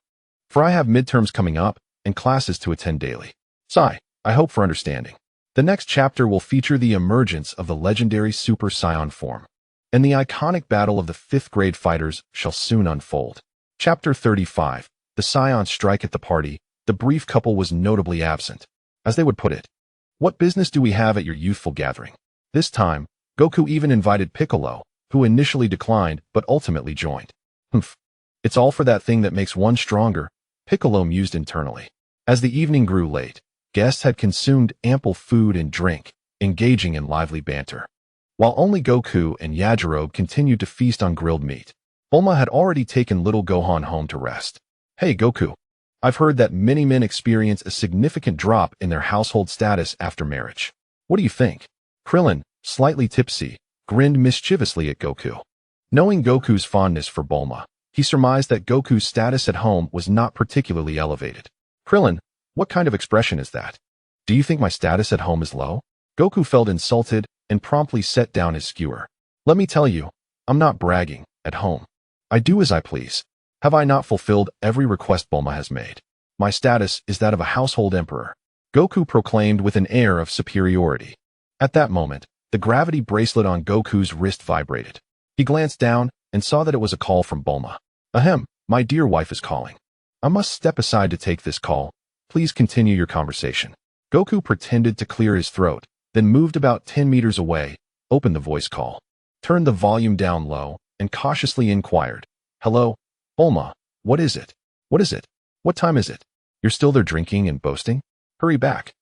For I have midterms coming up and classes to attend daily. Sigh, I hope for understanding. The next chapter will feature the emergence of the legendary Super Saiyan form, and the iconic battle of the 5th grade fighters shall soon unfold. Chapter 35. The Saiyan strike at the party. The brief couple was notably absent. As they would put it, what business do we have at your youthful gathering? This time, Goku even invited Piccolo, who initially declined but ultimately joined. Humph. It's all for that thing that makes one stronger, Piccolo mused internally. As the evening grew late, guests had consumed ample food and drink, engaging in lively banter. While only Goku and Yardrat continued to feast on grilled meat, Bulma had already taken little Gohan home to rest. Hey Goku, I've heard that many men experience a significant drop in their household status after marriage. What do you think? Krillin, slightly tipsy, grinned mischievously at Goku. Knowing Goku's fondness for Bulma, he surmised that Goku's status at home was not particularly elevated. Krillin, what kind of expression is that? Do you think my status at home is low? Goku felt insulted and promptly set down his skewer. Let me tell you, I'm not bragging. At home, I do as I please. Have I not fulfilled every request Bulma has made? My status is that of a household emperor, Goku proclaimed with an air of superiority. At that moment, the gravity bracelet on Goku's wrist vibrated. He glanced down and saw that it was a call from Bulma. Ahem, my dear wife is calling. I must step aside to take this call. Please continue your conversation. Goku pretended to clear his throat, then moved about 10 meters away, opened the voice call, turned the volume down low, and cautiously inquired, Hello, Bulma, what is it? What is it? What time is it? You're still there drinking and boasting? Hurry back.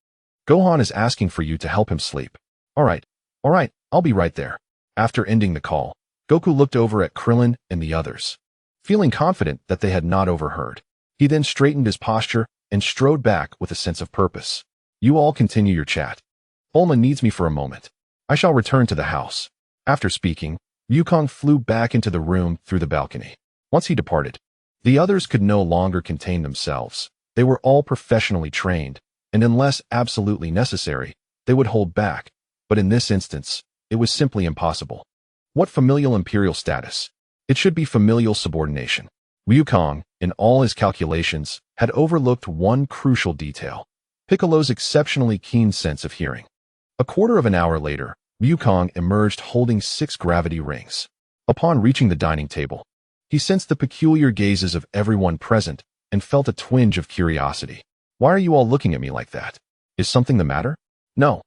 Gohan is asking for you to help him sleep. All right, I'll be right there. After ending the call, Goku looked over at Krillin and the others. Feeling confident that they had not overheard, he then straightened his posture and strode back with a sense of purpose. You all continue your chat. Bulma needs me for a moment. I shall return to the house. After speaking, Wukong flew back into the room through the balcony. Once he departed, the others could no longer contain themselves. They were all professionally trained, and unless absolutely necessary, they would hold back. But in this instance, it was simply impossible. What familial imperial status? It should be familial subordination. Wukong, in all his calculations, had overlooked one crucial detail: Piccolo's exceptionally keen sense of hearing. A quarter of an hour later, Wukong emerged holding 6 gravity rings. Upon reaching the dining table, he sensed the peculiar gazes of everyone present and felt a twinge of curiosity. Why are you all looking at me like that? Is something the matter? No,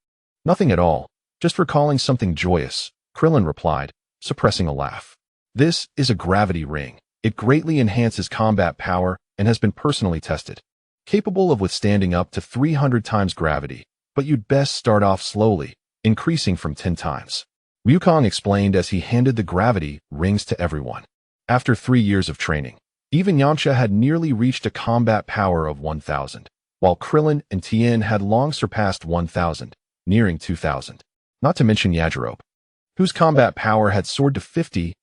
nothing at all. Just recalling something joyous, Krillin replied, suppressing a laugh. This is a gravity ring. It greatly enhances combat power and has been personally tested. Capable of withstanding up to 300 times gravity, but you'd best start off slowly, increasing from 10 times. Wukong explained as he handed the gravity rings to everyone. After 3 years of training, even Yamcha had nearly reached a combat power of 1,000, while Krillin and Tien had long surpassed 1,000, nearing 2,000. Not to mention Yardrat, whose combat power had soared to 50,000.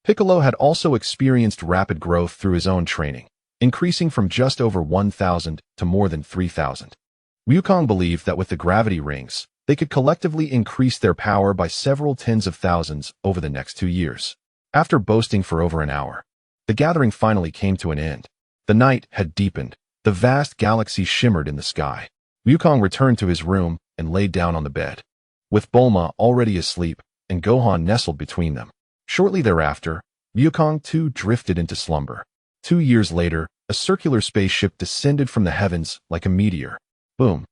Piccolo had also experienced rapid growth through his own training, increasing from just over 1,000 to more than 3,000. Wukong believed that with the gravity rings, they could collectively increase their power by several tens of thousands over the next 2 years. After boasting for over an hour, the gathering finally came to an end. The night had deepened. The vast galaxy shimmered in the sky. Wukong returned to his room and laid down on the bed, with Bulma already asleep and Gohan nestled between them. Shortly thereafter, Wukong too drifted into slumber. 2 years later, a circular spaceship descended from the heavens like a meteor. Boom.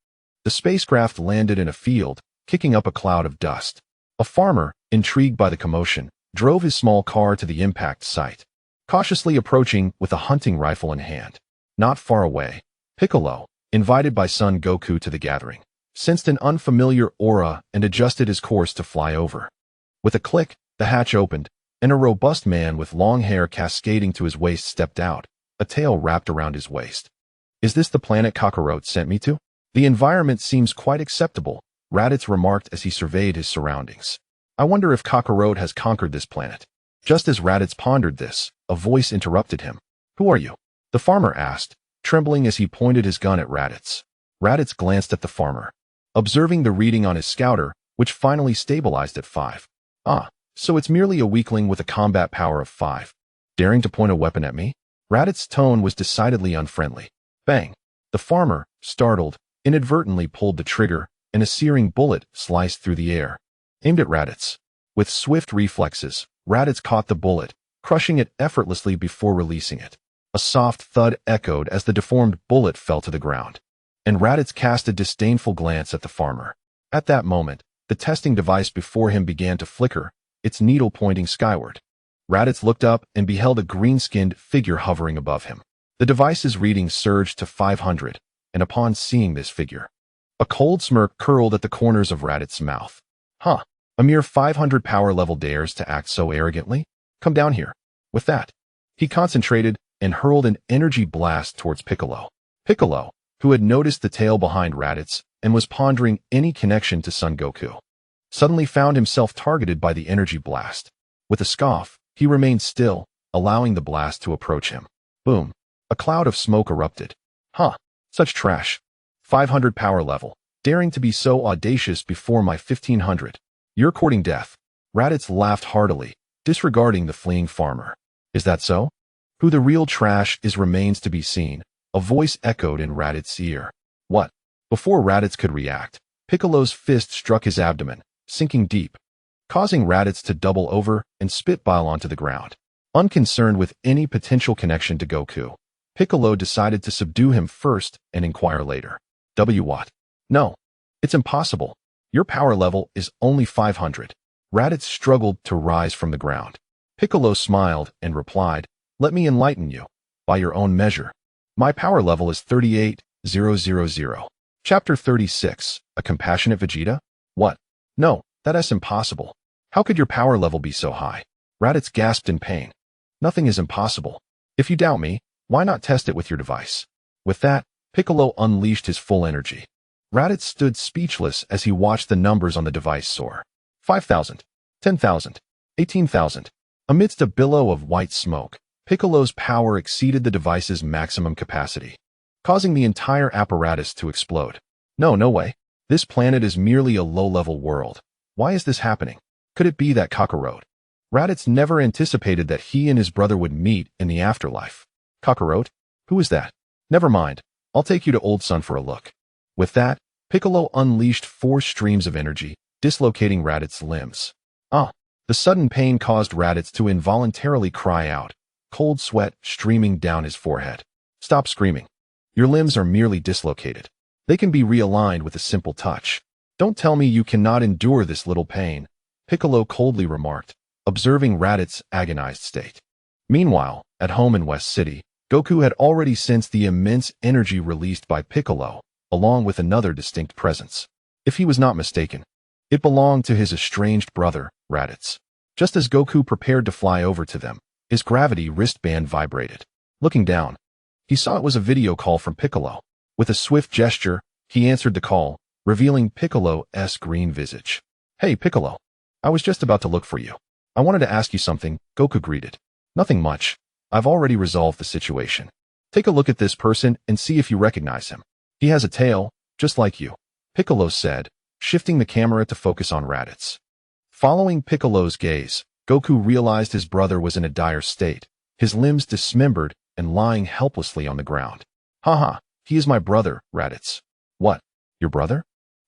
The spacecraft landed in a field, kicking up a cloud of dust. A farmer, intrigued by the commotion, drove his small car to the impact site, cautiously approaching with a hunting rifle in hand. Not far away, Piccolo, invited by son Goku to the gathering, sensed an unfamiliar aura and adjusted his course to fly over. With a click, the hatch opened, and a robust man with long hair cascading to his waist stepped out, a tail wrapped around his waist. Is this the planet Kakarot sent me to? The environment seems quite acceptable, Raditz remarked as he surveyed his surroundings. I wonder if Kakarot has conquered this planet. Just as Raditz pondered this, a voice interrupted him. Who are you? The farmer asked, trembling as he pointed his gun at Raditz. Raditz glanced at the farmer, observing the reading on his scouter, which finally stabilized at 5. Ah, so it's merely a weakling with a combat power of 5. Daring to point a weapon at me? Raditz's tone was decidedly unfriendly. Bang! The farmer, startled, inadvertently pulled the trigger, and a searing bullet sliced through the air, aimed at Raditz. With swift reflexes, Raditz caught the bullet, crushing it effortlessly before releasing it. A soft thud echoed as the deformed bullet fell to the ground, and Raditz cast a disdainful glance at the farmer. At that moment, the testing device before him began to flicker, its needle pointing skyward. Raditz looked up and beheld a green-skinned figure hovering above him. The device's reading surged to 500, and upon seeing this figure, a cold smirk curled at the corners of Raditz's mouth. Huh, a mere 500 power level dares to act so arrogantly? Come down here. With that, he concentrated and hurled an energy blast towards Piccolo. Piccolo, who had noticed the tail behind Raditz and was pondering any connection to Son Goku, suddenly found himself targeted by the energy blast. With a scoff, he remained still, allowing the blast to approach him. Boom. A cloud of smoke erupted. Huh. Such trash. 500 power level. Daring to be so audacious before my 1500. You're courting death. Raditz laughed heartily, disregarding the fleeing farmer. Is that so? Who the real trash is remains to be seen, a voice echoed in Raditz's ear. What? Before Raditz could react, Piccolo's fist struck his abdomen, sinking deep, causing Raditz to double over and spitbile onto the ground. Unconcerned with any potential connection to Goku, Piccolo decided to subdue him first and inquire later. What? No. It's impossible. Your power level is only 500. Raditz struggled to rise from the ground. Piccolo smiled and replied, let me enlighten you. By your own measure. My power level is 38,000. Chapter 36, A Compassionate Vegeta? What? No, that's impossible. How could your power level be so high? Raditz gasped in pain. Nothing is impossible. If you doubt me, why not test it with your device? With that, Piccolo unleashed his full energy. Raditz stood speechless as he watched the numbers on the device soar. 5,000, 10,000, 18,000. Amidst a billow of white smoke, Piccolo's power exceeded the device's maximum capacity, causing the entire apparatus to explode. No way. This planet is merely a low-level world. Why is this happening? Could it be that Kakarot? Raditz never anticipated that he and his brother would meet in the afterlife. Kakarot? Who is that? Never mind. I'll take you to Old Sun for a look. With that, Piccolo unleashed 4 streams of energy, dislocating Raditz's limbs. The sudden pain caused Raditz to involuntarily cry out, cold sweat streaming down his forehead. Stop screaming. Your limbs are merely dislocated. They can be realigned with a simple touch. Don't tell me you cannot endure this little pain, Piccolo coldly remarked, observing Raditz's agonized state. Meanwhile, at home in West City, Goku had already sensed the immense energy released by Piccolo, along with another distinct presence. If he was not mistaken, it belonged to his estranged brother, Raditz. Just as Goku prepared to fly over to them, his gravity wristband vibrated. Looking down, he saw it was a video call from Piccolo. With a swift gesture, he answered the call, revealing Piccolo's green visage. Hey, Piccolo. I was just about to look for you. I wanted to ask you something, Goku greeted. Nothing much. I've already resolved the situation. Take a look at this person and see if you recognize him. He has a tail, just like you, Piccolo said, shifting the camera to focus on Raditz. Following Piccolo's gaze, Goku realized his brother was in a dire state, his limbs dismembered and lying helplessly on the ground. Haha, he is my brother, Raditz. What? Your brother?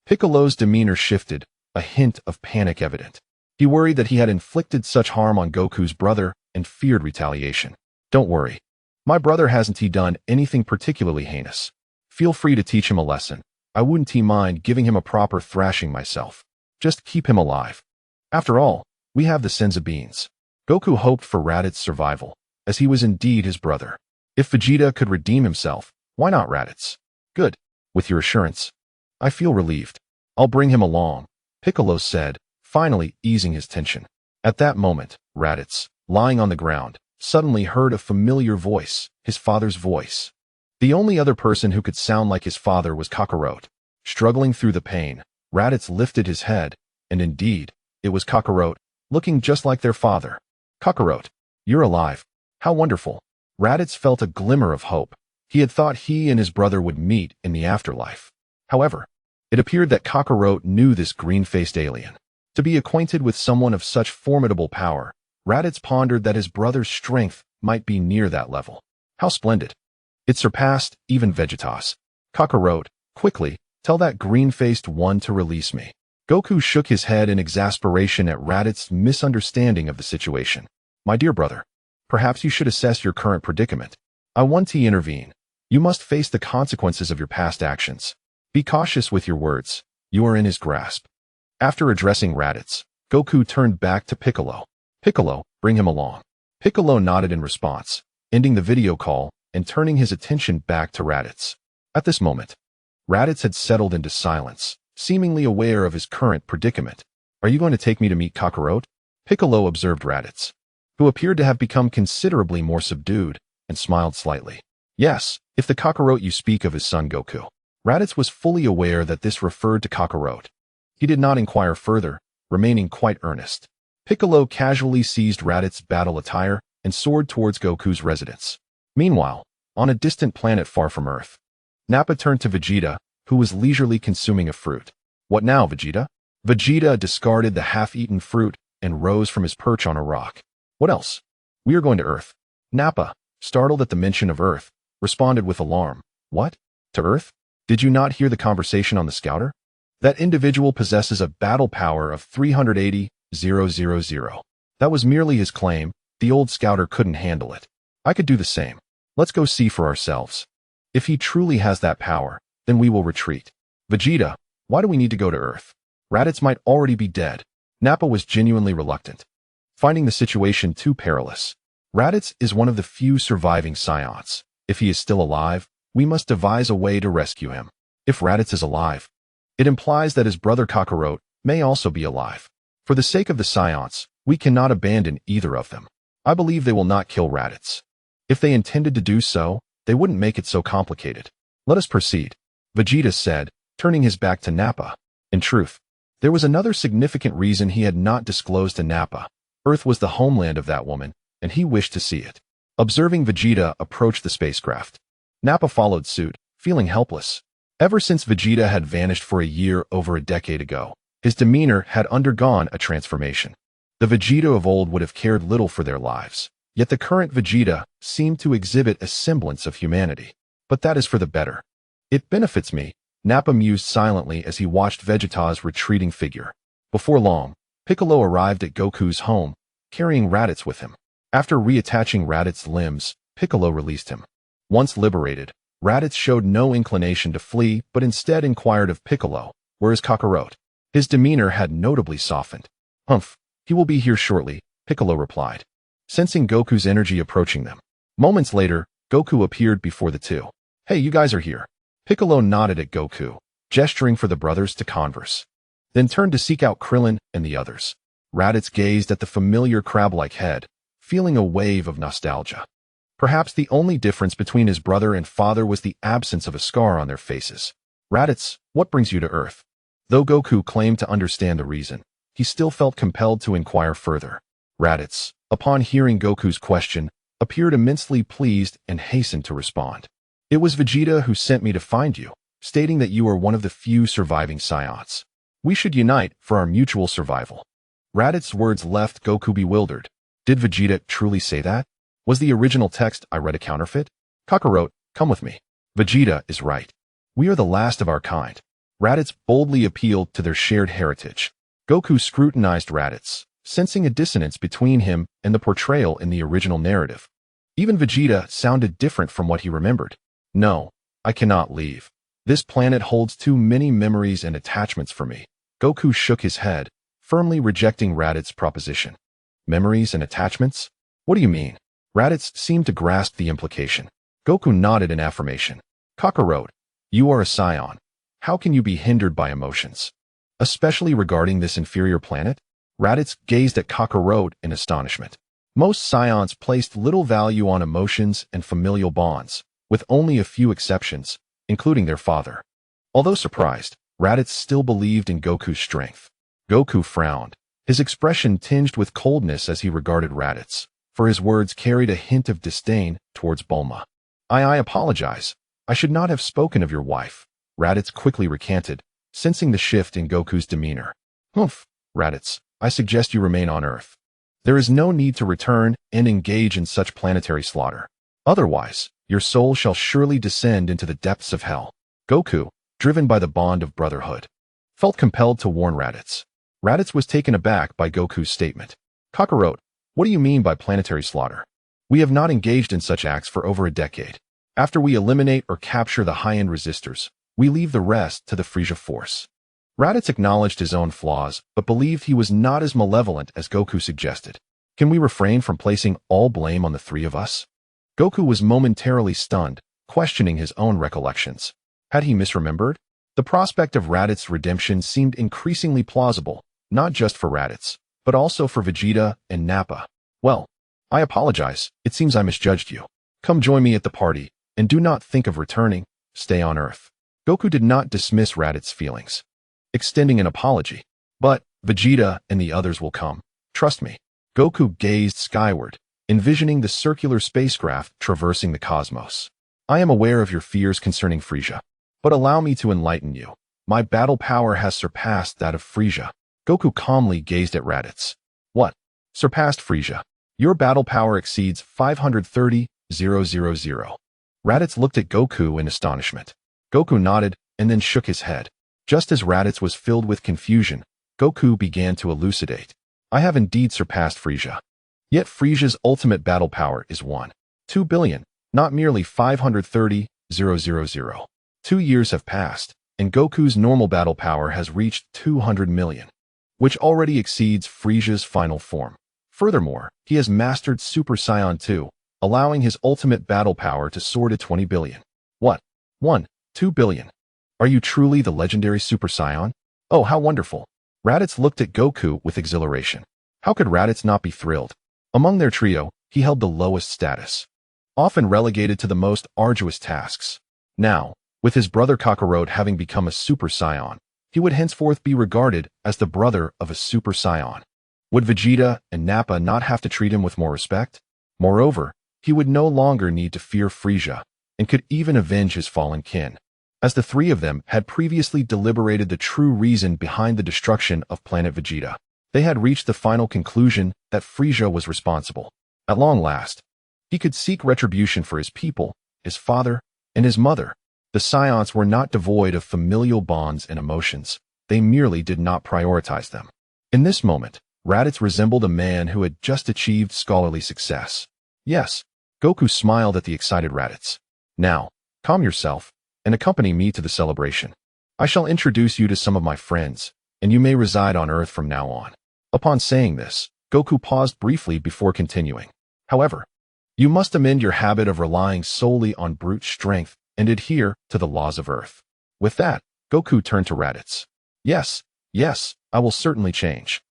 Piccolo's demeanor shifted, a hint of panic evident. He worried that he had inflicted such harm on Goku's brother and feared retaliation. Don't worry. My brother hasn't done anything particularly heinous. Feel free to teach him a lesson. I wouldn't mind giving him a proper thrashing myself. Just keep him alive. After all, we have the Senzu beans. Goku hoped for Raditz's survival, as he was indeed his brother. If Vegeta could redeem himself, why not Raditz? Good. With your assurance, I feel relieved. I'll bring him along, Piccolo said, finally easing his tension. At that moment, Raditz, lying on the ground, suddenly heard a familiar voice, his father's voice. The only other person who could sound like his father was Kakarot. Struggling through the pain, Raditz lifted his head, and indeed, it was Kakarot, looking just like their father. Kakarot, you're alive. How wonderful. Raditz felt a glimmer of hope. He had thought he and his brother would meet in the afterlife. However, it appeared that Kakarot knew this green-faced alien. To be acquainted with someone of such formidable power, Raditz pondered that his brother's strength might be near that level. How splendid. It surpassed even Vegeta's. Kakarot, quickly, tell that green-faced one to release me. Goku shook his head in exasperation at Raditz's misunderstanding of the situation. My dear brother, perhaps you should assess your current predicament. I want to intervene. You must face the consequences of your past actions. Be cautious with your words. You are in his grasp. After addressing Raditz, Goku turned back to Piccolo. Piccolo, bring him along. Piccolo nodded in response, ending the video call and turning his attention back to Raditz. At this moment, Raditz had settled into silence, seemingly aware of his current predicament. Are you going to take me to meet Kakarot? Piccolo observed Raditz, who appeared to have become considerably more subdued, and smiled slightly. Yes, if the Kakarot you speak of is son Goku. Raditz was fully aware that this referred to Kakarot. He did not inquire further, remaining quite earnest. Piccolo casually seized Raditz' battle attire and soared towards Goku's residence. Meanwhile, on a distant planet far from Earth, Nappa turned to Vegeta, who was leisurely consuming a fruit. What now, Vegeta? Vegeta discarded the half-eaten fruit and rose from his perch on a rock. What else? We are going to Earth. Nappa, startled at the mention of Earth, responded with alarm. What? To Earth? Did you not hear the conversation on the scouter? That individual possesses a battle power of 380,000. That was merely his claim. The old scouter couldn't handle it. I could do the same. Let's go see for ourselves. If he truly has that power, then we will retreat. Vegeta, why do we need to go to Earth? Raditz might already be dead. Nappa was genuinely reluctant, finding the situation too perilous. Raditz is one of the few surviving Scions. If he is still alive, we must devise a way to rescue him. If Raditz is alive, it implies that his brother Kakarot may also be alive. For the sake of the Scions, we cannot abandon either of them. I believe they will not kill Raditz. If they intended to do so, they wouldn't make it so complicated. Let us proceed, Vegeta said, turning his back to Nappa. In truth, there was another significant reason he had not disclosed to Nappa. Earth was the homeland of that woman, and he wished to see it. Observing Vegeta approach the spacecraft, Nappa followed suit, feeling helpless. Ever since Vegeta had vanished for a year over a decade ago, his demeanor had undergone a transformation. The Vegeta of old would have cared little for their lives, yet the current Vegeta seemed to exhibit a semblance of humanity. But that is for the better. It benefits me, Nappa mused silently as he watched Vegeta's retreating figure. Before long, Piccolo arrived at Goku's home, carrying Raditz with him. After reattaching Raditz's limbs, Piccolo released him. Once liberated, Raditz showed no inclination to flee but instead inquired of Piccolo, "Where is Kakarot?" His demeanor had notably softened. "Humph, he will be here shortly," Piccolo replied, sensing Goku's energy approaching them. Moments later, Goku appeared before the two. "Hey, you guys are here." Piccolo nodded at Goku, gesturing for the brothers to converse, then turned to seek out Krillin and the others. Raditz gazed at the familiar crab-like head, feeling a wave of nostalgia. Perhaps the only difference between his brother and father was the absence of a scar on their faces. "Raditz, what brings you to Earth?" Though Goku claimed to understand the reason, he still felt compelled to inquire further. Raditz, upon hearing Goku's question, appeared immensely pleased and hastened to respond. "It was Vegeta who sent me to find you, stating that you are one of the few surviving Scions. We should unite for our mutual survival." Raditz's words left Goku bewildered. Did Vegeta truly say that? Was the original text I read a counterfeit? "Kakarot, come with me. Vegeta is right. We are the last of our kind." Raditz boldly appealed to their shared heritage. Goku scrutinized Raditz, sensing a dissonance between him and the portrayal in the original narrative. Even Vegeta sounded different from what he remembered. "No, I cannot leave. This planet holds too many memories and attachments for me." Goku shook his head, firmly rejecting Raditz's proposition. "Memories and attachments? What do you mean?" Raditz seemed to grasp the implication. Goku nodded in affirmation. "Kakarot, you are a Scion. How can you be hindered by emotions? Especially regarding this inferior planet?" Raditz gazed at Kakarot in astonishment. Most Scions placed little value on emotions and familial bonds, with only a few exceptions, including their father. Although surprised, Raditz still believed in Goku's strength. Goku frowned, his expression tinged with coldness as he regarded Raditz, for his words carried a hint of disdain towards Bulma. I apologize. I should not have spoken of your wife," Raditz quickly recanted, sensing the shift in Goku's demeanor. "Humph, Raditz, I suggest you remain on Earth. There is no need to return and engage in such planetary slaughter. Otherwise, your soul shall surely descend into the depths of hell." Goku, driven by the bond of brotherhood, felt compelled to warn Raditz. Raditz was taken aback by Goku's statement. "Kakarot, what do you mean by planetary slaughter? We have not engaged in such acts for over a decade. After we eliminate or capture the high-end resistors, we leave the rest to the Frieza Force." Raditz acknowledged his own flaws, but believed he was not as malevolent as Goku suggested. "Can we refrain from placing all blame on the three of us?" Goku was momentarily stunned, questioning his own recollections. Had he misremembered? The prospect of Raditz's redemption seemed increasingly plausible, not just for Raditz, but also for Vegeta and Nappa. "Well, I apologize. It seems I misjudged you. Come join me at the party, and do not think of returning. Stay on Earth." Goku did not dismiss Raditz's feelings, extending an apology. "But, Vegeta and the others will come. Trust me. Goku gazed skyward, envisioning the circular spacecraft traversing the cosmos. I am aware of your fears concerning Frieza, but allow me to enlighten you. My battle power has surpassed that of Frieza. Goku calmly gazed at Raditz. What? Surpassed Frieza? Your battle power exceeds 530,000. Raditz looked at Goku in astonishment. Goku nodded and then shook his head. Just as Raditz was filled with confusion, Goku began to elucidate. I have indeed surpassed Frieza. Yet Frieza's ultimate battle power is 1.2 billion, not merely 530,000. 2 years have passed, and Goku's normal battle power has reached 200 million, which already exceeds Frieza's final form. Furthermore, he has mastered Super Saiyan 2, allowing his ultimate battle power to soar to 20 billion. What? 1.2 billion. Are you truly the legendary Super Saiyan? Oh, how wonderful. Raditz looked at Goku with exhilaration. How could Raditz not be thrilled? Among their trio, he held the lowest status, often relegated to the most arduous tasks. Now, with his brother Kakarot having become a Super Saiyan, he would henceforth be regarded as the brother of a Super Saiyan. Would Vegeta and Nappa not have to treat him with more respect? Moreover, he would no longer need to fear Frieza, and could even avenge his fallen kin. As the three of them had previously deliberated the true reason behind the destruction of planet Vegeta, they had reached the final conclusion that Frieza was responsible. At long last, he could seek retribution for his people, his father, and his mother. The Saiyans were not devoid of familial bonds and emotions. They merely did not prioritize them. In this moment, Raditz resembled a man who had just achieved scholarly success. Yes, Goku smiled at the excited Raditz. Now, calm yourself and accompany me to the celebration. I shall introduce you to some of my friends, and you may reside on Earth from now on. Upon saying this, Goku paused briefly before continuing. However, you must amend your habit of relying solely on brute strength and adhere to the laws of Earth. With that, Goku turned to Raditz. Yes, I will certainly change.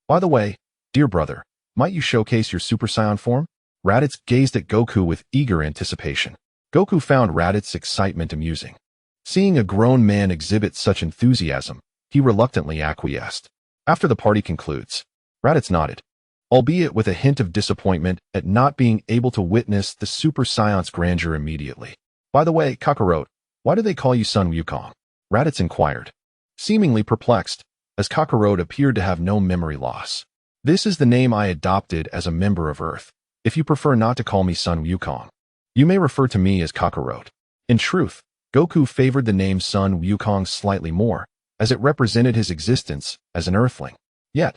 By the way, dear brother, might you showcase your Super Saiyan form? Raditz gazed at Goku with eager anticipation. Goku found Raditz's excitement amusing. Seeing a grown man exhibit such enthusiasm, he reluctantly acquiesced. After the party concludes, Raditz nodded, albeit with a hint of disappointment at not being able to witness the Super Saiyan's grandeur immediately. By the way, Kakarot, why do they call you Sun Wukong? Raditz inquired, seemingly perplexed, as Kakarot appeared to have no memory loss. This is the name I adopted as a member of Earth. If you prefer not to call me Sun Wukong, you may refer to me as Kakarot. In truth, Goku favored the name Sun Wukong slightly more, as it represented his existence as an Earthling. Yet,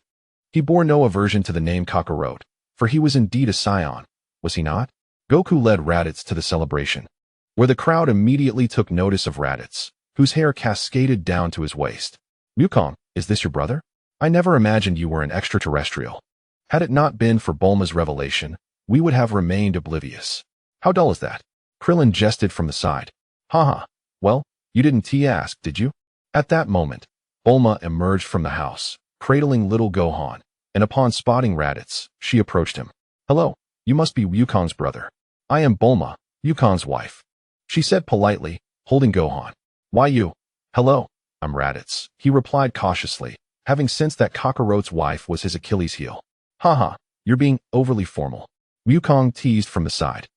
he bore no aversion to the name Kakarot, for he was indeed a Saiyan, was he not? Goku led Raditz to the celebration, where the crowd immediately took notice of Raditz, whose hair cascaded down to his waist. Wukong, is this your brother? I never imagined you were an extraterrestrial. Had it not been for Bulma's revelation, we would have remained oblivious. How dull is that? Krillin jested from the side. Haha, well, you didn't ask, did you? At that moment, Bulma emerged from the house, cradling little Gohan, and upon spotting Raditz, she approached him. Hello, you must be Wukong's brother. I am Bulma, Wukong's wife, she said politely, holding Gohan. Why you? Hello, I'm Raditz, he replied cautiously, having sensed that Kakarot's wife was his Achilles heel. Haha, you're being overly formal, Wukong teased from the side.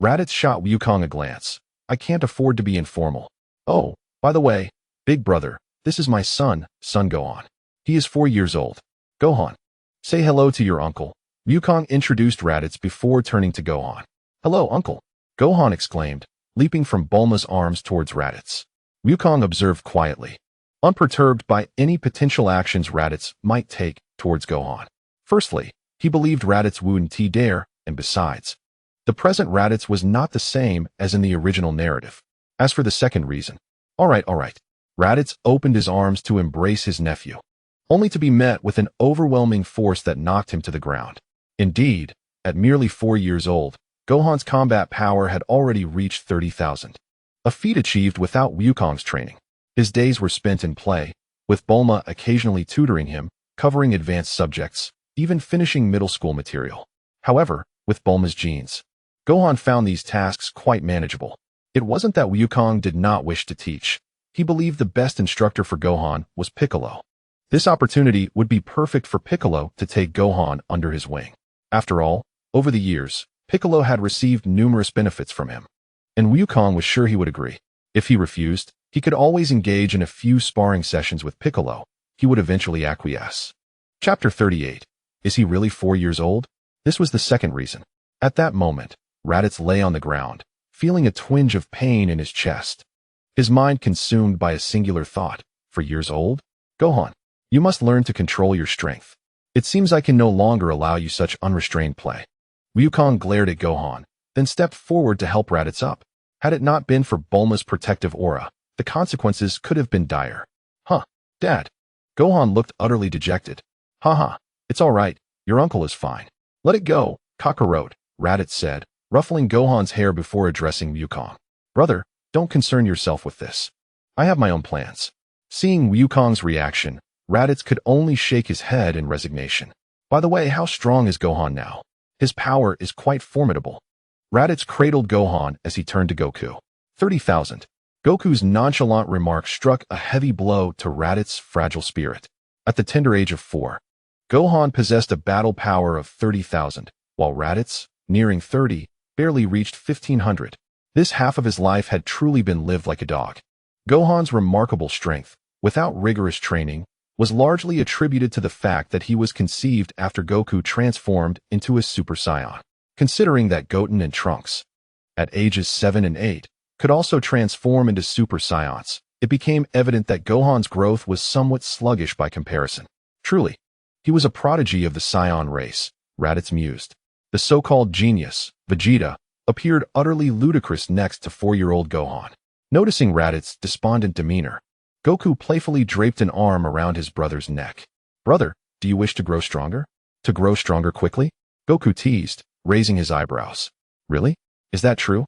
Raditz shot Wukong a glance. I can't afford to be informal. Oh, by the way, big brother, this is my son Gohan. He is 4 years old. Gohan, say hello to your uncle. Wukong introduced Raditz before turning to Gohan. Hello, uncle, Gohan exclaimed, leaping from Bulma's arms towards Raditz. Wukong observed quietly, unperturbed by any potential actions Raditz might take towards Gohan. Firstly, he believed Raditz wouldn't dare, and besides, the present Raditz was not the same as in the original narrative. As for the second reason, all right. Raditz opened his arms to embrace his nephew, only to be met with an overwhelming force that knocked him to the ground. Indeed, at merely 4 years old, Gohan's combat power had already reached 30,000, a feat achieved without Wukong's training. His days were spent in play, with Bulma occasionally tutoring him, covering advanced subjects, even finishing middle school material. However, with Bulma's genes, Gohan found these tasks quite manageable. It wasn't that Wukong did not wish to teach. He believed the best instructor for Gohan was Piccolo. This opportunity would be perfect for Piccolo to take Gohan under his wing. After all, over the years, Piccolo had received numerous benefits from him, and Wukong was sure he would agree. If he refused, he could always engage in a few sparring sessions with Piccolo. He would eventually acquiesce. Chapter 38. Is he really 4 years old? This was the second reason. At that moment, Raditz lay on the ground, feeling a twinge of pain in his chest. His mind consumed by a singular thought. 4 years old? Gohan, you must learn to control your strength. It seems I can no longer allow you such unrestrained play. Wukong glared at Gohan, then stepped forward to help Raditz up. Had it not been for Bulma's protective aura, the consequences could have been dire. Huh, Dad. Gohan looked utterly dejected. Haha, it's all right, your uncle is fine. Let it go, Kakarot, Raditz said, ruffling Gohan's hair before addressing Wukong. Brother, don't concern yourself with this. I have my own plans. Seeing Wukong's reaction, Raditz could only shake his head in resignation. By the way, how strong is Gohan now? His power is quite formidable. Raditz cradled Gohan as he turned to Goku. 30,000. Goku's nonchalant remark struck a heavy blow to Raditz's fragile spirit. At the tender age of 4, Gohan possessed a battle power of 30,000, while Raditz, nearing 30, barely reached 1,500. This half of his life had truly been lived like a dog. Gohan's remarkable strength, without rigorous training, was largely attributed to the fact that he was conceived after Goku transformed into a Super Saiyan. Considering that Goten and Trunks, at ages 7 and 8, could also transform into Super Saiyans, it became evident that Gohan's growth was somewhat sluggish by comparison. Truly, he was a prodigy of the Saiyan race, Raditz mused. The so-called genius, Vegeta, appeared utterly ludicrous next to 4-year-old Gohan. Noticing Raditz's despondent demeanor, Goku playfully draped an arm around his brother's neck. Brother, do you wish to grow stronger? To grow stronger quickly? Goku teased, raising his eyebrows. Really? Is that true?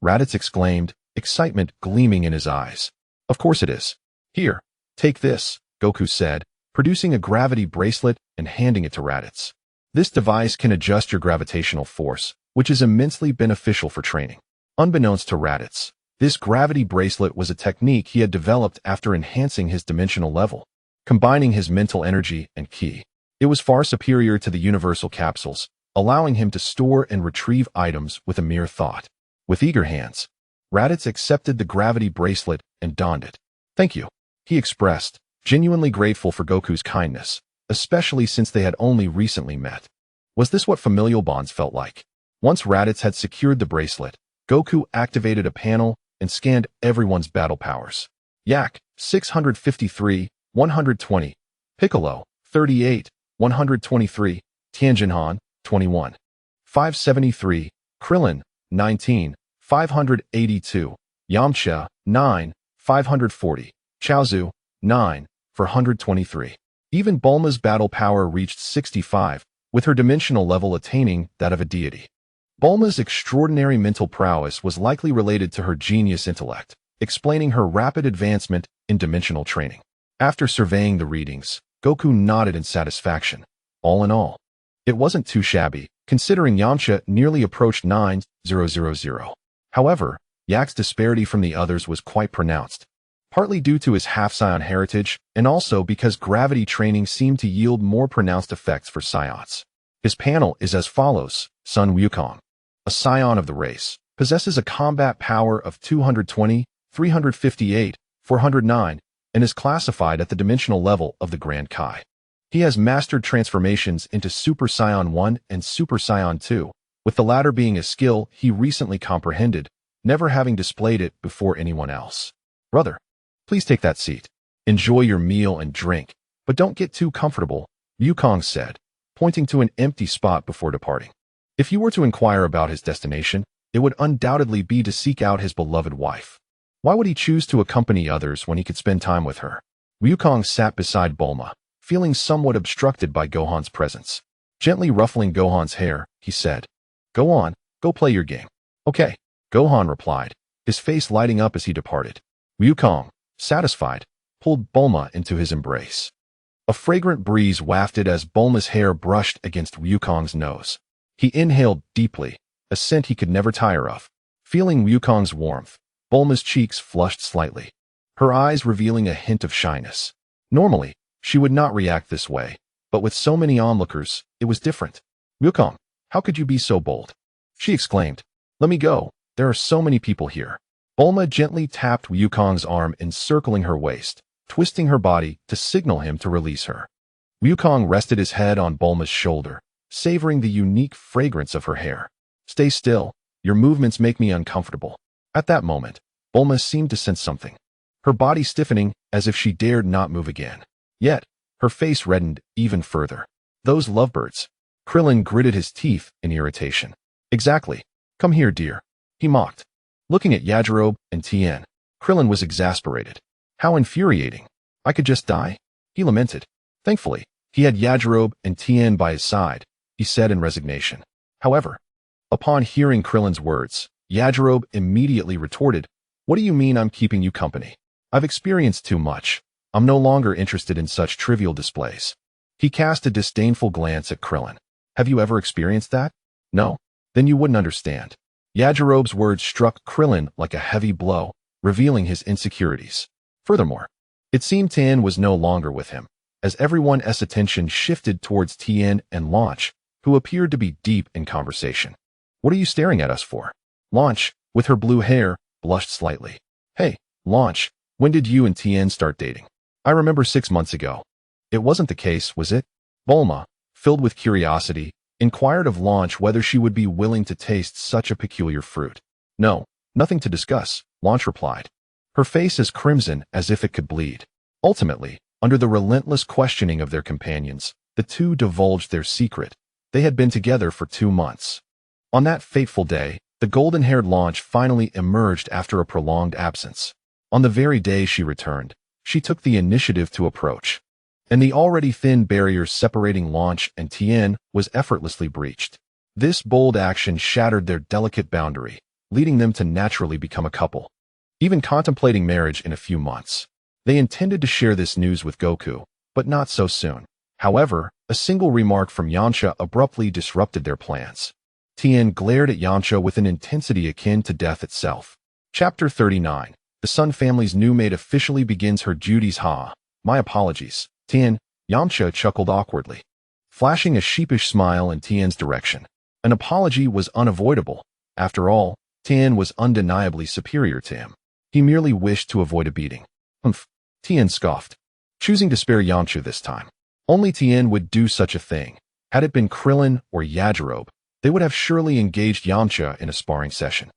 Raditz exclaimed, excitement gleaming in his eyes. Of course it is. Here, take this, Goku said, producing a gravity bracelet and handing it to Raditz. This device can adjust your gravitational force, which is immensely beneficial for training. Unbeknownst to Raditz, this gravity bracelet was a technique he had developed after enhancing his dimensional level, combining his mental energy and ki. It was far superior to the universal capsules, allowing him to store and retrieve items with a mere thought. With eager hands, Raditz accepted the gravity bracelet and donned it. Thank you, he expressed, genuinely grateful for Goku's kindness, especially since they had only recently met. Was this what familial bonds felt like? Once Raditz had secured the bracelet, Goku activated a panel and scanned everyone's battle powers. Yak, 653, 120. Piccolo, 38, 123. Tianjinhan, 21. 573. Krillin, 19, 582. Yamcha, 9, 540. Chaozu, 9, 423. Even Bulma's battle power reached 65, with her dimensional level attaining that of a deity. Bulma's extraordinary mental prowess was likely related to her genius intellect, explaining her rapid advancement in dimensional training. After surveying the readings, Goku nodded in satisfaction. All in all, it wasn't too shabby, considering Yamcha nearly approached 9,000. However, Yak's disparity from the others was quite pronounced, partly due to his half-Saiyan heritage and also because gravity training seemed to yield more pronounced effects for Saiyans. His panel is as follows. Sun Wukong, a Saiyan of the race, possesses a combat power of 220, 358, 409, and is classified at the dimensional level of the Grand Kai. He has mastered transformations into Super Saiyan 1 and Super Saiyan 2, with the latter being a skill he recently comprehended, never having displayed it before anyone else. Brother, please take that seat. Enjoy your meal and drink, but don't get too comfortable, Wukong said, pointing to an empty spot before departing. If you were to inquire about his destination, it would undoubtedly be to seek out his beloved wife. Why would he choose to accompany others when he could spend time with her? Wukong sat beside Bulma, feeling somewhat obstructed by Gohan's presence. Gently ruffling Gohan's hair, he said, "Go on, go play your game." "Okay," Gohan replied, his face lighting up as he departed. Wukong, satisfied, pulled Bulma into his embrace. A fragrant breeze wafted as Bulma's hair brushed against Wukong's nose. He inhaled deeply, a scent he could never tire of. Feeling Wukong's warmth, Bulma's cheeks flushed slightly, her eyes revealing a hint of shyness. Normally, She would not react this way, but with so many onlookers, it was different. Wukong, how could you be so bold? She exclaimed. Let me go. There are so many people here. Bulma gently tapped Wukong's arm, encircling her waist, twisting her body to signal him to release her. Wukong rested his head on Bulma's shoulder, savoring the unique fragrance of her hair. Stay still. Your movements make me uncomfortable. At that moment, Bulma seemed to sense something, her body stiffening as if she dared not move again. Yet, her face reddened even further. Those lovebirds. Krillin gritted his teeth in irritation. Exactly. Come here, dear. He mocked. Looking at Yardrat and Tien, Krillin was exasperated. How infuriating. I could just die? He lamented. Thankfully, he had Yardrat and Tien by his side, he said in resignation. However, upon hearing Krillin's words, Yardrat immediately retorted, What do you mean I'm keeping you company? I've experienced too much. I'm no longer interested in such trivial displays. He cast a disdainful glance at Krillin. Have you ever experienced that? No? Then you wouldn't understand. Yardrat's words struck Krillin like a heavy blow, revealing his insecurities. Furthermore, it seemed Tien was no longer with him, as everyone's attention shifted towards Tien and Launch, who appeared to be deep in conversation. What are you staring at us for? Launch, with her blue hair, blushed slightly. Hey, Launch, when did you and Tien start dating? I remember 6 months ago. It wasn't the case, was it? Bulma, filled with curiosity, inquired of Launch whether she would be willing to taste such a peculiar fruit. No, nothing to discuss, Launch replied, her face as crimson as if it could bleed. Ultimately, under the relentless questioning of their companions, the two divulged their secret. They had been together for 2 months. On that fateful day, the golden-haired Launch finally emerged after a prolonged absence. On the very day she returned, she took the initiative to approach, and the already thin barrier separating Launch and Tien was effortlessly breached. This bold action shattered their delicate boundary, leading them to naturally become a couple, even contemplating marriage in a few months. They intended to share this news with Goku, but not so soon. However, a single remark from Yamcha abruptly disrupted their plans. Tien glared at Yamcha with an intensity akin to death itself. Chapter 39. The Sun family's new maid officially begins her duties. My apologies, Tien, Yamcha chuckled awkwardly, flashing a sheepish smile in Tien's direction. An apology was unavoidable. After all, Tien was undeniably superior to him. He merely wished to avoid a beating. Humph, Tien scoffed, choosing to spare Yamcha this time. Only Tien would do such a thing. Had it been Krillin or Yardrat, they would have surely engaged Yamcha in a sparring session.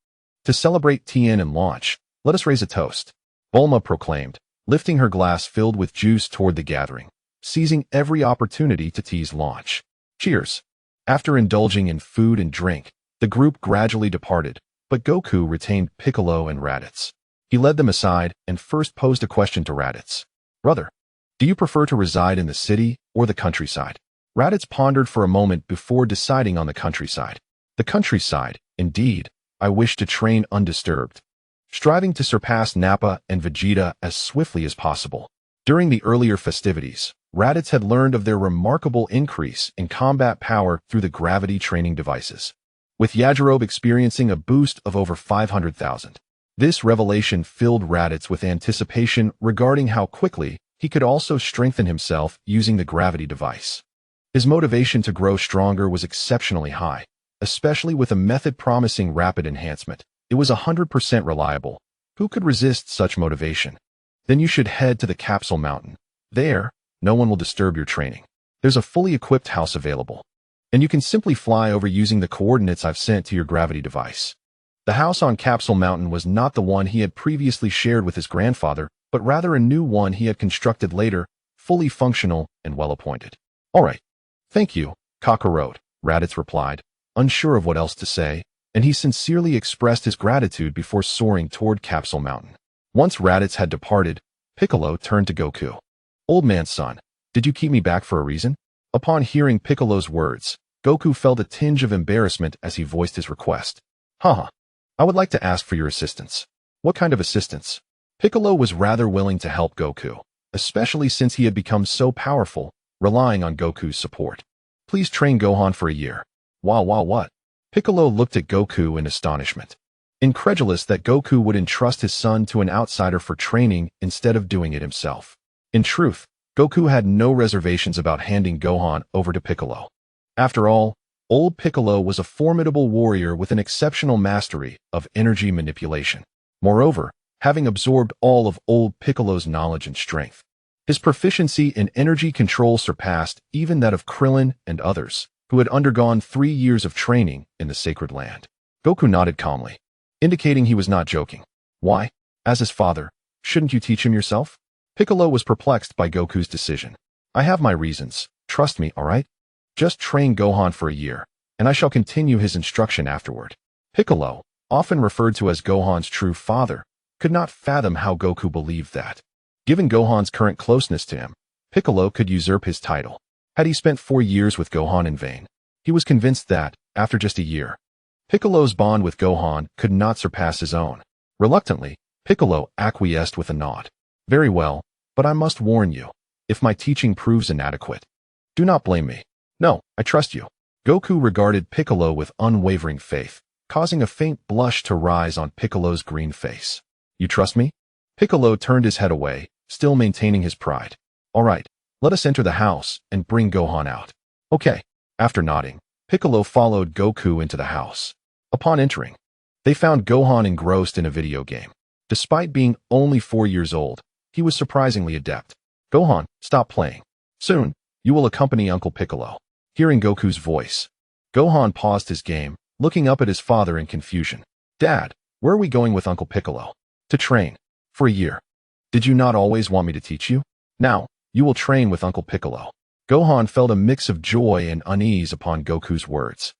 To celebrate Tien and Launch, let us raise a toast, Bulma proclaimed, lifting her glass filled with juice toward the gathering, seizing every opportunity to tease Launch. Cheers. After indulging in food and drink, the group gradually departed, but Goku retained Piccolo and Raditz. He led them aside and first posed a question to Raditz. Brother, do you prefer to reside in the city or the countryside? Raditz pondered for a moment before deciding on the countryside. The countryside, indeed. I wish to train undisturbed, striving to surpass Nappa and Vegeta as swiftly as possible. During the earlier festivities, Raditz had learned of their remarkable increase in combat power through the gravity training devices, with Yardrat experiencing a boost of over 500,000. This revelation filled Raditz with anticipation regarding how quickly he could also strengthen himself using the gravity device. His motivation to grow stronger was exceptionally high, especially with a method promising rapid enhancement. It was 100% reliable. Who could resist such motivation? Then you should head to the Capsule Mountain. There, no one will disturb your training. There's a fully equipped house available, and you can simply fly over using the coordinates I've sent to your gravity device. The house on Capsule Mountain was not the one he had previously shared with his grandfather, but rather a new one he had constructed later, fully functional and well-appointed. All right. Thank you, Kakarot, Raditz replied, unsure of what else to say, and he sincerely expressed his gratitude before soaring toward Capsule Mountain. Once Raditz had departed, Piccolo turned to Goku. Old man's son, did you keep me back for a reason? Upon hearing Piccolo's words, Goku felt a tinge of embarrassment as he voiced his request. Haha, I would like to ask for your assistance. What kind of assistance? Piccolo was rather willing to help Goku, especially since he had become so powerful, relying on Goku's support. Please train Gohan for a year. Wow, what? Piccolo looked at Goku in astonishment, incredulous that Goku would entrust his son to an outsider for training instead of doing it himself. In truth, Goku had no reservations about handing Gohan over to Piccolo. After all, old Piccolo was a formidable warrior with an exceptional mastery of energy manipulation. Moreover, having absorbed all of old Piccolo's knowledge and strength, his proficiency in energy control surpassed even that of Krillin and others, who had undergone 3 years of training in the Sacred Land. Goku nodded calmly, indicating he was not joking. Why? As his father, shouldn't you teach him yourself? Piccolo was perplexed by Goku's decision. I have my reasons. Trust me, all right? Just train Gohan for a year, and I shall continue his instruction afterward. Piccolo, often referred to as Gohan's true father, could not fathom how Goku believed that. Given Gohan's current closeness to him, Piccolo could usurp his title. Had he spent 4 years with Gohan in vain? He was convinced that, after just a year, Piccolo's bond with Gohan could not surpass his own. Reluctantly, Piccolo acquiesced with a nod. Very well, but I must warn you, if my teaching proves inadequate, do not blame me. No, I trust you. Goku regarded Piccolo with unwavering faith, causing a faint blush to rise on Piccolo's green face. You trust me? Piccolo turned his head away, still maintaining his pride. All right, let us enter the house and bring Gohan out. Okay. After nodding, Piccolo followed Goku into the house. Upon entering, they found Gohan engrossed in a video game. Despite being only 4 years old, he was surprisingly adept. Gohan, stop playing. Soon, you will accompany Uncle Piccolo. Hearing Goku's voice, Gohan paused his game, looking up at his father in confusion. Dad, where are we going with Uncle Piccolo? To train. For a year. Did you not always want me to teach you? Now, you will train with Uncle Piccolo. Gohan felt a mix of joy and unease upon Goku's words.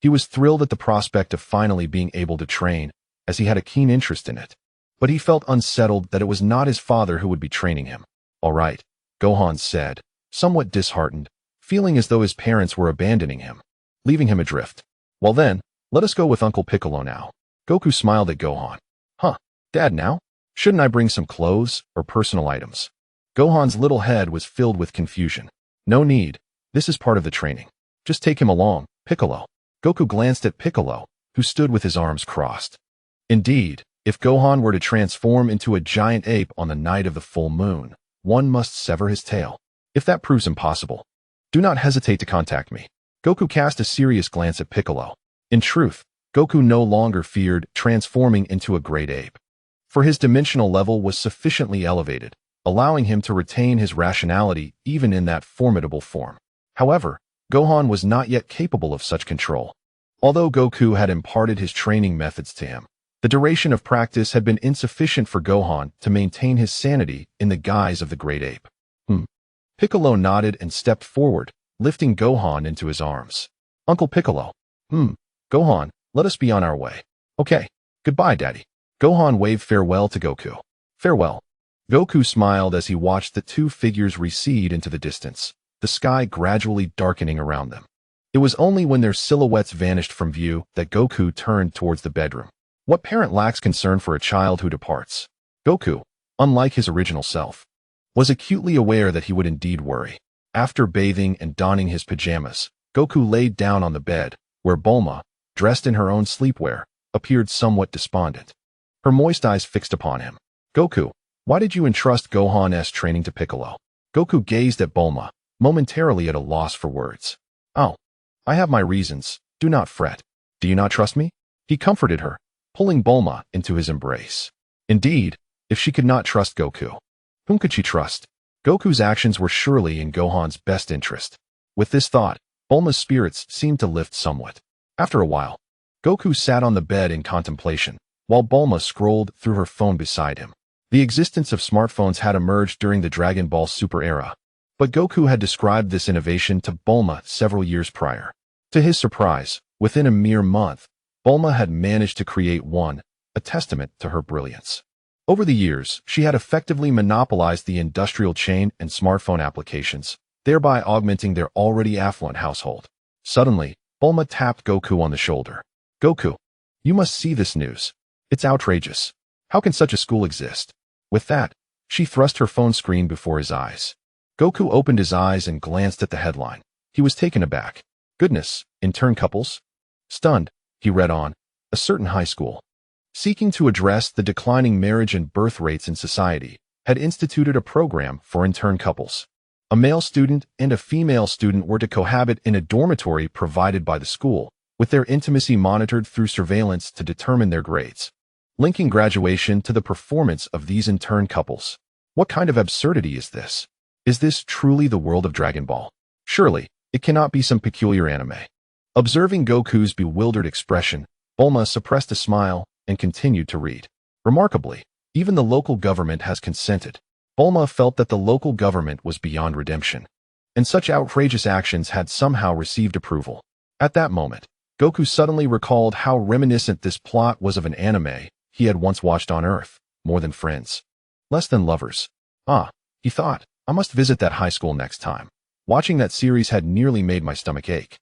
He was thrilled at the prospect of finally being able to train, as he had a keen interest in it. But he felt unsettled that it was not his father who would be training him. All right, Gohan said, somewhat disheartened, feeling as though his parents were abandoning him, leaving him adrift. Well then, let us go with Uncle Piccolo now. Goku smiled at Gohan. Huh, Dad now? Shouldn't I bring some clothes or personal items? Gohan's little head was filled with confusion. No need. This is part of the training. Just take him along, Piccolo. Goku glanced at Piccolo, who stood with his arms crossed. Indeed, if Gohan were to transform into a giant ape on the night of the full moon, one must sever his tail. If that proves impossible, do not hesitate to contact me. Goku cast a serious glance at Piccolo. In truth, Goku no longer feared transforming into a great ape, for his dimensional level was sufficiently elevated, allowing him to retain his rationality even in that formidable form. However, Gohan was not yet capable of such control. Although Goku had imparted his training methods to him, the duration of practice had been insufficient for Gohan to maintain his sanity in the guise of the great ape. Piccolo nodded and stepped forward, lifting Gohan into his arms. Uncle Piccolo. Gohan, let us be on our way. Okay. Goodbye, Daddy. Gohan waved farewell to Goku. Farewell. Goku smiled as he watched the two figures recede into the distance, the sky gradually darkening around them. It was only when their silhouettes vanished from view that Goku turned towards the bedroom. What parent lacks concern for a child who departs? Goku, unlike his original self, was acutely aware that he would indeed worry. After bathing and donning his pajamas, Goku laid down on the bed, where Bulma, dressed in her own sleepwear, appeared somewhat despondent. Her moist eyes fixed upon him. Goku, why did you entrust Gohan's training to Piccolo? Goku gazed at Bulma, momentarily at a loss for words. Oh, I have my reasons, do not fret. Do you not trust me? He comforted her, pulling Bulma into his embrace. Indeed, if she could not trust Goku, whom could she trust? Goku's actions were surely in Gohan's best interest. With this thought, Bulma's spirits seemed to lift somewhat. After a while, Goku sat on the bed in contemplation, while Bulma scrolled through her phone beside him. The existence of smartphones had emerged during the Dragon Ball Super era, but Goku had described this innovation to Bulma several years prior. To his surprise, within a mere month, Bulma had managed to create one, a testament to her brilliance. Over the years, she had effectively monopolized the industrial chain and smartphone applications, thereby augmenting their already affluent household. Suddenly, Bulma tapped Goku on the shoulder. Goku, you must see this news. It's outrageous. How can such a school exist? With that, she thrust her phone screen before his eyes. Goku opened his eyes and glanced at the headline. He was taken aback. Goodness, intern couples? Stunned, he read on. A certain high school, seeking to address the declining marriage and birth rates in society, had instituted a program for intern couples. A male student and a female student were to cohabit in a dormitory provided by the school, with their intimacy monitored through surveillance to determine their grades, linking graduation to the performance of these intern couples. What kind of absurdity is this? Is this truly the world of Dragon Ball? Surely, it cannot be some peculiar anime. Observing Goku's bewildered expression, Bulma suppressed a smile and continued to read. Remarkably, even the local government has consented. Bulma felt that the local government was beyond redemption, and such outrageous actions had somehow received approval. At that moment, Goku suddenly recalled how reminiscent this plot was of an anime he had once watched on Earth, More Than Friends, Less Than Lovers. He thought, I must visit that high school next time. Watching that series had nearly made my stomach ache.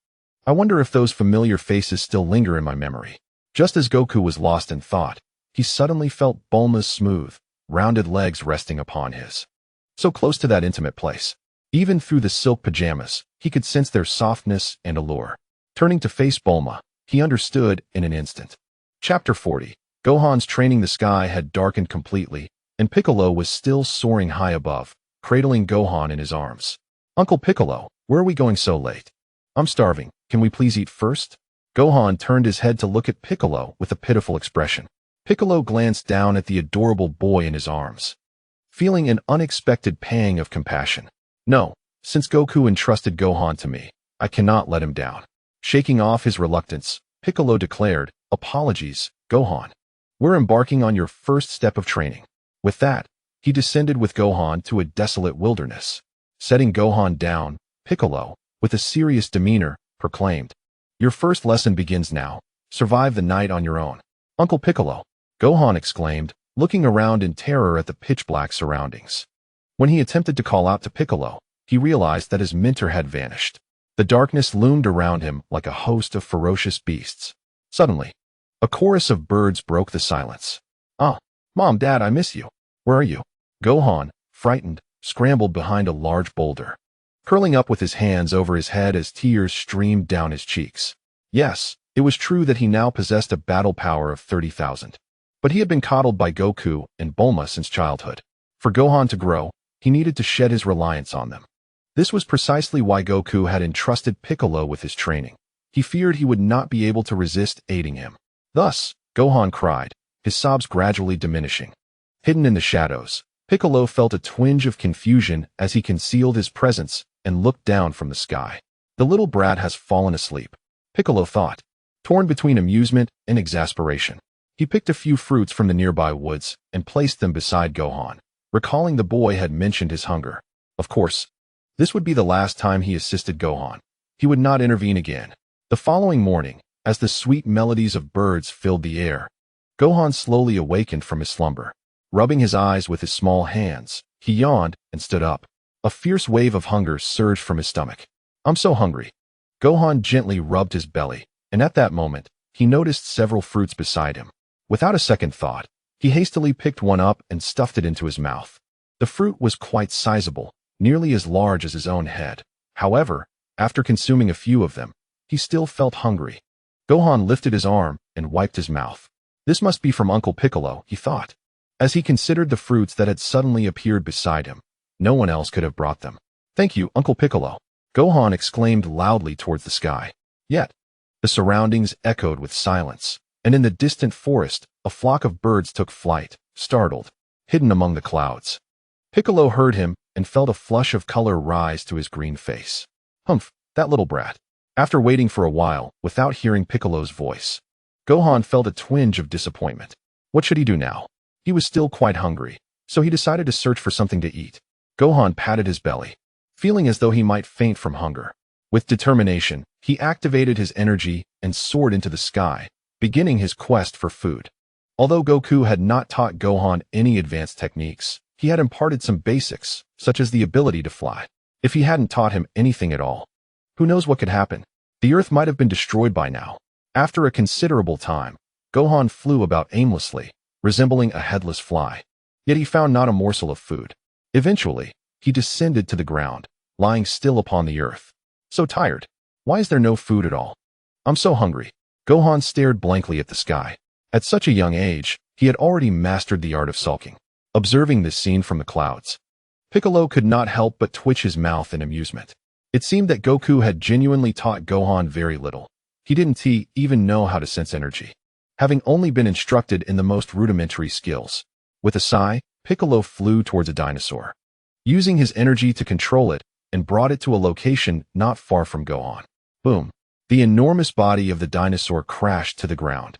I wonder if those familiar faces still linger in my memory. Just as Goku was lost in thought, he suddenly felt Bulma's smooth, rounded legs resting upon his. So close to that intimate place. Even through the silk pajamas, he could sense their softness and allure. Turning to face Bulma, he understood in an instant. Chapter 40. Gohan's training. The sky had darkened completely, and Piccolo was still soaring high above, cradling Gohan in his arms. Uncle Piccolo, where are we going so late? I'm starving. Can we please eat first? Gohan turned his head to look at Piccolo with a pitiful expression. Piccolo glanced down at the adorable boy in his arms, feeling an unexpected pang of compassion. No, since Goku entrusted Gohan to me, I cannot let him down. Shaking off his reluctance, Piccolo declared, Apologies, Gohan. We're embarking on your first step of training. With that, he descended with Gohan to a desolate wilderness. Setting Gohan down, Piccolo, with a serious demeanor, proclaimed, Your first lesson begins now. Survive the night on your own. Uncle Piccolo, Gohan exclaimed, looking around in terror at the pitch-black surroundings. When he attempted to call out to Piccolo, he realized that his mentor had vanished. The darkness loomed around him like a host of ferocious beasts. Suddenly, a chorus of birds broke the silence. Mom, Dad, I miss you. Where are you? Gohan, frightened, scrambled behind a large boulder, curling up with his hands over his head as tears streamed down his cheeks. Yes, it was true that he now possessed a battle power of 30,000. But he had been coddled by Goku and Bulma since childhood. For Gohan to grow, he needed to shed his reliance on them. This was precisely why Goku had entrusted Piccolo with his training. He feared he would not be able to resist aiding him. Thus, Gohan cried, his sobs gradually diminishing. Hidden in the shadows, Piccolo felt a twinge of confusion as he concealed his presence and looked down from the sky. The little brat has fallen asleep, Piccolo thought, torn between amusement and exasperation. He picked a few fruits from the nearby woods and placed them beside Gohan, recalling the boy had mentioned his hunger. Of course, this would be the last time he assisted Gohan. He would not intervene again. The following morning, as the sweet melodies of birds filled the air, Gohan slowly awakened from his slumber. Rubbing his eyes with his small hands, he yawned and stood up. A fierce wave of hunger surged from his stomach. I'm so hungry. Gohan gently rubbed his belly, and at that moment, he noticed several fruits beside him. Without a second thought, he hastily picked one up and stuffed it into his mouth. The fruit was quite sizable, nearly as large as his own head. However, after consuming a few of them, he still felt hungry. Gohan lifted his arm and wiped his mouth. This must be from Uncle Piccolo, he thought. As he considered the fruits that had suddenly appeared beside him, no one else could have brought them. Thank you, Uncle Piccolo, Gohan exclaimed loudly towards the sky. Yet, the surroundings echoed with silence, and in the distant forest, a flock of birds took flight, startled, hidden among the clouds. Piccolo heard him and felt a flush of color rise to his green face. Humph, that little brat. After waiting for a while, without hearing Piccolo's voice, Gohan felt a twinge of disappointment. What should he do now? He was still quite hungry, so he decided to search for something to eat. Gohan patted his belly, feeling as though he might faint from hunger. With determination, he activated his energy and soared into the sky, beginning his quest for food. Although Goku had not taught Gohan any advanced techniques, he had imparted some basics, such as the ability to fly. If he hadn't taught him anything at all, who knows what could happen? The Earth might have been destroyed by now. After a considerable time, Gohan flew about aimlessly, resembling a headless fly. Yet he found not a morsel of food. Eventually, he descended to the ground, lying still upon the earth. So tired. Why is there no food at all? I'm so hungry. Gohan stared blankly at the sky. At such a young age, he had already mastered the art of sulking. Observing this scene from the clouds, Piccolo could not help but twitch his mouth in amusement. It seemed that Goku had genuinely taught Gohan very little. He didn't even know how to sense energy, having only been instructed in the most rudimentary skills. With a sigh, Piccolo flew towards a dinosaur, using his energy to control it, and brought it to a location not far from Gohan. Boom! The enormous body of the dinosaur crashed to the ground,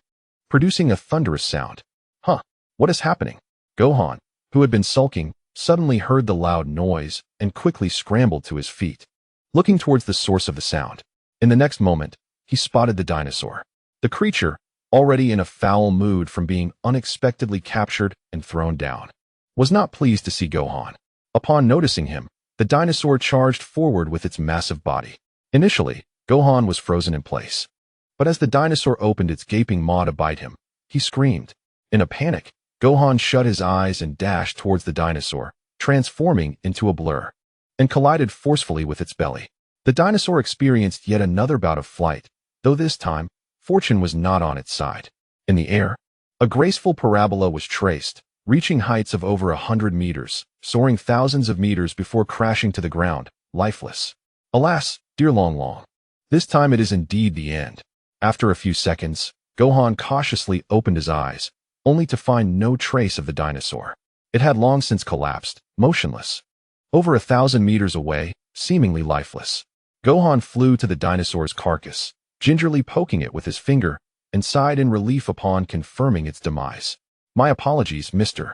producing a thunderous sound. Huh, what is happening? Gohan, who had been sulking, suddenly heard the loud noise and quickly scrambled to his feet, looking towards the source of the sound. In the next moment, he spotted the dinosaur. The creature, already in a foul mood from being unexpectedly captured and thrown down, was not pleased to see Gohan. Upon noticing him, the dinosaur charged forward with its massive body. Initially, Gohan was frozen in place. But as the dinosaur opened its gaping maw to bite him, he screamed. In a panic, Gohan shut his eyes and dashed towards the dinosaur, transforming into a blur, and collided forcefully with its belly. The dinosaur experienced yet another bout of flight, though this time, fortune was not on its side. In the air, a graceful parabola was traced, reaching heights of over 100 meters, soaring thousands of meters before crashing to the ground, lifeless. Alas, dear Long Long, this time it is indeed the end. After a few seconds, Gohan cautiously opened his eyes, only to find no trace of the dinosaur. It had long since collapsed, motionless. Over 1,000 meters away, seemingly lifeless, Gohan flew to the dinosaur's carcass, gingerly poking it with his finger, and sighed in relief upon confirming its demise. My apologies, Mr.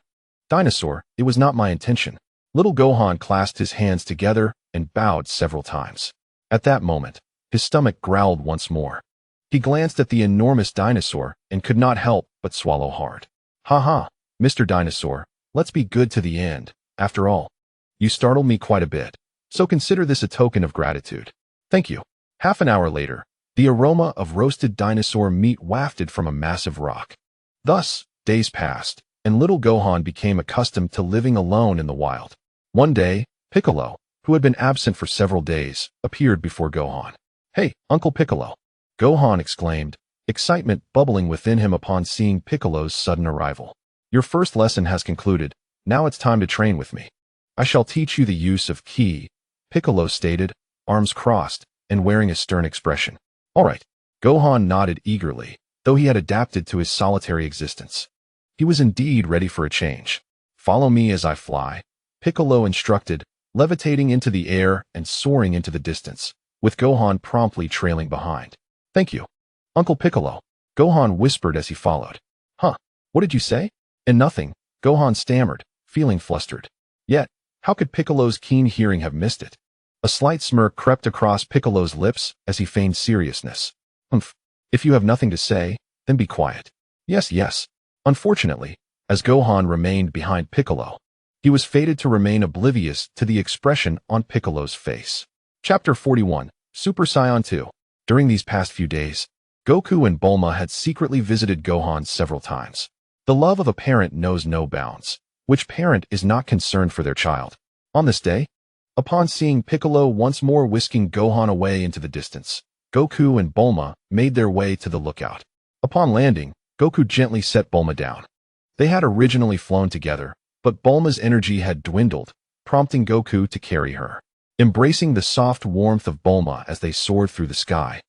Dinosaur, it was not my intention. Little Gohan clasped his hands together and bowed several times. At that moment, his stomach growled once more. He glanced at the enormous dinosaur and could not help but swallow hard. Ha ha, Mr. Dinosaur, let's be good to the end. After all, you startled me quite a bit, so consider this a token of gratitude. Thank you. Half an hour later, the aroma of roasted dinosaur meat wafted from a massive rock. Thus, days passed, and little Gohan became accustomed to living alone in the wild. One day, Piccolo, who had been absent for several days, appeared before Gohan. Hey, Uncle Piccolo! Gohan exclaimed, excitement bubbling within him upon seeing Piccolo's sudden arrival. Your first lesson has concluded. Now it's time to train with me. I shall teach you the use of ki, Piccolo stated, arms crossed, and wearing a stern expression. All right. Gohan nodded eagerly, though he had adapted to his solitary existence. He was indeed ready for a change. Follow me as I fly, Piccolo instructed, levitating into the air and soaring into the distance, with Gohan promptly trailing behind. Thank you, Uncle Piccolo, Gohan whispered as he followed. Huh, what did you say? And nothing, Gohan stammered, feeling flustered. Yet, how could Piccolo's keen hearing have missed it? A slight smirk crept across Piccolo's lips as he feigned seriousness. If you have nothing to say, then be quiet. Yes. Unfortunately, as Gohan remained behind Piccolo, he was fated to remain oblivious to the expression on Piccolo's face. Chapter 41, Super Saiyan 2. During these past few days, Goku and Bulma had secretly visited Gohan several times. The love of a parent knows no bounds. Which parent is not concerned for their child? On this day, upon seeing Piccolo once more whisking Gohan away into the distance, Goku and Bulma made their way to the lookout. Upon landing, Goku gently set Bulma down. They had originally flown together, but Bulma's energy had dwindled, prompting Goku to carry her. Embracing the soft warmth of Bulma as they soared through the sky,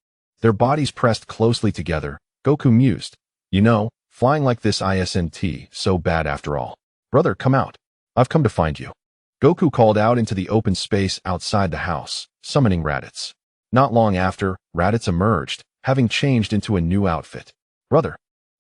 their bodies pressed closely together, Goku mused, you know, flying like this isn't so bad after all. Brother, come out. I've come to find you. Goku called out into the open space outside the house, summoning Raditz. Not long after, Raditz emerged, having changed into a new outfit. Brother,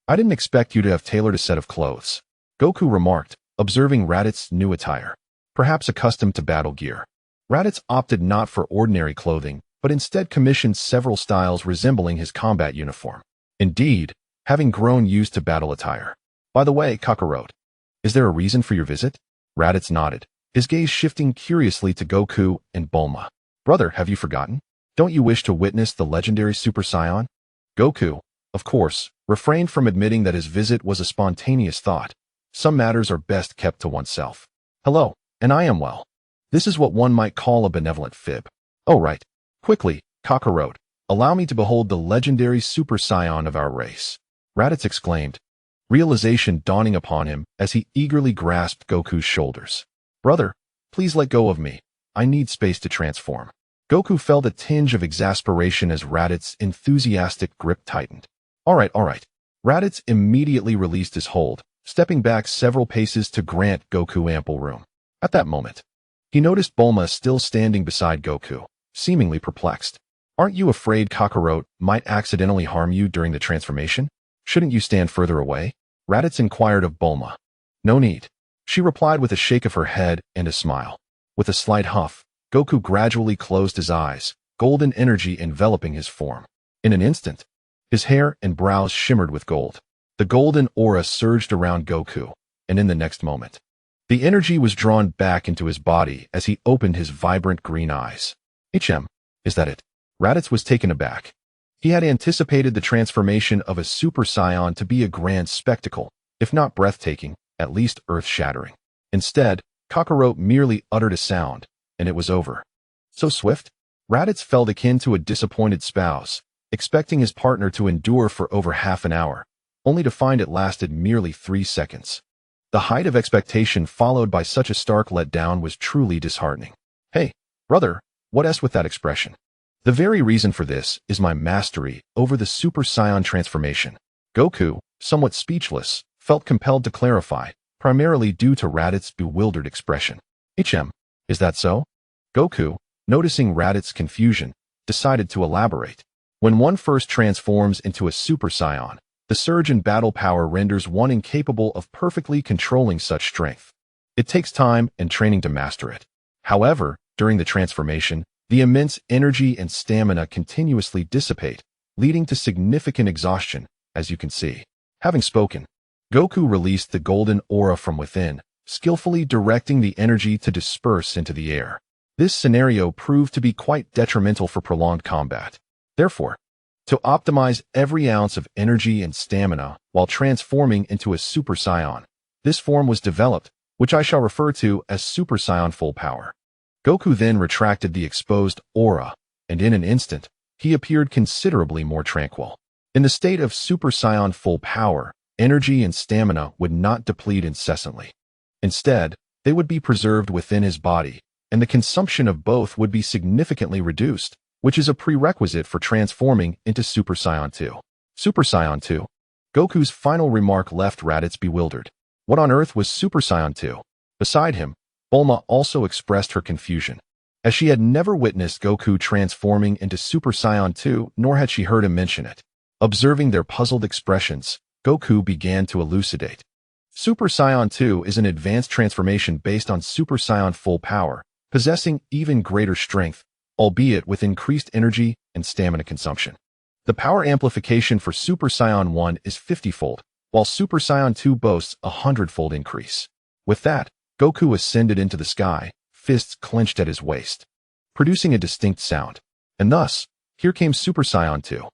I didn't expect you to have tailored a set of clothes, Goku remarked, observing Raditz's new attire. Perhaps accustomed to battle gear, Raditz opted not for ordinary clothing, but instead commissioned several styles resembling his combat uniform. Indeed, having grown used to battle attire. By the way, Kakarot, is there a reason for your visit? Raditz nodded, his gaze shifting curiously to Goku and Bulma. Brother, have you forgotten? Don't you wish to witness the legendary Super Saiyan? Goku, of course, refrained from admitting that his visit was a spontaneous thought. Some matters are best kept to oneself. Hello, and I am well. This is what one might call a benevolent fib. Oh right. Quickly, Kakarot, allow me to behold the legendary Super Saiyan of our race. Raditz exclaimed, realization dawning upon him as he eagerly grasped Goku's shoulders. Brother, Please let go of me. I need space to transform. Goku felt a tinge of exasperation as Raditz' enthusiastic grip tightened. All right. Raditz immediately released his hold, stepping back several paces to grant Goku ample room. At that moment, he noticed Bulma still standing beside Goku, seemingly perplexed. Aren't you afraid Kakarot might accidentally harm you during the transformation? Shouldn't you stand further away? Raditz inquired of Bulma. No need. She replied with a shake of her head and a smile. With a slight huff, Goku gradually closed his eyes, golden energy enveloping his form. In an instant, his hair and brows shimmered with gold. The golden aura surged around Goku, and in the next moment, the energy was drawn back into his body as he opened his vibrant green eyes. Is that it? Raditz was taken aback. He had anticipated the transformation of a Super Saiyan to be a grand spectacle, if not breathtaking, at least earth-shattering. Instead, Kakarot merely uttered a sound, and it was over. So swift? Raditz felt akin to a disappointed spouse, expecting his partner to endure for over half an hour, only to find it lasted merely 3 seconds. The height of expectation followed by such a stark letdown was truly disheartening. Hey, brother, what's with that expression? The very reason for this is my mastery over the Super Saiyan transformation. Goku, somewhat speechless, felt compelled to clarify, primarily due to Raditz's bewildered expression. Is that so? Goku, noticing Raditz's confusion, decided to elaborate. When one first transforms into a Super Saiyan, the surge in battle power renders one incapable of perfectly controlling such strength. It takes time and training to master it. However, during the transformation, the immense energy and stamina continuously dissipate, leading to significant exhaustion, as you can see. Having spoken, Goku released the golden aura from within, skillfully directing the energy to disperse into the air. This scenario proved to be quite detrimental for prolonged combat. Therefore, to optimize every ounce of energy and stamina while transforming into a Super Saiyan, this form was developed, which I shall refer to as Super Saiyan Full Power. Goku then retracted the exposed aura, and in an instant, he appeared considerably more tranquil. In the state of Super Saiyan Full Power, energy and stamina would not deplete incessantly. Instead, they would be preserved within his body, and the consumption of both would be significantly reduced, which is a prerequisite for transforming into Super Saiyan 2. Super Saiyan 2? Goku's final remark left Raditz bewildered. What on earth was Super Saiyan 2? Beside him, Bulma also expressed her confusion, as she had never witnessed Goku transforming into Super Saiyan 2, nor had she heard him mention it. Observing their puzzled expressions, Goku began to elucidate. Super Saiyan 2 is an advanced transformation based on Super Saiyan Full Power, possessing even greater strength, albeit with increased energy and stamina consumption. The power amplification for Super Saiyan 1 is 50-fold, while Super Saiyan 2 boasts a 100-fold increase. With that, Goku ascended into the sky, fists clenched at his waist, producing a distinct sound. And thus, here came Super Saiyan 2.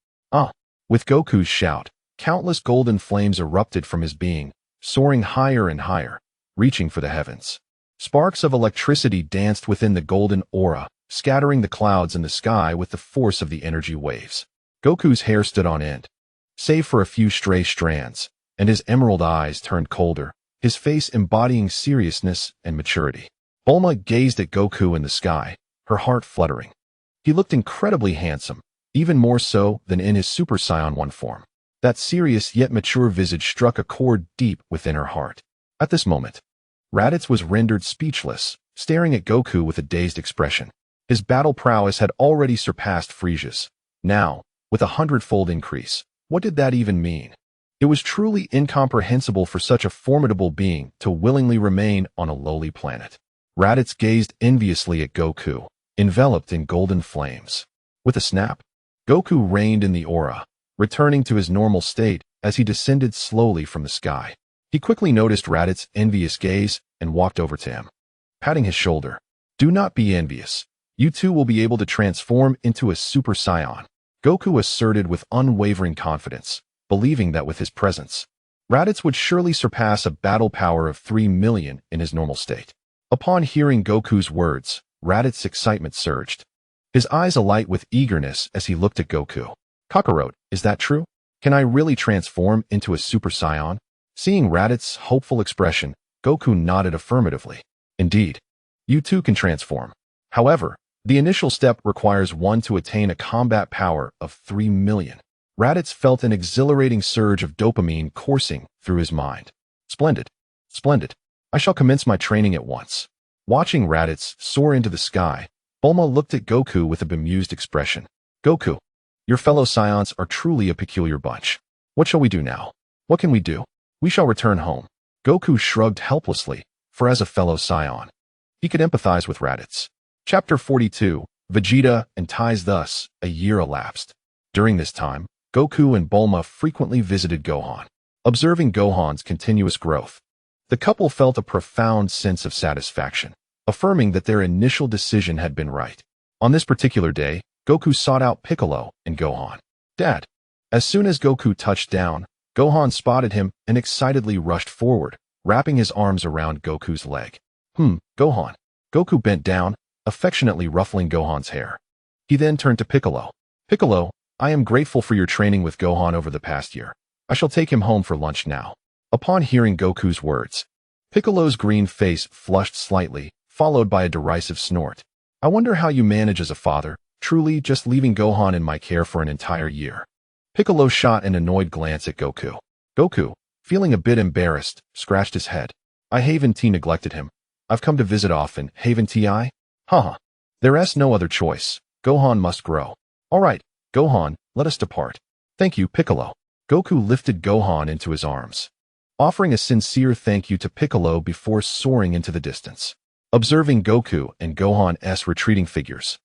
With Goku's shout, countless golden flames erupted from his being, soaring higher and higher, reaching for the heavens. Sparks of electricity danced within the golden aura, scattering the clouds in the sky with the force of the energy waves. Goku's hair stood on end, save for a few stray strands, and his emerald eyes turned colder, his face embodying seriousness and maturity. Bulma gazed at Goku in the sky, her heart fluttering. He looked incredibly handsome, even more so than in his Super Saiyan 1 form. That serious yet mature visage struck a chord deep within her heart. At this moment, Raditz was rendered speechless, staring at Goku with a dazed expression. His battle prowess had already surpassed Frisia's. Now, with a 100-fold increase, what did that even mean? It was truly incomprehensible for such a formidable being to willingly remain on a lowly planet. Raditz gazed enviously at Goku, enveloped in golden flames. With a snap, Goku reigned in the aura, returning to his normal state as he descended slowly from the sky. He quickly noticed Raditz's envious gaze and walked over to him, patting his shoulder. Do not be envious. You too will be able to transform into a Super Saiyan, Goku asserted with unwavering confidence, believing that with his presence, Raditz would surely surpass a battle power of 3 million in his normal state. Upon hearing Goku's words, Raditz's excitement surged, his eyes alight with eagerness as he looked at Goku. Kakarot, is that true? Can I really transform into a Super Saiyan? Seeing Raditz's hopeful expression, Goku nodded affirmatively. Indeed, You too can transform. However, the initial step requires one to attain a combat power of 3 million. Raditz felt an exhilarating surge of dopamine coursing through his mind. Splendid. Splendid. I shall commence my training at once. Watching Raditz soar into the sky, Bulma looked at Goku with a bemused expression. Goku, your fellow Scions are truly a peculiar bunch. What shall we do now? What can we do? We shall return home. Goku shrugged helplessly, for as a fellow Scion, he could empathize with Raditz. Chapter 42, Vegeta and Ties. Thus, a year elapsed. During this time, Goku and Bulma frequently visited Gohan. Observing Gohan's continuous growth, the couple felt a profound sense of satisfaction, affirming that their initial decision had been right. On this particular day, Goku sought out Piccolo and Gohan. Dad. As soon as Goku touched down, Gohan spotted him and excitedly rushed forward, wrapping his arms around Goku's leg. Gohan. Goku bent down, affectionately ruffling Gohan's hair. He then turned to Piccolo. Piccolo, I am grateful for your training with Gohan over the past year. I shall take him home for lunch now. Upon hearing Goku's words, Piccolo's green face flushed slightly, followed by a derisive snort. I wonder how you manage as a father, truly just leaving Gohan in my care for an entire year. Piccolo shot an annoyed glance at Goku. Goku, feeling a bit embarrassed, scratched his head. I haven't neglected him. I've come to visit often, haven't I? Haha. There's no other choice. Gohan must grow. All right, Gohan, let us depart. Thank you, Piccolo. Goku lifted Gohan into his arms, offering a sincere thank you to Piccolo before soaring into the distance. Observing Goku and Gohan's retreating figures,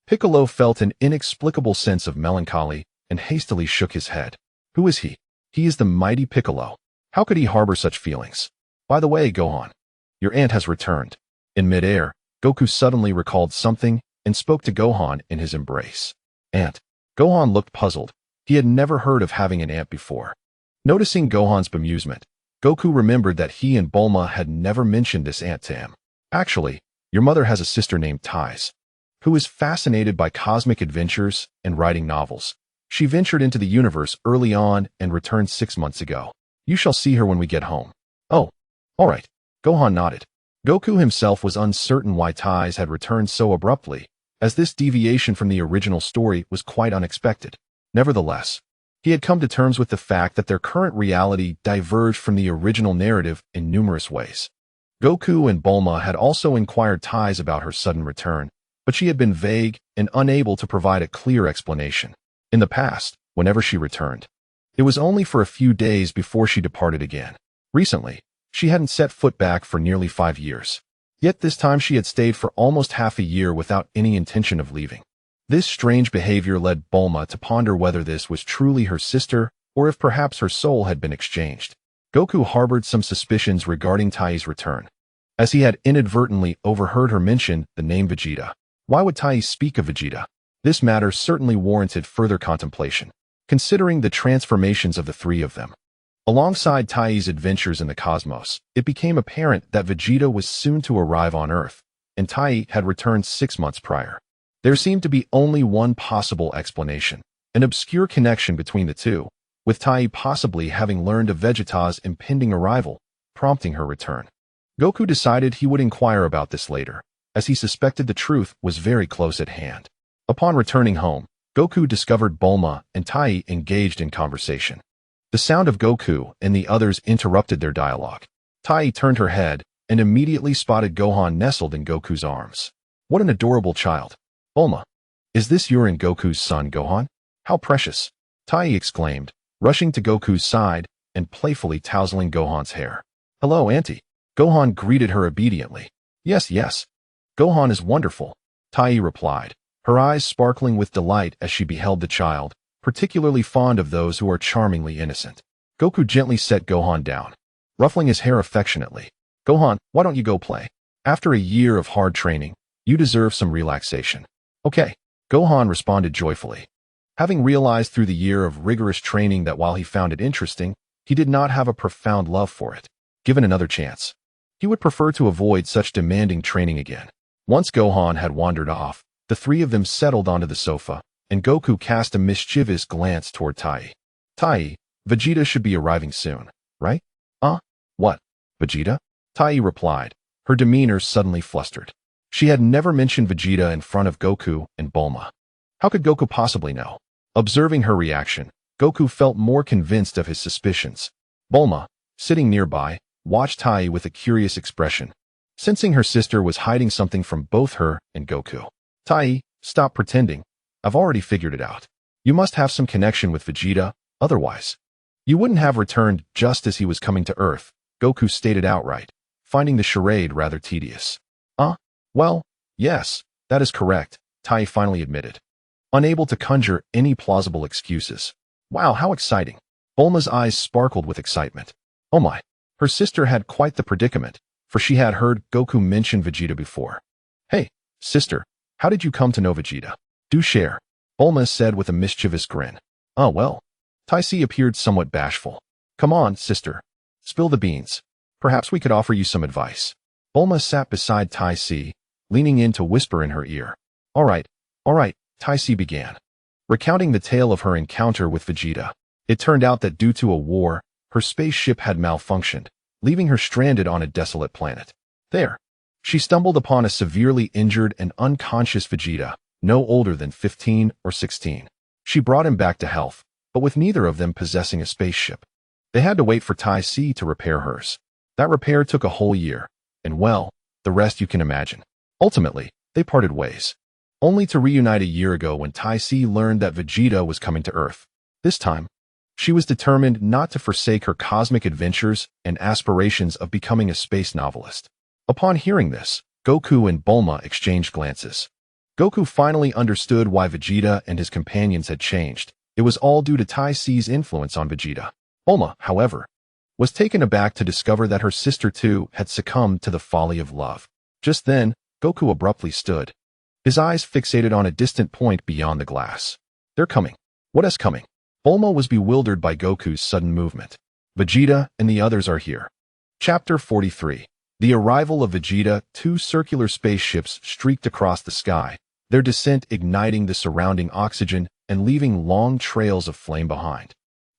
Piccolo felt an inexplicable sense of melancholy and hastily shook his head. Who is he? He is the mighty Piccolo. How could he harbor such feelings? By the way, Gohan, your aunt has returned. In midair, Goku suddenly recalled something and spoke to Gohan in his embrace. Aunt. Gohan looked puzzled. He had never heard of having an aunt before. Noticing Gohan's bemusement, Goku remembered that he and Bulma had never mentioned this aunt to him. Actually, your mother has a sister named Ties, who is fascinated by cosmic adventures and writing novels. She ventured into the universe early on and returned 6 months ago. You shall see her when we get home. Oh, all right. Gohan nodded. Goku himself was uncertain why Ties had returned so abruptly, as this deviation from the original story was quite unexpected. Nevertheless, he had come to terms with the fact that their current reality diverged from the original narrative in numerous ways. Goku and Bulma had also inquired Ties about her sudden return, but she had been vague and unable to provide a clear explanation. In the past, whenever she returned, it was only for a few days before she departed again. Recently, she hadn't set foot back for nearly 5 years. Yet this time she had stayed for almost half a year without any intention of leaving. This strange behavior led Bulma to ponder whether this was truly her sister or if perhaps her soul had been exchanged. Goku harbored some suspicions regarding Tai's return, as he had inadvertently overheard her mention the name Vegeta. Why would Tai speak of Vegeta? This matter certainly warranted further contemplation, considering the transformations of the three of them. Alongside Tai's adventures in the cosmos, it became apparent that Vegeta was soon to arrive on Earth, and Tai had returned 6 months prior. There seemed to be only one possible explanation, an obscure connection between the two, with Tai possibly having learned of Vegeta's impending arrival, prompting her return. Goku decided he would inquire about this later, as he suspected the truth was very close at hand. Upon returning home, Goku discovered Bulma and Tai engaged in conversation. The sound of Goku and the others interrupted their dialogue. Tai turned her head and immediately spotted Gohan nestled in Goku's arms. What an adorable child. Bulma, is this your and Goku's son, Gohan? How precious. Tai exclaimed, rushing to Goku's side and playfully tousling Gohan's hair. Hello, Auntie. Gohan greeted her obediently. Yes, yes. Gohan is wonderful, Tai replied, her eyes sparkling with delight as she beheld the child, particularly fond of those who are charmingly innocent. Goku gently set Gohan down, ruffling his hair affectionately. Gohan, why don't you go play? After a year of hard training, you deserve some relaxation. Okay, Gohan responded joyfully. Having realized through the year of rigorous training that while he found it interesting, he did not have a profound love for it. Given another chance, he would prefer to avoid such demanding training again. Once Gohan had wandered off, the three of them settled onto the sofa, and Goku cast a mischievous glance toward Tai. Tai, Vegeta should be arriving soon, right? What? Vegeta? Tai replied, her demeanor suddenly flustered. She had never mentioned Vegeta in front of Goku and Bulma. How could Goku possibly know? Observing her reaction, Goku felt more convinced of his suspicions. Bulma, sitting nearby, watched Tai with a curious expression, sensing her sister was hiding something from both her and Goku. Tai, stop pretending. I've already figured it out. You must have some connection with Vegeta, otherwise you wouldn't have returned just as he was coming to Earth, Goku stated outright, finding the charade rather tedious. Well, yes, that is correct, Tai finally admitted, unable to conjure any plausible excuses. Wow, how exciting. Bulma's eyes sparkled with excitement. Oh my, her sister had quite the predicament, for she had heard Goku mention Vegeta before. Hey, sister, how did you come to know Vegeta? Do share, Bulma said with a mischievous grin. Oh well. Tai appeared somewhat bashful. Come on, sister. Spill the beans. Perhaps we could offer you some advice. Bulma sat beside Tai, leaning in to whisper in her ear. All right, Tai began, recounting the tale of her encounter with Vegeta. It turned out that due to a war, her spaceship had malfunctioned, leaving her stranded on a desolate planet. There, she stumbled upon a severely injured and unconscious Vegeta, no older than 15 or 16. She brought him back to health, but with neither of them possessing a spaceship. They had to wait for Tai to repair hers. That repair took a whole year, and well, the rest you can imagine. Ultimately, they parted ways, only to reunite a year ago when Tai learned that Vegeta was coming to Earth. This time, she was determined not to forsake her cosmic adventures and aspirations of becoming a space novelist. Upon hearing this, Goku and Bulma exchanged glances. Goku finally understood why Vegeta and his companions had changed. It was all due to Tai's influence on Vegeta. Bulma, however, was taken aback to discover that her sister too had succumbed to the folly of love. Just then, Goku abruptly stood, his eyes fixated on a distant point beyond the glass. They're coming. What is coming? Bulma was bewildered by Goku's sudden movement. Vegeta and the others are here. Chapter 43. The arrival of Vegeta. Two circular spaceships streaked across the sky, their descent igniting the surrounding oxygen and leaving long trails of flame behind,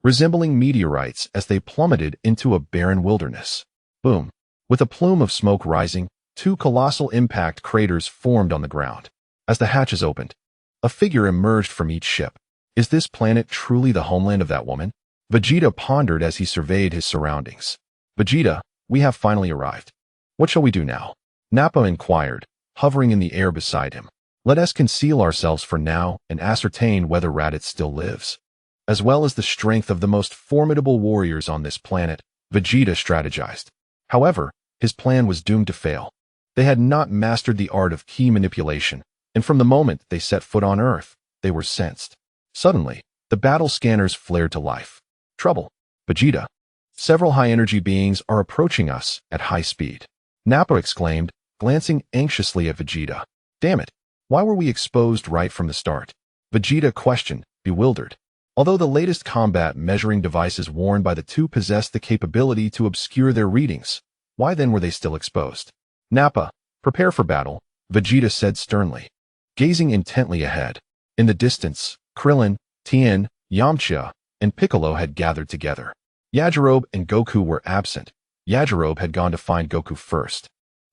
resembling meteorites as they plummeted into a barren wilderness. Boom. With a plume of smoke rising, two colossal impact craters formed on the ground. As the hatches opened, a figure emerged from each ship. Is this planet truly the homeland of that woman? Vegeta pondered as he surveyed his surroundings. Vegeta, we have finally arrived. What shall we do now? Nappa inquired, hovering in the air beside him. Let us conceal ourselves for now and ascertain whether Raditz still lives, as well as the strength of the most formidable warriors on this planet, Vegeta strategized. However, his plan was doomed to fail. They had not mastered the art of key manipulation, and from the moment they set foot on Earth, they were sensed. Suddenly, the battle scanners flared to life. Trouble. Vegeta. Several high-energy beings are approaching us at high speed. Nappa exclaimed, glancing anxiously at Vegeta. Damn it. Why were we exposed right from the start? Vegeta questioned, bewildered. Although the latest combat measuring devices worn by the two possessed the capability to obscure their readings, why then were they still exposed? Nappa, prepare for battle, Vegeta said sternly, gazing intently ahead. In the distance, Krillin, Tien, Yamcha, and Piccolo had gathered together. Yajirobe and Goku were absent. Yajirobe had gone to find Goku first,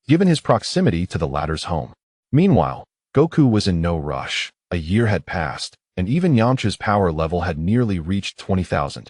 given his proximity to the latter's home. Meanwhile, Goku was in no rush. A year had passed, and even Yamcha's power level had nearly reached 20,000,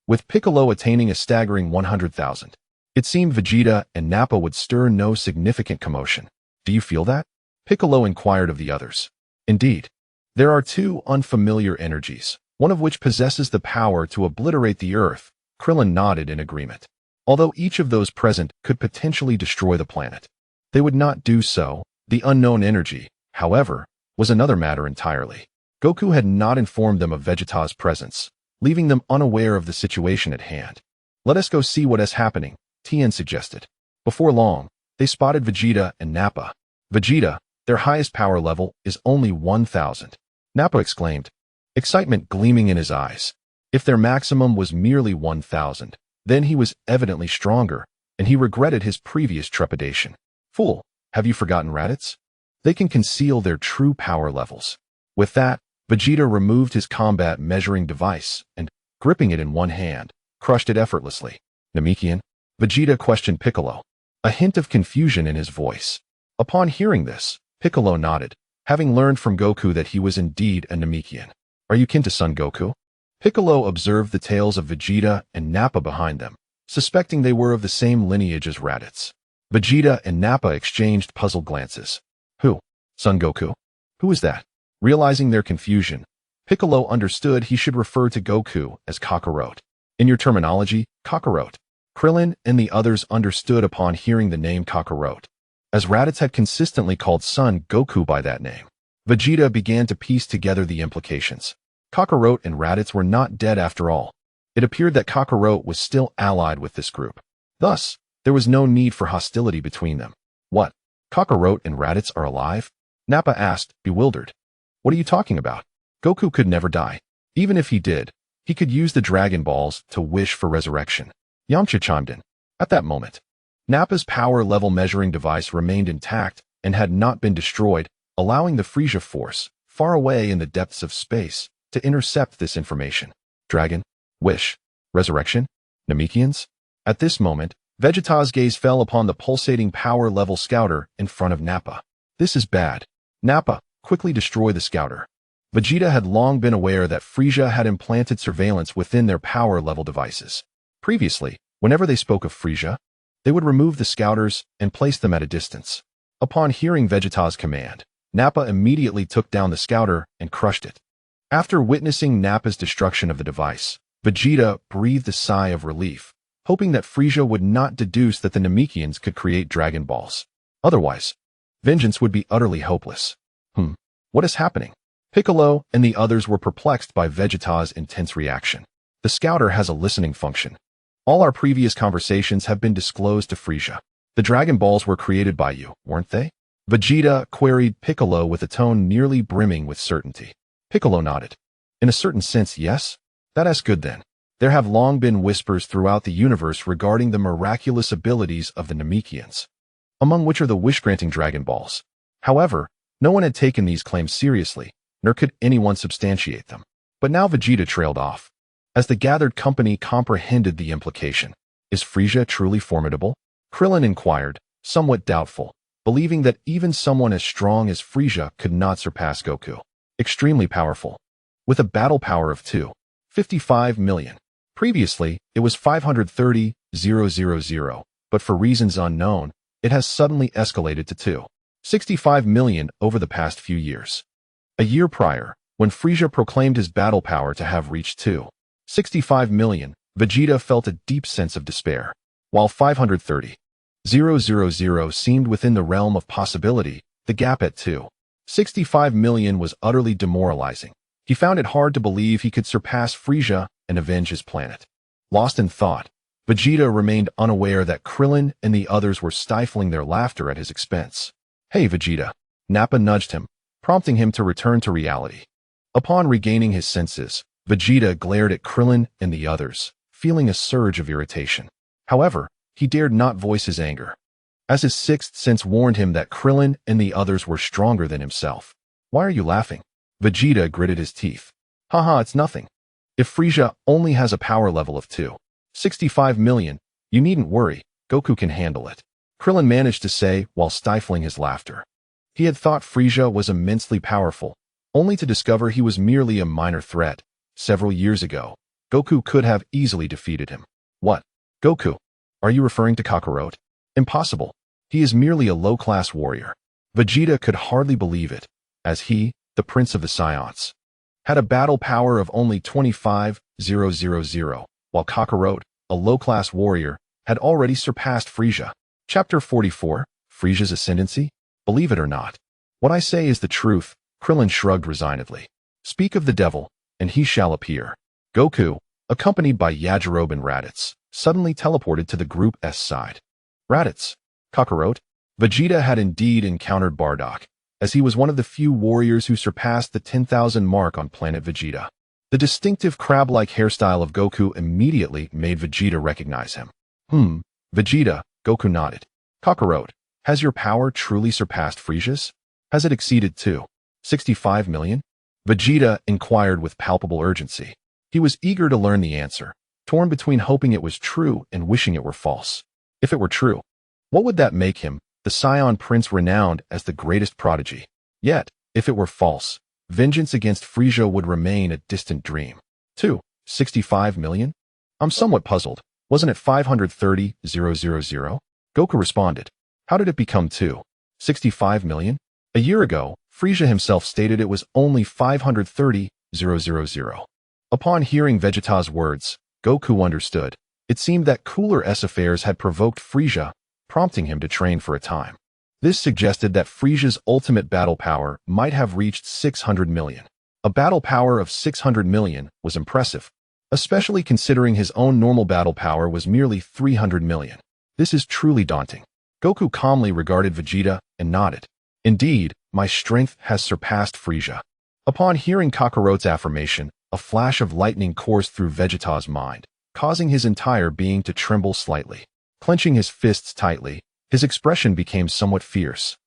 with Piccolo attaining a staggering 100,000. It seemed Vegeta and Nappa would stir no significant commotion. Do you feel that? Piccolo inquired of the others. Indeed. There are two unfamiliar energies, one of which possesses the power to obliterate the Earth. Krillin nodded in agreement. Although each of those present could potentially destroy the planet, they would not do so. The unknown energy, however, was another matter entirely. Goku had not informed them of Vegeta's presence, leaving them unaware of the situation at hand. Let us go see what is happening, Tien suggested. Before long, they spotted Vegeta and Nappa. Vegeta, their highest power level is only 1,000. Nappa exclaimed, excitement gleaming in his eyes. If their maximum was merely 1,000, then he was evidently stronger, and he regretted his previous trepidation. Fool, have you forgotten Raditz? They can conceal their true power levels. With that, Vegeta removed his combat measuring device and, gripping it in one hand, crushed it effortlessly. Namekian? Vegeta questioned Piccolo, a hint of confusion in his voice. Upon hearing this, Piccolo nodded, having learned from Goku that he was indeed a Namekian. Are you kin to Son Goku? Piccolo observed the tails of Vegeta and Nappa behind them, suspecting they were of the same lineage as Raditz. Vegeta and Nappa exchanged puzzled glances. Who? Son Goku? Who is that? Realizing their confusion, Piccolo understood he should refer to Goku as Kakarot. In your terminology, Kakarot. Krillin and the others understood upon hearing the name Kakarot, as Raditz had consistently called Son Goku by that name. Vegeta began to piece together the implications. Kakarot and Raditz were not dead after all. It appeared that Kakarot was still allied with this group. Thus, there was no need for hostility between them. What? Kakarot and Raditz are alive? Nappa asked, bewildered. What are you talking about? Goku could never die. Even if he did, he could use the Dragon Balls to wish for resurrection. Yamcha chimed in. At that moment, Nappa's power level measuring device remained intact and had not been destroyed, allowing the Frieza force, far away in the depths of space, to intercept this information. Dragon, wish, resurrection, Namekians? At this moment, Vegeta's gaze fell upon the pulsating power level scouter in front of Nappa. This is bad. Nappa, quickly destroy the scouter. Vegeta had long been aware that Frieza had implanted surveillance within their power level devices. Previously, whenever they spoke of Frieza, they would remove the scouters and place them at a distance. Upon hearing Vegeta's command, Nappa immediately took down the scouter and crushed it. After witnessing Nappa's destruction of the device, Vegeta breathed a sigh of relief, hoping that Frieza would not deduce that the Namekians could create Dragon Balls. Otherwise, vengeance would be utterly hopeless. What is happening? Piccolo and the others were perplexed by Vegeta's intense reaction. The scouter has a listening function. All our previous conversations have been disclosed to Frieza. The Dragon Balls were created by you, weren't they? Vegeta queried Piccolo with a tone nearly brimming with certainty. Piccolo nodded. In a certain sense, yes. That's good then. There have long been whispers throughout the universe regarding the miraculous abilities of the Namekians, among which are the wish-granting Dragon Balls. However, no one had taken these claims seriously, nor could anyone substantiate them. But now Vegeta trailed off. As the gathered company comprehended the implication, is Frieza truly formidable? Krillin inquired, somewhat doubtful, believing that even someone as strong as Frieza could not surpass Goku. Extremely powerful. With a battle power of 255 million. Previously, it was 530,000, but for reasons unknown, it has suddenly escalated to 265 million over the past few years. A year prior, when Frieza proclaimed his battle power to have reached 265 million, Vegeta felt a deep sense of despair. While 530,000 seemed within the realm of possibility, the gap at 265 million was utterly demoralizing. He found it hard to believe he could surpass Frieza and avenge his planet. Lost in thought, Vegeta remained unaware that Krillin and the others were stifling their laughter at his expense. Hey Vegeta, Nappa nudged him, prompting him to return to reality. Upon regaining his senses, Vegeta glared at Krillin and the others, feeling a surge of irritation. However, he dared not voice his anger, as his sixth sense warned him that Krillin and the others were stronger than himself. Why are you laughing? Vegeta gritted his teeth. Haha, it's nothing. If Frieza only has a power level of 265 million, you needn't worry, Goku can handle it. Krillin managed to say while stifling his laughter. He had thought Frieza was immensely powerful, only to discover he was merely a minor threat. Several years ago, Goku could have easily defeated him. What? Goku? Are you referring to Kakarot? Impossible. He is merely a low-class warrior. Vegeta could hardly believe it, as he, the Prince of the Scions, had a battle power of only 25,000, while Kakarot, a low-class warrior, had already surpassed Frieza. Chapter 44, Frieza's Ascendancy? Believe it or not, what I say is the truth, Krillin shrugged resignedly. Speak of the devil, and he shall appear. Goku, accompanied by Yardrat and Raditz, suddenly teleported to the Group S side. Raditz, Kakarot, Vegeta had indeed encountered Bardock, as he was one of the few warriors who surpassed the 10,000 mark on planet Vegeta. The distinctive crab-like hairstyle of Goku immediately made Vegeta recognize him. Vegeta, Goku nodded. Kakarot, has your power truly surpassed Frieza's? Has it exceeded 265 million? Vegeta inquired with palpable urgency. He was eager to learn the answer, torn between hoping it was true and wishing it were false. If it were true, what would that make him, the Scion Prince renowned as the greatest prodigy. Yet, if it were false, vengeance against Frieza would remain a distant dream. 2. 65 million? I'm somewhat puzzled. Wasn't it 530,000? Goku responded. How did it become 65 million? A year ago, Frieza himself stated it was only 530,000. Upon hearing Vegeta's words, Goku understood. It seemed that cooler affairs had provoked Frieza, prompting him to train for a time. This suggested that Frieza's ultimate battle power might have reached 600 million. A battle power of 600 million was impressive, especially considering his own normal battle power was merely 300 million. This is truly daunting. Goku calmly regarded Vegeta and nodded. Indeed, my strength has surpassed Frieza. Upon hearing Kakarot's affirmation, a flash of lightning coursed through Vegeta's mind, causing his entire being to tremble slightly. Clenching his fists tightly, his expression became somewhat fierce,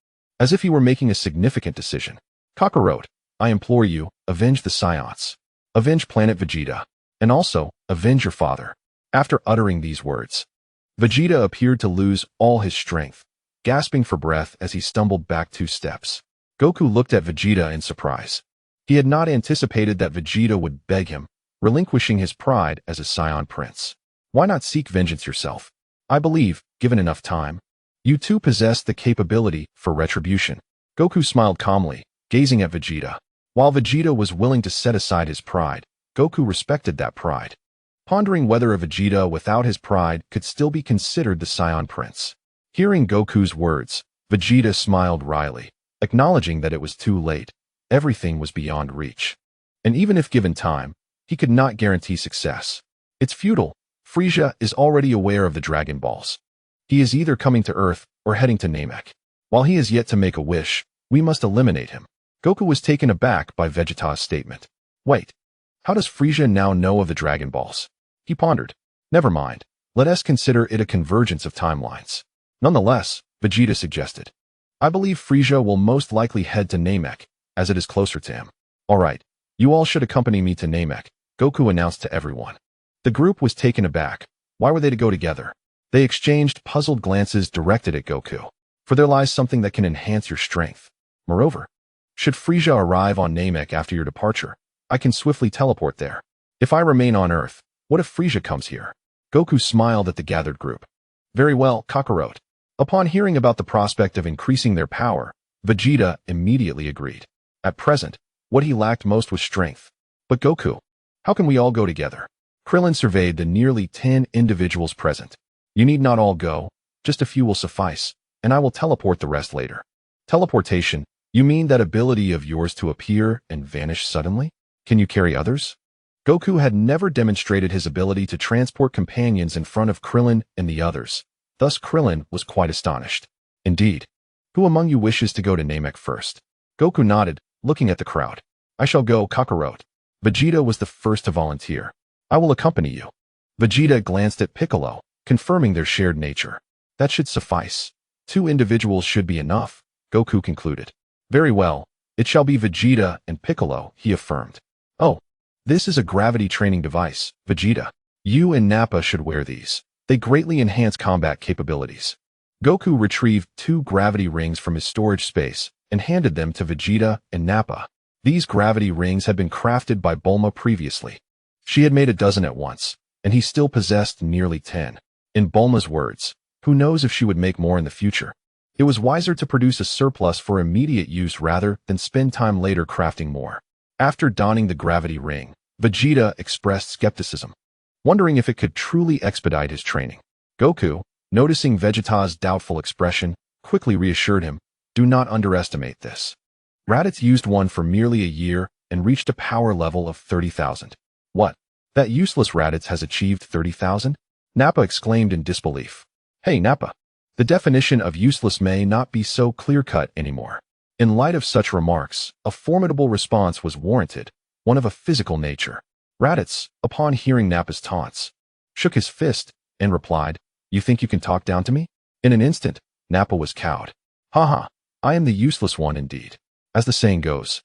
as if he were making a significant decision. Kakarot, I implore you, avenge the Scions. Avenge Planet Vegeta. And also, avenge your father. After uttering these words, Vegeta appeared to lose all his strength, gasping for breath as he stumbled back 2 steps. Goku looked at Vegeta in surprise. He had not anticipated that Vegeta would beg him, relinquishing his pride as a Scion Prince. Why not seek vengeance yourself? I believe, given enough time, you too possess the capability for retribution. Goku smiled calmly, gazing at Vegeta. While Vegeta was willing to set aside his pride, Goku respected that pride, pondering whether a Vegeta without his pride could still be considered the Scion Prince. Hearing Goku's words, Vegeta smiled wryly, acknowledging that it was too late. Everything was beyond reach. And even if given time, he could not guarantee success. It's futile. Frieza is already aware of the Dragon Balls. He is either coming to Earth or heading to Namek. While he is yet to make a wish, we must eliminate him. Goku was taken aback by Vegeta's statement. Wait, how does Frieza now know of the Dragon Balls? He pondered. Never mind. Let us consider it a convergence of timelines. Nonetheless, Vegeta suggested. I believe Frieza will most likely head to Namek, as it is closer to him. Alright, you all should accompany me to Namek, Goku announced to everyone. The group was taken aback. Why were they to go together? They exchanged puzzled glances directed at Goku. For there lies something that can enhance your strength. Moreover, should Frieza arrive on Namek after your departure, I can swiftly teleport there. If I remain on Earth, what if Frieza comes here? Goku smiled at the gathered group. Very well, Kakarot. Upon hearing about the prospect of increasing their power, Vegeta immediately agreed. At present, what he lacked most was strength. But Goku, how can we all go together? Krillin surveyed the nearly 10 individuals present. You need not all go, just a few will suffice, and I will teleport the rest later. Teleportation, you mean that ability of yours to appear and vanish suddenly? Can you carry others? Goku had never demonstrated his ability to transport companions in front of Krillin and the others. Thus Krillin was quite astonished. Indeed. Who among you wishes to go to Namek first? Goku nodded, looking at the crowd. I shall go, Kakarot. Vegeta was the first to volunteer. I will accompany you. Vegeta glanced at Piccolo, confirming their shared nature. That should suffice. 2 individuals should be enough, Goku concluded. Very well, it shall be Vegeta and Piccolo, he affirmed. Oh, this is a gravity training device, Vegeta. You and Nappa should wear these. They greatly enhance combat capabilities. Goku retrieved 2 gravity rings from his storage space and handed them to Vegeta and Nappa. These gravity rings had been crafted by Bulma previously. She had made a dozen at once, and he still possessed nearly 10. In Bulma's words, who knows if she would make more in the future? It was wiser to produce a surplus for immediate use rather than spend time later crafting more. After donning the gravity ring, Vegeta expressed skepticism, wondering if it could truly expedite his training. Goku, noticing Vegeta's doubtful expression, quickly reassured him, do not underestimate this. Raditz used one for merely a year and reached a power level of 30,000. What? That useless Raditz has achieved 30,000? Nappa exclaimed in disbelief. Hey Nappa, the definition of useless may not be so clear-cut anymore. In light of such remarks, a formidable response was warranted, one of a physical nature. Raditz, upon hearing Nappa's taunts, shook his fist and replied, You think you can talk down to me? In an instant, Nappa was cowed. Haha, I am the useless one indeed. As the saying goes,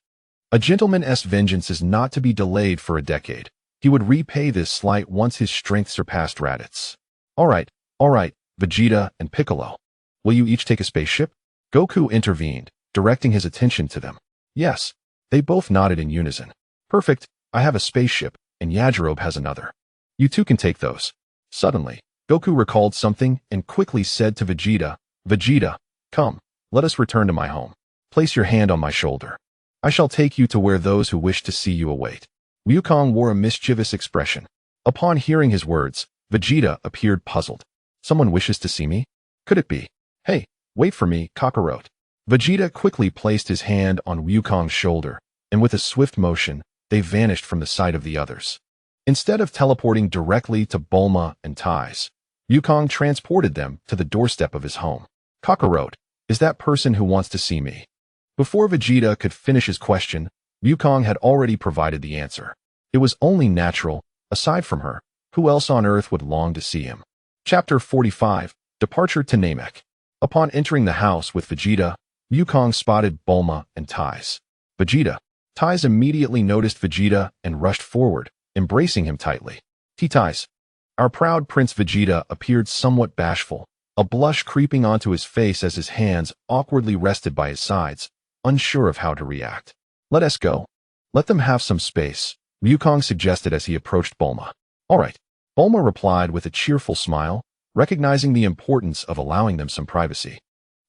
a gentleman's vengeance is not to be delayed for a decade. He would repay this slight once his strength surpassed Raditz. All right, Vegeta and Piccolo. Will you each take a spaceship? Goku intervened, directing his attention to them. Yes. They both nodded in unison. Perfect, I have a spaceship, and Yajirobe has another. You two can take those. Suddenly, Goku recalled something and quickly said to Vegeta, Vegeta, come, let us return to my home. Place your hand on my shoulder. I shall take you to where those who wish to see you await. Wukong wore a mischievous expression. Upon hearing his words, Vegeta appeared puzzled. Someone wishes to see me? Could it be? Hey, wait for me, Kakarot. Vegeta quickly placed his hand on Wukong's shoulder, and with a swift motion, they vanished from the sight of the others. Instead of teleporting directly to Bulma and Tais, Wukong transported them to the doorstep of his home. Kakarot, is that person who wants to see me? Before Vegeta could finish his question, Wukong had already provided the answer. It was only natural, aside from her, who else on Earth would long to see him? Chapter 45, Departure to Namek. Upon entering the house with Vegeta, Wukong spotted Bulma and Tais. Vegeta. Tais immediately noticed Vegeta and rushed forward, embracing him tightly. Tais. Our proud Prince Vegeta appeared somewhat bashful, a blush creeping onto his face as his hands awkwardly rested by his sides, unsure of how to react. Let us go. Let them have some space, Wukong suggested as he approached Bulma. All right. Bulma replied with a cheerful smile, recognizing the importance of allowing them some privacy.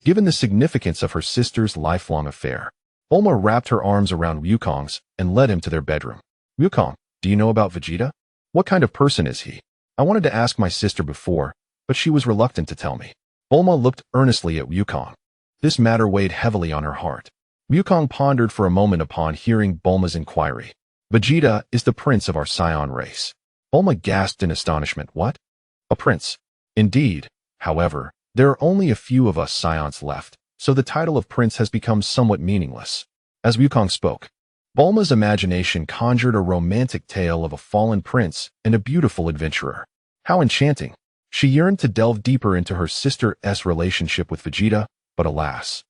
Given the significance of her sister's lifelong affair, Bulma wrapped her arms around Wukong's and led him to their bedroom. Wukong, do you know about Vegeta? What kind of person is he? I wanted to ask my sister before, but she was reluctant to tell me. Bulma looked earnestly at Wukong. This matter weighed heavily on her heart. Wukong pondered for a moment upon hearing Bulma's inquiry. Vegeta is the prince of our Scion race. Bulma gasped in astonishment. What? A prince? Indeed. However, there are only a few of us Scions left, so the title of prince has become somewhat meaningless. As Wukong spoke, Bulma's imagination conjured a romantic tale of a fallen prince and a beautiful adventurer. How enchanting! She yearned to delve deeper into her sister's relationship with Vegeta, but alas.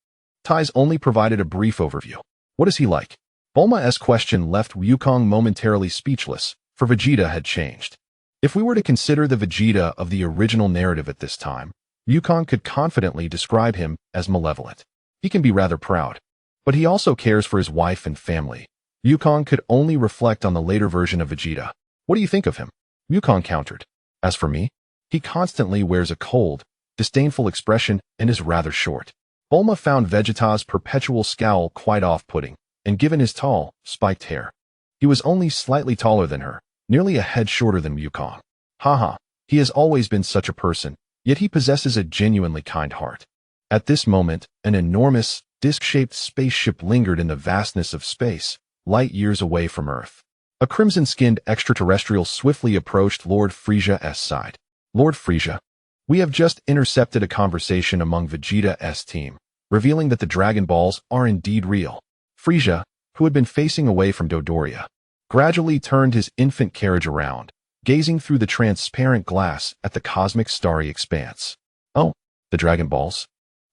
Tais only provided a brief overview. What is he like? Bulma's question left Wukong momentarily speechless, for Vegeta had changed. If we were to consider the Vegeta of the original narrative at this time, Wukong could confidently describe him as malevolent. He can be rather proud, but he also cares for his wife and family. Wukong could only reflect on the later version of Vegeta. What do you think of him? Wukong countered. As for me, he constantly wears a cold, disdainful expression and is rather short. Bulma found Vegeta's perpetual scowl quite off-putting, and given his tall, spiked hair, he was only slightly taller than her, nearly a head shorter than Wukong. Haha, he has always been such a person, yet he possesses a genuinely kind heart. At this moment, an enormous, disc-shaped spaceship lingered in the vastness of space, light years away from Earth. A crimson-skinned extraterrestrial swiftly approached Lord Frisia's side. Lord Frisia, we have just intercepted a conversation among Vegeta's team, revealing that the Dragon Balls are indeed real. Frisia, who had been facing away from Dodoria, gradually turned his infant carriage around, gazing through the transparent glass at the cosmic starry expanse. Oh, the Dragon Balls?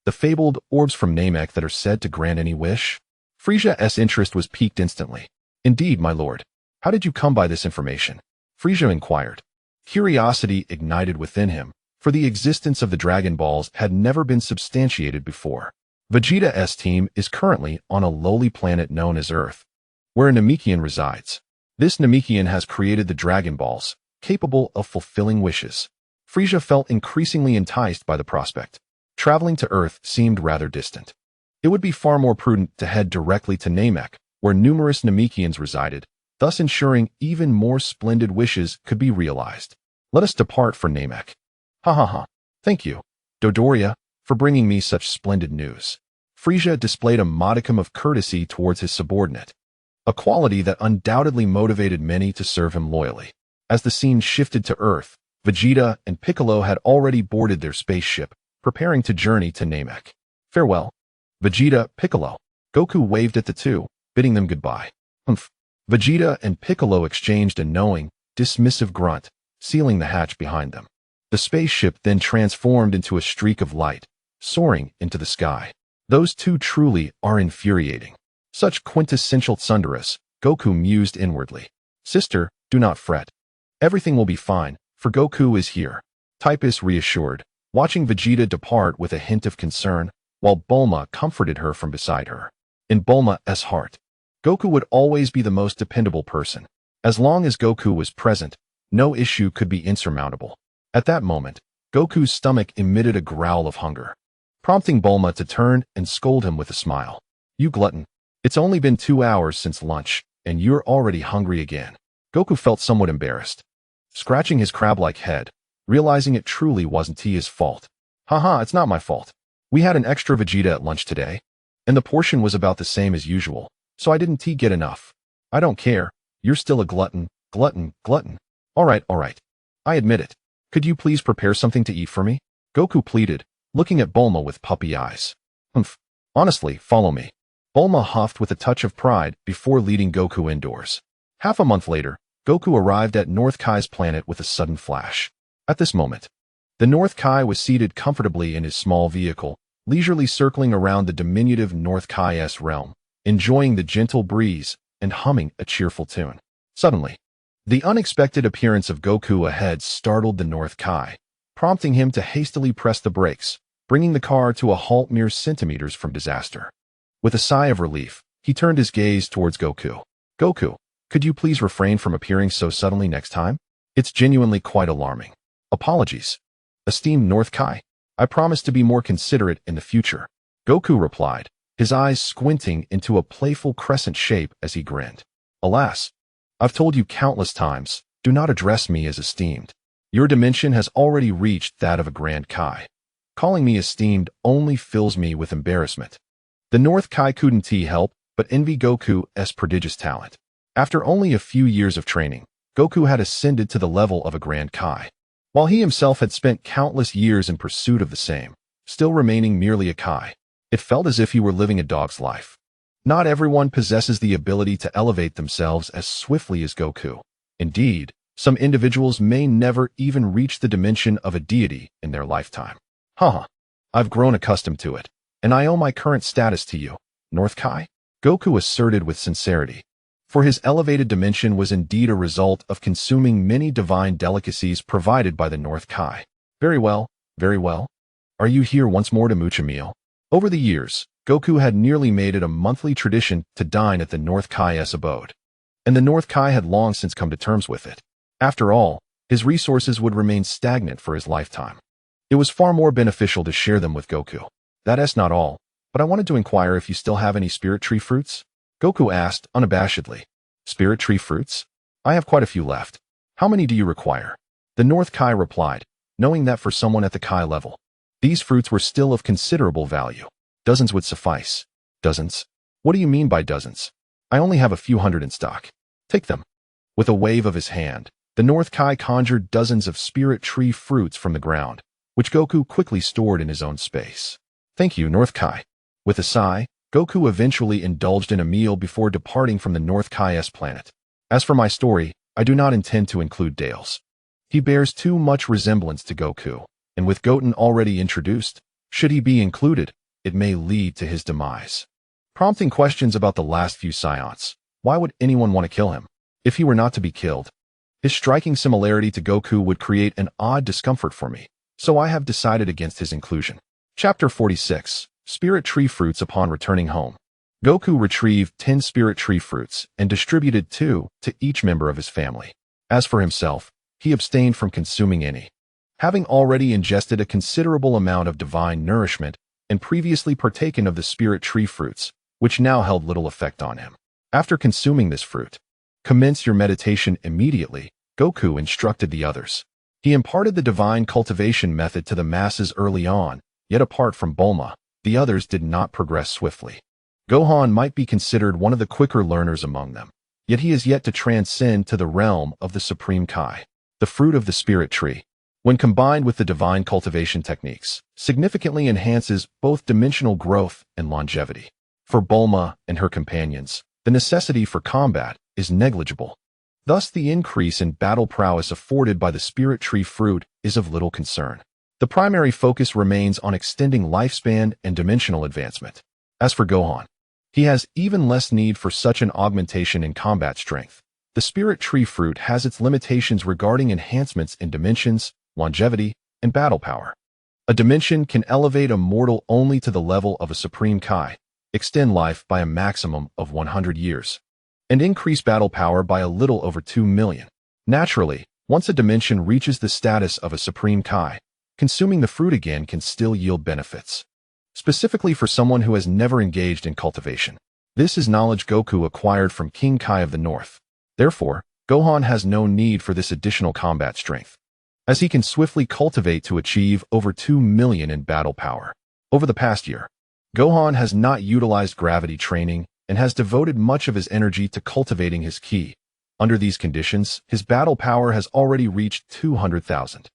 The fabled orbs from Namek that are said to grant any wish? Frisia's interest was piqued instantly. Indeed, my lord. How did you come by this information? Frisia inquired. Curiosity ignited within him, for the existence of the Dragon Balls had never been substantiated before. Vegeta's team is currently on a lowly planet known as Earth, where a Namekian resides. This Namekian has created the Dragon Balls, capable of fulfilling wishes. Frisia felt increasingly enticed by the prospect. Traveling to Earth seemed rather distant. It would be far more prudent to head directly to Namek, where numerous Namekians resided, thus ensuring even more splendid wishes could be realized. Let us depart for Namek. Ha ha ha. Thank you, Dodoria, for bringing me such splendid news. Frisia displayed a modicum of courtesy towards his subordinate, a quality that undoubtedly motivated many to serve him loyally. As the scene shifted to Earth, Vegeta and Piccolo had already boarded their spaceship, preparing to journey to Namek. Farewell. Vegeta, Piccolo. Goku waved at the two, bidding them goodbye. Humph. Vegeta and Piccolo exchanged a knowing, dismissive grunt, sealing the hatch behind them. The spaceship then transformed into a streak of light, soaring into the sky. Those two truly are infuriating. Such quintessential tsundere, Goku mused inwardly. Sister, do not fret. Everything will be fine, for Goku is here. Typus reassured, watching Vegeta depart with a hint of concern, while Bulma comforted her from beside her. In Bulma's heart, Goku would always be the most dependable person. As long as Goku was present, no issue could be insurmountable. At that moment, Goku's stomach emitted a growl of hunger, prompting Bulma to turn and scold him with a smile. "You glutton. It's only been 2 hours since lunch, and you're already hungry again." Goku felt somewhat embarrassed, scratching his crab-like head, realizing it truly wasn't his fault. "Haha, it's not my fault. We had an extra Vegeta at lunch today, and the portion was about the same as usual, so I didn't get enough. I don't care. You're still a glutton, glutton, glutton. All right. I admit it. Could you please prepare something to eat for me?" Goku pleaded, looking at Bulma with puppy eyes. "Humph. Honestly, follow me." Bulma huffed with a touch of pride before leading Goku indoors. Half a month later, Goku arrived at North Kai's planet with a sudden flash. At this moment, the North Kai was seated comfortably in his small vehicle, leisurely circling around the diminutive North Kai's realm, enjoying the gentle breeze and humming a cheerful tune. Suddenly, the unexpected appearance of Goku ahead startled the North Kai, prompting him to hastily press the brakes, bringing the car to a halt mere centimeters from disaster. With a sigh of relief, he turned his gaze towards Goku. "Goku, could you please refrain from appearing so suddenly next time? It's genuinely quite alarming. Apologies. Esteemed North Kai, I promise to be more considerate in the future." Goku replied, his eyes squinting into a playful crescent shape as he grinned. "Alas, I've told you countless times, do not address me as esteemed. Your dimension has already reached that of a Grand Kai. Calling me esteemed only fills me with embarrassment." The North Kai couldn't help but envy Goku's prodigious talent. After only a few years of training, Goku had ascended to the level of a Grand Kai, while he himself had spent countless years in pursuit of the same, still remaining merely a Kai. It felt as if he were living a dog's life. Not everyone possesses the ability to elevate themselves as swiftly as Goku. Indeed, some individuals may never even reach the dimension of a deity in their lifetime. Haha, I've grown accustomed to it, and I owe my current status to you, North Kai, Goku asserted with sincerity. For his elevated dimension was indeed a result of consuming many divine delicacies provided by the North Kai. Very well, very well. Are you here once more to mooch a meal? Over the years, Goku had nearly made it a monthly tradition to dine at the North Kai's abode, and the North Kai had long since come to terms with it. After all, his resources would remain stagnant for his lifetime. It was far more beneficial to share them with Goku. "That's not all, but I wanted to inquire if you still have any spirit tree fruits?" Goku asked unabashedly. "Spirit tree fruits? I have quite a few left. How many do you require?" The North Kai replied, knowing that for someone at the Kai level, these fruits were still of considerable value. "Dozens would suffice." "Dozens? What do you mean by dozens? I only have a few hundred in stock." "Take them." With a wave of his hand, the North Kai conjured dozens of spirit tree fruits from the ground, which Goku quickly stored in his own space. "Thank you, North Kai." With a sigh, Goku eventually indulged in a meal before departing from the North Kai's planet. As for my story, I do not intend to include Dale's. He bears too much resemblance to Goku, and with Goten already introduced, should he be included, it may lead to his demise. Prompting questions about the last few scions. Why would anyone want to kill him? If he were not to be killed, his striking similarity to Goku would create an odd discomfort for me, so I have decided against his inclusion. Chapter 46. Spirit Tree Fruits upon returning home. Goku retrieved 10 spirit tree fruits and distributed 2 to each member of his family. As for himself, he abstained from consuming any, having already ingested a considerable amount of divine nourishment and previously partaken of the spirit tree fruits, which now held little effect on him. After consuming this fruit, commence your meditation immediately, Goku instructed the others. He imparted the divine cultivation method to the masses early on, yet apart from Bulma, the others did not progress swiftly. Gohan might be considered one of the quicker learners among them, yet he is yet to transcend to the realm of the Supreme Kai. The fruit of the spirit tree, when combined with the divine cultivation techniques, significantly enhances both dimensional growth and longevity. For Bulma and her companions, the necessity for combat is negligible. Thus, the increase in battle prowess afforded by the spirit tree fruit is of little concern. The primary focus remains on extending lifespan and dimensional advancement. As for Gohan, he has even less need for such an augmentation in combat strength. The spirit tree fruit has its limitations regarding enhancements in dimensions, longevity, and battle power. A dimension can elevate a mortal only to the level of a Supreme Kai, extend life by a maximum of 100 years, and increase battle power by a little over 2 million. Naturally, once a dimension reaches the status of a Supreme Kai, consuming the fruit again can still yield benefits. Specifically for someone who has never engaged in cultivation. This is knowledge Goku acquired from King Kai of the North. Therefore, Gohan has no need for this additional combat strength, as he can swiftly cultivate to achieve over 2 million in battle power. Over the past year, Gohan has not utilized gravity training and has devoted much of his energy to cultivating his ki. Under these conditions, his battle power has already reached 200,000.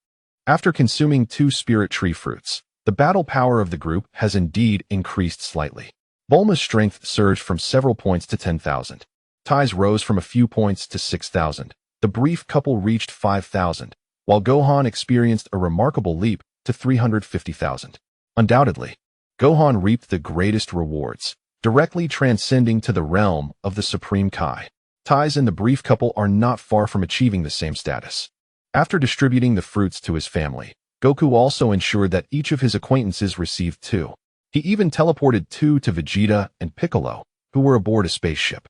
After consuming 2 spirit tree fruits, the battle power of the group has indeed increased slightly. Bulma's strength surged from several points to 10,000. Tai's rose from a few points to 6,000. The brief couple reached 5,000, while Gohan experienced a remarkable leap to 350,000. Undoubtedly, Gohan reaped the greatest rewards, directly transcending to the realm of the Supreme Kai. Tai's and the brief couple are not far from achieving the same status. After distributing the fruits to his family, Goku also ensured that each of his acquaintances received 2. He even teleported 2 to Vegeta and Piccolo, who were aboard a spaceship.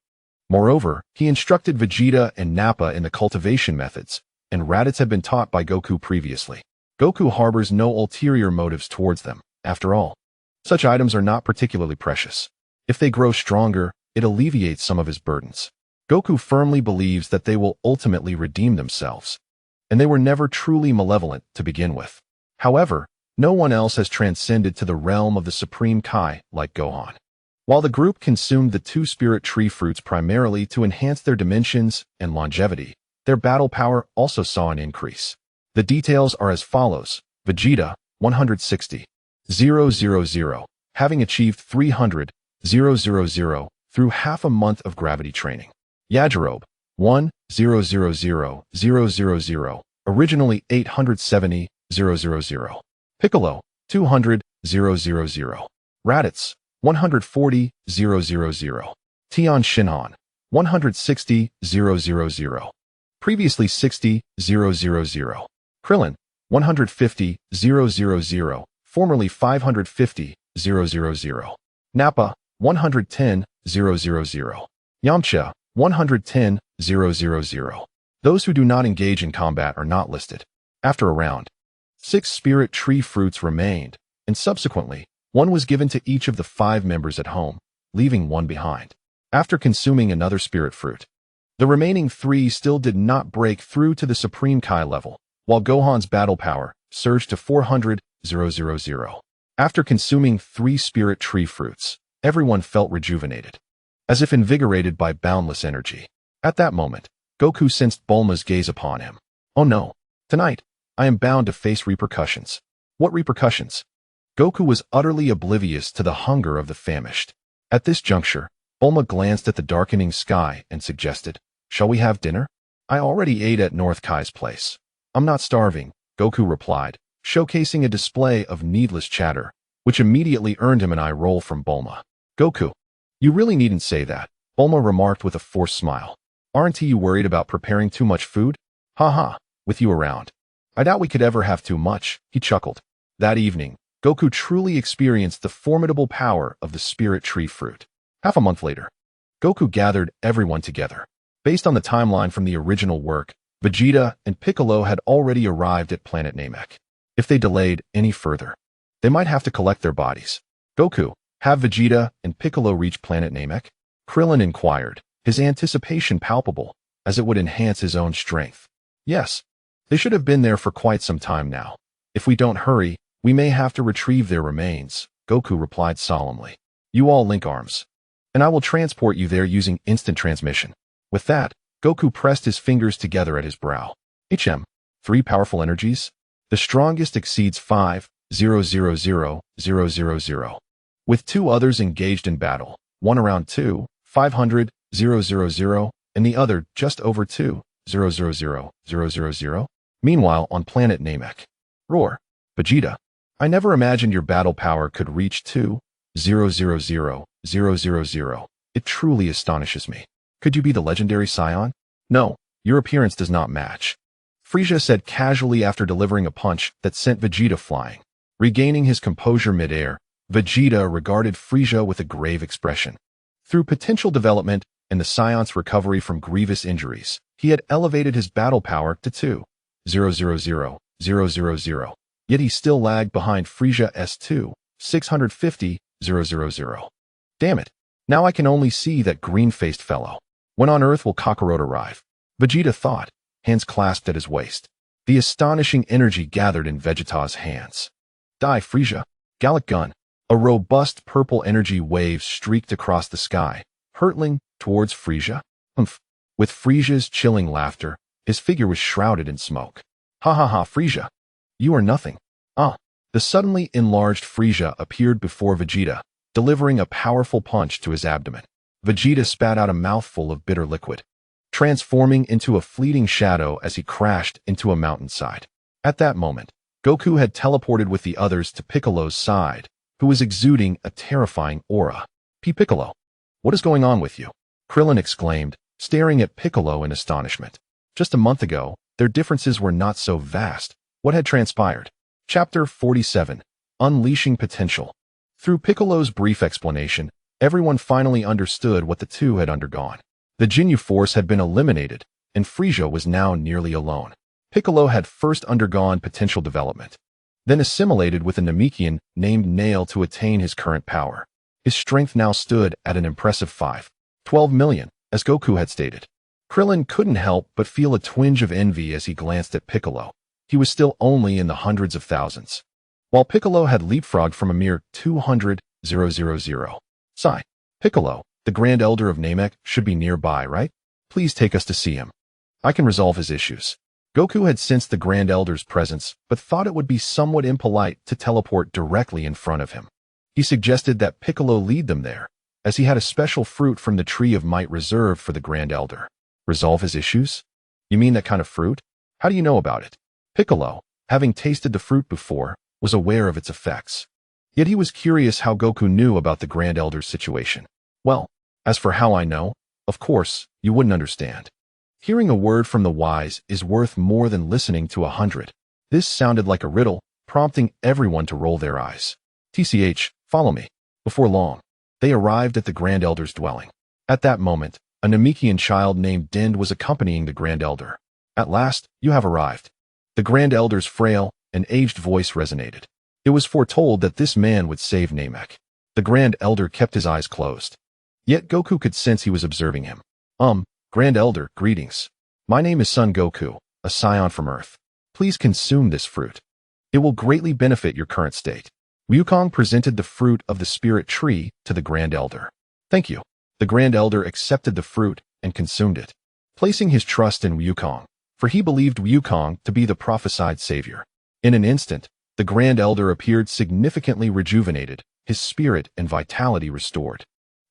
Moreover, he instructed Vegeta and Nappa in the cultivation methods, and Raditz had been taught by Goku previously. Goku harbors no ulterior motives towards them. After all, such items are not particularly precious. If they grow stronger, it alleviates some of his burdens. Goku firmly believes that they will ultimately redeem themselves, and they were never truly malevolent to begin with. However, no one else has transcended to the realm of the Supreme Kai like Gohan. While the group consumed the 2 spirit tree fruits primarily to enhance their dimensions and longevity, their battle power also saw an increase. The details are as follows. Vegeta, 160,000, having achieved 300,000 through half a month of gravity training. Yardrat, 100,000, originally 870,000. Piccolo, 200,000. Raditz, 140,000. Shenron, 160,000. Previously 60,000. Krillin, 150,000, formerly 550,000. Nappa, 110,000. Yamcha, 110,000. Those who do not engage in combat are not listed. After a round, 6 spirit tree fruits remained, and subsequently, 1 was given to each of the 5 members at home, leaving 1 behind. After consuming another spirit fruit, the remaining 3 still did not break through to the Supreme Kai level, while Gohan's battle power surged to 400,000. After consuming 3 spirit tree fruits, everyone felt rejuvenated, as if invigorated by boundless energy. At that moment, Goku sensed Bulma's gaze upon him. Oh no, tonight, I am bound to face repercussions. What repercussions? Goku was utterly oblivious to the hunger of the famished. At this juncture, Bulma glanced at the darkening sky and suggested, "Shall we have dinner? I already ate at North Kai's place." "I'm not starving," Goku replied, showcasing a display of needless chatter, which immediately earned him an eye roll from Bulma. "Goku, you really needn't say that," Bulma remarked with a forced smile. "Aren't you worried about preparing too much food?" "Ha, with you around. I doubt we could ever have too much," he chuckled. That evening, Goku truly experienced the formidable power of the spirit tree fruit. Half a month later, Goku gathered everyone together. Based on the timeline from the original work, Vegeta and Piccolo had already arrived at planet Namek. If they delayed any further, they might have to collect their bodies. "Goku, have Vegeta and Piccolo reach planet Namek?" Krillin inquired, his anticipation palpable, as it would enhance his own strength. "Yes, they should have been there for quite some time now. If we don't hurry, we may have to retrieve their remains," Goku replied solemnly. "You all link arms, and I will transport you there using instant transmission." With that, Goku pressed his fingers together at his brow. 3 powerful energies? The strongest exceeds 5,000,000. With 2 others engaged in battle, one around 2,500,000, and the other just over 2,000,000. Meanwhile, on planet Namek. Roar. "Vegeta, I never imagined your battle power could reach 2,000,000. It truly astonishes me. Could you be the legendary Scion?" "No, your appearance does not match," Frieza said casually after delivering a punch that sent Vegeta flying. Regaining his composure midair, Vegeta regarded Frieza with a grave expression. Through potential development and the Scion's recovery from grievous injuries, he had elevated his battle power to 2,000,000. Yet he still lagged behind Frieza S2, 650,000. Damn it. Now I can only see that green-faced fellow. When on Earth will Kakarot arrive? Vegeta thought, hands clasped at his waist. The astonishing energy gathered in Vegeta's hands. Die, Frieza. Gallic Gun. A robust purple energy wave streaked across the sky, hurtling towards Frieza. Humph. With Frieza's chilling laughter, his figure was shrouded in smoke. Ha ha ha, Frieza. You are nothing. Ah. The suddenly enlarged Frieza appeared before Vegeta, delivering a powerful punch to his abdomen. Vegeta spat out a mouthful of bitter liquid, transforming into a fleeting shadow as he crashed into a mountainside. At that moment, Goku had teleported with the others to Piccolo's side, who was exuding a terrifying aura. Piccolo, what is going on with you? Krillin exclaimed, staring at Piccolo in astonishment. Just a month ago, their differences were not so vast. What had transpired? Chapter 47. Unleashing Potential. Through Piccolo's brief explanation, everyone finally understood what the two had undergone. The Ginyu Force had been eliminated, and Frieza was now nearly alone. Piccolo had first undergone potential development, then assimilated with a Namekian named Nail to attain his current power. His strength now stood at an impressive 5.12 million, as Goku had stated. Krillin couldn't help but feel a twinge of envy as he glanced at Piccolo. He was still only in the hundreds of thousands, while Piccolo had leapfrogged from a mere 200,000. Sigh. Piccolo, the Grand Elder of Namek, should be nearby, right? Please take us to see him. I can resolve his issues. Goku had sensed the Grand Elder's presence, but thought it would be somewhat impolite to teleport directly in front of him. He suggested that Piccolo lead them there, as he had a special fruit from the Tree of Might reserved for the Grand Elder. Resolve his issues? You mean that kind of fruit? How do you know about it? Piccolo, having tasted the fruit before, was aware of its effects. Yet he was curious how Goku knew about the Grand Elder's situation. Well, as for how I know, of course, you wouldn't understand. Hearing a word from the wise is worth more than listening to 100. This sounded like a riddle, prompting everyone to roll their eyes. TCH, follow me. Before long, they arrived at the Grand Elder's dwelling. At that moment, a Namekian child named Dend was accompanying the Grand Elder. At last, you have arrived. The Grand Elder's frail and aged voice resonated. It was foretold that this man would save Namek. The Grand Elder kept his eyes closed. Yet Goku could sense he was observing him. Grand Elder, greetings. My name is Son Goku, a scion from Earth. Please consume this fruit. It will greatly benefit your current state. Wukong presented the fruit of the spirit tree to the Grand Elder. Thank you. The Grand Elder accepted the fruit and consumed it, placing his trust in Wukong, for he believed Wukong to be the prophesied savior. In an instant, the Grand Elder appeared significantly rejuvenated, his spirit and vitality restored.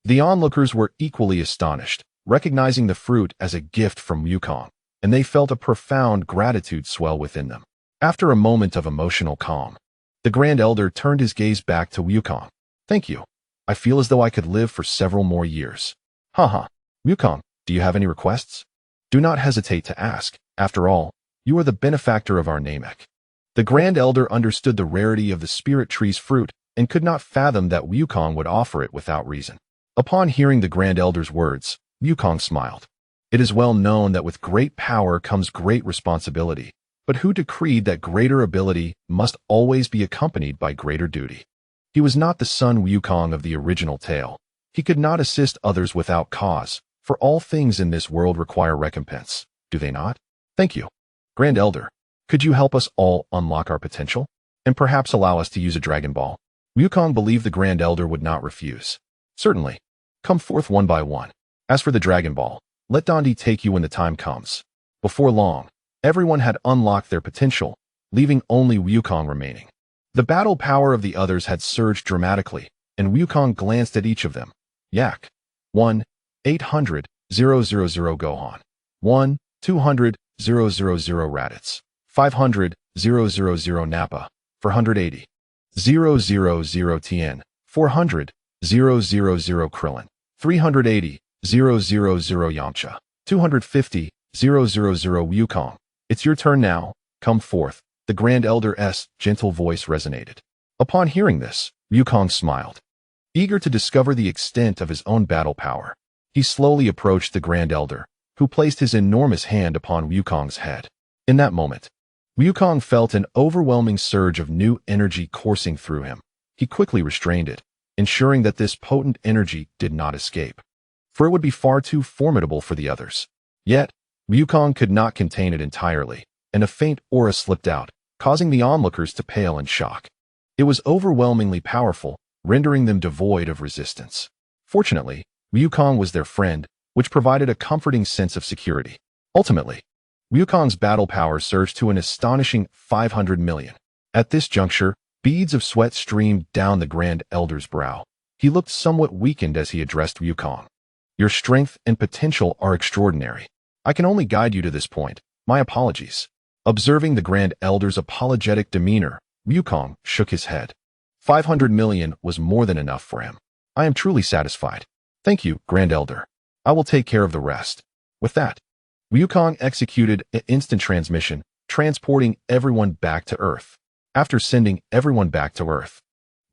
The onlookers were equally astonished, recognizing the fruit as a gift from Wukong, and they felt a profound gratitude swell within them. After a moment of emotional calm, the Grand Elder turned his gaze back to Wukong. Thank you. I feel as though I could live for several more years. Haha. Wukong, do you have any requests? Do not hesitate to ask. After all, you are the benefactor of our Namek. The Grand Elder understood the rarity of the spirit tree's fruit and could not fathom that Wukong would offer it without reason. Upon hearing the Grand Elder's words, Wukong smiled. It is well known that with great power comes great responsibility, but who decreed that greater ability must always be accompanied by greater duty? He was not the son Wukong of the original tale. He could not assist others without cause, for all things in this world require recompense, do they not? Thank you. Grand Elder, could you help us all unlock our potential, and perhaps allow us to use a Dragon Ball? Wukong believed the Grand Elder would not refuse. Certainly. Come forth one by one. As for the Dragon Ball, let Dundee take you when the time comes. Before long, everyone had unlocked their potential, leaving only Wukong remaining. The battle power of the others had surged dramatically, and Wukong glanced at each of them. Yak. 1,800,000 Gohan. 1,200,000 Raditz. 500,000 Nappa. 480,000 Tien. 400,000 Krillin. 380,000 Yamcha. 250,000 Wukong. It's your turn now. Come forth. The Grand Elder's gentle voice resonated. Upon hearing this, Wukong smiled. Eager to discover the extent of his own battle power, he slowly approached the Grand Elder, who placed his enormous hand upon Wukong's head. In that moment, Wukong felt an overwhelming surge of new energy coursing through him. He quickly restrained it, ensuring that this potent energy did not escape, for it would be far too formidable for the others. Yet, Wukong could not contain it entirely, and a faint aura slipped out, causing the onlookers to pale in shock. It was overwhelmingly powerful, rendering them devoid of resistance. Fortunately, Wukong was their friend, which provided a comforting sense of security. Ultimately, Wukong's battle power surged to an astonishing 500 million. At this juncture, beads of sweat streamed down the Grand Elder's brow. He looked somewhat weakened as he addressed Wukong. Your strength and potential are extraordinary. I can only guide you to this point. My apologies. Observing the Grand Elder's apologetic demeanor, Wukong shook his head. 500 million was more than enough for him. I am truly satisfied. Thank you, Grand Elder. I will take care of the rest. With that, Wukong executed an instant transmission, transporting everyone back to Earth. After sending everyone back to Earth,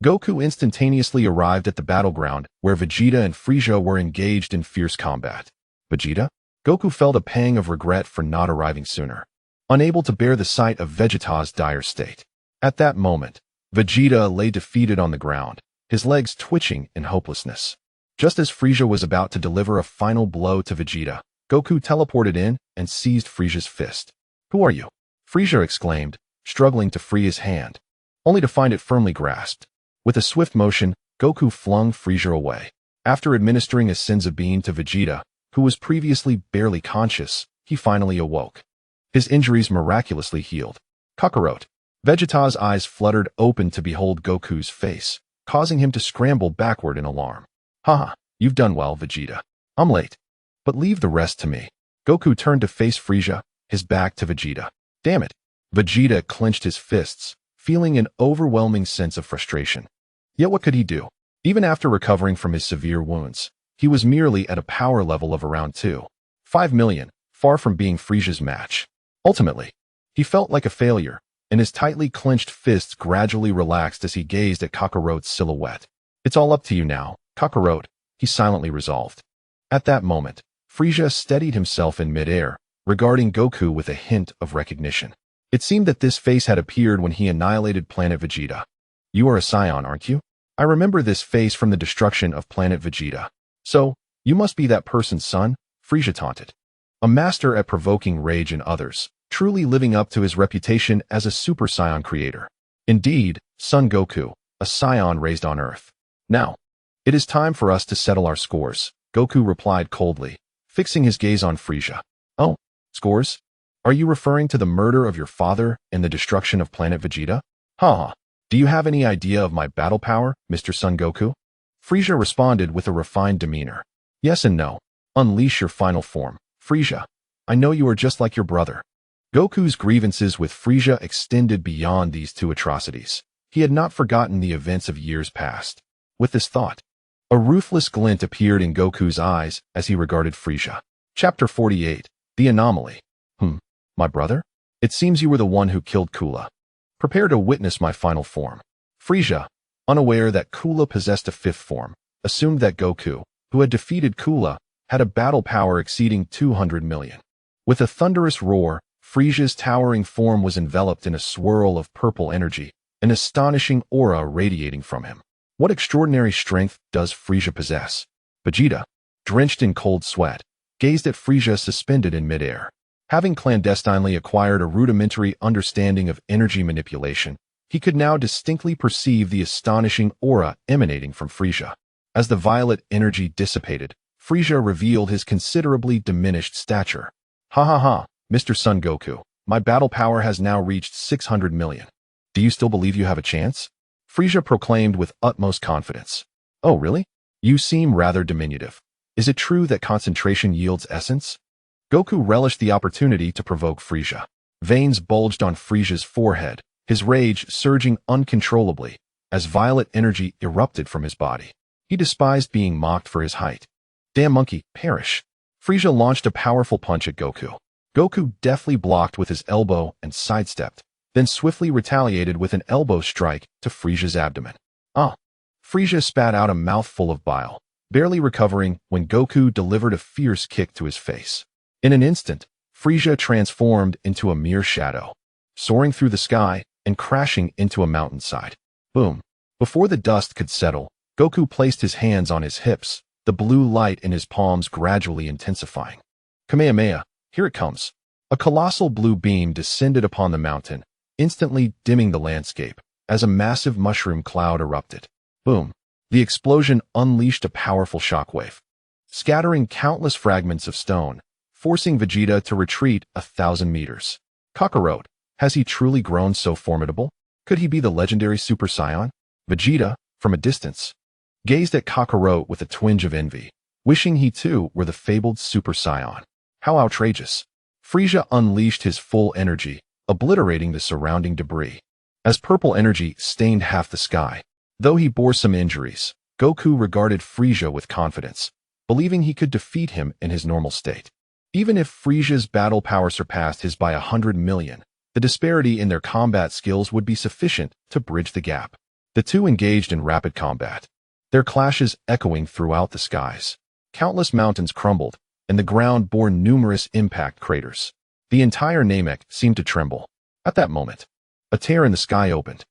Goku instantaneously arrived at the battleground where Vegeta and Frieza were engaged in fierce combat. Vegeta? Goku felt a pang of regret for not arriving sooner, unable to bear the sight of Vegeta's dire state. At that moment, Vegeta lay defeated on the ground, his legs twitching in hopelessness. Just as Frieza was about to deliver a final blow to Vegeta, Goku teleported in and seized Frieza's fist. Who are you? Frieza exclaimed, struggling to free his hand, only to find it firmly grasped. With a swift motion, Goku flung Frieza away. After administering a Senzu bean to Vegeta, who was previously barely conscious, he finally awoke. His injuries miraculously healed. Kakarot. Vegeta's eyes fluttered open to behold Goku's face, causing him to scramble backward in alarm. Haha, you've done well, Vegeta. I'm late, but leave the rest to me. Goku turned to face Frieza, his back to Vegeta. Damn it. Vegeta clenched his fists, feeling an overwhelming sense of frustration. Yet what could he do? Even after recovering from his severe wounds, he was merely at a power level of around 2.5 million, far from being Frieza's match. Ultimately, he felt like a failure, and his tightly clenched fists gradually relaxed as he gazed at Kakarot's silhouette. It's all up to you now, Kakarot, he silently resolved. At that moment, Frieza steadied himself in midair, regarding Goku with a hint of recognition. It seemed that this face had appeared when he annihilated Planet Vegeta. You are a Scion, aren't you? I remember this face from the destruction of Planet Vegeta. So, you must be that person's son, Frieza taunted. A master at provoking rage in others, truly living up to his reputation as a Super Saiyan creator. Indeed, Son Goku, a Scion raised on Earth. Now, it is time for us to settle our scores, Goku replied coldly, fixing his gaze on Frieza. Oh, scores? Are you referring to the murder of your father and the destruction of Planet Vegeta? Haha, do you have any idea of my battle power, Mr. Son Goku? Frieza responded with a refined demeanor. Yes and no. Unleash your final form, Frieza. I know you are just like your brother. Goku's grievances with Frieza extended beyond these two atrocities. He had not forgotten the events of years past. With this thought, a ruthless glint appeared in Goku's eyes as he regarded Frieza. Chapter 48, The Anomaly. My brother? It seems you were the one who killed Cooler. Prepare to witness my final form. Frieza, unaware that Cooler possessed a fifth form, assumed that Goku, who had defeated Cooler, had a battle power exceeding 200 million. With a thunderous roar, Frieza's towering form was enveloped in a swirl of purple energy, an astonishing aura radiating from him. What extraordinary strength does Frieza possess? Vegeta, drenched in cold sweat, gazed at Frieza suspended in midair. Having clandestinely acquired a rudimentary understanding of energy manipulation, he could now distinctly perceive the astonishing aura emanating from Frieza. As the violet energy dissipated, Frieza revealed his considerably diminished stature. Ha ha ha, Mr. Son Goku, my battle power has now reached 600 million. Do you still believe you have a chance? Frieza proclaimed with utmost confidence. Oh really? You seem rather diminutive. Is it true that concentration yields essence? Goku relished the opportunity to provoke Frieza. Veins bulged on Frieza's forehead, his rage surging uncontrollably as violet energy erupted from his body. He despised being mocked for his height. Damn monkey, perish. Frieza launched a powerful punch at Goku. Goku deftly blocked with his elbow and sidestepped, then swiftly retaliated with an elbow strike to Frisia's abdomen. Ah! Frisia spat out a mouthful of bile, barely recovering when Goku delivered a fierce kick to his face. In an instant, Frisia transformed into a mere shadow, soaring through the sky and crashing into a mountainside. Boom! Before the dust could settle, Goku placed his hands on his hips, the blue light in his palms gradually intensifying. Kamehameha, here it comes. A colossal blue beam descended upon the mountain, instantly dimming the landscape, as a massive mushroom cloud erupted. Boom! The explosion unleashed a powerful shockwave, scattering countless fragments of stone, forcing Vegeta to retreat 1,000 meters. Kakarot, has he truly grown so formidable? Could he be the legendary Super Saiyan? Vegeta, from a distance, gazed at Kakarot with a twinge of envy, wishing he too were the fabled Super Saiyan. How outrageous! Frisia unleashed his full energy, obliterating the surrounding debris. As purple energy stained half the sky, though he bore some injuries, Goku regarded Frisia with confidence, believing he could defeat him in his normal state. Even if Frisia's battle power surpassed his by 100 million, the disparity in their combat skills would be sufficient to bridge the gap. The two engaged in rapid combat, their clashes echoing throughout the skies. Countless mountains crumbled, and the ground bore numerous impact craters. The entire Namek seemed to tremble. At that moment, a tear in the sky opened.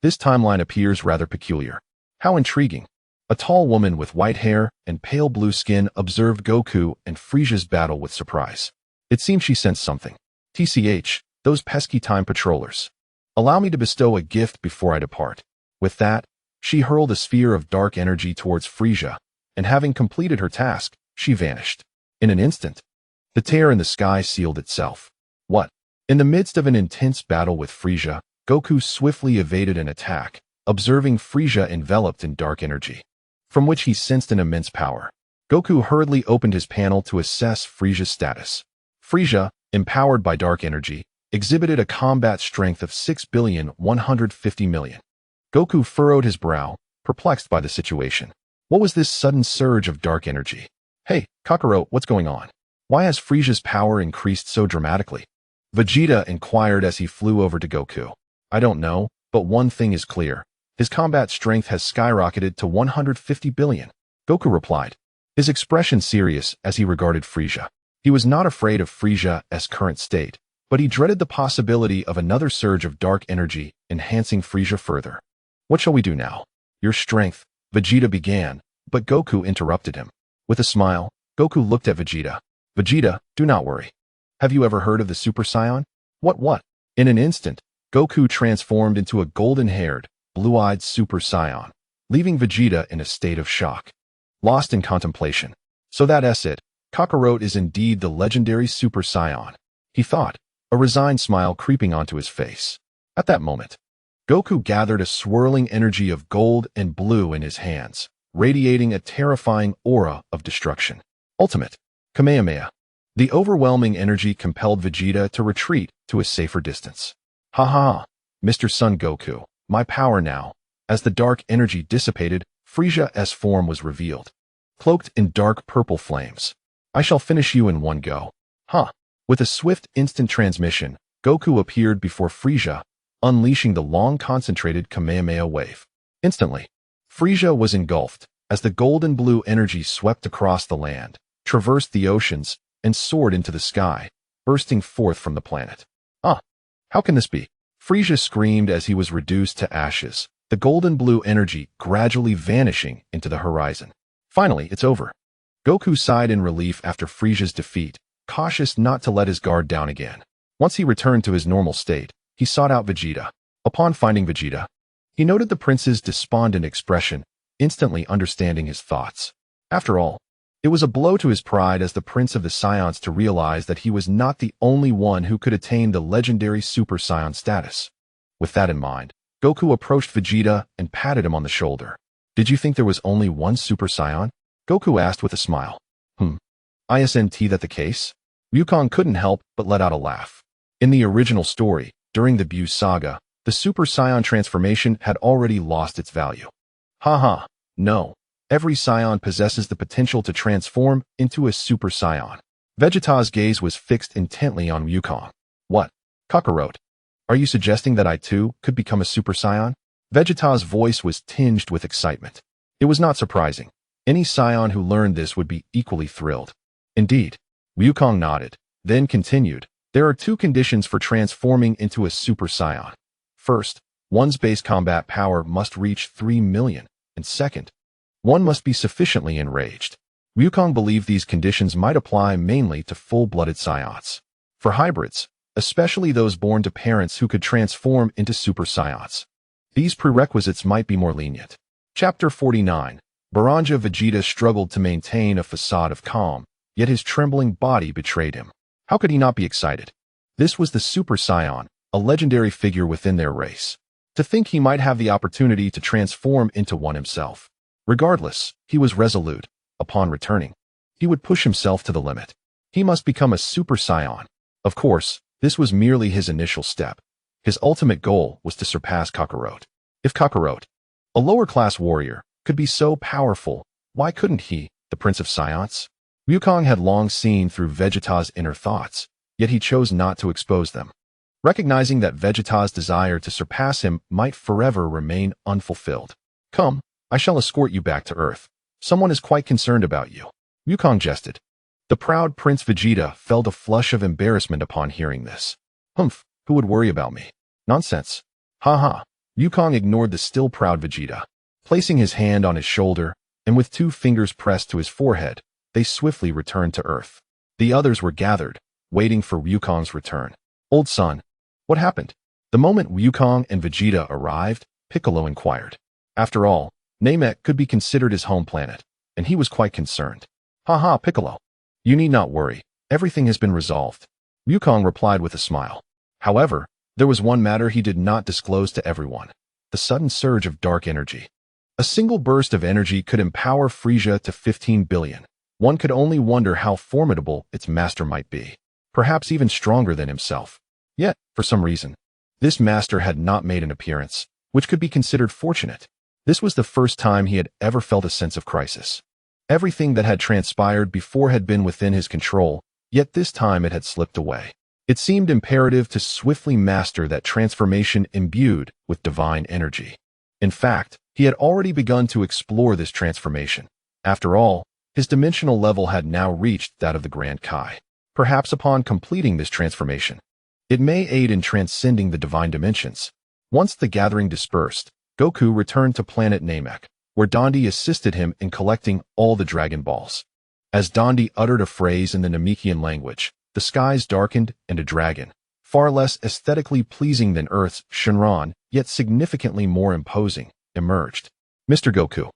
This timeline appears rather peculiar. How intriguing. A tall woman with white hair and pale blue skin observed Goku and Frisia's battle with surprise. It seemed she sensed something. TCH, those pesky time patrollers. Allow me to bestow a gift before I depart. With that, she hurled a sphere of dark energy towards Frisia, and having completed her task, she vanished. In an instant, the tear in the sky sealed itself. What? In the midst of an intense battle with Frisia, Goku swiftly evaded an attack, observing Frisia enveloped in dark energy, from which he sensed an immense power. Goku hurriedly opened his panel to assess Frisia's status. Frisia, empowered by dark energy, exhibited a combat strength of 6,150,000,000. Goku furrowed his brow, perplexed by the situation. What was this sudden surge of dark energy? Hey, Kakarot, what's going on? Why has Frisia's power increased so dramatically? Vegeta inquired as he flew over to Goku. I don't know, but one thing is clear. His combat strength has skyrocketed to 150 billion. Goku replied, his expression serious as he regarded Frisia. He was not afraid of Frisia's current state, but he dreaded the possibility of another surge of dark energy enhancing Frisia further. What shall we do now? Your strength, Vegeta began, but Goku interrupted him. With a smile, Goku looked at Vegeta. Vegeta, do not worry. Have you ever heard of the Super Saiyan? What? In an instant, Goku transformed into a golden-haired, blue-eyed Super Saiyan, leaving Vegeta in a state of shock, lost in contemplation. So that's it. Kakarot is indeed the legendary Super Saiyan, he thought, a resigned smile creeping onto his face. At that moment, Goku gathered a swirling energy of gold and blue in his hands, radiating a terrifying aura of destruction. Ultimate Kamehameha. The overwhelming energy compelled Vegeta to retreat to a safer distance. Ha ha, Mr. Son Goku, my power now. As the dark energy dissipated, Frisia's form was revealed, cloaked in dark purple flames. I shall finish you in one go. With a swift instant transmission, Goku appeared before Frisia, unleashing the long-concentrated Kamehameha wave. Instantly, Frisia was engulfed as the golden blue energy swept across the land, traversed the oceans, and soared into the sky, bursting forth from the planet. How can this be? Frisia screamed as he was reduced to ashes, the golden blue energy gradually vanishing into the horizon. Finally, it's over. Goku sighed in relief after Frisia's defeat, cautious not to let his guard down again. Once he returned to his normal state, he sought out Vegeta. Upon finding Vegeta, he noted the prince's despondent expression, instantly understanding his thoughts. After all, it was a blow to his pride as the Prince of the Saiyans to realize that he was not the only one who could attain the legendary Super Saiyan status. With that in mind, Goku approached Vegeta and patted him on the shoulder. Did you think there was only one Super Saiyan? Goku asked with a smile. Isn't that the case? Wukong couldn't help but let out a laugh. In the original story, during the Buu saga, the Super Saiyan transformation had already lost its value. No. Every Saiyan possesses the potential to transform into a Super Saiyan. Vegeta's gaze was fixed intently on Wukong. What? Kakarot. Are you suggesting that I too could become a Super Saiyan? Vegeta's voice was tinged with excitement. It was not surprising. Any Saiyan who learned this would be equally thrilled. Indeed. Wukong nodded, then continued, there are two conditions for transforming into a Super Saiyan. First, one's base combat power must reach 3 million, and second, one must be sufficiently enraged. Wukong believed these conditions might apply mainly to full-blooded Saiyans. For hybrids, especially those born to parents who could transform into Super Saiyans, these prerequisites might be more lenient. Chapter 49. Baranja Vegeta struggled to maintain a facade of calm, yet his trembling body betrayed him. How could he not be excited? This was the Super Saiyan, a legendary figure within their race. To think he might have the opportunity to transform into one himself. Regardless, he was resolute. Upon returning, he would push himself to the limit. He must become a Super Saiyan. Of course, this was merely his initial step. His ultimate goal was to surpass Kakarot. If Kakarot, a lower-class warrior, could be so powerful, why couldn't he, the Prince of Saiyans? Wukong had long seen through Vegeta's inner thoughts, yet he chose not to expose them. Recognizing that Vegeta's desire to surpass him might forever remain unfulfilled. Come, I shall escort you back to Earth. Someone is quite concerned about you. Wukong jested. The proud Prince Vegeta felt a flush of embarrassment upon hearing this. Humph, who would worry about me? Nonsense. Ha. Wukong ignored the still proud Vegeta. Placing his hand on his shoulder, and with 2 fingers pressed to his forehead, they swiftly returned to Earth. The others were gathered, waiting for Wukong's return. Old son, what happened? The moment Wukong and Vegeta arrived, Piccolo inquired. After all, Namek could be considered his home planet, and he was quite concerned. Ha, Piccolo. You need not worry. Everything has been resolved. Wukong replied with a smile. However, there was one matter he did not disclose to everyone. The sudden surge of dark energy. A single burst of energy could empower Frieza to 15 billion. One could only wonder how formidable its master might be. Perhaps even stronger than himself. Yet, for some reason, this master had not made an appearance, which could be considered fortunate. This was the first time he had ever felt a sense of crisis. Everything that had transpired before had been within his control, yet this time it had slipped away. It seemed imperative to swiftly master that transformation imbued with divine energy. In fact, he had already begun to explore this transformation. After all, his dimensional level had now reached that of the Grand Kai. Perhaps upon completing this transformation, it may aid in transcending the divine dimensions. Once the gathering dispersed, Goku returned to planet Namek, where Dondi assisted him in collecting all the Dragon Balls. As Dondi uttered a phrase in the Namekian language, the skies darkened and a dragon, far less aesthetically pleasing than Earth's Shenron, yet significantly more imposing, emerged. Mr. Goku,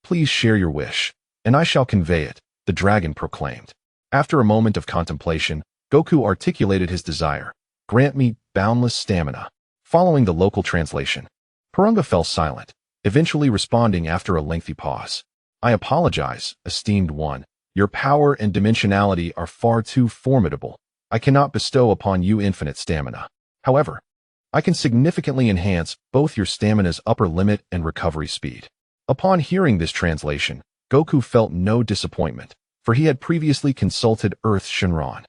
please share your wish, and I shall convey it, the dragon proclaimed. After a moment of contemplation, Goku articulated his desire. Grant me boundless stamina. Following the local translation, Porunga fell silent, eventually responding after a lengthy pause. I apologize, esteemed one. Your power and dimensionality are far too formidable. I cannot bestow upon you infinite stamina. However, I can significantly enhance both your stamina's upper limit and recovery speed. Upon hearing this translation, Goku felt no disappointment, for he had previously consulted Earth's Shenron,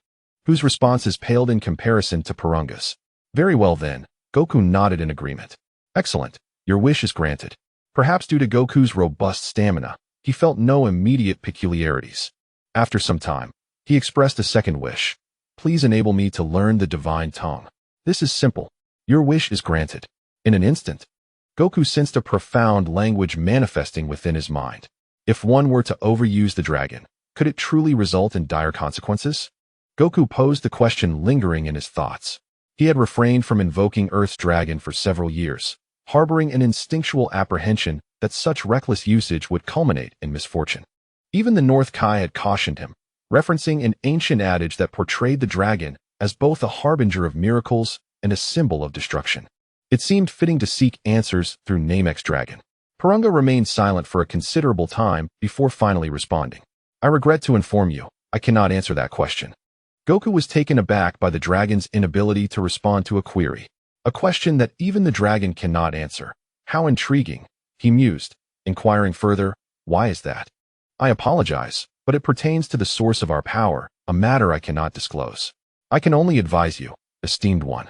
whose responses paled in comparison to Porunga's. Very well then, Goku nodded in agreement. Excellent, your wish is granted. Perhaps due to Goku's robust stamina, he felt no immediate peculiarities. After some time, he expressed a second wish. Please enable me to learn the divine tongue. This is simple. Your wish is granted. In an instant, Goku sensed a profound language manifesting within his mind. If one were to overuse the dragon, could it truly result in dire consequences? Goku posed the question lingering in his thoughts. He had refrained from invoking Earth's dragon for several years, harboring an instinctual apprehension that such reckless usage would culminate in misfortune. Even the North Kai had cautioned him, referencing an ancient adage that portrayed the dragon as both a harbinger of miracles and a symbol of destruction. It seemed fitting to seek answers through Namek's dragon. Porunga remained silent for a considerable time before finally responding. I regret to inform you, I cannot answer that question. Goku was taken aback by the dragon's inability to respond to a query. A question that even the dragon cannot answer. How intriguing, he mused, inquiring further, why is that? I apologize, but it pertains to the source of our power, a matter I cannot disclose. I can only advise you, esteemed one,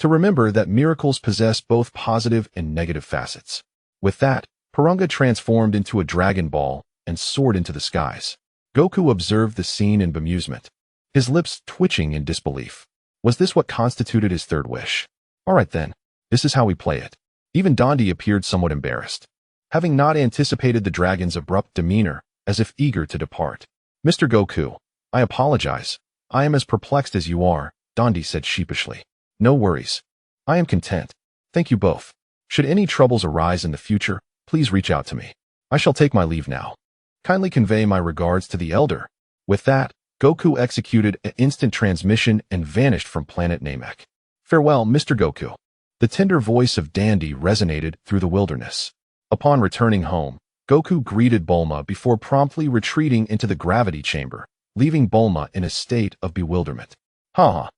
To remember that miracles possess both positive and negative facets. With that, Porunga transformed into a Dragon Ball and soared into the skies. Goku observed the scene in bemusement, his lips twitching in disbelief. Was this what constituted his third wish? All right then, this is how we play it. Even Dondi appeared somewhat embarrassed, having not anticipated the dragon's abrupt demeanor, as if eager to depart. Mr. Goku, I apologize. I am as perplexed as you are, Dondi said sheepishly. No worries. I am content. Thank you both. Should any troubles arise in the future, please reach out to me. I shall take my leave now. Kindly convey my regards to the elder. With that, Goku executed an instant transmission and vanished from planet Namek. Farewell, Mr. Goku. The tender voice of Dandy resonated through the wilderness. Upon returning home, Goku greeted Bulma before promptly retreating into the gravity chamber, leaving Bulma in a state of bewilderment. Haha.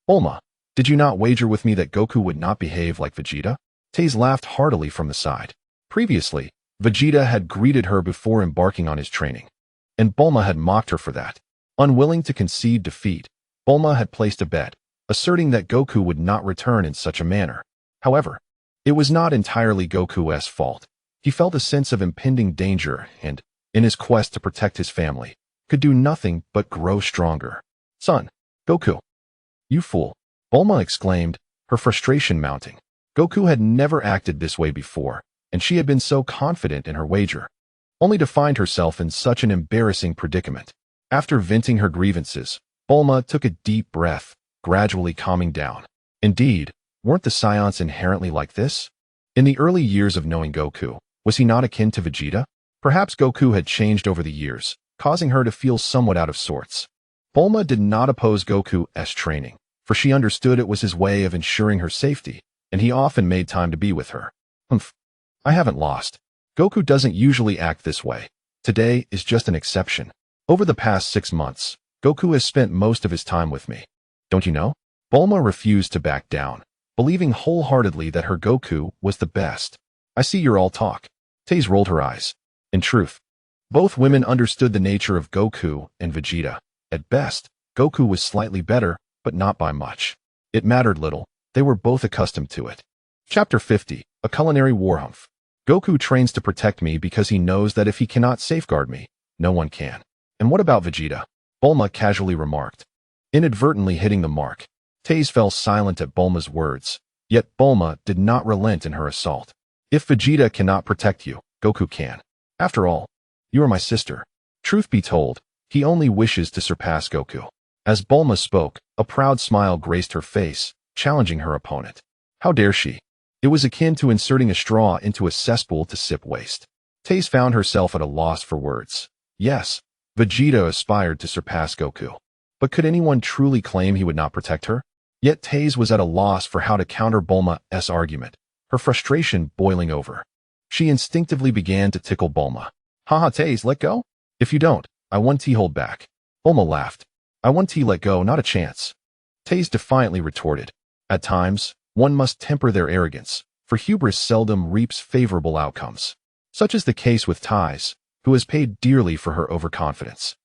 Bulma, did you not wager with me that Goku would not behave like Vegeta? Teize laughed heartily from the side. Previously, Vegeta had greeted her before embarking on his training, and Bulma had mocked her for that. Unwilling to concede defeat, Bulma had placed a bet, asserting that Goku would not return in such a manner. However, it was not entirely Goku's fault. He felt a sense of impending danger and, in his quest to protect his family, could do nothing but grow stronger. Son, Goku. You fool, Bulma exclaimed, her frustration mounting. Goku had never acted this way before, and she had been so confident in her wager, only to find herself in such an embarrassing predicament. After venting her grievances, Bulma took a deep breath, gradually calming down. Indeed, weren't the Saiyans inherently like this? In the early years of knowing Goku, was he not akin to Vegeta? Perhaps Goku had changed over the years, causing her to feel somewhat out of sorts. Bulma did not oppose Goku's training, for she understood it was his way of ensuring her safety, and he often made time to be with her. Humph. I haven't lost. Goku doesn't usually act this way. Today is just an exception. Over the past 6 months, Goku has spent most of his time with me. Don't you know? Bulma refused to back down, believing wholeheartedly that her Goku was the best. I see you're all talk. Teize rolled her eyes. In truth, both women understood the nature of Goku and Vegeta. At best, Goku was slightly better, but not by much. It mattered little. They were both accustomed to it. Chapter 50, A Culinary Warhumph. Goku trains to protect me because he knows that if he cannot safeguard me, no one can. And what about Vegeta? Bulma casually remarked, inadvertently hitting the mark. Teize fell silent at Bulma's words, yet Bulma did not relent in her assault. If Vegeta cannot protect you, Goku can. After all, you are my sister. Truth be told, he only wishes to surpass Goku. As Bulma spoke, a proud smile graced her face, challenging her opponent. How dare she? It was akin to inserting a straw into a cesspool to sip waste. Teize found herself at a loss for words. Yes, Vegeta aspired to surpass Goku. But could anyone truly claim he would not protect her? Yet Teize was at a loss for how to counter Bulma's argument, her frustration boiling over. She instinctively began to tickle Bulma. Haha, Teize, let go? If you don't, I want to hold back. Bulma laughed. I want to let go, not a chance. Teize defiantly retorted. At times, one must temper their arrogance, for hubris seldom reaps favorable outcomes. Such is the case with Teize, who has paid dearly for her overconfidence.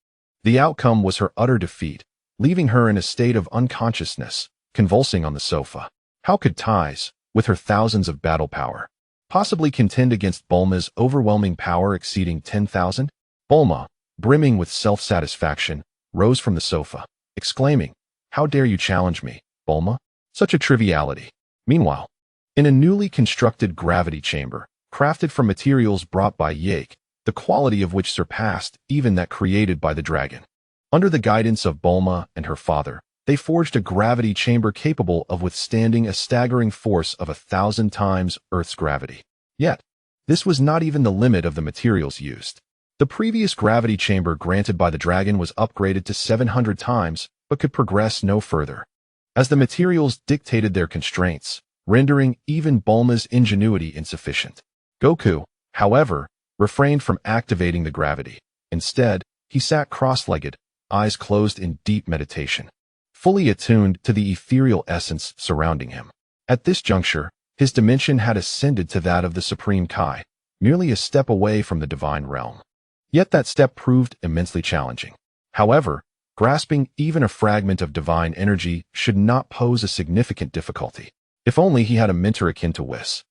The outcome was her utter defeat, leaving her in a state of unconsciousness, convulsing on the sofa. How could Teize, with her thousands of battle power, possibly contend against Bulma's overwhelming power exceeding 10,000? Bulma, brimming with self-satisfaction, rose from the sofa, exclaiming, How dare you challenge me, Bulma? Such a triviality. Meanwhile, in a newly constructed gravity chamber, crafted from materials brought by Yake, the quality of which surpassed even that created by the dragon. Under the guidance of Bulma and her father, they forged a gravity chamber capable of withstanding a staggering force of 1,000 times Earth's gravity. Yet, this was not even the limit of the materials used. The previous gravity chamber granted by the dragon was upgraded to 700 times, but could progress no further, as the materials dictated their constraints, rendering even Bulma's ingenuity insufficient. Goku, however, refrained from activating the gravity. Instead, he sat cross-legged, eyes closed in deep meditation, fully attuned to the ethereal essence surrounding him. At this juncture, his dimension had ascended to that of the Supreme Kai, merely a step away from the divine realm. Yet that step proved immensely challenging. However, grasping even a fragment of divine energy should not pose a significant difficulty. If only he had a mentor akin to Whis.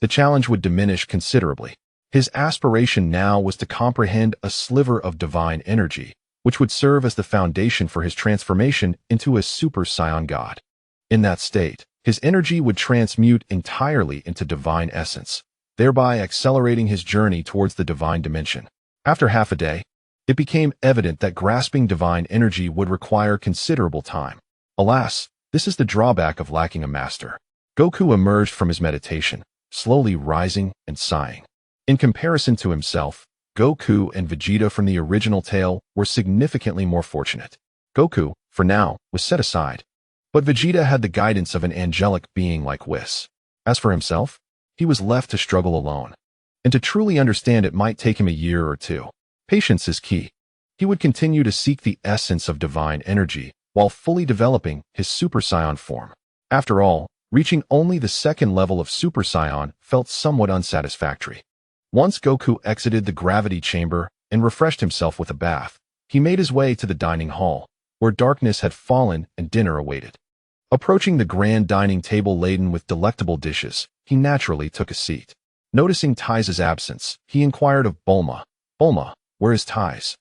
The challenge would diminish considerably. His aspiration now was to comprehend a sliver of divine energy, which would serve as the foundation for his transformation into a Super Saiyan God. In that state, his energy would transmute entirely into divine essence, thereby accelerating his journey towards the divine dimension. After half a day, it became evident that grasping divine energy would require considerable time. Alas, this is the drawback of lacking a master. Goku emerged from his meditation, slowly rising and sighing. In comparison to himself, Goku and Vegeta from the original tale were significantly more fortunate. Goku, for now, was set aside, but Vegeta had the guidance of an angelic being like Whis. As for himself, he was left to struggle alone. And to truly understand it might take him a year or two. Patience is key. He would continue to seek the essence of divine energy while fully developing his Super Saiyan form. After all, reaching only the second level of Super Saiyan felt somewhat unsatisfactory. Once Goku exited the gravity chamber and refreshed himself with a bath, he made his way to the dining hall, where darkness had fallen and dinner awaited. Approaching the grand dining table laden with delectable dishes, he naturally took a seat. Noticing Tai's absence, he inquired of Bulma, "Bulma, where is Tai's?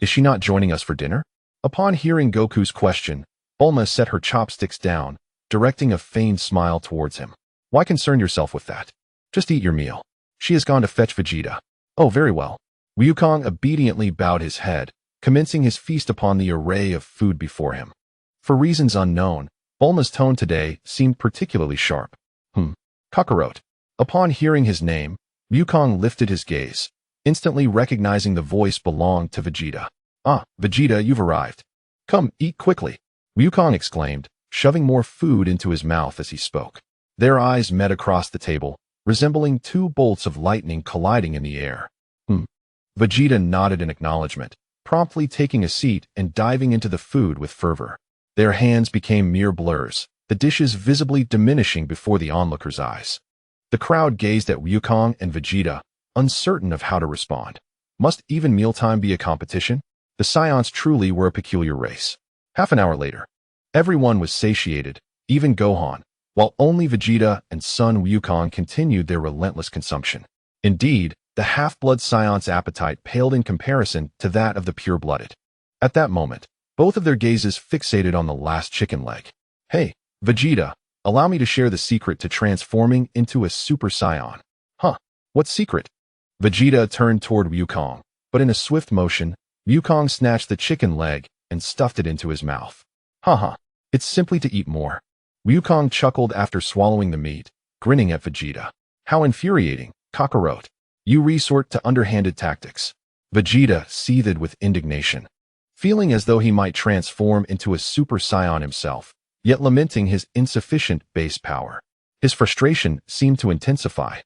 Is she not joining us for dinner?" Upon hearing Goku's question, Bulma set her chopsticks down, directing a feigned smile towards him. "Why concern yourself with that? Just eat your meal. She has gone to fetch Vegeta." "Oh, very well." Wukong obediently bowed his head, commencing his feast upon the array of food before him. For reasons unknown, Bulma's tone today seemed particularly sharp. Kakarot. Upon hearing his name, Wukong lifted his gaze, instantly recognizing the voice belonged to Vegeta. "Ah, Vegeta, you've arrived. Come, eat quickly," Wukong exclaimed, shoving more food into his mouth as he spoke. Their eyes met across the table, resembling two bolts of lightning colliding in the air. Vegeta nodded in acknowledgement, promptly taking a seat and diving into the food with fervor. Their hands became mere blurs, the dishes visibly diminishing before the onlookers' eyes. The crowd gazed at Wukong and Vegeta, uncertain of how to respond. Must even mealtime be a competition? The Saiyans truly were a peculiar race. Half an hour later, everyone was satiated, even Gohan, while only Vegeta and son Wukong continued their relentless consumption. Indeed, the half-blood Saiyans' appetite paled in comparison to that of the pure-blooded. At that moment, both of their gazes fixated on the last chicken leg. "Hey, Vegeta, allow me to share the secret to transforming into a Super Saiyan." "Huh? What secret?" Vegeta turned toward Wukong, but in a swift motion, Wukong snatched the chicken leg and stuffed it into his mouth. "Haha, it's simply to eat more." Wukong chuckled after swallowing the meat, grinning at Vegeta. "How infuriating, Kakarot. You resort to underhanded tactics." Vegeta seethed with indignation, feeling as though he might transform into a Super Saiyan himself, yet lamenting his insufficient base power. His frustration seemed to intensify.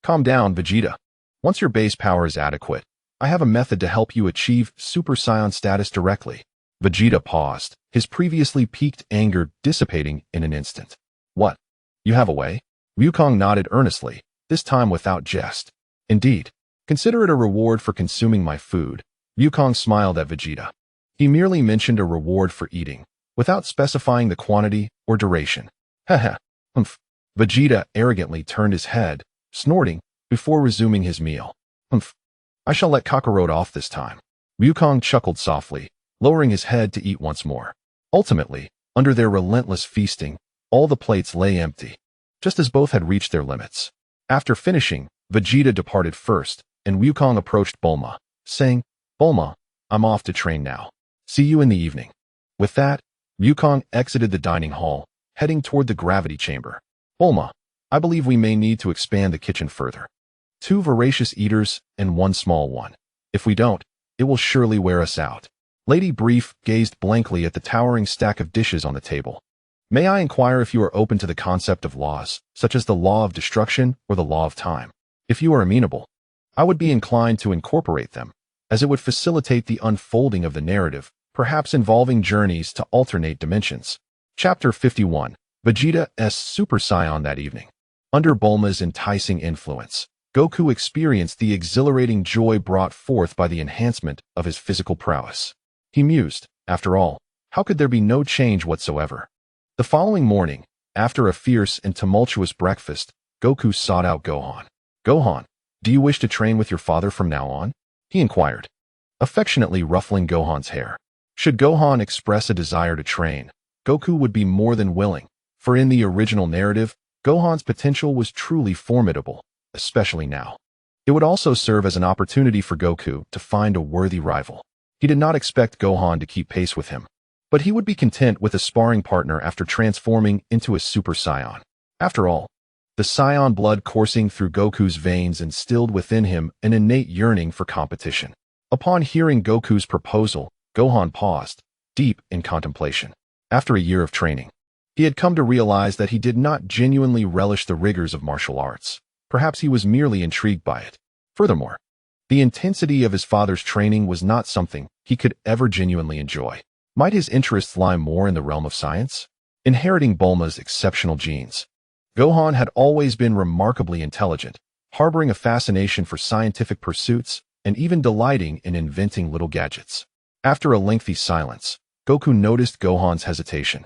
Calm down, Vegeta. Once your base power is adequate, I have a method to help you achieve Super Saiyan status directly." Vegeta paused, his previously piqued anger dissipating in an instant. "What? You have a way?" Wukong nodded earnestly, this time without jest. "Indeed. Consider it a reward for consuming my food." Wukong smiled at Vegeta. He merely mentioned a reward for eating, without specifying the quantity or duration. Haha. Vegeta arrogantly turned his head, snorting, before resuming his meal. I shall let Kakarot off this time." Wukong chuckled softly, lowering his head to eat once more. Ultimately, under their relentless feasting, all the plates lay empty, just as both had reached their limits. After finishing, Vegeta departed first, and Wukong approached Bulma, saying, "Bulma, I'm off to train now. See you in the evening." With that, Wukong exited the dining hall, heading toward the gravity chamber. "Bulma, I believe we may need to expand the kitchen further. 2 voracious eaters and 1 small one. If we don't, it will surely wear us out." Lady Brief gazed blankly at the towering stack of dishes on the table. "May I inquire if you are open to the concept of laws, such as the law of destruction or the law of time? If you are amenable, I would be inclined to incorporate them, as it would facilitate the unfolding of the narrative, perhaps involving journeys to alternate dimensions." Chapter 51. Vegeta's Super Saiyan that evening. Under Bulma's enticing influence, Goku experienced the exhilarating joy brought forth by the enhancement of his physical prowess. He mused, after all, how could there be no change whatsoever? The following morning, After a fierce and tumultuous breakfast, Goku sought out Gohan. "Gohan, do you wish to train with your father from now on?" he inquired, affectionately ruffling Gohan's hair. Should Gohan express a desire to train, Goku would be more than willing, for in the original narrative, Gohan's potential was truly formidable, especially now. It would also serve as an opportunity for Goku to find a worthy rival. He did not expect Gohan to keep pace with him, but he would be content with a sparring partner after transforming into a Super Saiyan. After all, the Saiyan blood coursing through Goku's veins instilled within him an innate yearning for competition. Upon hearing Goku's proposal, Gohan paused, deep in contemplation. After a year of training, he had come to realize that he did not genuinely relish the rigors of martial arts. Perhaps he was merely intrigued by it. Furthermore, the intensity of his father's training was not something he could ever genuinely enjoy. Might his interests lie more in the realm of science? Inheriting Bulma's exceptional genes, Gohan had always been remarkably intelligent, harboring a fascination for scientific pursuits and even delighting in inventing little gadgets. After a lengthy silence, Goku noticed Gohan's hesitation.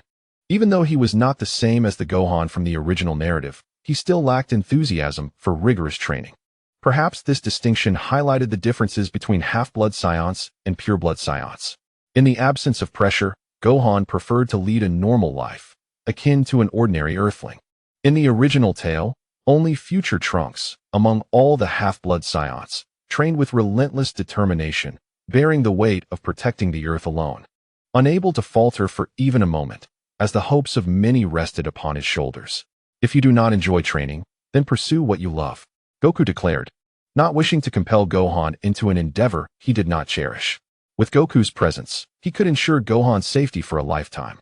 Even though he was not the same as the Gohan from the original narrative, he still lacked enthusiasm for rigorous training. Perhaps this distinction highlighted the differences between half-blood Saiyans and pure-blood Saiyans. In the absence of pressure, Gohan preferred to lead a normal life, akin to an ordinary Earthling. In the original tale, only future Trunks, among all the half-blood Saiyans, trained with relentless determination, bearing the weight of protecting the Earth alone. Unable to falter for even a moment, as the hopes of many rested upon his shoulders. "If you do not enjoy training, then pursue what you love," Goku declared, not wishing to compel Gohan into an endeavor he did not cherish. With Goku's presence, he could ensure Gohan's safety for a lifetime,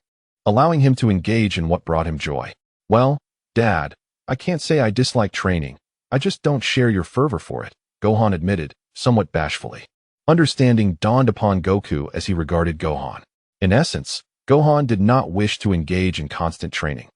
allowing him to engage in what brought him joy. "Well, Dad, I can't say I dislike training, I just don't share your fervor for it," Gohan admitted, somewhat bashfully. Understanding dawned upon Goku as he regarded Gohan. In essence, Gohan did not wish to engage in constant training.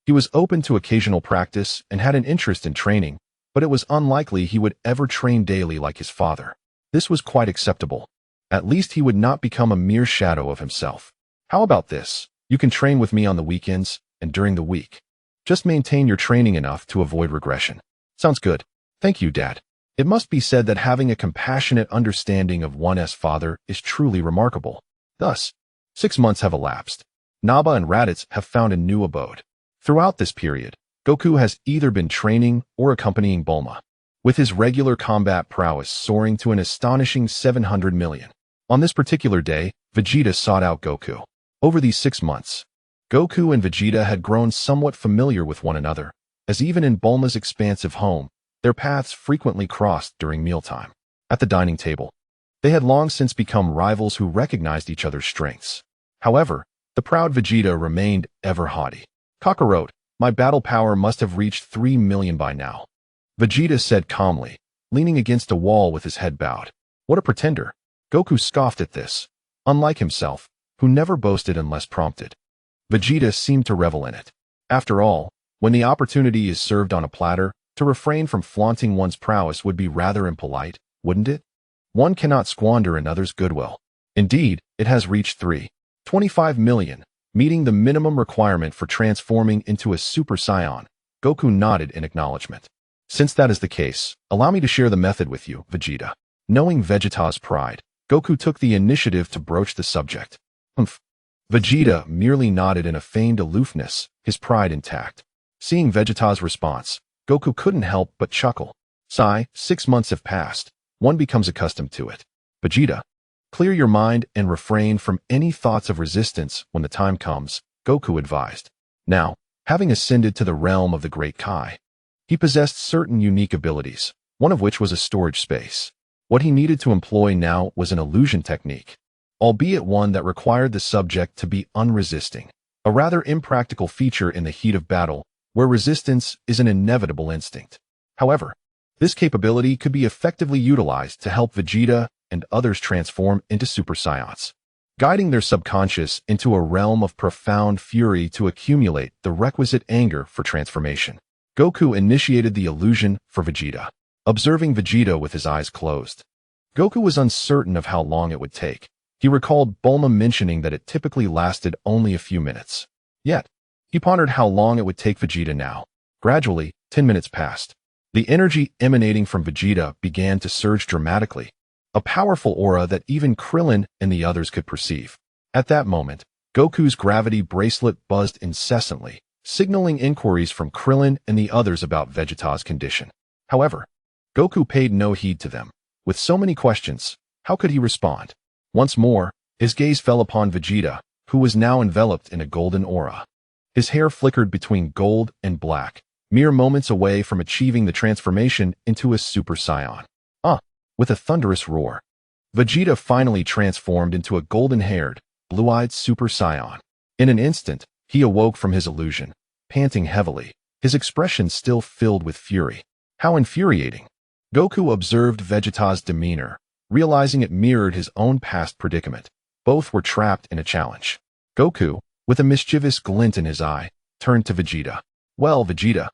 He was open to occasional practice and had an interest in training, but it was unlikely he would ever train daily like his father. This was quite acceptable. At least he would not become a mere shadow of himself. "How about this? You can train with me on the weekends and during the week. Just maintain your training enough to avoid regression." "Sounds good. Thank you, Dad." It must be said that having a compassionate understanding of one's father is truly remarkable. Thus, 6 months have elapsed. Nappa and Raditz have found a new abode. Throughout this period, Goku has either been training or accompanying Bulma, with his regular combat prowess soaring to an astonishing 700 million. On this particular day, Vegeta sought out Goku. Over these 6 months, Goku and Vegeta had grown somewhat familiar with one another, as even in Bulma's expansive home, their paths frequently crossed during mealtime. At the dining table, they had long since become rivals who recognized each other's strengths. However, the proud Vegeta remained ever haughty. "Kakarot, my battle power must have reached 3 million by now," Vegeta said calmly, leaning against a wall with his head bowed. "What a pretender." Goku scoffed at this. Unlike himself, who never boasted unless prompted, Vegeta seemed to revel in it. After all, when the opportunity is served on a platter, to refrain from flaunting one's prowess would be rather impolite, wouldn't it? One cannot squander another's goodwill. Indeed, it has reached 3.25 million, meeting the minimum requirement for transforming into a Super Saiyan. Goku nodded in acknowledgement. "Since that is the case, allow me to share the method with you, Vegeta." Knowing Vegeta's pride, Goku took the initiative to broach the subject. "Humph." Vegeta merely nodded in a feigned aloofness, his pride intact. Seeing Vegeta's response, Goku couldn't help but chuckle. "Sigh, 6 months have passed. One becomes accustomed to it. Vegeta, clear your mind and refrain from any thoughts of resistance when the time comes," Goku advised. Now, having ascended to the realm of the Great Kai, he possessed certain unique abilities, one of which was a storage space. What he needed to employ now was an illusion technique, albeit one that required the subject to be unresisting, a rather impractical feature in the heat of battle, where resistance is an inevitable instinct. However, this capability could be effectively utilized to help Vegeta and others transform into Super Saiyans, guiding their subconscious into a realm of profound fury to accumulate the requisite anger for transformation. Goku initiated the illusion for Vegeta, observing Vegeta with his eyes closed. Goku was uncertain of how long it would take. He recalled Bulma mentioning that it typically lasted only a few minutes. Yet, He pondered how long it would take Vegeta now. Gradually, 10 minutes passed. The energy emanating from Vegeta began to surge dramatically, a powerful aura that even Krillin and the others could perceive. At that moment, Goku's gravity bracelet buzzed incessantly, signaling inquiries from Krillin and the others about Vegeta's condition. However, Goku paid no heed to them. With so many questions, how could he respond? Once more, his gaze fell upon Vegeta, who was now enveloped in a golden aura. His hair flickered between gold and black, mere moments away from achieving the transformation into a Super Saiyan. With a thunderous roar, Vegeta finally transformed into a golden-haired, blue-eyed Super Saiyan. In an instant, he awoke from his illusion, panting heavily, his expression still filled with fury. How infuriating! Goku observed Vegeta's demeanor, realizing it mirrored his own past predicament. Both were trapped in a challenge. Goku, with a mischievous glint in his eye, turned to Vegeta. Well, Vegeta,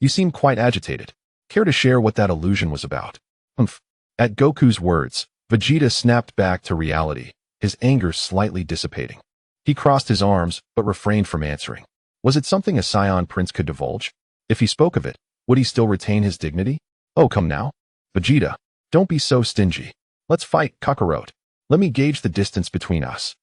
you seem quite agitated. Care to share what that illusion was about? Humph. At Goku's words, Vegeta snapped back to reality, his anger slightly dissipating. He crossed his arms, but refrained from answering. Was it something a Saiyan prince could divulge? If he spoke of it, would he still retain his dignity? Oh, come now. Vegeta, don't be so stingy. Let's fight, Kakarot. Let me gauge the distance between us.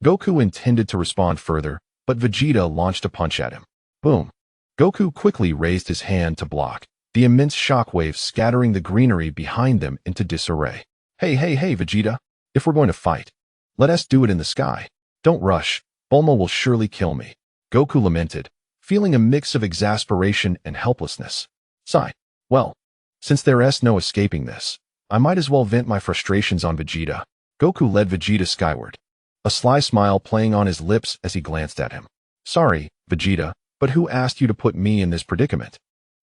Goku intended to respond further, but Vegeta launched a punch at him. Boom. Goku quickly raised his hand to block, the immense shockwave scattering the greenery behind them into disarray. Hey, Vegeta. If we're going to fight, let us do it in the sky. Don't rush. Bulma will surely kill me. Goku lamented, feeling a mix of exasperation and helplessness. Sigh. Well, since there's no escaping this, I might as well vent my frustrations on Vegeta. Goku led Vegeta skyward, a sly smile playing on his lips as he glanced at him. Sorry, Vegeta, but who asked you to put me in this predicament?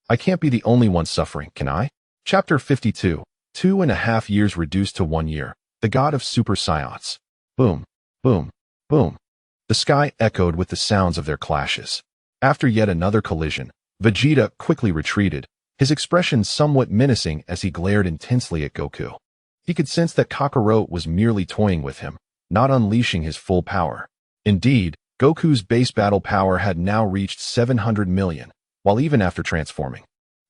I can't be the only one suffering, can I? Chapter 52, 2.5 years reduced to 1 year, the god of Super Saiyans. Boom, boom, boom. The sky echoed with the sounds of their clashes. After yet another collision, Vegeta quickly retreated, his expression somewhat menacing as he glared intensely at Goku. He could sense that Kakarot was merely toying with him, not unleashing his full power. Indeed, Goku's base battle power had now reached 700 million, while even after transforming,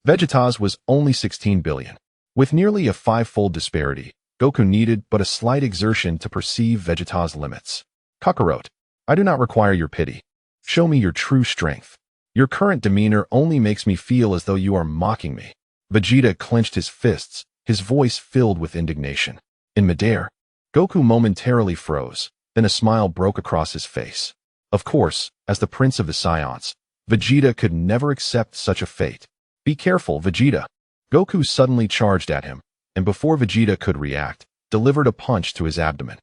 Vegeta's was only 16 billion. With nearly a 5-fold disparity, Goku needed but a slight exertion to perceive Vegeta's limits. Kakarot, I do not require your pity. Show me your true strength. Your current demeanor only makes me feel as though you are mocking me. Vegeta clenched his fists, his voice filled with indignation. In midair, Goku momentarily froze, then a smile broke across his face. Of course, as the Prince of the Saiyans, Vegeta could never accept such a fate. Be careful, Vegeta. Goku suddenly charged at him, and before Vegeta could react, delivered a punch to his abdomen.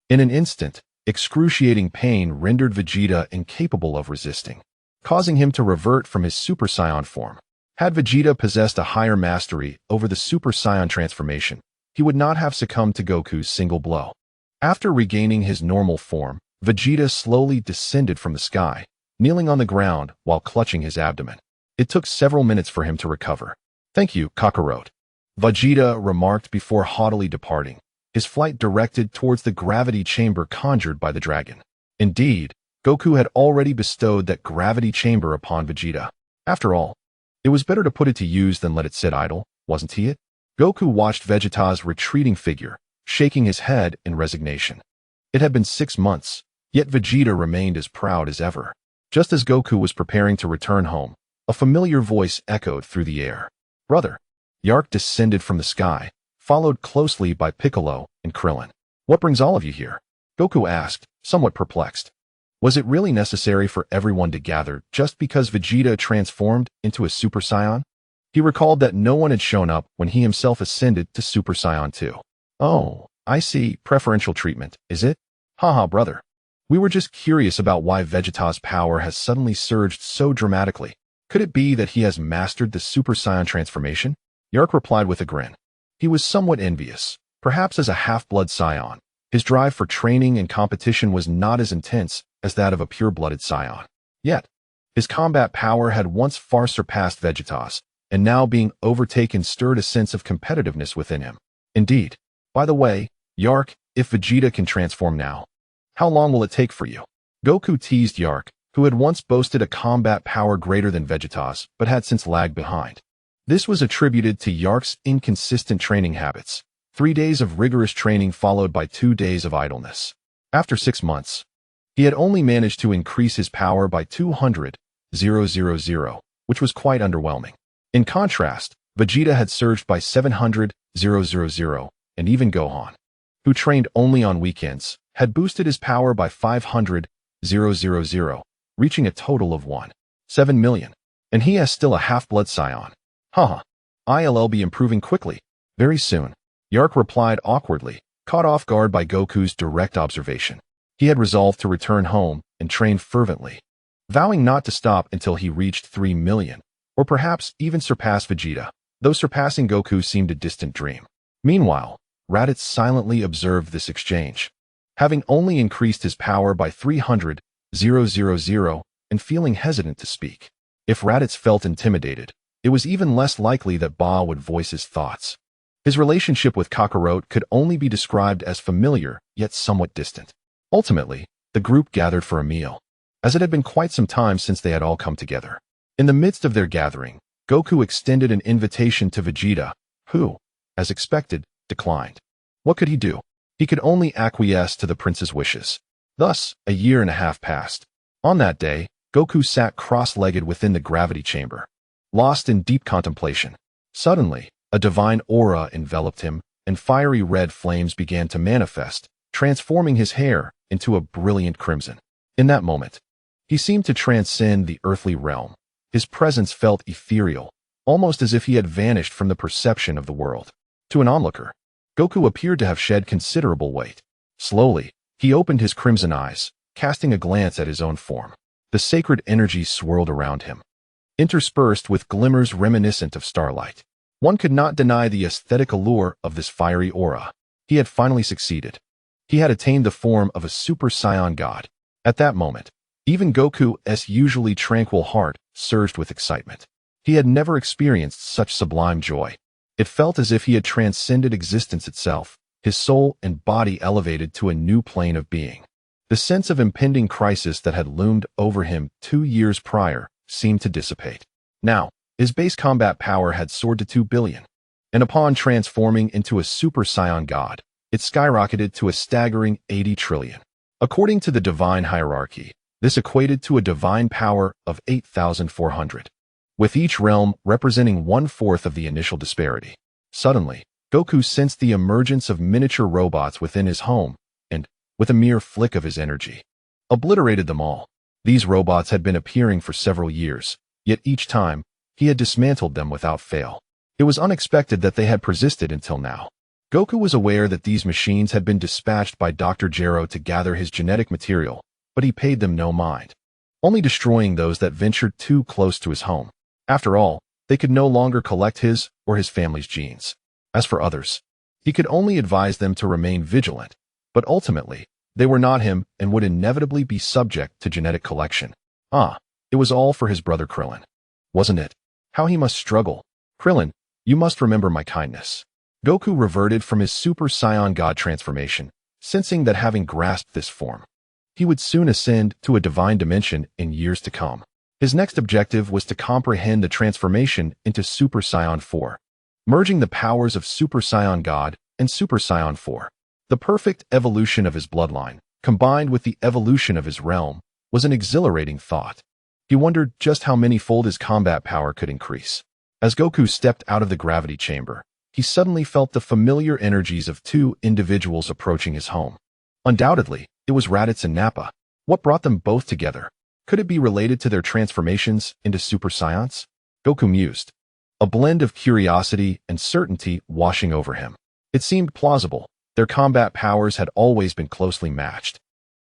In an instant, excruciating pain rendered Vegeta incapable of resisting, causing him to revert from his Super Saiyan form. Had Vegeta possessed a higher mastery over the Super Saiyan transformation, he would not have succumbed to Goku's single blow. After regaining his normal form, Vegeta slowly descended from the sky, kneeling on the ground while clutching his abdomen. It took several minutes for him to recover. Thank you, Kakarot, Vegeta remarked before haughtily departing, his flight directed towards the gravity chamber conjured by the dragon. Indeed, Goku had already bestowed that gravity chamber upon Vegeta. After all, it was better to put it to use than let it sit idle, wasn't it? Goku watched Vegeta's retreating figure, shaking his head in resignation. It had been 6 months, yet Vegeta remained as proud as ever. Just as Goku was preparing to return home, a familiar voice echoed through the air. Brother. Yardrat descended from the sky, followed closely by Piccolo and Krillin. What brings all of you here? Goku asked, somewhat perplexed. Was it really necessary for everyone to gather just because Vegeta transformed into a Super Saiyan? He recalled that no one had shown up when he himself ascended to Super Saiyan 2. Oh, I see. Preferential treatment, is it? Haha, brother. We were just curious about why Vegeta's power has suddenly surged so dramatically. Could it be that he has mastered the Super Saiyan transformation? Yardrat replied with a grin. He was somewhat envious. Perhaps as a half-blood Saiyan, his drive for training and competition was not as intense as that of a pure-blooded Saiyan. Yet, his combat power had once far surpassed Vegeta's, and now being overtaken stirred a sense of competitiveness within him. Indeed. By the way, Yardrat, if Vegeta can transform now, how long will it take for you? Goku teased Yardrat, who had once boasted a combat power greater than Vegeta's but had since lagged behind. This was attributed to Yark's inconsistent training habits, 3 days of rigorous training followed by 2 days of idleness. After 6 months, he had only managed to increase his power by 200,000, which was quite underwhelming. In contrast, Vegeta had surged by 700,000, and even Gohan, who trained only on weekends, had boosted his power by 500,000, reaching a total of 7 million. And he has still a half-blood scion. Haha, I'll be improving quickly, very soon. Yark replied awkwardly, caught off guard by Goku's direct observation. He had resolved to return home and train fervently, vowing not to stop until he reached 3 million, or perhaps even surpass Vegeta, though surpassing Goku seemed a distant dream. Meanwhile, Raditz silently observed this exchange. Having only increased his power by 300,000 and feeling hesitant to speak. If Raditz felt intimidated, it was even less likely that Ba would voice his thoughts. His relationship with Kakarot could only be described as familiar, yet somewhat distant. Ultimately, the group gathered for a meal, as it had been quite some time since they had all come together. In the midst of their gathering, Goku extended an invitation to Vegeta, who, as expected, declined. What could he do? He could only acquiesce to the prince's wishes. Thus, a year and a half passed. On that day, Goku sat cross-legged within the gravity chamber, lost in deep contemplation. Suddenly, a divine aura enveloped him, and fiery red flames began to manifest, transforming his hair into a brilliant crimson. In that moment, he seemed to transcend the earthly realm. His presence felt ethereal, almost as if he had vanished from the perception of the world. To an onlooker, Goku appeared to have shed considerable weight. Slowly, he opened his crimson eyes, casting a glance at his own form. The sacred energy swirled around him, interspersed with glimmers reminiscent of starlight. One could not deny the aesthetic allure of this fiery aura. He had finally succeeded. He had attained the form of a Super Saiyan God. At that moment, even Goku's usually tranquil heart surged with excitement. He had never experienced such sublime joy. It felt as if he had transcended existence itself, his soul and body elevated to a new plane of being. The sense of impending crisis that had loomed over him 2 years prior seemed to dissipate. Now, his base combat power had soared to 2 billion, and upon transforming into a Super Saiyan God, it skyrocketed to a staggering 80 trillion. According to the divine hierarchy, this equated to a divine power of 8,400, with each realm representing 1/4 of the initial disparity. Suddenly, Goku sensed the emergence of miniature robots within his home, and, with a mere flick of his energy, obliterated them all. These robots had been appearing for several years, yet each time, he had dismantled them without fail. It was unexpected that they had persisted until now. Goku was aware that these machines had been dispatched by Dr. Gero to gather his genetic material, but he paid them no mind, only destroying those that ventured too close to his home. After all, they could no longer collect his or his family's genes. As for others, he could only advise them to remain vigilant, but ultimately, they were not him and would inevitably be subject to genetic collection. It was all for his brother Krillin. Wasn't it? How he must struggle. Krillin, you must remember my kindness. Goku reverted from his Super Saiyan God transformation, sensing that having grasped this form, he would soon ascend to a divine dimension in years to come. His next objective was to comprehend the transformation into Super Saiyan 4, merging the powers of Super Saiyan God and Super Saiyan 4. The perfect evolution of his bloodline, combined with the evolution of his realm, was an exhilarating thought. He wondered just how many-fold his combat power could increase. As Goku stepped out of the gravity chamber, he suddenly felt the familiar energies of 2 individuals approaching his home. Undoubtedly, it was Raditz and Nappa. What brought them both together? Could it be related to their transformations into Super Saiyans? Goku mused, a blend of curiosity and certainty washing over him. It seemed plausible. Their combat powers had always been closely matched,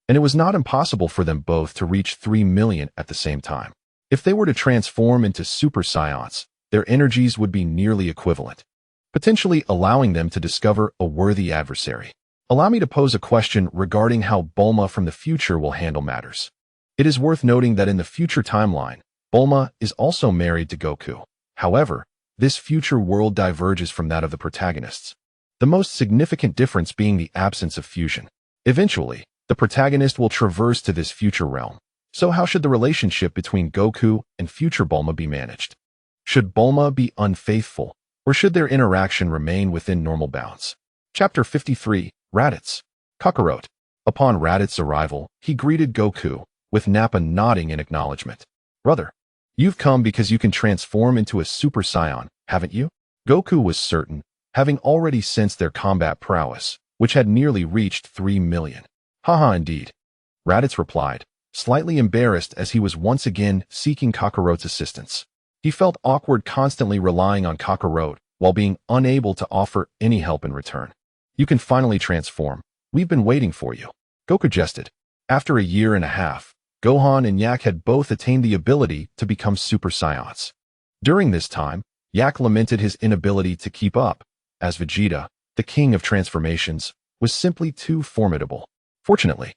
and it was not impossible for them both to reach 3 million at the same time. If they were to transform into Super Saiyans, their energies would be nearly equivalent, potentially allowing them to discover a worthy adversary. Allow me to pose a question regarding how Bulma from the future will handle matters. It is worth noting that in the future timeline, Bulma is also married to Goku. However, this future world diverges from that of the protagonists, the most significant difference being the absence of fusion. Eventually, the protagonist will traverse to this future realm, So how should the relationship between Goku and future Bulma be managed? Should Bulma be unfaithful, or should their interaction remain within normal bounds? Chapter 53, Raditz. Kakarot. Upon Raditz's arrival, he greeted Goku, with Nappa nodding in acknowledgement. Brother, you've come because you can transform into a Super Saiyan, haven't you? Goku was certain, having already sensed their combat prowess, which had nearly reached 3 million. Haha, indeed. Raditz replied, slightly embarrassed as he was once again seeking Kakarot's assistance. He felt awkward constantly relying on Kakarot while being unable to offer any help in return. You can finally transform. We've been waiting for you. Goku jested. After a year and a half, Gohan and Yak had both attained the ability to become Super Saiyans. During this time, Yak lamented his inability to keep up, as Vegeta, the king of transformations, was simply too formidable. Fortunately,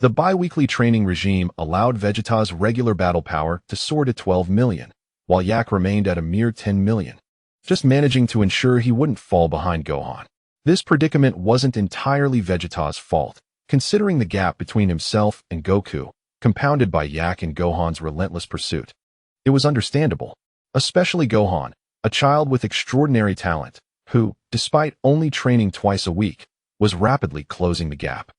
the bi-weekly training regime allowed Vegeta's regular battle power to soar to 12 million, while Yak remained at a mere 10 million, just managing to ensure he wouldn't fall behind Gohan. This predicament wasn't entirely Vegeta's fault, considering the gap between himself and Goku, compounded by Yak and Gohan's relentless pursuit. It was understandable, especially Gohan, a child with extraordinary talent, who, despite only training twice a week, was rapidly closing the gap.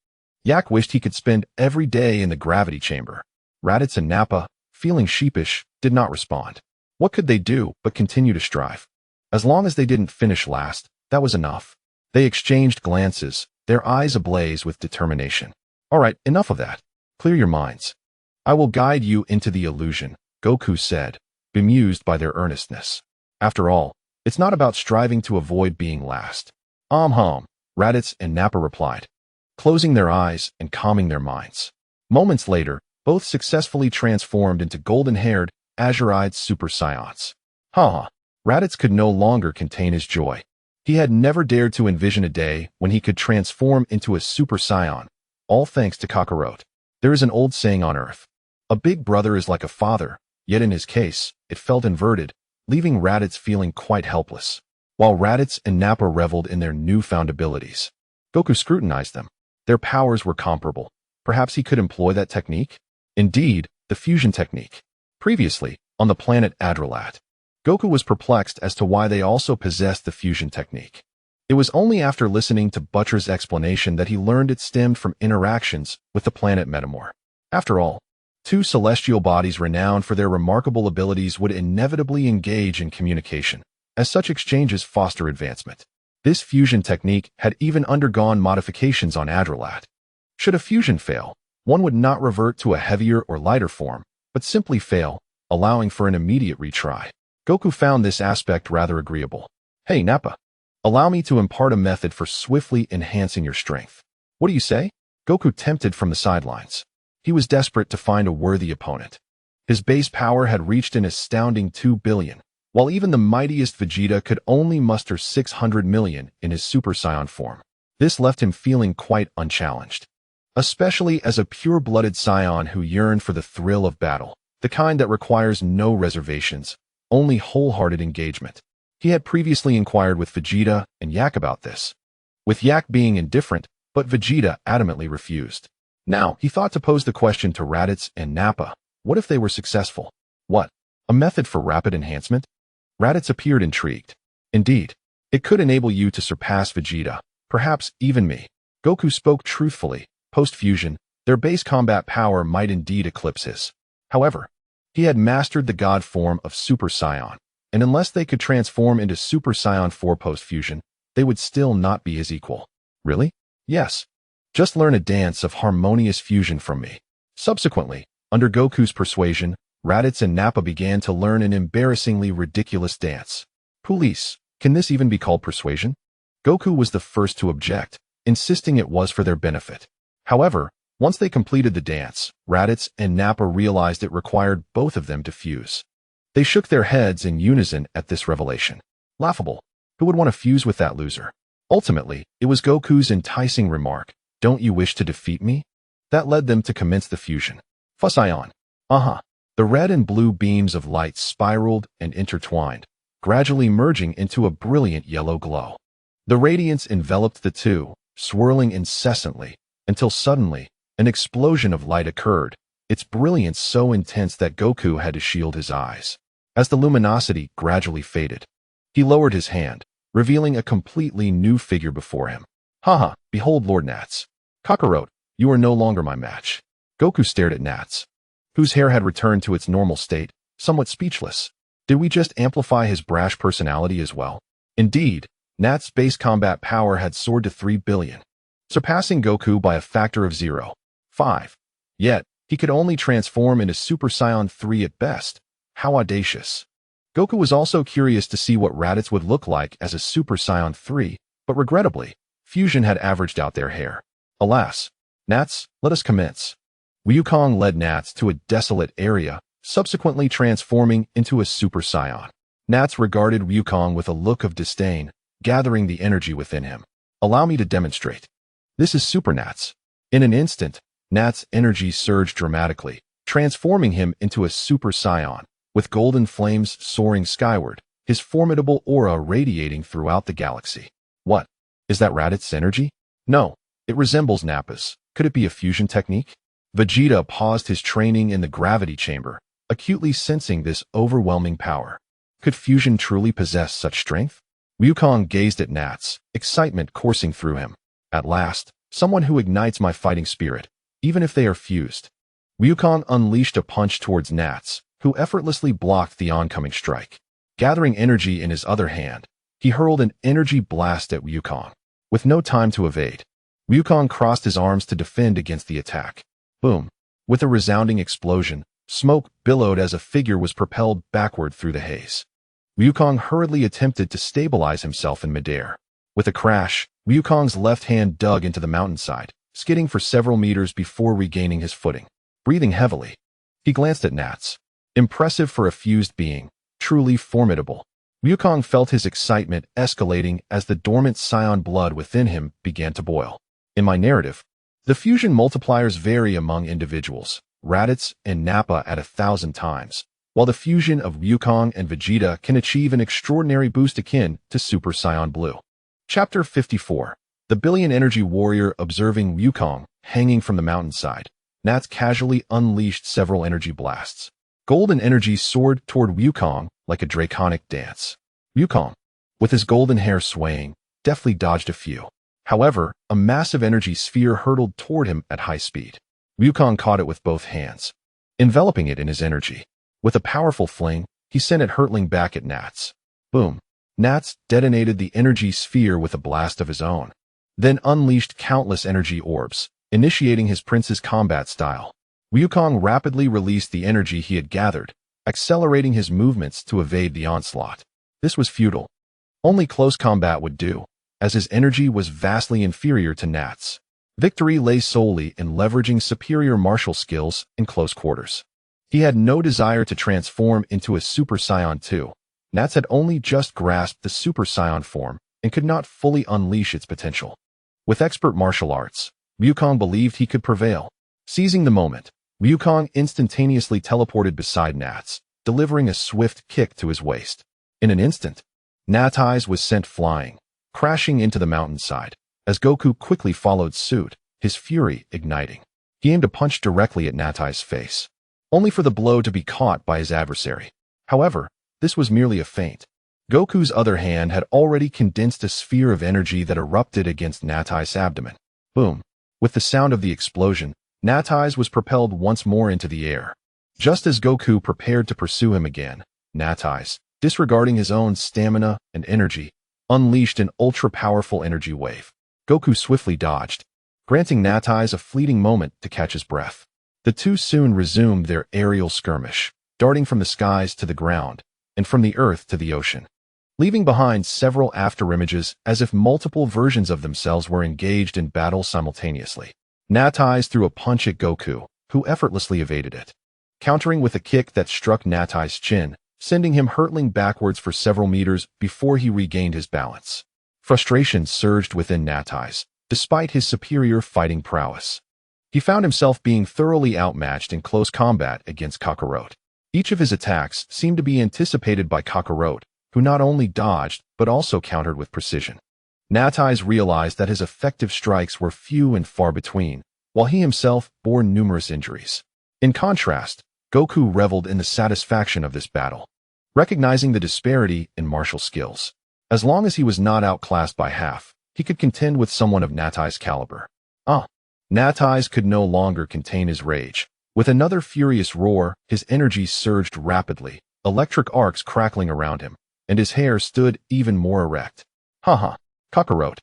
Yak wished he could spend every day in the gravity chamber. Raditz and Nappa, feeling sheepish, did not respond. What could they do but continue to strive? As long as they didn't finish last, that was enough. They exchanged glances, their eyes ablaze with determination. All right, enough of that. Clear your minds. I will guide you into the illusion, Goku said, bemused by their earnestness. After all, it's not about striving to avoid being last. Raditz and Nappa replied, closing their eyes and calming their minds. Moments later, both successfully transformed into golden-haired, azure-eyed Super Saiyans. Raditz could no longer contain his joy. He had never dared to envision a day when he could transform into a Super Saiyan, all thanks to Kakarot. There is an old saying on Earth. A big brother is like a father, yet in his case, it felt inverted, leaving Raditz feeling quite helpless. While Raditz and Nappa reveled in their newfound abilities, Goku scrutinized them. Their powers were comparable. Perhaps he could employ that technique? Indeed, the fusion technique. Previously, on the planet Yardrat, Goku was perplexed as to why they also possessed the fusion technique. It was only after listening to Butcher's explanation that he learned it stemmed from interactions with the planet Metamor. After all, two celestial bodies renowned for their remarkable abilities would inevitably engage in communication, as such exchanges foster advancement. This fusion technique had even undergone modifications on Yardrat. Should a fusion fail, one would not revert to a heavier or lighter form, but simply fail, allowing for an immediate retry. Goku found this aspect rather agreeable. Hey, Nappa, allow me to impart a method for swiftly enhancing your strength. What do you say? Goku tempted from the sidelines. He was desperate to find a worthy opponent. His base power had reached an astounding 2 billion, while even the mightiest Vegeta could only muster 600 million in his Super Saiyan form. This left him feeling quite unchallenged, especially as a pure-blooded Saiyan who yearned for the thrill of battle, the kind that requires no reservations, only wholehearted engagement. He had previously inquired with Vegeta and Yak about this, with Yak being indifferent, but Vegeta adamantly refused. Now, he thought to pose the question to Raditz and Nappa. What if they were successful? What? A method for rapid enhancement? Raditz appeared intrigued. Indeed, it could enable you to surpass Vegeta, perhaps even me. Goku spoke truthfully. Post-fusion, their base combat power might indeed eclipse his. However, he had mastered the god form of Super Saiyan, and unless they could transform into Super Saiyan 4 post-fusion, they would still not be his equal. Really? Yes. Just learn a dance of harmonious fusion from me. Subsequently, under Goku's persuasion, Raditz and Nappa began to learn an embarrassingly ridiculous dance. Police, can this even be called persuasion? Goku was the first to object, insisting it was for their benefit. However, once they completed the dance, Raditz and Nappa realized it required both of them to fuse. They shook their heads in unison at this revelation. Laughable. Who would want to fuse with that loser? Ultimately, it was Goku's enticing remark, "Don't you wish to defeat me?" that led them to commence the fusion. Fusion. The red and blue beams of light spiraled and intertwined, gradually merging into a brilliant yellow glow. The radiance enveloped the two, swirling incessantly, until suddenly, an explosion of light occurred, its brilliance so intense that Goku had to shield his eyes. As the luminosity gradually faded, he lowered his hand, revealing a completely new figure before him. Haha, behold Lord Nats. Kakarot, you are no longer my match. Goku stared at Nats, whose hair had returned to its normal state, somewhat speechless. Did we just amplify his brash personality as well? Indeed, Nats' base combat power had soared to 3 billion, surpassing Goku by a factor of 0.5. Yet, he could only transform into Super Saiyan 3 at best. How audacious. Goku was also curious to see what Raditz would look like as a Super Saiyan 3, but regrettably, Fusion had averaged out their hair. Alas, Nats, let us commence. Wukong led Nats to a desolate area, subsequently transforming into a Super Saiyan. Nats regarded Wukong with a look of disdain, gathering the energy within him. Allow me to demonstrate. This is Super Nats. In an instant, Nats' energy surged dramatically, transforming him into a Super Saiyan, with golden flames soaring skyward, his formidable aura radiating throughout the galaxy. What? Is that Raditz's energy? No, it resembles Nappa's. Could it be a fusion technique? Vegeta paused his training in the gravity chamber, acutely sensing this overwhelming power. Could fusion truly possess such strength? Wukong gazed at Nats, excitement coursing through him. At last, someone who ignites my fighting spirit, even if they are fused. Wukong unleashed a punch towards Nats, who effortlessly blocked the oncoming strike. Gathering energy in his other hand, he hurled an energy blast at Wukong. With no time to evade, Wukong crossed his arms to defend against the attack. Boom! With a resounding explosion, smoke billowed as a figure was propelled backward through the haze. Wukong hurriedly attempted to stabilize himself in midair. With a crash, Wukong's left hand dug into the mountainside, skidding for several meters before regaining his footing. Breathing heavily, he glanced at Nats. Impressive for a fused being, truly formidable. Wukong felt his excitement escalating as the dormant Saiyan blood within him began to boil. In my narrative, the fusion multipliers vary among individuals, Raditz and Nappa at 1,000 times, while the fusion of Wukong and Vegeta can achieve an extraordinary boost akin to Super Saiyan Blue. Chapter 54. The Billion Energy Warrior observing Wukong hanging from the mountainside, Nats casually unleashed several energy blasts. Golden energy soared toward Wukong like a draconic dance. Wukong, with his golden hair swaying, deftly dodged a few. However, a massive energy sphere hurtled toward him at high speed. Wukong caught it with both hands, enveloping it in his energy. With a powerful fling, he sent it hurtling back at Nats. Boom! Nats detonated the energy sphere with a blast of his own, then unleashed countless energy orbs, initiating his prince's combat style. Wukong rapidly released the energy he had gathered, accelerating his movements to evade the onslaught. This was futile. Only close combat would do, as his energy was vastly inferior to Nats. Victory lay solely in leveraging superior martial skills in close quarters. He had no desire to transform into a Super Saiyan 2. Nats had only just grasped the Super Saiyan form and could not fully unleash its potential. With expert martial arts, Wukong believed he could prevail. Seizing the moment, Wukong instantaneously teleported beside Nats, delivering a swift kick to his waist. In an instant, Natais was sent flying, crashing into the mountainside, as Goku quickly followed suit, his fury igniting. He aimed a punch directly at Natais' face, only for the blow to be caught by his adversary. However, this was merely a feint. Goku's other hand had already condensed a sphere of energy that erupted against Natais' abdomen. Boom! With the sound of the explosion, Natais was propelled once more into the air. Just as Goku prepared to pursue him again, Natais, disregarding his own stamina and energy, unleashed an ultra-powerful energy wave. Goku swiftly dodged, granting Natais a fleeting moment to catch his breath. The two soon resumed their aerial skirmish, darting from the skies to the ground, and from the earth to the ocean, leaving behind several afterimages as if multiple versions of themselves were engaged in battle simultaneously. Natais threw a punch at Goku, who effortlessly evaded it, countering with a kick that struck Natais' chin, sending him hurtling backwards for several meters before he regained his balance. Frustration surged within Natais, despite his superior fighting prowess. He found himself being thoroughly outmatched in close combat against Kakarot. Each of his attacks seemed to be anticipated by Kakarot, who not only dodged, but also countered with precision. Natais realized that his effective strikes were few and far between, while he himself bore numerous injuries. In contrast, Goku reveled in the satisfaction of this battle, recognizing the disparity in martial skills. As long as he was not outclassed by half, he could contend with someone of Natai's caliber. Natai's could no longer contain his rage. With another furious roar, his energy surged rapidly, electric arcs crackling around him, and his hair stood even more erect. Kakarot.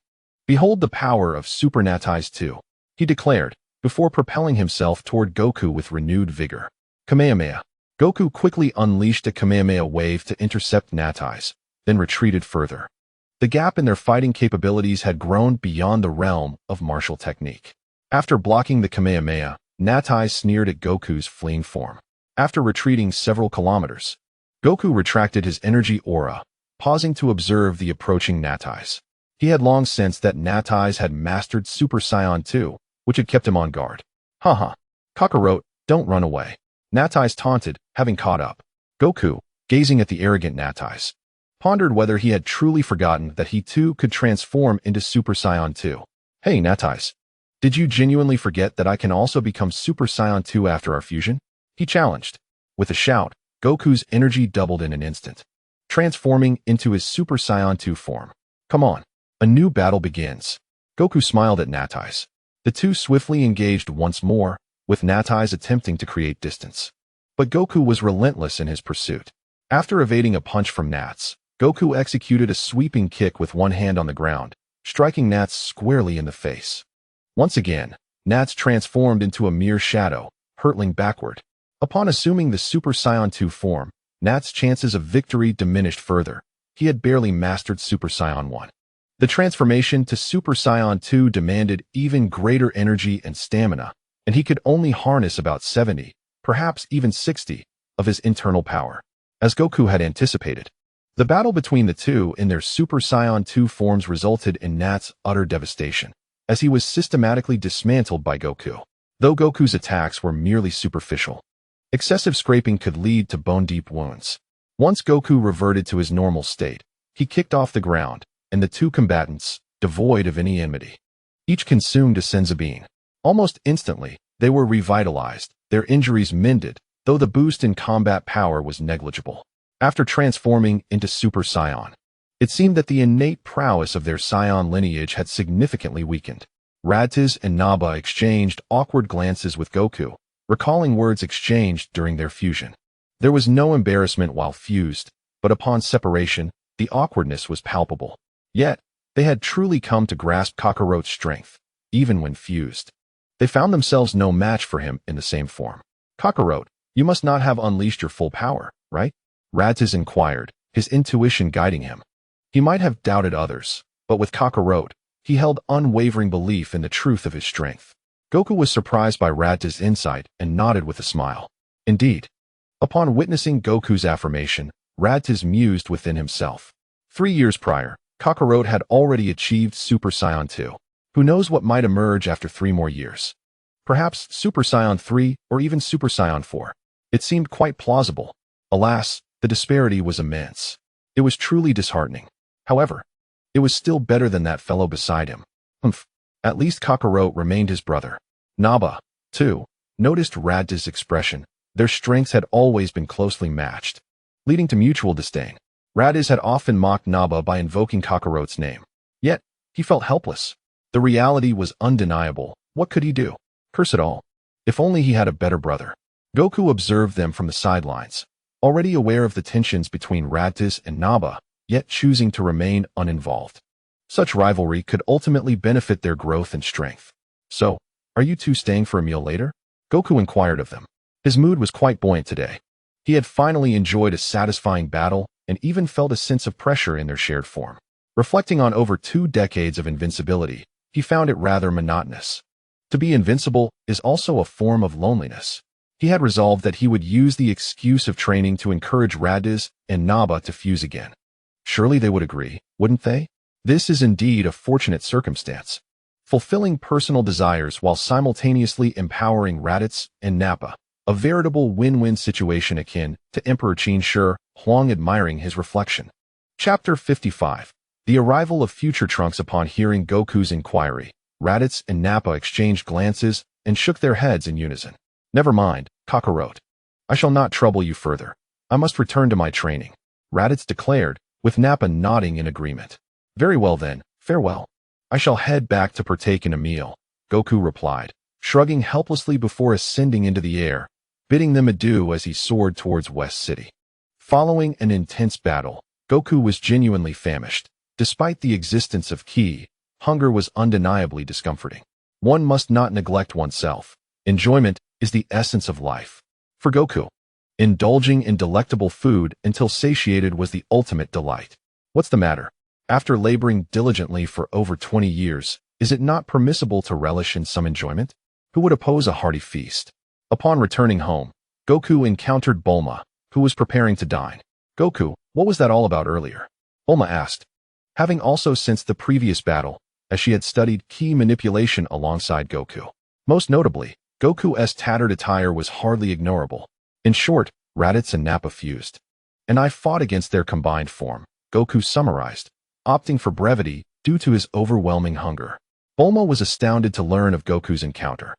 Behold the power of Super Natai's 2, he declared, before propelling himself toward Goku with renewed vigor. Kamehameha. Goku quickly unleashed a Kamehameha wave to intercept Natai's, then retreated further. The gap in their fighting capabilities had grown beyond the realm of martial technique. After blocking the Kamehameha, Natai sneered at Goku's fleeing form. After retreating several kilometers, Goku retracted his energy aura, pausing to observe the approaching Natai's. He had long sensed that Natai's had mastered Super Saiyan 2, which had kept him on guard. Kakarot, don't run away. Natai's taunted, having caught up. Goku, gazing at the arrogant Natai's, pondered whether he had truly forgotten that he too could transform into Super Saiyan 2. Hey Natai's, did you genuinely forget that I can also become Super Saiyan 2 after our fusion? He challenged. With a shout, Goku's energy doubled in an instant, transforming into his Super Saiyan 2 form. Come on, a new battle begins. Goku smiled at Natai's. The two swiftly engaged once more, with Natai's attempting to create distance. But Goku was relentless in his pursuit. After evading a punch from Nats, Goku executed a sweeping kick with one hand on the ground, striking Nats squarely in the face. Once again, Nats transformed into a mere shadow, hurtling backward. Upon assuming the Super Saiyan 2 form, Nats' chances of victory diminished further. He had barely mastered Super Saiyan 1. The transformation to Super Saiyan 2 demanded even greater energy and stamina, and he could only harness about 70, perhaps even 60, of his internal power. As Goku had anticipated, the battle between the two in their Super Saiyan 2 forms resulted in Nats' utter devastation, as he was systematically dismantled by Goku. Though Goku's attacks were merely superficial, excessive scraping could lead to bone-deep wounds. Once Goku reverted to his normal state, he kicked off the ground, and the two combatants, devoid of any enmity, each consumed a senzu bean. Almost instantly, they were revitalized, their injuries mended, though the boost in combat power was negligible. After transforming into Super Saiyan, it seemed that the innate prowess of their Saiyan lineage had significantly weakened. Raditz and Nappa exchanged awkward glances with Goku, recalling words exchanged during their fusion. There was no embarrassment while fused, but upon separation, the awkwardness was palpable. Yet, they had truly come to grasp Kakarot's strength, even when fused. They found themselves no match for him in the same form. Kakarot, you must not have unleashed your full power, right? Raditz inquired, his intuition guiding him. He might have doubted others, but with Kakarot, he held unwavering belief in the truth of his strength. Goku was surprised by Raditz's insight and nodded with a smile. Indeed. Upon witnessing Goku's affirmation, Raditz mused within himself. 3 years prior, Kakarot had already achieved Super Saiyan 2. Who knows what might emerge after 3 more years? Perhaps Super Saiyan 3 or even Super Saiyan 4. It seemed quite plausible. Alas, the disparity was immense. It was truly disheartening. However, it was still better than that fellow beside him. At least Kakarot remained his brother. Nappa, too, noticed Raditz's expression. Their strengths had always been closely matched, leading to mutual disdain. Raditz had often mocked Nappa by invoking Kakarot's name. Yet, he felt helpless. The reality was undeniable. What could he do? Curse it all. If only he had a better brother. Goku observed them from the sidelines, already aware of the tensions between Raditz and Nappa, yet choosing to remain uninvolved. Such rivalry could ultimately benefit their growth and strength. So, are you two staying for a meal later? Goku inquired of them. His mood was quite buoyant today. He had finally enjoyed a satisfying battle and even felt a sense of pressure in their shared form. Reflecting on over 2 decades of invincibility, he found it rather monotonous. To be invincible is also a form of loneliness. He had resolved that he would use the excuse of training to encourage Raditz and Nappa to fuse again. Surely they would agree, wouldn't they? This is indeed a fortunate circumstance. Fulfilling personal desires while simultaneously empowering Raditz and Nappa. A veritable win-win situation akin to Emperor Qin Shi Huang admiring his reflection. Chapter 55. The arrival of future Trunks. Upon hearing Goku's inquiry, Raditz and Nappa exchanged glances and shook their heads in unison. Never mind, Kakarot. I shall not trouble you further. I must return to my training, Raditz declared, with Nappa nodding in agreement. Very well then, farewell. I shall head back to partake in a meal, Goku replied, shrugging helplessly before ascending into the air, bidding them adieu as he soared towards West City. Following an intense battle, Goku was genuinely famished. Despite the existence of ki, hunger was undeniably discomforting. One must not neglect oneself. Enjoyment is the essence of life. For Goku, indulging in delectable food until satiated was the ultimate delight. What's the matter? After laboring diligently for over 20 years, is it not permissible to relish in some enjoyment? Who would oppose a hearty feast? Upon returning home, Goku encountered Bulma, who was preparing to dine. Goku, what was that all about earlier? Bulma asked, having also sensed the previous battle, as she had studied ki manipulation alongside Goku. Most notably, Goku's tattered attire was hardly ignorable. In short, Raditz and Nappa fused. And I fought against their combined form, Goku summarized, opting for brevity due to his overwhelming hunger. Bulma was astounded to learn of Goku's encounter.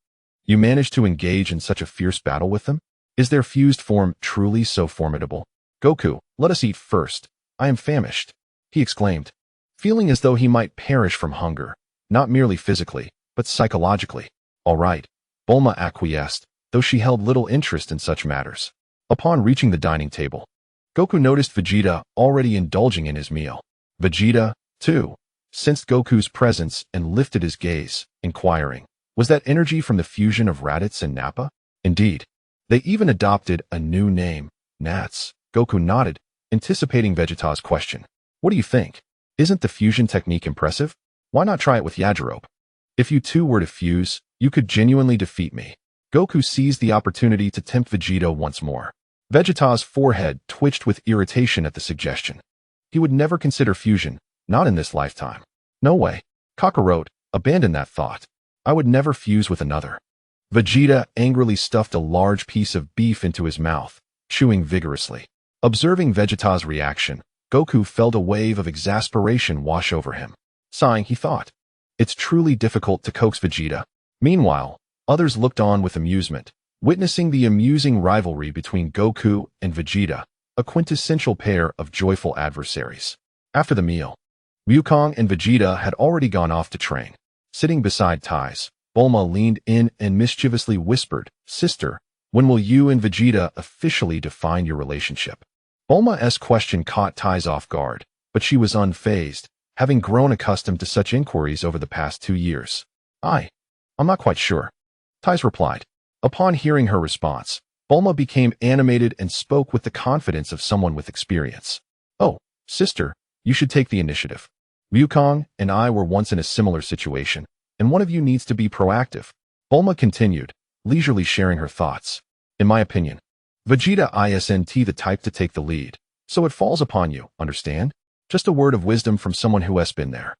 You managed to engage in such a fierce battle with them? Is their fused form truly so formidable? Goku, let us eat first. I am famished, he exclaimed, feeling as though he might perish from hunger, not merely physically, but psychologically. All right, Bulma acquiesced, though she held little interest in such matters. Upon reaching the dining table, Goku noticed Vegeta already indulging in his meal. Vegeta, too, sensed Goku's presence and lifted his gaze, inquiring, was that energy from the fusion of Raditz and Nappa? Indeed. They even adopted a new name, Nats. Goku nodded, anticipating Vegeta's question. What do you think? Isn't the fusion technique impressive? Why not try it with Yardrat? If you two were to fuse, you could genuinely defeat me. Goku seized the opportunity to tempt Vegeta once more. Vegeta's forehead twitched with irritation at the suggestion. He would never consider fusion, not in this lifetime. No way. Kakarot, abandon that thought. I would never fuse with another. Vegeta angrily stuffed a large piece of beef into his mouth, chewing vigorously. Observing Vegeta's reaction, Goku felt a wave of exasperation wash over him. Sighing, he thought, it's truly difficult to coax Vegeta. Meanwhile, others looked on with amusement, witnessing the amusing rivalry between Goku and Vegeta, a quintessential pair of joyful adversaries. After the meal, Wukong and Vegeta had already gone off to train. Sitting beside Tais, Bulma leaned in and mischievously whispered, Sister, when will you and Vegeta officially define your relationship? Bulma's question caught Tais off guard, but she was unfazed, having grown accustomed to such inquiries over the past 2 years. I'm not quite sure, Tais replied. Upon hearing her response, Bulma became animated and spoke with the confidence of someone with experience. Oh, sister, you should take the initiative. Wukong and I were once in a similar situation, and one of you needs to be proactive. Bulma continued, leisurely sharing her thoughts. In my opinion, Vegeta isn't the type to take the lead, so it falls upon you, understand? Just a word of wisdom from someone who has been there.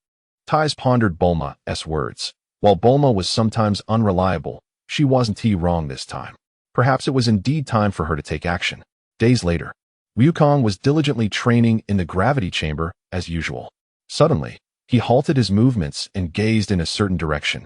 Tais pondered Bulma's words. While Bulma was sometimes unreliable, she wasn't wrong this time. Perhaps it was indeed time for her to take action. Days later, Wukong was diligently training in the gravity chamber as usual. Suddenly, he halted his movements and gazed in a certain direction,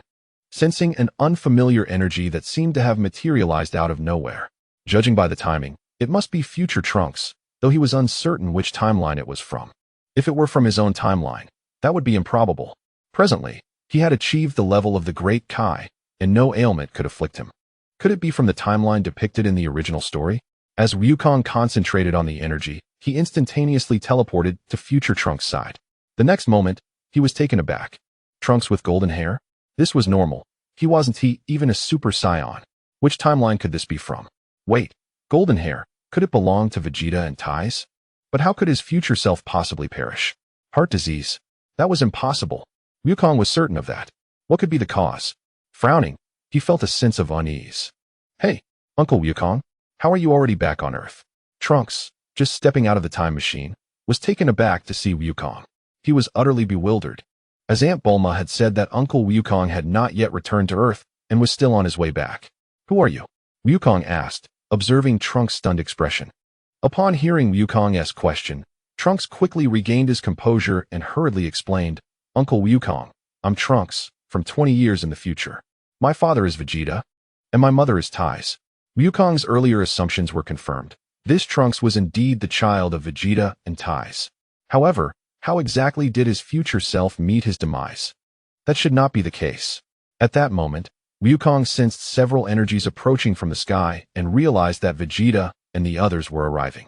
sensing an unfamiliar energy that seemed to have materialized out of nowhere. Judging by the timing, it must be future Trunks, though he was uncertain which timeline it was from. If it were from his own timeline, that would be improbable. Presently, he had achieved the level of the Great Kai, and no ailment could afflict him. Could it be from the timeline depicted in the original story? As Wukong concentrated on the energy, he instantaneously teleported to future Trunks' side. The next moment, he was taken aback. Trunks with golden hair? This was normal. He wasn't even a Super Saiyan. Which timeline could this be from? Wait, golden hair, could it belong to Vegeta and Tais? But how could his future self possibly perish? Heart disease? That was impossible. Wukong was certain of that. What could be the cause? Frowning, he felt a sense of unease. Hey, Uncle Wukong, how are you already back on Earth? Trunks, just stepping out of the time machine, was taken aback to see Wukong. He was utterly bewildered, as Aunt Bulma had said that Uncle Wukong had not yet returned to Earth and was still on his way back. Who are you? Wukong asked, observing Trunks' stunned expression. Upon hearing Wukong's question, Trunks quickly regained his composure and hurriedly explained, Uncle Wukong, I'm Trunks, from 20 years in the future. My father is Vegeta, and my mother is Tais. Wukong's earlier assumptions were confirmed. This Trunks was indeed the child of Vegeta and Ties. However, how exactly did his future self meet his demise? That should not be the case. At that moment, Wukong sensed several energies approaching from the sky and realized that Vegeta and the others were arriving.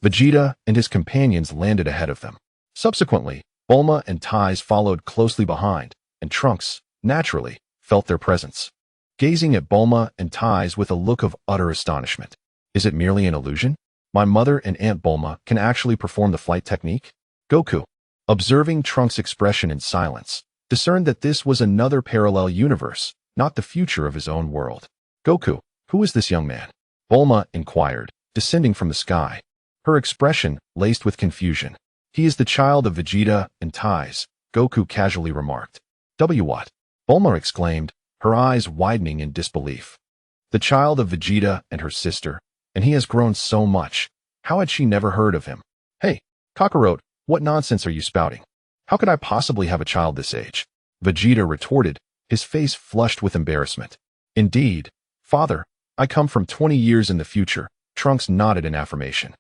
Vegeta and his companions landed ahead of them. Subsequently, Bulma and Ties followed closely behind, and Trunks, naturally, felt their presence. Gazing at Bulma and Ties with a look of utter astonishment. Is it merely an illusion? My mother and Aunt Bulma can actually perform the flight technique? Goku, observing Trunks' expression in silence, discerned that this was another parallel universe, not the future of his own world. Goku, who is this young man? Bulma inquired, descending from the sky. Her expression laced with confusion. He is the child of Vegeta and Ties, Goku casually remarked. What? Bulma exclaimed, her eyes widening in disbelief. The child of Vegeta and her sister, and he has grown so much. How had she never heard of him? Hey, Kakarot, what nonsense are you spouting? How could I possibly have a child this age? Vegeta retorted, his face flushed with embarrassment. Indeed, father, I come from 20 years in the future. Trunks nodded in affirmation.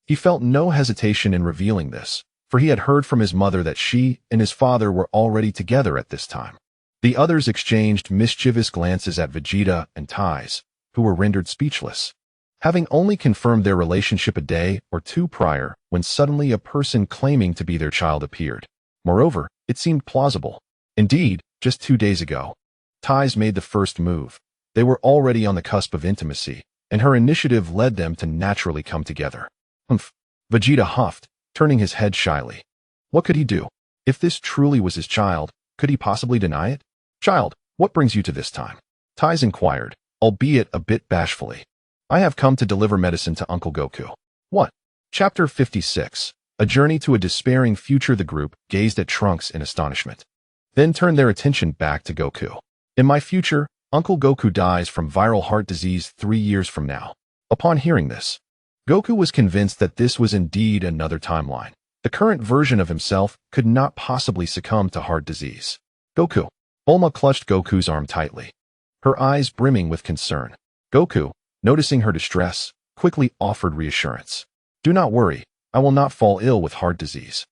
He felt no hesitation in revealing this, for he had heard from his mother that she and his father were already together at this time. The others exchanged mischievous glances at Vegeta and Ties, who were rendered speechless. Having only confirmed their relationship a day or two prior, when suddenly a person claiming to be their child appeared. Moreover, it seemed plausible. Indeed, just 2 days ago, Ties made the first move. They were already on the cusp of intimacy, and her initiative led them to naturally come together. Humph. Vegeta huffed, turning his head shyly. What could he do? If this truly was his child, could he possibly deny it? Child, what brings you to this time? Ties inquired, albeit a bit bashfully. I have come to deliver medicine to Uncle Goku. What? Chapter 56. A journey to a despairing future. The group gazed at Trunks in astonishment, then turned their attention back to Goku. In my future, Uncle Goku dies from viral heart disease 3 years from now. Upon hearing this, Goku was convinced that this was indeed another timeline. The current version of himself could not possibly succumb to heart disease. Goku. Bulma clutched Goku's arm tightly, her eyes brimming with concern. Goku, noticing her distress, quickly offered reassurance. Do not worry, I will not fall ill with heart disease.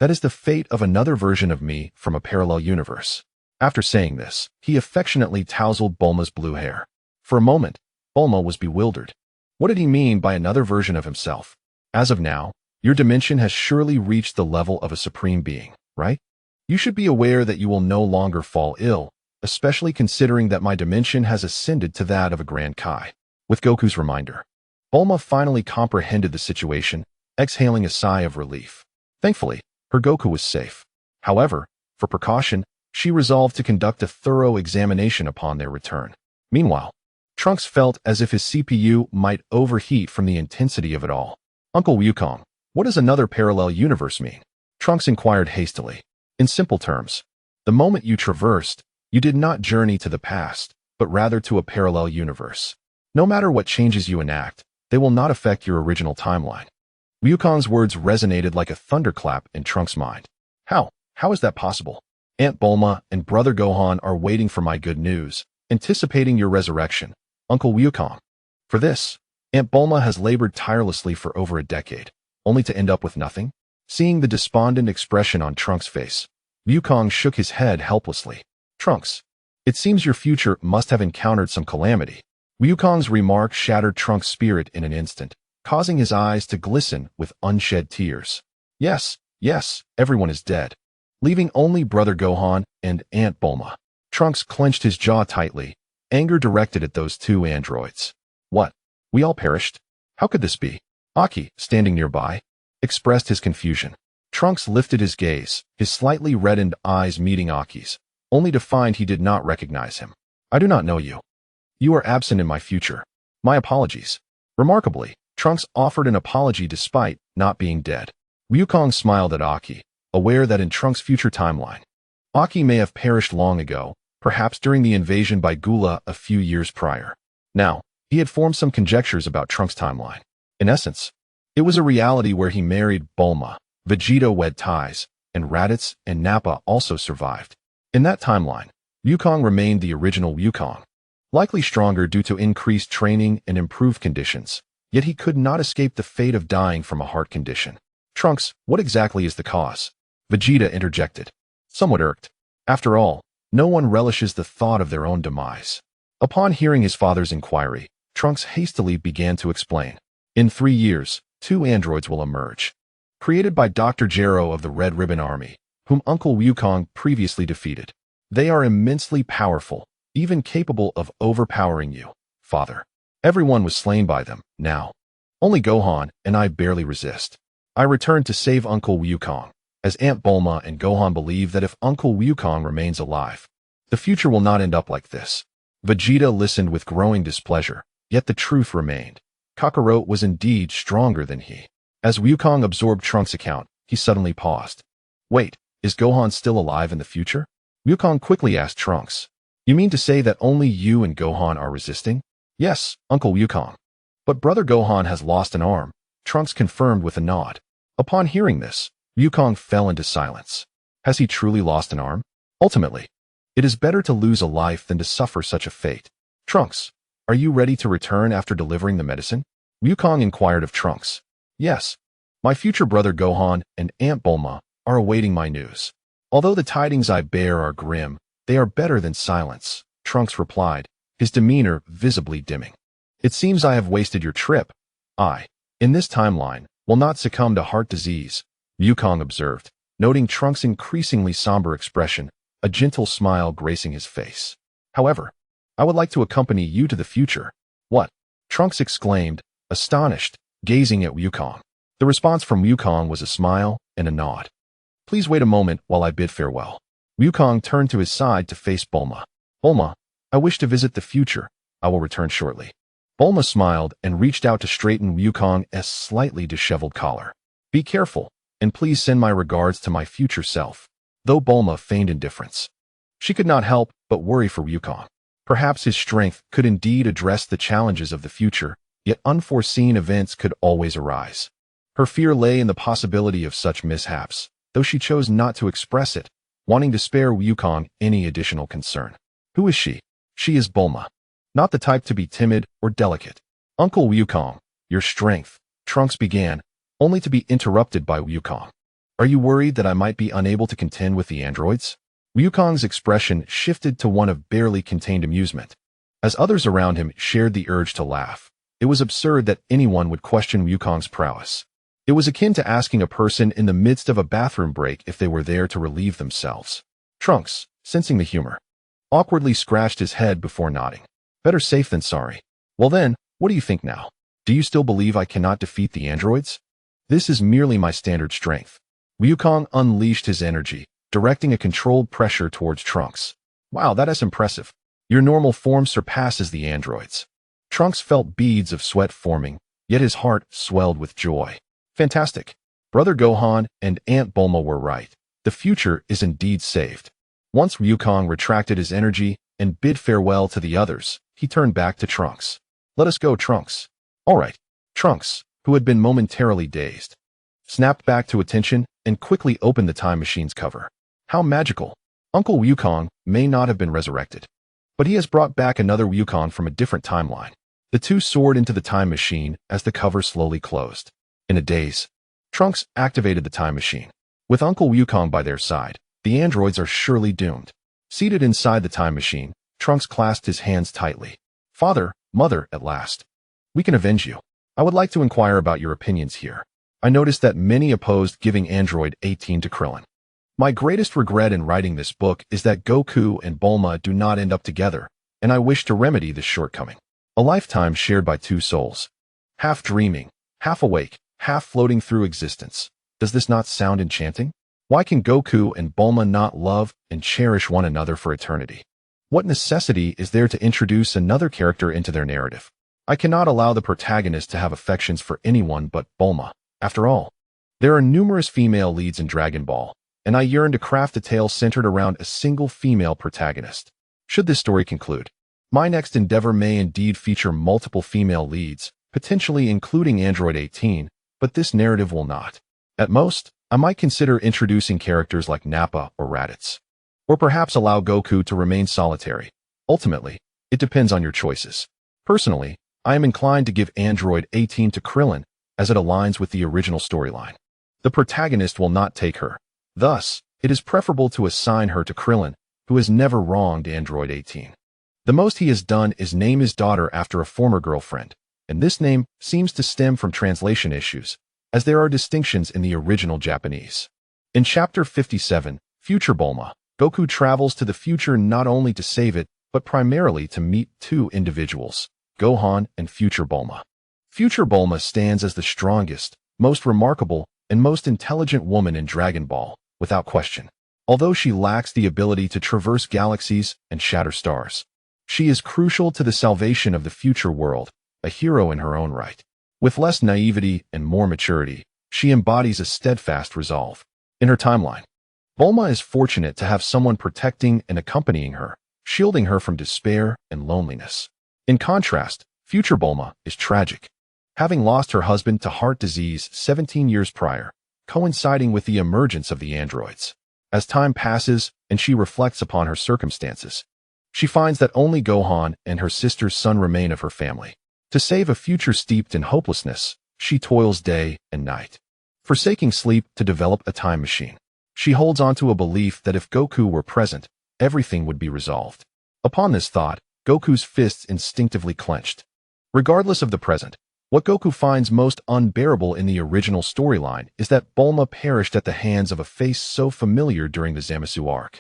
That is the fate of another version of me from a parallel universe. After saying this, he affectionately tousled Bulma's blue hair. For a moment, Bulma was bewildered. What did he mean by another version of himself? As of now, your dimension has surely reached the level of a supreme being, right? You should be aware that you will no longer fall ill, especially considering that my dimension has ascended to that of a Grand Kai. With Goku's reminder, Bulma finally comprehended the situation, exhaling a sigh of relief. Thankfully, her Goku was safe. However, for precaution, she resolved to conduct a thorough examination upon their return. Meanwhile, Trunks felt as if his CPU might overheat from the intensity of it all. Uncle Wukong, what does another parallel universe mean? Trunks inquired hastily. In simple terms, the moment you traversed, you did not journey to the past, but rather to a parallel universe. No matter what changes you enact, they will not affect your original timeline. Wukong's words resonated like a thunderclap in Trunks' mind. How? How is that possible? Aunt Bulma and Brother Gohan are waiting for my good news, anticipating your resurrection, Uncle Wukong. For this, Aunt Bulma has labored tirelessly for over a decade, only to end up with nothing. Seeing the despondent expression on Trunks' face, Wukong shook his head helplessly. Trunks, it seems your future must have encountered some calamity. Wukong's remark shattered Trunks' spirit in an instant, causing his eyes to glisten with unshed tears. Yes, everyone is dead, leaving only Brother Gohan and Aunt Bulma. Trunks clenched his jaw tightly, anger directed at those two androids. What? We all perished? How could this be? Aki, standing nearby, expressed his confusion. Trunks lifted his gaze, his slightly reddened eyes meeting Aki's, only to find he did not recognize him. I do not know you. You are absent in my future. My apologies. Remarkably, Trunks offered an apology despite not being dead. Wukong smiled at Aki, aware that in Trunks' future timeline, Aki may have perished long ago, perhaps during the invasion by Gula a few years prior. Now, he had formed some conjectures about Trunks' timeline. In essence, it was a reality where he married Bulma, Vegeta wed Ties, and Raditz and Nappa also survived. In that timeline, Wukong remained the original Wukong, likely stronger due to increased training and improved conditions, yet he could not escape the fate of dying from a heart condition. Trunks, what exactly is the cause? Vegeta interjected, somewhat irked. After all, no one relishes the thought of their own demise. Upon hearing his father's inquiry, Trunks hastily began to explain. In 3 years, 2 androids will emerge. Created by Dr. Gero of the Red Ribbon Army, whom Uncle Wukong previously defeated. They are immensely powerful, even capable of overpowering you, father. Everyone was slain by them, now. Only Gohan and I barely resist. I returned to save Uncle Wukong, as Aunt Bulma and Gohan believe that if Uncle Wukong remains alive, the future will not end up like this. Vegeta listened with growing displeasure, yet the truth remained. Kakarot was indeed stronger than he. As Wukong absorbed Trunks' account, he suddenly paused. Wait, is Gohan still alive in the future? Wukong quickly asked Trunks. You mean to say that only you and Gohan are resisting? Yes, Uncle Wukong. But brother Gohan has lost an arm, Trunks confirmed with a nod. Upon hearing this, Wukong fell into silence. Has he truly lost an arm? Ultimately, it is better to lose a life than to suffer such a fate. Trunks, are you ready to return after delivering the medicine? Wukong inquired of Trunks. Yes. My future brother Gohan and Aunt Bulma are awaiting my news. Although the tidings I bear are grim, they are better than silence, Trunks replied, his demeanor visibly dimming. It seems I have wasted your trip. I, in this timeline, will not succumb to heart disease, Wukong observed, noting Trunks' increasingly somber expression, a gentle smile gracing his face. However, I would like to accompany you to the future. What? Trunks exclaimed, astonished, gazing at Wukong. The response from Wukong was a smile and a nod. Please wait a moment while I bid farewell. Wukong turned to his side to face Bulma. Bulma, I wish to visit the future. I will return shortly. Bulma smiled and reached out to straighten Wukong's slightly disheveled collar. Be careful, and please send my regards to my future self. Though Bulma feigned indifference, she could not help but worry for Wukong. Perhaps his strength could indeed address the challenges of the future, yet unforeseen events could always arise. Her fear lay in the possibility of such mishaps, though she chose not to express it, wanting to spare Wukong any additional concern. Who is she? She is Bulma. Not the type to be timid or delicate. Uncle Wukong, your strength, Trunks began, only to be interrupted by Wukong. Are you worried that I might be unable to contend with the androids? Wukong's expression shifted to one of barely contained amusement. As others around him shared the urge to laugh, it was absurd that anyone would question Wukong's prowess. It was akin to asking a person in the midst of a bathroom break if they were there to relieve themselves. Trunks, sensing the humor, awkwardly scratched his head before nodding. Better safe than sorry. Well then, what do you think now? Do you still believe I cannot defeat the androids? This is merely my standard strength. Wukong unleashed his energy, directing a controlled pressure towards Trunks. Wow, that is impressive. Your normal form surpasses the androids. Trunks felt beads of sweat forming, yet his heart swelled with joy. Fantastic. Brother Gohan and Aunt Bulma were right. The future is indeed saved. Once Wukong retracted his energy and bid farewell to the others, he turned back to Trunks. Let us go, Trunks. All right. Trunks, who had been momentarily dazed, snapped back to attention and quickly opened the time machine's cover. How magical. Uncle Wukong may not have been resurrected, but he has brought back another Wukong from a different timeline. The two soared into the time machine as the cover slowly closed. In a daze, Trunks activated the time machine. With Uncle Wukong by their side, the androids are surely doomed. Seated inside the time machine, Trunks clasped his hands tightly. Father, Mother, at last. We can avenge you. I would like to inquire about your opinions here. I noticed that many opposed giving Android 18 to Krillin. My greatest regret in writing this book is that Goku and Bulma do not end up together, and I wish to remedy this shortcoming. A lifetime shared by two souls. Half dreaming, half awake, half floating through existence. Does this not sound enchanting? Why can Goku and Bulma not love and cherish one another for eternity? What necessity is there to introduce another character into their narrative? I cannot allow the protagonist to have affections for anyone but Bulma. After all, there are numerous female leads in Dragon Ball, and I yearn to craft a tale centered around a single female protagonist. Should this story conclude, my next endeavor may indeed feature multiple female leads, potentially including Android 18, but this narrative will not. At most, I might consider introducing characters like Nappa or Raditz. Or perhaps allow Goku to remain solitary. Ultimately, It depends on your choices. Personally, I am inclined to give Android 18 to Krillin, as it aligns with the original storyline. The protagonist will not take her. Thus, it is preferable to assign her to Krillin, who has never wronged Android 18. The most he has done is name his daughter after a former girlfriend, and this name seems to stem from translation issues, as there are distinctions in the original Japanese. In Chapter 57, Future Bulma, Goku travels to the future not only to save it, but primarily to meet two individuals, Gohan and Future Bulma. Future Bulma stands as the strongest, most remarkable, and most intelligent woman in Dragon Ball, without question. Although she lacks the ability to traverse galaxies and shatter stars, she is crucial to the salvation of the future world, a hero in her own right. With less naivety and more maturity, she embodies a steadfast resolve. In her timeline, Bulma is fortunate to have someone protecting and accompanying her, shielding her from despair and loneliness. In contrast, Future Bulma is tragic, having lost her husband to heart disease 17 years prior, coinciding with the emergence of the androids. As time passes and she reflects upon her circumstances, she finds that only Gohan and her sister's son remain of her family. To save a future steeped in hopelessness, she toils day and night, forsaking sleep to develop a time machine. She holds on to a belief that if Goku were present, everything would be resolved. Upon this thought, Goku's fists instinctively clenched. Regardless of the present, what Goku finds most unbearable in the original storyline is that Bulma perished at the hands of a face so familiar during the Zamasu arc.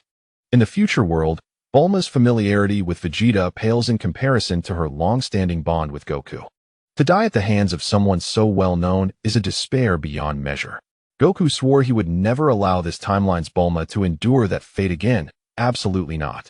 In the future world, Bulma's familiarity with Vegeta pales in comparison to her long-standing bond with Goku. To die at the hands of someone so well-known is a despair beyond measure. Goku swore he would never allow this timeline's Bulma to endure that fate again. Absolutely not.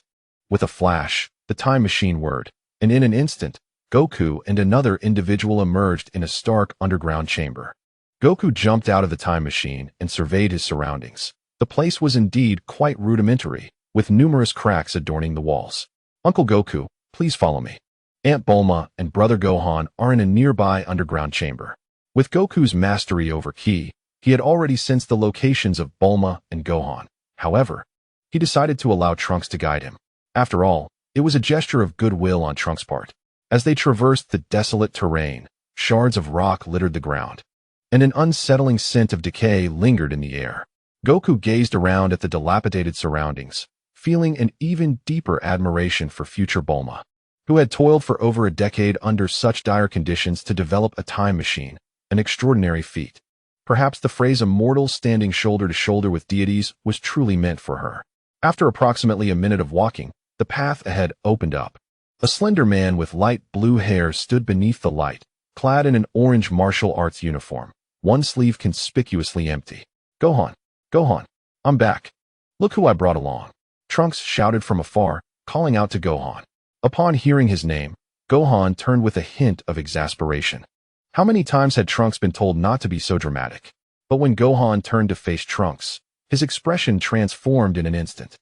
With a flash, the time machine whirred, and in an instant, Goku and another individual emerged in a stark underground chamber. Goku jumped out of the time machine and surveyed his surroundings. The place was indeed quite rudimentary, with numerous cracks adorning the walls. Uncle Goku, please follow me. Aunt Bulma and Brother Gohan are in a nearby underground chamber. With Goku's mastery over Ki, he had already sensed the locations of Bulma and Gohan. However, he decided to allow Trunks to guide him. After all, it was a gesture of goodwill on Trunks' part. As they traversed the desolate terrain, shards of rock littered the ground, and an unsettling scent of decay lingered in the air. Goku gazed around at the dilapidated surroundings, feeling an even deeper admiration for future Bulma, who had toiled for over a decade under such dire conditions to develop a time machine, an extraordinary feat. Perhaps the phrase "a mortal standing shoulder to shoulder with deities" was truly meant for her. After approximately a minute of walking, the path ahead opened up. A slender man with light blue hair stood beneath the light, clad in an orange martial arts uniform, one sleeve conspicuously empty. Gohan, Gohan, I'm back. Look who I brought along. Trunks shouted from afar, calling out to Gohan. Upon hearing his name, Gohan turned with a hint of exasperation. How many times had Trunks been told not to be so dramatic? But when Gohan turned to face Trunks, his expression transformed in an instant.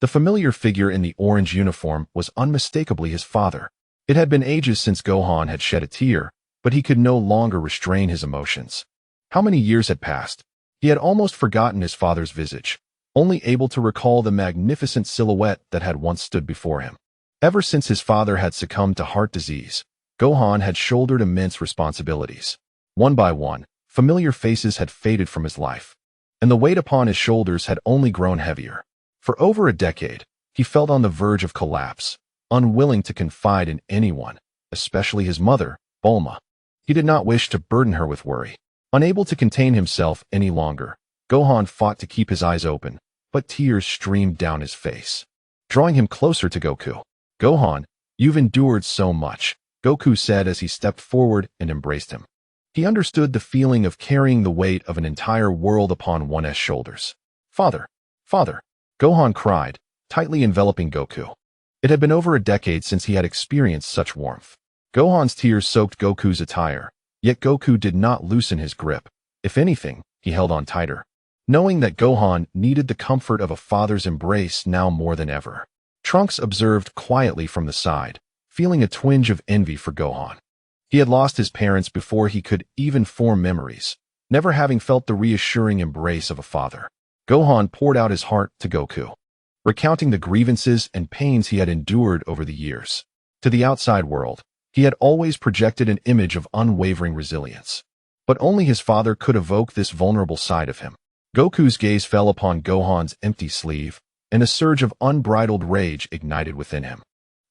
The familiar figure in the orange uniform was unmistakably his father. It had been ages since Gohan had shed a tear, but he could no longer restrain his emotions. How many years had passed? He had almost forgotten his father's visage, only able to recall the magnificent silhouette that had once stood before him. Ever since his father had succumbed to heart disease, Gohan had shouldered immense responsibilities. One by one, familiar faces had faded from his life, and the weight upon his shoulders had only grown heavier. For over a decade, he felt on the verge of collapse, unwilling to confide in anyone, especially his mother, Bulma. He did not wish to burden her with worry. Unable to contain himself any longer, Gohan fought to keep his eyes open, but tears streamed down his face, drawing him closer to Goku. Gohan, you've endured so much, Goku said as he stepped forward and embraced him. He understood the feeling of carrying the weight of an entire world upon one's shoulders. Father, Father, Gohan cried, tightly enveloping Goku. It had been over a decade since he had experienced such warmth. Gohan's tears soaked Goku's attire, yet Goku did not loosen his grip. If anything, he held on tighter, knowing that Gohan needed the comfort of a father's embrace now more than ever. Trunks observed quietly from the side, feeling a twinge of envy for Gohan. He had lost his parents before he could even form memories, never having felt the reassuring embrace of a father. Gohan poured out his heart to Goku, recounting the grievances and pains he had endured over the years. To the outside world, he had always projected an image of unwavering resilience. But only his father could evoke this vulnerable side of him. Goku's gaze fell upon Gohan's empty sleeve, and a surge of unbridled rage ignited within him.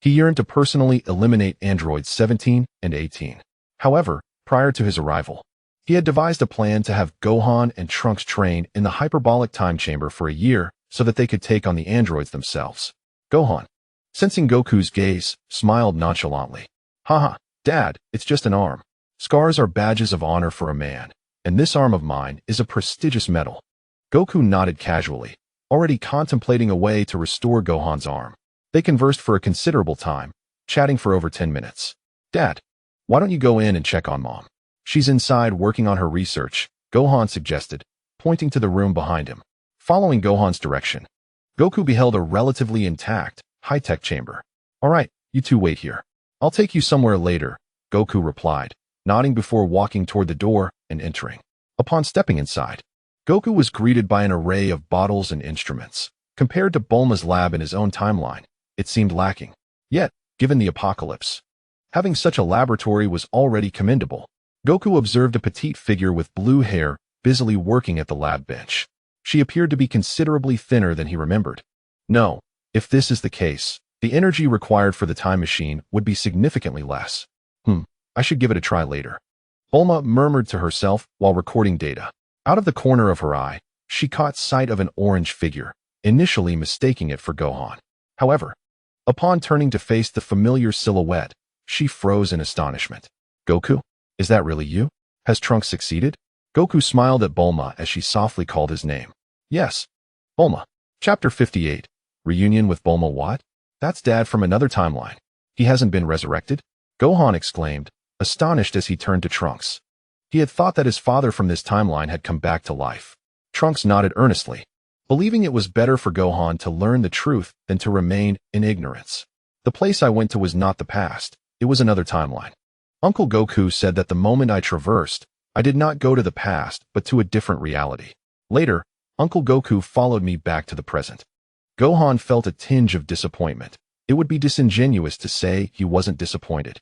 He yearned to personally eliminate androids 17 and 18. However, prior to his arrival, he had devised a plan to have Gohan and Trunks train in the hyperbolic time chamber for a year so that they could take on the androids themselves. Gohan, sensing Goku's gaze, smiled nonchalantly. Haha, Dad, it's just an arm. Scars are badges of honor for a man, and this arm of mine is a prestigious medal. Goku nodded casually, already contemplating a way to restore Gohan's arm. They conversed for a considerable time, chatting for over 10 minutes. Dad, why don't you go in and check on Mom? She's inside working on her research, Gohan suggested, pointing to the room behind him. Following Gohan's direction, Goku beheld a relatively intact, high-tech chamber. All right, you two wait here. I'll take you somewhere later, Goku replied, nodding before walking toward the door and entering. Upon stepping inside, Goku was greeted by an array of bottles and instruments. Compared to Bulma's lab in his own timeline, it seemed lacking. Yet, given the apocalypse, having such a laboratory was already commendable. Goku observed a petite figure with blue hair busily working at the lab bench. She appeared to be considerably thinner than he remembered. No, if this is the case, the energy required for the time machine would be significantly less. I should give it a try later. Bulma murmured to herself while recording data. Out of the corner of her eye, she caught sight of an orange figure, initially mistaking it for Gohan. However, upon turning to face the familiar silhouette, she froze in astonishment. Goku? Is that really you? Has Trunks succeeded? Goku smiled at Bulma as she softly called his name. Yes. Bulma. Chapter 58. Reunion with Bulma what? That's Dad from another timeline. He hasn't been resurrected? Gohan exclaimed, astonished as he turned to Trunks. He had thought that his father from this timeline had come back to life. Trunks nodded earnestly, believing it was better for Gohan to learn the truth than to remain in ignorance. The place I went to was not the past, it was another timeline. Uncle Goku said that the moment I traversed, I did not go to the past but to a different reality. Later, Uncle Goku followed me back to the present. Gohan felt a tinge of disappointment. It would be disingenuous to say he wasn't disappointed.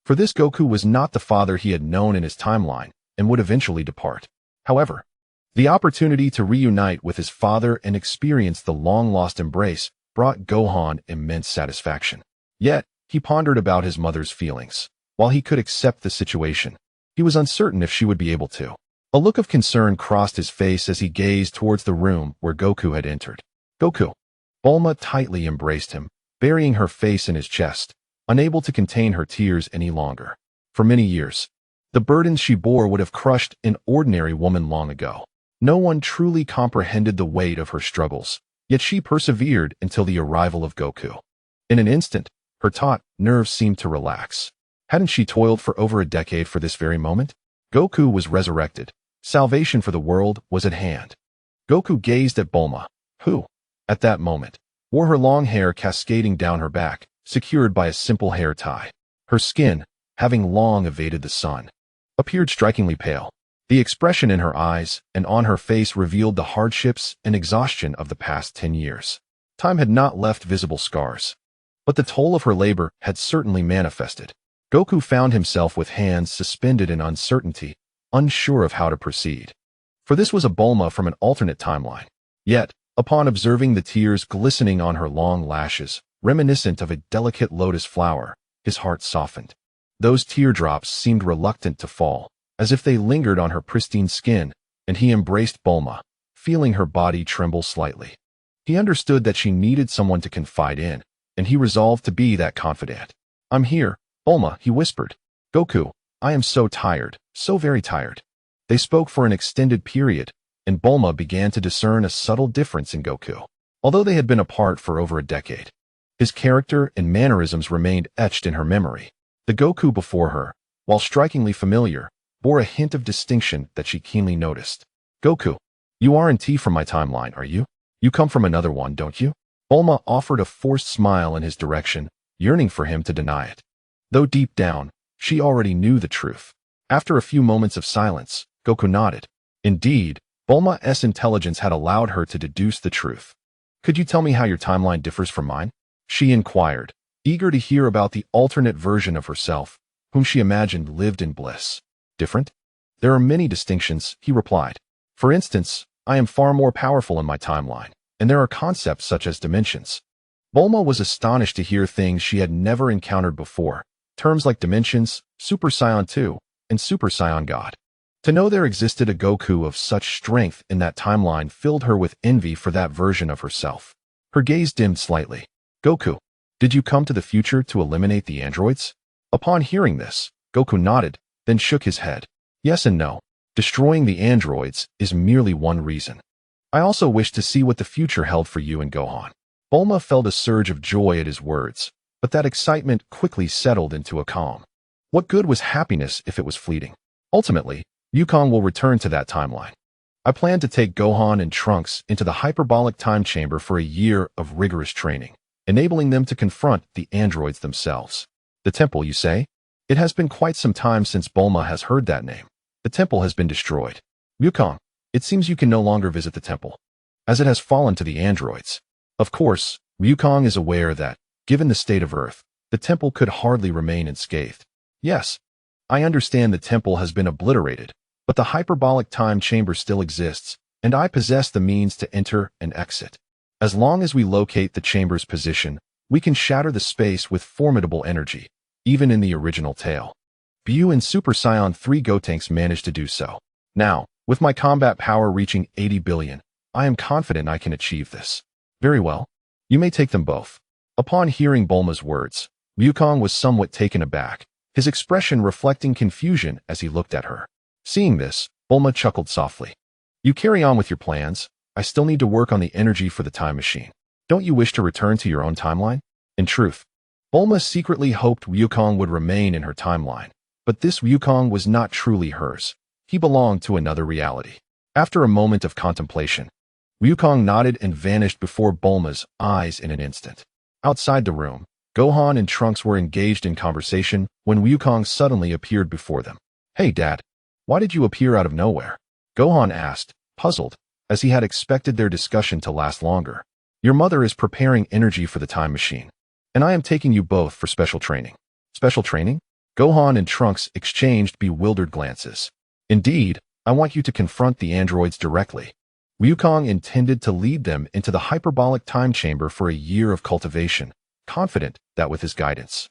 For this Goku was not the father he had known in his timeline and would eventually depart. However, the opportunity to reunite with his father and experience the long-lost embrace brought Gohan immense satisfaction. Yet, he pondered about his mother's feelings. While he could accept the situation, he was uncertain if she would be able to. A look of concern crossed his face as he gazed towards the room where Goku had entered. Goku. Bulma tightly embraced him, burying her face in his chest, unable to contain her tears any longer. For many years, the burdens she bore would have crushed an ordinary woman long ago. No one truly comprehended the weight of her struggles, yet she persevered until the arrival of Goku. In an instant, her taut nerves seemed to relax. Hadn't she toiled for over a decade for this very moment? Goku was resurrected. Salvation for the world was at hand. Goku gazed at Bulma, who, at that moment, wore her long hair cascading down her back, secured by a simple hair tie. Her skin, having long evaded the sun, appeared strikingly pale. The expression in her eyes and on her face revealed the hardships and exhaustion of the past 10 years. Time had not left visible scars, but the toll of her labor had certainly manifested. Goku found himself with hands suspended in uncertainty, unsure of how to proceed. For this was a Bulma from an alternate timeline. Yet, upon observing the tears glistening on her long lashes, reminiscent of a delicate lotus flower, his heart softened. Those teardrops seemed reluctant to fall, as if they lingered on her pristine skin, and he embraced Bulma, feeling her body tremble slightly. He understood that she needed someone to confide in, and he resolved to be that confidant. I'm here, Bulma, he whispered. Goku, I am so tired, so very tired. They spoke for an extended period, and Bulma began to discern a subtle difference in Goku. Although they had been apart for over a decade, his character and mannerisms remained etched in her memory. The Goku before her, while strikingly familiar, bore a hint of distinction that she keenly noticed. Goku, you aren't from my timeline, are you? You come from another one, don't you? Bulma offered a forced smile in his direction, yearning for him to deny it. Though deep down, she already knew the truth. After a few moments of silence, Goku nodded. Indeed, Bulma's intelligence had allowed her to deduce the truth. Could you tell me how your timeline differs from mine? She inquired, eager to hear about the alternate version of herself, whom she imagined lived in bliss. Different? There are many distinctions, he replied. For instance, I am far more powerful in my timeline, and there are concepts such as dimensions. Bulma was astonished to hear things she had never encountered before, terms like dimensions, Super Saiyan 2, and Super Saiyan God. To know there existed a Goku of such strength in that timeline filled her with envy for that version of herself. Her gaze dimmed slightly. Goku, did you come to the future to eliminate the androids? Upon hearing this, Goku nodded, then shook his head. Yes and no. Destroying the androids is merely one reason. I also wish to see what the future held for you and Gohan. Bulma felt a surge of joy at his words, but that excitement quickly settled into a calm. What good was happiness if it was fleeting? Ultimately, Yukong will return to that timeline. I plan to take Gohan and Trunks into the hyperbolic time chamber for a year of rigorous training, enabling them to confront the androids themselves. The temple, you say? It has been quite some time since Bulma has heard that name. The temple has been destroyed. Yukong, it seems you can no longer visit the temple, as it has fallen to the androids. Of course, Yukong is aware that, given the state of Earth, the temple could hardly remain unscathed. Yes, I understand the temple has been obliterated, but the hyperbolic time chamber still exists, and I possess the means to enter and exit. As long as we locate the chamber's position, we can shatter the space with formidable energy, even in the original tale. Bu and Super Saiyan 3 Gotenks managed to do so. Now, with my combat power reaching 80 billion, I am confident I can achieve this. Very well. You may take them both. Upon hearing Bulma's words, Yukong was somewhat taken aback, his expression reflecting confusion as he looked at her. Seeing this, Bulma chuckled softly. You carry on with your plans. I still need to work on the energy for the time machine. Don't you wish to return to your own timeline? In truth, Bulma secretly hoped Yukong would remain in her timeline, but this Yukong was not truly hers. He belonged to another reality. After a moment of contemplation, Yukong nodded and vanished before Bulma's eyes in an instant. Outside the room, Gohan and Trunks were engaged in conversation when Yukong suddenly appeared before them. Hey, Dad. Why did you appear out of nowhere? Gohan asked, puzzled, as he had expected their discussion to last longer. Your mother is preparing energy for the time machine, and I am taking you both for special training. Special training? Gohan and Trunks exchanged bewildered glances. Indeed, I want you to confront the androids directly. Yukong intended to lead them into the hyperbolic time chamber for a year of cultivation, confident that with his guidance,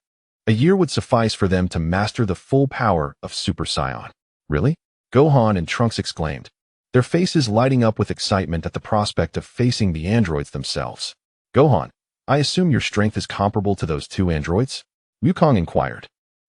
a year would suffice for them to master the full power of Super Saiyan. Really? Gohan and Trunks exclaimed, their faces lighting up with excitement at the prospect of facing the androids themselves. Gohan, I assume your strength is comparable to those two androids? Yukong inquired.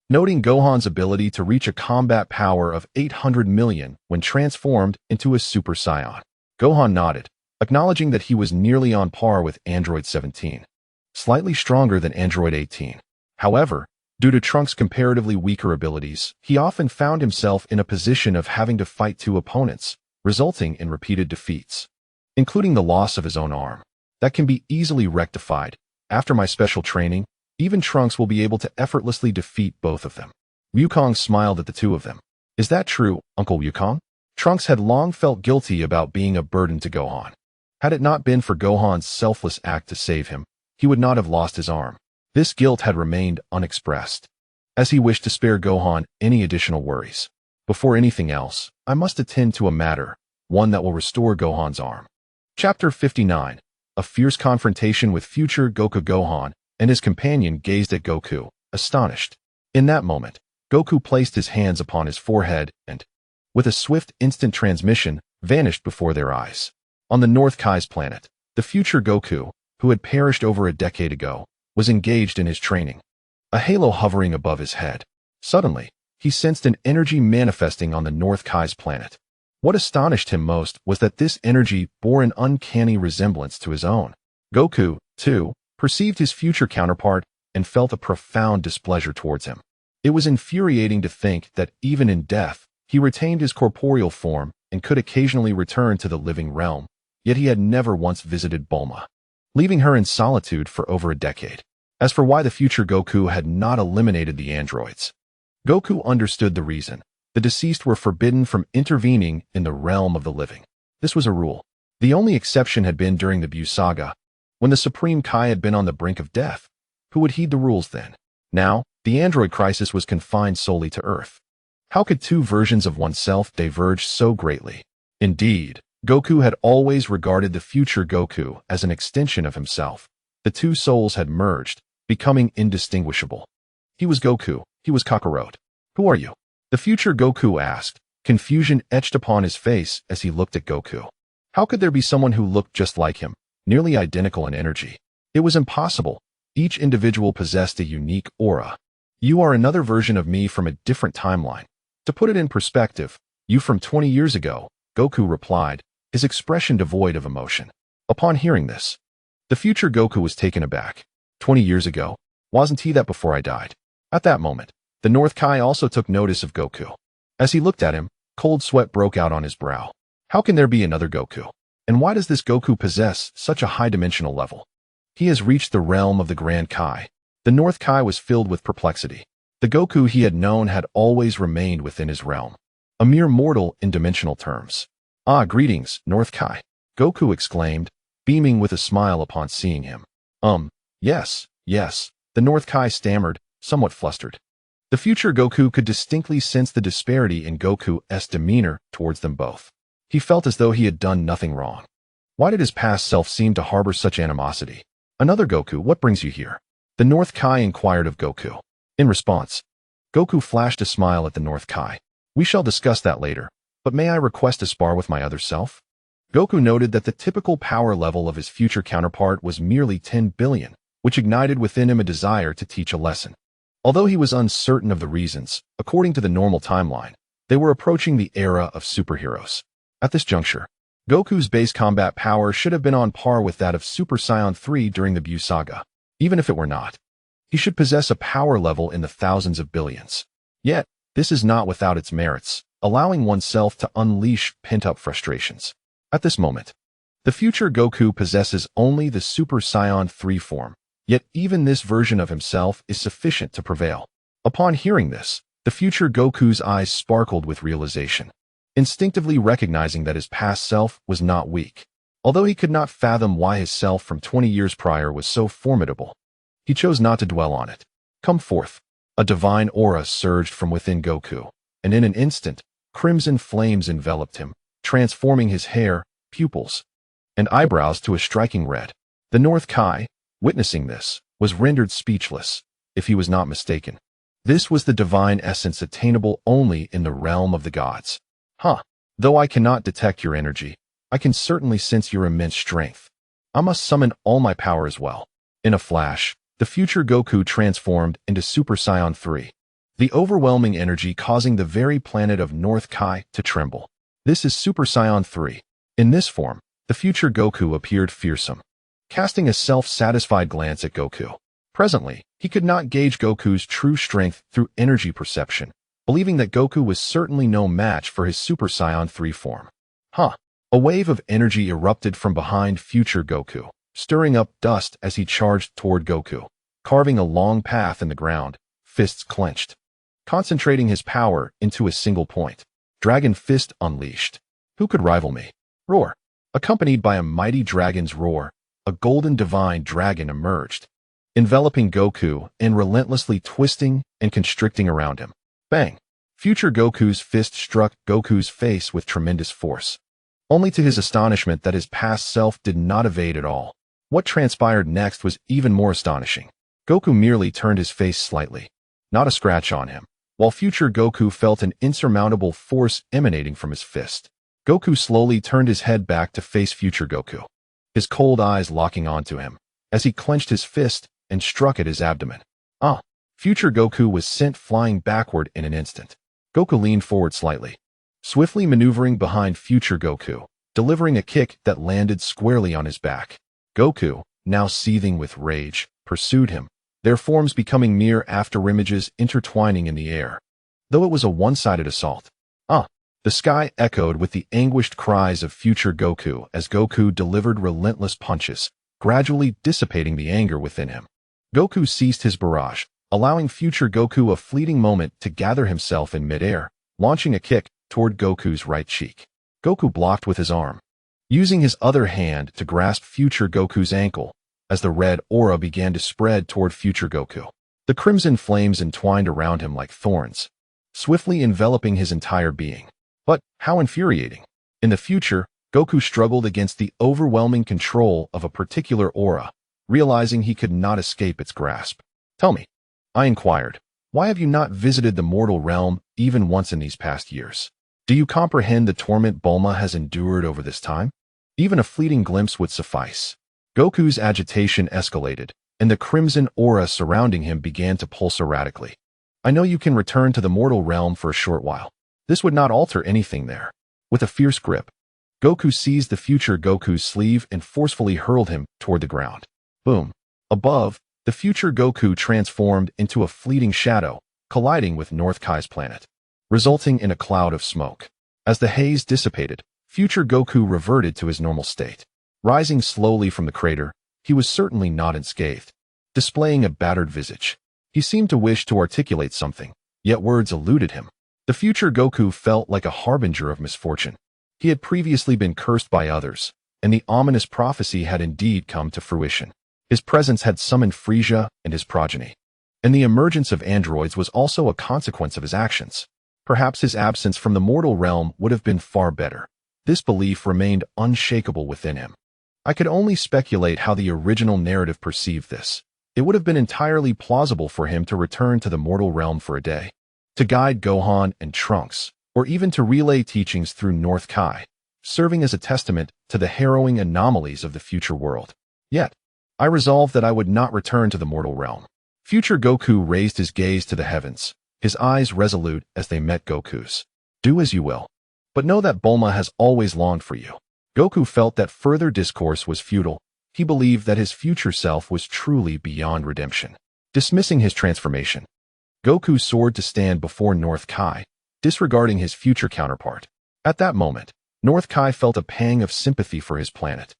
Noting Gohan's ability to reach a combat power of 800 million when transformed into a Super Saiyan, Gohan nodded, acknowledging that he was nearly on par with Android 17, slightly stronger than Android 18. However, due to Trunks' comparatively weaker abilities, he often found himself in a position of having to fight two opponents, resulting in repeated defeats, including the loss of his own arm. That can be easily rectified. After my special training, even Trunks will be able to effortlessly defeat both of them. Yukong smiled at the two of them. Is that true, Uncle Yukong? Trunks had long felt guilty about being a burden to Gohan. Had it not been for Gohan's selfless act to save him, he would not have lost his arm. This guilt had remained unexpressed, as he wished to spare Gohan any additional worries. Before anything else, I must attend to a matter, one that will restore Gohan's arm. Chapter 59. A fierce confrontation with future Goku. Gohan and his companion gazed at Goku, astonished. In that moment, Goku placed his hands upon his forehead and, with a swift instant transmission, vanished before their eyes. On the North Kai's planet, the future Goku, who had perished over a decade ago, was engaged in his training, a halo hovering above his head. Suddenly, he sensed an energy manifesting on the North Kai's planet. What astonished him most was that this energy bore an uncanny resemblance to his own. Goku, too, perceived his future counterpart and felt a profound displeasure towards him. It was infuriating to think that even in death, he retained his corporeal form and could occasionally return to the living realm, yet he had never once visited Bulma, leaving her in solitude for over a decade. As for why the future Goku had not eliminated the androids, Goku understood the reason. The deceased were forbidden from intervening in the realm of the living. This was a rule. The only exception had been during the Bu saga, when the Supreme Kai had been on the brink of death. Who would heed the rules then? Now, the android crisis was confined solely to Earth. How could two versions of oneself diverge so greatly? Indeed, Goku had always regarded the future Goku as an extension of himself. The two souls had merged, becoming indistinguishable. He was Goku, he was Kakarot. Who are you? The future Goku asked, confusion etched upon his face as he looked at Goku. How could there be someone who looked just like him, nearly identical in energy? It was impossible. Each individual possessed a unique aura. You are another version of me from a different timeline. To put it in perspective, you from 20 years ago, Goku replied, his expression devoid of emotion. Upon hearing this, the future Goku was taken aback. 20 years ago? Wasn't he that before I died? At that moment, the North Kai also took notice of Goku. As he looked at him, cold sweat broke out on his brow. How can there be another Goku? And why does this Goku possess such a high-dimensional level? He has reached the realm of the Grand Kai. The North Kai was filled with perplexity. The Goku he had known had always remained within his realm, a mere mortal in dimensional terms. Ah, greetings, North Kai, Goku exclaimed, beaming with a smile upon seeing him. Yes, the North Kai stammered, somewhat flustered. The future Goku could distinctly sense the disparity in Goku's demeanor towards them both. He felt as though he had done nothing wrong. Why did his past self seem to harbor such animosity? Another Goku, what brings you here? The North Kai inquired of Goku. In response, Goku flashed a smile at the North Kai. We shall discuss that later, but may I request a spar with my other self? Goku noted that the typical power level of his future counterpart was merely 10 billion, which ignited within him a desire to teach a lesson. Although he was uncertain of the reasons, according to the normal timeline, they were approaching the era of superheroes. At this juncture, Goku's base combat power should have been on par with that of Super Saiyan 3 during the Buu saga. Even if it were not, he should possess a power level in the thousands of billions. Yet, this is not without its merits, allowing oneself to unleash pent-up frustrations. At this moment, the future Goku possesses only the Super Saiyan 3 form, yet even this version of himself is sufficient to prevail. Upon hearing this, the future Goku's eyes sparkled with realization, instinctively recognizing that his past self was not weak. Although he could not fathom why his self from 20 years prior was so formidable, he chose not to dwell on it. Come forth. A divine aura surged from within Goku, and in an instant, crimson flames enveloped him, transforming his hair, pupils, and eyebrows to a striking red. The North Kai, witnessing this, was rendered speechless, if he was not mistaken. This was the divine essence attainable only in the realm of the gods. Though I cannot detect your energy, I can certainly sense your immense strength. I must summon all my power as well. In a flash, the future Goku transformed into Super Saiyan 3, the overwhelming energy causing the very planet of North Kai to tremble. This is Super Saiyan 3. In this form, the future Goku appeared fearsome, casting a self-satisfied glance at Goku. Presently, he could not gauge Goku's true strength through energy perception, believing that Goku was certainly no match for his Super Saiyan 3 form. A wave of energy erupted from behind future Goku, stirring up dust as he charged toward Goku, carving a long path in the ground, fists clenched, concentrating his power into a single point. Dragon Fist unleashed. Who could rival me? Roar. Accompanied by a mighty dragon's roar, a golden divine dragon emerged, enveloping Goku and relentlessly twisting and constricting around him. Bang! Future Goku's fist struck Goku's face with tremendous force, only to his astonishment that his past self did not evade at all. What transpired next was even more astonishing. Goku merely turned his face slightly, not a scratch on him, while future Goku felt an insurmountable force emanating from his fist. Goku slowly turned his head back to face future Goku, his cold eyes locking onto him, as he clenched his fist and struck at his abdomen. Future Goku was sent flying backward in an instant. Goku leaned forward slightly, swiftly maneuvering behind future Goku, delivering a kick that landed squarely on his back. Goku, now seething with rage, pursued him, their forms becoming mere afterimages intertwining in the air. Though it was a one-sided assault. The sky echoed with the anguished cries of future Goku as Goku delivered relentless punches, gradually dissipating the anger within him. Goku ceased his barrage, allowing future Goku a fleeting moment to gather himself in midair, launching a kick toward Goku's right cheek. Goku blocked with his arm, using his other hand to grasp future Goku's ankle. as the red aura began to spread toward future Goku. The crimson flames entwined around him like thorns, swiftly enveloping his entire being. But how infuriating. In the future, Goku struggled against the overwhelming control of a particular aura, realizing he could not escape its grasp. "Tell me," I inquired, "why have you not visited the mortal realm even once in these past years? Do you comprehend the torment Bulma has endured over this time? Even a fleeting glimpse would suffice." Goku's agitation escalated, and the crimson aura surrounding him began to pulse erratically. "I know you can return to the mortal realm for a short while. This would not alter anything there." With a fierce grip, Goku seized the future Goku's sleeve and forcefully hurled him toward the ground. Boom. Above, the future Goku transformed into a fleeting shadow, colliding with North Kai's planet, resulting in a cloud of smoke. As the haze dissipated, future Goku reverted to his normal state. Rising slowly from the crater, he was certainly not unscathed. Displaying a battered visage, he seemed to wish to articulate something, yet words eluded him. The future Goku felt like a harbinger of misfortune. He had previously been cursed by others, and the ominous prophecy had indeed come to fruition. His presence had summoned Frieza and his progeny, and the emergence of androids was also a consequence of his actions. Perhaps his absence from the mortal realm would have been far better. This belief remained unshakable within him. I could only speculate how the original narrative perceived this. It would have been entirely plausible for him to return to the mortal realm for a day, to guide Gohan and Trunks, or even to relay teachings through North Kai, serving as a testament to the harrowing anomalies of the future world. Yet, I resolved that I would not return to the mortal realm. Future Goku raised his gaze to the heavens, his eyes resolute as they met Goku's. "Do as you will, but know that Bulma has always longed for you." Goku felt that further discourse was futile. He believed that his future self was truly beyond redemption. Dismissing his transformation, Goku soared to stand before North Kai, disregarding his future counterpart. At that moment, North Kai felt a pang of sympathy for his planet,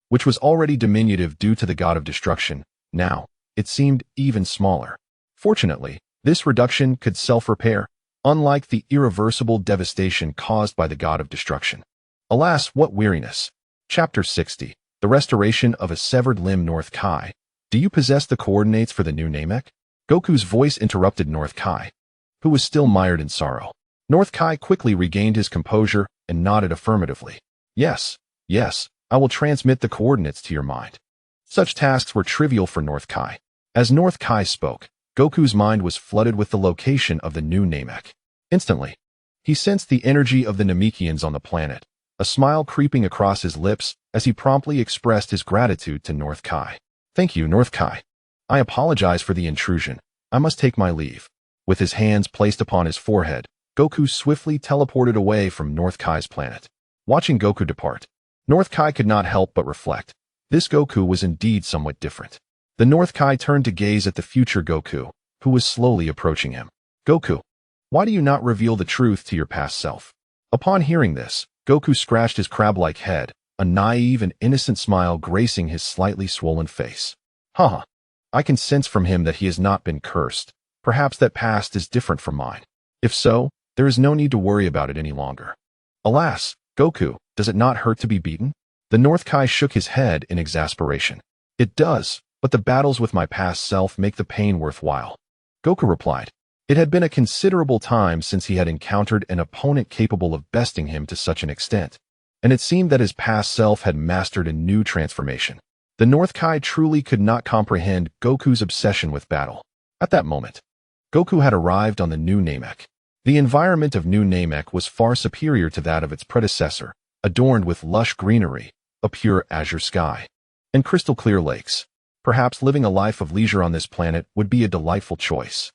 which was already diminutive due to the god of destruction. Now, it seemed even smaller. Fortunately, this reduction could self-repair, unlike the irreversible devastation caused by the god of destruction. Alas, what weariness. Chapter 60. The Restoration of a Severed Limb. North Kai, do you possess the coordinates for the new Namek? Goku's voice interrupted North Kai, who was still mired in sorrow. North Kai quickly regained his composure and nodded affirmatively. Yes, I will transmit the coordinates to your mind." Such tasks were trivial for North Kai. As North Kai spoke, Goku's mind was flooded with the location of the new Namek. Instantly, he sensed the energy of the Namekians on the planet, a smile creeping across his lips as he promptly expressed his gratitude to North Kai. "Thank you, North Kai. I apologize for the intrusion. I must take my leave." With his hands placed upon his forehead, Goku swiftly teleported away from North Kai's planet. Watching Goku depart, North Kai could not help but reflect. This Goku was indeed somewhat different. The North Kai turned to gaze at the future Goku, who was slowly approaching him. "Goku, why do you not reveal the truth to your past self?" Upon hearing this, Goku scratched his crab-like head, a naive and innocent smile gracing his slightly swollen face. Haha, I can sense from him that he has not been cursed. Perhaps that past is different from mine. If so, there is no need to worry about it any longer. Alas, Goku, does it not hurt to be beaten? The North Kai shook his head in exasperation. "It does, but the battles with my past self make the pain worthwhile," Goku replied. It had been a considerable time since he had encountered an opponent capable of besting him to such an extent, and it seemed that his past self had mastered a new transformation. The North Kai truly could not comprehend Goku's obsession with battle. At that moment, Goku had arrived on the new Namek. The environment of New Namek was far superior to that of its predecessor, adorned with lush greenery, a pure azure sky, and crystal-clear lakes. Perhaps living a life of leisure on this planet would be a delightful choice.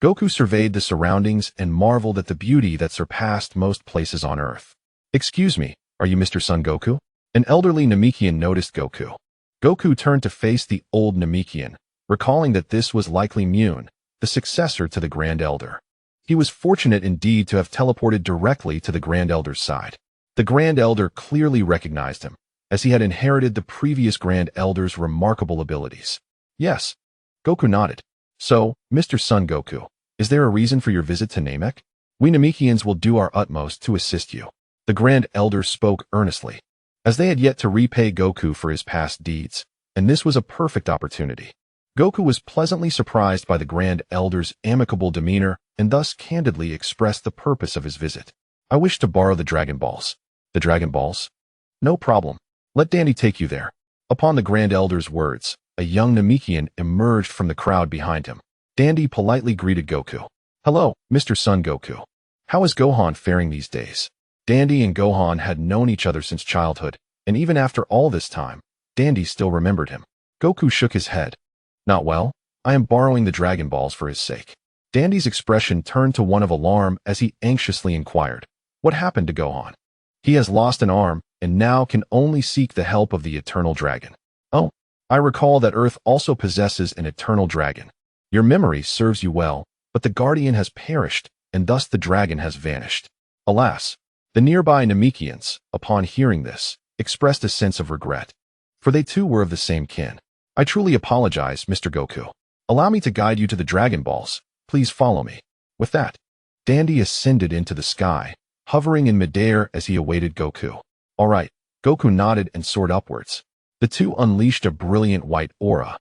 Goku surveyed the surroundings and marveled at the beauty that surpassed most places on Earth. "Excuse me, are you Mr. Son Goku?" An elderly Namekian noticed Goku. Goku turned to face the old Namekian, recalling that this was likely Mune, the successor to the Grand Elder. He was fortunate indeed to have teleported directly to the Grand Elder's side. The Grand Elder clearly recognized him, as he had inherited the previous Grand Elder's remarkable abilities. "Yes." Goku nodded. "So, Mr. Son Goku, is there a reason for your visit to Namek? We Namekians will do our utmost to assist you." The Grand Elder spoke earnestly. As they had yet to repay Goku for his past deeds, and this was a perfect opportunity. Goku was pleasantly surprised by the Grand Elder's amicable demeanor and thus candidly expressed the purpose of his visit. I wish to borrow the Dragon Balls. The Dragon Balls? No problem. Let Dandy take you there. Upon the Grand Elder's words, a young Namekian emerged from the crowd behind him. Dandy politely greeted Goku. Hello, Mr. Son Goku. How is Gohan faring these days? Dandy and Gohan had known each other since childhood, and even after all this time, Dandy still remembered him. Goku shook his head. Not well. I am borrowing the Dragon Balls for his sake. Dandy's expression turned to one of alarm as he anxiously inquired, what happened to Gohan? He has lost an arm and now can only seek the help of the Eternal Dragon. Oh, I recall that Earth also possesses an Eternal Dragon. Your memory serves you well, but the Guardian has perished, and thus the dragon has vanished. Alas, the nearby Namekians, upon hearing this, expressed a sense of regret, for they too were of the same kin. I truly apologize, Mr. Goku. Allow me to guide you to the Dragon Balls. Please follow me. With that, Dandy ascended into the sky, hovering in midair as he awaited Goku. All right, Goku nodded and soared upwards. The two unleashed a brilliant white aura,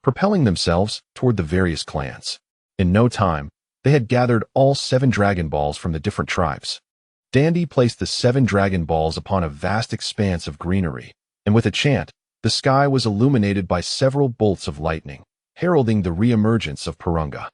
propelling themselves toward the various clans. In no time, they had gathered all 7 Dragon Balls from the different tribes. Dandy placed the 7 Dragon Balls upon a vast expanse of greenery, and with a chant, the sky was illuminated by several bolts of lightning, heralding the re-emergence of Porunga.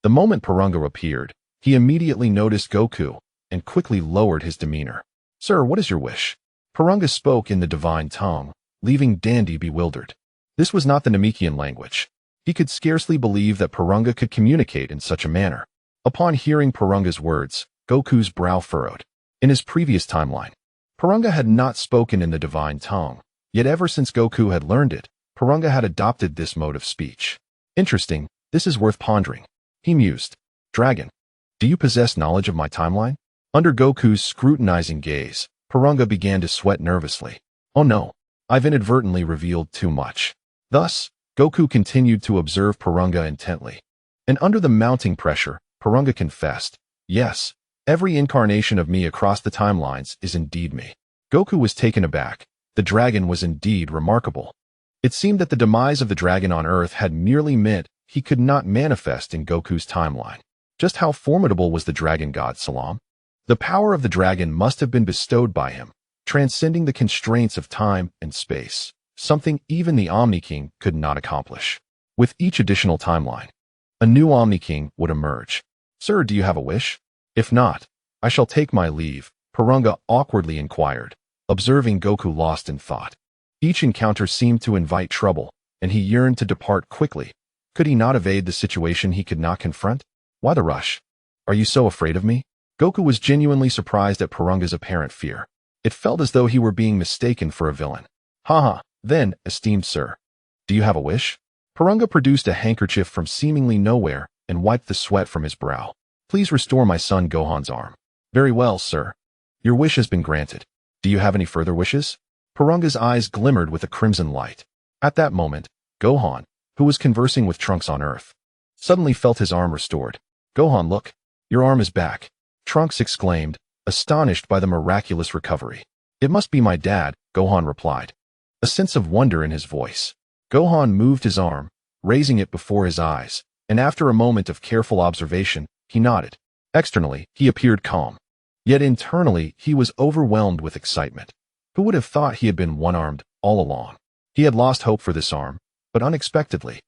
The moment Porunga appeared, he immediately noticed Goku and quickly lowered his demeanor. Sir, what is your wish? Porunga spoke in the divine tongue, leaving Dandy bewildered. This was not the Namekian language. He could scarcely believe that Porunga could communicate in such a manner. Upon hearing Porunga's words, Goku's brow furrowed. In his previous timeline, Porunga had not spoken in the divine tongue. Yet ever since Goku had learned it, Porunga had adopted this mode of speech. Interesting, this is worth pondering. He mused. Dragon, do you possess knowledge of my timeline? Under Goku's scrutinizing gaze, Porunga began to sweat nervously. Oh no, I've inadvertently revealed too much. Thus, Goku continued to observe Porunga intently. And under the mounting pressure, Porunga confessed, yes, every incarnation of me across the timelines is indeed me. Goku was taken aback. The dragon was indeed remarkable. It seemed that the demise of the dragon on Earth had merely meant he could not manifest in Goku's timeline. Just how formidable was the dragon god Salam? The power of the dragon must have been bestowed by him, transcending the constraints of time and space, something even the Omni King could not accomplish. With each additional timeline, a new Omni King would emerge. Sir, do you have a wish? If not, I shall take my leave, Porunga awkwardly inquired, observing Goku lost in thought. Each encounter seemed to invite trouble, and he yearned to depart quickly. Could he not evade the situation he could not confront? Why the rush? Are you so afraid of me? Goku was genuinely surprised at Porunga's apparent fear. It felt as though he were being mistaken for a villain. Haha, then, esteemed sir, do you have a wish? Porunga produced a handkerchief from seemingly nowhere and wiped the sweat from his brow. Please restore my son Gohan's arm. Very well, sir. Your wish has been granted. Do you have any further wishes? Porunga's eyes glimmered with a crimson light. At that moment, Gohan, who was conversing with Trunks on Earth, suddenly felt his arm restored. Gohan, look, your arm is back. Trunks exclaimed, astonished by the miraculous recovery. It must be my dad, Gohan replied, a sense of wonder in his voice. Gohan moved his arm, raising it before his eyes, and after a moment of careful observation, he nodded. Externally, he appeared calm. Yet internally, he was overwhelmed with excitement. Who would have thought he had been one-armed all along? He had lost hope for this arm, but unexpectedly,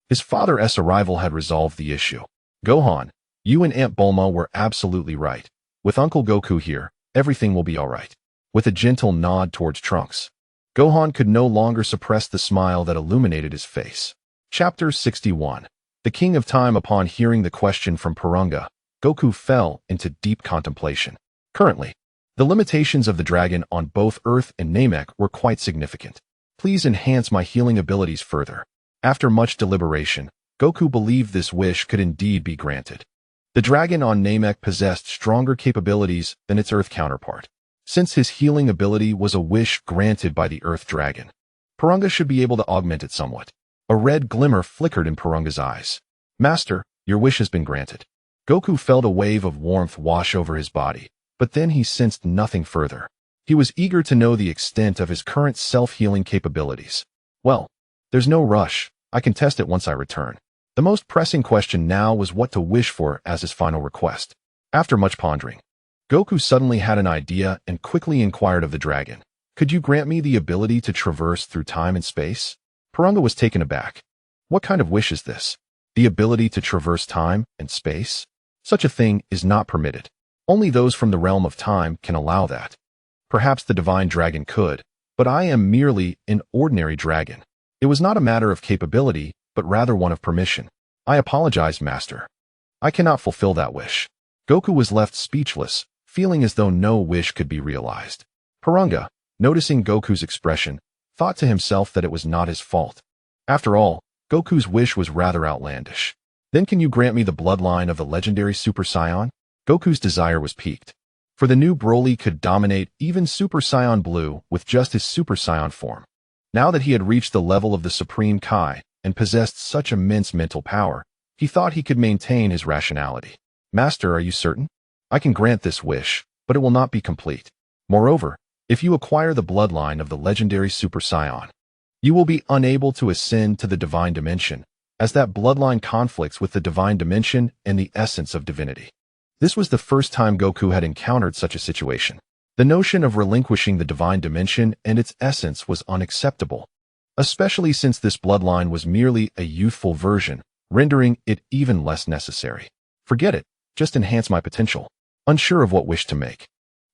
his father's arrival had resolved the issue. Gohan, you and Aunt Bulma were absolutely right. With Uncle Goku here, everything will be all right. With a gentle nod towards Trunks, Gohan could no longer suppress the smile that illuminated his face. Chapter 61. The King of Time. Upon hearing the question from Porunga, Goku fell into deep contemplation. Currently, the limitations of the dragon on both Earth and Namek were quite significant. Please enhance my healing abilities further. After much deliberation, Goku believed this wish could indeed be granted. The dragon on Namek possessed stronger capabilities than its Earth counterpart. Since his healing ability was a wish granted by the Earth dragon, Porunga should be able to augment it somewhat. A red glimmer flickered in Porunga's eyes. Master, your wish has been granted. Goku felt a wave of warmth wash over his body, but then he sensed nothing further. He was eager to know the extent of his current self-healing capabilities. Well, There's no rush. I can test it once I return. The most pressing question now was what to wish for as his final request. After much pondering, Goku suddenly had an idea and quickly inquired of the dragon. Could you grant me the ability to traverse through time and space? Porunga was taken aback. What kind of wish is this? The ability to traverse time and space? Such a thing is not permitted. Only those from the realm of time can allow that. Perhaps the divine dragon could, but I am merely an ordinary dragon. It was not a matter of capability, but rather one of permission. I apologize, Master. I cannot fulfill that wish. Goku was left speechless, feeling as though no wish could be realized. Porunga, noticing Goku's expression, thought to himself that it was not his fault. After all, Goku's wish was rather outlandish. Then can you grant me the bloodline of the legendary Super Saiyan? Goku's desire was piqued. For the new Broly could dominate even Super Saiyan Blue with just his Super Saiyan form. Now that he had reached the level of the Supreme Kai and possessed such immense mental power, he thought he could maintain his rationality. Master, are you certain? I can grant this wish, but it will not be complete. Moreover, if you acquire the bloodline of the legendary Super Saiyan, you will be unable to ascend to the divine dimension, as that bloodline conflicts with the divine dimension and the essence of divinity. This was the first time Goku had encountered such a situation. The notion of relinquishing the divine dimension and its essence was unacceptable, especially since this bloodline was merely a youthful version, rendering it even less necessary. Forget it, just enhance my potential. Unsure of what wish to make,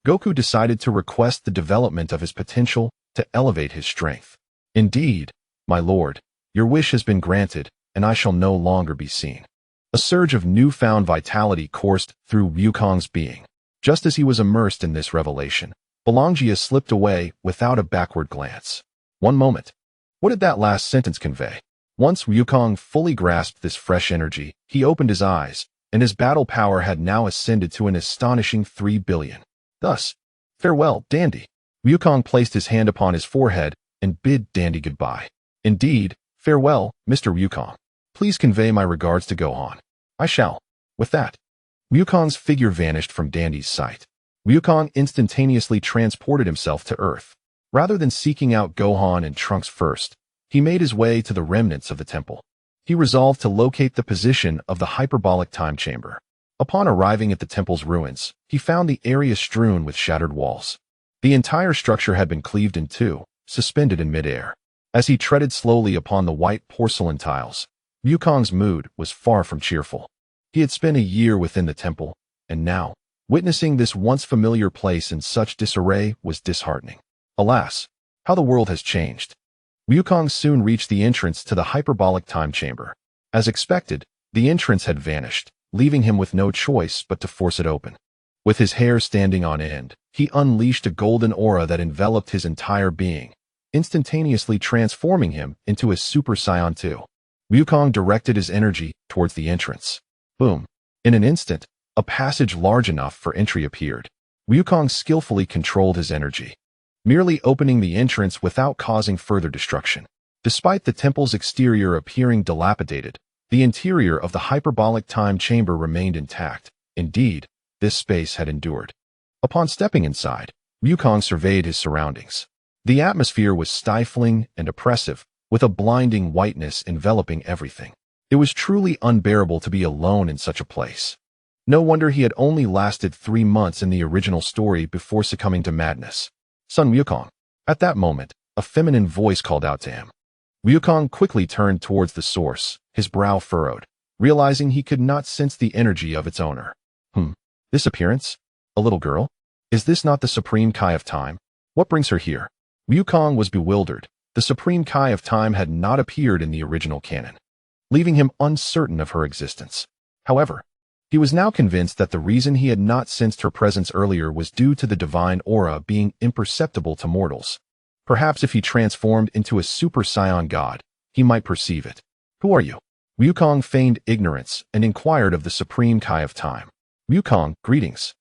Goku decided to request the development of his potential to elevate his strength. Indeed, my lord, your wish has been granted, and I shall no longer be seen. A surge of newfound vitality coursed through Wukong's being. Just as he was immersed in this revelation, Bolongia slipped away without a backward glance. One moment. What did that last sentence convey? Once Wukong fully grasped this fresh energy, he opened his eyes, and his battle power had now ascended to an astonishing 3 billion. Thus, farewell, Dandy. Wukong placed his hand upon his forehead and bid Dandy goodbye. Indeed, farewell, Mr. Wukong. Please convey my regards to Gohan. I shall. With that, Wukong's figure vanished from Dandy's sight. Wukong instantaneously transported himself to Earth. Rather than seeking out Gohan and Trunks first, he made his way to the remnants of the temple. He resolved to locate the position of the hyperbolic time chamber. Upon arriving at the temple's ruins, he found the area strewn with shattered walls. The entire structure had been cleaved in two, suspended in midair. As he treaded slowly upon the white porcelain tiles, Wukong's mood was far from cheerful. He had spent a year within the temple, and now, witnessing this once familiar place in such disarray was disheartening. Alas, how the world has changed. Wukong soon reached the entrance to the hyperbolic time chamber. As expected, the entrance had vanished, leaving him with no choice but to force it open. With his hair standing on end, he unleashed a golden aura that enveloped his entire being, instantaneously transforming him into a Super Saiyan 2. Wukong directed his energy towards the entrance. Boom. In an instant, a passage large enough for entry appeared. Wukong skillfully controlled his energy, merely opening the entrance without causing further destruction. Despite the temple's exterior appearing dilapidated, the interior of the hyperbolic time chamber remained intact. Indeed, this space had endured. Upon stepping inside, Wukong surveyed his surroundings. The atmosphere was stifling and oppressive, with a blinding whiteness enveloping everything. It was truly unbearable to be alone in such a place. No wonder he had only lasted 3 months in the original story before succumbing to madness. Son Wukong. At that moment, a feminine voice called out to him. Wukong quickly turned towards the source, his brow furrowed, realizing he could not sense the energy of its owner. This appearance? A little girl? Is this not the Supreme Kai of Time? What brings her here? Wukong was bewildered. The Supreme Kai of Time had not appeared in the original canon, leaving him uncertain of her existence. However, he was now convinced that the reason he had not sensed her presence earlier was due to the divine aura being imperceptible to mortals. Perhaps if he transformed into a Super Saiyan god, he might perceive it. Who are you? Wukong feigned ignorance and inquired of the Supreme Kai of Time. Wukong, greetings.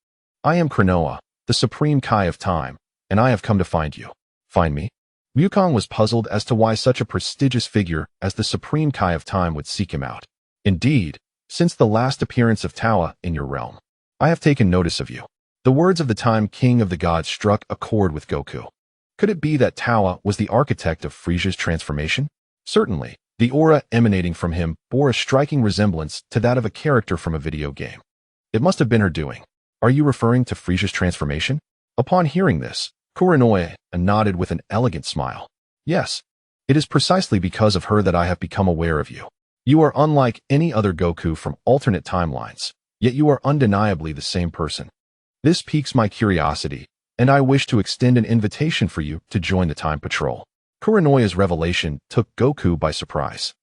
I am Kranoa, the Supreme Kai of Time, and I have come to find you. Find me? Wukong was puzzled as to why such a prestigious figure as the Supreme Kai of Time would seek him out. Indeed, since the last appearance of Tawa in your realm, I have taken notice of you. The words of the Time King of the Gods struck a chord with Goku. Could it be that Tawa was the architect of Frisia's transformation? Certainly, the aura emanating from him bore a striking resemblance to that of a character from a video game. It must have been her doing. Are you referring to Frisia's transformation? Upon hearing this, Kuranoya nodded with an elegant smile. Yes, it is precisely because of her that I have become aware of you. You are unlike any other Goku from alternate timelines, yet you are undeniably the same person. This piques my curiosity, and I wish to extend an invitation for you to join the Time Patrol. Kuranoya's revelation took Goku by surprise.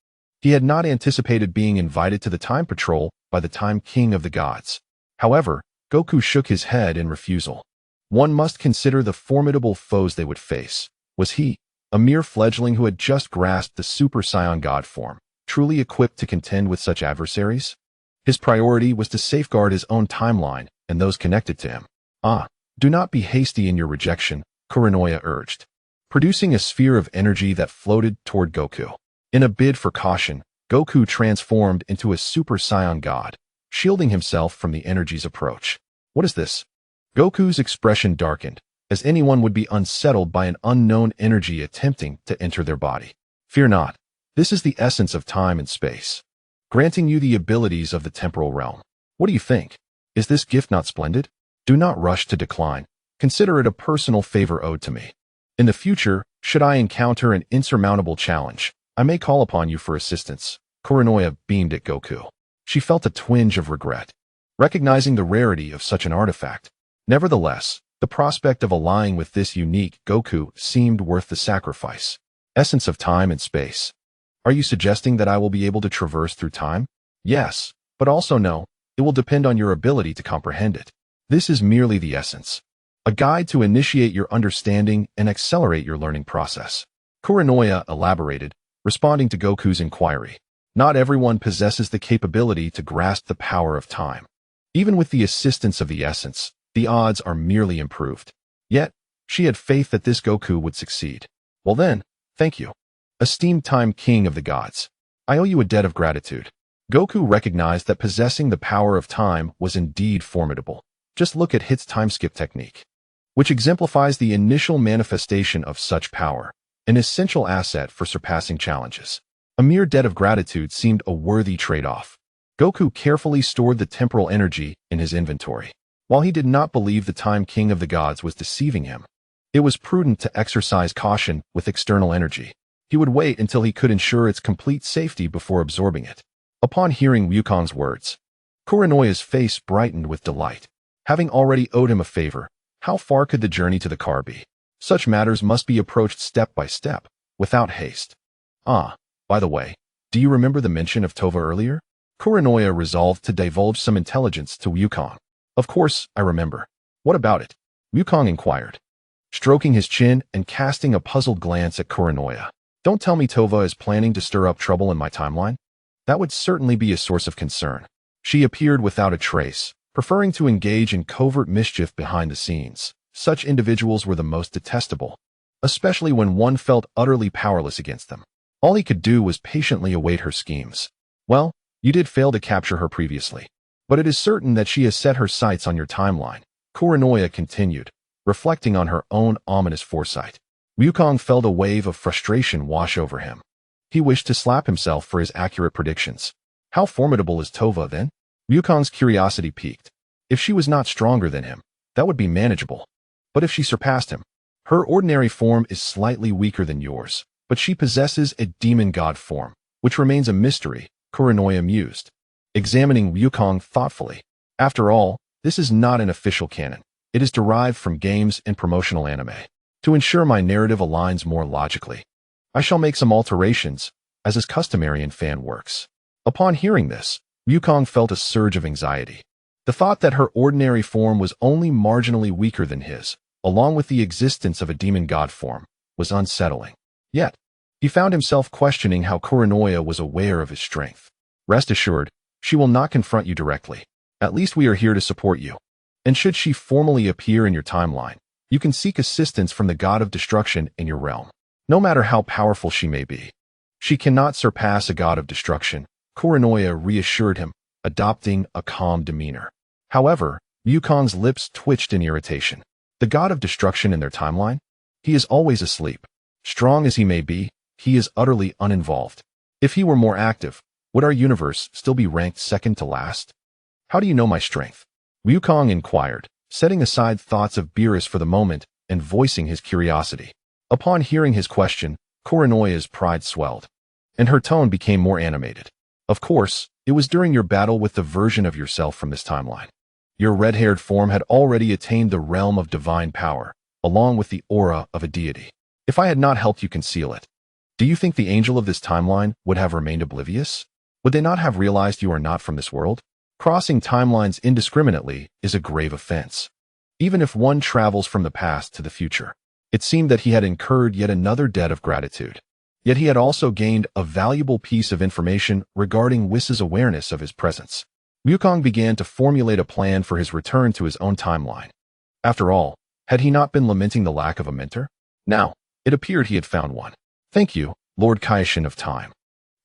He had not anticipated being invited to the Time Patrol by the Time King of the Gods. However, Goku shook his head in refusal. One must consider the formidable foes they would face. Was he, a mere fledgling who had just grasped the Super Saiyan God form, truly equipped to contend with such adversaries? His priority was to safeguard his own timeline and those connected to him. Do not be hasty in your rejection, Kuranoya urged, producing a sphere of energy that floated toward Goku. In a bid for caution, Goku transformed into a Super Saiyan God, shielding himself from the energy's approach. What is this? Goku's expression darkened, as anyone would be unsettled by an unknown energy attempting to enter their body. Fear not. This is the essence of time and space, granting you the abilities of the temporal realm. What do you think? Is this gift not splendid? Do not rush to decline. Consider it a personal favor owed to me. In the future, should I encounter an insurmountable challenge, I may call upon you for assistance. Kuranoya beamed at Goku. She felt a twinge of regret, recognizing the rarity of such an artifact. Nevertheless, the prospect of allying with this unique Goku seemed worth the sacrifice. Essence of time and space. Are you suggesting that I will be able to traverse through time? Yes, but also no, it will depend on your ability to comprehend it. This is merely the essence. A guide to initiate your understanding and accelerate your learning process. Kuranoya elaborated, responding to Goku's inquiry. Not everyone possesses the capability to grasp the power of time. Even with the assistance of the essence, the odds are merely improved. Yet, she had faith that this Goku would succeed. Well then, thank you. Esteemed Time King of the Gods, I owe you a debt of gratitude. Goku recognized that possessing the power of time was indeed formidable. Just look at Hit's time skip technique, which exemplifies the initial manifestation of such power, an essential asset for surpassing challenges. A mere debt of gratitude seemed a worthy trade-off. Goku carefully stored the temporal energy in his inventory. While he did not believe the Time King of the Gods was deceiving him, it was prudent to exercise caution with external energy. He would wait until he could ensure its complete safety before absorbing it. Upon hearing Wukong's words, Kuranoya's face brightened with delight. Having already owed him a favor, how far could the journey to the car be? Such matters must be approached step by step, without haste. By the way, do you remember the mention of Tova earlier? Kuranoya resolved to divulge some intelligence to Wukong. Of course, I remember. What about it? Wukong inquired, stroking his chin and casting a puzzled glance at Kuranoya. Don't tell me Tova is planning to stir up trouble in my timeline? That would certainly be a source of concern. She appeared without a trace, preferring to engage in covert mischief behind the scenes. Such individuals were the most detestable, especially when one felt utterly powerless against them. All he could do was patiently await her schemes. Well, you did fail to capture her previously, but it is certain that she has set her sights on your timeline, Kuranoya continued, reflecting on her own ominous foresight. Wukong felt a wave of frustration wash over him. He wished to slap himself for his accurate predictions. How formidable is Tova, then? Wukong's curiosity piqued. If she was not stronger than him, that would be manageable. But if she surpassed him, her ordinary form is slightly weaker than yours, but she possesses a demon god form, which remains a mystery, Kuranoya mused, examining Wukong thoughtfully. After all, this is not an official canon. It is derived from games and promotional anime. To ensure my narrative aligns more logically, I shall make some alterations, as is customary in fan works. Upon hearing this, Wukong felt a surge of anxiety. The thought that her ordinary form was only marginally weaker than his, along with the existence of a demon god form, was unsettling. Yet, he found himself questioning how Kuranoya was aware of his strength. Rest assured, she will not confront you directly. At least we are here to support you. And should she formally appear in your timeline, you can seek assistance from the god of destruction in your realm. No matter how powerful she may be, she cannot surpass a god of destruction, Kuranoya reassured him, adopting a calm demeanor. However, Wukong's lips twitched in irritation. The god of destruction in their timeline? He is always asleep. Strong as he may be, he is utterly uninvolved. If he were more active, would our universe still be ranked second to last? How do you know my strength? Wukong inquired, setting aside thoughts of Beerus for the moment and voicing his curiosity. Upon hearing his question, Kuranoya's pride swelled, and her tone became more animated. Of course, it was during your battle with the version of yourself from this timeline. Your red-haired form had already attained the realm of divine power, along with the aura of a deity. If I had not helped you conceal it, do you think the angel of this timeline would have remained oblivious? Would they not have realized you are not from this world? Crossing timelines indiscriminately is a grave offense, even if one travels from the past to the future. It seemed that he had incurred yet another debt of gratitude. Yet he had also gained a valuable piece of information regarding Whis' awareness of his presence. Wukong began to formulate a plan for his return to his own timeline. After all, had he not been lamenting the lack of a mentor? Now, it appeared he had found one. Thank you, Lord Kaioshin of Time.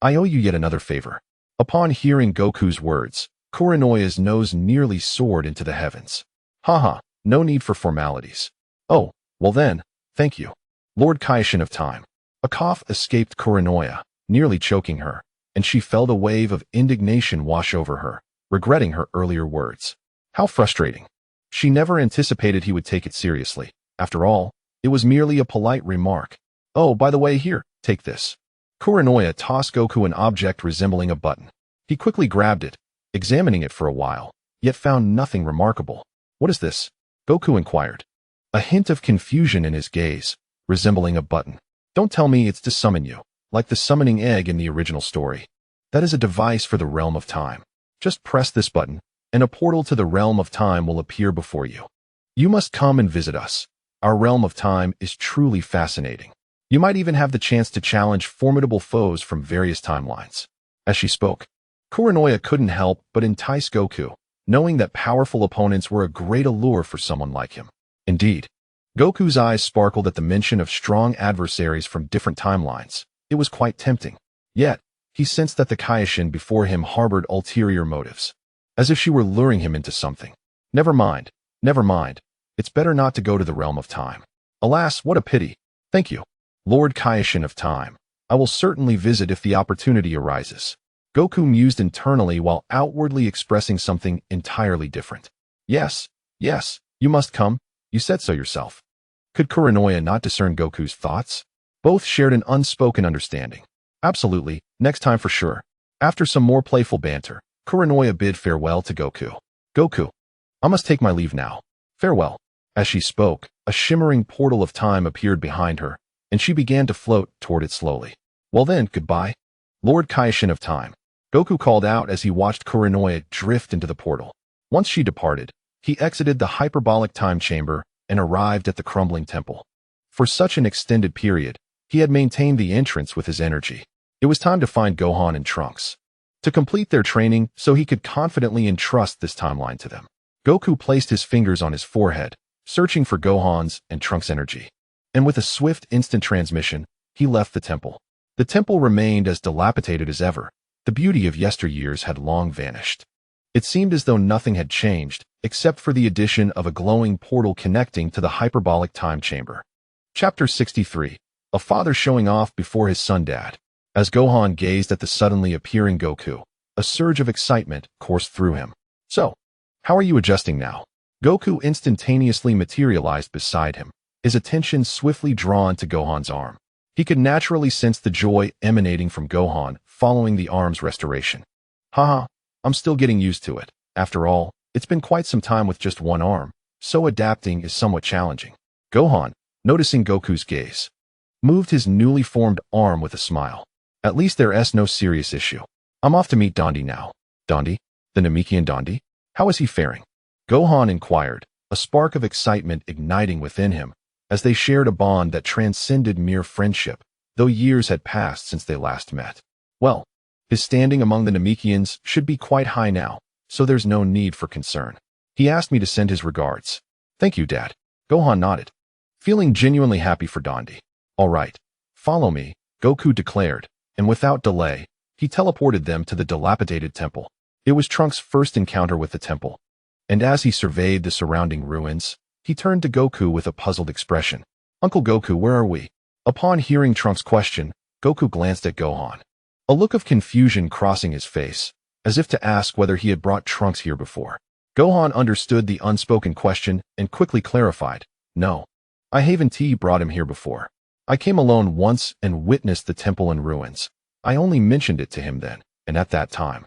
I owe you yet another favor. Upon hearing Goku's words, Kuranoya's nose nearly soared into the heavens. Haha, no need for formalities. Oh, well then, thank you, Lord Kaioshin of Time. A cough escaped Kuranoya, nearly choking her, and she felt a wave of indignation wash over her, regretting her earlier words. How frustrating. She never anticipated he would take it seriously. After all, it was merely a polite remark. Oh, by the way, here, take this. Kuranoya tossed Goku an object resembling a button. He quickly grabbed it, examining it for a while, yet found nothing remarkable. What is this? Goku inquired, a hint of confusion in his gaze, resembling a button. Don't tell me it's to summon you, like the summoning egg in the original story. That is a device for the realm of time. Just press this button, and a portal to the realm of time will appear before you. You must come and visit us. Our realm of time is truly fascinating. You might even have the chance to challenge formidable foes from various timelines. As she spoke, Kuranoya couldn't help but entice Goku, knowing that powerful opponents were a great allure for someone like him. Indeed, Goku's eyes sparkled at the mention of strong adversaries from different timelines. It was quite tempting. Yet, he sensed that the Kaioshin before him harbored ulterior motives, as if she were luring him into something. Never mind. It's better not to go to the realm of time. Alas, what a pity. Thank you, Lord Kaioshin of Time. I will certainly visit if the opportunity arises. Goku mused internally while outwardly expressing something entirely different. Yes, you must come. You said so yourself. Could Kuranoya not discern Goku's thoughts? Both shared an unspoken understanding. Absolutely, next time for sure. After some more playful banter, Kuranoya bid farewell to Goku. Goku, I must take my leave now. Farewell. As she spoke, a shimmering portal of time appeared behind her, and she began to float toward it slowly. Well then, goodbye, Lord Kaioshin of Time. Goku called out as he watched Kuranoya drift into the portal. Once she departed, he exited the hyperbolic time chamber and arrived at the crumbling temple. For such an extended period, he had maintained the entrance with his energy. It was time to find Gohan and Trunks, to complete their training so he could confidently entrust this timeline to them. Goku placed his fingers on his forehead, searching for Gohan's and Trunks' energy. And with a swift instant transmission, he left the temple. The temple remained as dilapidated as ever. The beauty of yesteryears had long vanished. It seemed as though nothing had changed, except for the addition of a glowing portal connecting to the hyperbolic time chamber. Chapter 63. A father showing off before his son dad. As Gohan gazed at the suddenly appearing Goku, a surge of excitement coursed through him. So, how are you adjusting now? Goku instantaneously materialized beside him, his attention swiftly drawn to Gohan's arm. He could naturally sense the joy emanating from Gohan following the arm's restoration. Haha, I'm still getting used to it. After all, it's been quite some time with just one arm, so adapting is somewhat challenging. Gohan, noticing Goku's gaze, moved his newly formed arm with a smile. At least there's no serious issue. I'm off to meet Dondi now. Dondi? The Namekian Dondi? How is he faring? Gohan inquired, a spark of excitement igniting within him, as they shared a bond that transcended mere friendship, though years had passed since they last met. Well, his standing among the Namekians should be quite high now, so there's no need for concern. He asked me to send his regards. Thank you, Dad. Gohan nodded, feeling genuinely happy for Dondi. All right, follow me, Goku declared, and without delay, he teleported them to the dilapidated temple. It was Trunks' first encounter with the temple, and as he surveyed the surrounding ruins, he turned to Goku with a puzzled expression. Uncle Goku, where are we? Upon hearing Trunks' question, Goku glanced at Gohan, a look of confusion crossing his face, as if to ask whether he had brought Trunks here before. Gohan understood the unspoken question and quickly clarified, "No, I haven't brought him here before. I came alone once and witnessed the temple in ruins. I only mentioned it to him then, and at that time.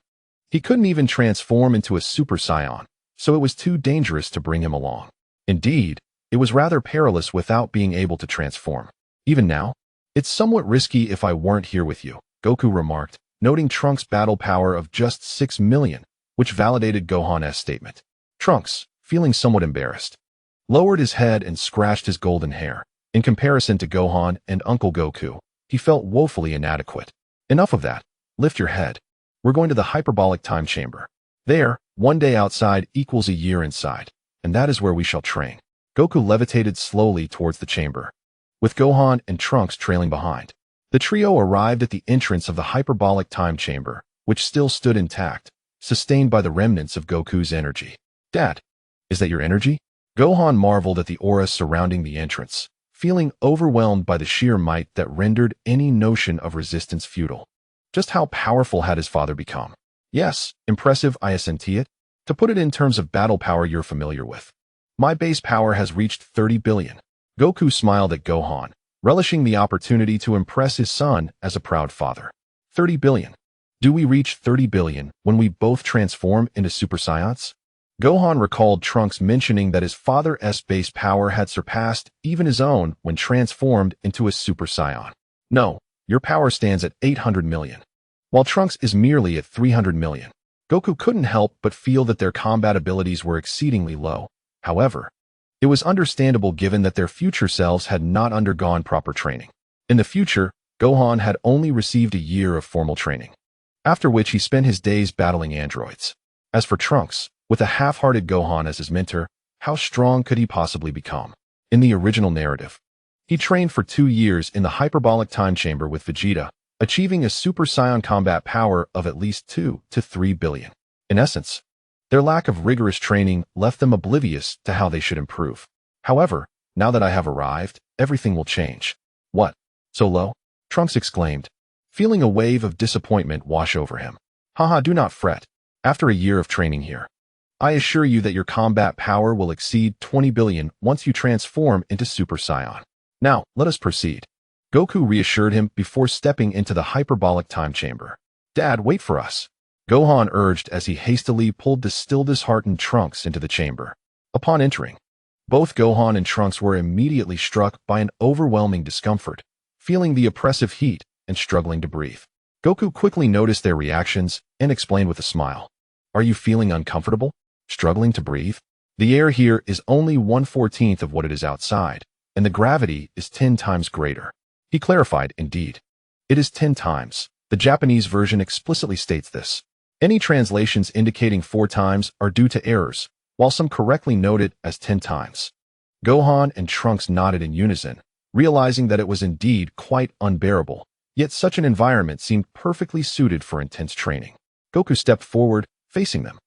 He couldn't even transform into a Super Saiyan, so it was too dangerous to bring him along. Indeed, it was rather perilous without being able to transform. Even now, it's somewhat risky if I weren't here with you," Goku remarked, noting Trunks' battle power of just 6 million, which validated Gohan's statement. Trunks, feeling somewhat embarrassed, lowered his head and scratched his golden hair. In comparison to Gohan and Uncle Goku, he felt woefully inadequate. "Enough of that. Lift your head. We're going to the hyperbolic time chamber. There, 1 day outside equals a year inside, and that is where we shall train." Goku levitated slowly towards the chamber, with Gohan and Trunks trailing behind. The trio arrived at the entrance of the hyperbolic time chamber, which still stood intact, sustained by the remnants of Goku's energy. "Dad, is that your energy?" Gohan marveled at the aura surrounding the entrance, feeling overwhelmed by the sheer might that rendered any notion of resistance futile. Just how powerful had his father become? "Yes, impressive, I assent it. To put it in terms of battle power you're familiar with, my base power has reached 30 billion. Goku smiled at Gohan, relishing the opportunity to impress his son as a proud father. 30 billion. Do we reach 30 billion when we both transform into Super Saiyans? Gohan recalled Trunks mentioning that his father's base power had surpassed even his own when transformed into a Super Saiyan. "No, your power stands at 800 million, while Trunks is merely at 300 million. Goku couldn't help but feel that their combat abilities were exceedingly low. However, it was understandable given that their future selves had not undergone proper training. In the future, Gohan had only received a year of formal training, after which he spent his days battling androids. As for Trunks, with a half-hearted Gohan as his mentor, how strong could he possibly become? In the original narrative, he trained for 2 years in the hyperbolic time chamber with Vegeta, achieving a Super Saiyan combat power of at least 2 to 3 billion. In essence, their lack of rigorous training left them oblivious to how they should improve. However, now that I have arrived, everything will change. "What? So low?" Trunks exclaimed, feeling a wave of disappointment wash over him. "Haha, do not fret. After a year of training here, I assure you that your combat power will exceed 20 billion once you transform into Super Saiyan. Now, let us proceed." Goku reassured him before stepping into the hyperbolic time chamber. "Dad, wait for us," Gohan urged as he hastily pulled the still disheartened Trunks into the chamber. Upon entering, both Gohan and Trunks were immediately struck by an overwhelming discomfort, feeling the oppressive heat and struggling to breathe. Goku quickly noticed their reactions and explained with a smile, "Are you feeling uncomfortable? Struggling to breathe? The air here is only 1/14 of what it is outside, and the gravity is 10 times greater." He clarified, "Indeed, it is 10 times. The Japanese version explicitly states this. Any translations indicating 4 times are due to errors, while some correctly note it as 10 times. Gohan and Trunks nodded in unison, realizing that it was indeed quite unbearable, yet such an environment seemed perfectly suited for intense training. Goku stepped forward, facing them.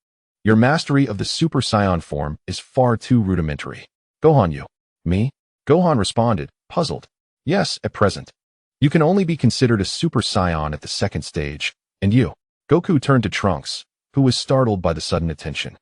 "Your mastery of the Super Saiyan form is far too rudimentary." "Gohan, you?" "Me?" Gohan responded, puzzled. "Yes, at present. You can only be considered a Super Saiyan at the 2nd stage, and you?" Goku turned to Trunks, who was startled by the sudden attention.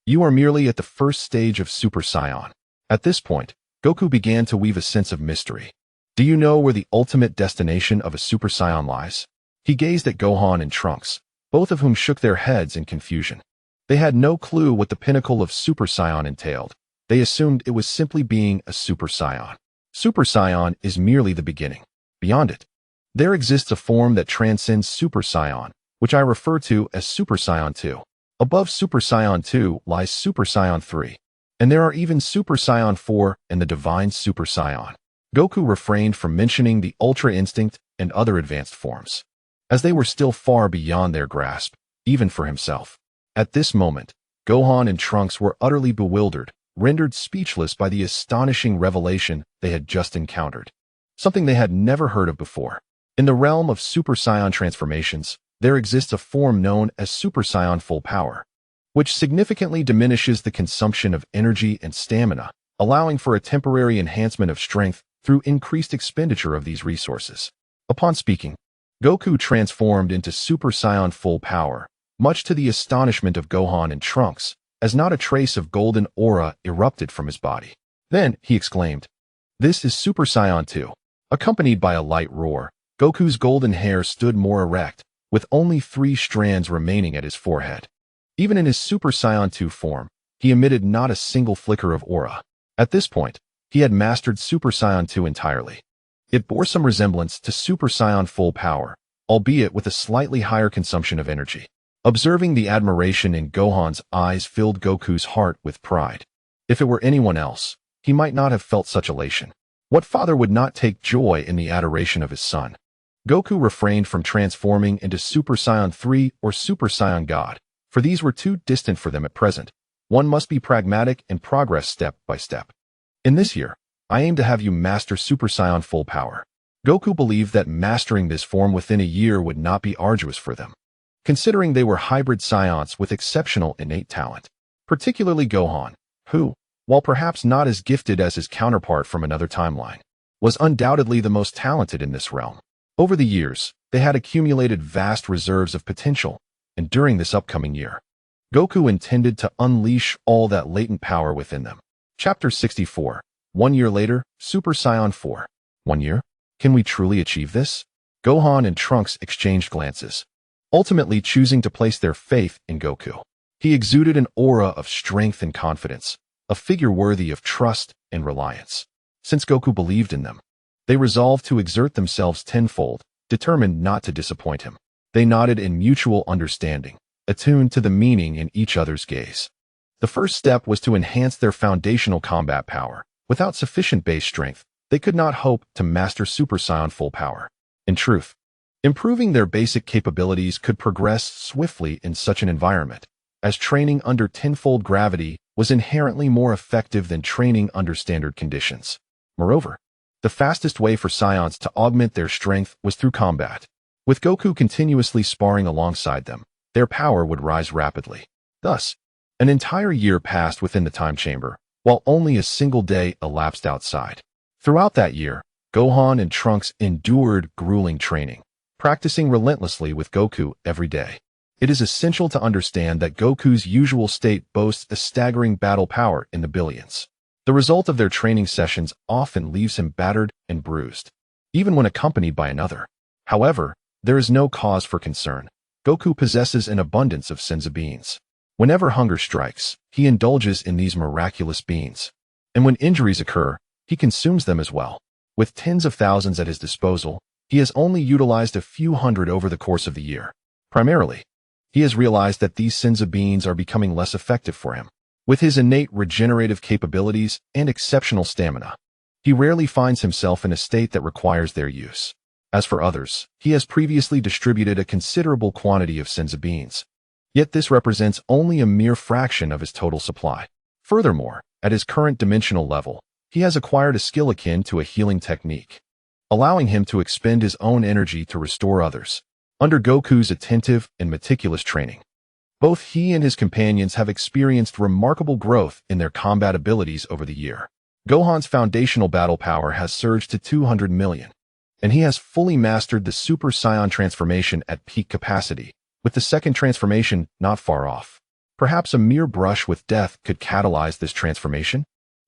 "You are merely at the 1st stage of Super Saiyan." At this point, Goku began to weave a sense of mystery. "Do you know where the ultimate destination of a Super Saiyan lies?" He gazed at Gohan and Trunks, both of whom shook their heads in confusion. They had no clue what the pinnacle of Super Saiyan entailed. They assumed it was simply being a Super Saiyan. Super Saiyan is merely the beginning. Beyond it, there exists a form that transcends Super Saiyan, which I refer to as Super Saiyan 2. Above Super Saiyan 2 lies Super Saiyan 3. And there are even Super Saiyan 4 and the Divine Super Saiyan. Goku refrained from mentioning the Ultra Instinct and other advanced forms, as they were still far beyond their grasp, even for himself. At this moment, Gohan and Trunks were utterly bewildered, rendered speechless by the astonishing revelation they had just encountered, something they had never heard of before. In the realm of Super Saiyan transformations, there exists a form known as Super Saiyan Full Power, which significantly diminishes the consumption of energy and stamina, allowing for a temporary enhancement of strength through increased expenditure of these resources. Upon speaking, Goku transformed into Super Saiyan full power, much to the astonishment of Gohan and Trunks, as not a trace of golden aura erupted from his body. Then, he exclaimed, "This is Super Saiyan 2. Accompanied by a light roar, Goku's golden hair stood more erect, with only 3 strands remaining at his forehead. Even in his Super Saiyan 2 form, he emitted not a single flicker of aura. At this point, he had mastered Super Saiyan 2 entirely. It bore some resemblance to Super Saiyan full power, albeit with a slightly higher consumption of energy. Observing the admiration in Gohan's eyes filled Goku's heart with pride. If it were anyone else, he might not have felt such elation. What father would not take joy in the adoration of his son? Goku refrained from transforming into Super Saiyan 3 or Super Saiyan God, for these were too distant for them at present. One must be pragmatic and progress step by step. In this year, I aim to have you master Super Saiyan full power. Goku believed that mastering this form within a year would not be arduous for them, considering they were hybrid Saiyans with exceptional innate talent. Particularly Gohan, who, while perhaps not as gifted as his counterpart from another timeline, was undoubtedly the most talented in this realm. Over the years, they had accumulated vast reserves of potential, and during this upcoming year, Goku intended to unleash all that latent power within them. Chapter 64. 1 year later, Super Saiyan 4. 1 year? Can we truly achieve this? Gohan and Trunks exchanged glances, ultimately choosing to place their faith in Goku. He exuded an aura of strength and confidence, a figure worthy of trust and reliance. Since Goku believed in them, they resolved to exert themselves tenfold, determined not to disappoint him. They nodded in mutual understanding, attuned to the meaning in each other's gaze. The first step was to enhance their foundational combat power. Without sufficient base strength, they could not hope to master Super Saiyan full power. In truth, improving their basic capabilities could progress swiftly in such an environment, as training under tenfold gravity was inherently more effective than training under standard conditions. Moreover, the fastest way for Saiyans to augment their strength was through combat. With Goku continuously sparring alongside them, their power would rise rapidly. Thus, an entire year passed within the time chamber, while only a single day elapsed outside. Throughout that year, Gohan and Trunks endured grueling training, practicing relentlessly with Goku every day. It is essential to understand that Goku's usual state boasts a staggering battle power in the billions. The result of their training sessions often leaves him battered and bruised, even when accompanied by another. However, there is no cause for concern. Goku possesses an abundance of senzu beans. Whenever hunger strikes, he indulges in these miraculous beans. And when injuries occur, he consumes them as well. With tens of thousands at his disposal, he has only utilized a few hundred over the course of the year. Primarily, he has realized that these senzu beans are becoming less effective for him. With his innate regenerative capabilities and exceptional stamina, he rarely finds himself in a state that requires their use. As for others, he has previously distributed a considerable quantity of senzu beans. Yet this represents only a mere fraction of his total supply. Furthermore, at his current dimensional level, he has acquired a skill akin to a healing technique, allowing him to expend his own energy to restore others. Under Goku's attentive and meticulous training, both he and his companions have experienced remarkable growth in their combat abilities over the year. Gohan's foundational battle power has surged to 200 million, and he has fully mastered the Super Saiyan transformation at peak capacity, with the second transformation not far off. Perhaps a mere brush with death could catalyze this transformation?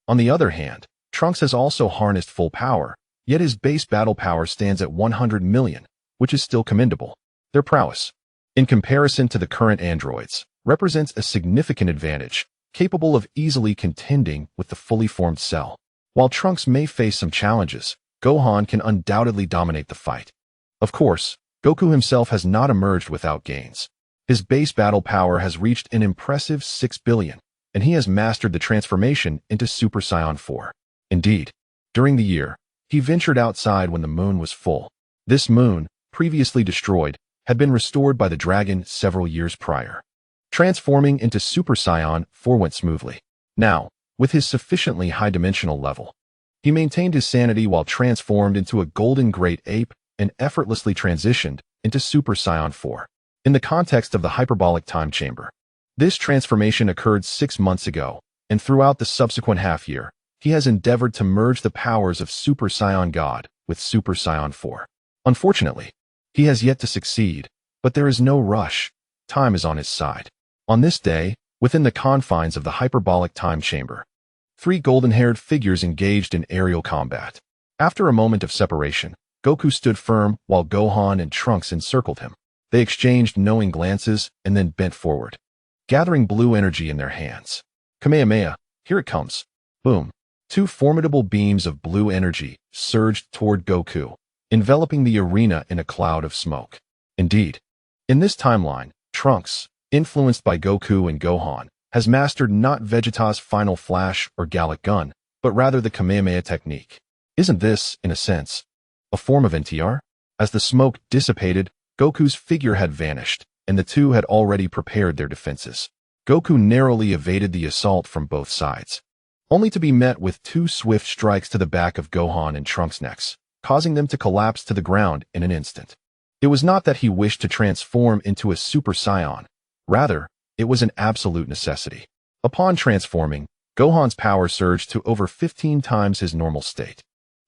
On the other hand, Trunks has also harnessed full power, yet his base battle power stands at 100 million, which is still commendable. Their prowess, in comparison to the current androids, represents a significant advantage, capable of easily contending with the fully formed Cell. While Trunks may face some challenges, Gohan can undoubtedly dominate the fight. Of course, Goku himself has not emerged without gains. His base battle power has reached an impressive 6 billion, and he has mastered the transformation into Super Saiyan 4. Indeed, during the year, he ventured outside when the moon was full. This moon, previously destroyed, had been restored by the dragon several years prior. Transforming into Super Saiyan 4 went smoothly. Now, with his sufficiently high-dimensional level, he maintained his sanity while transformed into a golden great ape and effortlessly transitioned into Super Saiyan 4. In the context of the hyperbolic time chamber, this transformation occurred 6 months ago, and throughout the subsequent half-year, he has endeavored to merge the powers of Super Saiyan God with Super Saiyan 4. Unfortunately, he has yet to succeed, but there is no rush. Time is on his side. On this day, within the confines of the hyperbolic time chamber, three golden-haired figures engaged in aerial combat. After a moment of separation, Goku stood firm while Gohan and Trunks encircled him. They exchanged knowing glances and then bent forward, gathering blue energy in their hands. Kamehameha, here it comes. Boom. Two formidable beams of blue energy surged toward Goku, enveloping the arena in a cloud of smoke. Indeed, in this timeline, Trunks, influenced by Goku and Gohan, has mastered not Vegeta's final flash or Gallic gun, but rather the Kamehameha technique. Isn't this, in a sense, a form of NTR? As the smoke dissipated, Goku's figure had vanished, and the two had already prepared their defenses. Goku narrowly evaded the assault from both sides, only to be met with two swift strikes to the back of Gohan and Trunks' necks, causing them to collapse to the ground in an instant. It was not that he wished to transform into a Super Saiyan. Rather, it was an absolute necessity. Upon transforming, Gohan's power surged to over 15 times his normal state,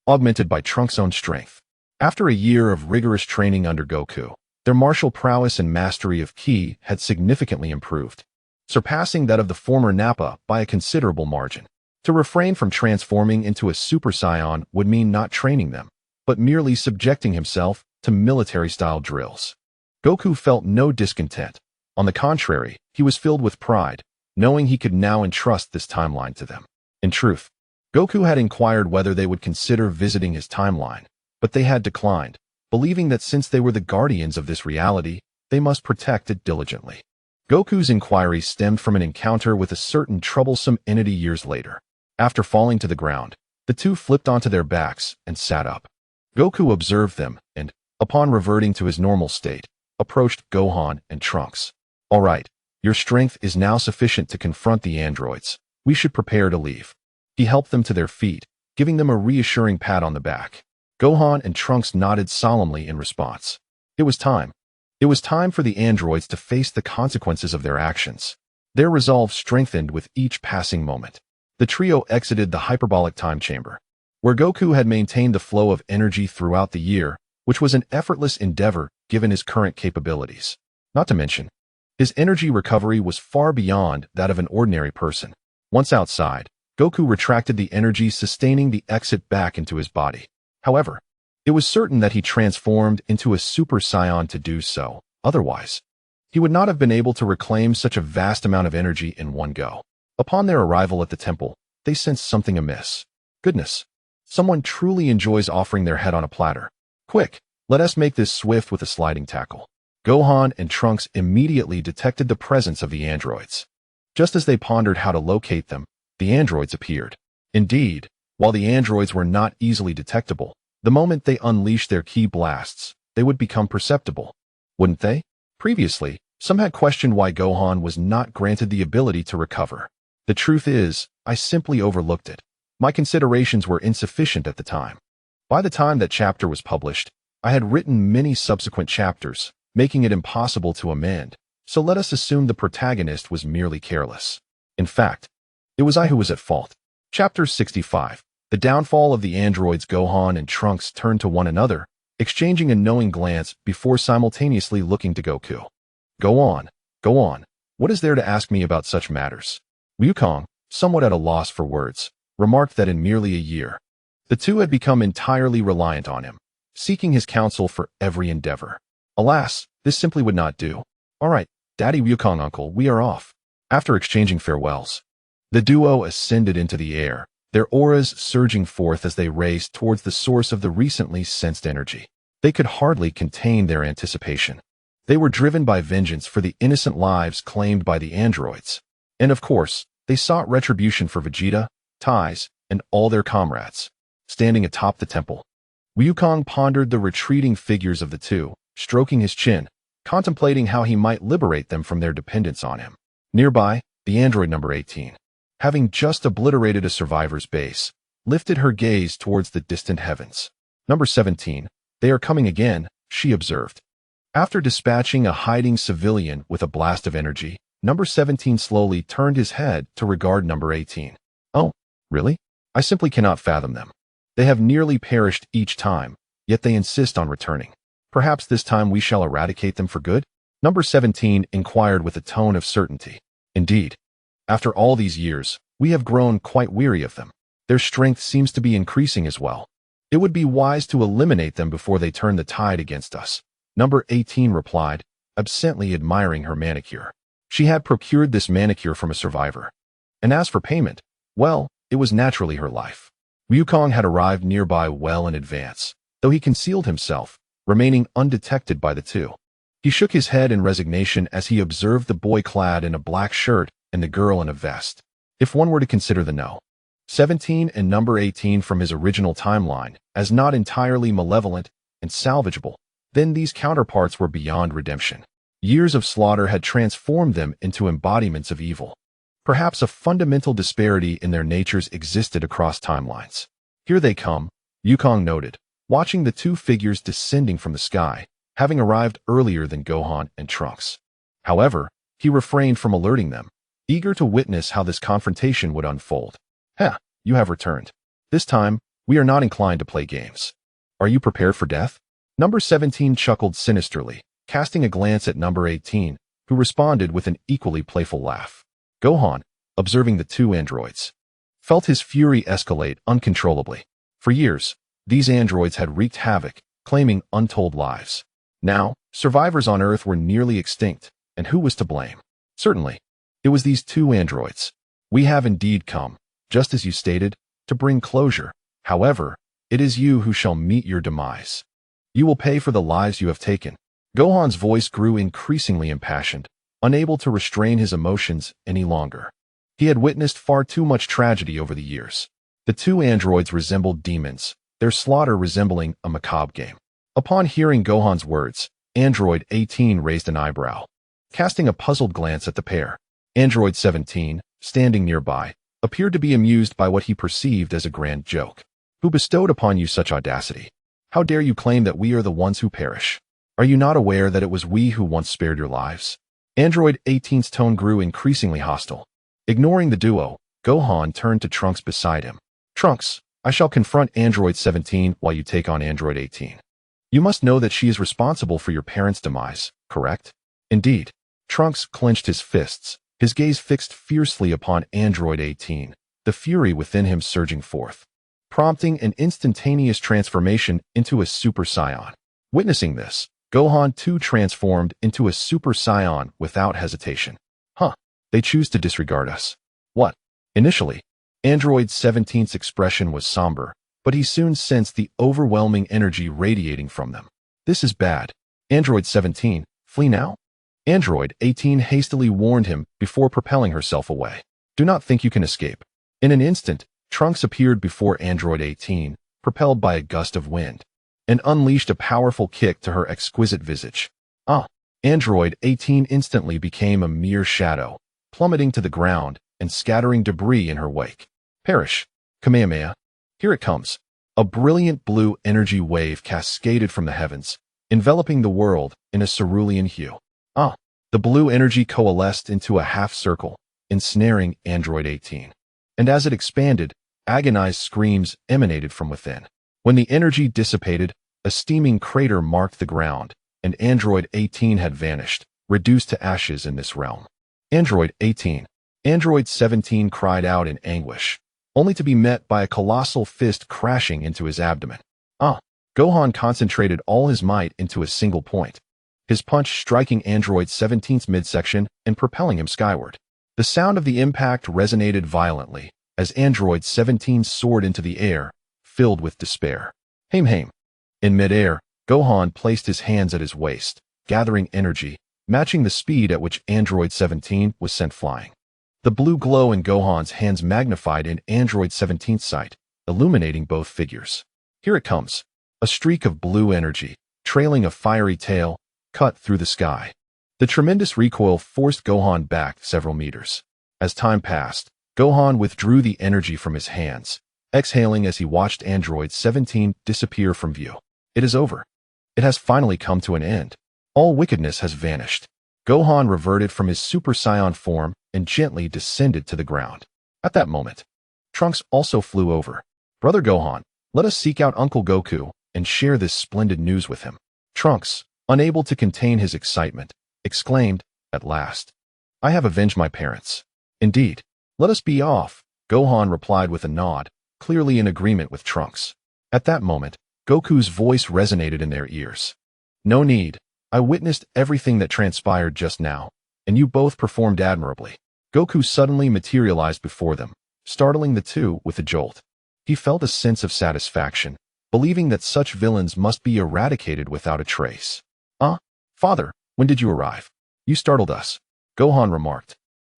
augmented by Trunks' own strength. After a year of rigorous training under Goku, their martial prowess and mastery of ki had significantly improved, surpassing that of the former Nappa by a considerable margin. To refrain from transforming into a Super Saiyan would mean not training them, but merely subjecting himself to military-style drills. Goku felt no discontent. On the contrary, he was filled with pride, knowing he could now entrust this timeline to them. In truth, Goku had inquired whether they would consider visiting his timeline, but they had declined, believing that since they were the guardians of this reality, they must protect it diligently. Goku's inquiry stemmed from an encounter with a certain troublesome entity years later. After falling to the ground, the two flipped onto their backs and sat up. Goku observed them and, upon reverting to his normal state, approached Gohan and Trunks. All right, your strength is now sufficient to confront the androids. We should prepare to leave. He helped them to their feet, giving them a reassuring pat on the back. Gohan and Trunks nodded solemnly in response. It was time. It was time for the androids to face the consequences of their actions. Their resolve strengthened with each passing moment. The trio exited the hyperbolic time chamber, where Goku had maintained the flow of energy throughout the year, which was an effortless endeavor given his current capabilities. Not to mention, his energy recovery was far beyond that of an ordinary person. Once outside, Goku retracted the energy sustaining the exit back into his body. However, it was certain that he transformed into a Super Saiyan to do so. Otherwise, he would not have been able to reclaim such a vast amount of energy in one go. Upon their arrival at the temple, they sensed something amiss. Goodness, someone truly enjoys offering their head on a platter. Quick, let us make this swift with a sliding tackle. Gohan and Trunks immediately detected the presence of the androids. Just as they pondered how to locate them, the androids appeared. Indeed, while the androids were not easily detectable, the moment they unleashed their ki blasts, they would become perceptible. Wouldn't they? Previously, some had questioned why Gohan was not granted the ability to recover. The truth is, I simply overlooked it. My considerations were insufficient at the time. By the time that chapter was published, I had written many subsequent chapters, making it impossible to amend, so let us assume the protagonist was merely careless. In fact, it was I who was at fault. Chapter 65. The downfall of the androids. Gohan and Trunks turned to one another, exchanging a knowing glance before simultaneously looking to Goku. Go on. What is there to ask me about such matters? Wukong, somewhat at a loss for words, remarked that in merely a year, the two had become entirely reliant on him, seeking his counsel for every endeavor. Alas, this simply would not do. All right, Daddy Wukong uncle, we are off. After exchanging farewells, the duo ascended into the air, their auras surging forth as they raced towards the source of the recently sensed energy. They could hardly contain their anticipation. They were driven by vengeance for the innocent lives claimed by the androids. And of course, they sought retribution for Vegeta, Tais, and all their comrades. Standing atop the temple, Wukong pondered the retreating figures of the two, stroking his chin, contemplating how he might liberate them from their dependence on him. Nearby, the android number 18, having just obliterated a survivor's base, lifted her gaze towards the distant heavens. Number 17, they are coming again, she observed. After dispatching a hiding civilian with a blast of energy, Number 17 slowly turned his head to regard number 18. Oh, really? I simply cannot fathom them. They have nearly perished each time, yet they insist on returning. Perhaps this time we shall eradicate them for good? Number 17 inquired with a tone of certainty. Indeed. After all these years, we have grown quite weary of them. Their strength seems to be increasing as well. It would be wise to eliminate them before they turn the tide against us. Number 18 replied, absently admiring her manicure. She had procured this manicure from a survivor. And as for payment, well, it was naturally her life. Wukong had arrived nearby well in advance, though he concealed himself, remaining undetected by the two. He shook his head in resignation as he observed the boy clad in a black shirt and the girl in a vest. If one were to consider the No. 17 and number 18 from his original timeline as not entirely malevolent and salvageable, then these counterparts were beyond redemption. Years of slaughter had transformed them into embodiments of evil. Perhaps a fundamental disparity in their natures existed across timelines. Here they come, Wukong noted, watching the two figures descending from the sky, having arrived earlier than Gohan and Trunks. However, he refrained from alerting them, eager to witness how this confrontation would unfold. Heh, you have returned. This time, we are not inclined to play games. Are you prepared for death? Number 17 chuckled sinisterly, casting a glance at number 18, who responded with an equally playful laugh. Gohan, observing the two androids, felt his fury escalate uncontrollably. For years, these androids had wreaked havoc, claiming untold lives. Now, survivors on Earth were nearly extinct, and who was to blame? Certainly, it was these two androids. We have indeed come, just as you stated, to bring closure. However, it is you who shall meet your demise. You will pay for the lives you have taken. Gohan's voice grew increasingly impassioned, unable to restrain his emotions any longer. He had witnessed far too much tragedy over the years. The two androids resembled demons, their slaughter resembling a macabre game. Upon hearing Gohan's words, Android 18 raised an eyebrow, casting a puzzled glance at the pair. Android 17, standing nearby, appeared to be amused by what he perceived as a grand joke. Who bestowed upon you such audacity? How dare you claim that we are the ones who perish? Are you not aware that it was we who once spared your lives? Android 18's tone grew increasingly hostile. Ignoring the duo, Gohan turned to Trunks beside him. Trunks, I shall confront Android 17 while you take on Android 18. You must know that she is responsible for your parents' demise, correct? Indeed. Trunks clenched his fists, his gaze fixed fiercely upon Android 18, the fury within him surging forth, prompting an instantaneous transformation into a Super Saiyan. Witnessing this, Gohan too transformed into a Super Saiyan without hesitation. Huh, they choose to disregard us. What? Initially, Android 17's expression was somber, but he soon sensed the overwhelming energy radiating from them. This is bad. Android 17, flee now? Android 18 hastily warned him before propelling herself away. Do not think you can escape. In an instant, Trunks appeared before Android 18, propelled by a gust of wind, and unleashed a powerful kick to her exquisite visage. Android 18 instantly became a mere shadow, plummeting to the ground and scattering debris in her wake. Perish. Kamehameha. Here it comes. A brilliant blue energy wave cascaded from the heavens, enveloping the world in a cerulean hue. The blue energy coalesced into a half-circle, ensnaring Android 18. And as it expanded, agonized screams emanated from within. When the energy dissipated, a steaming crater marked the ground, and Android 18 had vanished, reduced to ashes in this realm. Android 18. Android 17 cried out in anguish, only to be met by a colossal fist crashing into his abdomen. Gohan concentrated all his might into a single point, his punch striking Android 17's midsection and propelling him skyward. The sound of the impact resonated violently as Android 17 soared into the air, filled with despair. Haim. In midair, Gohan placed his hands at his waist, gathering energy, matching the speed at which Android 17 was sent flying. The blue glow in Gohan's hands magnified in Android 17's sight, illuminating both figures. Here it comes. A streak of blue energy, trailing a fiery tail, cut through the sky. The tremendous recoil forced Gohan back several meters. As time passed, Gohan withdrew the energy from his hands, exhaling as he watched Android 17 disappear from view. It is over. It has finally come to an end. All wickedness has vanished. Gohan reverted from his Super Saiyan form and gently descended to the ground. At that moment, Trunks also flew over. Brother Gohan, let us seek out Uncle Goku and share this splendid news with him. Trunks, unable to contain his excitement, exclaimed, "At last. I have avenged my parents." "Indeed. Let us be off," Gohan replied with a nod, clearly in agreement with Trunks. At that moment, Goku's voice resonated in their ears. "No need. I witnessed everything that transpired just now, and you both performed admirably." Goku suddenly materialized before them, startling the two with a jolt. He felt a sense of satisfaction, believing that such villains must be eradicated without a trace. Father, when did you arrive? You startled us," Gohan remarked,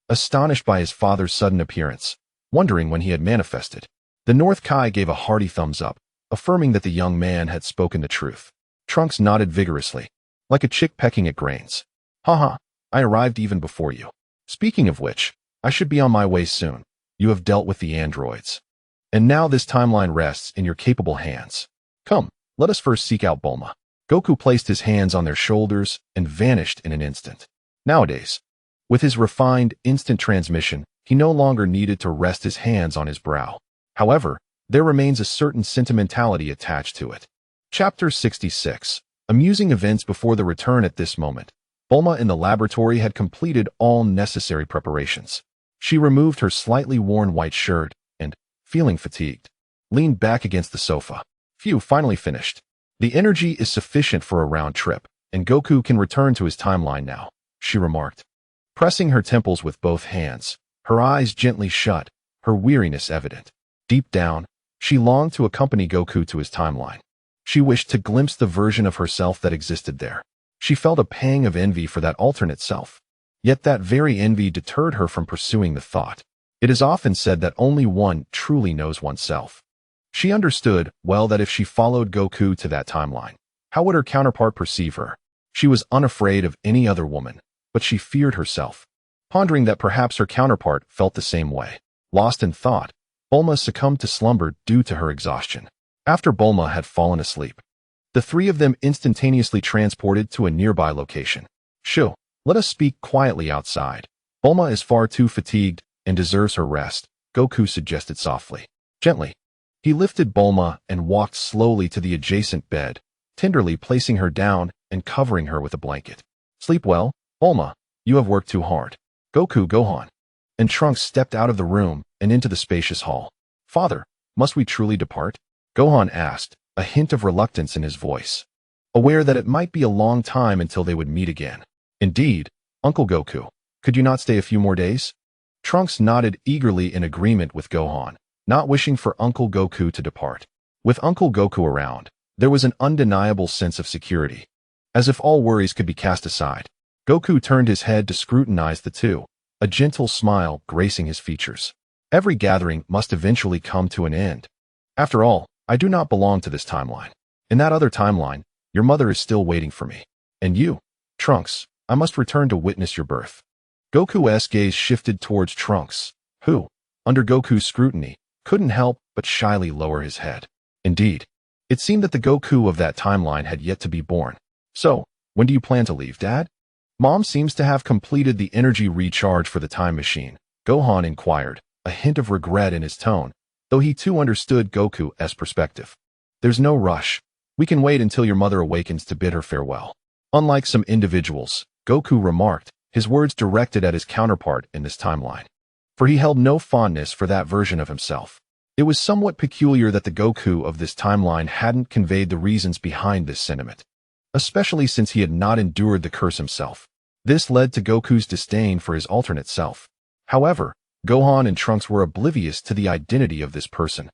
astonished by his father's sudden appearance, wondering when he had manifested. The North Kai gave a hearty thumbs up, affirming that the young man had spoken the truth. Trunks nodded vigorously, like a chick pecking at grains. "Haha, I arrived even before you. Speaking of which, I should be on my way soon. You have dealt with the androids. And now this timeline rests in your capable hands. Come, let us first seek out Bulma." Goku placed his hands on their shoulders and vanished in an instant. Nowadays, with his refined instant transmission, he no longer needed to rest his hands on his brow. However, there remains a certain sentimentality attached to it. Chapter 66. Amusing events before the return. At this moment, Bulma in the laboratory had completed all necessary preparations. She removed her slightly worn white shirt and, feeling fatigued, leaned back against the sofa. "Phew, finally finished. The energy is sufficient for a round trip, and Goku can return to his timeline now," she remarked, pressing her temples with both hands, her eyes gently shut, her weariness evident. Deep down, she longed to accompany Goku to his timeline. She wished to glimpse the version of herself that existed there. She felt a pang of envy for that alternate self. Yet that very envy deterred her from pursuing the thought. It is often said that only one truly knows oneself. She understood well that if she followed Goku to that timeline, how would her counterpart perceive her? She was unafraid of any other woman, but she feared herself, pondering that perhaps her counterpart felt the same way. Lost in thought, Bulma succumbed to slumber due to her exhaustion. After Bulma had fallen asleep, the three of them instantaneously transported to a nearby location. "Shoo, let us speak quietly outside. Bulma is far too fatigued and deserves her rest," Goku suggested softly. Gently, he lifted Bulma and walked slowly to the adjacent bed, tenderly placing her down and covering her with a blanket. "Sleep well, Bulma. You have worked too hard." Goku, Gohan, and Trunks stepped out of the room and into the spacious hall. "Father, must we truly depart?" Gohan asked, a hint of reluctance in his voice, aware that it might be a long time until they would meet again. "Indeed, Uncle Goku. Could you not stay a few more days?" Trunks nodded eagerly in agreement with Gohan, not wishing for Uncle Goku to depart. With Uncle Goku around, there was an undeniable sense of security, as if all worries could be cast aside. Goku turned his head to scrutinize the two, a gentle smile gracing his features. "Every gathering must eventually come to an end. After all, I do not belong to this timeline. In that other timeline, your mother is still waiting for me. And you, Trunks, I must return to witness your birth." Goku's gaze shifted towards Trunks, who, under Goku's scrutiny, couldn't help but shyly lower his head. Indeed, it seemed that the Goku of that timeline had yet to be born. "So, when do you plan to leave, Dad?" "Mom seems to have completed the energy recharge for the time machine," Gohan inquired, a hint of regret in his tone, though he too understood Goku's perspective. "There's no rush. We can wait until your mother awakens to bid her farewell." Unlike some individuals, Goku remarked, his words directed at his counterpart in this timeline, for he held no fondness for that version of himself. It was somewhat peculiar that the Goku of this timeline hadn't conveyed the reasons behind this sentiment, especially since he had not endured the curse himself. This led to Goku's disdain for his alternate self. However, Gohan and Trunks were oblivious to the identity of this person,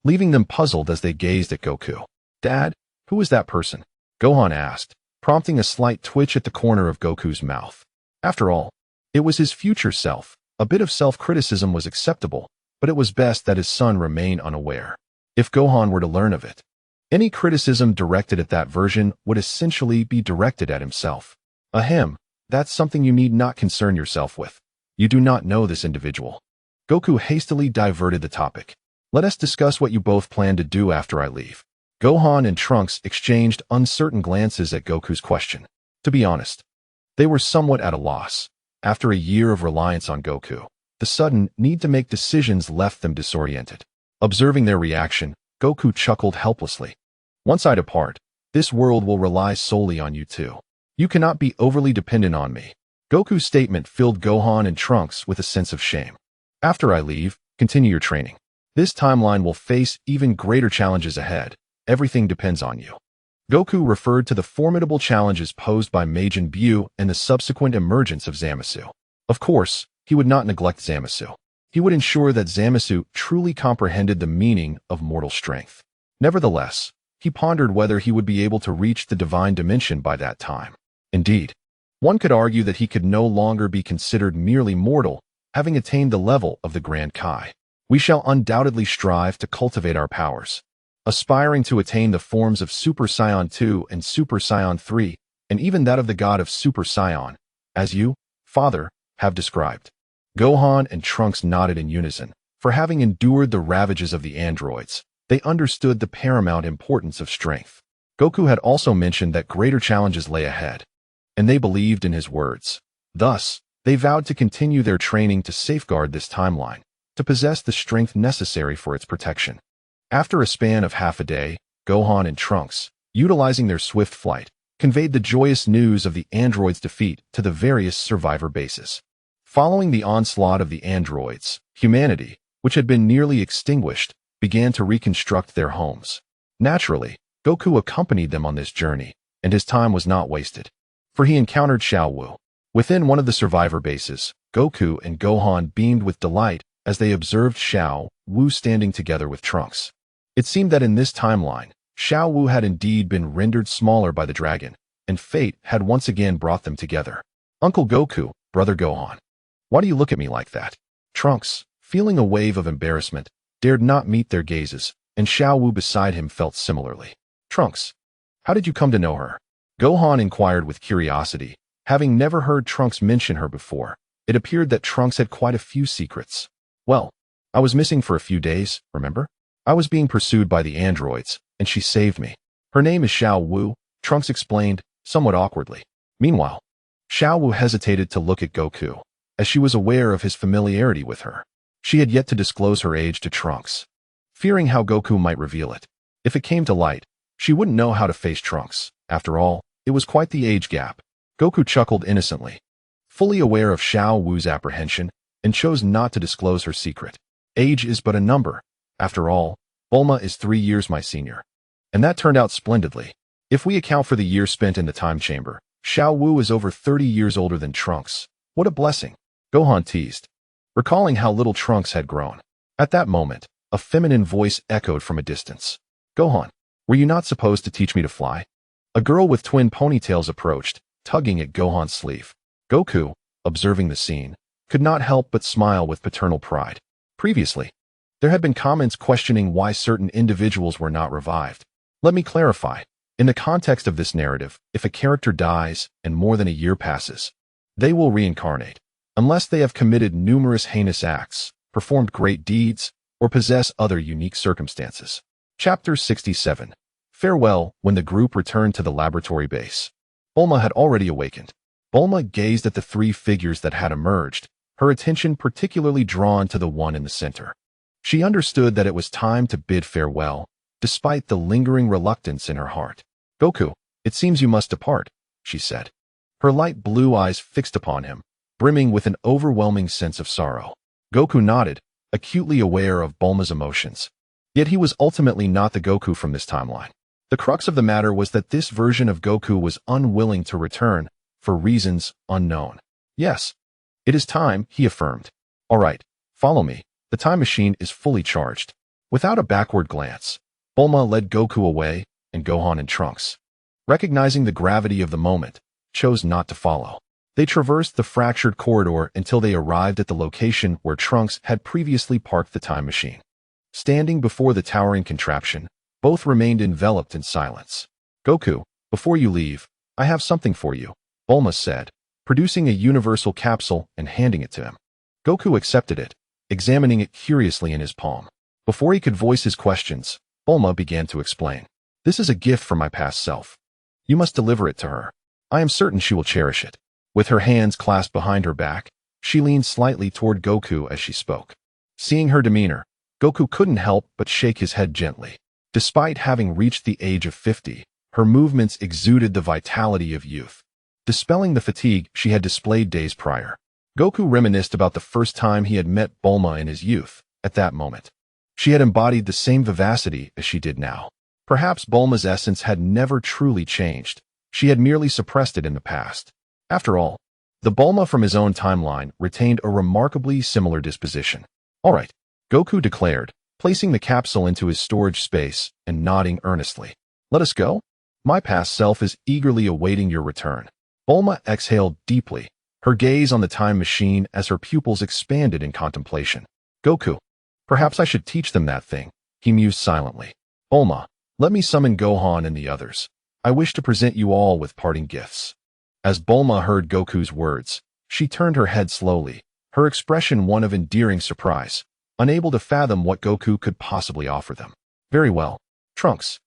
leaving them puzzled as they gazed at Goku. "Dad, who is that person?" Gohan asked, prompting a slight twitch at the corner of Goku's mouth. After all, it was his future self. A bit of self-criticism was acceptable, but it was best that his son remain unaware. If Gohan were to learn of it, any criticism directed at that version would essentially be directed at himself. Ahem, that's something you need not concern yourself with. You do not know this individual. Goku hastily diverted the topic. "Let us discuss what you both plan to do after I leave." Gohan and Trunks exchanged uncertain glances at Goku's question. To be honest, they were somewhat at a loss. After a year of reliance on Goku, the sudden need to make decisions left them disoriented. Observing their reaction, Goku chuckled helplessly. Once I depart, this world will rely solely on you two. You cannot be overly dependent on me. Goku's statement filled Gohan and Trunks with a sense of shame. After I leave, continue your training. This timeline will face even greater challenges ahead. Everything depends on you. Goku referred to the formidable challenges posed by Majin Buu and the subsequent emergence of Zamasu. Of course, he would not neglect Zamasu. He would ensure that Zamasu truly comprehended the meaning of mortal strength. Nevertheless, he pondered whether he would be able to reach the divine dimension by that time. Indeed, one could argue that he could no longer be considered merely mortal, having attained the level of the Grand Kai. We shall undoubtedly strive to cultivate our powers, aspiring to attain the forms of Super Saiyan 2 and Super Saiyan 3, and even that of the god of Super Saiyan, as you, Father, have described. Gohan and Trunks nodded in unison. For having endured the ravages of the androids, they understood the paramount importance of strength. Goku had also mentioned that greater challenges lay ahead, and they believed in his words. Thus, they vowed to continue their training to safeguard this timeline, to possess the strength necessary for its protection. After a span of half a day, Gohan and Trunks, utilizing their swift flight, conveyed the joyous news of the androids' defeat to the various survivor bases. Following the onslaught of the androids, humanity, which had been nearly extinguished, began to reconstruct their homes. Naturally, Goku accompanied them on this journey, and his time was not wasted, for he encountered Xiao Wu. Within one of the survivor bases, Goku and Gohan beamed with delight as they observed Xiao Wu standing together with Trunks. It seemed that in this timeline, Xiao Wu had indeed been rendered smaller by the dragon, and fate had once again brought them together. Uncle Goku, Brother Gohan. Why do you look at me like that? Trunks, feeling a wave of embarrassment, dared not meet their gazes, and Xiao Wu beside him felt similarly. Trunks, how did you come to know her? Gohan inquired with curiosity. Having never heard Trunks mention her before, it appeared that Trunks had quite a few secrets. Well, I was missing for a few days, remember? I was being pursued by the androids, and she saved me. Her name is Xiao Wu, Trunks explained, somewhat awkwardly. Meanwhile, Xiao Wu hesitated to look at Goku, as she was aware of his familiarity with her. She had yet to disclose her age to Trunks, fearing how Goku might reveal it. If it came to light, she wouldn't know how to face Trunks. After all, it was quite the age gap. Goku chuckled innocently, fully aware of Xiao Wu's apprehension, and chose not to disclose her secret. Age is but a number. After all, Bulma is 3 years my senior. And that turned out splendidly. If we account for the years spent in the time chamber, Xiao Wu is over 30 years older than Trunks. What a blessing, Gohan teased, recalling how little Trunks had grown. At that moment, a feminine voice echoed from a distance. Gohan, were you not supposed to teach me to fly? A girl with twin ponytails approached, tugging at Gohan's sleeve. Goku, observing the scene, could not help but smile with paternal pride. Previously, there had been comments questioning why certain individuals were not revived. Let me clarify. In the context of this narrative, if a character dies and more than a year passes, they will reincarnate, unless they have committed numerous heinous acts, performed great deeds, or possess other unique circumstances. Chapter 67. Farewell. When the group returned to the laboratory base, Bulma had already awakened. Bulma gazed at the three figures that had emerged, her attention particularly drawn to the one in the center. She understood that it was time to bid farewell, despite the lingering reluctance in her heart. Goku, it seems you must depart, she said, her light blue eyes fixed upon him, brimming with an overwhelming sense of sorrow. Goku nodded, acutely aware of Bulma's emotions. Yet he was ultimately not the Goku from this timeline. The crux of the matter was that this version of Goku was unwilling to return, for reasons unknown. Yes, it is time, he affirmed. All right, follow me. The time machine is fully charged. Without a backward glance, Bulma led Goku away, and Gohan and Trunks, recognizing the gravity of the moment, chose not to follow. They traversed the fractured corridor until they arrived at the location where Trunks had previously parked the time machine. Standing before the towering contraption, both remained enveloped in silence. Goku, before you leave, I have something for you, Bulma said, producing a universal capsule and handing it to him. Goku accepted it, examining it curiously in his palm. Before he could voice his questions, Bulma began to explain. This is a gift from my past self. You must deliver it to her. I am certain she will cherish it. With her hands clasped behind her back, she leaned slightly toward Goku as she spoke. Seeing her demeanor, Goku couldn't help but shake his head gently. Despite having reached the age of 50, her movements exuded the vitality of youth, dispelling the fatigue she had displayed days prior. Goku reminisced about the first time he had met Bulma in his youth. At that moment, she had embodied the same vivacity as she did now. Perhaps Bulma's essence had never truly changed. She had merely suppressed it in the past. After all, the Bulma from his own timeline retained a remarkably similar disposition. All right, Goku declared, placing the capsule into his storage space and nodding earnestly. Let us go? My past self is eagerly awaiting your return. Bulma exhaled deeply, her gaze on the time machine as her pupils expanded in contemplation. Goku, perhaps I should teach them that thing, he mused silently. Bulma, let me summon Gohan and the others. I wish to present you all with parting gifts. As Bulma heard Goku's words, she turned her head slowly, her expression one of endearing surprise, unable to fathom what Goku could possibly offer them. Very well. Trunks,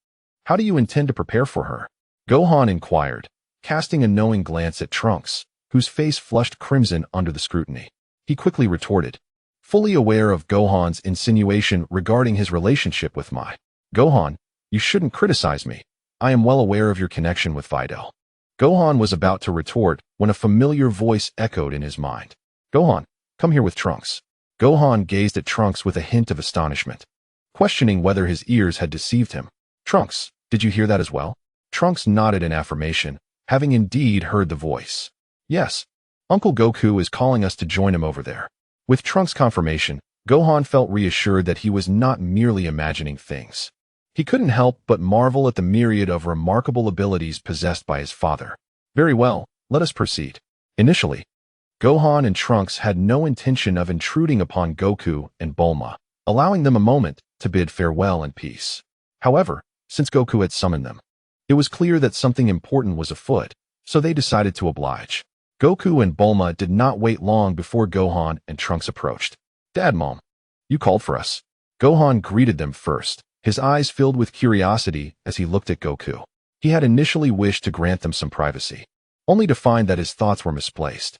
how do you intend to prepare for her? Gohan inquired, casting a knowing glance at Trunks, whose face flushed crimson under the scrutiny. He quickly retorted, fully aware of Gohan's insinuation regarding his relationship with Mai. Gohan, you shouldn't criticize me. I am well aware of your connection with Videl. Gohan was about to retort when a familiar voice echoed in his mind. Gohan, come here with Trunks. Gohan gazed at Trunks with a hint of astonishment, questioning whether his ears had deceived him. Trunks, did you hear that as well? Trunks nodded in affirmation, having indeed heard the voice. Yes, Uncle Goku is calling us to join him over there. With Trunks' confirmation, Gohan felt reassured that he was not merely imagining things. He couldn't help but marvel at the myriad of remarkable abilities possessed by his father. Very well, let us proceed. Initially, Gohan and Trunks had no intention of intruding upon Goku and Bulma, allowing them a moment to bid farewell and peace. However, since Goku had summoned them, it was clear that something important was afoot, so they decided to oblige. Goku and Bulma did not wait long before Gohan and Trunks approached. Dad, Mom, you called for us. Gohan greeted them first, his eyes filled with curiosity as he looked at Goku. He had initially wished to grant them some privacy, only to find that his thoughts were misplaced.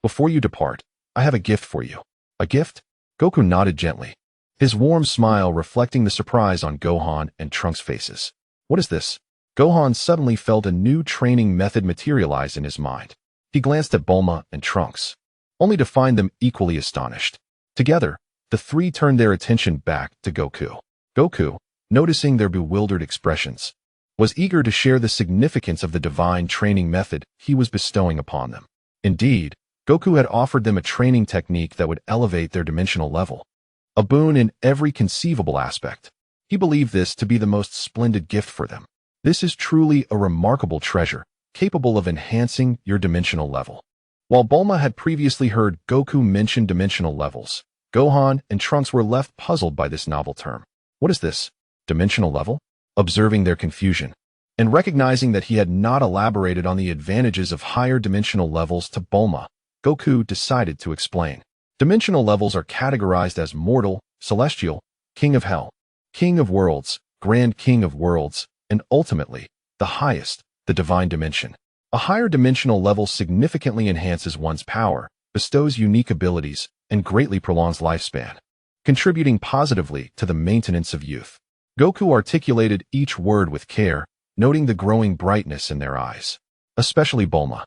Before you depart, I have a gift for you. A gift? Goku nodded gently, his warm smile reflecting the surprise on Gohan and Trunks' faces. What is this? Gohan suddenly felt a new training method materialize in his mind. He glanced at Bulma and Trunks, only to find them equally astonished. Together, the three turned their attention back to Goku. Goku, noticing their bewildered expressions, was eager to share the significance of the divine training method he was bestowing upon them. Indeed, Goku had offered them a training technique that would elevate their dimensional level, a boon in every conceivable aspect. He believed this to be the most splendid gift for them. This is truly a remarkable treasure, capable of enhancing your dimensional level. While Bulma had previously heard Goku mention dimensional levels, Gohan and Trunks were left puzzled by this novel term. What is this? Dimensional level? Observing their confusion, and recognizing that he had not elaborated on the advantages of higher dimensional levels to Bulma, Goku decided to explain. Dimensional levels are categorized as mortal, celestial, king of hell, king of worlds, grand king of worlds, and ultimately, the highest, the divine dimension. A higher dimensional level significantly enhances one's power, bestows unique abilities, and greatly prolongs lifespan, contributing positively to the maintenance of youth. Goku articulated each word with care, noting the growing brightness in their eyes. Especially Bulma,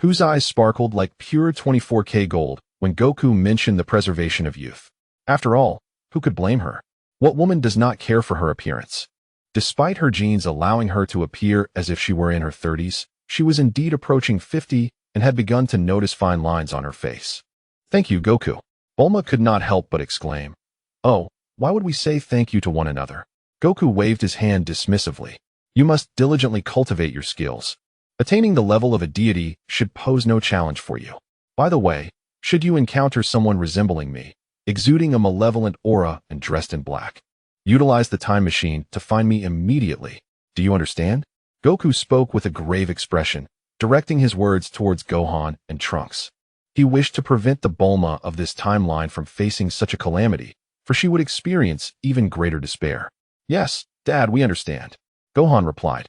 whose eyes sparkled like pure 24K gold when Goku mentioned the preservation of youth. After all, who could blame her? What woman does not care for her appearance? Despite her genes allowing her to appear as if she were in her 30s, she was indeed approaching 50 and had begun to notice fine lines on her face. Thank you, Goku. Bulma could not help but exclaim. Oh, why would we say thank you to one another? Goku waved his hand dismissively. You must diligently cultivate your skills. Attaining the level of a deity should pose no challenge for you. By the way, should you encounter someone resembling me, exuding a malevolent aura and dressed in black, utilize the time machine to find me immediately. Do you understand? Goku spoke with a grave expression, directing his words towards Gohan and Trunks. He wished to prevent the Bulma of this timeline from facing such a calamity, for she would experience even greater despair. Yes, Dad, we understand, Gohan replied,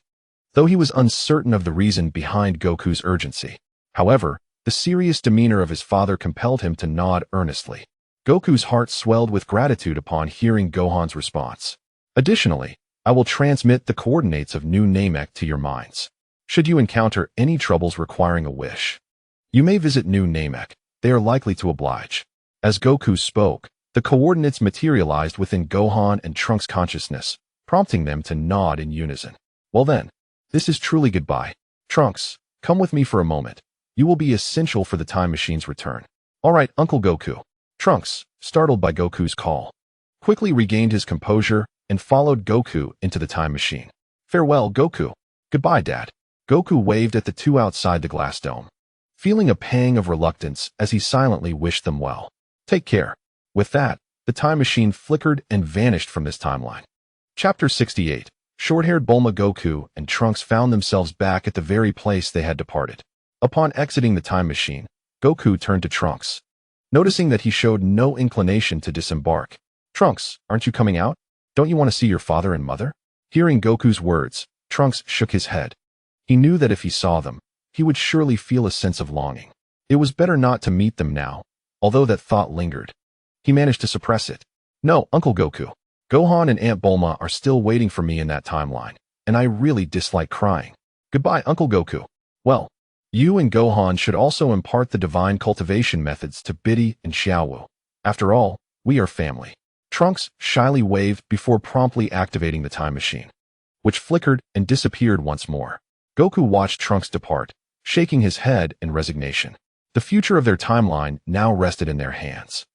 though he was uncertain of the reason behind Goku's urgency. However, the serious demeanor of his father compelled him to nod earnestly. Goku's heart swelled with gratitude upon hearing Gohan's response. Additionally, I will transmit the coordinates of New Namek to your minds. Should you encounter any troubles requiring a wish, you may visit New Namek. They are likely to oblige. As Goku spoke, the coordinates materialized within Gohan and Trunks' consciousness, prompting them to nod in unison. Well then, this is truly goodbye. Trunks, come with me for a moment. You will be essential for the time machine's return. All right, Uncle Goku. Trunks, startled by Goku's call, quickly regained his composure and followed Goku into the time machine. Farewell, Goku. Goodbye, Dad. Goku waved at the two outside the glass dome, feeling a pang of reluctance as he silently wished them well. Take care. With that, the time machine flickered and vanished from this timeline. Chapter 68. Short-haired Bulma, Goku, and Trunks found themselves back at the very place they had departed. Upon exiting the time machine, Goku turned to Trunks, noticing that he showed no inclination to disembark. Trunks, aren't you coming out? Don't you want to see your father and mother? Hearing Goku's words, Trunks shook his head. He knew that if he saw them, he would surely feel a sense of longing. It was better not to meet them now, although that thought lingered. He managed to suppress it. No, Uncle Goku. Gohan and Aunt Bulma are still waiting for me in that timeline, and I really dislike crying. Goodbye, Uncle Goku. Well, you and Gohan should also impart the divine cultivation methods to Biddy and Xiaowu. After all, we are family. Trunks shyly waved before promptly activating the time machine, which flickered and disappeared once more. Goku watched Trunks depart, shaking his head in resignation. The future of their timeline now rested in their hands.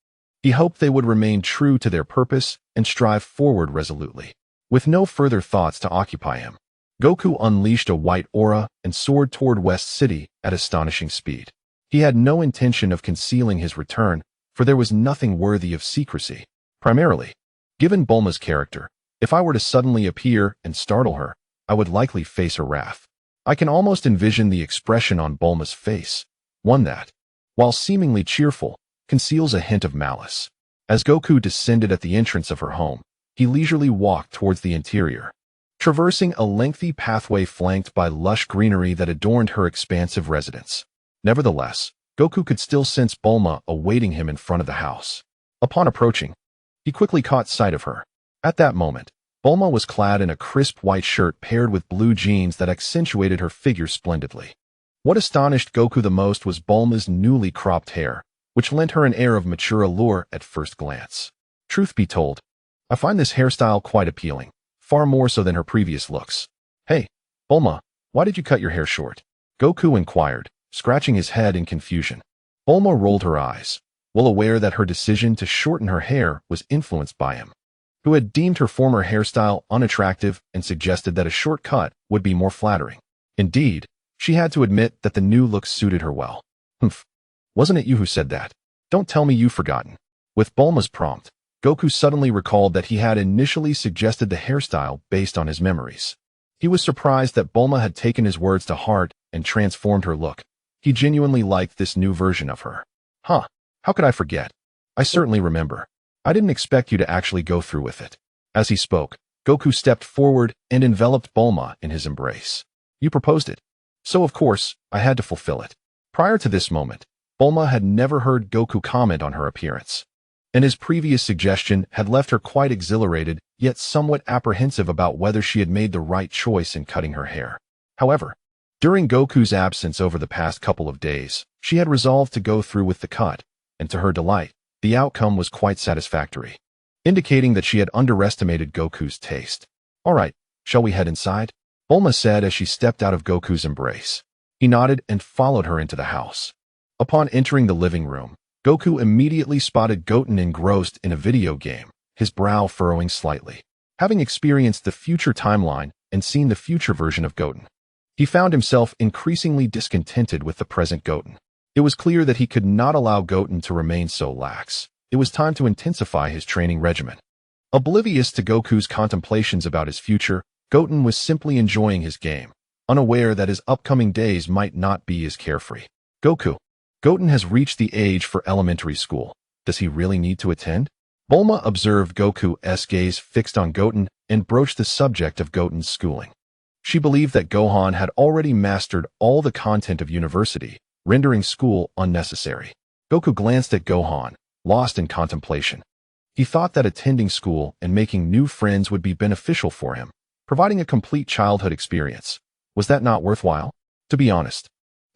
He hoped they would remain true to their purpose and strive forward resolutely. With no further thoughts to occupy him, Goku unleashed a white aura and soared toward West City at astonishing speed. He had no intention of concealing his return, for there was nothing worthy of secrecy. Primarily, given Bulma's character, if I were to suddenly appear and startle her, I would likely face her wrath. I can almost envision the expression on Bulma's face, one that, while seemingly cheerful, conceals a hint of malice. As Goku descended at the entrance of her home, he leisurely walked towards the interior, traversing a lengthy pathway flanked by lush greenery that adorned her expansive residence. Nevertheless, Goku could still sense Bulma awaiting him in front of the house. Upon approaching, he quickly caught sight of her. At that moment, Bulma was clad in a crisp white shirt paired with blue jeans that accentuated her figure splendidly. What astonished Goku the most was Bulma's newly cropped hair, which lent her an air of mature allure at first glance. Truth be told, I find this hairstyle quite appealing, far more so than her previous looks. Hey, Bulma, why did you cut your hair short? Goku inquired, scratching his head in confusion. Bulma rolled her eyes, well aware that her decision to shorten her hair was influenced by him, who had deemed her former hairstyle unattractive and suggested that a short cut would be more flattering. Indeed, she had to admit that the new look suited her well. Humph. Wasn't it you who said that? Don't tell me you've forgotten. With Bulma's prompt, Goku suddenly recalled that he had initially suggested the hairstyle based on his memories. He was surprised that Bulma had taken his words to heart and transformed her look. He genuinely liked this new version of her. Huh, how could I forget? I certainly remember. I didn't expect you to actually go through with it. As he spoke, Goku stepped forward and enveloped Bulma in his embrace. You proposed it, so of course, I had to fulfill it. Prior to this moment, Bulma had never heard Goku comment on her appearance, and his previous suggestion had left her quite exhilarated, yet somewhat apprehensive about whether she had made the right choice in cutting her hair. However, during Goku's absence over the past couple of days, she had resolved to go through with the cut, and to her delight, the outcome was quite satisfactory, indicating that she had underestimated Goku's taste. All right, shall we head inside? Bulma said as she stepped out of Goku's embrace. He nodded and followed her into the house. Upon entering the living room, Goku immediately spotted Goten engrossed in a video game, his brow furrowing slightly. Having experienced the future timeline and seen the future version of Goten, he found himself increasingly discontented with the present Goten. It was clear that he could not allow Goten to remain so lax. It was time to intensify his training regimen. Oblivious to Goku's contemplations about his future, Goten was simply enjoying his game, unaware that his upcoming days might not be as carefree. Goten has reached the age for elementary school. Does he really need to attend? Bulma observed Goku's gaze fixed on Goten and broached the subject of Goten's schooling. She believed that Gohan had already mastered all the content of university, rendering school unnecessary. Goku glanced at Gohan, lost in contemplation. He thought that attending school and making new friends would be beneficial for him, providing a complete childhood experience. Was that not worthwhile? To be honest,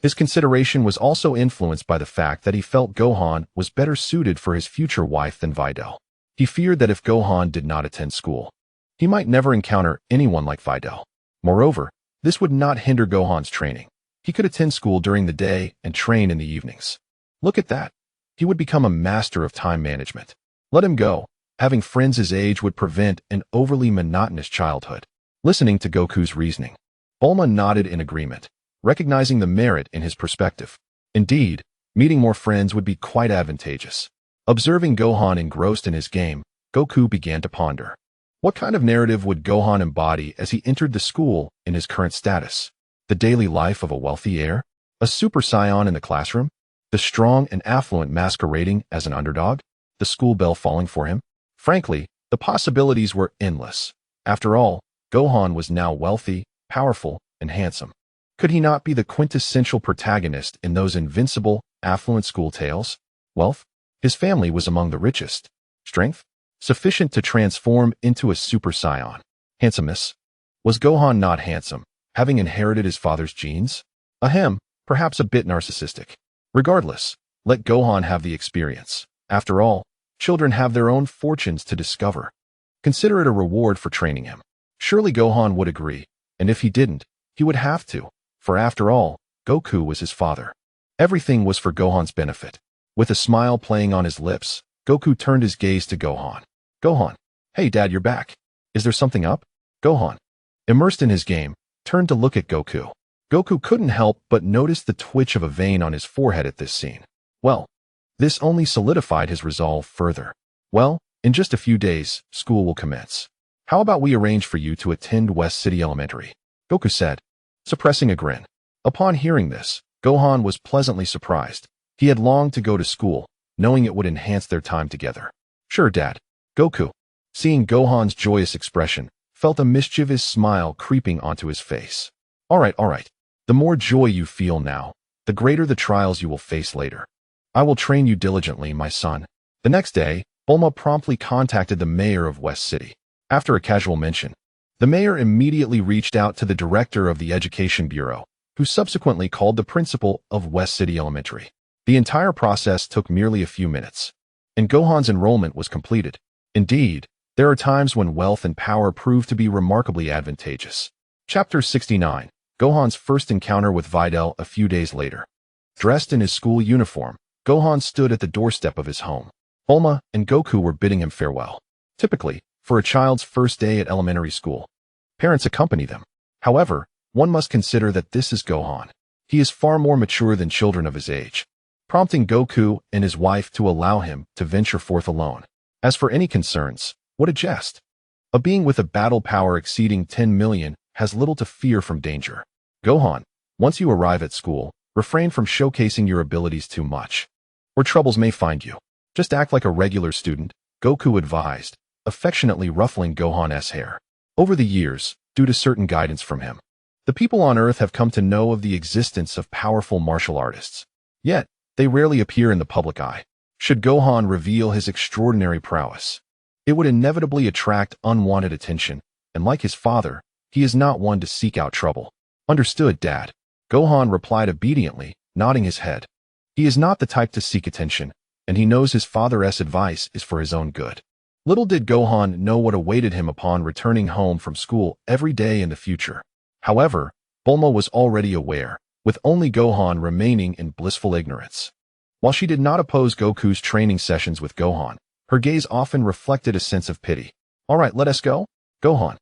his consideration was also influenced by the fact that he felt Gohan was better suited for his future wife than Videl. He feared that if Gohan did not attend school, he might never encounter anyone like Videl. Moreover, this would not hinder Gohan's training. He could attend school during the day and train in the evenings. Look at that. He would become a master of time management. Let him go. Having friends his age would prevent an overly monotonous childhood. Listening to Goku's reasoning, Bulma nodded in agreement, recognizing the merit in his perspective. Indeed, meeting more friends would be quite advantageous. Observing Gohan engrossed in his game, Goku began to ponder. What kind of narrative would Gohan embody as he entered the school in his current status? The daily life of a wealthy heir? A Super Saiyan in the classroom? The strong and affluent masquerading as an underdog? The school bell falling for him? Frankly, the possibilities were endless. After all, Gohan was now wealthy, powerful, and handsome. Could he not be the quintessential protagonist in those invincible, affluent school tales? Wealth? His family was among the richest. Strength? Sufficient to transform into a Super Saiyan. Handsomeness? Was Gohan not handsome, having inherited his father's genes? Ahem, perhaps a bit narcissistic. Regardless, let Gohan have the experience. After all, children have their own fortunes to discover. Consider it a reward for training him. Surely Gohan would agree, and if he didn't, he would have to, for after all, Goku was his father. Everything was for Gohan's benefit. With a smile playing on his lips, Goku turned his gaze to Gohan. Gohan, hey Dad, you're back. Is there something up? Gohan, immersed in his game, turned to look at Goku. Goku couldn't help but notice the twitch of a vein on his forehead at this scene. Well, this only solidified his resolve further. Well, in just a few days, school will commence. How about we arrange for you to attend West City Elementary? Goku said, suppressing a grin. Upon hearing this, Gohan was pleasantly surprised. He had longed to go to school, knowing it would enhance their time together. Sure, Dad. Goku, seeing Gohan's joyous expression, felt a mischievous smile creeping onto his face. All right. The more joy you feel now, the greater the trials you will face later. I will train you diligently, my son. The next day, Bulma promptly contacted the mayor of West City. After a casual mention, the mayor immediately reached out to the director of the Education Bureau, who subsequently called the principal of West City Elementary. The entire process took merely a few minutes, and Gohan's enrollment was completed. Indeed, there are times when wealth and power prove to be remarkably advantageous. Chapter 69. Gohan's first encounter with Videl a few days later. Dressed in his school uniform, Gohan stood at the doorstep of his home. Bulma and Goku were bidding him farewell. Typically, for a child's first day at elementary school, parents accompany them. However, one must consider that this is Gohan. He is far more mature than children of his age, prompting Goku and his wife to allow him to venture forth alone. As for any concerns, what a jest. A being with a battle power exceeding 10 million has little to fear from danger. Gohan, once you arrive at school, refrain from showcasing your abilities too much, or troubles may find you. Just act like a regular student, Goku advised, affectionately ruffling Gohan's hair. Over the years, due to certain guidance from him, the people on Earth have come to know of the existence of powerful martial artists. Yet, they rarely appear in the public eye. Should Gohan reveal his extraordinary prowess, it would inevitably attract unwanted attention, and like his father, he is not one to seek out trouble. Understood, Dad. Gohan replied obediently, nodding his head. He is not the type to seek attention, and he knows his father's advice is for his own good. Little did Gohan know what awaited him upon returning home from school every day in the future. However, Bulma was already aware, with only Gohan remaining in blissful ignorance. While she did not oppose Goku's training sessions with Gohan, her gaze often reflected a sense of pity. All right, let us go. Gohan,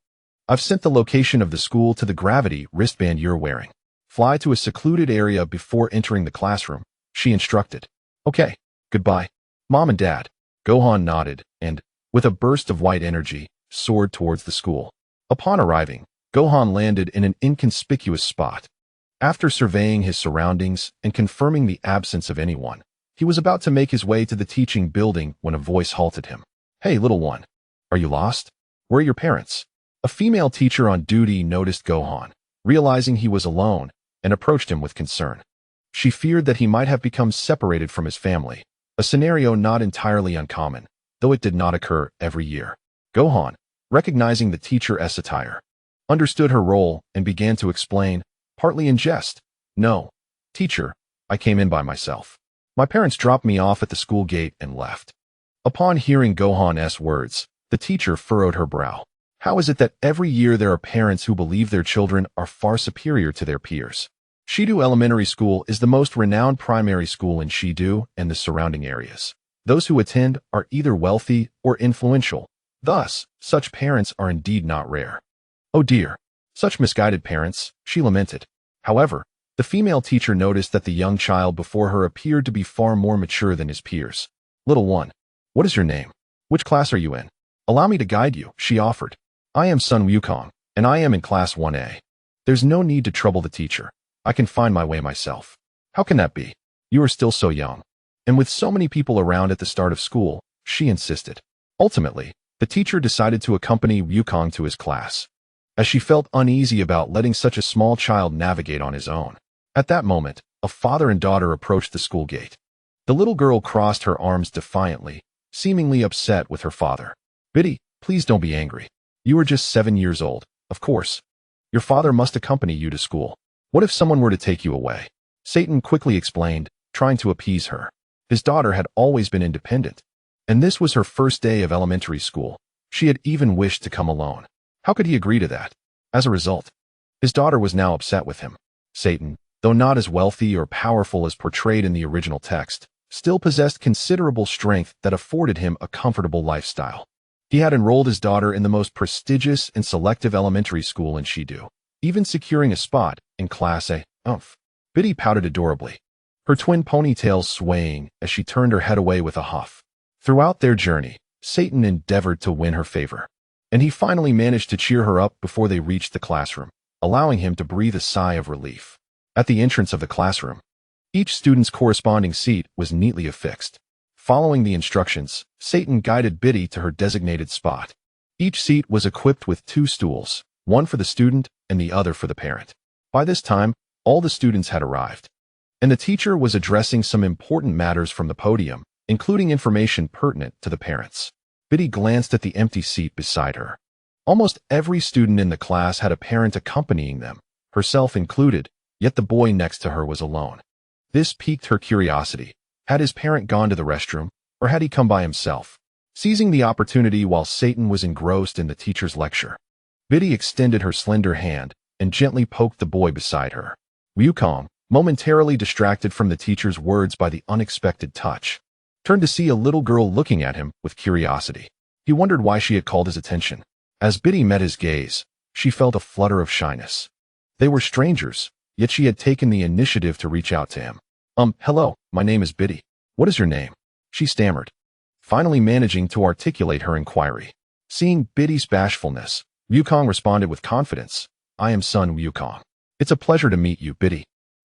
I've sent the location of the school to the gravity wristband you're wearing. Fly to a secluded area before entering the classroom, she instructed. Okay, goodbye, Mom and Dad. Gohan nodded and, with a burst of white energy, soared towards the school. Upon arriving, Gohan landed in an inconspicuous spot. After surveying his surroundings and confirming the absence of anyone, he was about to make his way to the teaching building when a voice halted him. Hey, little one. Are you lost? Where are your parents? A female teacher on duty noticed Gohan, realizing he was alone, and approached him with concern. She feared that he might have become separated from his family, a scenario not entirely uncommon, though it did not occur every year. Gohan, recognizing the teacher's satire, understood her role and began to explain, partly in jest. No, teacher, I came in by myself. My parents dropped me off at the school gate and left. Upon hearing Gohan's words, the teacher furrowed her brow. How is it that every year there are parents who believe their children are far superior to their peers? Shidu Elementary School is the most renowned primary school in Shidu and the surrounding areas. Those who attend are either wealthy or influential. Thus, such parents are indeed not rare. Oh dear, such misguided parents, she lamented. However, the female teacher noticed that the young child before her appeared to be far more mature than his peers. Little one, what is your name? Which class are you in? Allow me to guide you, she offered. I am Sun Wukong, and I am in class 1A. There's no need to trouble the teacher. I can find my way myself. How can that be? You are still so young. And with so many people around at the start of school, she insisted. Ultimately, the teacher decided to accompany Wukong to his class, as she felt uneasy about letting such a small child navigate on his own. At that moment, a father and daughter approached the school gate. The little girl crossed her arms defiantly, seemingly upset with her father. Biddy, please don't be angry. You are just 7 years old, of course. Your father must accompany you to school. What if someone were to take you away? Satan quickly explained, trying to appease her. His daughter had always been independent, and this was her first day of elementary school. She had even wished to come alone. How could he agree to that? As a result, his daughter was now upset with him. Satan, though not as wealthy or powerful as portrayed in the original text, still possessed considerable strength that afforded him a comfortable lifestyle. He had enrolled his daughter in the most prestigious and selective elementary school in Shidu, even securing a spot in Class A. Biddy pouted adorably, her twin ponytails swaying as she turned her head away with a huff. Throughout their journey, Satan endeavored to win her favor, and he finally managed to cheer her up before they reached the classroom, allowing him to breathe a sigh of relief. At the entrance of the classroom, each student's corresponding seat was neatly affixed. Following the instructions, Satan guided Biddy to her designated spot. Each seat was equipped with 2 stools, one for the student and the other for the parent. By this time, all the students had arrived, and the teacher was addressing some important matters from the podium, including information pertinent to the parents. Biddy glanced at the empty seat beside her. Almost every student in the class had a parent accompanying them, herself included, yet the boy next to her was alone. This piqued her curiosity. Had his parent gone to the restroom, or had he come by himself? Seizing the opportunity while Satan was engrossed in the teacher's lecture, Biddy extended her slender hand and gently poked the boy beside her. Wukong, momentarily distracted from the teacher's words by the unexpected touch, turned to see a little girl looking at him with curiosity. He wondered why she had called his attention. As Biddy met his gaze, she felt a flutter of shyness. They were strangers, yet she had taken the initiative to reach out to him. Hello, my name is Biddy. What is your name? She stammered, finally managing to articulate her inquiry. Seeing Biddy's bashfulness, Wukong responded with confidence. I am Sun Wukong. It's a pleasure to meet you, Biddy.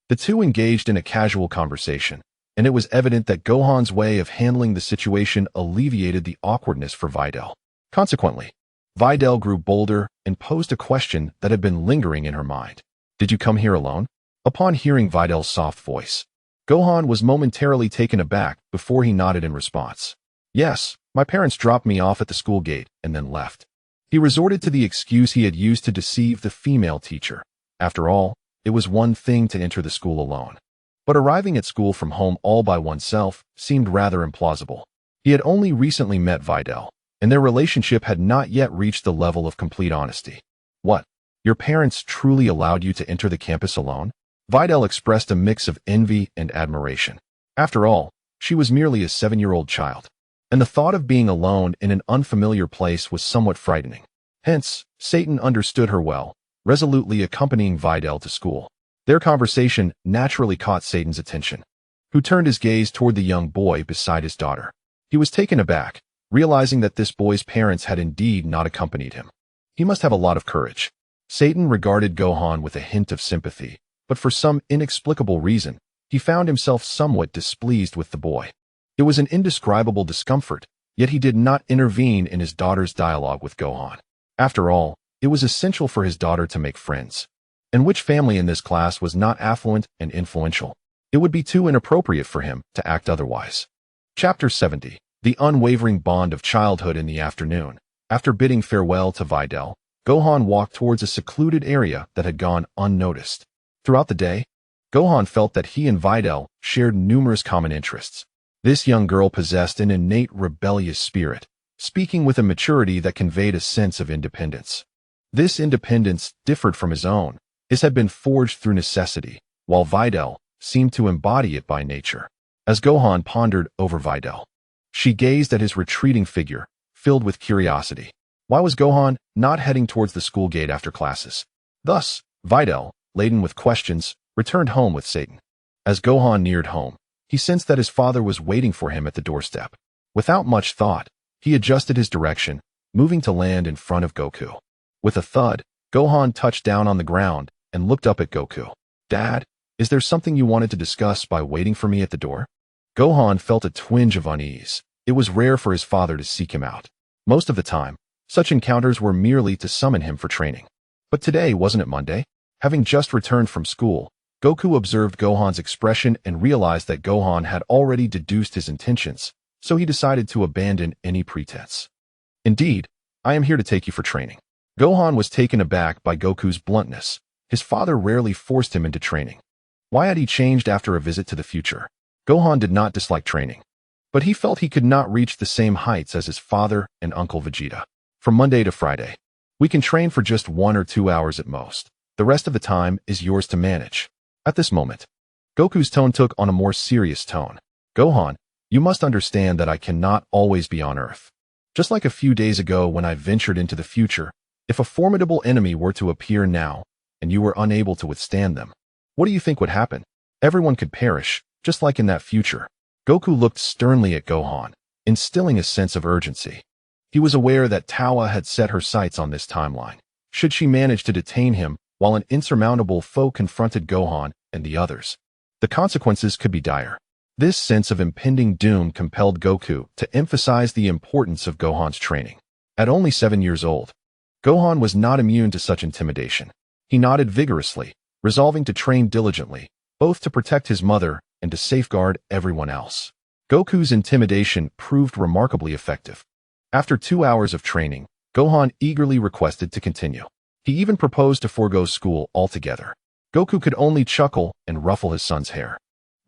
The two engaged in a casual conversation, and it was evident that Gohan's way of handling the situation alleviated the awkwardness for Videl. Consequently, Videl grew bolder and posed a question that had been lingering in her mind. Did you come here alone? Upon hearing Videl's soft voice, Gohan was momentarily taken aback before he nodded in response. Yes, my parents dropped me off at the school gate and then left. He resorted to the excuse he had used to deceive the female teacher. After all, it was one thing to enter the school alone, but arriving at school from home all by oneself seemed rather implausible. He had only recently met Videl, and their relationship had not yet reached the level of complete honesty. What? Your parents truly allowed you to enter the campus alone? Videl expressed a mix of envy and admiration. After all, she was merely a 7-year-old child, and the thought of being alone in an unfamiliar place was somewhat frightening. Hence, Satan understood her well, resolutely accompanying Videl to school. Their conversation naturally caught Satan's attention, who turned his gaze toward the young boy beside his daughter. He was taken aback, realizing that this boy's parents had indeed not accompanied him. He must have a lot of courage. Satan regarded Gohan with a hint of sympathy, but for some inexplicable reason, he found himself somewhat displeased with the boy. It was an indescribable discomfort, yet he did not intervene in his daughter's dialogue with Gohan. After all, it was essential for his daughter to make friends. And which family in this class was not affluent and influential? It would be too inappropriate for him to act otherwise. Chapter 70. The unwavering bond of childhood in the afternoon. After bidding farewell to Videl, Gohan walked towards a secluded area that had gone unnoticed. Throughout the day, Gohan felt that he and Videl shared numerous common interests. This young girl possessed an innate rebellious spirit, speaking with a maturity that conveyed a sense of independence. This independence differed from his own. His had been forged through necessity, while Videl seemed to embody it by nature. As Gohan pondered over Videl, she gazed at his retreating figure, filled with curiosity. Why was Gohan not heading towards the school gate after classes? Thus, Videl, laden with questions, returned home with Satan. As Gohan neared home, he sensed that his father was waiting for him at the doorstep. Without much thought, he adjusted his direction, moving to land in front of Goku. With a thud, Gohan touched down on the ground and looked up at Goku. "Dad, is there something you wanted to discuss by waiting for me at the door?" Gohan felt a twinge of unease. It was rare for his father to seek him out. Most of the time, such encounters were merely to summon him for training. But today, wasn't it Monday? Having just returned from school, Goku observed Gohan's expression and realized that Gohan had already deduced his intentions, so he decided to abandon any pretense. "Indeed, I am here to take you for training." Gohan was taken aback by Goku's bluntness. His father rarely forced him into training. Why had he changed after a visit to the future? Gohan did not dislike training, but he felt he could not reach the same heights as his father and Uncle Vegeta. From Monday to Friday, we can train for just 1 or 2 hours at most. The rest of the time is yours to manage. At this moment, Goku's tone took on a more serious tone. "Gohan, you must understand that I cannot always be on Earth. Just like a few days ago when I ventured into the future, if a formidable enemy were to appear now, and you were unable to withstand them, what do you think would happen? Everyone could perish, just like in that future." Goku looked sternly at Gohan, instilling a sense of urgency. He was aware that Tawa had set her sights on this timeline. Should she manage to detain him while an insurmountable foe confronted Gohan and the others, the consequences could be dire. This sense of impending doom compelled Goku to emphasize the importance of Gohan's training. At only 7 years old, Gohan was not immune to such intimidation. He nodded vigorously, resolving to train diligently, both to protect his mother and to safeguard everyone else. Goku's intimidation proved remarkably effective. After 2 hours of training, Gohan eagerly requested to continue. He even proposed to forego school altogether. Goku could only chuckle and ruffle his son's hair,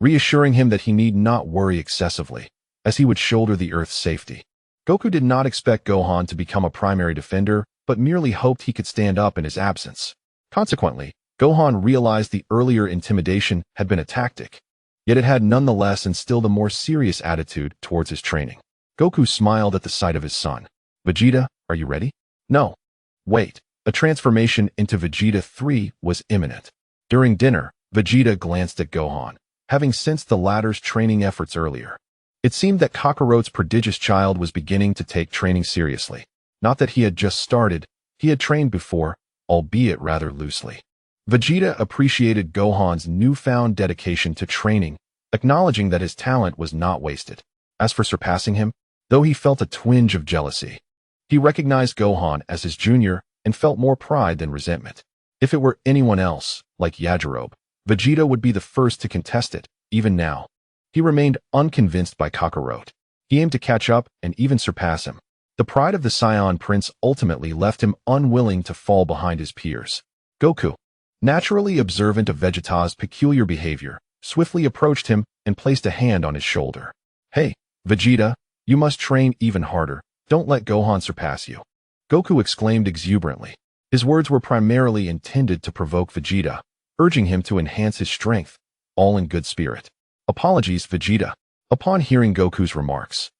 reassuring him that he need not worry excessively, as he would shoulder the Earth's safety. Goku did not expect Gohan to become a primary defender, but merely hoped he could stand up in his absence. Consequently, Gohan realized the earlier intimidation had been a tactic, yet it had nonetheless instilled a more serious attitude towards his training. Goku smiled at the sight of his son. "Vegeta, are you ready?" "No. Wait." A transformation into Vegeta 3 was imminent. During dinner, Vegeta glanced at Gohan, having sensed the latter's training efforts earlier. It seemed that Kakarot's prodigious child was beginning to take training seriously. Not that he had just started, he had trained before, albeit rather loosely. Vegeta appreciated Gohan's newfound dedication to training, acknowledging that his talent was not wasted. As for surpassing him, though he felt a twinge of jealousy, he recognized Gohan as his junior and felt more pride than resentment. If it were anyone else, like Yardrat, Vegeta would be the first to contest it. Even now, he remained unconvinced by Kakarot. He aimed to catch up and even surpass him. The pride of the Saiyan Prince ultimately left him unwilling to fall behind his peers. Goku, naturally observant of Vegeta's peculiar behavior, swiftly approached him and placed a hand on his shoulder. "Hey, Vegeta, you must train even harder. Don't let Gohan surpass you." Goku exclaimed exuberantly. His words were primarily intended to provoke Vegeta, urging him to enhance his strength, all in good spirit. "Apologies, Vegeta." Upon hearing Goku's remarks,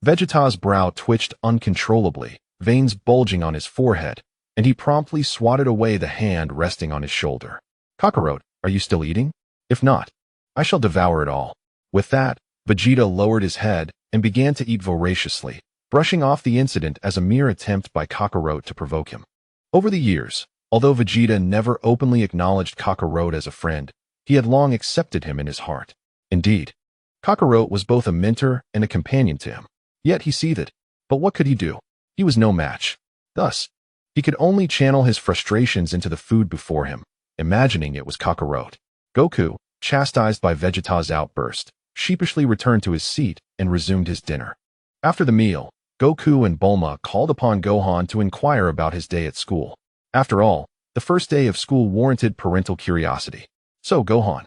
Vegeta's brow twitched uncontrollably, veins bulging on his forehead, and he promptly swatted away the hand resting on his shoulder. "Kakarot, are you still eating? If not, I shall devour it all." With that, Vegeta lowered his head and began to eat voraciously, brushing off the incident as a mere attempt by Kakarot to provoke him. Over the years, although Vegeta never openly acknowledged Kakarot as a friend, he had long accepted him in his heart. Indeed, Kakarot was both a mentor and a companion to him. Yet he seethed. But what could he do? He was no match. Thus, he could only channel his frustrations into the food before him, imagining it was Kakarot. Goku, chastised by Vegeta's outburst, sheepishly returned to his seat and resumed his dinner. After the meal, Goku and Bulma called upon Gohan to inquire about his day at school. After all, the first day of school warranted parental curiosity. So, Gohan,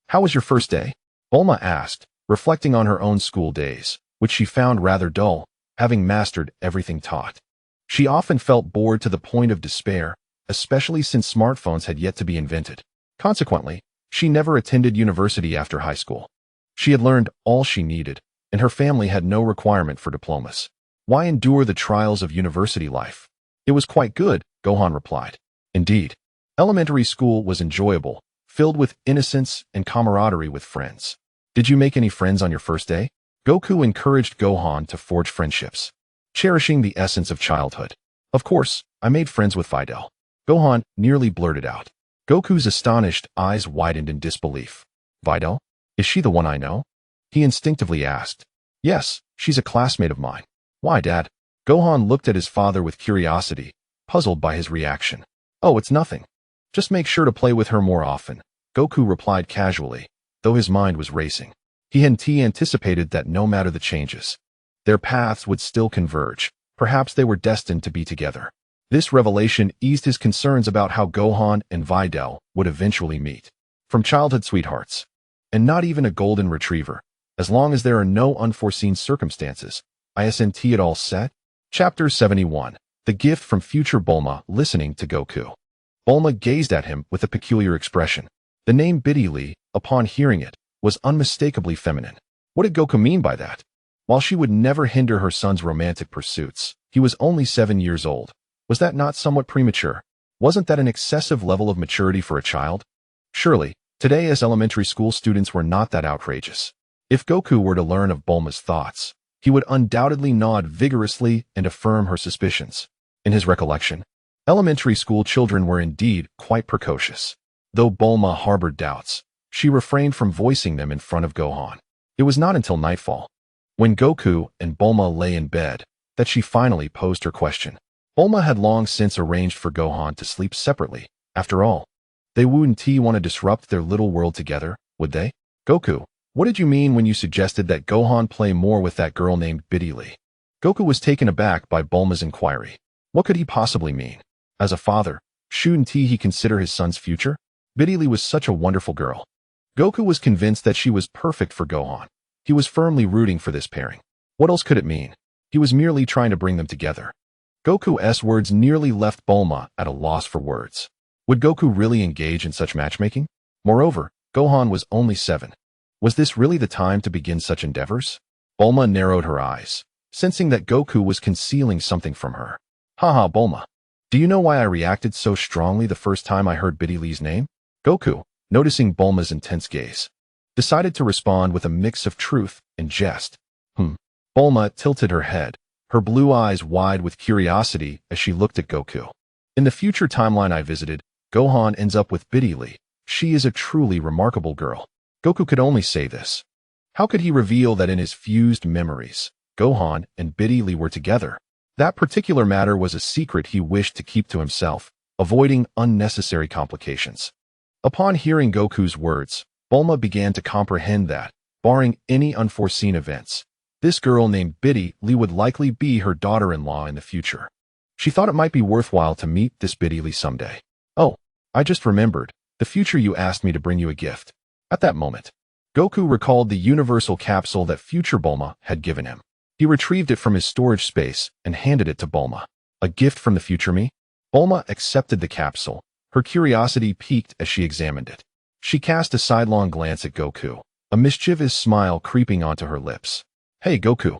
how was your first day? Bulma asked, reflecting on her own school days, which she found rather dull, having mastered everything taught. She often felt bored to the point of despair, especially since smartphones had yet to be invented. Consequently, she never attended university after high school. She had learned all she needed, and her family had no requirement for diplomas. Why endure the trials of university life? It was quite good, Gohan replied. Indeed, elementary school was enjoyable, filled with innocence and camaraderie with friends. Did you make any friends on your first day? Goku encouraged Gohan to forge friendships, cherishing the essence of childhood. Of course, I made friends with Videl. Gohan nearly blurted out. Goku's astonished eyes widened in disbelief. Videl? Is she the one I know? He instinctively asked. Yes, she's a classmate of mine. Why, Dad? Gohan looked at his father with curiosity, puzzled by his reaction. Oh, it's nothing. Just make sure to play with her more often, Goku replied casually, though his mind was racing. He had anticipated that no matter the changes, their paths would still converge. Perhaps they were destined to be together. This revelation eased his concerns about how Gohan and Videl would eventually meet. From childhood sweethearts, and not even a golden retriever, as long as there are no unforeseen circumstances. Isn't it all set? Chapter 71. The Gift from Future Bulma listening to Goku. Bulma gazed at him with a peculiar expression. The name Biddy, upon hearing it, was unmistakably feminine. What did Goku mean by that? While she would never hinder her son's romantic pursuits, he was only 7 years old. Was that not somewhat premature? Wasn't that an excessive level of maturity for a child? Surely, today as elementary school students were not that outrageous. If Goku were to learn of Bulma's thoughts, he would undoubtedly nod vigorously and affirm her suspicions. In his recollection, elementary school children were indeed quite precocious. Though Bulma harbored doubts, she refrained from voicing them in front of Gohan. It was not until nightfall, when Goku and Bulma lay in bed, that she finally posed her question. Bulma had long since arranged for Gohan to sleep separately. After all, they wouldn't want to disrupt their little world together, would they? Goku, what did you mean when you suggested that Gohan play more with that girl named Biddy? Goku was taken aback by Bulma's inquiry. What could he possibly mean? As a father, shouldn't he consider his son's future? Biddy was such a wonderful girl. Goku was convinced that she was perfect for Gohan. He was firmly rooting for this pairing. What else could it mean? He was merely trying to bring them together. Goku's words nearly left Bulma at a loss for words. Would Goku really engage in such matchmaking? Moreover, Gohan was only 7. Was this really the time to begin such endeavors? Bulma narrowed her eyes, sensing that Goku was concealing something from her. Haha, Bulma. Do you know why I reacted so strongly the first time I heard Biddy's name? Goku, noticing Bulma's intense gaze, decided to respond with a mix of truth and jest. Bulma tilted her head, her blue eyes wide with curiosity as she looked at Goku. In the future timeline I visited, Gohan ends up with Biddy. She is a truly remarkable girl. Goku could only say this. How could he reveal that in his fused memories, Gohan and Biddy were together? That particular matter was a secret he wished to keep to himself, avoiding unnecessary complications. Upon hearing Goku's words, Bulma began to comprehend that, barring any unforeseen events, this girl named Biddy would likely be her daughter-in-law in the future. She thought it might be worthwhile to meet this Biddy someday. Oh, I just remembered, the future you asked me to bring you a gift. At that moment, Goku recalled the universal capsule that future Bulma had given him. He retrieved it from his storage space and handed it to Bulma. A gift from the future me? Bulma accepted the capsule, her curiosity piqued as she examined it. She cast a sidelong glance at Goku, a mischievous smile creeping onto her lips. Hey, Goku.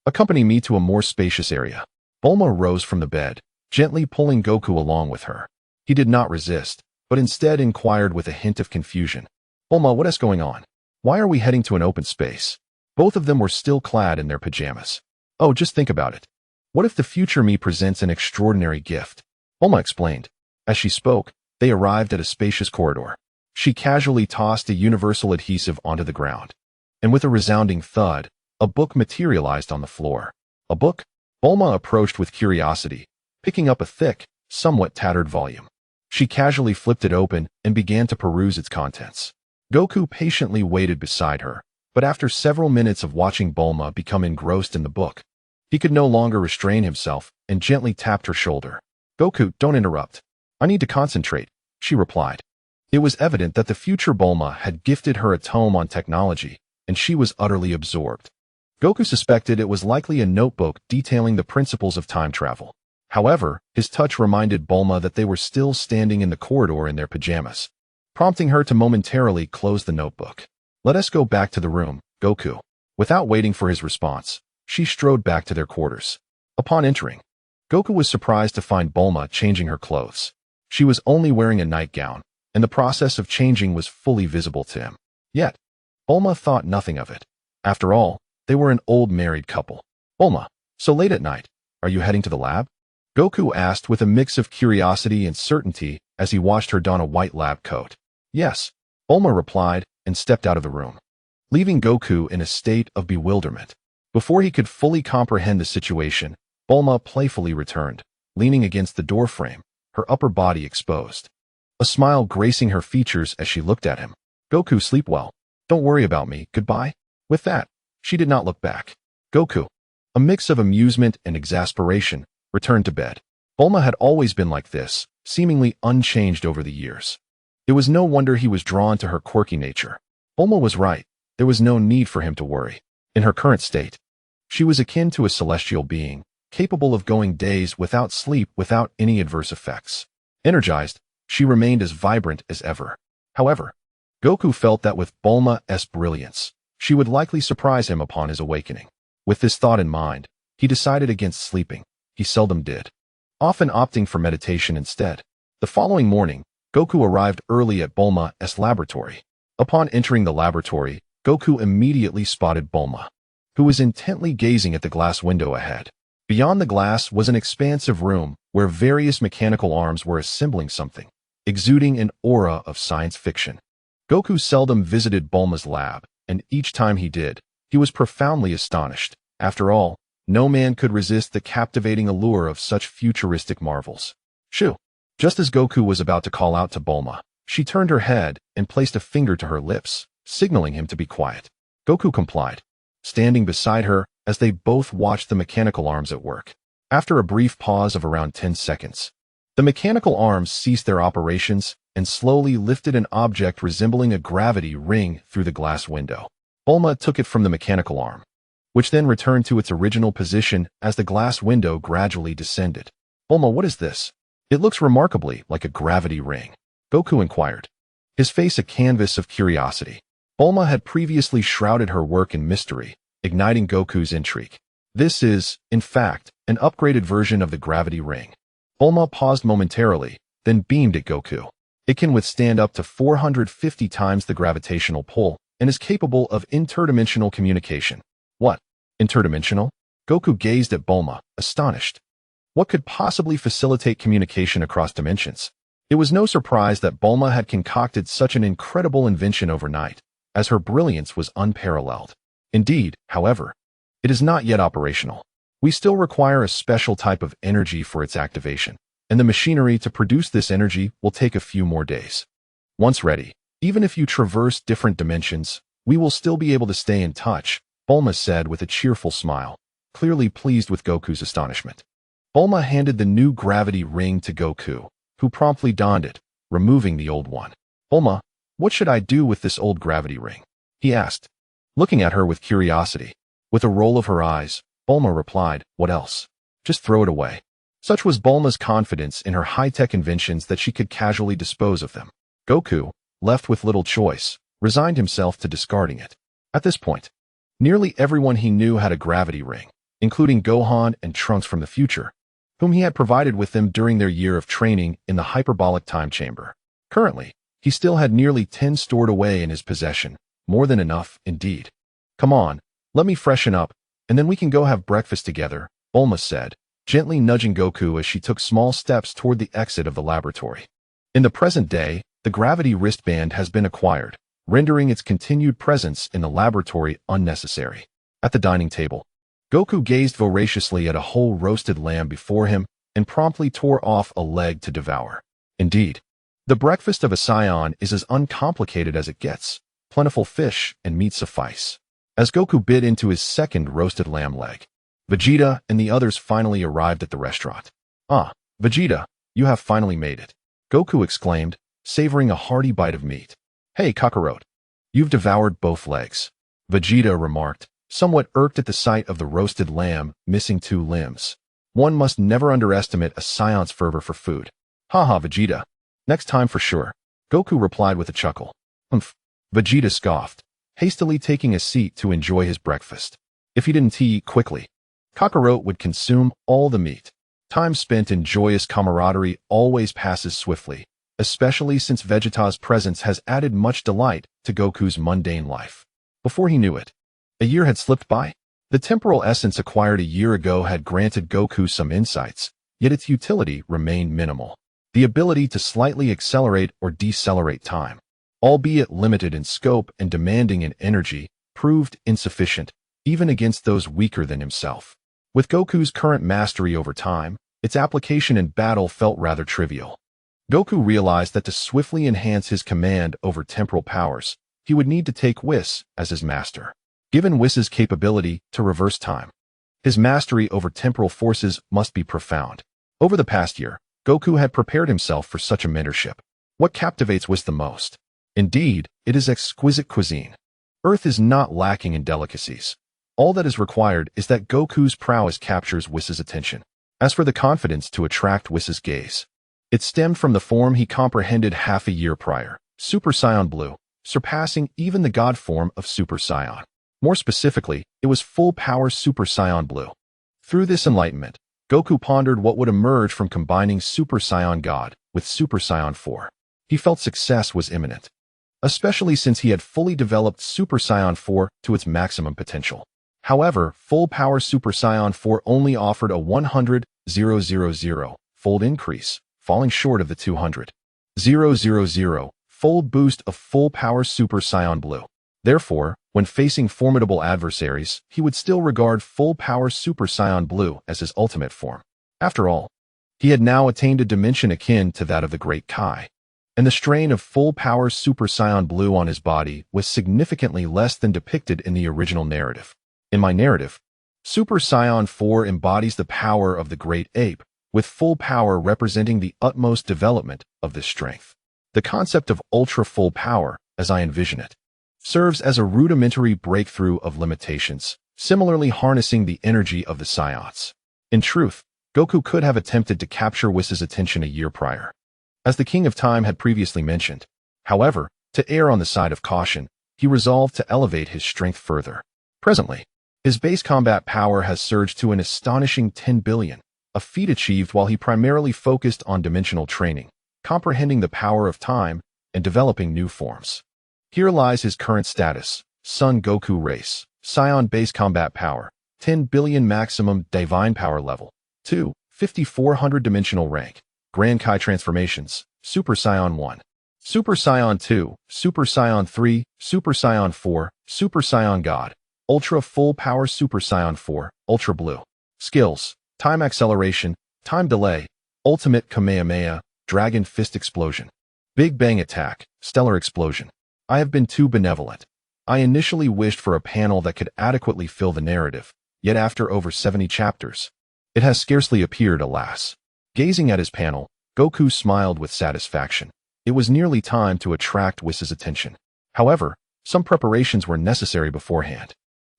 Accompany me to a more spacious area. Bulma rose from the bed, gently pulling Goku along with her. He did not resist, but instead inquired with a hint of confusion. Bulma, what is going on? Why are we heading to an open space? Both of them were still clad in their pajamas. Oh, just think about it. What if the future me presents an extraordinary gift? Bulma explained. As she spoke, they arrived at a spacious corridor. She casually tossed a universal adhesive onto the ground. And with a resounding thud, a book materialized on the floor. A book? Bulma approached with curiosity, picking up a thick, somewhat tattered volume. She casually flipped it open and began to peruse its contents. Goku patiently waited beside her, but after several minutes of watching Bulma become engrossed in the book, He could no longer restrain himself and gently tapped her shoulder. Goku, don't interrupt. I need to concentrate, she replied. It was evident that the future Bulma had gifted her a tome on technology, and she was utterly absorbed. Goku suspected it was likely a notebook detailing the principles of time travel. However, his touch reminded Bulma that they were still standing in the corridor in their pajamas, prompting her to momentarily close the notebook. Let us go back to the room, Goku. Without waiting for his response, she strode back to their quarters. Upon entering, Goku was surprised to find Bulma changing her clothes. She was only wearing a nightgown, and the process of changing was fully visible to him. Yet, Bulma thought nothing of it. After all, they were an old married couple. Bulma, so late at night, are you heading to the lab? Goku asked with a mix of curiosity and certainty as he watched her don a white lab coat. Yes, Bulma replied and stepped out of the room, leaving Goku in a state of bewilderment. Before he could fully comprehend the situation, Bulma playfully returned, leaning against the doorframe, her upper body exposed. A smile gracing her features as she looked at him. Goku, sleep well. Don't worry about me, goodbye. With that, she did not look back. Goku, a mix of amusement and exasperation, returned to bed. Bulma had always been like this, seemingly unchanged over the years. It was no wonder he was drawn to her quirky nature. Bulma was right. There was no need for him to worry. In her current state, she was akin to a celestial being, capable of going days without sleep without any adverse effects. Energized, she remained as vibrant as ever. However, Goku felt that with Bulma's brilliance, she would likely surprise him upon his awakening. With this thought in mind, he decided against sleeping. He seldom did, often opting for meditation instead. The following morning, Goku arrived early at Bulma's laboratory. Upon entering the laboratory, Goku immediately spotted Bulma, who was intently gazing at the glass window ahead. Beyond the glass was an expansive room where various mechanical arms were assembling something, exuding an aura of science fiction. Goku seldom visited Bulma's lab, and each time he did, he was profoundly astonished. After all, no man could resist the captivating allure of such futuristic marvels. Shoo! Just as Goku was about to call out to Bulma, she turned her head and placed a finger to her lips, signaling him to be quiet. Goku complied, standing beside her as they both watched the mechanical arms at work. After a brief pause of around 10 seconds, the mechanical arms ceased their operations and slowly lifted an object resembling a gravity ring through the glass window. Bulma took it from the mechanical arm, which then returned to its original position as the glass window gradually descended. Bulma, what is this? It looks remarkably like a gravity ring, Goku inquired, his face a canvas of curiosity. Bulma had previously shrouded her work in mystery, igniting Goku's intrigue. This is, in fact, an upgraded version of the gravity ring. Bulma paused momentarily, then beamed at Goku. It can withstand up to 450 times the gravitational pull and is capable of interdimensional communication. What? Interdimensional? Goku gazed at Bulma, astonished. What could possibly facilitate communication across dimensions? It was no surprise that Bulma had concocted such an incredible invention overnight, as her brilliance was unparalleled. Indeed, however, it is not yet operational. We still require a special type of energy for its activation, and the machinery to produce this energy will take a few more days. Once ready, even if you traverse different dimensions, we will still be able to stay in touch, Bulma said with a cheerful smile, clearly pleased with Goku's astonishment. Bulma handed the new gravity ring to Goku, who promptly donned it, removing the old one. Bulma, what should I do with this old gravity ring? He asked, looking at her with curiosity. With a roll of her eyes, Bulma replied, what else? Just throw it away. Such was Bulma's confidence in her high-tech inventions that she could casually dispose of them. Goku, left with little choice, resigned himself to discarding it. At this point, nearly everyone he knew had a gravity ring, including Gohan and Trunks from the future, whom he had provided with them during their year of training in the hyperbolic time chamber. Currently, he still had nearly 10 stored away in his possession, more than enough, indeed. Come on, let me freshen up, and then we can go have breakfast together, Bulma said, gently nudging Goku as she took small steps toward the exit of the laboratory. In the present day, the gravity wristband has been acquired, rendering its continued presence in the laboratory unnecessary. At the dining table, Goku gazed voraciously at a whole roasted lamb before him and promptly tore off a leg to devour. Indeed, the breakfast of a Saiyan is as uncomplicated as it gets. Plentiful fish and meat suffice. As Goku bit into his second roasted lamb leg, Vegeta and the others finally arrived at the restaurant. "Ah, Vegeta, you have finally made it," Goku exclaimed, savoring a hearty bite of meat. "Hey, Kakarot, you've devoured both legs," Vegeta remarked, somewhat irked at the sight of the roasted lamb missing 2 limbs. One must never underestimate a Scion's fervor for food. "Haha, Vegeta. Next time for sure," Goku replied with a chuckle. "Humph," Vegeta scoffed, hastily taking a seat to enjoy his breakfast. If he didn't eat quickly, Kakarot would consume all the meat. Time spent in joyous camaraderie always passes swiftly, especially since Vegeta's presence has added much delight to Goku's mundane life. Before he knew it, a year had slipped by. The temporal essence acquired a year ago had granted Goku some insights, yet its utility remained minimal. The ability to slightly accelerate or decelerate time, albeit limited in scope and demanding in energy, proved insufficient, even against those weaker than himself. With Goku's current mastery over time, its application in battle felt rather trivial. Goku realized that to swiftly enhance his command over temporal powers, he would need to take Whis as his master. Given Whis's capability to reverse time, his mastery over temporal forces must be profound. Over the past year, Goku had prepared himself for such a mentorship. What captivates Whis the most? Indeed, it is exquisite cuisine. Earth is not lacking in delicacies. All that is required is that Goku's prowess captures Whis's attention. As for the confidence to attract Whis's gaze, it stemmed from the form he comprehended half a year prior, Super Saiyan Blue, surpassing even the god form of Super Saiyan. More specifically, it was full-power Super Saiyan Blue. Through this enlightenment, Goku pondered what would emerge from combining Super Saiyan God with Super Saiyan 4. He felt success was imminent, especially since he had fully developed Super Saiyan 4 to its maximum potential. However, full-power Super Saiyan 4 only offered a 100,000-fold increase, falling short of the 200,000-fold boost of full-power Super Saiyan Blue. Therefore, when facing formidable adversaries, he would still regard full-power Super Saiyan Blue as his ultimate form. After all, he had now attained a dimension akin to that of the Great Kai, and the strain of full-power Super Saiyan Blue on his body was significantly less than depicted in the original narrative. In my narrative, Super Saiyan 4 embodies the power of the Great Ape, with full power representing the utmost development of this strength. The concept of ultra-full power, as I envision it, serves as a rudimentary breakthrough of limitations, similarly harnessing the energy of the Saiyans. In truth, Goku could have attempted to capture Whis's attention a year prior, as the King of Time had previously mentioned. However, to err on the side of caution, he resolved to elevate his strength further. Presently, his base combat power has surged to an astonishing 10 billion, a feat achieved while he primarily focused on dimensional training, comprehending the power of time, and developing new forms. Here lies his current status: Son Goku race, Saiyan base combat power, 10 billion maximum divine power level, 2, 5400 dimensional rank, Grand Kai transformations, Super Saiyan 1, Super Saiyan 2, Super Saiyan 3, Super Saiyan 4, Super Saiyan God, Ultra Full Power Super Saiyan 4, Ultra Blue. Skills: Time Acceleration, Time Delay, Ultimate Kamehameha, Dragon Fist Explosion, Big Bang Attack, Stellar Explosion. I have been too benevolent. I initially wished for a panel that could adequately fill the narrative, yet after over 70 chapters, it has scarcely appeared, alas. Gazing at his panel, Goku smiled with satisfaction. It was nearly time to attract Whis's attention. However, some preparations were necessary beforehand.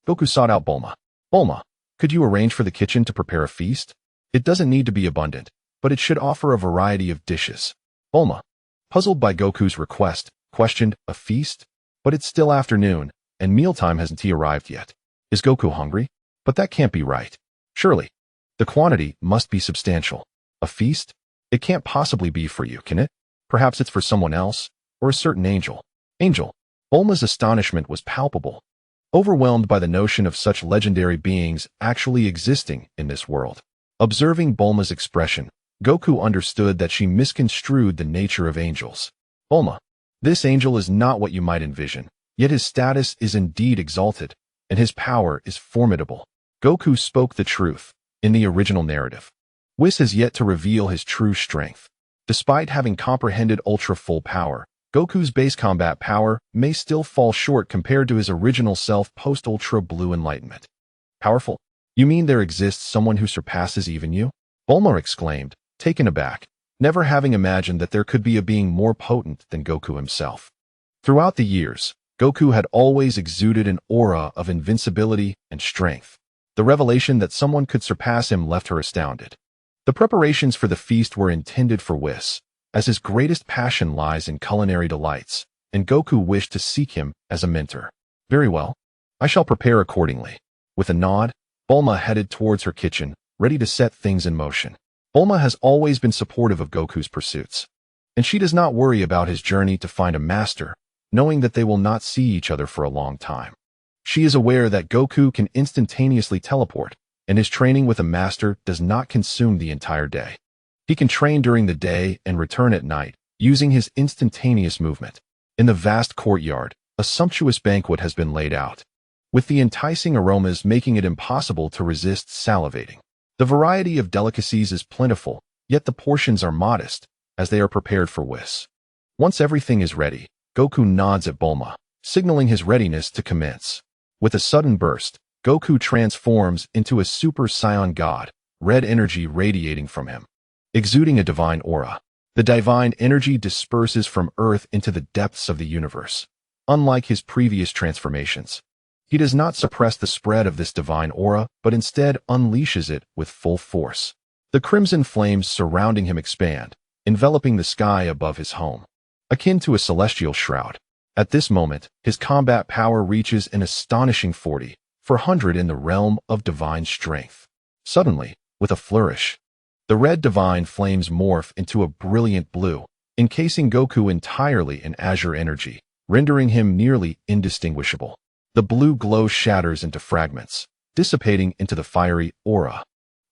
Goku sought out Bulma. "Bulma, could you arrange for the kitchen to prepare a feast? It doesn't need to be abundant, but it should offer a variety of dishes." Bulma, puzzled by Goku's request, questioned, "A feast? But it's still afternoon, and mealtime hasn't arrived yet. Is Goku hungry? But that can't be right. Surely, the quantity must be substantial. A feast? It can't possibly be for you, can it? Perhaps it's for someone else, or a certain angel." Angel. Bulma's astonishment was palpable, overwhelmed by the notion of such legendary beings actually existing in this world. Observing Bulma's expression, Goku understood that she misconstrued the nature of angels. "Bulma, this angel is not what you might envision, yet his status is indeed exalted, and his power is formidable." Goku spoke the truth. In the original narrative, Whis has yet to reveal his true strength. Despite having comprehended ultra-full power, Goku's base combat power may still fall short compared to his original self post-Ultra Blue Enlightenment. Powerful? You mean there exists someone who surpasses even you? Bulma exclaimed, taken aback, never having imagined that there could be a being more potent than Goku himself. Throughout the years, Goku had always exuded an aura of invincibility and strength. The revelation that someone could surpass him left her astounded. The preparations for the feast were intended for Whis, as his greatest passion lies in culinary delights, and Goku wished to seek him as a mentor. Very well. I shall prepare accordingly. With a nod, Bulma headed towards her kitchen, ready to set things in motion. Bulma has always been supportive of Goku's pursuits, and she does not worry about his journey to find a master, knowing that they will not see each other for a long time. She is aware that Goku can instantaneously teleport, and his training with a master does not consume the entire day. He can train during the day and return at night, using his instantaneous movement. In the vast courtyard, a sumptuous banquet has been laid out, with the enticing aromas making it impossible to resist salivating. The variety of delicacies is plentiful, yet the portions are modest, as they are prepared for Whis. Once everything is ready, Goku nods at Bulma, signaling his readiness to commence. With a sudden burst, Goku transforms into a Super Saiyan God, red energy radiating from him, exuding a divine aura. The divine energy disperses from Earth into the depths of the universe. Unlike his previous transformations, he does not suppress the spread of this divine aura, but instead unleashes it with full force. The crimson flames surrounding him expand, enveloping the sky above his home, akin to a celestial shroud. At this moment, his combat power reaches an astonishing 400 in the realm of divine strength. Suddenly, with a flourish, the red divine flames morph into a brilliant blue, encasing Goku entirely in azure energy, rendering him nearly indistinguishable. The blue glow shatters into fragments, dissipating into the fiery aura,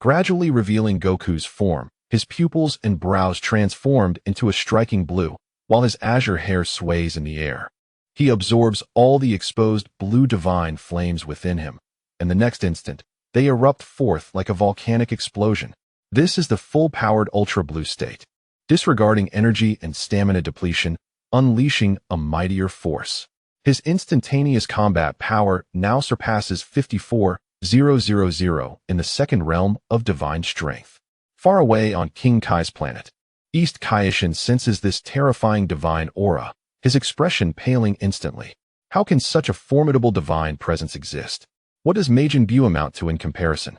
gradually revealing Goku's form. His pupils and brows transformed into a striking blue, while his azure hair sways in the air. He absorbs all the exposed blue divine flames within him, and the next instant, they erupt forth like a volcanic explosion. This is the full-powered Ultra Blue state, disregarding energy and stamina depletion, unleashing a mightier force. His instantaneous combat power now surpasses 54,000 in the second realm of divine strength. Far away on King Kai's planet, East Kaioshin senses this terrifying divine aura, his expression paling instantly. How can such a formidable divine presence exist? What does Majin Buu amount to in comparison?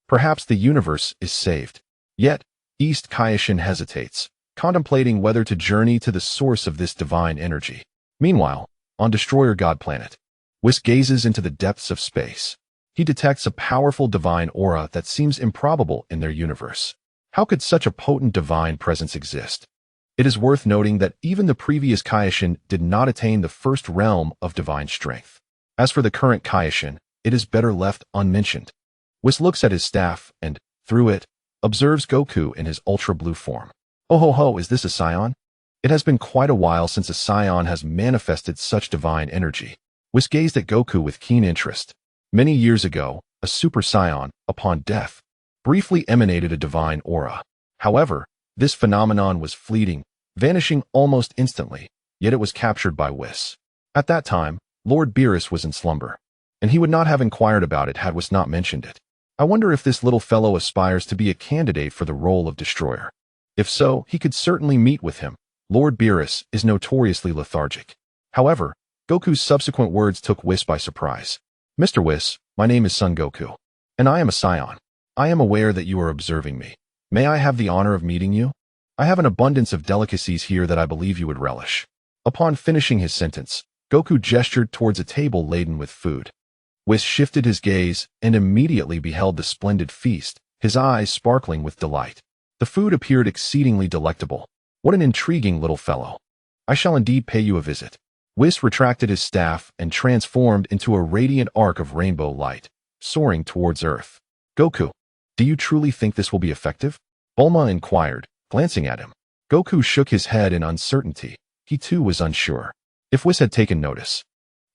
Perhaps the universe is saved. Yet, East Kaioshin hesitates, contemplating whether to journey to the source of this divine energy. Meanwhile, on Destroyer God Planet, Whis gazes into the depths of space. He detects a powerful divine aura that seems improbable in their universe. How could such a potent divine presence exist? It is worth noting that even the previous Kaioshin did not attain the first realm of divine strength. As for the current Kaioshin, it is better left unmentioned. Whis looks at his staff and, through it, observes Goku in his ultra blue form. Oh ho ho, is this a Saiyan? It has been quite a while since a Saiyan has manifested such divine energy. Whis gazed at Goku with keen interest. Many years ago, a Super Saiyan, upon death, briefly emanated a divine aura. However, this phenomenon was fleeting, vanishing almost instantly, yet it was captured by Whis. At that time, Lord Beerus was in slumber, and he would not have inquired about it had Whis not mentioned it. I wonder if this little fellow aspires to be a candidate for the role of destroyer. If so, he could certainly meet with him. Lord Beerus is notoriously lethargic. However, Goku's subsequent words took Whis by surprise. Mr. Whis, my name is Son Goku, and I am a Saiyan. I am aware that you are observing me. May I have the honor of meeting you? I have an abundance of delicacies here that I believe you would relish. Upon finishing his sentence, Goku gestured towards a table laden with food. Whis shifted his gaze and immediately beheld the splendid feast, his eyes sparkling with delight. The food appeared exceedingly delectable. What an intriguing little fellow. I shall indeed pay you a visit. Whis retracted his staff and transformed into a radiant arc of rainbow light, soaring towards Earth. Goku, do you truly think this will be effective? Bulma inquired, glancing at him. Goku shook his head in uncertainty. He too was unsure. If Whis had taken notice,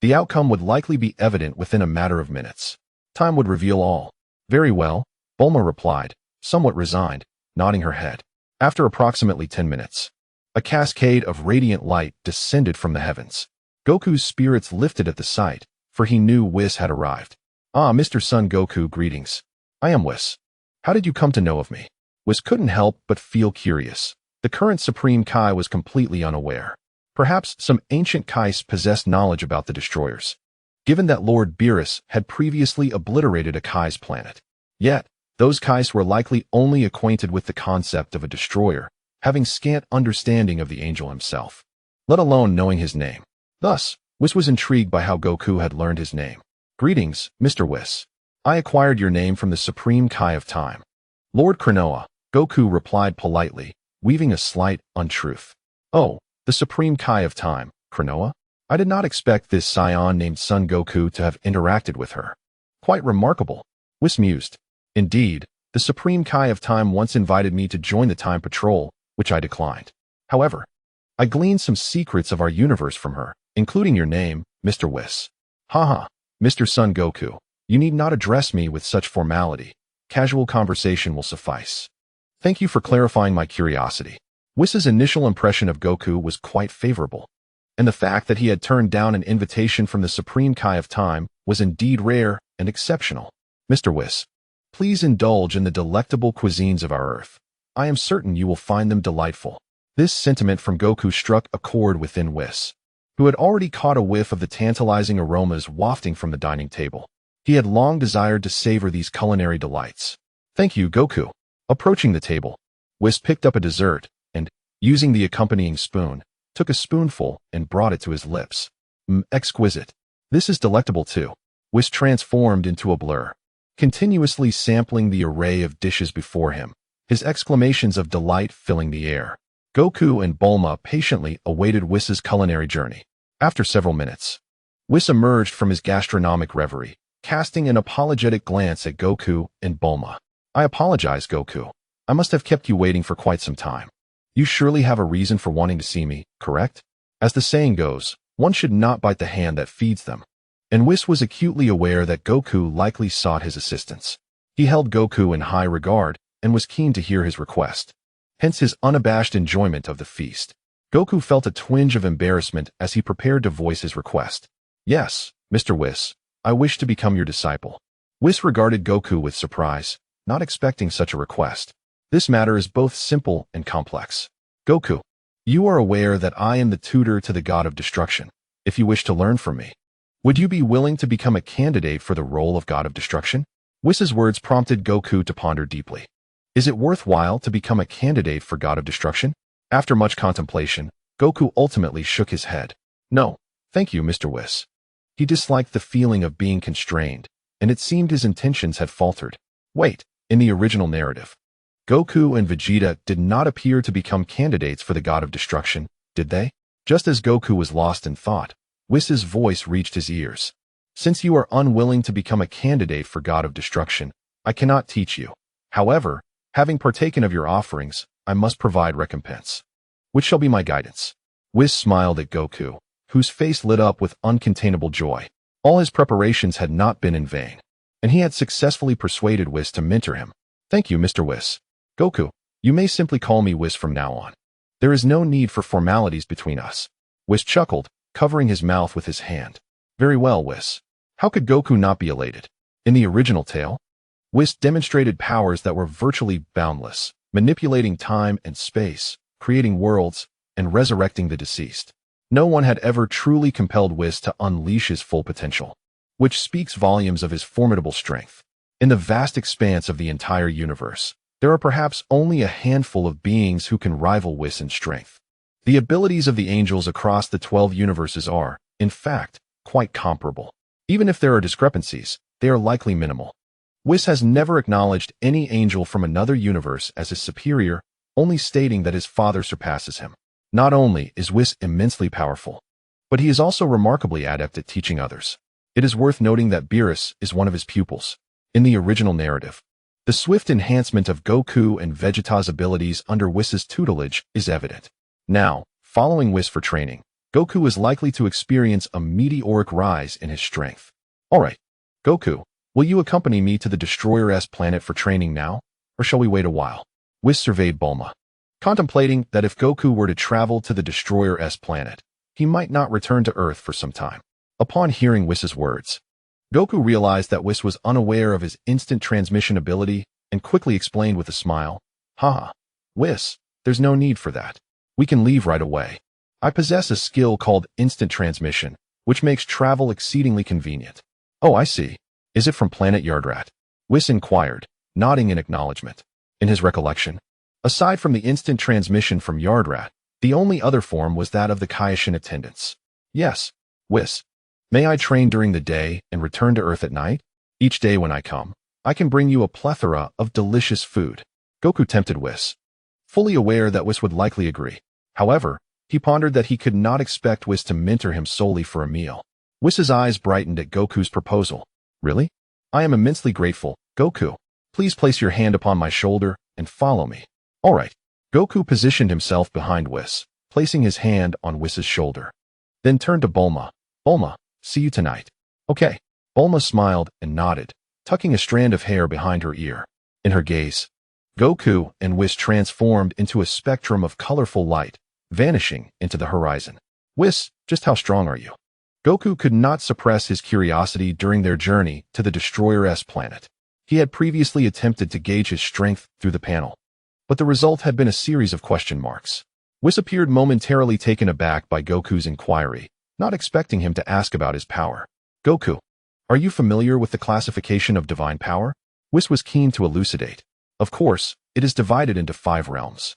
the outcome would likely be evident within a matter of minutes. Time would reveal all. Very well, Bulma replied, somewhat resigned, nodding her head. After approximately 10 minutes, a cascade of radiant light descended from the heavens. Goku's spirits lifted at the sight, for he knew Whis had arrived. Ah, Mr. Son Goku, greetings. I am Whis. How did you come to know of me? Whis couldn't help but feel curious. The current Supreme Kai was completely unaware. Perhaps some ancient Kais possessed knowledge about the destroyers, given that Lord Beerus had previously obliterated a Kai's planet. Yet, those Kais were likely only acquainted with the concept of a destroyer, having scant understanding of the angel himself, let alone knowing his name. Thus, Whis was intrigued by how Goku had learned his name. Greetings, Mr. Whis. I acquired your name from the Supreme Kai of Time. Lord Krinoa, Goku replied politely, weaving a slight untruth. Oh, the Supreme Kai of Time, Krinoa? I did not expect this scion named Son Goku to have interacted with her. Quite remarkable, Whis mused. Indeed, the Supreme Kai of Time once invited me to join the Time Patrol, which I declined. However, I gleaned some secrets of our universe from her, including your name, Mr. Whis. Haha, Mr. Son Goku, you need not address me with such formality. Casual conversation will suffice. Thank you for clarifying my curiosity. Whis's initial impression of Goku was quite favorable, and the fact that he had turned down an invitation from the Supreme Kai of Time was indeed rare and exceptional. Mr. Whis, please indulge in the delectable cuisines of our Earth. I am certain you will find them delightful. This sentiment from Goku struck a chord within Whis, who had already caught a whiff of the tantalizing aromas wafting from the dining table. He had long desired to savor these culinary delights. Thank you, Goku. Approaching the table, Whis picked up a dessert, and, using the accompanying spoon, took a spoonful and brought it to his lips. Exquisite. This is delectable too. Whis transformed into a blur, continuously sampling the array of dishes before him, his exclamations of delight filling the air. Goku and Bulma patiently awaited Whis's culinary journey. After several minutes, Whis emerged from his gastronomic reverie, casting an apologetic glance at Goku and Bulma. I apologize, Goku. I must have kept you waiting for quite some time. You surely have a reason for wanting to see me, correct? As the saying goes, one should not bite the hand that feeds them. And Whis was acutely aware that Goku likely sought his assistance. He held Goku in high regard and was keen to hear his request, hence his unabashed enjoyment of the feast. Goku felt a twinge of embarrassment as he prepared to voice his request. Yes, Mr. Whis, I wish to become your disciple. Whis regarded Goku with surprise, not expecting such a request. This matter is both simple and complex. Goku, you are aware that I am the tutor to the God of Destruction. If you wish to learn from me, would you be willing to become a candidate for the role of God of Destruction? Whis's words prompted Goku to ponder deeply. Is it worthwhile to become a candidate for God of Destruction? After much contemplation, Goku ultimately shook his head. No, thank you, Mr. Whis. He disliked the feeling of being constrained, and it seemed his intentions had faltered. Wait, in the original narrative, Goku and Vegeta did not appear to become candidates for the God of Destruction, did they? Just as Goku was lost in thought, Whis's voice reached his ears. Since you are unwilling to become a candidate for God of Destruction, I cannot teach you. However, having partaken of your offerings, I must provide recompense. Which shall be my guidance? Whis smiled at Goku, whose face lit up with uncontainable joy. All his preparations had not been in vain, and he had successfully persuaded Whis to mentor him. Thank you, Mr. Whis. Goku, you may simply call me Whis from now on. There is no need for formalities between us. Whis chuckled, covering his mouth with his hand. Very well, Whis. How could Goku not be elated? In the original tale, Whis demonstrated powers that were virtually boundless, manipulating time and space, creating worlds, and resurrecting the deceased. No one had ever truly compelled Whis to unleash his full potential, which speaks volumes of his formidable strength. In the vast expanse of the entire universe, there are perhaps only a handful of beings who can rival Whis in strength. The abilities of the angels across the 12 universes are, in fact, quite comparable. Even if there are discrepancies, they are likely minimal. Whis has never acknowledged any angel from another universe as his superior, only stating that his father surpasses him. Not only is Whis immensely powerful, but he is also remarkably adept at teaching others. It is worth noting that Beerus is one of his pupils. In the original narrative, the swift enhancement of Goku and Vegeta's abilities under Whis's tutelage is evident. Now, following Whis for training, Goku is likely to experience a meteoric rise in his strength. Alright, Goku, will you accompany me to the Destroyer-S planet for training now, or shall we wait a while? Whis surveyed Bulma, contemplating that if Goku were to travel to the Destroyer-S planet, he might not return to Earth for some time. Upon hearing Whis's words, Goku realized that Whis was unaware of his instant transmission ability and quickly explained with a smile, Haha, Whis, there's no need for that. We can leave right away. I possess a skill called instant transmission, which makes travel exceedingly convenient. Oh, I see. Is it from planet Yardrat? Whis inquired, nodding in acknowledgement. In his recollection, aside from the instant transmission from Yardrat, the only other form was that of the Kaioshin attendants. Yes, Whis. May I train during the day and return to Earth at night? Each day when I come, I can bring you a plethora of delicious food. Goku tempted Whis, fully aware that Whis would likely agree. However, he pondered that he could not expect Whis to mentor him solely for a meal. Whis's eyes brightened at Goku's proposal. Really? I am immensely grateful, Goku. Please place your hand upon my shoulder and follow me. All right. Goku positioned himself behind Whis, placing his hand on Whis's shoulder. Then turned to Bulma. Bulma, see you tonight. Okay. Bulma smiled and nodded, tucking a strand of hair behind her ear. In her gaze, Goku and Whis transformed into a spectrum of colorful light, vanishing into the horizon. Whis, just how strong are you? Goku could not suppress his curiosity during their journey to the Destroyer-S planet. He had previously attempted to gauge his strength through the panel, but the result had been a series of question marks. Whis appeared momentarily taken aback by Goku's inquiry, not expecting him to ask about his power. Goku, are you familiar with the classification of divine power? Whis was keen to elucidate. Of course, it is divided into 5 realms.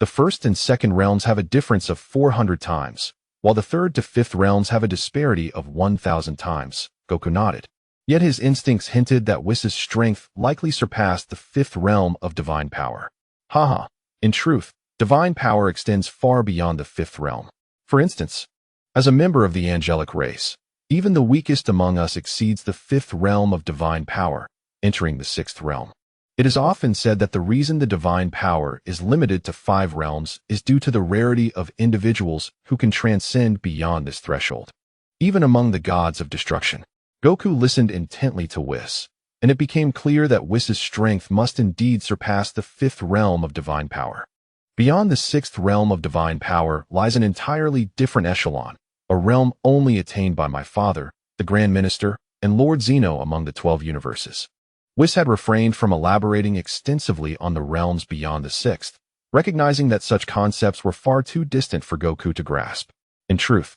The first and second realms have a difference of 400 times, while the third to fifth realms have a disparity of 1,000 times. Goku nodded. Yet his instincts hinted that Whis's strength likely surpassed the 5th realm of divine power. Haha, in truth, divine power extends far beyond the 5th realm. For instance, as a member of the angelic race, even the weakest among us exceeds the 5th realm of divine power, entering the 6th realm. It is often said that the reason the divine power is limited to 5 realms is due to the rarity of individuals who can transcend beyond this threshold. Even among the gods of destruction, Goku listened intently to Whis, and it became clear that Whis's strength must indeed surpass the 5th realm of divine power. Beyond the 6th realm of divine power lies an entirely different echelon, a realm only attained by my father, the Grand Minister, and Lord Zeno among the 12 universes. Whis had refrained from elaborating extensively on the realms beyond the 6th, recognizing that such concepts were far too distant for Goku to grasp. In truth,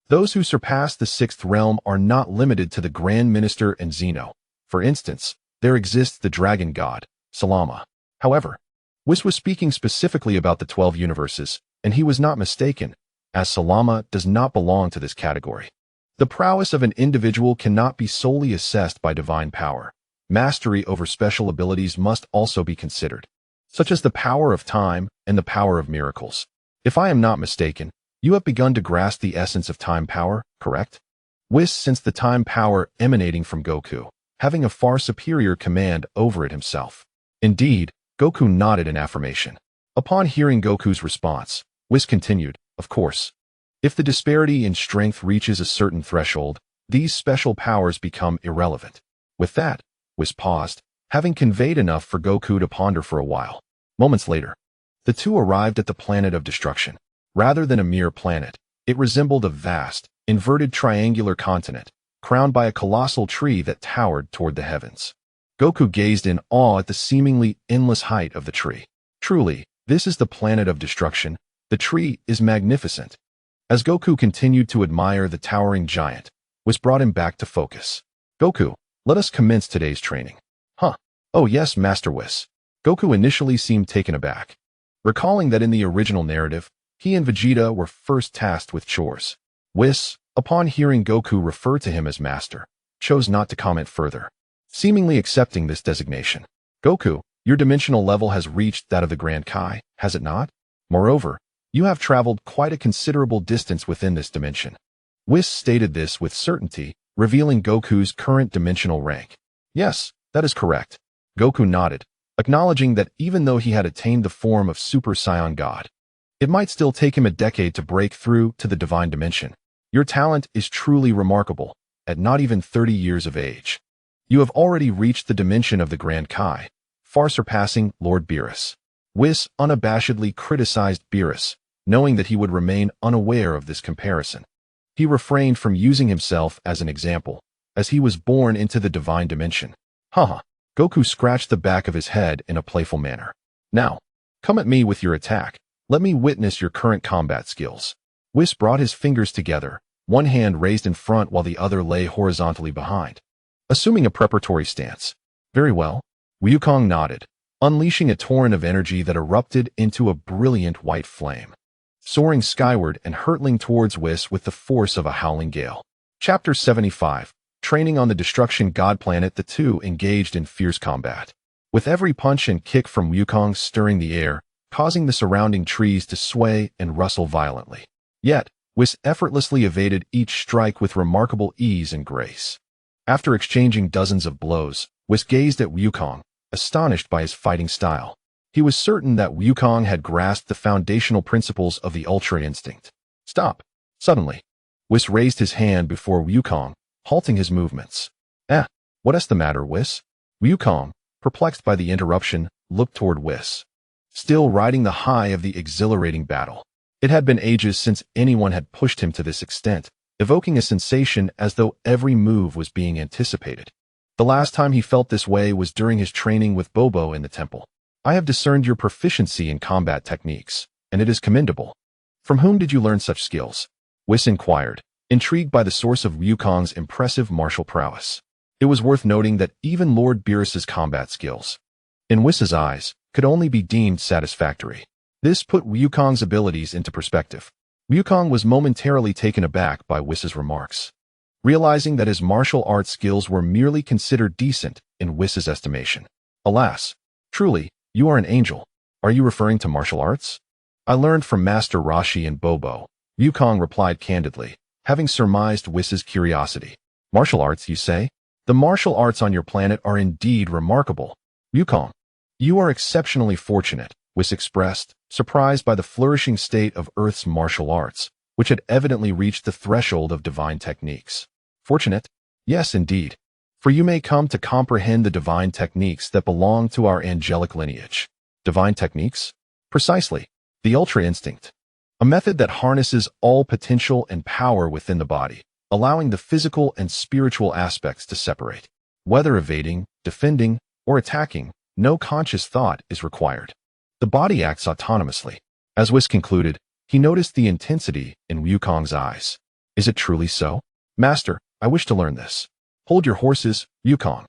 those who surpass the 6th realm are not limited to the Grand Minister and Zeno. For instance, there exists the Dragon God, Salama. However, Whis was speaking specifically about the 12 universes, and he was not mistaken, as Salama does not belong to this category. The prowess of an individual cannot be solely assessed by divine power. Mastery over special abilities must also be considered, such as the power of time and the power of miracles. If I am not mistaken, you have begun to grasp the essence of time power, correct? Whis sensed the time power emanating from Goku, having a far superior command over it himself. Indeed, Goku nodded in affirmation. Upon hearing Goku's response, Whis continued, of course, if the disparity in strength reaches a certain threshold, these special powers become irrelevant. With that, Whis paused, having conveyed enough for Goku to ponder for a while. Moments later, the two arrived at the planet of destruction. Rather than a mere planet, it resembled a vast, inverted triangular continent, crowned by a colossal tree that towered toward the heavens. Goku gazed in awe at the seemingly endless height of the tree. Truly, this is the planet of destruction. The tree is magnificent. As Goku continued to admire the towering giant, Whis brought him back to focus. Goku, let us commence today's training. Huh. Oh yes, Master Whis. Goku initially seemed taken aback, recalling that in the original narrative, he and Vegeta were first tasked with chores. Whis, upon hearing Goku refer to him as Master, chose not to comment further, seemingly accepting this designation. Goku, your dimensional level has reached that of the Grand Kai, has it not? Moreover, you have traveled quite a considerable distance within this dimension. Whis stated this with certainty, revealing Goku's current dimensional rank. Yes, that is correct. Goku nodded, acknowledging that even though he had attained the form of Super Saiyan God, it might still take him a decade to break through to the divine dimension. Your talent is truly remarkable, at not even 30 years of age. You have already reached the dimension of the Grand Kai, far surpassing Lord Beerus. Whis unabashedly criticized Beerus, knowing that he would remain unaware of this comparison. He refrained from using himself as an example, as he was born into the divine dimension. Haha. Goku scratched the back of his head in a playful manner. Now, come at me with your attack. Let me witness your current combat skills. Whis brought his fingers together, one hand raised in front while the other lay horizontally behind, assuming a preparatory stance. Very well. Wukong nodded, unleashing a torrent of energy that erupted into a brilliant white flame, soaring skyward and hurtling towards Whis with the force of a howling gale. Chapter 75. Training on the Destruction God Planet. The two engaged in fierce combat, with every punch and kick from Wukong stirring the air, causing the surrounding trees to sway and rustle violently. Yet, Whis effortlessly evaded each strike with remarkable ease and grace. After exchanging dozens of blows, Whis gazed at Wukong, astonished by his fighting style. He was certain that Wukong had grasped the foundational principles of the Ultra Instinct. Stop! Suddenly, Whis raised his hand before Wukong, halting his movements. What's the matter, Whis? Wukong, perplexed by the interruption, looked toward Whis, still riding the high of the exhilarating battle. It had been ages since anyone had pushed him to this extent, evoking a sensation as though every move was being anticipated. The last time he felt this way was during his training with Bobo in the temple. I have discerned your proficiency in combat techniques, and it is commendable. From whom did you learn such skills? Whis inquired, intrigued by the source of Wukong's impressive martial prowess. It was worth noting that even Lord Beerus's combat skills, in Whis's eyes, could only be deemed satisfactory. This put Wukong's abilities into perspective. Wukong was momentarily taken aback by Whis's remarks, realizing that his martial arts skills were merely considered decent in Whis's estimation. Alas, truly, you are an angel. Are you referring to martial arts? I learned from Master Roshi and Bobo, Wukong replied candidly, having surmised Whis's curiosity. Martial arts, you say? The martial arts on your planet are indeed remarkable. Wukong, you are exceptionally fortunate, Whis expressed, surprised by the flourishing state of Earth's martial arts, which had evidently reached the threshold of divine techniques. Fortunate? Yes, indeed. For you may come to comprehend the divine techniques that belong to our angelic lineage. Divine techniques? Precisely. The Ultra Instinct. A method that harnesses all potential and power within the body, allowing the physical and spiritual aspects to separate. Whether evading, defending, or attacking, no conscious thought is required. The body acts autonomously. As Whis concluded, he noticed the intensity in Wukong's eyes. Is it truly so? Master, I wish to learn this. Hold your horses, Wukong.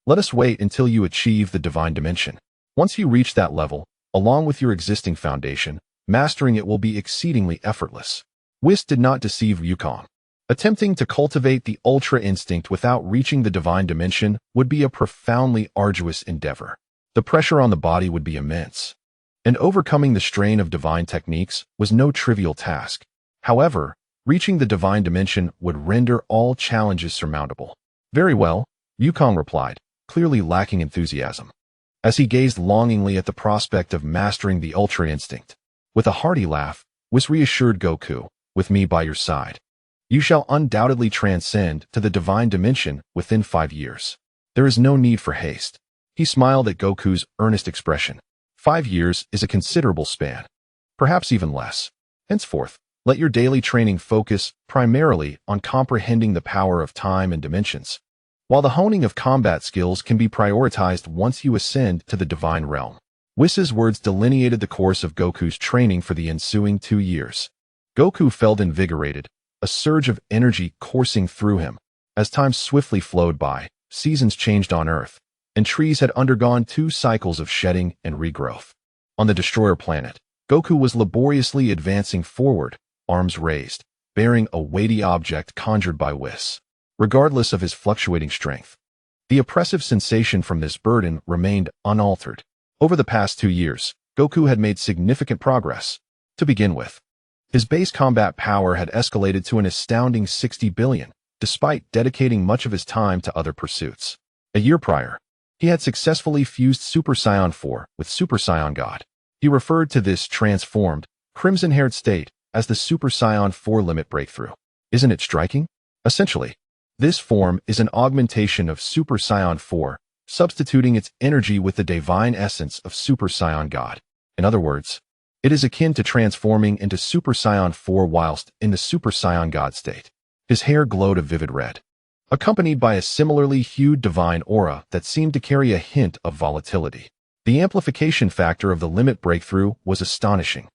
Let us wait until you achieve the divine dimension. Once you reach that level, along with your existing foundation, mastering it will be exceedingly effortless. Whis did not deceive Wukong. Attempting to cultivate the Ultra Instinct without reaching the divine dimension would be a profoundly arduous endeavor. The pressure on the body would be immense, and overcoming the strain of divine techniques was no trivial task. However, reaching the divine dimension would render all challenges surmountable. Very well, Wukong replied, clearly lacking enthusiasm, as he gazed longingly at the prospect of mastering the Ultra Instinct. With a hearty laugh, Whis reassured Goku, with me by your side, you shall undoubtedly transcend to the divine dimension within 5 years. There is no need for haste. He smiled at Goku's earnest expression. 5 years is a considerable span, perhaps even less. Henceforth, let your daily training focus primarily on comprehending the power of time and dimensions, while the honing of combat skills can be prioritized once you ascend to the divine realm. Whis's words delineated the course of Goku's training for the ensuing 2 years. Goku felt invigorated, a surge of energy coursing through him. As time swiftly flowed by, seasons changed on Earth, and trees had undergone 2 cycles of shedding and regrowth. On the Destroyer planet, Goku was laboriously advancing forward, arms raised, bearing a weighty object conjured by Whis. Regardless of his fluctuating strength, the oppressive sensation from this burden remained unaltered. Over the past 2 years, Goku had made significant progress. To begin with, his base combat power had escalated to an astounding 60 billion, despite dedicating much of his time to other pursuits. A year prior, he had successfully fused Super Saiyan 4 with Super Saiyan God. He referred to this transformed, crimson-haired state as the Super Saiyan 4 limit breakthrough. Isn't it striking? Essentially, this form is an augmentation of Super Saiyan 4, substituting its energy with the divine essence of Super Saiyan God. In other words, it is akin to transforming into Super Saiyan 4 whilst in the Super Saiyan God state. His hair glowed a vivid red, accompanied by a similarly hued divine aura that seemed to carry a hint of volatility. The amplification factor of the limit breakthrough was astonishing,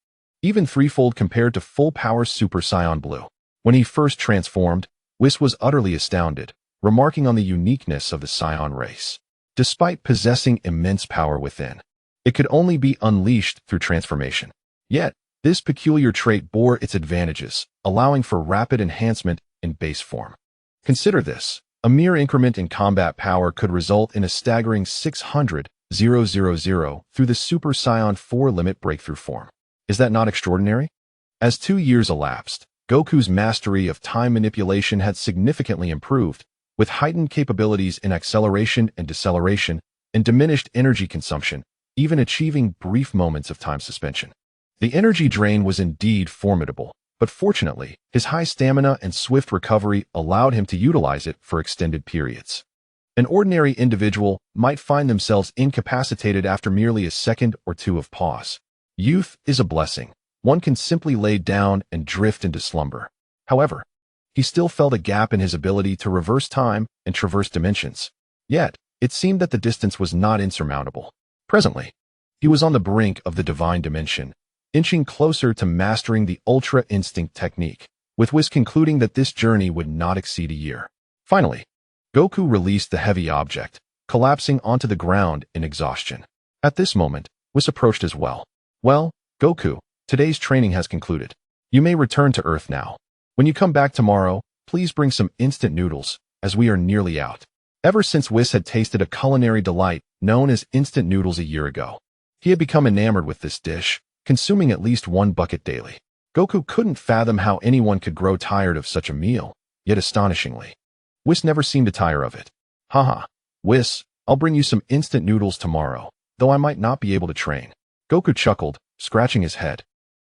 even threefold compared to full-power Super Saiyan Blue. When he first transformed, Whis was utterly astounded, remarking on the uniqueness of the Saiyan race. Despite possessing immense power within, it could only be unleashed through transformation. Yet, this peculiar trait bore its advantages, allowing for rapid enhancement in base form. Consider this. A mere increment in combat power could result in a staggering 600,000 through the Super Saiyan 4 limit breakthrough form. Is that not extraordinary? As 2 years elapsed, Goku's mastery of time manipulation had significantly improved, with heightened capabilities in acceleration and deceleration and diminished energy consumption, even achieving brief moments of time suspension. The energy drain was indeed formidable, but fortunately, his high stamina and swift recovery allowed him to utilize it for extended periods. An ordinary individual might find themselves incapacitated after merely a second or two of pause. Youth is a blessing. One can simply lay down and drift into slumber. However, he still felt a gap in his ability to reverse time and traverse dimensions. Yet, it seemed that the distance was not insurmountable. Presently, he was on the brink of the divine dimension, inching closer to mastering the Ultra Instinct technique, with Whis concluding that this journey would not exceed a year. Finally, Goku released the heavy object, collapsing onto the ground in exhaustion. At this moment, Whis approached as well. Well, Goku, today's training has concluded. You may return to Earth now. When you come back tomorrow, please bring some instant noodles, as we are nearly out. Ever since Whis had tasted a culinary delight known as instant noodles a year ago, he had become enamored with this dish, consuming at least one bucket daily. Goku couldn't fathom how anyone could grow tired of such a meal, yet astonishingly, Whis never seemed to tire of it. Haha, Whis, I'll bring you some instant noodles tomorrow, though I might not be able to train. Goku chuckled, scratching his head.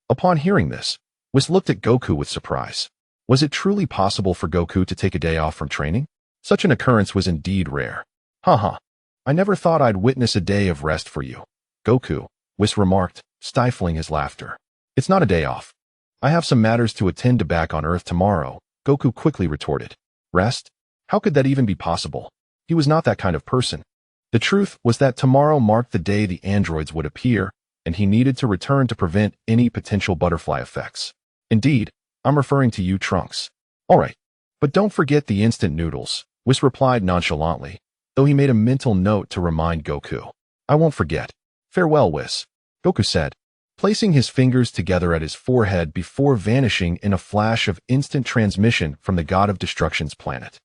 Upon hearing this, Whis looked at Goku with surprise. Was it truly possible for Goku to take a day off from training? Such an occurrence was indeed rare. Haha, I never thought I'd witness a day of rest for you, Goku, Whis remarked, stifling his laughter. It's not a day off. I have some matters to attend to back on Earth tomorrow, Goku quickly retorted. Rest? How could that even be possible? He was not that kind of person. The truth was that tomorrow marked the day the androids would appear, and he needed to return to prevent any potential butterfly effects. Indeed, I'm referring to you, Trunks. All right, but don't forget the instant noodles, Whis replied nonchalantly, though he made a mental note to remind Goku. I won't forget. Farewell, Whis, Goku said, placing his fingers together at his forehead before vanishing in a flash of instant transmission from the God of Destruction's planet.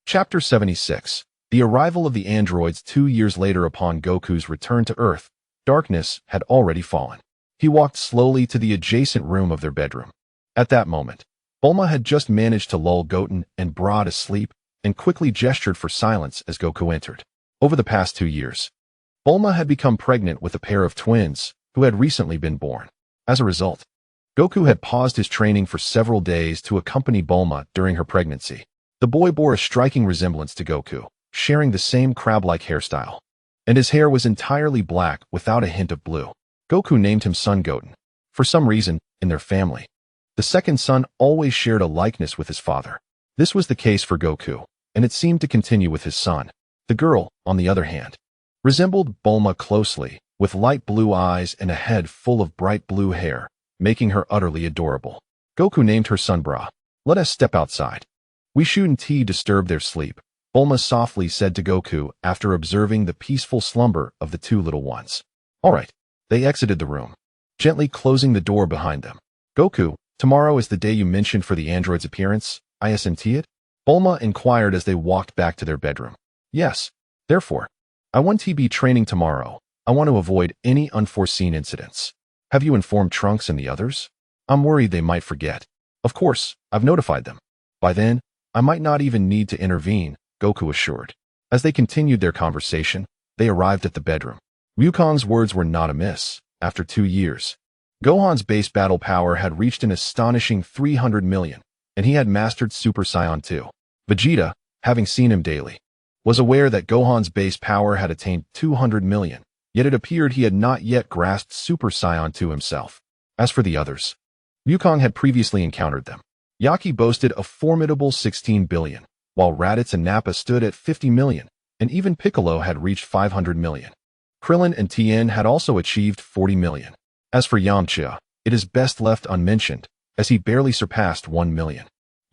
Chapter 76. The arrival of the androids 2 years later. Upon Goku's return to Earth, darkness had already fallen. He walked slowly to the adjacent room of their bedroom. At that moment, Bulma had just managed to lull Goten and Bra to sleep and quickly gestured for silence as Goku entered. Over the past 2 years, Bulma had become pregnant with a pair of twins who had recently been born. As a result, Goku had paused his training for several days to accompany Bulma during her pregnancy. The boy bore a striking resemblance to Goku, sharing the same crab-like hairstyle, and his hair was entirely black without a hint of blue. Goku named him Son Goten. For some reason, in their family, the second son always shared a likeness with his father. This was the case for Goku, and it seemed to continue with his son. The girl, on the other hand, resembled Bulma closely, with light blue eyes and a head full of bright blue hair, making her utterly adorable. Goku named her son Bra. Let us step outside. We shouldn't disturb their sleep, Bulma softly said to Goku after observing the peaceful slumber of the two little ones. All right. They exited the room, gently closing the door behind them. Goku, tomorrow is the day you mentioned for the android's appearance, isn't it? Bulma inquired as they walked back to their bedroom. Yes. Therefore, I want to be training tomorrow. I want to avoid any unforeseen incidents. Have you informed Trunks and the others? I'm worried they might forget. Of course, I've notified them. By then, I might not even need to intervene, Goku assured. As they continued their conversation, they arrived at the bedroom. Ryukon's words were not amiss. After 2 years, Gohan's base battle power had reached an astonishing 300 million, and he had mastered Super Saiyan 2. Vegeta, having seen him daily, was aware that Gohan's base power had attained 200 million, yet it appeared he had not yet grasped Super Saiyan 2 himself. As for the others, Ryukong had previously encountered them. Yaki boasted a formidable 16 billion, while Raditz and Nappa stood at 50 million, and even Piccolo had reached 500 million. Krillin and Tien had also achieved 40 million. As for Yamcha, it is best left unmentioned, as he barely surpassed 1 million.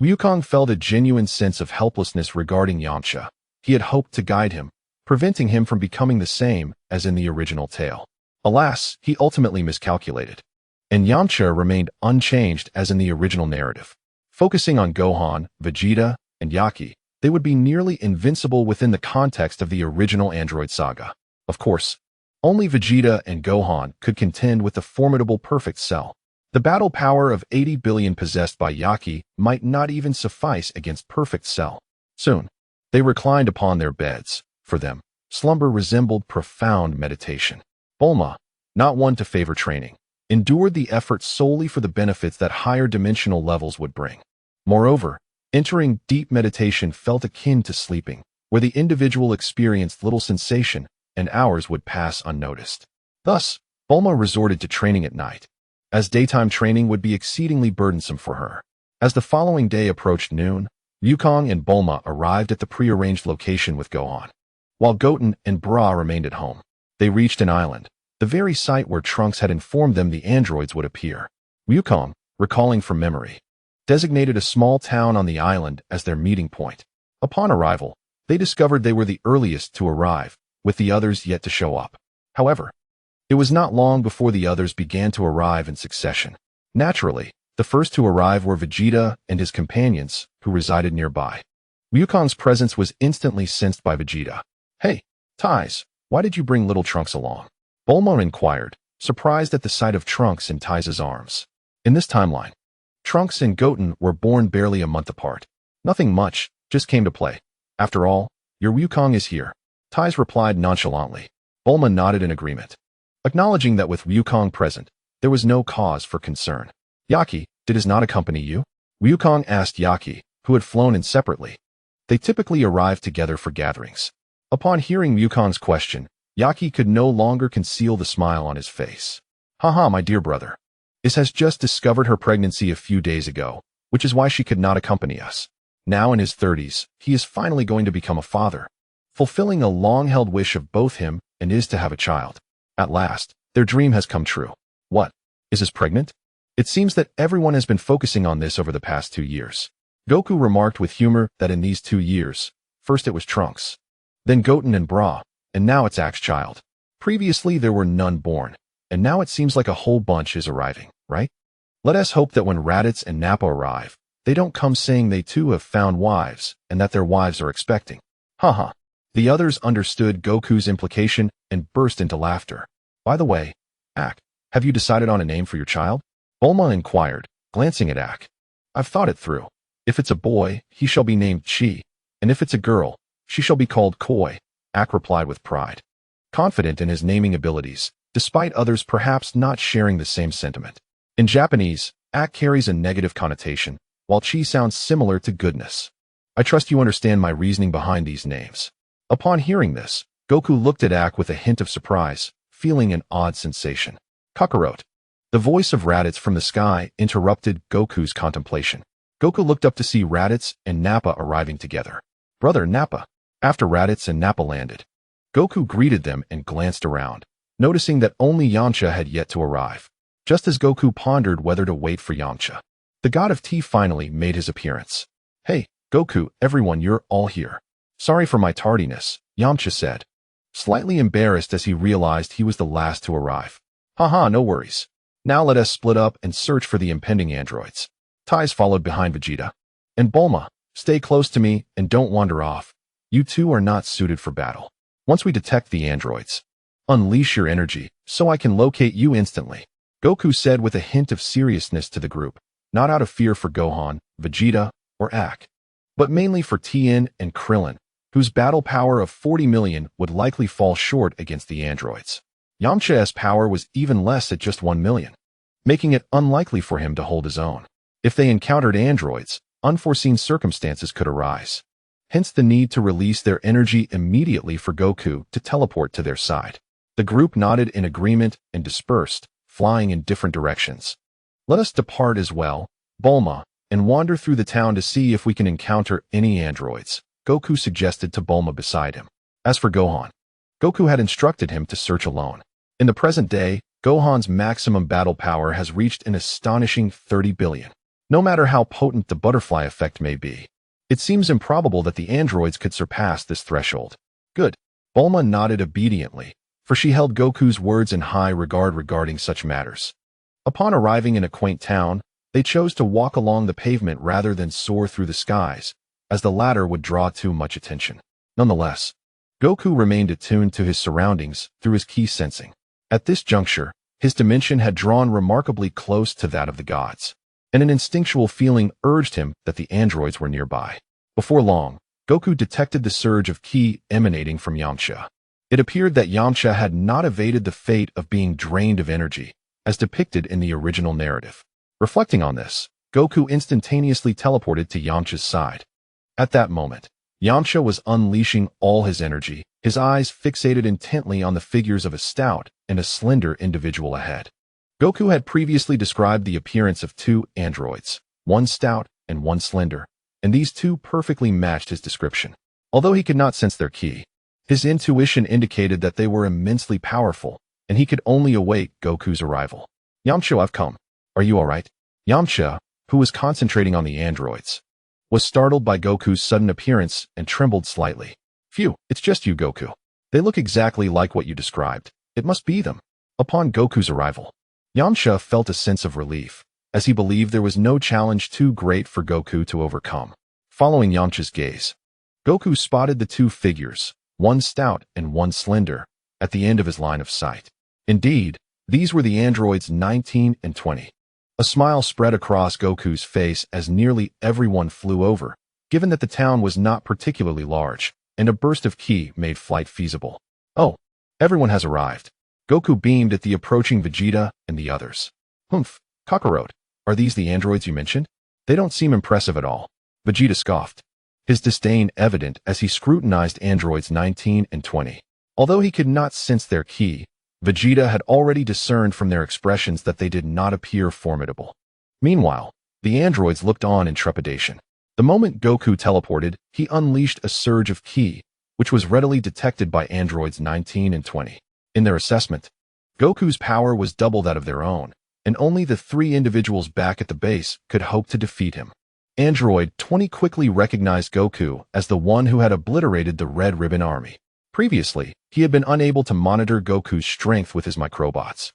Wukong felt a genuine sense of helplessness regarding Yamcha. He had hoped to guide him, preventing him from becoming the same as in the original tale. Alas, he ultimately miscalculated. And Yamcha remained unchanged as in the original narrative. Focusing on Gohan, Vegeta, and Yaki, they would be nearly invincible within the context of the original Android saga. Of course, only Vegeta and Gohan could contend with the formidable Perfect Cell. The battle power of 80 billion possessed by Yaki might not even suffice against Perfect Cell. Soon, they reclined upon their beds. For them, slumber resembled profound meditation. Bulma, not one to favor training, endured the effort solely for the benefits that higher dimensional levels would bring. Moreover, entering deep meditation felt akin to sleeping, where the individual experienced little sensation and hours would pass unnoticed. Thus, Bulma resorted to training at night, as daytime training would be exceedingly burdensome for her. As the following day approached noon, Wukong and Bulma arrived at the prearranged location with Gohan, while Goten and Bra remained at home. They reached an island, the very site where Trunks had informed them the androids would appear. Wukong, recalling from memory, designated a small town on the island as their meeting point. Upon arrival, they discovered they were the earliest to arrive, with the others yet to show up. However, it was not long before the others began to arrive in succession. Naturally, the first to arrive were Vegeta and his companions, who resided nearby. Wukong's presence was instantly sensed by Vegeta. "Hey, Tais, why did you bring little Trunks along?" Bulma inquired, surprised at the sight of Trunks in Tais' arms. In this timeline, Trunks and Goten were born barely a month apart. Nothing much, just came to play. After all, your Wukong is here. Tais replied nonchalantly. Bulma nodded in agreement, acknowledging that with Wukong present, there was no cause for concern. "Yaki, did his not accompany you?" Wukong asked Yaki, who had flown in separately. They typically arrived together for gatherings. Upon hearing Wukong's question, Yaki could no longer conceal the smile on his face. "Haha, my dear brother. Is has just discovered her pregnancy a few days ago, which is why she could not accompany us. Now in his 30s, he is finally going to become a father, fulfilling a long-held wish of both him and is to have a child. At last, their dream has come true. What? Is his pregnant? It seems that everyone has been focusing on this over the past 2 years." Goku remarked with humor that in these 2 years, first it was Trunks, then Goten and Bra, and now it's Ax's child. Previously there were none born, and now it seems like a whole bunch is arriving, right? Let us hope that when Raditz and Nappa arrive, they don't come saying they too have found wives and that their wives are expecting. Haha. The others understood Goku's implication and burst into laughter. "By the way, Ak, have you decided on a name for your child?" Bulma inquired, glancing at Ak. "I've thought it through. If it's a boy, he shall be named Chi, and if it's a girl, she shall be called Koi," Ak replied with pride, confident in his naming abilities, despite others perhaps not sharing the same sentiment. In Japanese, Ak carries a negative connotation, while Chi sounds similar to goodness. I trust you understand my reasoning behind these names. Upon hearing this, Goku looked at Ak with a hint of surprise, feeling an odd sensation. Kakarot. The voice of Raditz from the sky interrupted Goku's contemplation. Goku looked up to see Raditz and Nappa arriving together. "Brother Nappa." After Raditz and Nappa landed, Goku greeted them and glanced around, noticing that only Yamcha had yet to arrive. Just as Goku pondered whether to wait for Yamcha, the god of tea finally made his appearance. "Hey, Goku, everyone, you're all here. Sorry for my tardiness," Yamcha said, slightly embarrassed as he realized he was the last to arrive. "Haha, no worries. Now let us split up and search for the impending androids." Tais followed behind Vegeta. "And Bulma, stay close to me and don't wander off. You two are not suited for battle. Once we detect the androids, unleash your energy so I can locate you instantly," Goku said with a hint of seriousness to the group, not out of fear for Gohan, Vegeta, or Ak, but mainly for Tien and Krillin, whose battle power of 40 million would likely fall short against the androids. Yamcha's power was even less at just 1 million, making it unlikely for him to hold his own. If they encountered androids, unforeseen circumstances could arise. Hence the need to release their energy immediately for Goku to teleport to their side. The group nodded in agreement and dispersed, flying in different directions. "Let us depart as well. Bulma, and wander through the town to see if we can encounter any androids, Goku suggested to Bulma beside him. As for Gohan, Goku had instructed him to search alone. In the present day, Gohan's maximum battle power has reached an astonishing 30 billion. No matter how potent the butterfly effect may be, it seems improbable that the androids could surpass this threshold. Good. Bulma nodded obediently, for she held Goku's words in high regard regarding such matters. Upon arriving in a quaint town, they chose to walk along the pavement rather than soar through the skies, as the latter would draw too much attention. Nonetheless, Goku remained attuned to his surroundings through his ki sensing. At this juncture, his dimension had drawn remarkably close to that of the gods, and an instinctual feeling urged him that the androids were nearby. Before long, Goku detected the surge of ki emanating from Yamcha. It appeared that Yamcha had not evaded the fate of being drained of energy, as depicted in the original narrative. Reflecting on this, Goku instantaneously teleported to Yamcha's side. At that moment, Yamcha was unleashing all his energy, his eyes fixated intently on the figures of a stout and a slender individual ahead. Goku had previously described the appearance of two androids, one stout and one slender, and these two perfectly matched his description. Although he could not sense their ki, his intuition indicated that they were immensely powerful, and he could only await Goku's arrival. Yamcha, I've come. Are you all right? Yamcha, who was concentrating on the androids, was startled by Goku's sudden appearance and trembled slightly. Phew, it's just you, Goku. They look exactly like what you described. It must be them. Upon Goku's arrival, Yamcha felt a sense of relief, as he believed there was no challenge too great for Goku to overcome. Following Yamcha's gaze, Goku spotted the two figures, one stout and one slender, at the end of his line of sight. Indeed, these were the androids 19 and 20. A smile spread across Goku's face as nearly everyone flew over, given that the town was not particularly large, and a burst of ki made flight feasible. Oh, everyone has arrived. Goku beamed at the approaching Vegeta and the others. Humph, Kakarot, are these the androids you mentioned? They don't seem impressive at all. Vegeta scoffed, his disdain evident as he scrutinized androids 19 and 20. Although he could not sense their ki, Vegeta had already discerned from their expressions that they did not appear formidable. Meanwhile, the androids looked on in trepidation. The moment Goku teleported, he unleashed a surge of ki, which was readily detected by androids 19 and 20. In their assessment, Goku's power was double that of their own, and only the three individuals back at the base could hope to defeat him. Android 20 quickly recognized Goku as the one who had obliterated the Red Ribbon Army. Previously, he had been unable to monitor Goku's strength with his microbots,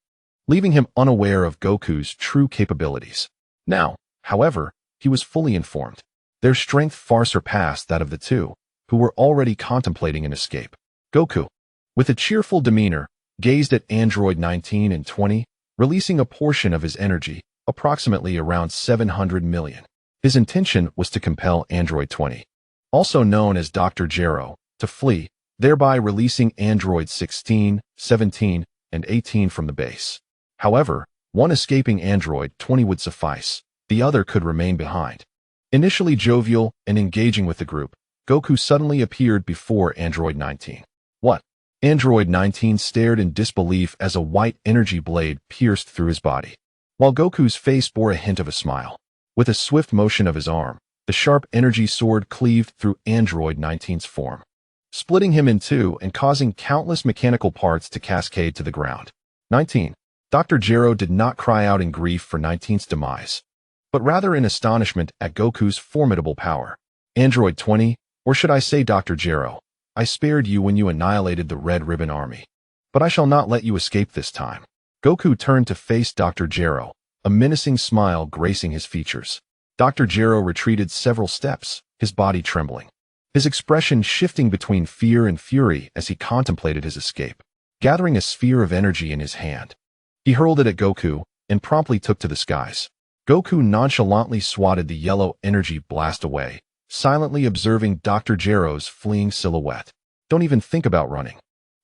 leaving him unaware of Goku's true capabilities. Now, however, he was fully informed. Their strength far surpassed that of the two, who were already contemplating an escape. Goku, with a cheerful demeanor, gazed at Android 19 and 20, releasing a portion of his energy, approximately around 700 million. His intention was to compel Android 20, also known as Dr. Gero, to flee, thereby releasing androids 16, 17, and 18 from the base. However, one escaping android 20 would suffice. The other could remain behind. Initially jovial and engaging with the group, Goku suddenly appeared before android 19. What? Android 19 stared in disbelief as a white energy blade pierced through his body, while Goku's face bore a hint of a smile. With a swift motion of his arm, the sharp energy sword cleaved through android 19's form, splitting him in two and causing countless mechanical parts to cascade to the ground. 19. Dr. Gero did not cry out in grief for 19's demise, but rather in astonishment at Goku's formidable power. Android 20, or should I say Dr. Gero, I spared you when you annihilated the Red Ribbon Army, but I shall not let you escape this time. Goku turned to face Dr. Gero, a menacing smile gracing his features. Dr. Gero retreated several steps, his body trembling, his expression shifting between fear and fury as he contemplated his escape. Gathering a sphere of energy in his hand, he hurled it at Goku and promptly took to the skies. Goku nonchalantly swatted the yellow energy blast away, silently observing Dr. Gero's fleeing silhouette. Don't even think about running.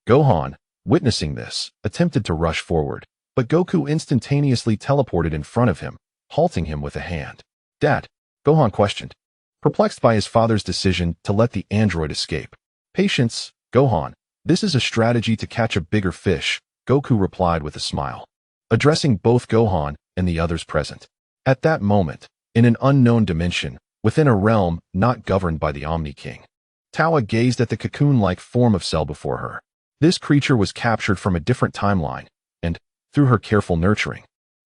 Gohan, witnessing this, attempted to rush forward, but Goku instantaneously teleported in front of him, halting him with a hand. Dad, Gohan questioned, perplexed by his father's decision to let the android escape. Patience, Gohan. This is a strategy to catch a bigger fish, Goku replied with a smile, addressing both Gohan and the others present. At that moment, in an unknown dimension, within a realm not governed by the Omni King. Tawa gazed at the cocoon-like form of Cell before her. This creature was captured from a different timeline, and, through her careful nurturing,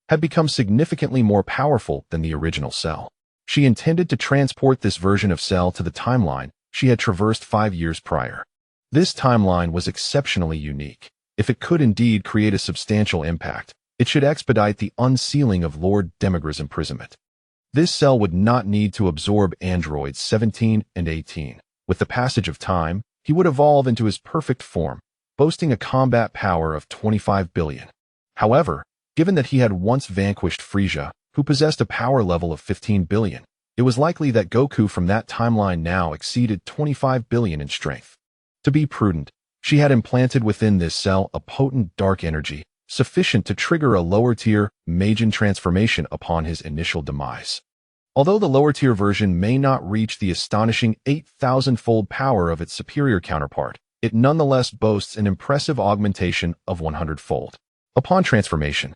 had become significantly more powerful than the original Cell. She intended to transport this version of Cell to the timeline she had traversed 5 years prior. This timeline was exceptionally unique. If it could indeed create a substantial impact, it should expedite the unsealing of Lord Demigra's imprisonment. This Cell would not need to absorb androids 17 and 18. With the passage of time, he would evolve into his perfect form, boasting a combat power of 25 billion. However, given that he had once vanquished Frieza, who possessed a power level of 15 billion, it was likely that Goku from that timeline now exceeded 25 billion in strength. To be prudent, she had implanted within this Cell a potent dark energy, sufficient to trigger a lower-tier Majin transformation upon his initial demise. Although the lower-tier version may not reach the astonishing 8,000-fold power of its superior counterpart, it nonetheless boasts an impressive augmentation of 100-fold. Upon transformation,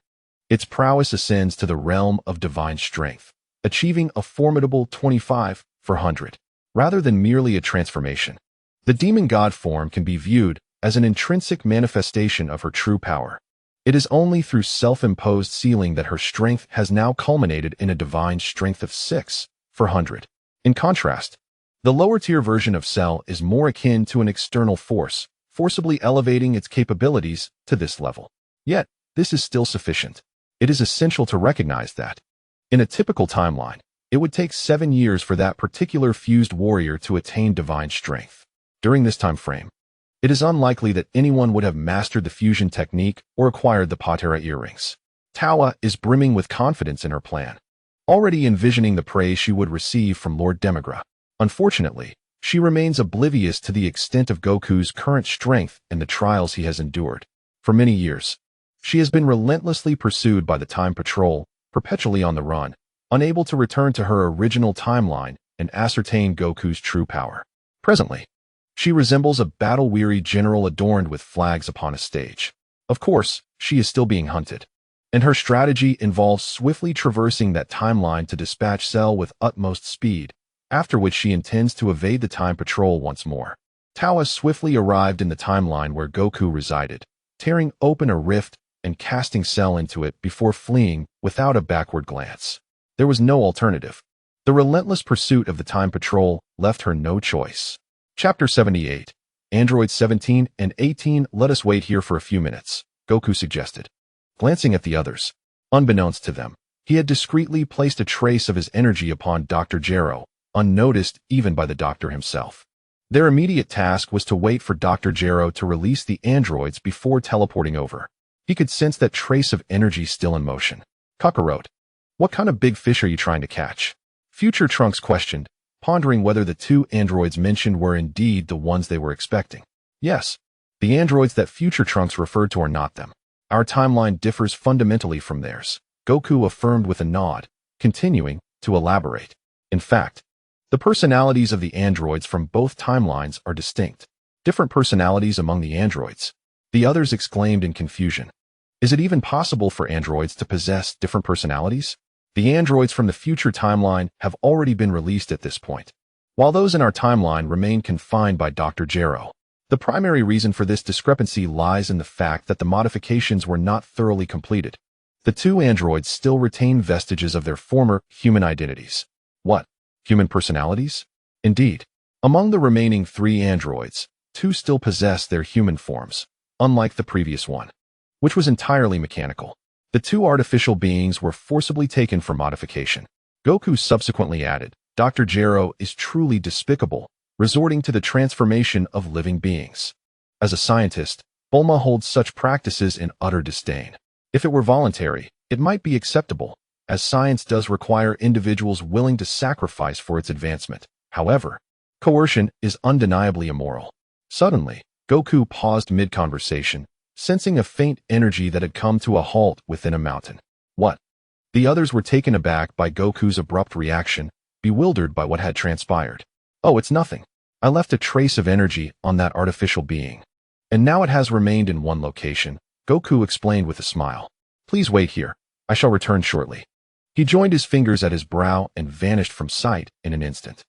its prowess ascends to the realm of divine strength, achieving a formidable 25 for 100. Rather than merely a transformation, the demon god form can be viewed as an intrinsic manifestation of her true power. It is only through self-imposed sealing that her strength has now culminated in a divine strength of 6 for 100. In contrast, the lower-tier version of Cell is more akin to an external force, forcibly elevating its capabilities to this level. Yet, this is still sufficient. It is essential to recognize that, in a typical timeline, it would take 7 years for that particular fused warrior to attain divine strength. During this time frame, it is unlikely that anyone would have mastered the fusion technique or acquired the Patera earrings. Tawa is brimming with confidence in her plan, already envisioning the praise she would receive from Lord Demigra. Unfortunately, she remains oblivious to the extent of Goku's current strength and the trials he has endured. For many years, she has been relentlessly pursued by the Time Patrol, perpetually on the run, unable to return to her original timeline and ascertain Goku's true power. Presently, she resembles a battle-weary general adorned with flags upon a stage. Of course, she is still being hunted, and her strategy involves swiftly traversing that timeline to dispatch Cell with utmost speed, after which she intends to evade the Time Patrol once more. Tawa swiftly arrived in the timeline where Goku resided, tearing open a rift and casting Cell into it before fleeing without a backward glance. There was no alternative. The relentless pursuit of the Time Patrol left her no choice. Chapter 78. Androids 17 and 18. Let us wait here for a few minutes, Goku suggested. Glancing at the others, unbeknownst to them, he had discreetly placed a trace of his energy upon Dr. Gero, unnoticed even by the doctor himself. Their immediate task was to wait for Dr. Gero to release the androids before teleporting over. He could sense that trace of energy still in motion. Kakarot, what kind of big fish are you trying to catch? Future Trunks questioned, pondering whether the 2 androids mentioned were indeed the ones they were expecting. Yes, the androids that Future Trunks referred to are not them. Our timeline differs fundamentally from theirs, Goku affirmed with a nod, continuing to elaborate. In fact, the personalities of the androids from both timelines are distinct. Different personalities among the androids. The others exclaimed in confusion. Is it even possible for androids to possess different personalities? The androids from the future timeline have already been released at this point, while those in our timeline remain confined by Dr. Gero. The primary reason for this discrepancy lies in the fact that the modifications were not thoroughly completed. The 2 androids still retain vestiges of their former human identities. What? Human personalities? Indeed. Among the remaining 3 androids, 2 still possess their human forms, unlike the previous one, which was entirely mechanical. The 2 artificial beings were forcibly taken for modification. Goku subsequently added, Dr. Gero is truly despicable, resorting to the transformation of living beings. As a scientist, Bulma holds such practices in utter disdain. If it were voluntary, it might be acceptable, as science does require individuals willing to sacrifice for its advancement. However, coercion is undeniably immoral. Suddenly, Goku paused mid-conversation, sensing a faint energy that had come to a halt within a mountain. What? The others were taken aback by Goku's abrupt reaction, bewildered by what had transpired. Oh, it's nothing. I left a trace of energy on that artificial being, and now it has remained in one location, Goku explained with a smile. Please wait here. I shall return shortly. He joined his fingers at his brow and vanished from sight in an instant.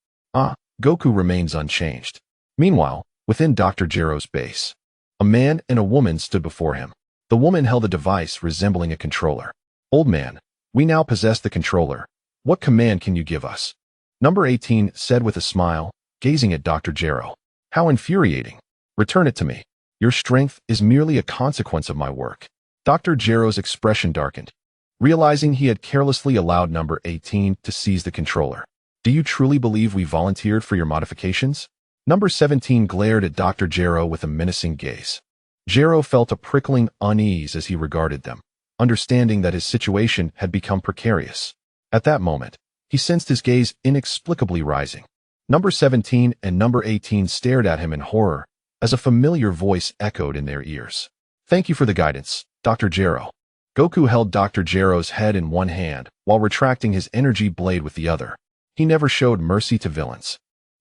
Goku remains unchanged. Meanwhile, within Dr. Gero's base, a man and a woman stood before him. The woman held a device resembling a controller. "Old man, we now possess the controller. What command can you give us?" Number 18 said with a smile, gazing at Dr. Gero. "How infuriating. Return it to me. Your strength is merely a consequence of my work." Dr. Gero's expression darkened, realizing he had carelessly allowed number 18 to seize the controller. "Do you truly believe we volunteered for your modifications?" Number 17 glared at Dr. Gero with a menacing gaze. Gero felt a prickling unease as he regarded them, understanding that his situation had become precarious. At that moment, he sensed his gaze inexplicably rising. Number 17 and number 18 stared at him in horror, as a familiar voice echoed in their ears. "Thank you for the guidance, Dr. Gero." Goku held Dr. Gero's head in one hand while retracting his energy blade with the other. He never showed mercy to villains.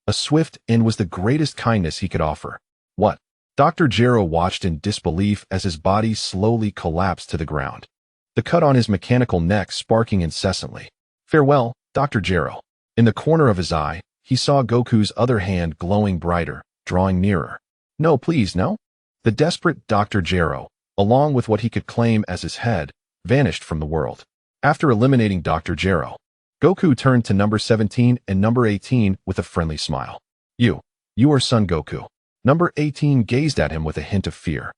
A swift end was the greatest kindness he could offer. "What?" Dr. Gero watched in disbelief as his body slowly collapsed to the ground, the cut on his mechanical neck sparking incessantly. "Farewell, Dr. Gero." In the corner of his eye, he saw Goku's other hand glowing brighter, drawing nearer. "No, please, no." The desperate Dr. Gero, along with what he could claim as his head, vanished from the world. After eliminating Dr. Gero, Goku turned to number 17 and number 18 with a friendly smile. You are Son Goku." Number 18 gazed at him with a hint of fear.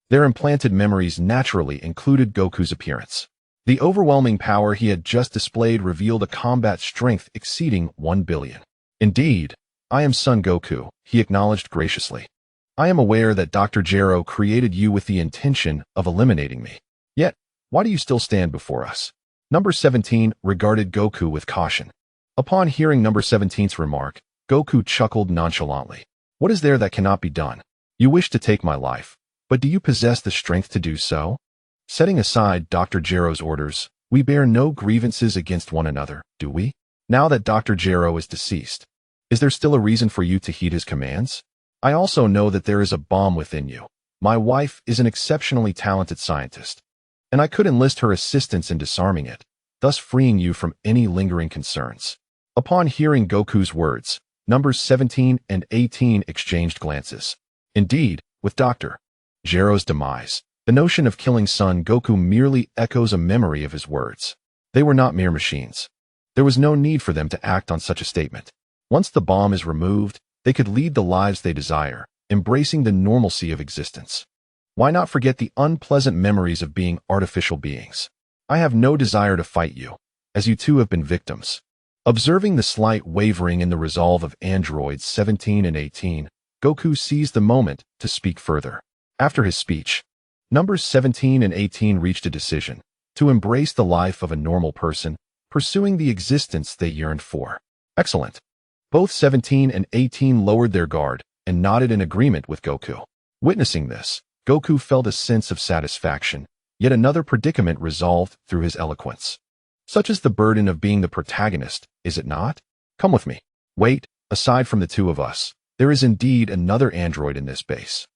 Their implanted memories naturally included Goku's appearance. The overwhelming power he had just displayed revealed a combat strength exceeding 1 billion. "Indeed, I am Son Goku," he acknowledged graciously. "I am aware that Dr. Gero created you with the intention of eliminating me. Yet, why do you still stand before us?" Number 17 regarded Goku with caution. Upon hearing number 17's remark, Goku chuckled nonchalantly. "What is there that cannot be done? You wish to take my life, but do you possess the strength to do so?" Setting aside Dr. Gero's orders, we bear no grievances against one another, do we? Now that Dr. Gero is deceased, is there still a reason for you to heed his commands? I also know that there is a bomb within you. My wife is an exceptionally talented scientist, and I could enlist her assistance in disarming it, thus freeing you from any lingering concerns. Upon hearing Goku's words, numbers 17 and 18 exchanged glances. Indeed, with Dr. Gero's demise, the notion of killing Son Goku merely echoes a memory of his words. They were not mere machines. There was no need for them to act on such a statement. Once the bomb is removed, they could lead the lives they desire, embracing the normalcy of existence. Why not forget the unpleasant memories of being artificial beings? I have no desire to fight you, as you two have been victims. Observing the slight wavering in the resolve of androids 17 and 18, Goku seized the moment to speak further. After his speech, numbers 17 and 18 reached a decision to embrace the life of a normal person, pursuing the existence they yearned for. Excellent. Both 17 and 18 lowered their guard and nodded in agreement with Goku. Witnessing this, Goku felt a sense of satisfaction, yet another predicament resolved through his eloquence. Such is the burden of being the protagonist, is it not? Come with me. Wait, aside from the two of us, there is indeed another android in this base.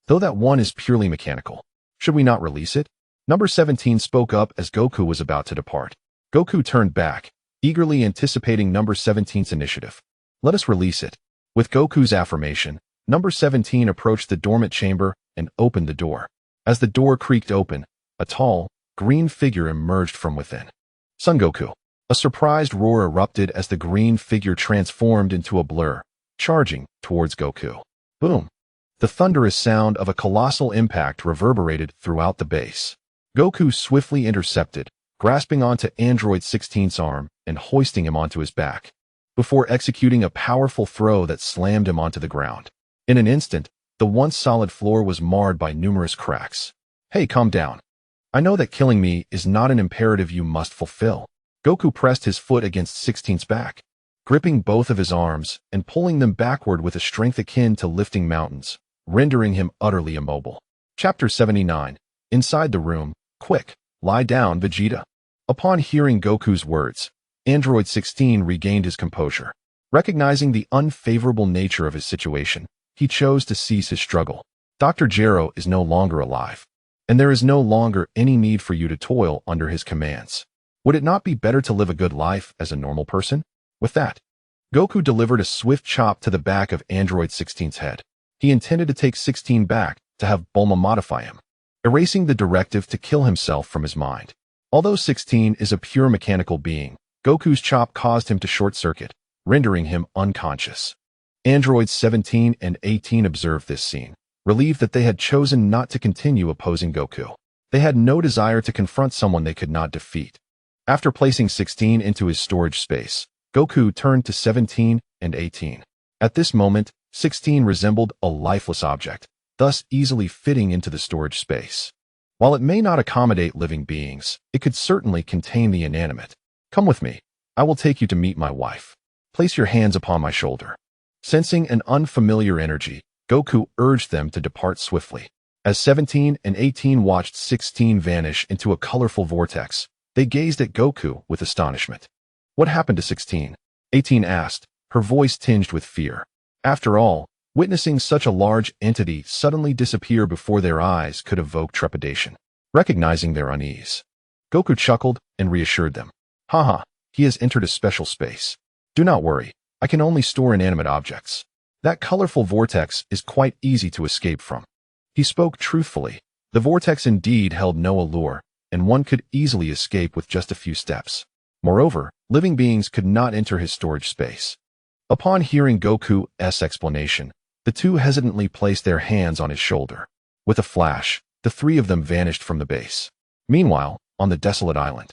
Though that one is purely mechanical. Should we not release it? Number 17 spoke up as Goku was about to depart. Goku turned back, eagerly anticipating number 17's initiative. Let us release it. With Goku's affirmation, number 17 approached the dormant chamber and opened the door. As the door creaked open, a tall, green figure emerged from within. Son Goku. A surprised roar erupted as the green figure transformed into a blur, charging towards Goku. Boom! The thunderous sound of a colossal impact reverberated throughout the base. Goku swiftly intercepted, grasping onto Android 16's arm and hoisting him onto his back, before executing a powerful throw that slammed him onto the ground. In an instant, the once solid floor was marred by numerous cracks. Hey, calm down. I know that killing me is not an imperative you must fulfill. Goku pressed his foot against 16's back, gripping both of his arms and pulling them backward with a strength akin to lifting mountains, rendering him utterly immobile. Chapter 79. Inside the room. Quick, lie down, Vegeta. Upon hearing Goku's words, Android 16 regained his composure. Recognizing the unfavorable nature of his situation, he chose to cease his struggle. Dr. Gero is no longer alive, and there is no longer any need for you to toil under his commands. Would it not be better to live a good life as a normal person? With that, Goku delivered a swift chop to the back of Android 16's head. He intended to take 16 back to have Bulma modify him, erasing the directive to kill himself from his mind. Although 16 is a pure mechanical being, Goku's chop caused him to short-circuit, rendering him unconscious. Androids 17 and 18 observed this scene, relieved that they had chosen not to continue opposing Goku. They had no desire to confront someone they could not defeat. After placing 16 into his storage space, Goku turned to 17 and 18. At this moment, 16 resembled a lifeless object, thus easily fitting into the storage space. While it may not accommodate living beings, it could certainly contain the inanimate. Come with me. I will take you to meet my wife. Place your hands upon my shoulder. Sensing an unfamiliar energy, Goku urged them to depart swiftly. As 17 and 18 watched 16 vanish into a colorful vortex, they gazed at Goku with astonishment. What happened to 16? 18 asked, her voice tinged with fear. After all, witnessing such a large entity suddenly disappear before their eyes could evoke trepidation. Recognizing their unease, Goku chuckled and reassured them. Haha, he has entered a special space. Do not worry, I can only store inanimate objects. That colorful vortex is quite easy to escape from. He spoke truthfully. The vortex indeed held no allure, and one could easily escape with just a few steps. Moreover, living beings could not enter his storage space. Upon hearing Goku's explanation, the two hesitantly placed their hands on his shoulder. With a flash, the three of them vanished from the base. Meanwhile, on the desolate island,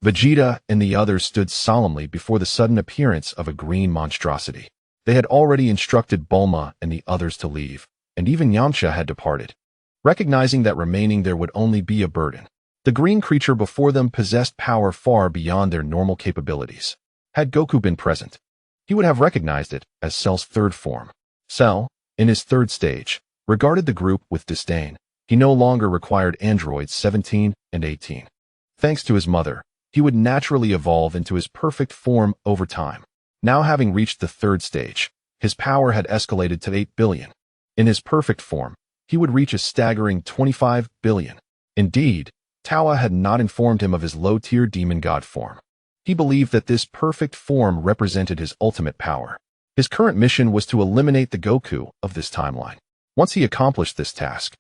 Vegeta and the others stood solemnly before the sudden appearance of a green monstrosity. They had already instructed Bulma and the others to leave, and even Yamcha had departed. Recognizing that remaining there would only be a burden, the green creature before them possessed power far beyond their normal capabilities. Had Goku been present, he would have recognized it as Cell's third form. Cell, in his third stage, regarded the group with disdain. He no longer required androids 17 and 18. Thanks to his mother, he would naturally evolve into his perfect form over time. Now having reached the third stage, his power had escalated to 8 billion. In his perfect form, he would reach a staggering 25 billion. Indeed, Tawa had not informed him of his low-tier demon god form. He believed that this perfect form represented his ultimate power. His current mission was to eliminate the Goku of this timeline. Once he accomplished this task,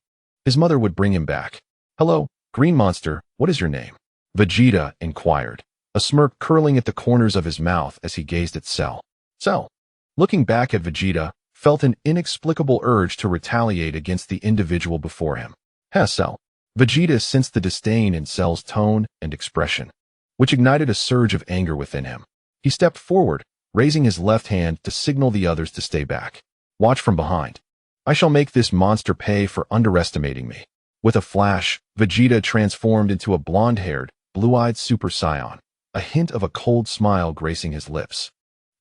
his mother would bring him back. Hello, green monster, what is your name? Vegeta inquired, a smirk curling at the corners of his mouth as he gazed at Cell. Cell, looking back at Vegeta, felt an inexplicable urge to retaliate against the individual before him. Cell. Vegeta sensed the disdain in Cell's tone and expression, which ignited a surge of anger within him. He stepped forward, raising his left hand to signal the others to stay back. Watch from behind. I shall make this monster pay for underestimating me. With a flash, Vegeta transformed into a blonde-haired, blue-eyed Super Saiyan, a hint of a cold smile gracing his lips.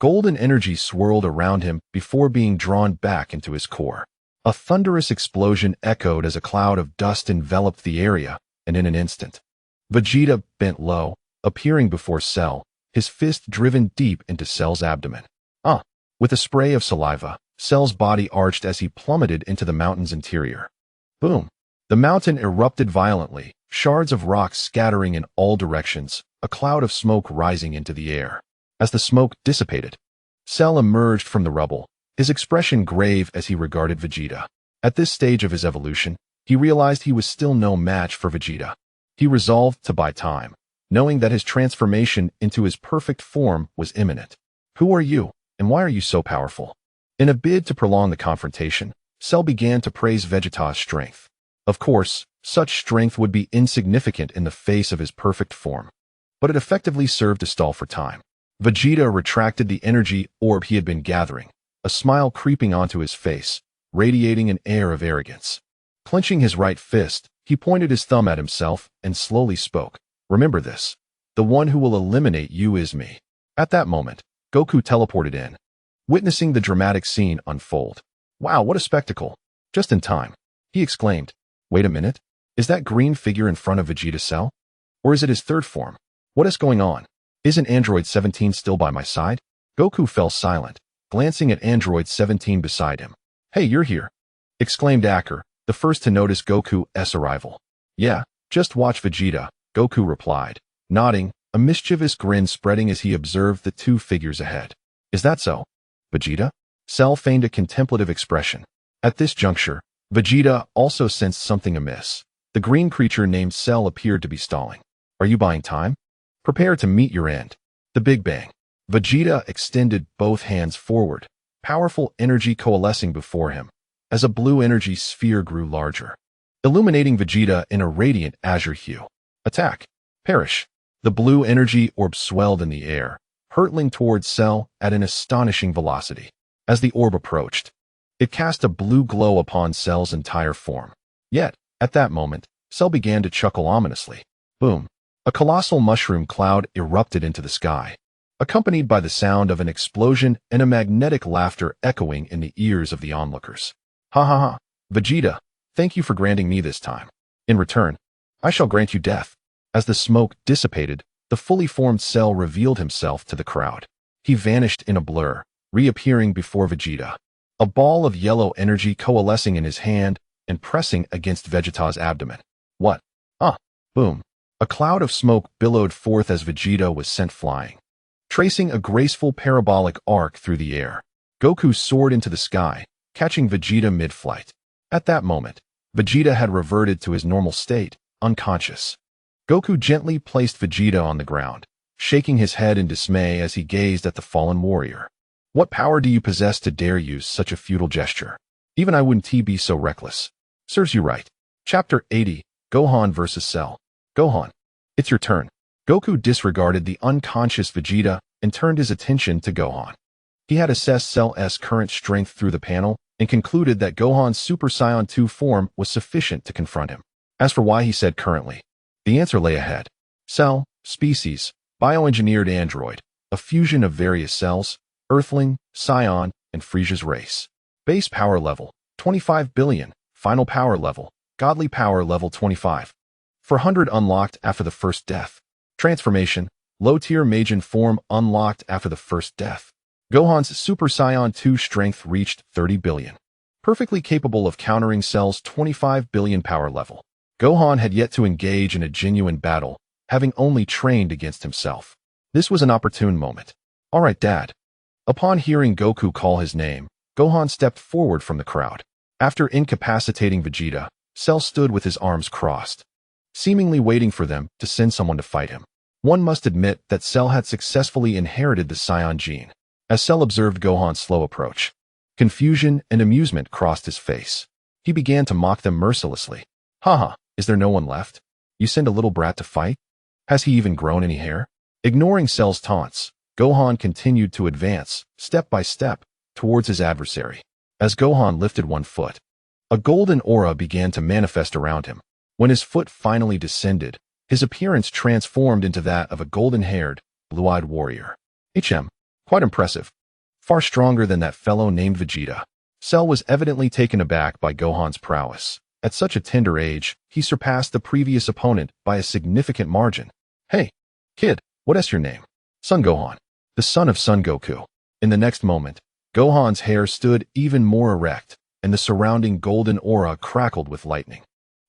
Golden energy swirled around him before being drawn back into his core. A thunderous explosion echoed as a cloud of dust enveloped the area, and in an instant, Vegeta bent low, appearing before Cell, his fist driven deep into Cell's abdomen. With a spray of saliva, Cell's body arched as he plummeted into the mountain's interior. Boom! The mountain erupted violently, shards of rock scattering in all directions, a cloud of smoke rising into the air. As the smoke dissipated, Cell emerged from the rubble, his expression grave as he regarded Vegeta. At this stage of his evolution, he realized he was still no match for Vegeta. He resolved to buy time, knowing that his transformation into his perfect form was imminent. Who are you, and why are you so powerful? In a bid to prolong the confrontation, Cell began to praise Vegeta's strength. Of course, such strength would be insignificant in the face of his perfect form, but it effectively served to stall for time. Vegeta retracted the energy orb he had been gathering, a smile creeping onto his face, radiating an air of arrogance. Clenching his right fist, he pointed his thumb at himself and slowly spoke. Remember this. The one who will eliminate you is me. At that moment, Goku teleported in, witnessing the dramatic scene unfold. Wow, what a spectacle. Just in time, he exclaimed. Wait a minute. Is that green figure in front of Vegeta Cell? Or is it his third form? What is going on? Isn't Android 17 still by my side? Goku fell silent, glancing at Android 17 beside him. Hey, you're here, exclaimed Acker, the first to notice Goku's arrival. Yeah, just watch Vegeta, Goku replied, nodding, a mischievous grin spreading as he observed the two figures ahead. Is that so, Vegeta? Cell feigned a contemplative expression. At this juncture, Vegeta also sensed something amiss. The green creature named Cell appeared to be stalling. Are you buying time? Prepare to meet your end. The Big Bang. Vegeta extended both hands forward, powerful energy coalescing before him, as a blue energy sphere grew larger, illuminating Vegeta in a radiant azure hue. Attack! Perish! The blue energy orb swelled in the air, hurtling towards Cell at an astonishing velocity. As the orb approached, it cast a blue glow upon Cell's entire form. Yet, at that moment, Cell began to chuckle ominously. Boom! A colossal mushroom cloud erupted into the sky, accompanied by the sound of an explosion and a magnetic laughter echoing in the ears of the onlookers. Ha ha ha! Vegeta, thank you for granting me this time. In return, I shall grant you death. As the smoke dissipated, the fully formed Cell revealed himself to the crowd. He vanished in a blur, reappearing before Vegeta, a ball of yellow energy coalescing in his hand and pressing against Vegeta's abdomen. What? Boom. A cloud of smoke billowed forth as Vegeta was sent flying, tracing a graceful parabolic arc through the air. Goku soared into the sky, catching Vegeta mid-flight. At that moment, Vegeta had reverted to his normal state, unconscious. Goku gently placed Vegeta on the ground, shaking his head in dismay as he gazed at the fallen warrior. What power do you possess to dare use such a futile gesture? Even I wouldn't be so reckless. Serves you right. Chapter 80, Gohan vs. Cell. Gohan, it's your turn. Goku disregarded the unconscious Vegeta and turned his attention to Gohan. He had assessed Cell's current strength through the panel and concluded that Gohan's Super Saiyan 2 form was sufficient to confront him. As for why he said currently, the answer lay ahead. Cell, species, bioengineered android, a fusion of various cells, Earthling, Saiyan, and Frisia's race. Base power level, 25 billion. Final power level, godly power level 25. 400 unlocked after the first death. Transformation, low-tier Majin form unlocked after the first death. Gohan's Super Saiyan 2 strength reached 30 billion. Perfectly capable of countering Cell's 25 billion power level. Gohan had yet to engage in a genuine battle, having only trained against himself. This was an opportune moment. All right, Dad. Upon hearing Goku call his name, Gohan stepped forward from the crowd. After incapacitating Vegeta, Cell stood with his arms crossed, seemingly waiting for them to send someone to fight him. One must admit that Cell had successfully inherited the Saiyan gene. As Cell observed Gohan's slow approach, confusion and amusement crossed his face. He began to mock them mercilessly. Haha, is there no one left? You send a little brat to fight? Has he even grown any hair? Ignoring Cell's taunts, Gohan continued to advance, step by step, towards his adversary. As Gohan lifted one foot, a golden aura began to manifest around him. When his foot finally descended, his appearance transformed into that of a golden-haired, blue-eyed warrior. Quite impressive. Far stronger than that fellow named Vegeta. Cell was evidently taken aback by Gohan's prowess. At such a tender age, he surpassed the previous opponent by a significant margin. Hey, kid, what's your name? Son Gohan, the son of Son Goku. In the next moment, Gohan's hair stood even more erect, and the surrounding golden aura crackled with lightning.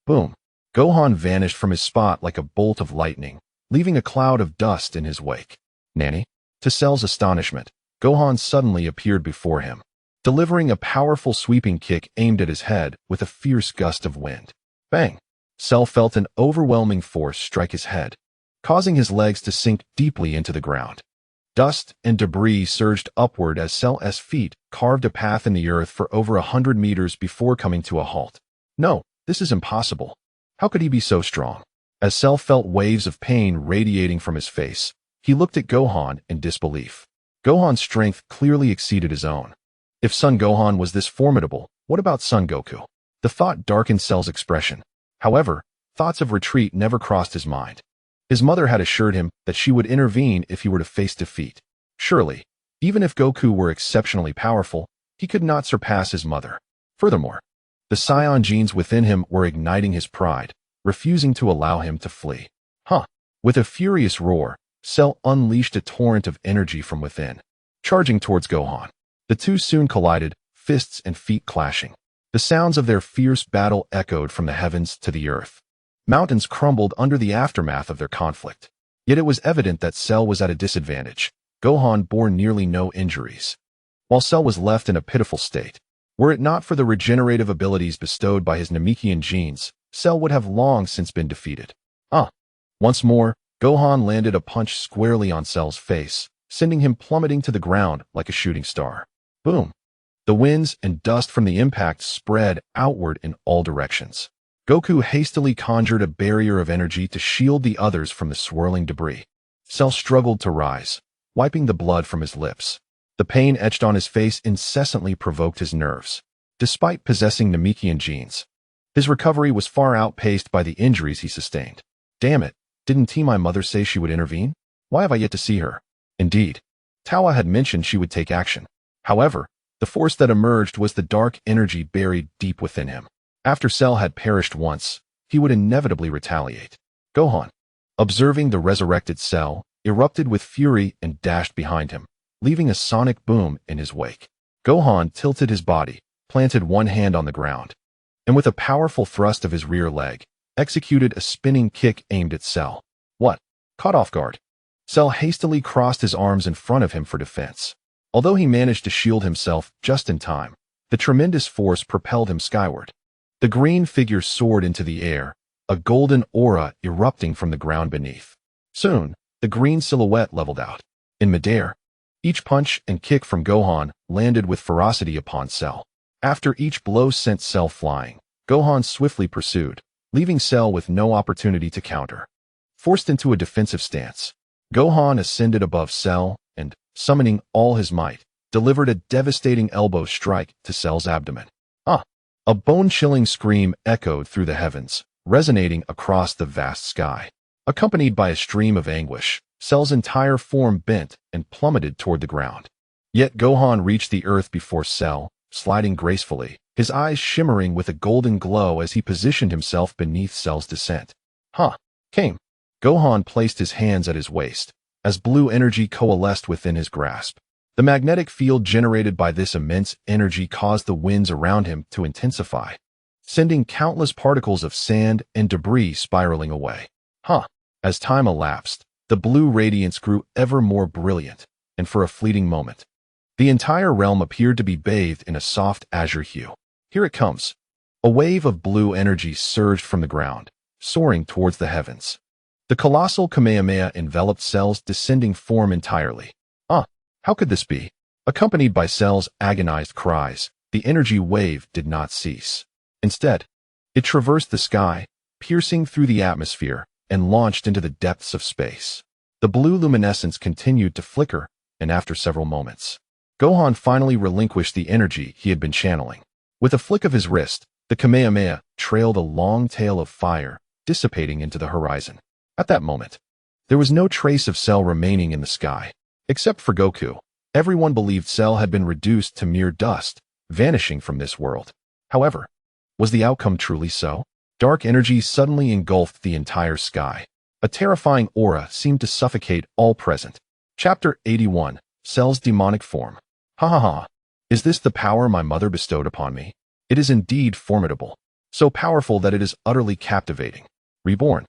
Boom! Gohan vanished from his spot like a bolt of lightning, leaving a cloud of dust in his wake. Nanny? To Cell's astonishment, Gohan suddenly appeared before him, delivering a powerful sweeping kick aimed at his head with a fierce gust of wind. Bang! Cell felt an overwhelming force strike his head, causing his legs to sink deeply into the ground. Dust and debris surged upward as Cell's feet carved a path in the earth for over 100 meters before coming to a halt. No, this is impossible. How could he be so strong? As Cell felt waves of pain radiating from his face, he looked at Gohan in disbelief. Gohan's strength clearly exceeded his own. If Son Gohan was this formidable, what about Son Goku? The thought darkened Cell's expression. However, thoughts of retreat never crossed his mind. His mother had assured him that she would intervene if he were to face defeat. Surely, even if Goku were exceptionally powerful, he could not surpass his mother. Furthermore, the Saiyan genes within him were igniting his pride, refusing to allow him to flee. With a furious roar, Cell unleashed a torrent of energy from within, charging towards Gohan. The two soon collided, fists and feet clashing. The sounds of their fierce battle echoed from the heavens to the earth. Mountains crumbled under the aftermath of their conflict. Yet it was evident that Cell was at a disadvantage. Gohan bore nearly no injuries, while Cell was left in a pitiful state. Were it not for the regenerative abilities bestowed by his Namekian genes, Cell would have long since been defeated. Once more, Gohan landed a punch squarely on Cell's face, sending him plummeting to the ground like a shooting star. Boom! The winds and dust from the impact spread outward in all directions. Goku hastily conjured a barrier of energy to shield the others from the swirling debris. Cell struggled to rise, wiping the blood from his lips. The pain etched on his face incessantly provoked his nerves. Despite possessing Namekian genes, his recovery was far outpaced by the injuries he sustained. Damn it, didn't my mother say she would intervene? Why have I yet to see her? Indeed, Tawa had mentioned she would take action. However, the force that emerged was the dark energy buried deep within him. After Cell had perished once, he would inevitably retaliate. Gohan, observing the resurrected Cell, erupted with fury and dashed behind him, leaving a sonic boom in his wake. Gohan tilted his body, planted one hand on the ground, and with a powerful thrust of his rear leg, executed a spinning kick aimed at Cell. What? Caught off guard. Cell hastily crossed his arms in front of him for defense. Although he managed to shield himself just in time, the tremendous force propelled him skyward. The green figure soared into the air, a golden aura erupting from the ground beneath. Soon, the green silhouette leveled out. In midair, each punch and kick from Gohan landed with ferocity upon Cell. After each blow sent Cell flying, Gohan swiftly pursued, leaving Cell with no opportunity to counter. Forced into a defensive stance, Gohan ascended above Cell and, summoning all his might, delivered a devastating elbow strike to Cell's abdomen. A bone-chilling scream echoed through the heavens, resonating across the vast sky. Accompanied by a stream of anguish, Cell's entire form bent and plummeted toward the ground. Yet Gohan reached the earth before Cell, sliding gracefully, his eyes shimmering with a golden glow as he positioned himself beneath Cell's descent. Came. Gohan placed his hands at his waist, as blue energy coalesced within his grasp. The magnetic field generated by this immense energy caused the winds around him to intensify, sending countless particles of sand and debris spiraling away. As time elapsed, the blue radiance grew ever more brilliant, and for a fleeting moment, the entire realm appeared to be bathed in a soft azure hue. Here it comes. A wave of blue energy surged from the ground, soaring towards the heavens. The colossal Kamehameha enveloped Cell's descending form entirely. How could this be? Accompanied by Cell's agonized cries, the energy wave did not cease. Instead, it traversed the sky, piercing through the atmosphere, and launched into the depths of space. The blue luminescence continued to flicker, and after several moments, Gohan finally relinquished the energy he had been channeling. With a flick of his wrist, the Kamehameha trailed a long tail of fire, dissipating into the horizon. At that moment, there was no trace of Cell remaining in the sky. Except for Goku, everyone believed Cell had been reduced to mere dust, vanishing from this world. However, was the outcome truly so? Dark energy suddenly engulfed the entire sky. A terrifying aura seemed to suffocate all present. Chapter 81, Cell's demonic form. Is this the power my mother bestowed upon me? It is indeed formidable, so powerful that it is utterly captivating. Reborn.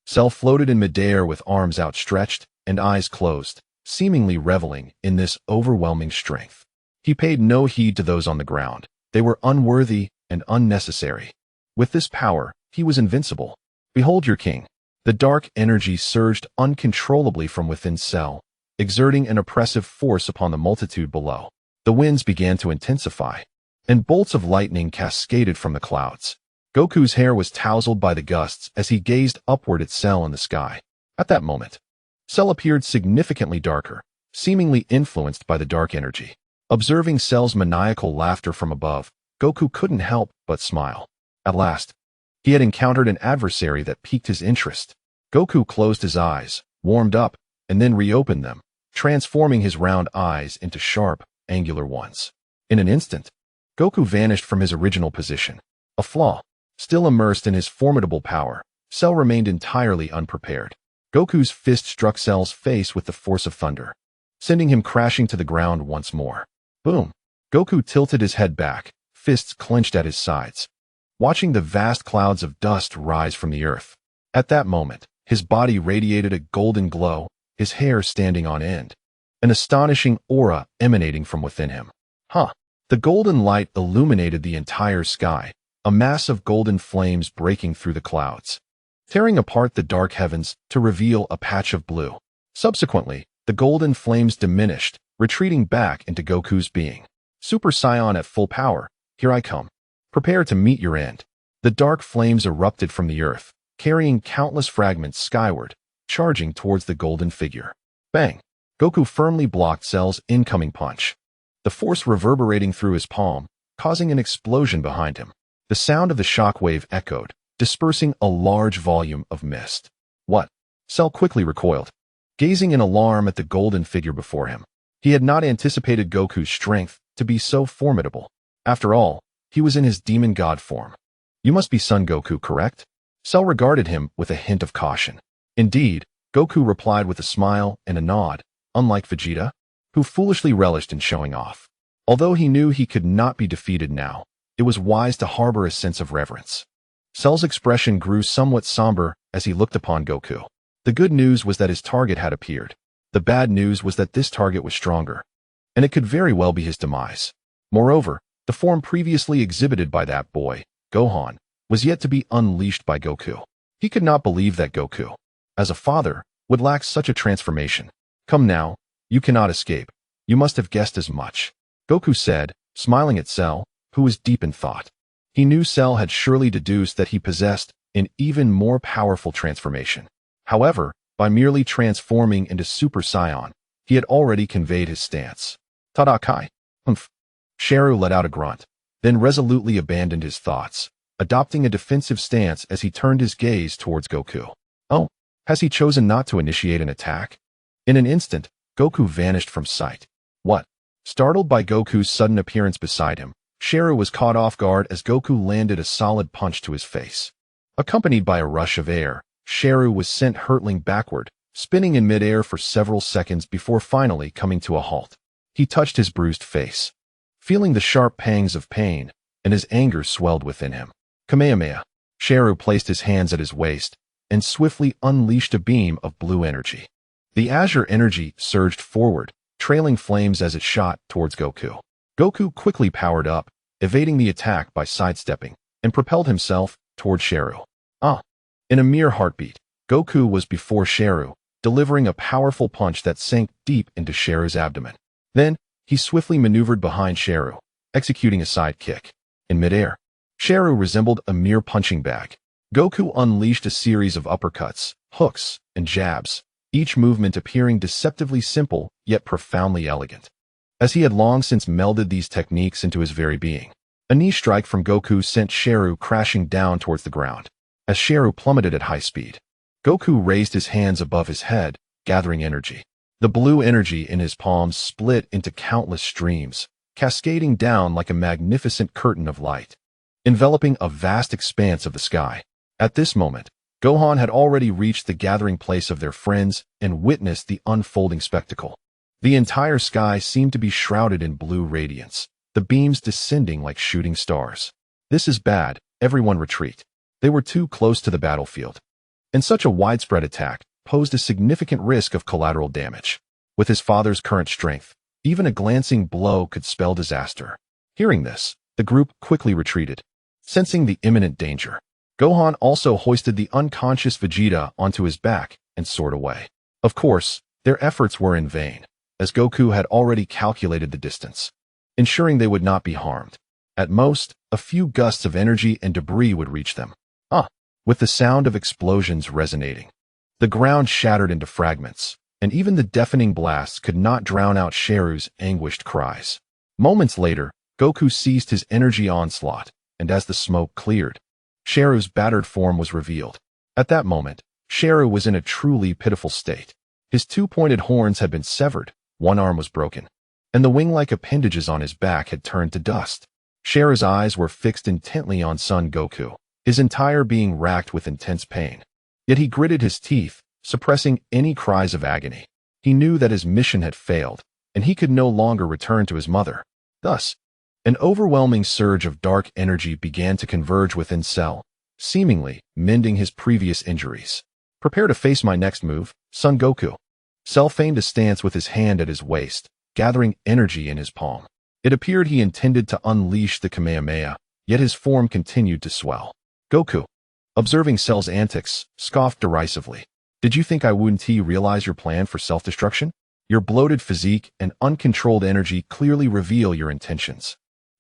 Cell floated in midair with arms outstretched and eyes closed, seemingly reveling in this overwhelming strength. He paid no heed to those on the ground. They were unworthy and unnecessary. With this power, he was invincible. Behold your king. The dark energy surged uncontrollably from within Cell, exerting an oppressive force upon the multitude below. The winds began to intensify, and bolts of lightning cascaded from the clouds. Goku's hair was tousled by the gusts as he gazed upward at Cell in the sky. At that moment, Cell appeared significantly darker, seemingly influenced by the dark energy. Observing Cell's maniacal laughter from above, Goku couldn't help but smile. At last, he had encountered an adversary that piqued his interest. Goku closed his eyes, warmed up, and then reopened them, transforming his round eyes into sharp, angular ones. In an instant, Goku vanished from his original position. A flaw. Still immersed in his formidable power, Cell remained entirely unprepared. Goku's fist struck Cell's face with the force of thunder, sending him crashing to the ground once more. Boom! Goku tilted his head back, fists clenched at his sides, watching the vast clouds of dust rise from the earth. At that moment, His body radiated a golden glow, his hair standing on end, an astonishing aura emanating from within him. The golden light illuminated the entire sky, a mass of golden flames breaking through the clouds, tearing apart the dark heavens to reveal a patch of blue. Subsequently, the golden flames diminished, retreating back into Goku's being. Super Saiyan at full power, here I come. Prepare to meet your end. The dark flames erupted from the earth, carrying countless fragments skyward, charging towards the golden figure. Bang! Goku firmly blocked Cell's incoming punch, the force reverberating through his palm, causing an explosion behind him. The sound of the shockwave echoed, dispersing a large volume of mist. What? Cell quickly recoiled, gazing in alarm at the golden figure before him. He had not anticipated Goku's strength to be so formidable. After all, he was in his demon god form. You must be Son Goku, correct? Cell regarded him with a hint of caution. Indeed, Goku replied with a smile and a nod, unlike Vegeta, who foolishly relished in showing off. Although he knew he could not be defeated now, it was wise to harbor a sense of reverence. Cell's expression grew somewhat somber as he looked upon Goku. The good news was that his target had appeared. The bad news was that this target was stronger, and it could very well be his demise. Moreover, the form previously exhibited by that boy, Gohan, was yet to be unleashed by Goku. He could not believe that Goku, as a father, would lack such a transformation. Come now, you cannot escape. You must have guessed as much, Goku said, smiling at Cell, who was deep in thought. He knew Cell had surely deduced that he possessed an even more powerful transformation. However, by merely transforming into Super Saiyan, he had already conveyed his stance. Tada Kai. Humph. Sheru let out a grunt, then resolutely abandoned his thoughts, adopting a defensive stance as he turned his gaze towards Goku. Oh, has he chosen not to initiate an attack? In an instant, Goku vanished from sight. What? Startled by Goku's sudden appearance beside him, Sheru was caught off guard as Goku landed a solid punch to his face. Accompanied by a rush of air, Sheru was sent hurtling backward, spinning in midair for several seconds before finally coming to a halt. He touched his bruised face, feeling the sharp pangs of pain, and his anger swelled within him. Kamehameha. Sheru placed his hands at his waist and swiftly unleashed a beam of blue energy. The azure energy surged forward, trailing flames as it shot towards Goku. Goku quickly powered up, evading the attack by sidestepping, and propelled himself toward Sheru. In a mere heartbeat, Goku was before Sheru, delivering a powerful punch that sank deep into Sheru's abdomen. Then, he swiftly maneuvered behind Sheru, executing a side kick. In midair, Sheru resembled a mere punching bag. Goku unleashed a series of uppercuts, hooks, and jabs, each movement appearing deceptively simple yet profoundly elegant, as he had long since melded these techniques into his very being. A knee strike from Goku sent Sheru crashing down towards the ground. As Sheru plummeted at high speed, Goku raised his hands above his head, gathering energy. The blue energy in his palms split into countless streams, cascading down like a magnificent curtain of light, enveloping a vast expanse of the sky. At this moment, Gohan had already reached the gathering place of their friends and witnessed the unfolding spectacle. The entire sky seemed to be shrouded in blue radiance, the beams descending like shooting stars. This is bad, everyone retreat. They were too close to the battlefield, and such a widespread attack posed a significant risk of collateral damage. With his father's current strength, even a glancing blow could spell disaster. Hearing this, the group quickly retreated, sensing the imminent danger. Gohan also hoisted the unconscious Vegeta onto his back and soared away. Of course, their efforts were in vain, as Goku had already calculated the distance, ensuring they would not be harmed. At most, a few gusts of energy and debris would reach them. With the sound of explosions resonating, the ground shattered into fragments, and even the deafening blasts could not drown out Sheru's anguished cries. Moments later, Goku ceased his energy onslaught, and as the smoke cleared, Sheru's battered form was revealed. At that moment, Sheru was in a truly pitiful state. His two-pointed horns had been severed, one arm was broken, and the wing-like appendages on his back had turned to dust. Sheru's eyes were fixed intently on Son Goku, his entire being racked with intense pain. Yet he gritted his teeth, suppressing any cries of agony. He knew that his mission had failed, and he could no longer return to his mother. Thus, an overwhelming surge of dark energy began to converge within Cell, seemingly mending his previous injuries. Prepare to face my next move, Son Goku. Cell feigned a stance with his hand at his waist, gathering energy in his palm. It appeared he intended to unleash the Kamehameha, yet his form continued to swell. Goku, observing Cell's antics, scoffed derisively. Did you think I wouldn't realize your plan for self-destruction? Your bloated physique and uncontrolled energy clearly reveal your intentions.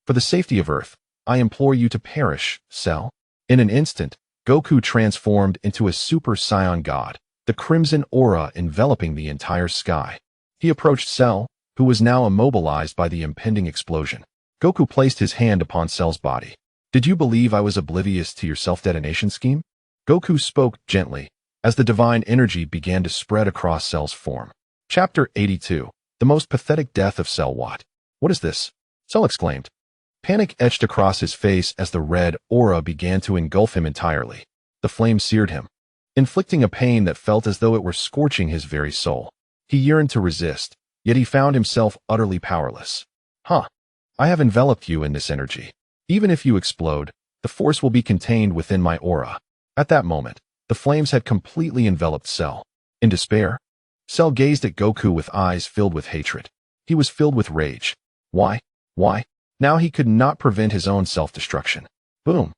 For the safety of Earth, I implore you to perish, Cell. In an instant, Goku transformed into a Super Saiyan God, the crimson aura enveloping the entire sky. He approached Cell, who was now immobilized by the impending explosion. Goku placed his hand upon Cell's body. Did you believe I was oblivious to your self-detonation scheme? Goku spoke gently, as the divine energy began to spread across Cell's form. Chapter 82. The most pathetic death of Cell. What is this? Cell exclaimed. Panic etched across his face as the red aura began to engulf him entirely. The flame seared him, inflicting a pain that felt as though it were scorching his very soul. He yearned to resist, yet he found himself utterly powerless. I have enveloped you in this energy. Even if you explode, the force will be contained within my aura. At that moment, the flames had completely enveloped Cell. In despair, Cell gazed at Goku with eyes filled with hatred. He was filled with rage. Why? Now he could not prevent his own self-destruction. Boom!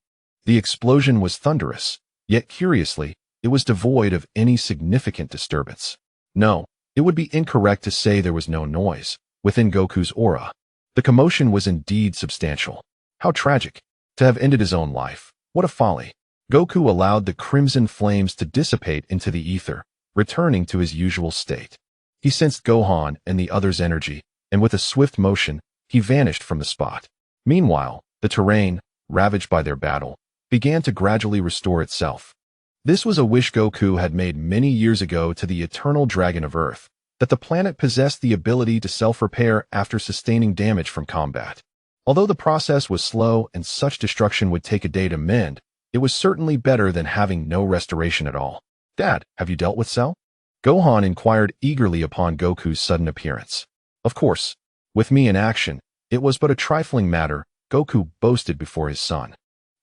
The explosion was thunderous, yet curiously, it was devoid of any significant disturbance. No, it would be incorrect to say there was no noise within Goku's aura. The commotion was indeed substantial. How tragic! To have ended his own life. What a folly! Goku allowed the crimson flames to dissipate into the ether, returning to his usual state. He sensed Gohan and the others' energy, and with a swift motion, he vanished from the spot. Meanwhile, the terrain, ravaged by their battle, began to gradually restore itself. This was a wish Goku had made many years ago to the eternal dragon of Earth, that the planet possessed the ability to self-repair after sustaining damage from combat. Although the process was slow and such destruction would take a day to mend, it was certainly better than having no restoration at all. Dad, have you dealt with Cell? Gohan inquired eagerly upon Goku's sudden appearance. Of course. With me in action, it was but a trifling matter, Goku boasted before his son.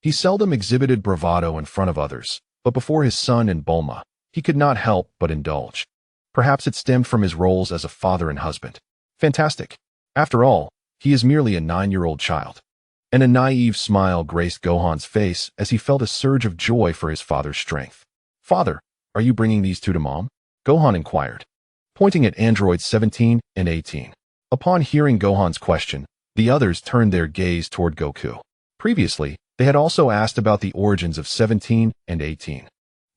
He seldom exhibited bravado in front of others, but before his son and Bulma, he could not help but indulge. Perhaps it stemmed from his roles as a father and husband. Fantastic. After all, he is merely a 9-year-old child. And a naive smile graced Gohan's face as he felt a surge of joy for his father's strength. Father, are you bringing these two to Mom? Gohan inquired, pointing at androids 17 and 18. Upon hearing Gohan's question, the others turned their gaze toward Goku. Previously, they had also asked about the origins of 17 and 18.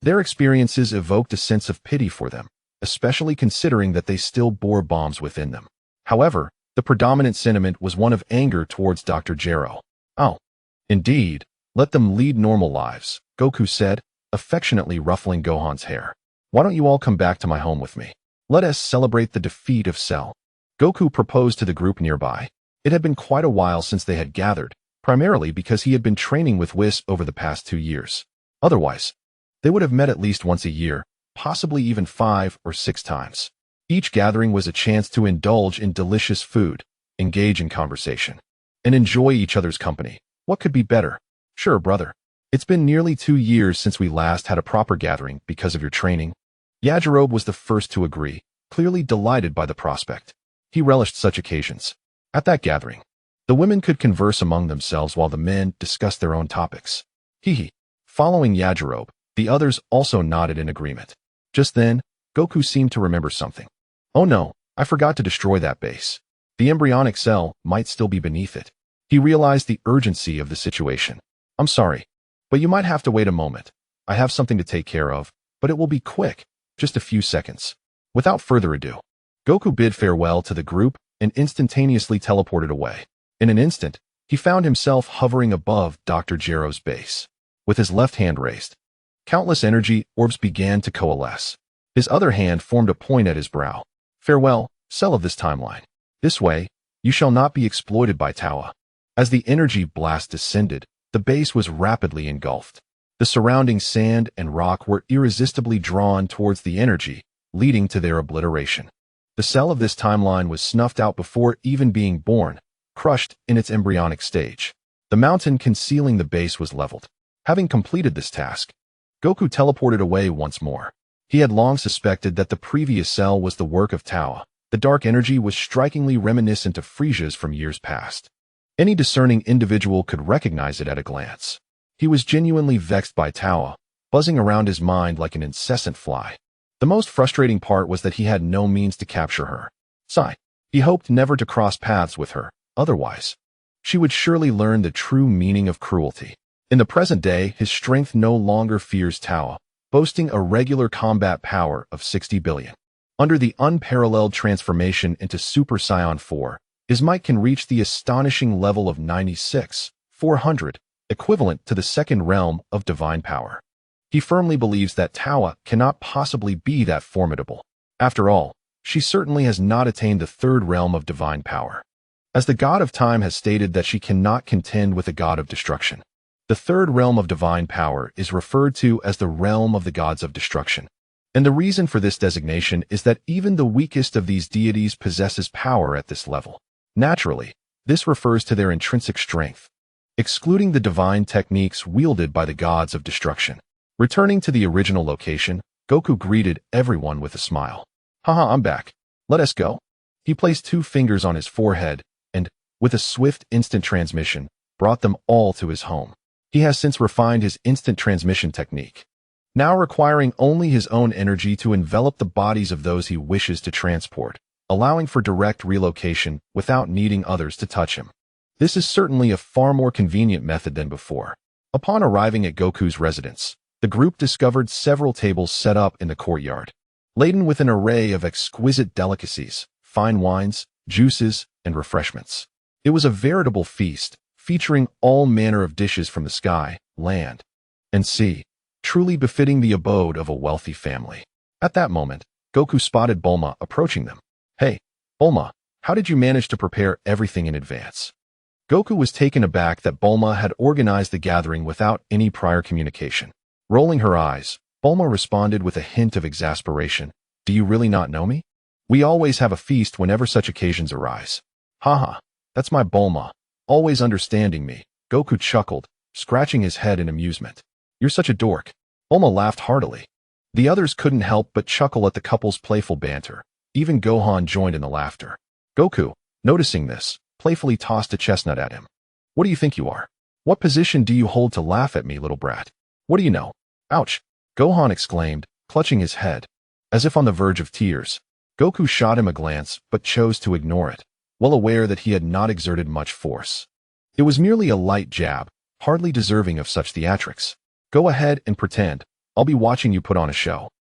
Their experiences evoked a sense of pity for them, especially considering that they still bore bombs within them. However, the predominant sentiment was one of anger towards Dr. Gero. Oh, indeed, let them lead normal lives, Goku said, affectionately ruffling Gohan's hair. Why don't you all come back to my home with me? Let us celebrate the defeat of Cell. Goku proposed to the group nearby. It had been quite a while since they had gathered, primarily because he had been training with Whis over the past 2 years. Otherwise, they would have met at least once a year, possibly even 5 or 6 times. Each gathering was a chance to indulge in delicious food, engage in conversation, and enjoy each other's company. What could be better? Sure, brother. It's been nearly 2 years since we last had a proper gathering because of your training. Yajirobe was the first to agree, clearly delighted by the prospect. He relished such occasions. At that gathering, the women could converse among themselves while the men discussed their own topics. Hee. Following Yajirobe, the others also nodded in agreement. Just then, Goku seemed to remember something. Oh no, I forgot to destroy that base. The embryonic cell might still be beneath it. He realized the urgency of the situation. I'm sorry, but you might have to wait a moment. I have something to take care of, but it will be quick, just a few seconds. Without further ado, Goku bid farewell to the group and instantaneously teleported away. In an instant, he found himself hovering above Dr. Gero's base. With his left hand raised, countless energy orbs began to coalesce. His other hand formed a point at his brow. Farewell, cell of this timeline. This way, you shall not be exploited by Tawa. As the energy blast descended, the base was rapidly engulfed. The surrounding sand and rock were irresistibly drawn towards the energy, leading to their obliteration. The cell of this timeline was snuffed out before even being born, crushed in its embryonic stage. The mountain concealing the base was leveled. Having completed this task, Goku teleported away once more. He had long suspected that the previous cell was the work of Tawa. The dark energy was strikingly reminiscent of Frisia's from years past. Any discerning individual could recognize it at a glance. He was genuinely vexed by Tawa, buzzing around his mind like an incessant fly. The most frustrating part was that he had no means to capture her. He hoped never to cross paths with her, otherwise she would surely learn the true meaning of cruelty. In the present day, his strength no longer fears Tawa, boasting a regular combat power of 60 billion. Under the unparalleled transformation into Super Saiyan 4, his might can reach the astonishing level of 96,400, equivalent to the second realm of divine power. He firmly believes that Tawa cannot possibly be that formidable. After all, she certainly has not attained the third realm of divine power. As the god of time has stated that she cannot contend with the god of destruction. The third realm of divine power is referred to as the realm of the gods of destruction. And the reason for this designation is that even the weakest of these deities possesses power at this level. Naturally, this refers to their intrinsic strength, excluding the divine techniques wielded by the gods of destruction. Returning to the original location, Goku greeted everyone with a smile. Haha, I'm back. Let us go. He placed 2 fingers on his forehead and, with a swift instant transmission, brought them all to his home. He has since refined his instant transmission technique, now requiring only his own energy to envelop the bodies of those he wishes to transport, allowing for direct relocation without needing others to touch him. This is certainly a far more convenient method than before. Upon arriving at Goku's residence, the group discovered several tables set up in the courtyard, laden with an array of exquisite delicacies, fine wines, juices, and refreshments. It was a veritable feast, featuring all manner of dishes from the sky, land, and sea, truly befitting the abode of a wealthy family. At that moment, Goku spotted Bulma approaching them. Hey, Bulma, how did you manage to prepare everything in advance? Goku was taken aback that Bulma had organized the gathering without any prior communication. Rolling her eyes, Bulma responded with a hint of exasperation. Do you really not know me? We always have a feast whenever such occasions arise. Haha, that's my Bulma, always understanding me. Goku chuckled, scratching his head in amusement. You're such a dork. Bulma laughed heartily. The others couldn't help but chuckle at the couple's playful banter. Even Gohan joined in the laughter. Goku, noticing this, playfully tossed a chestnut at him. What do you think you are? What position do you hold to laugh at me, little brat? What do you know? Ouch! Gohan exclaimed, clutching his head. As if on the verge of tears, Goku shot him a glance but chose to ignore it, well aware that he had not exerted much force. It was merely a light jab, hardly deserving of such theatrics. Go ahead and pretend. I'll be watching you put on a show.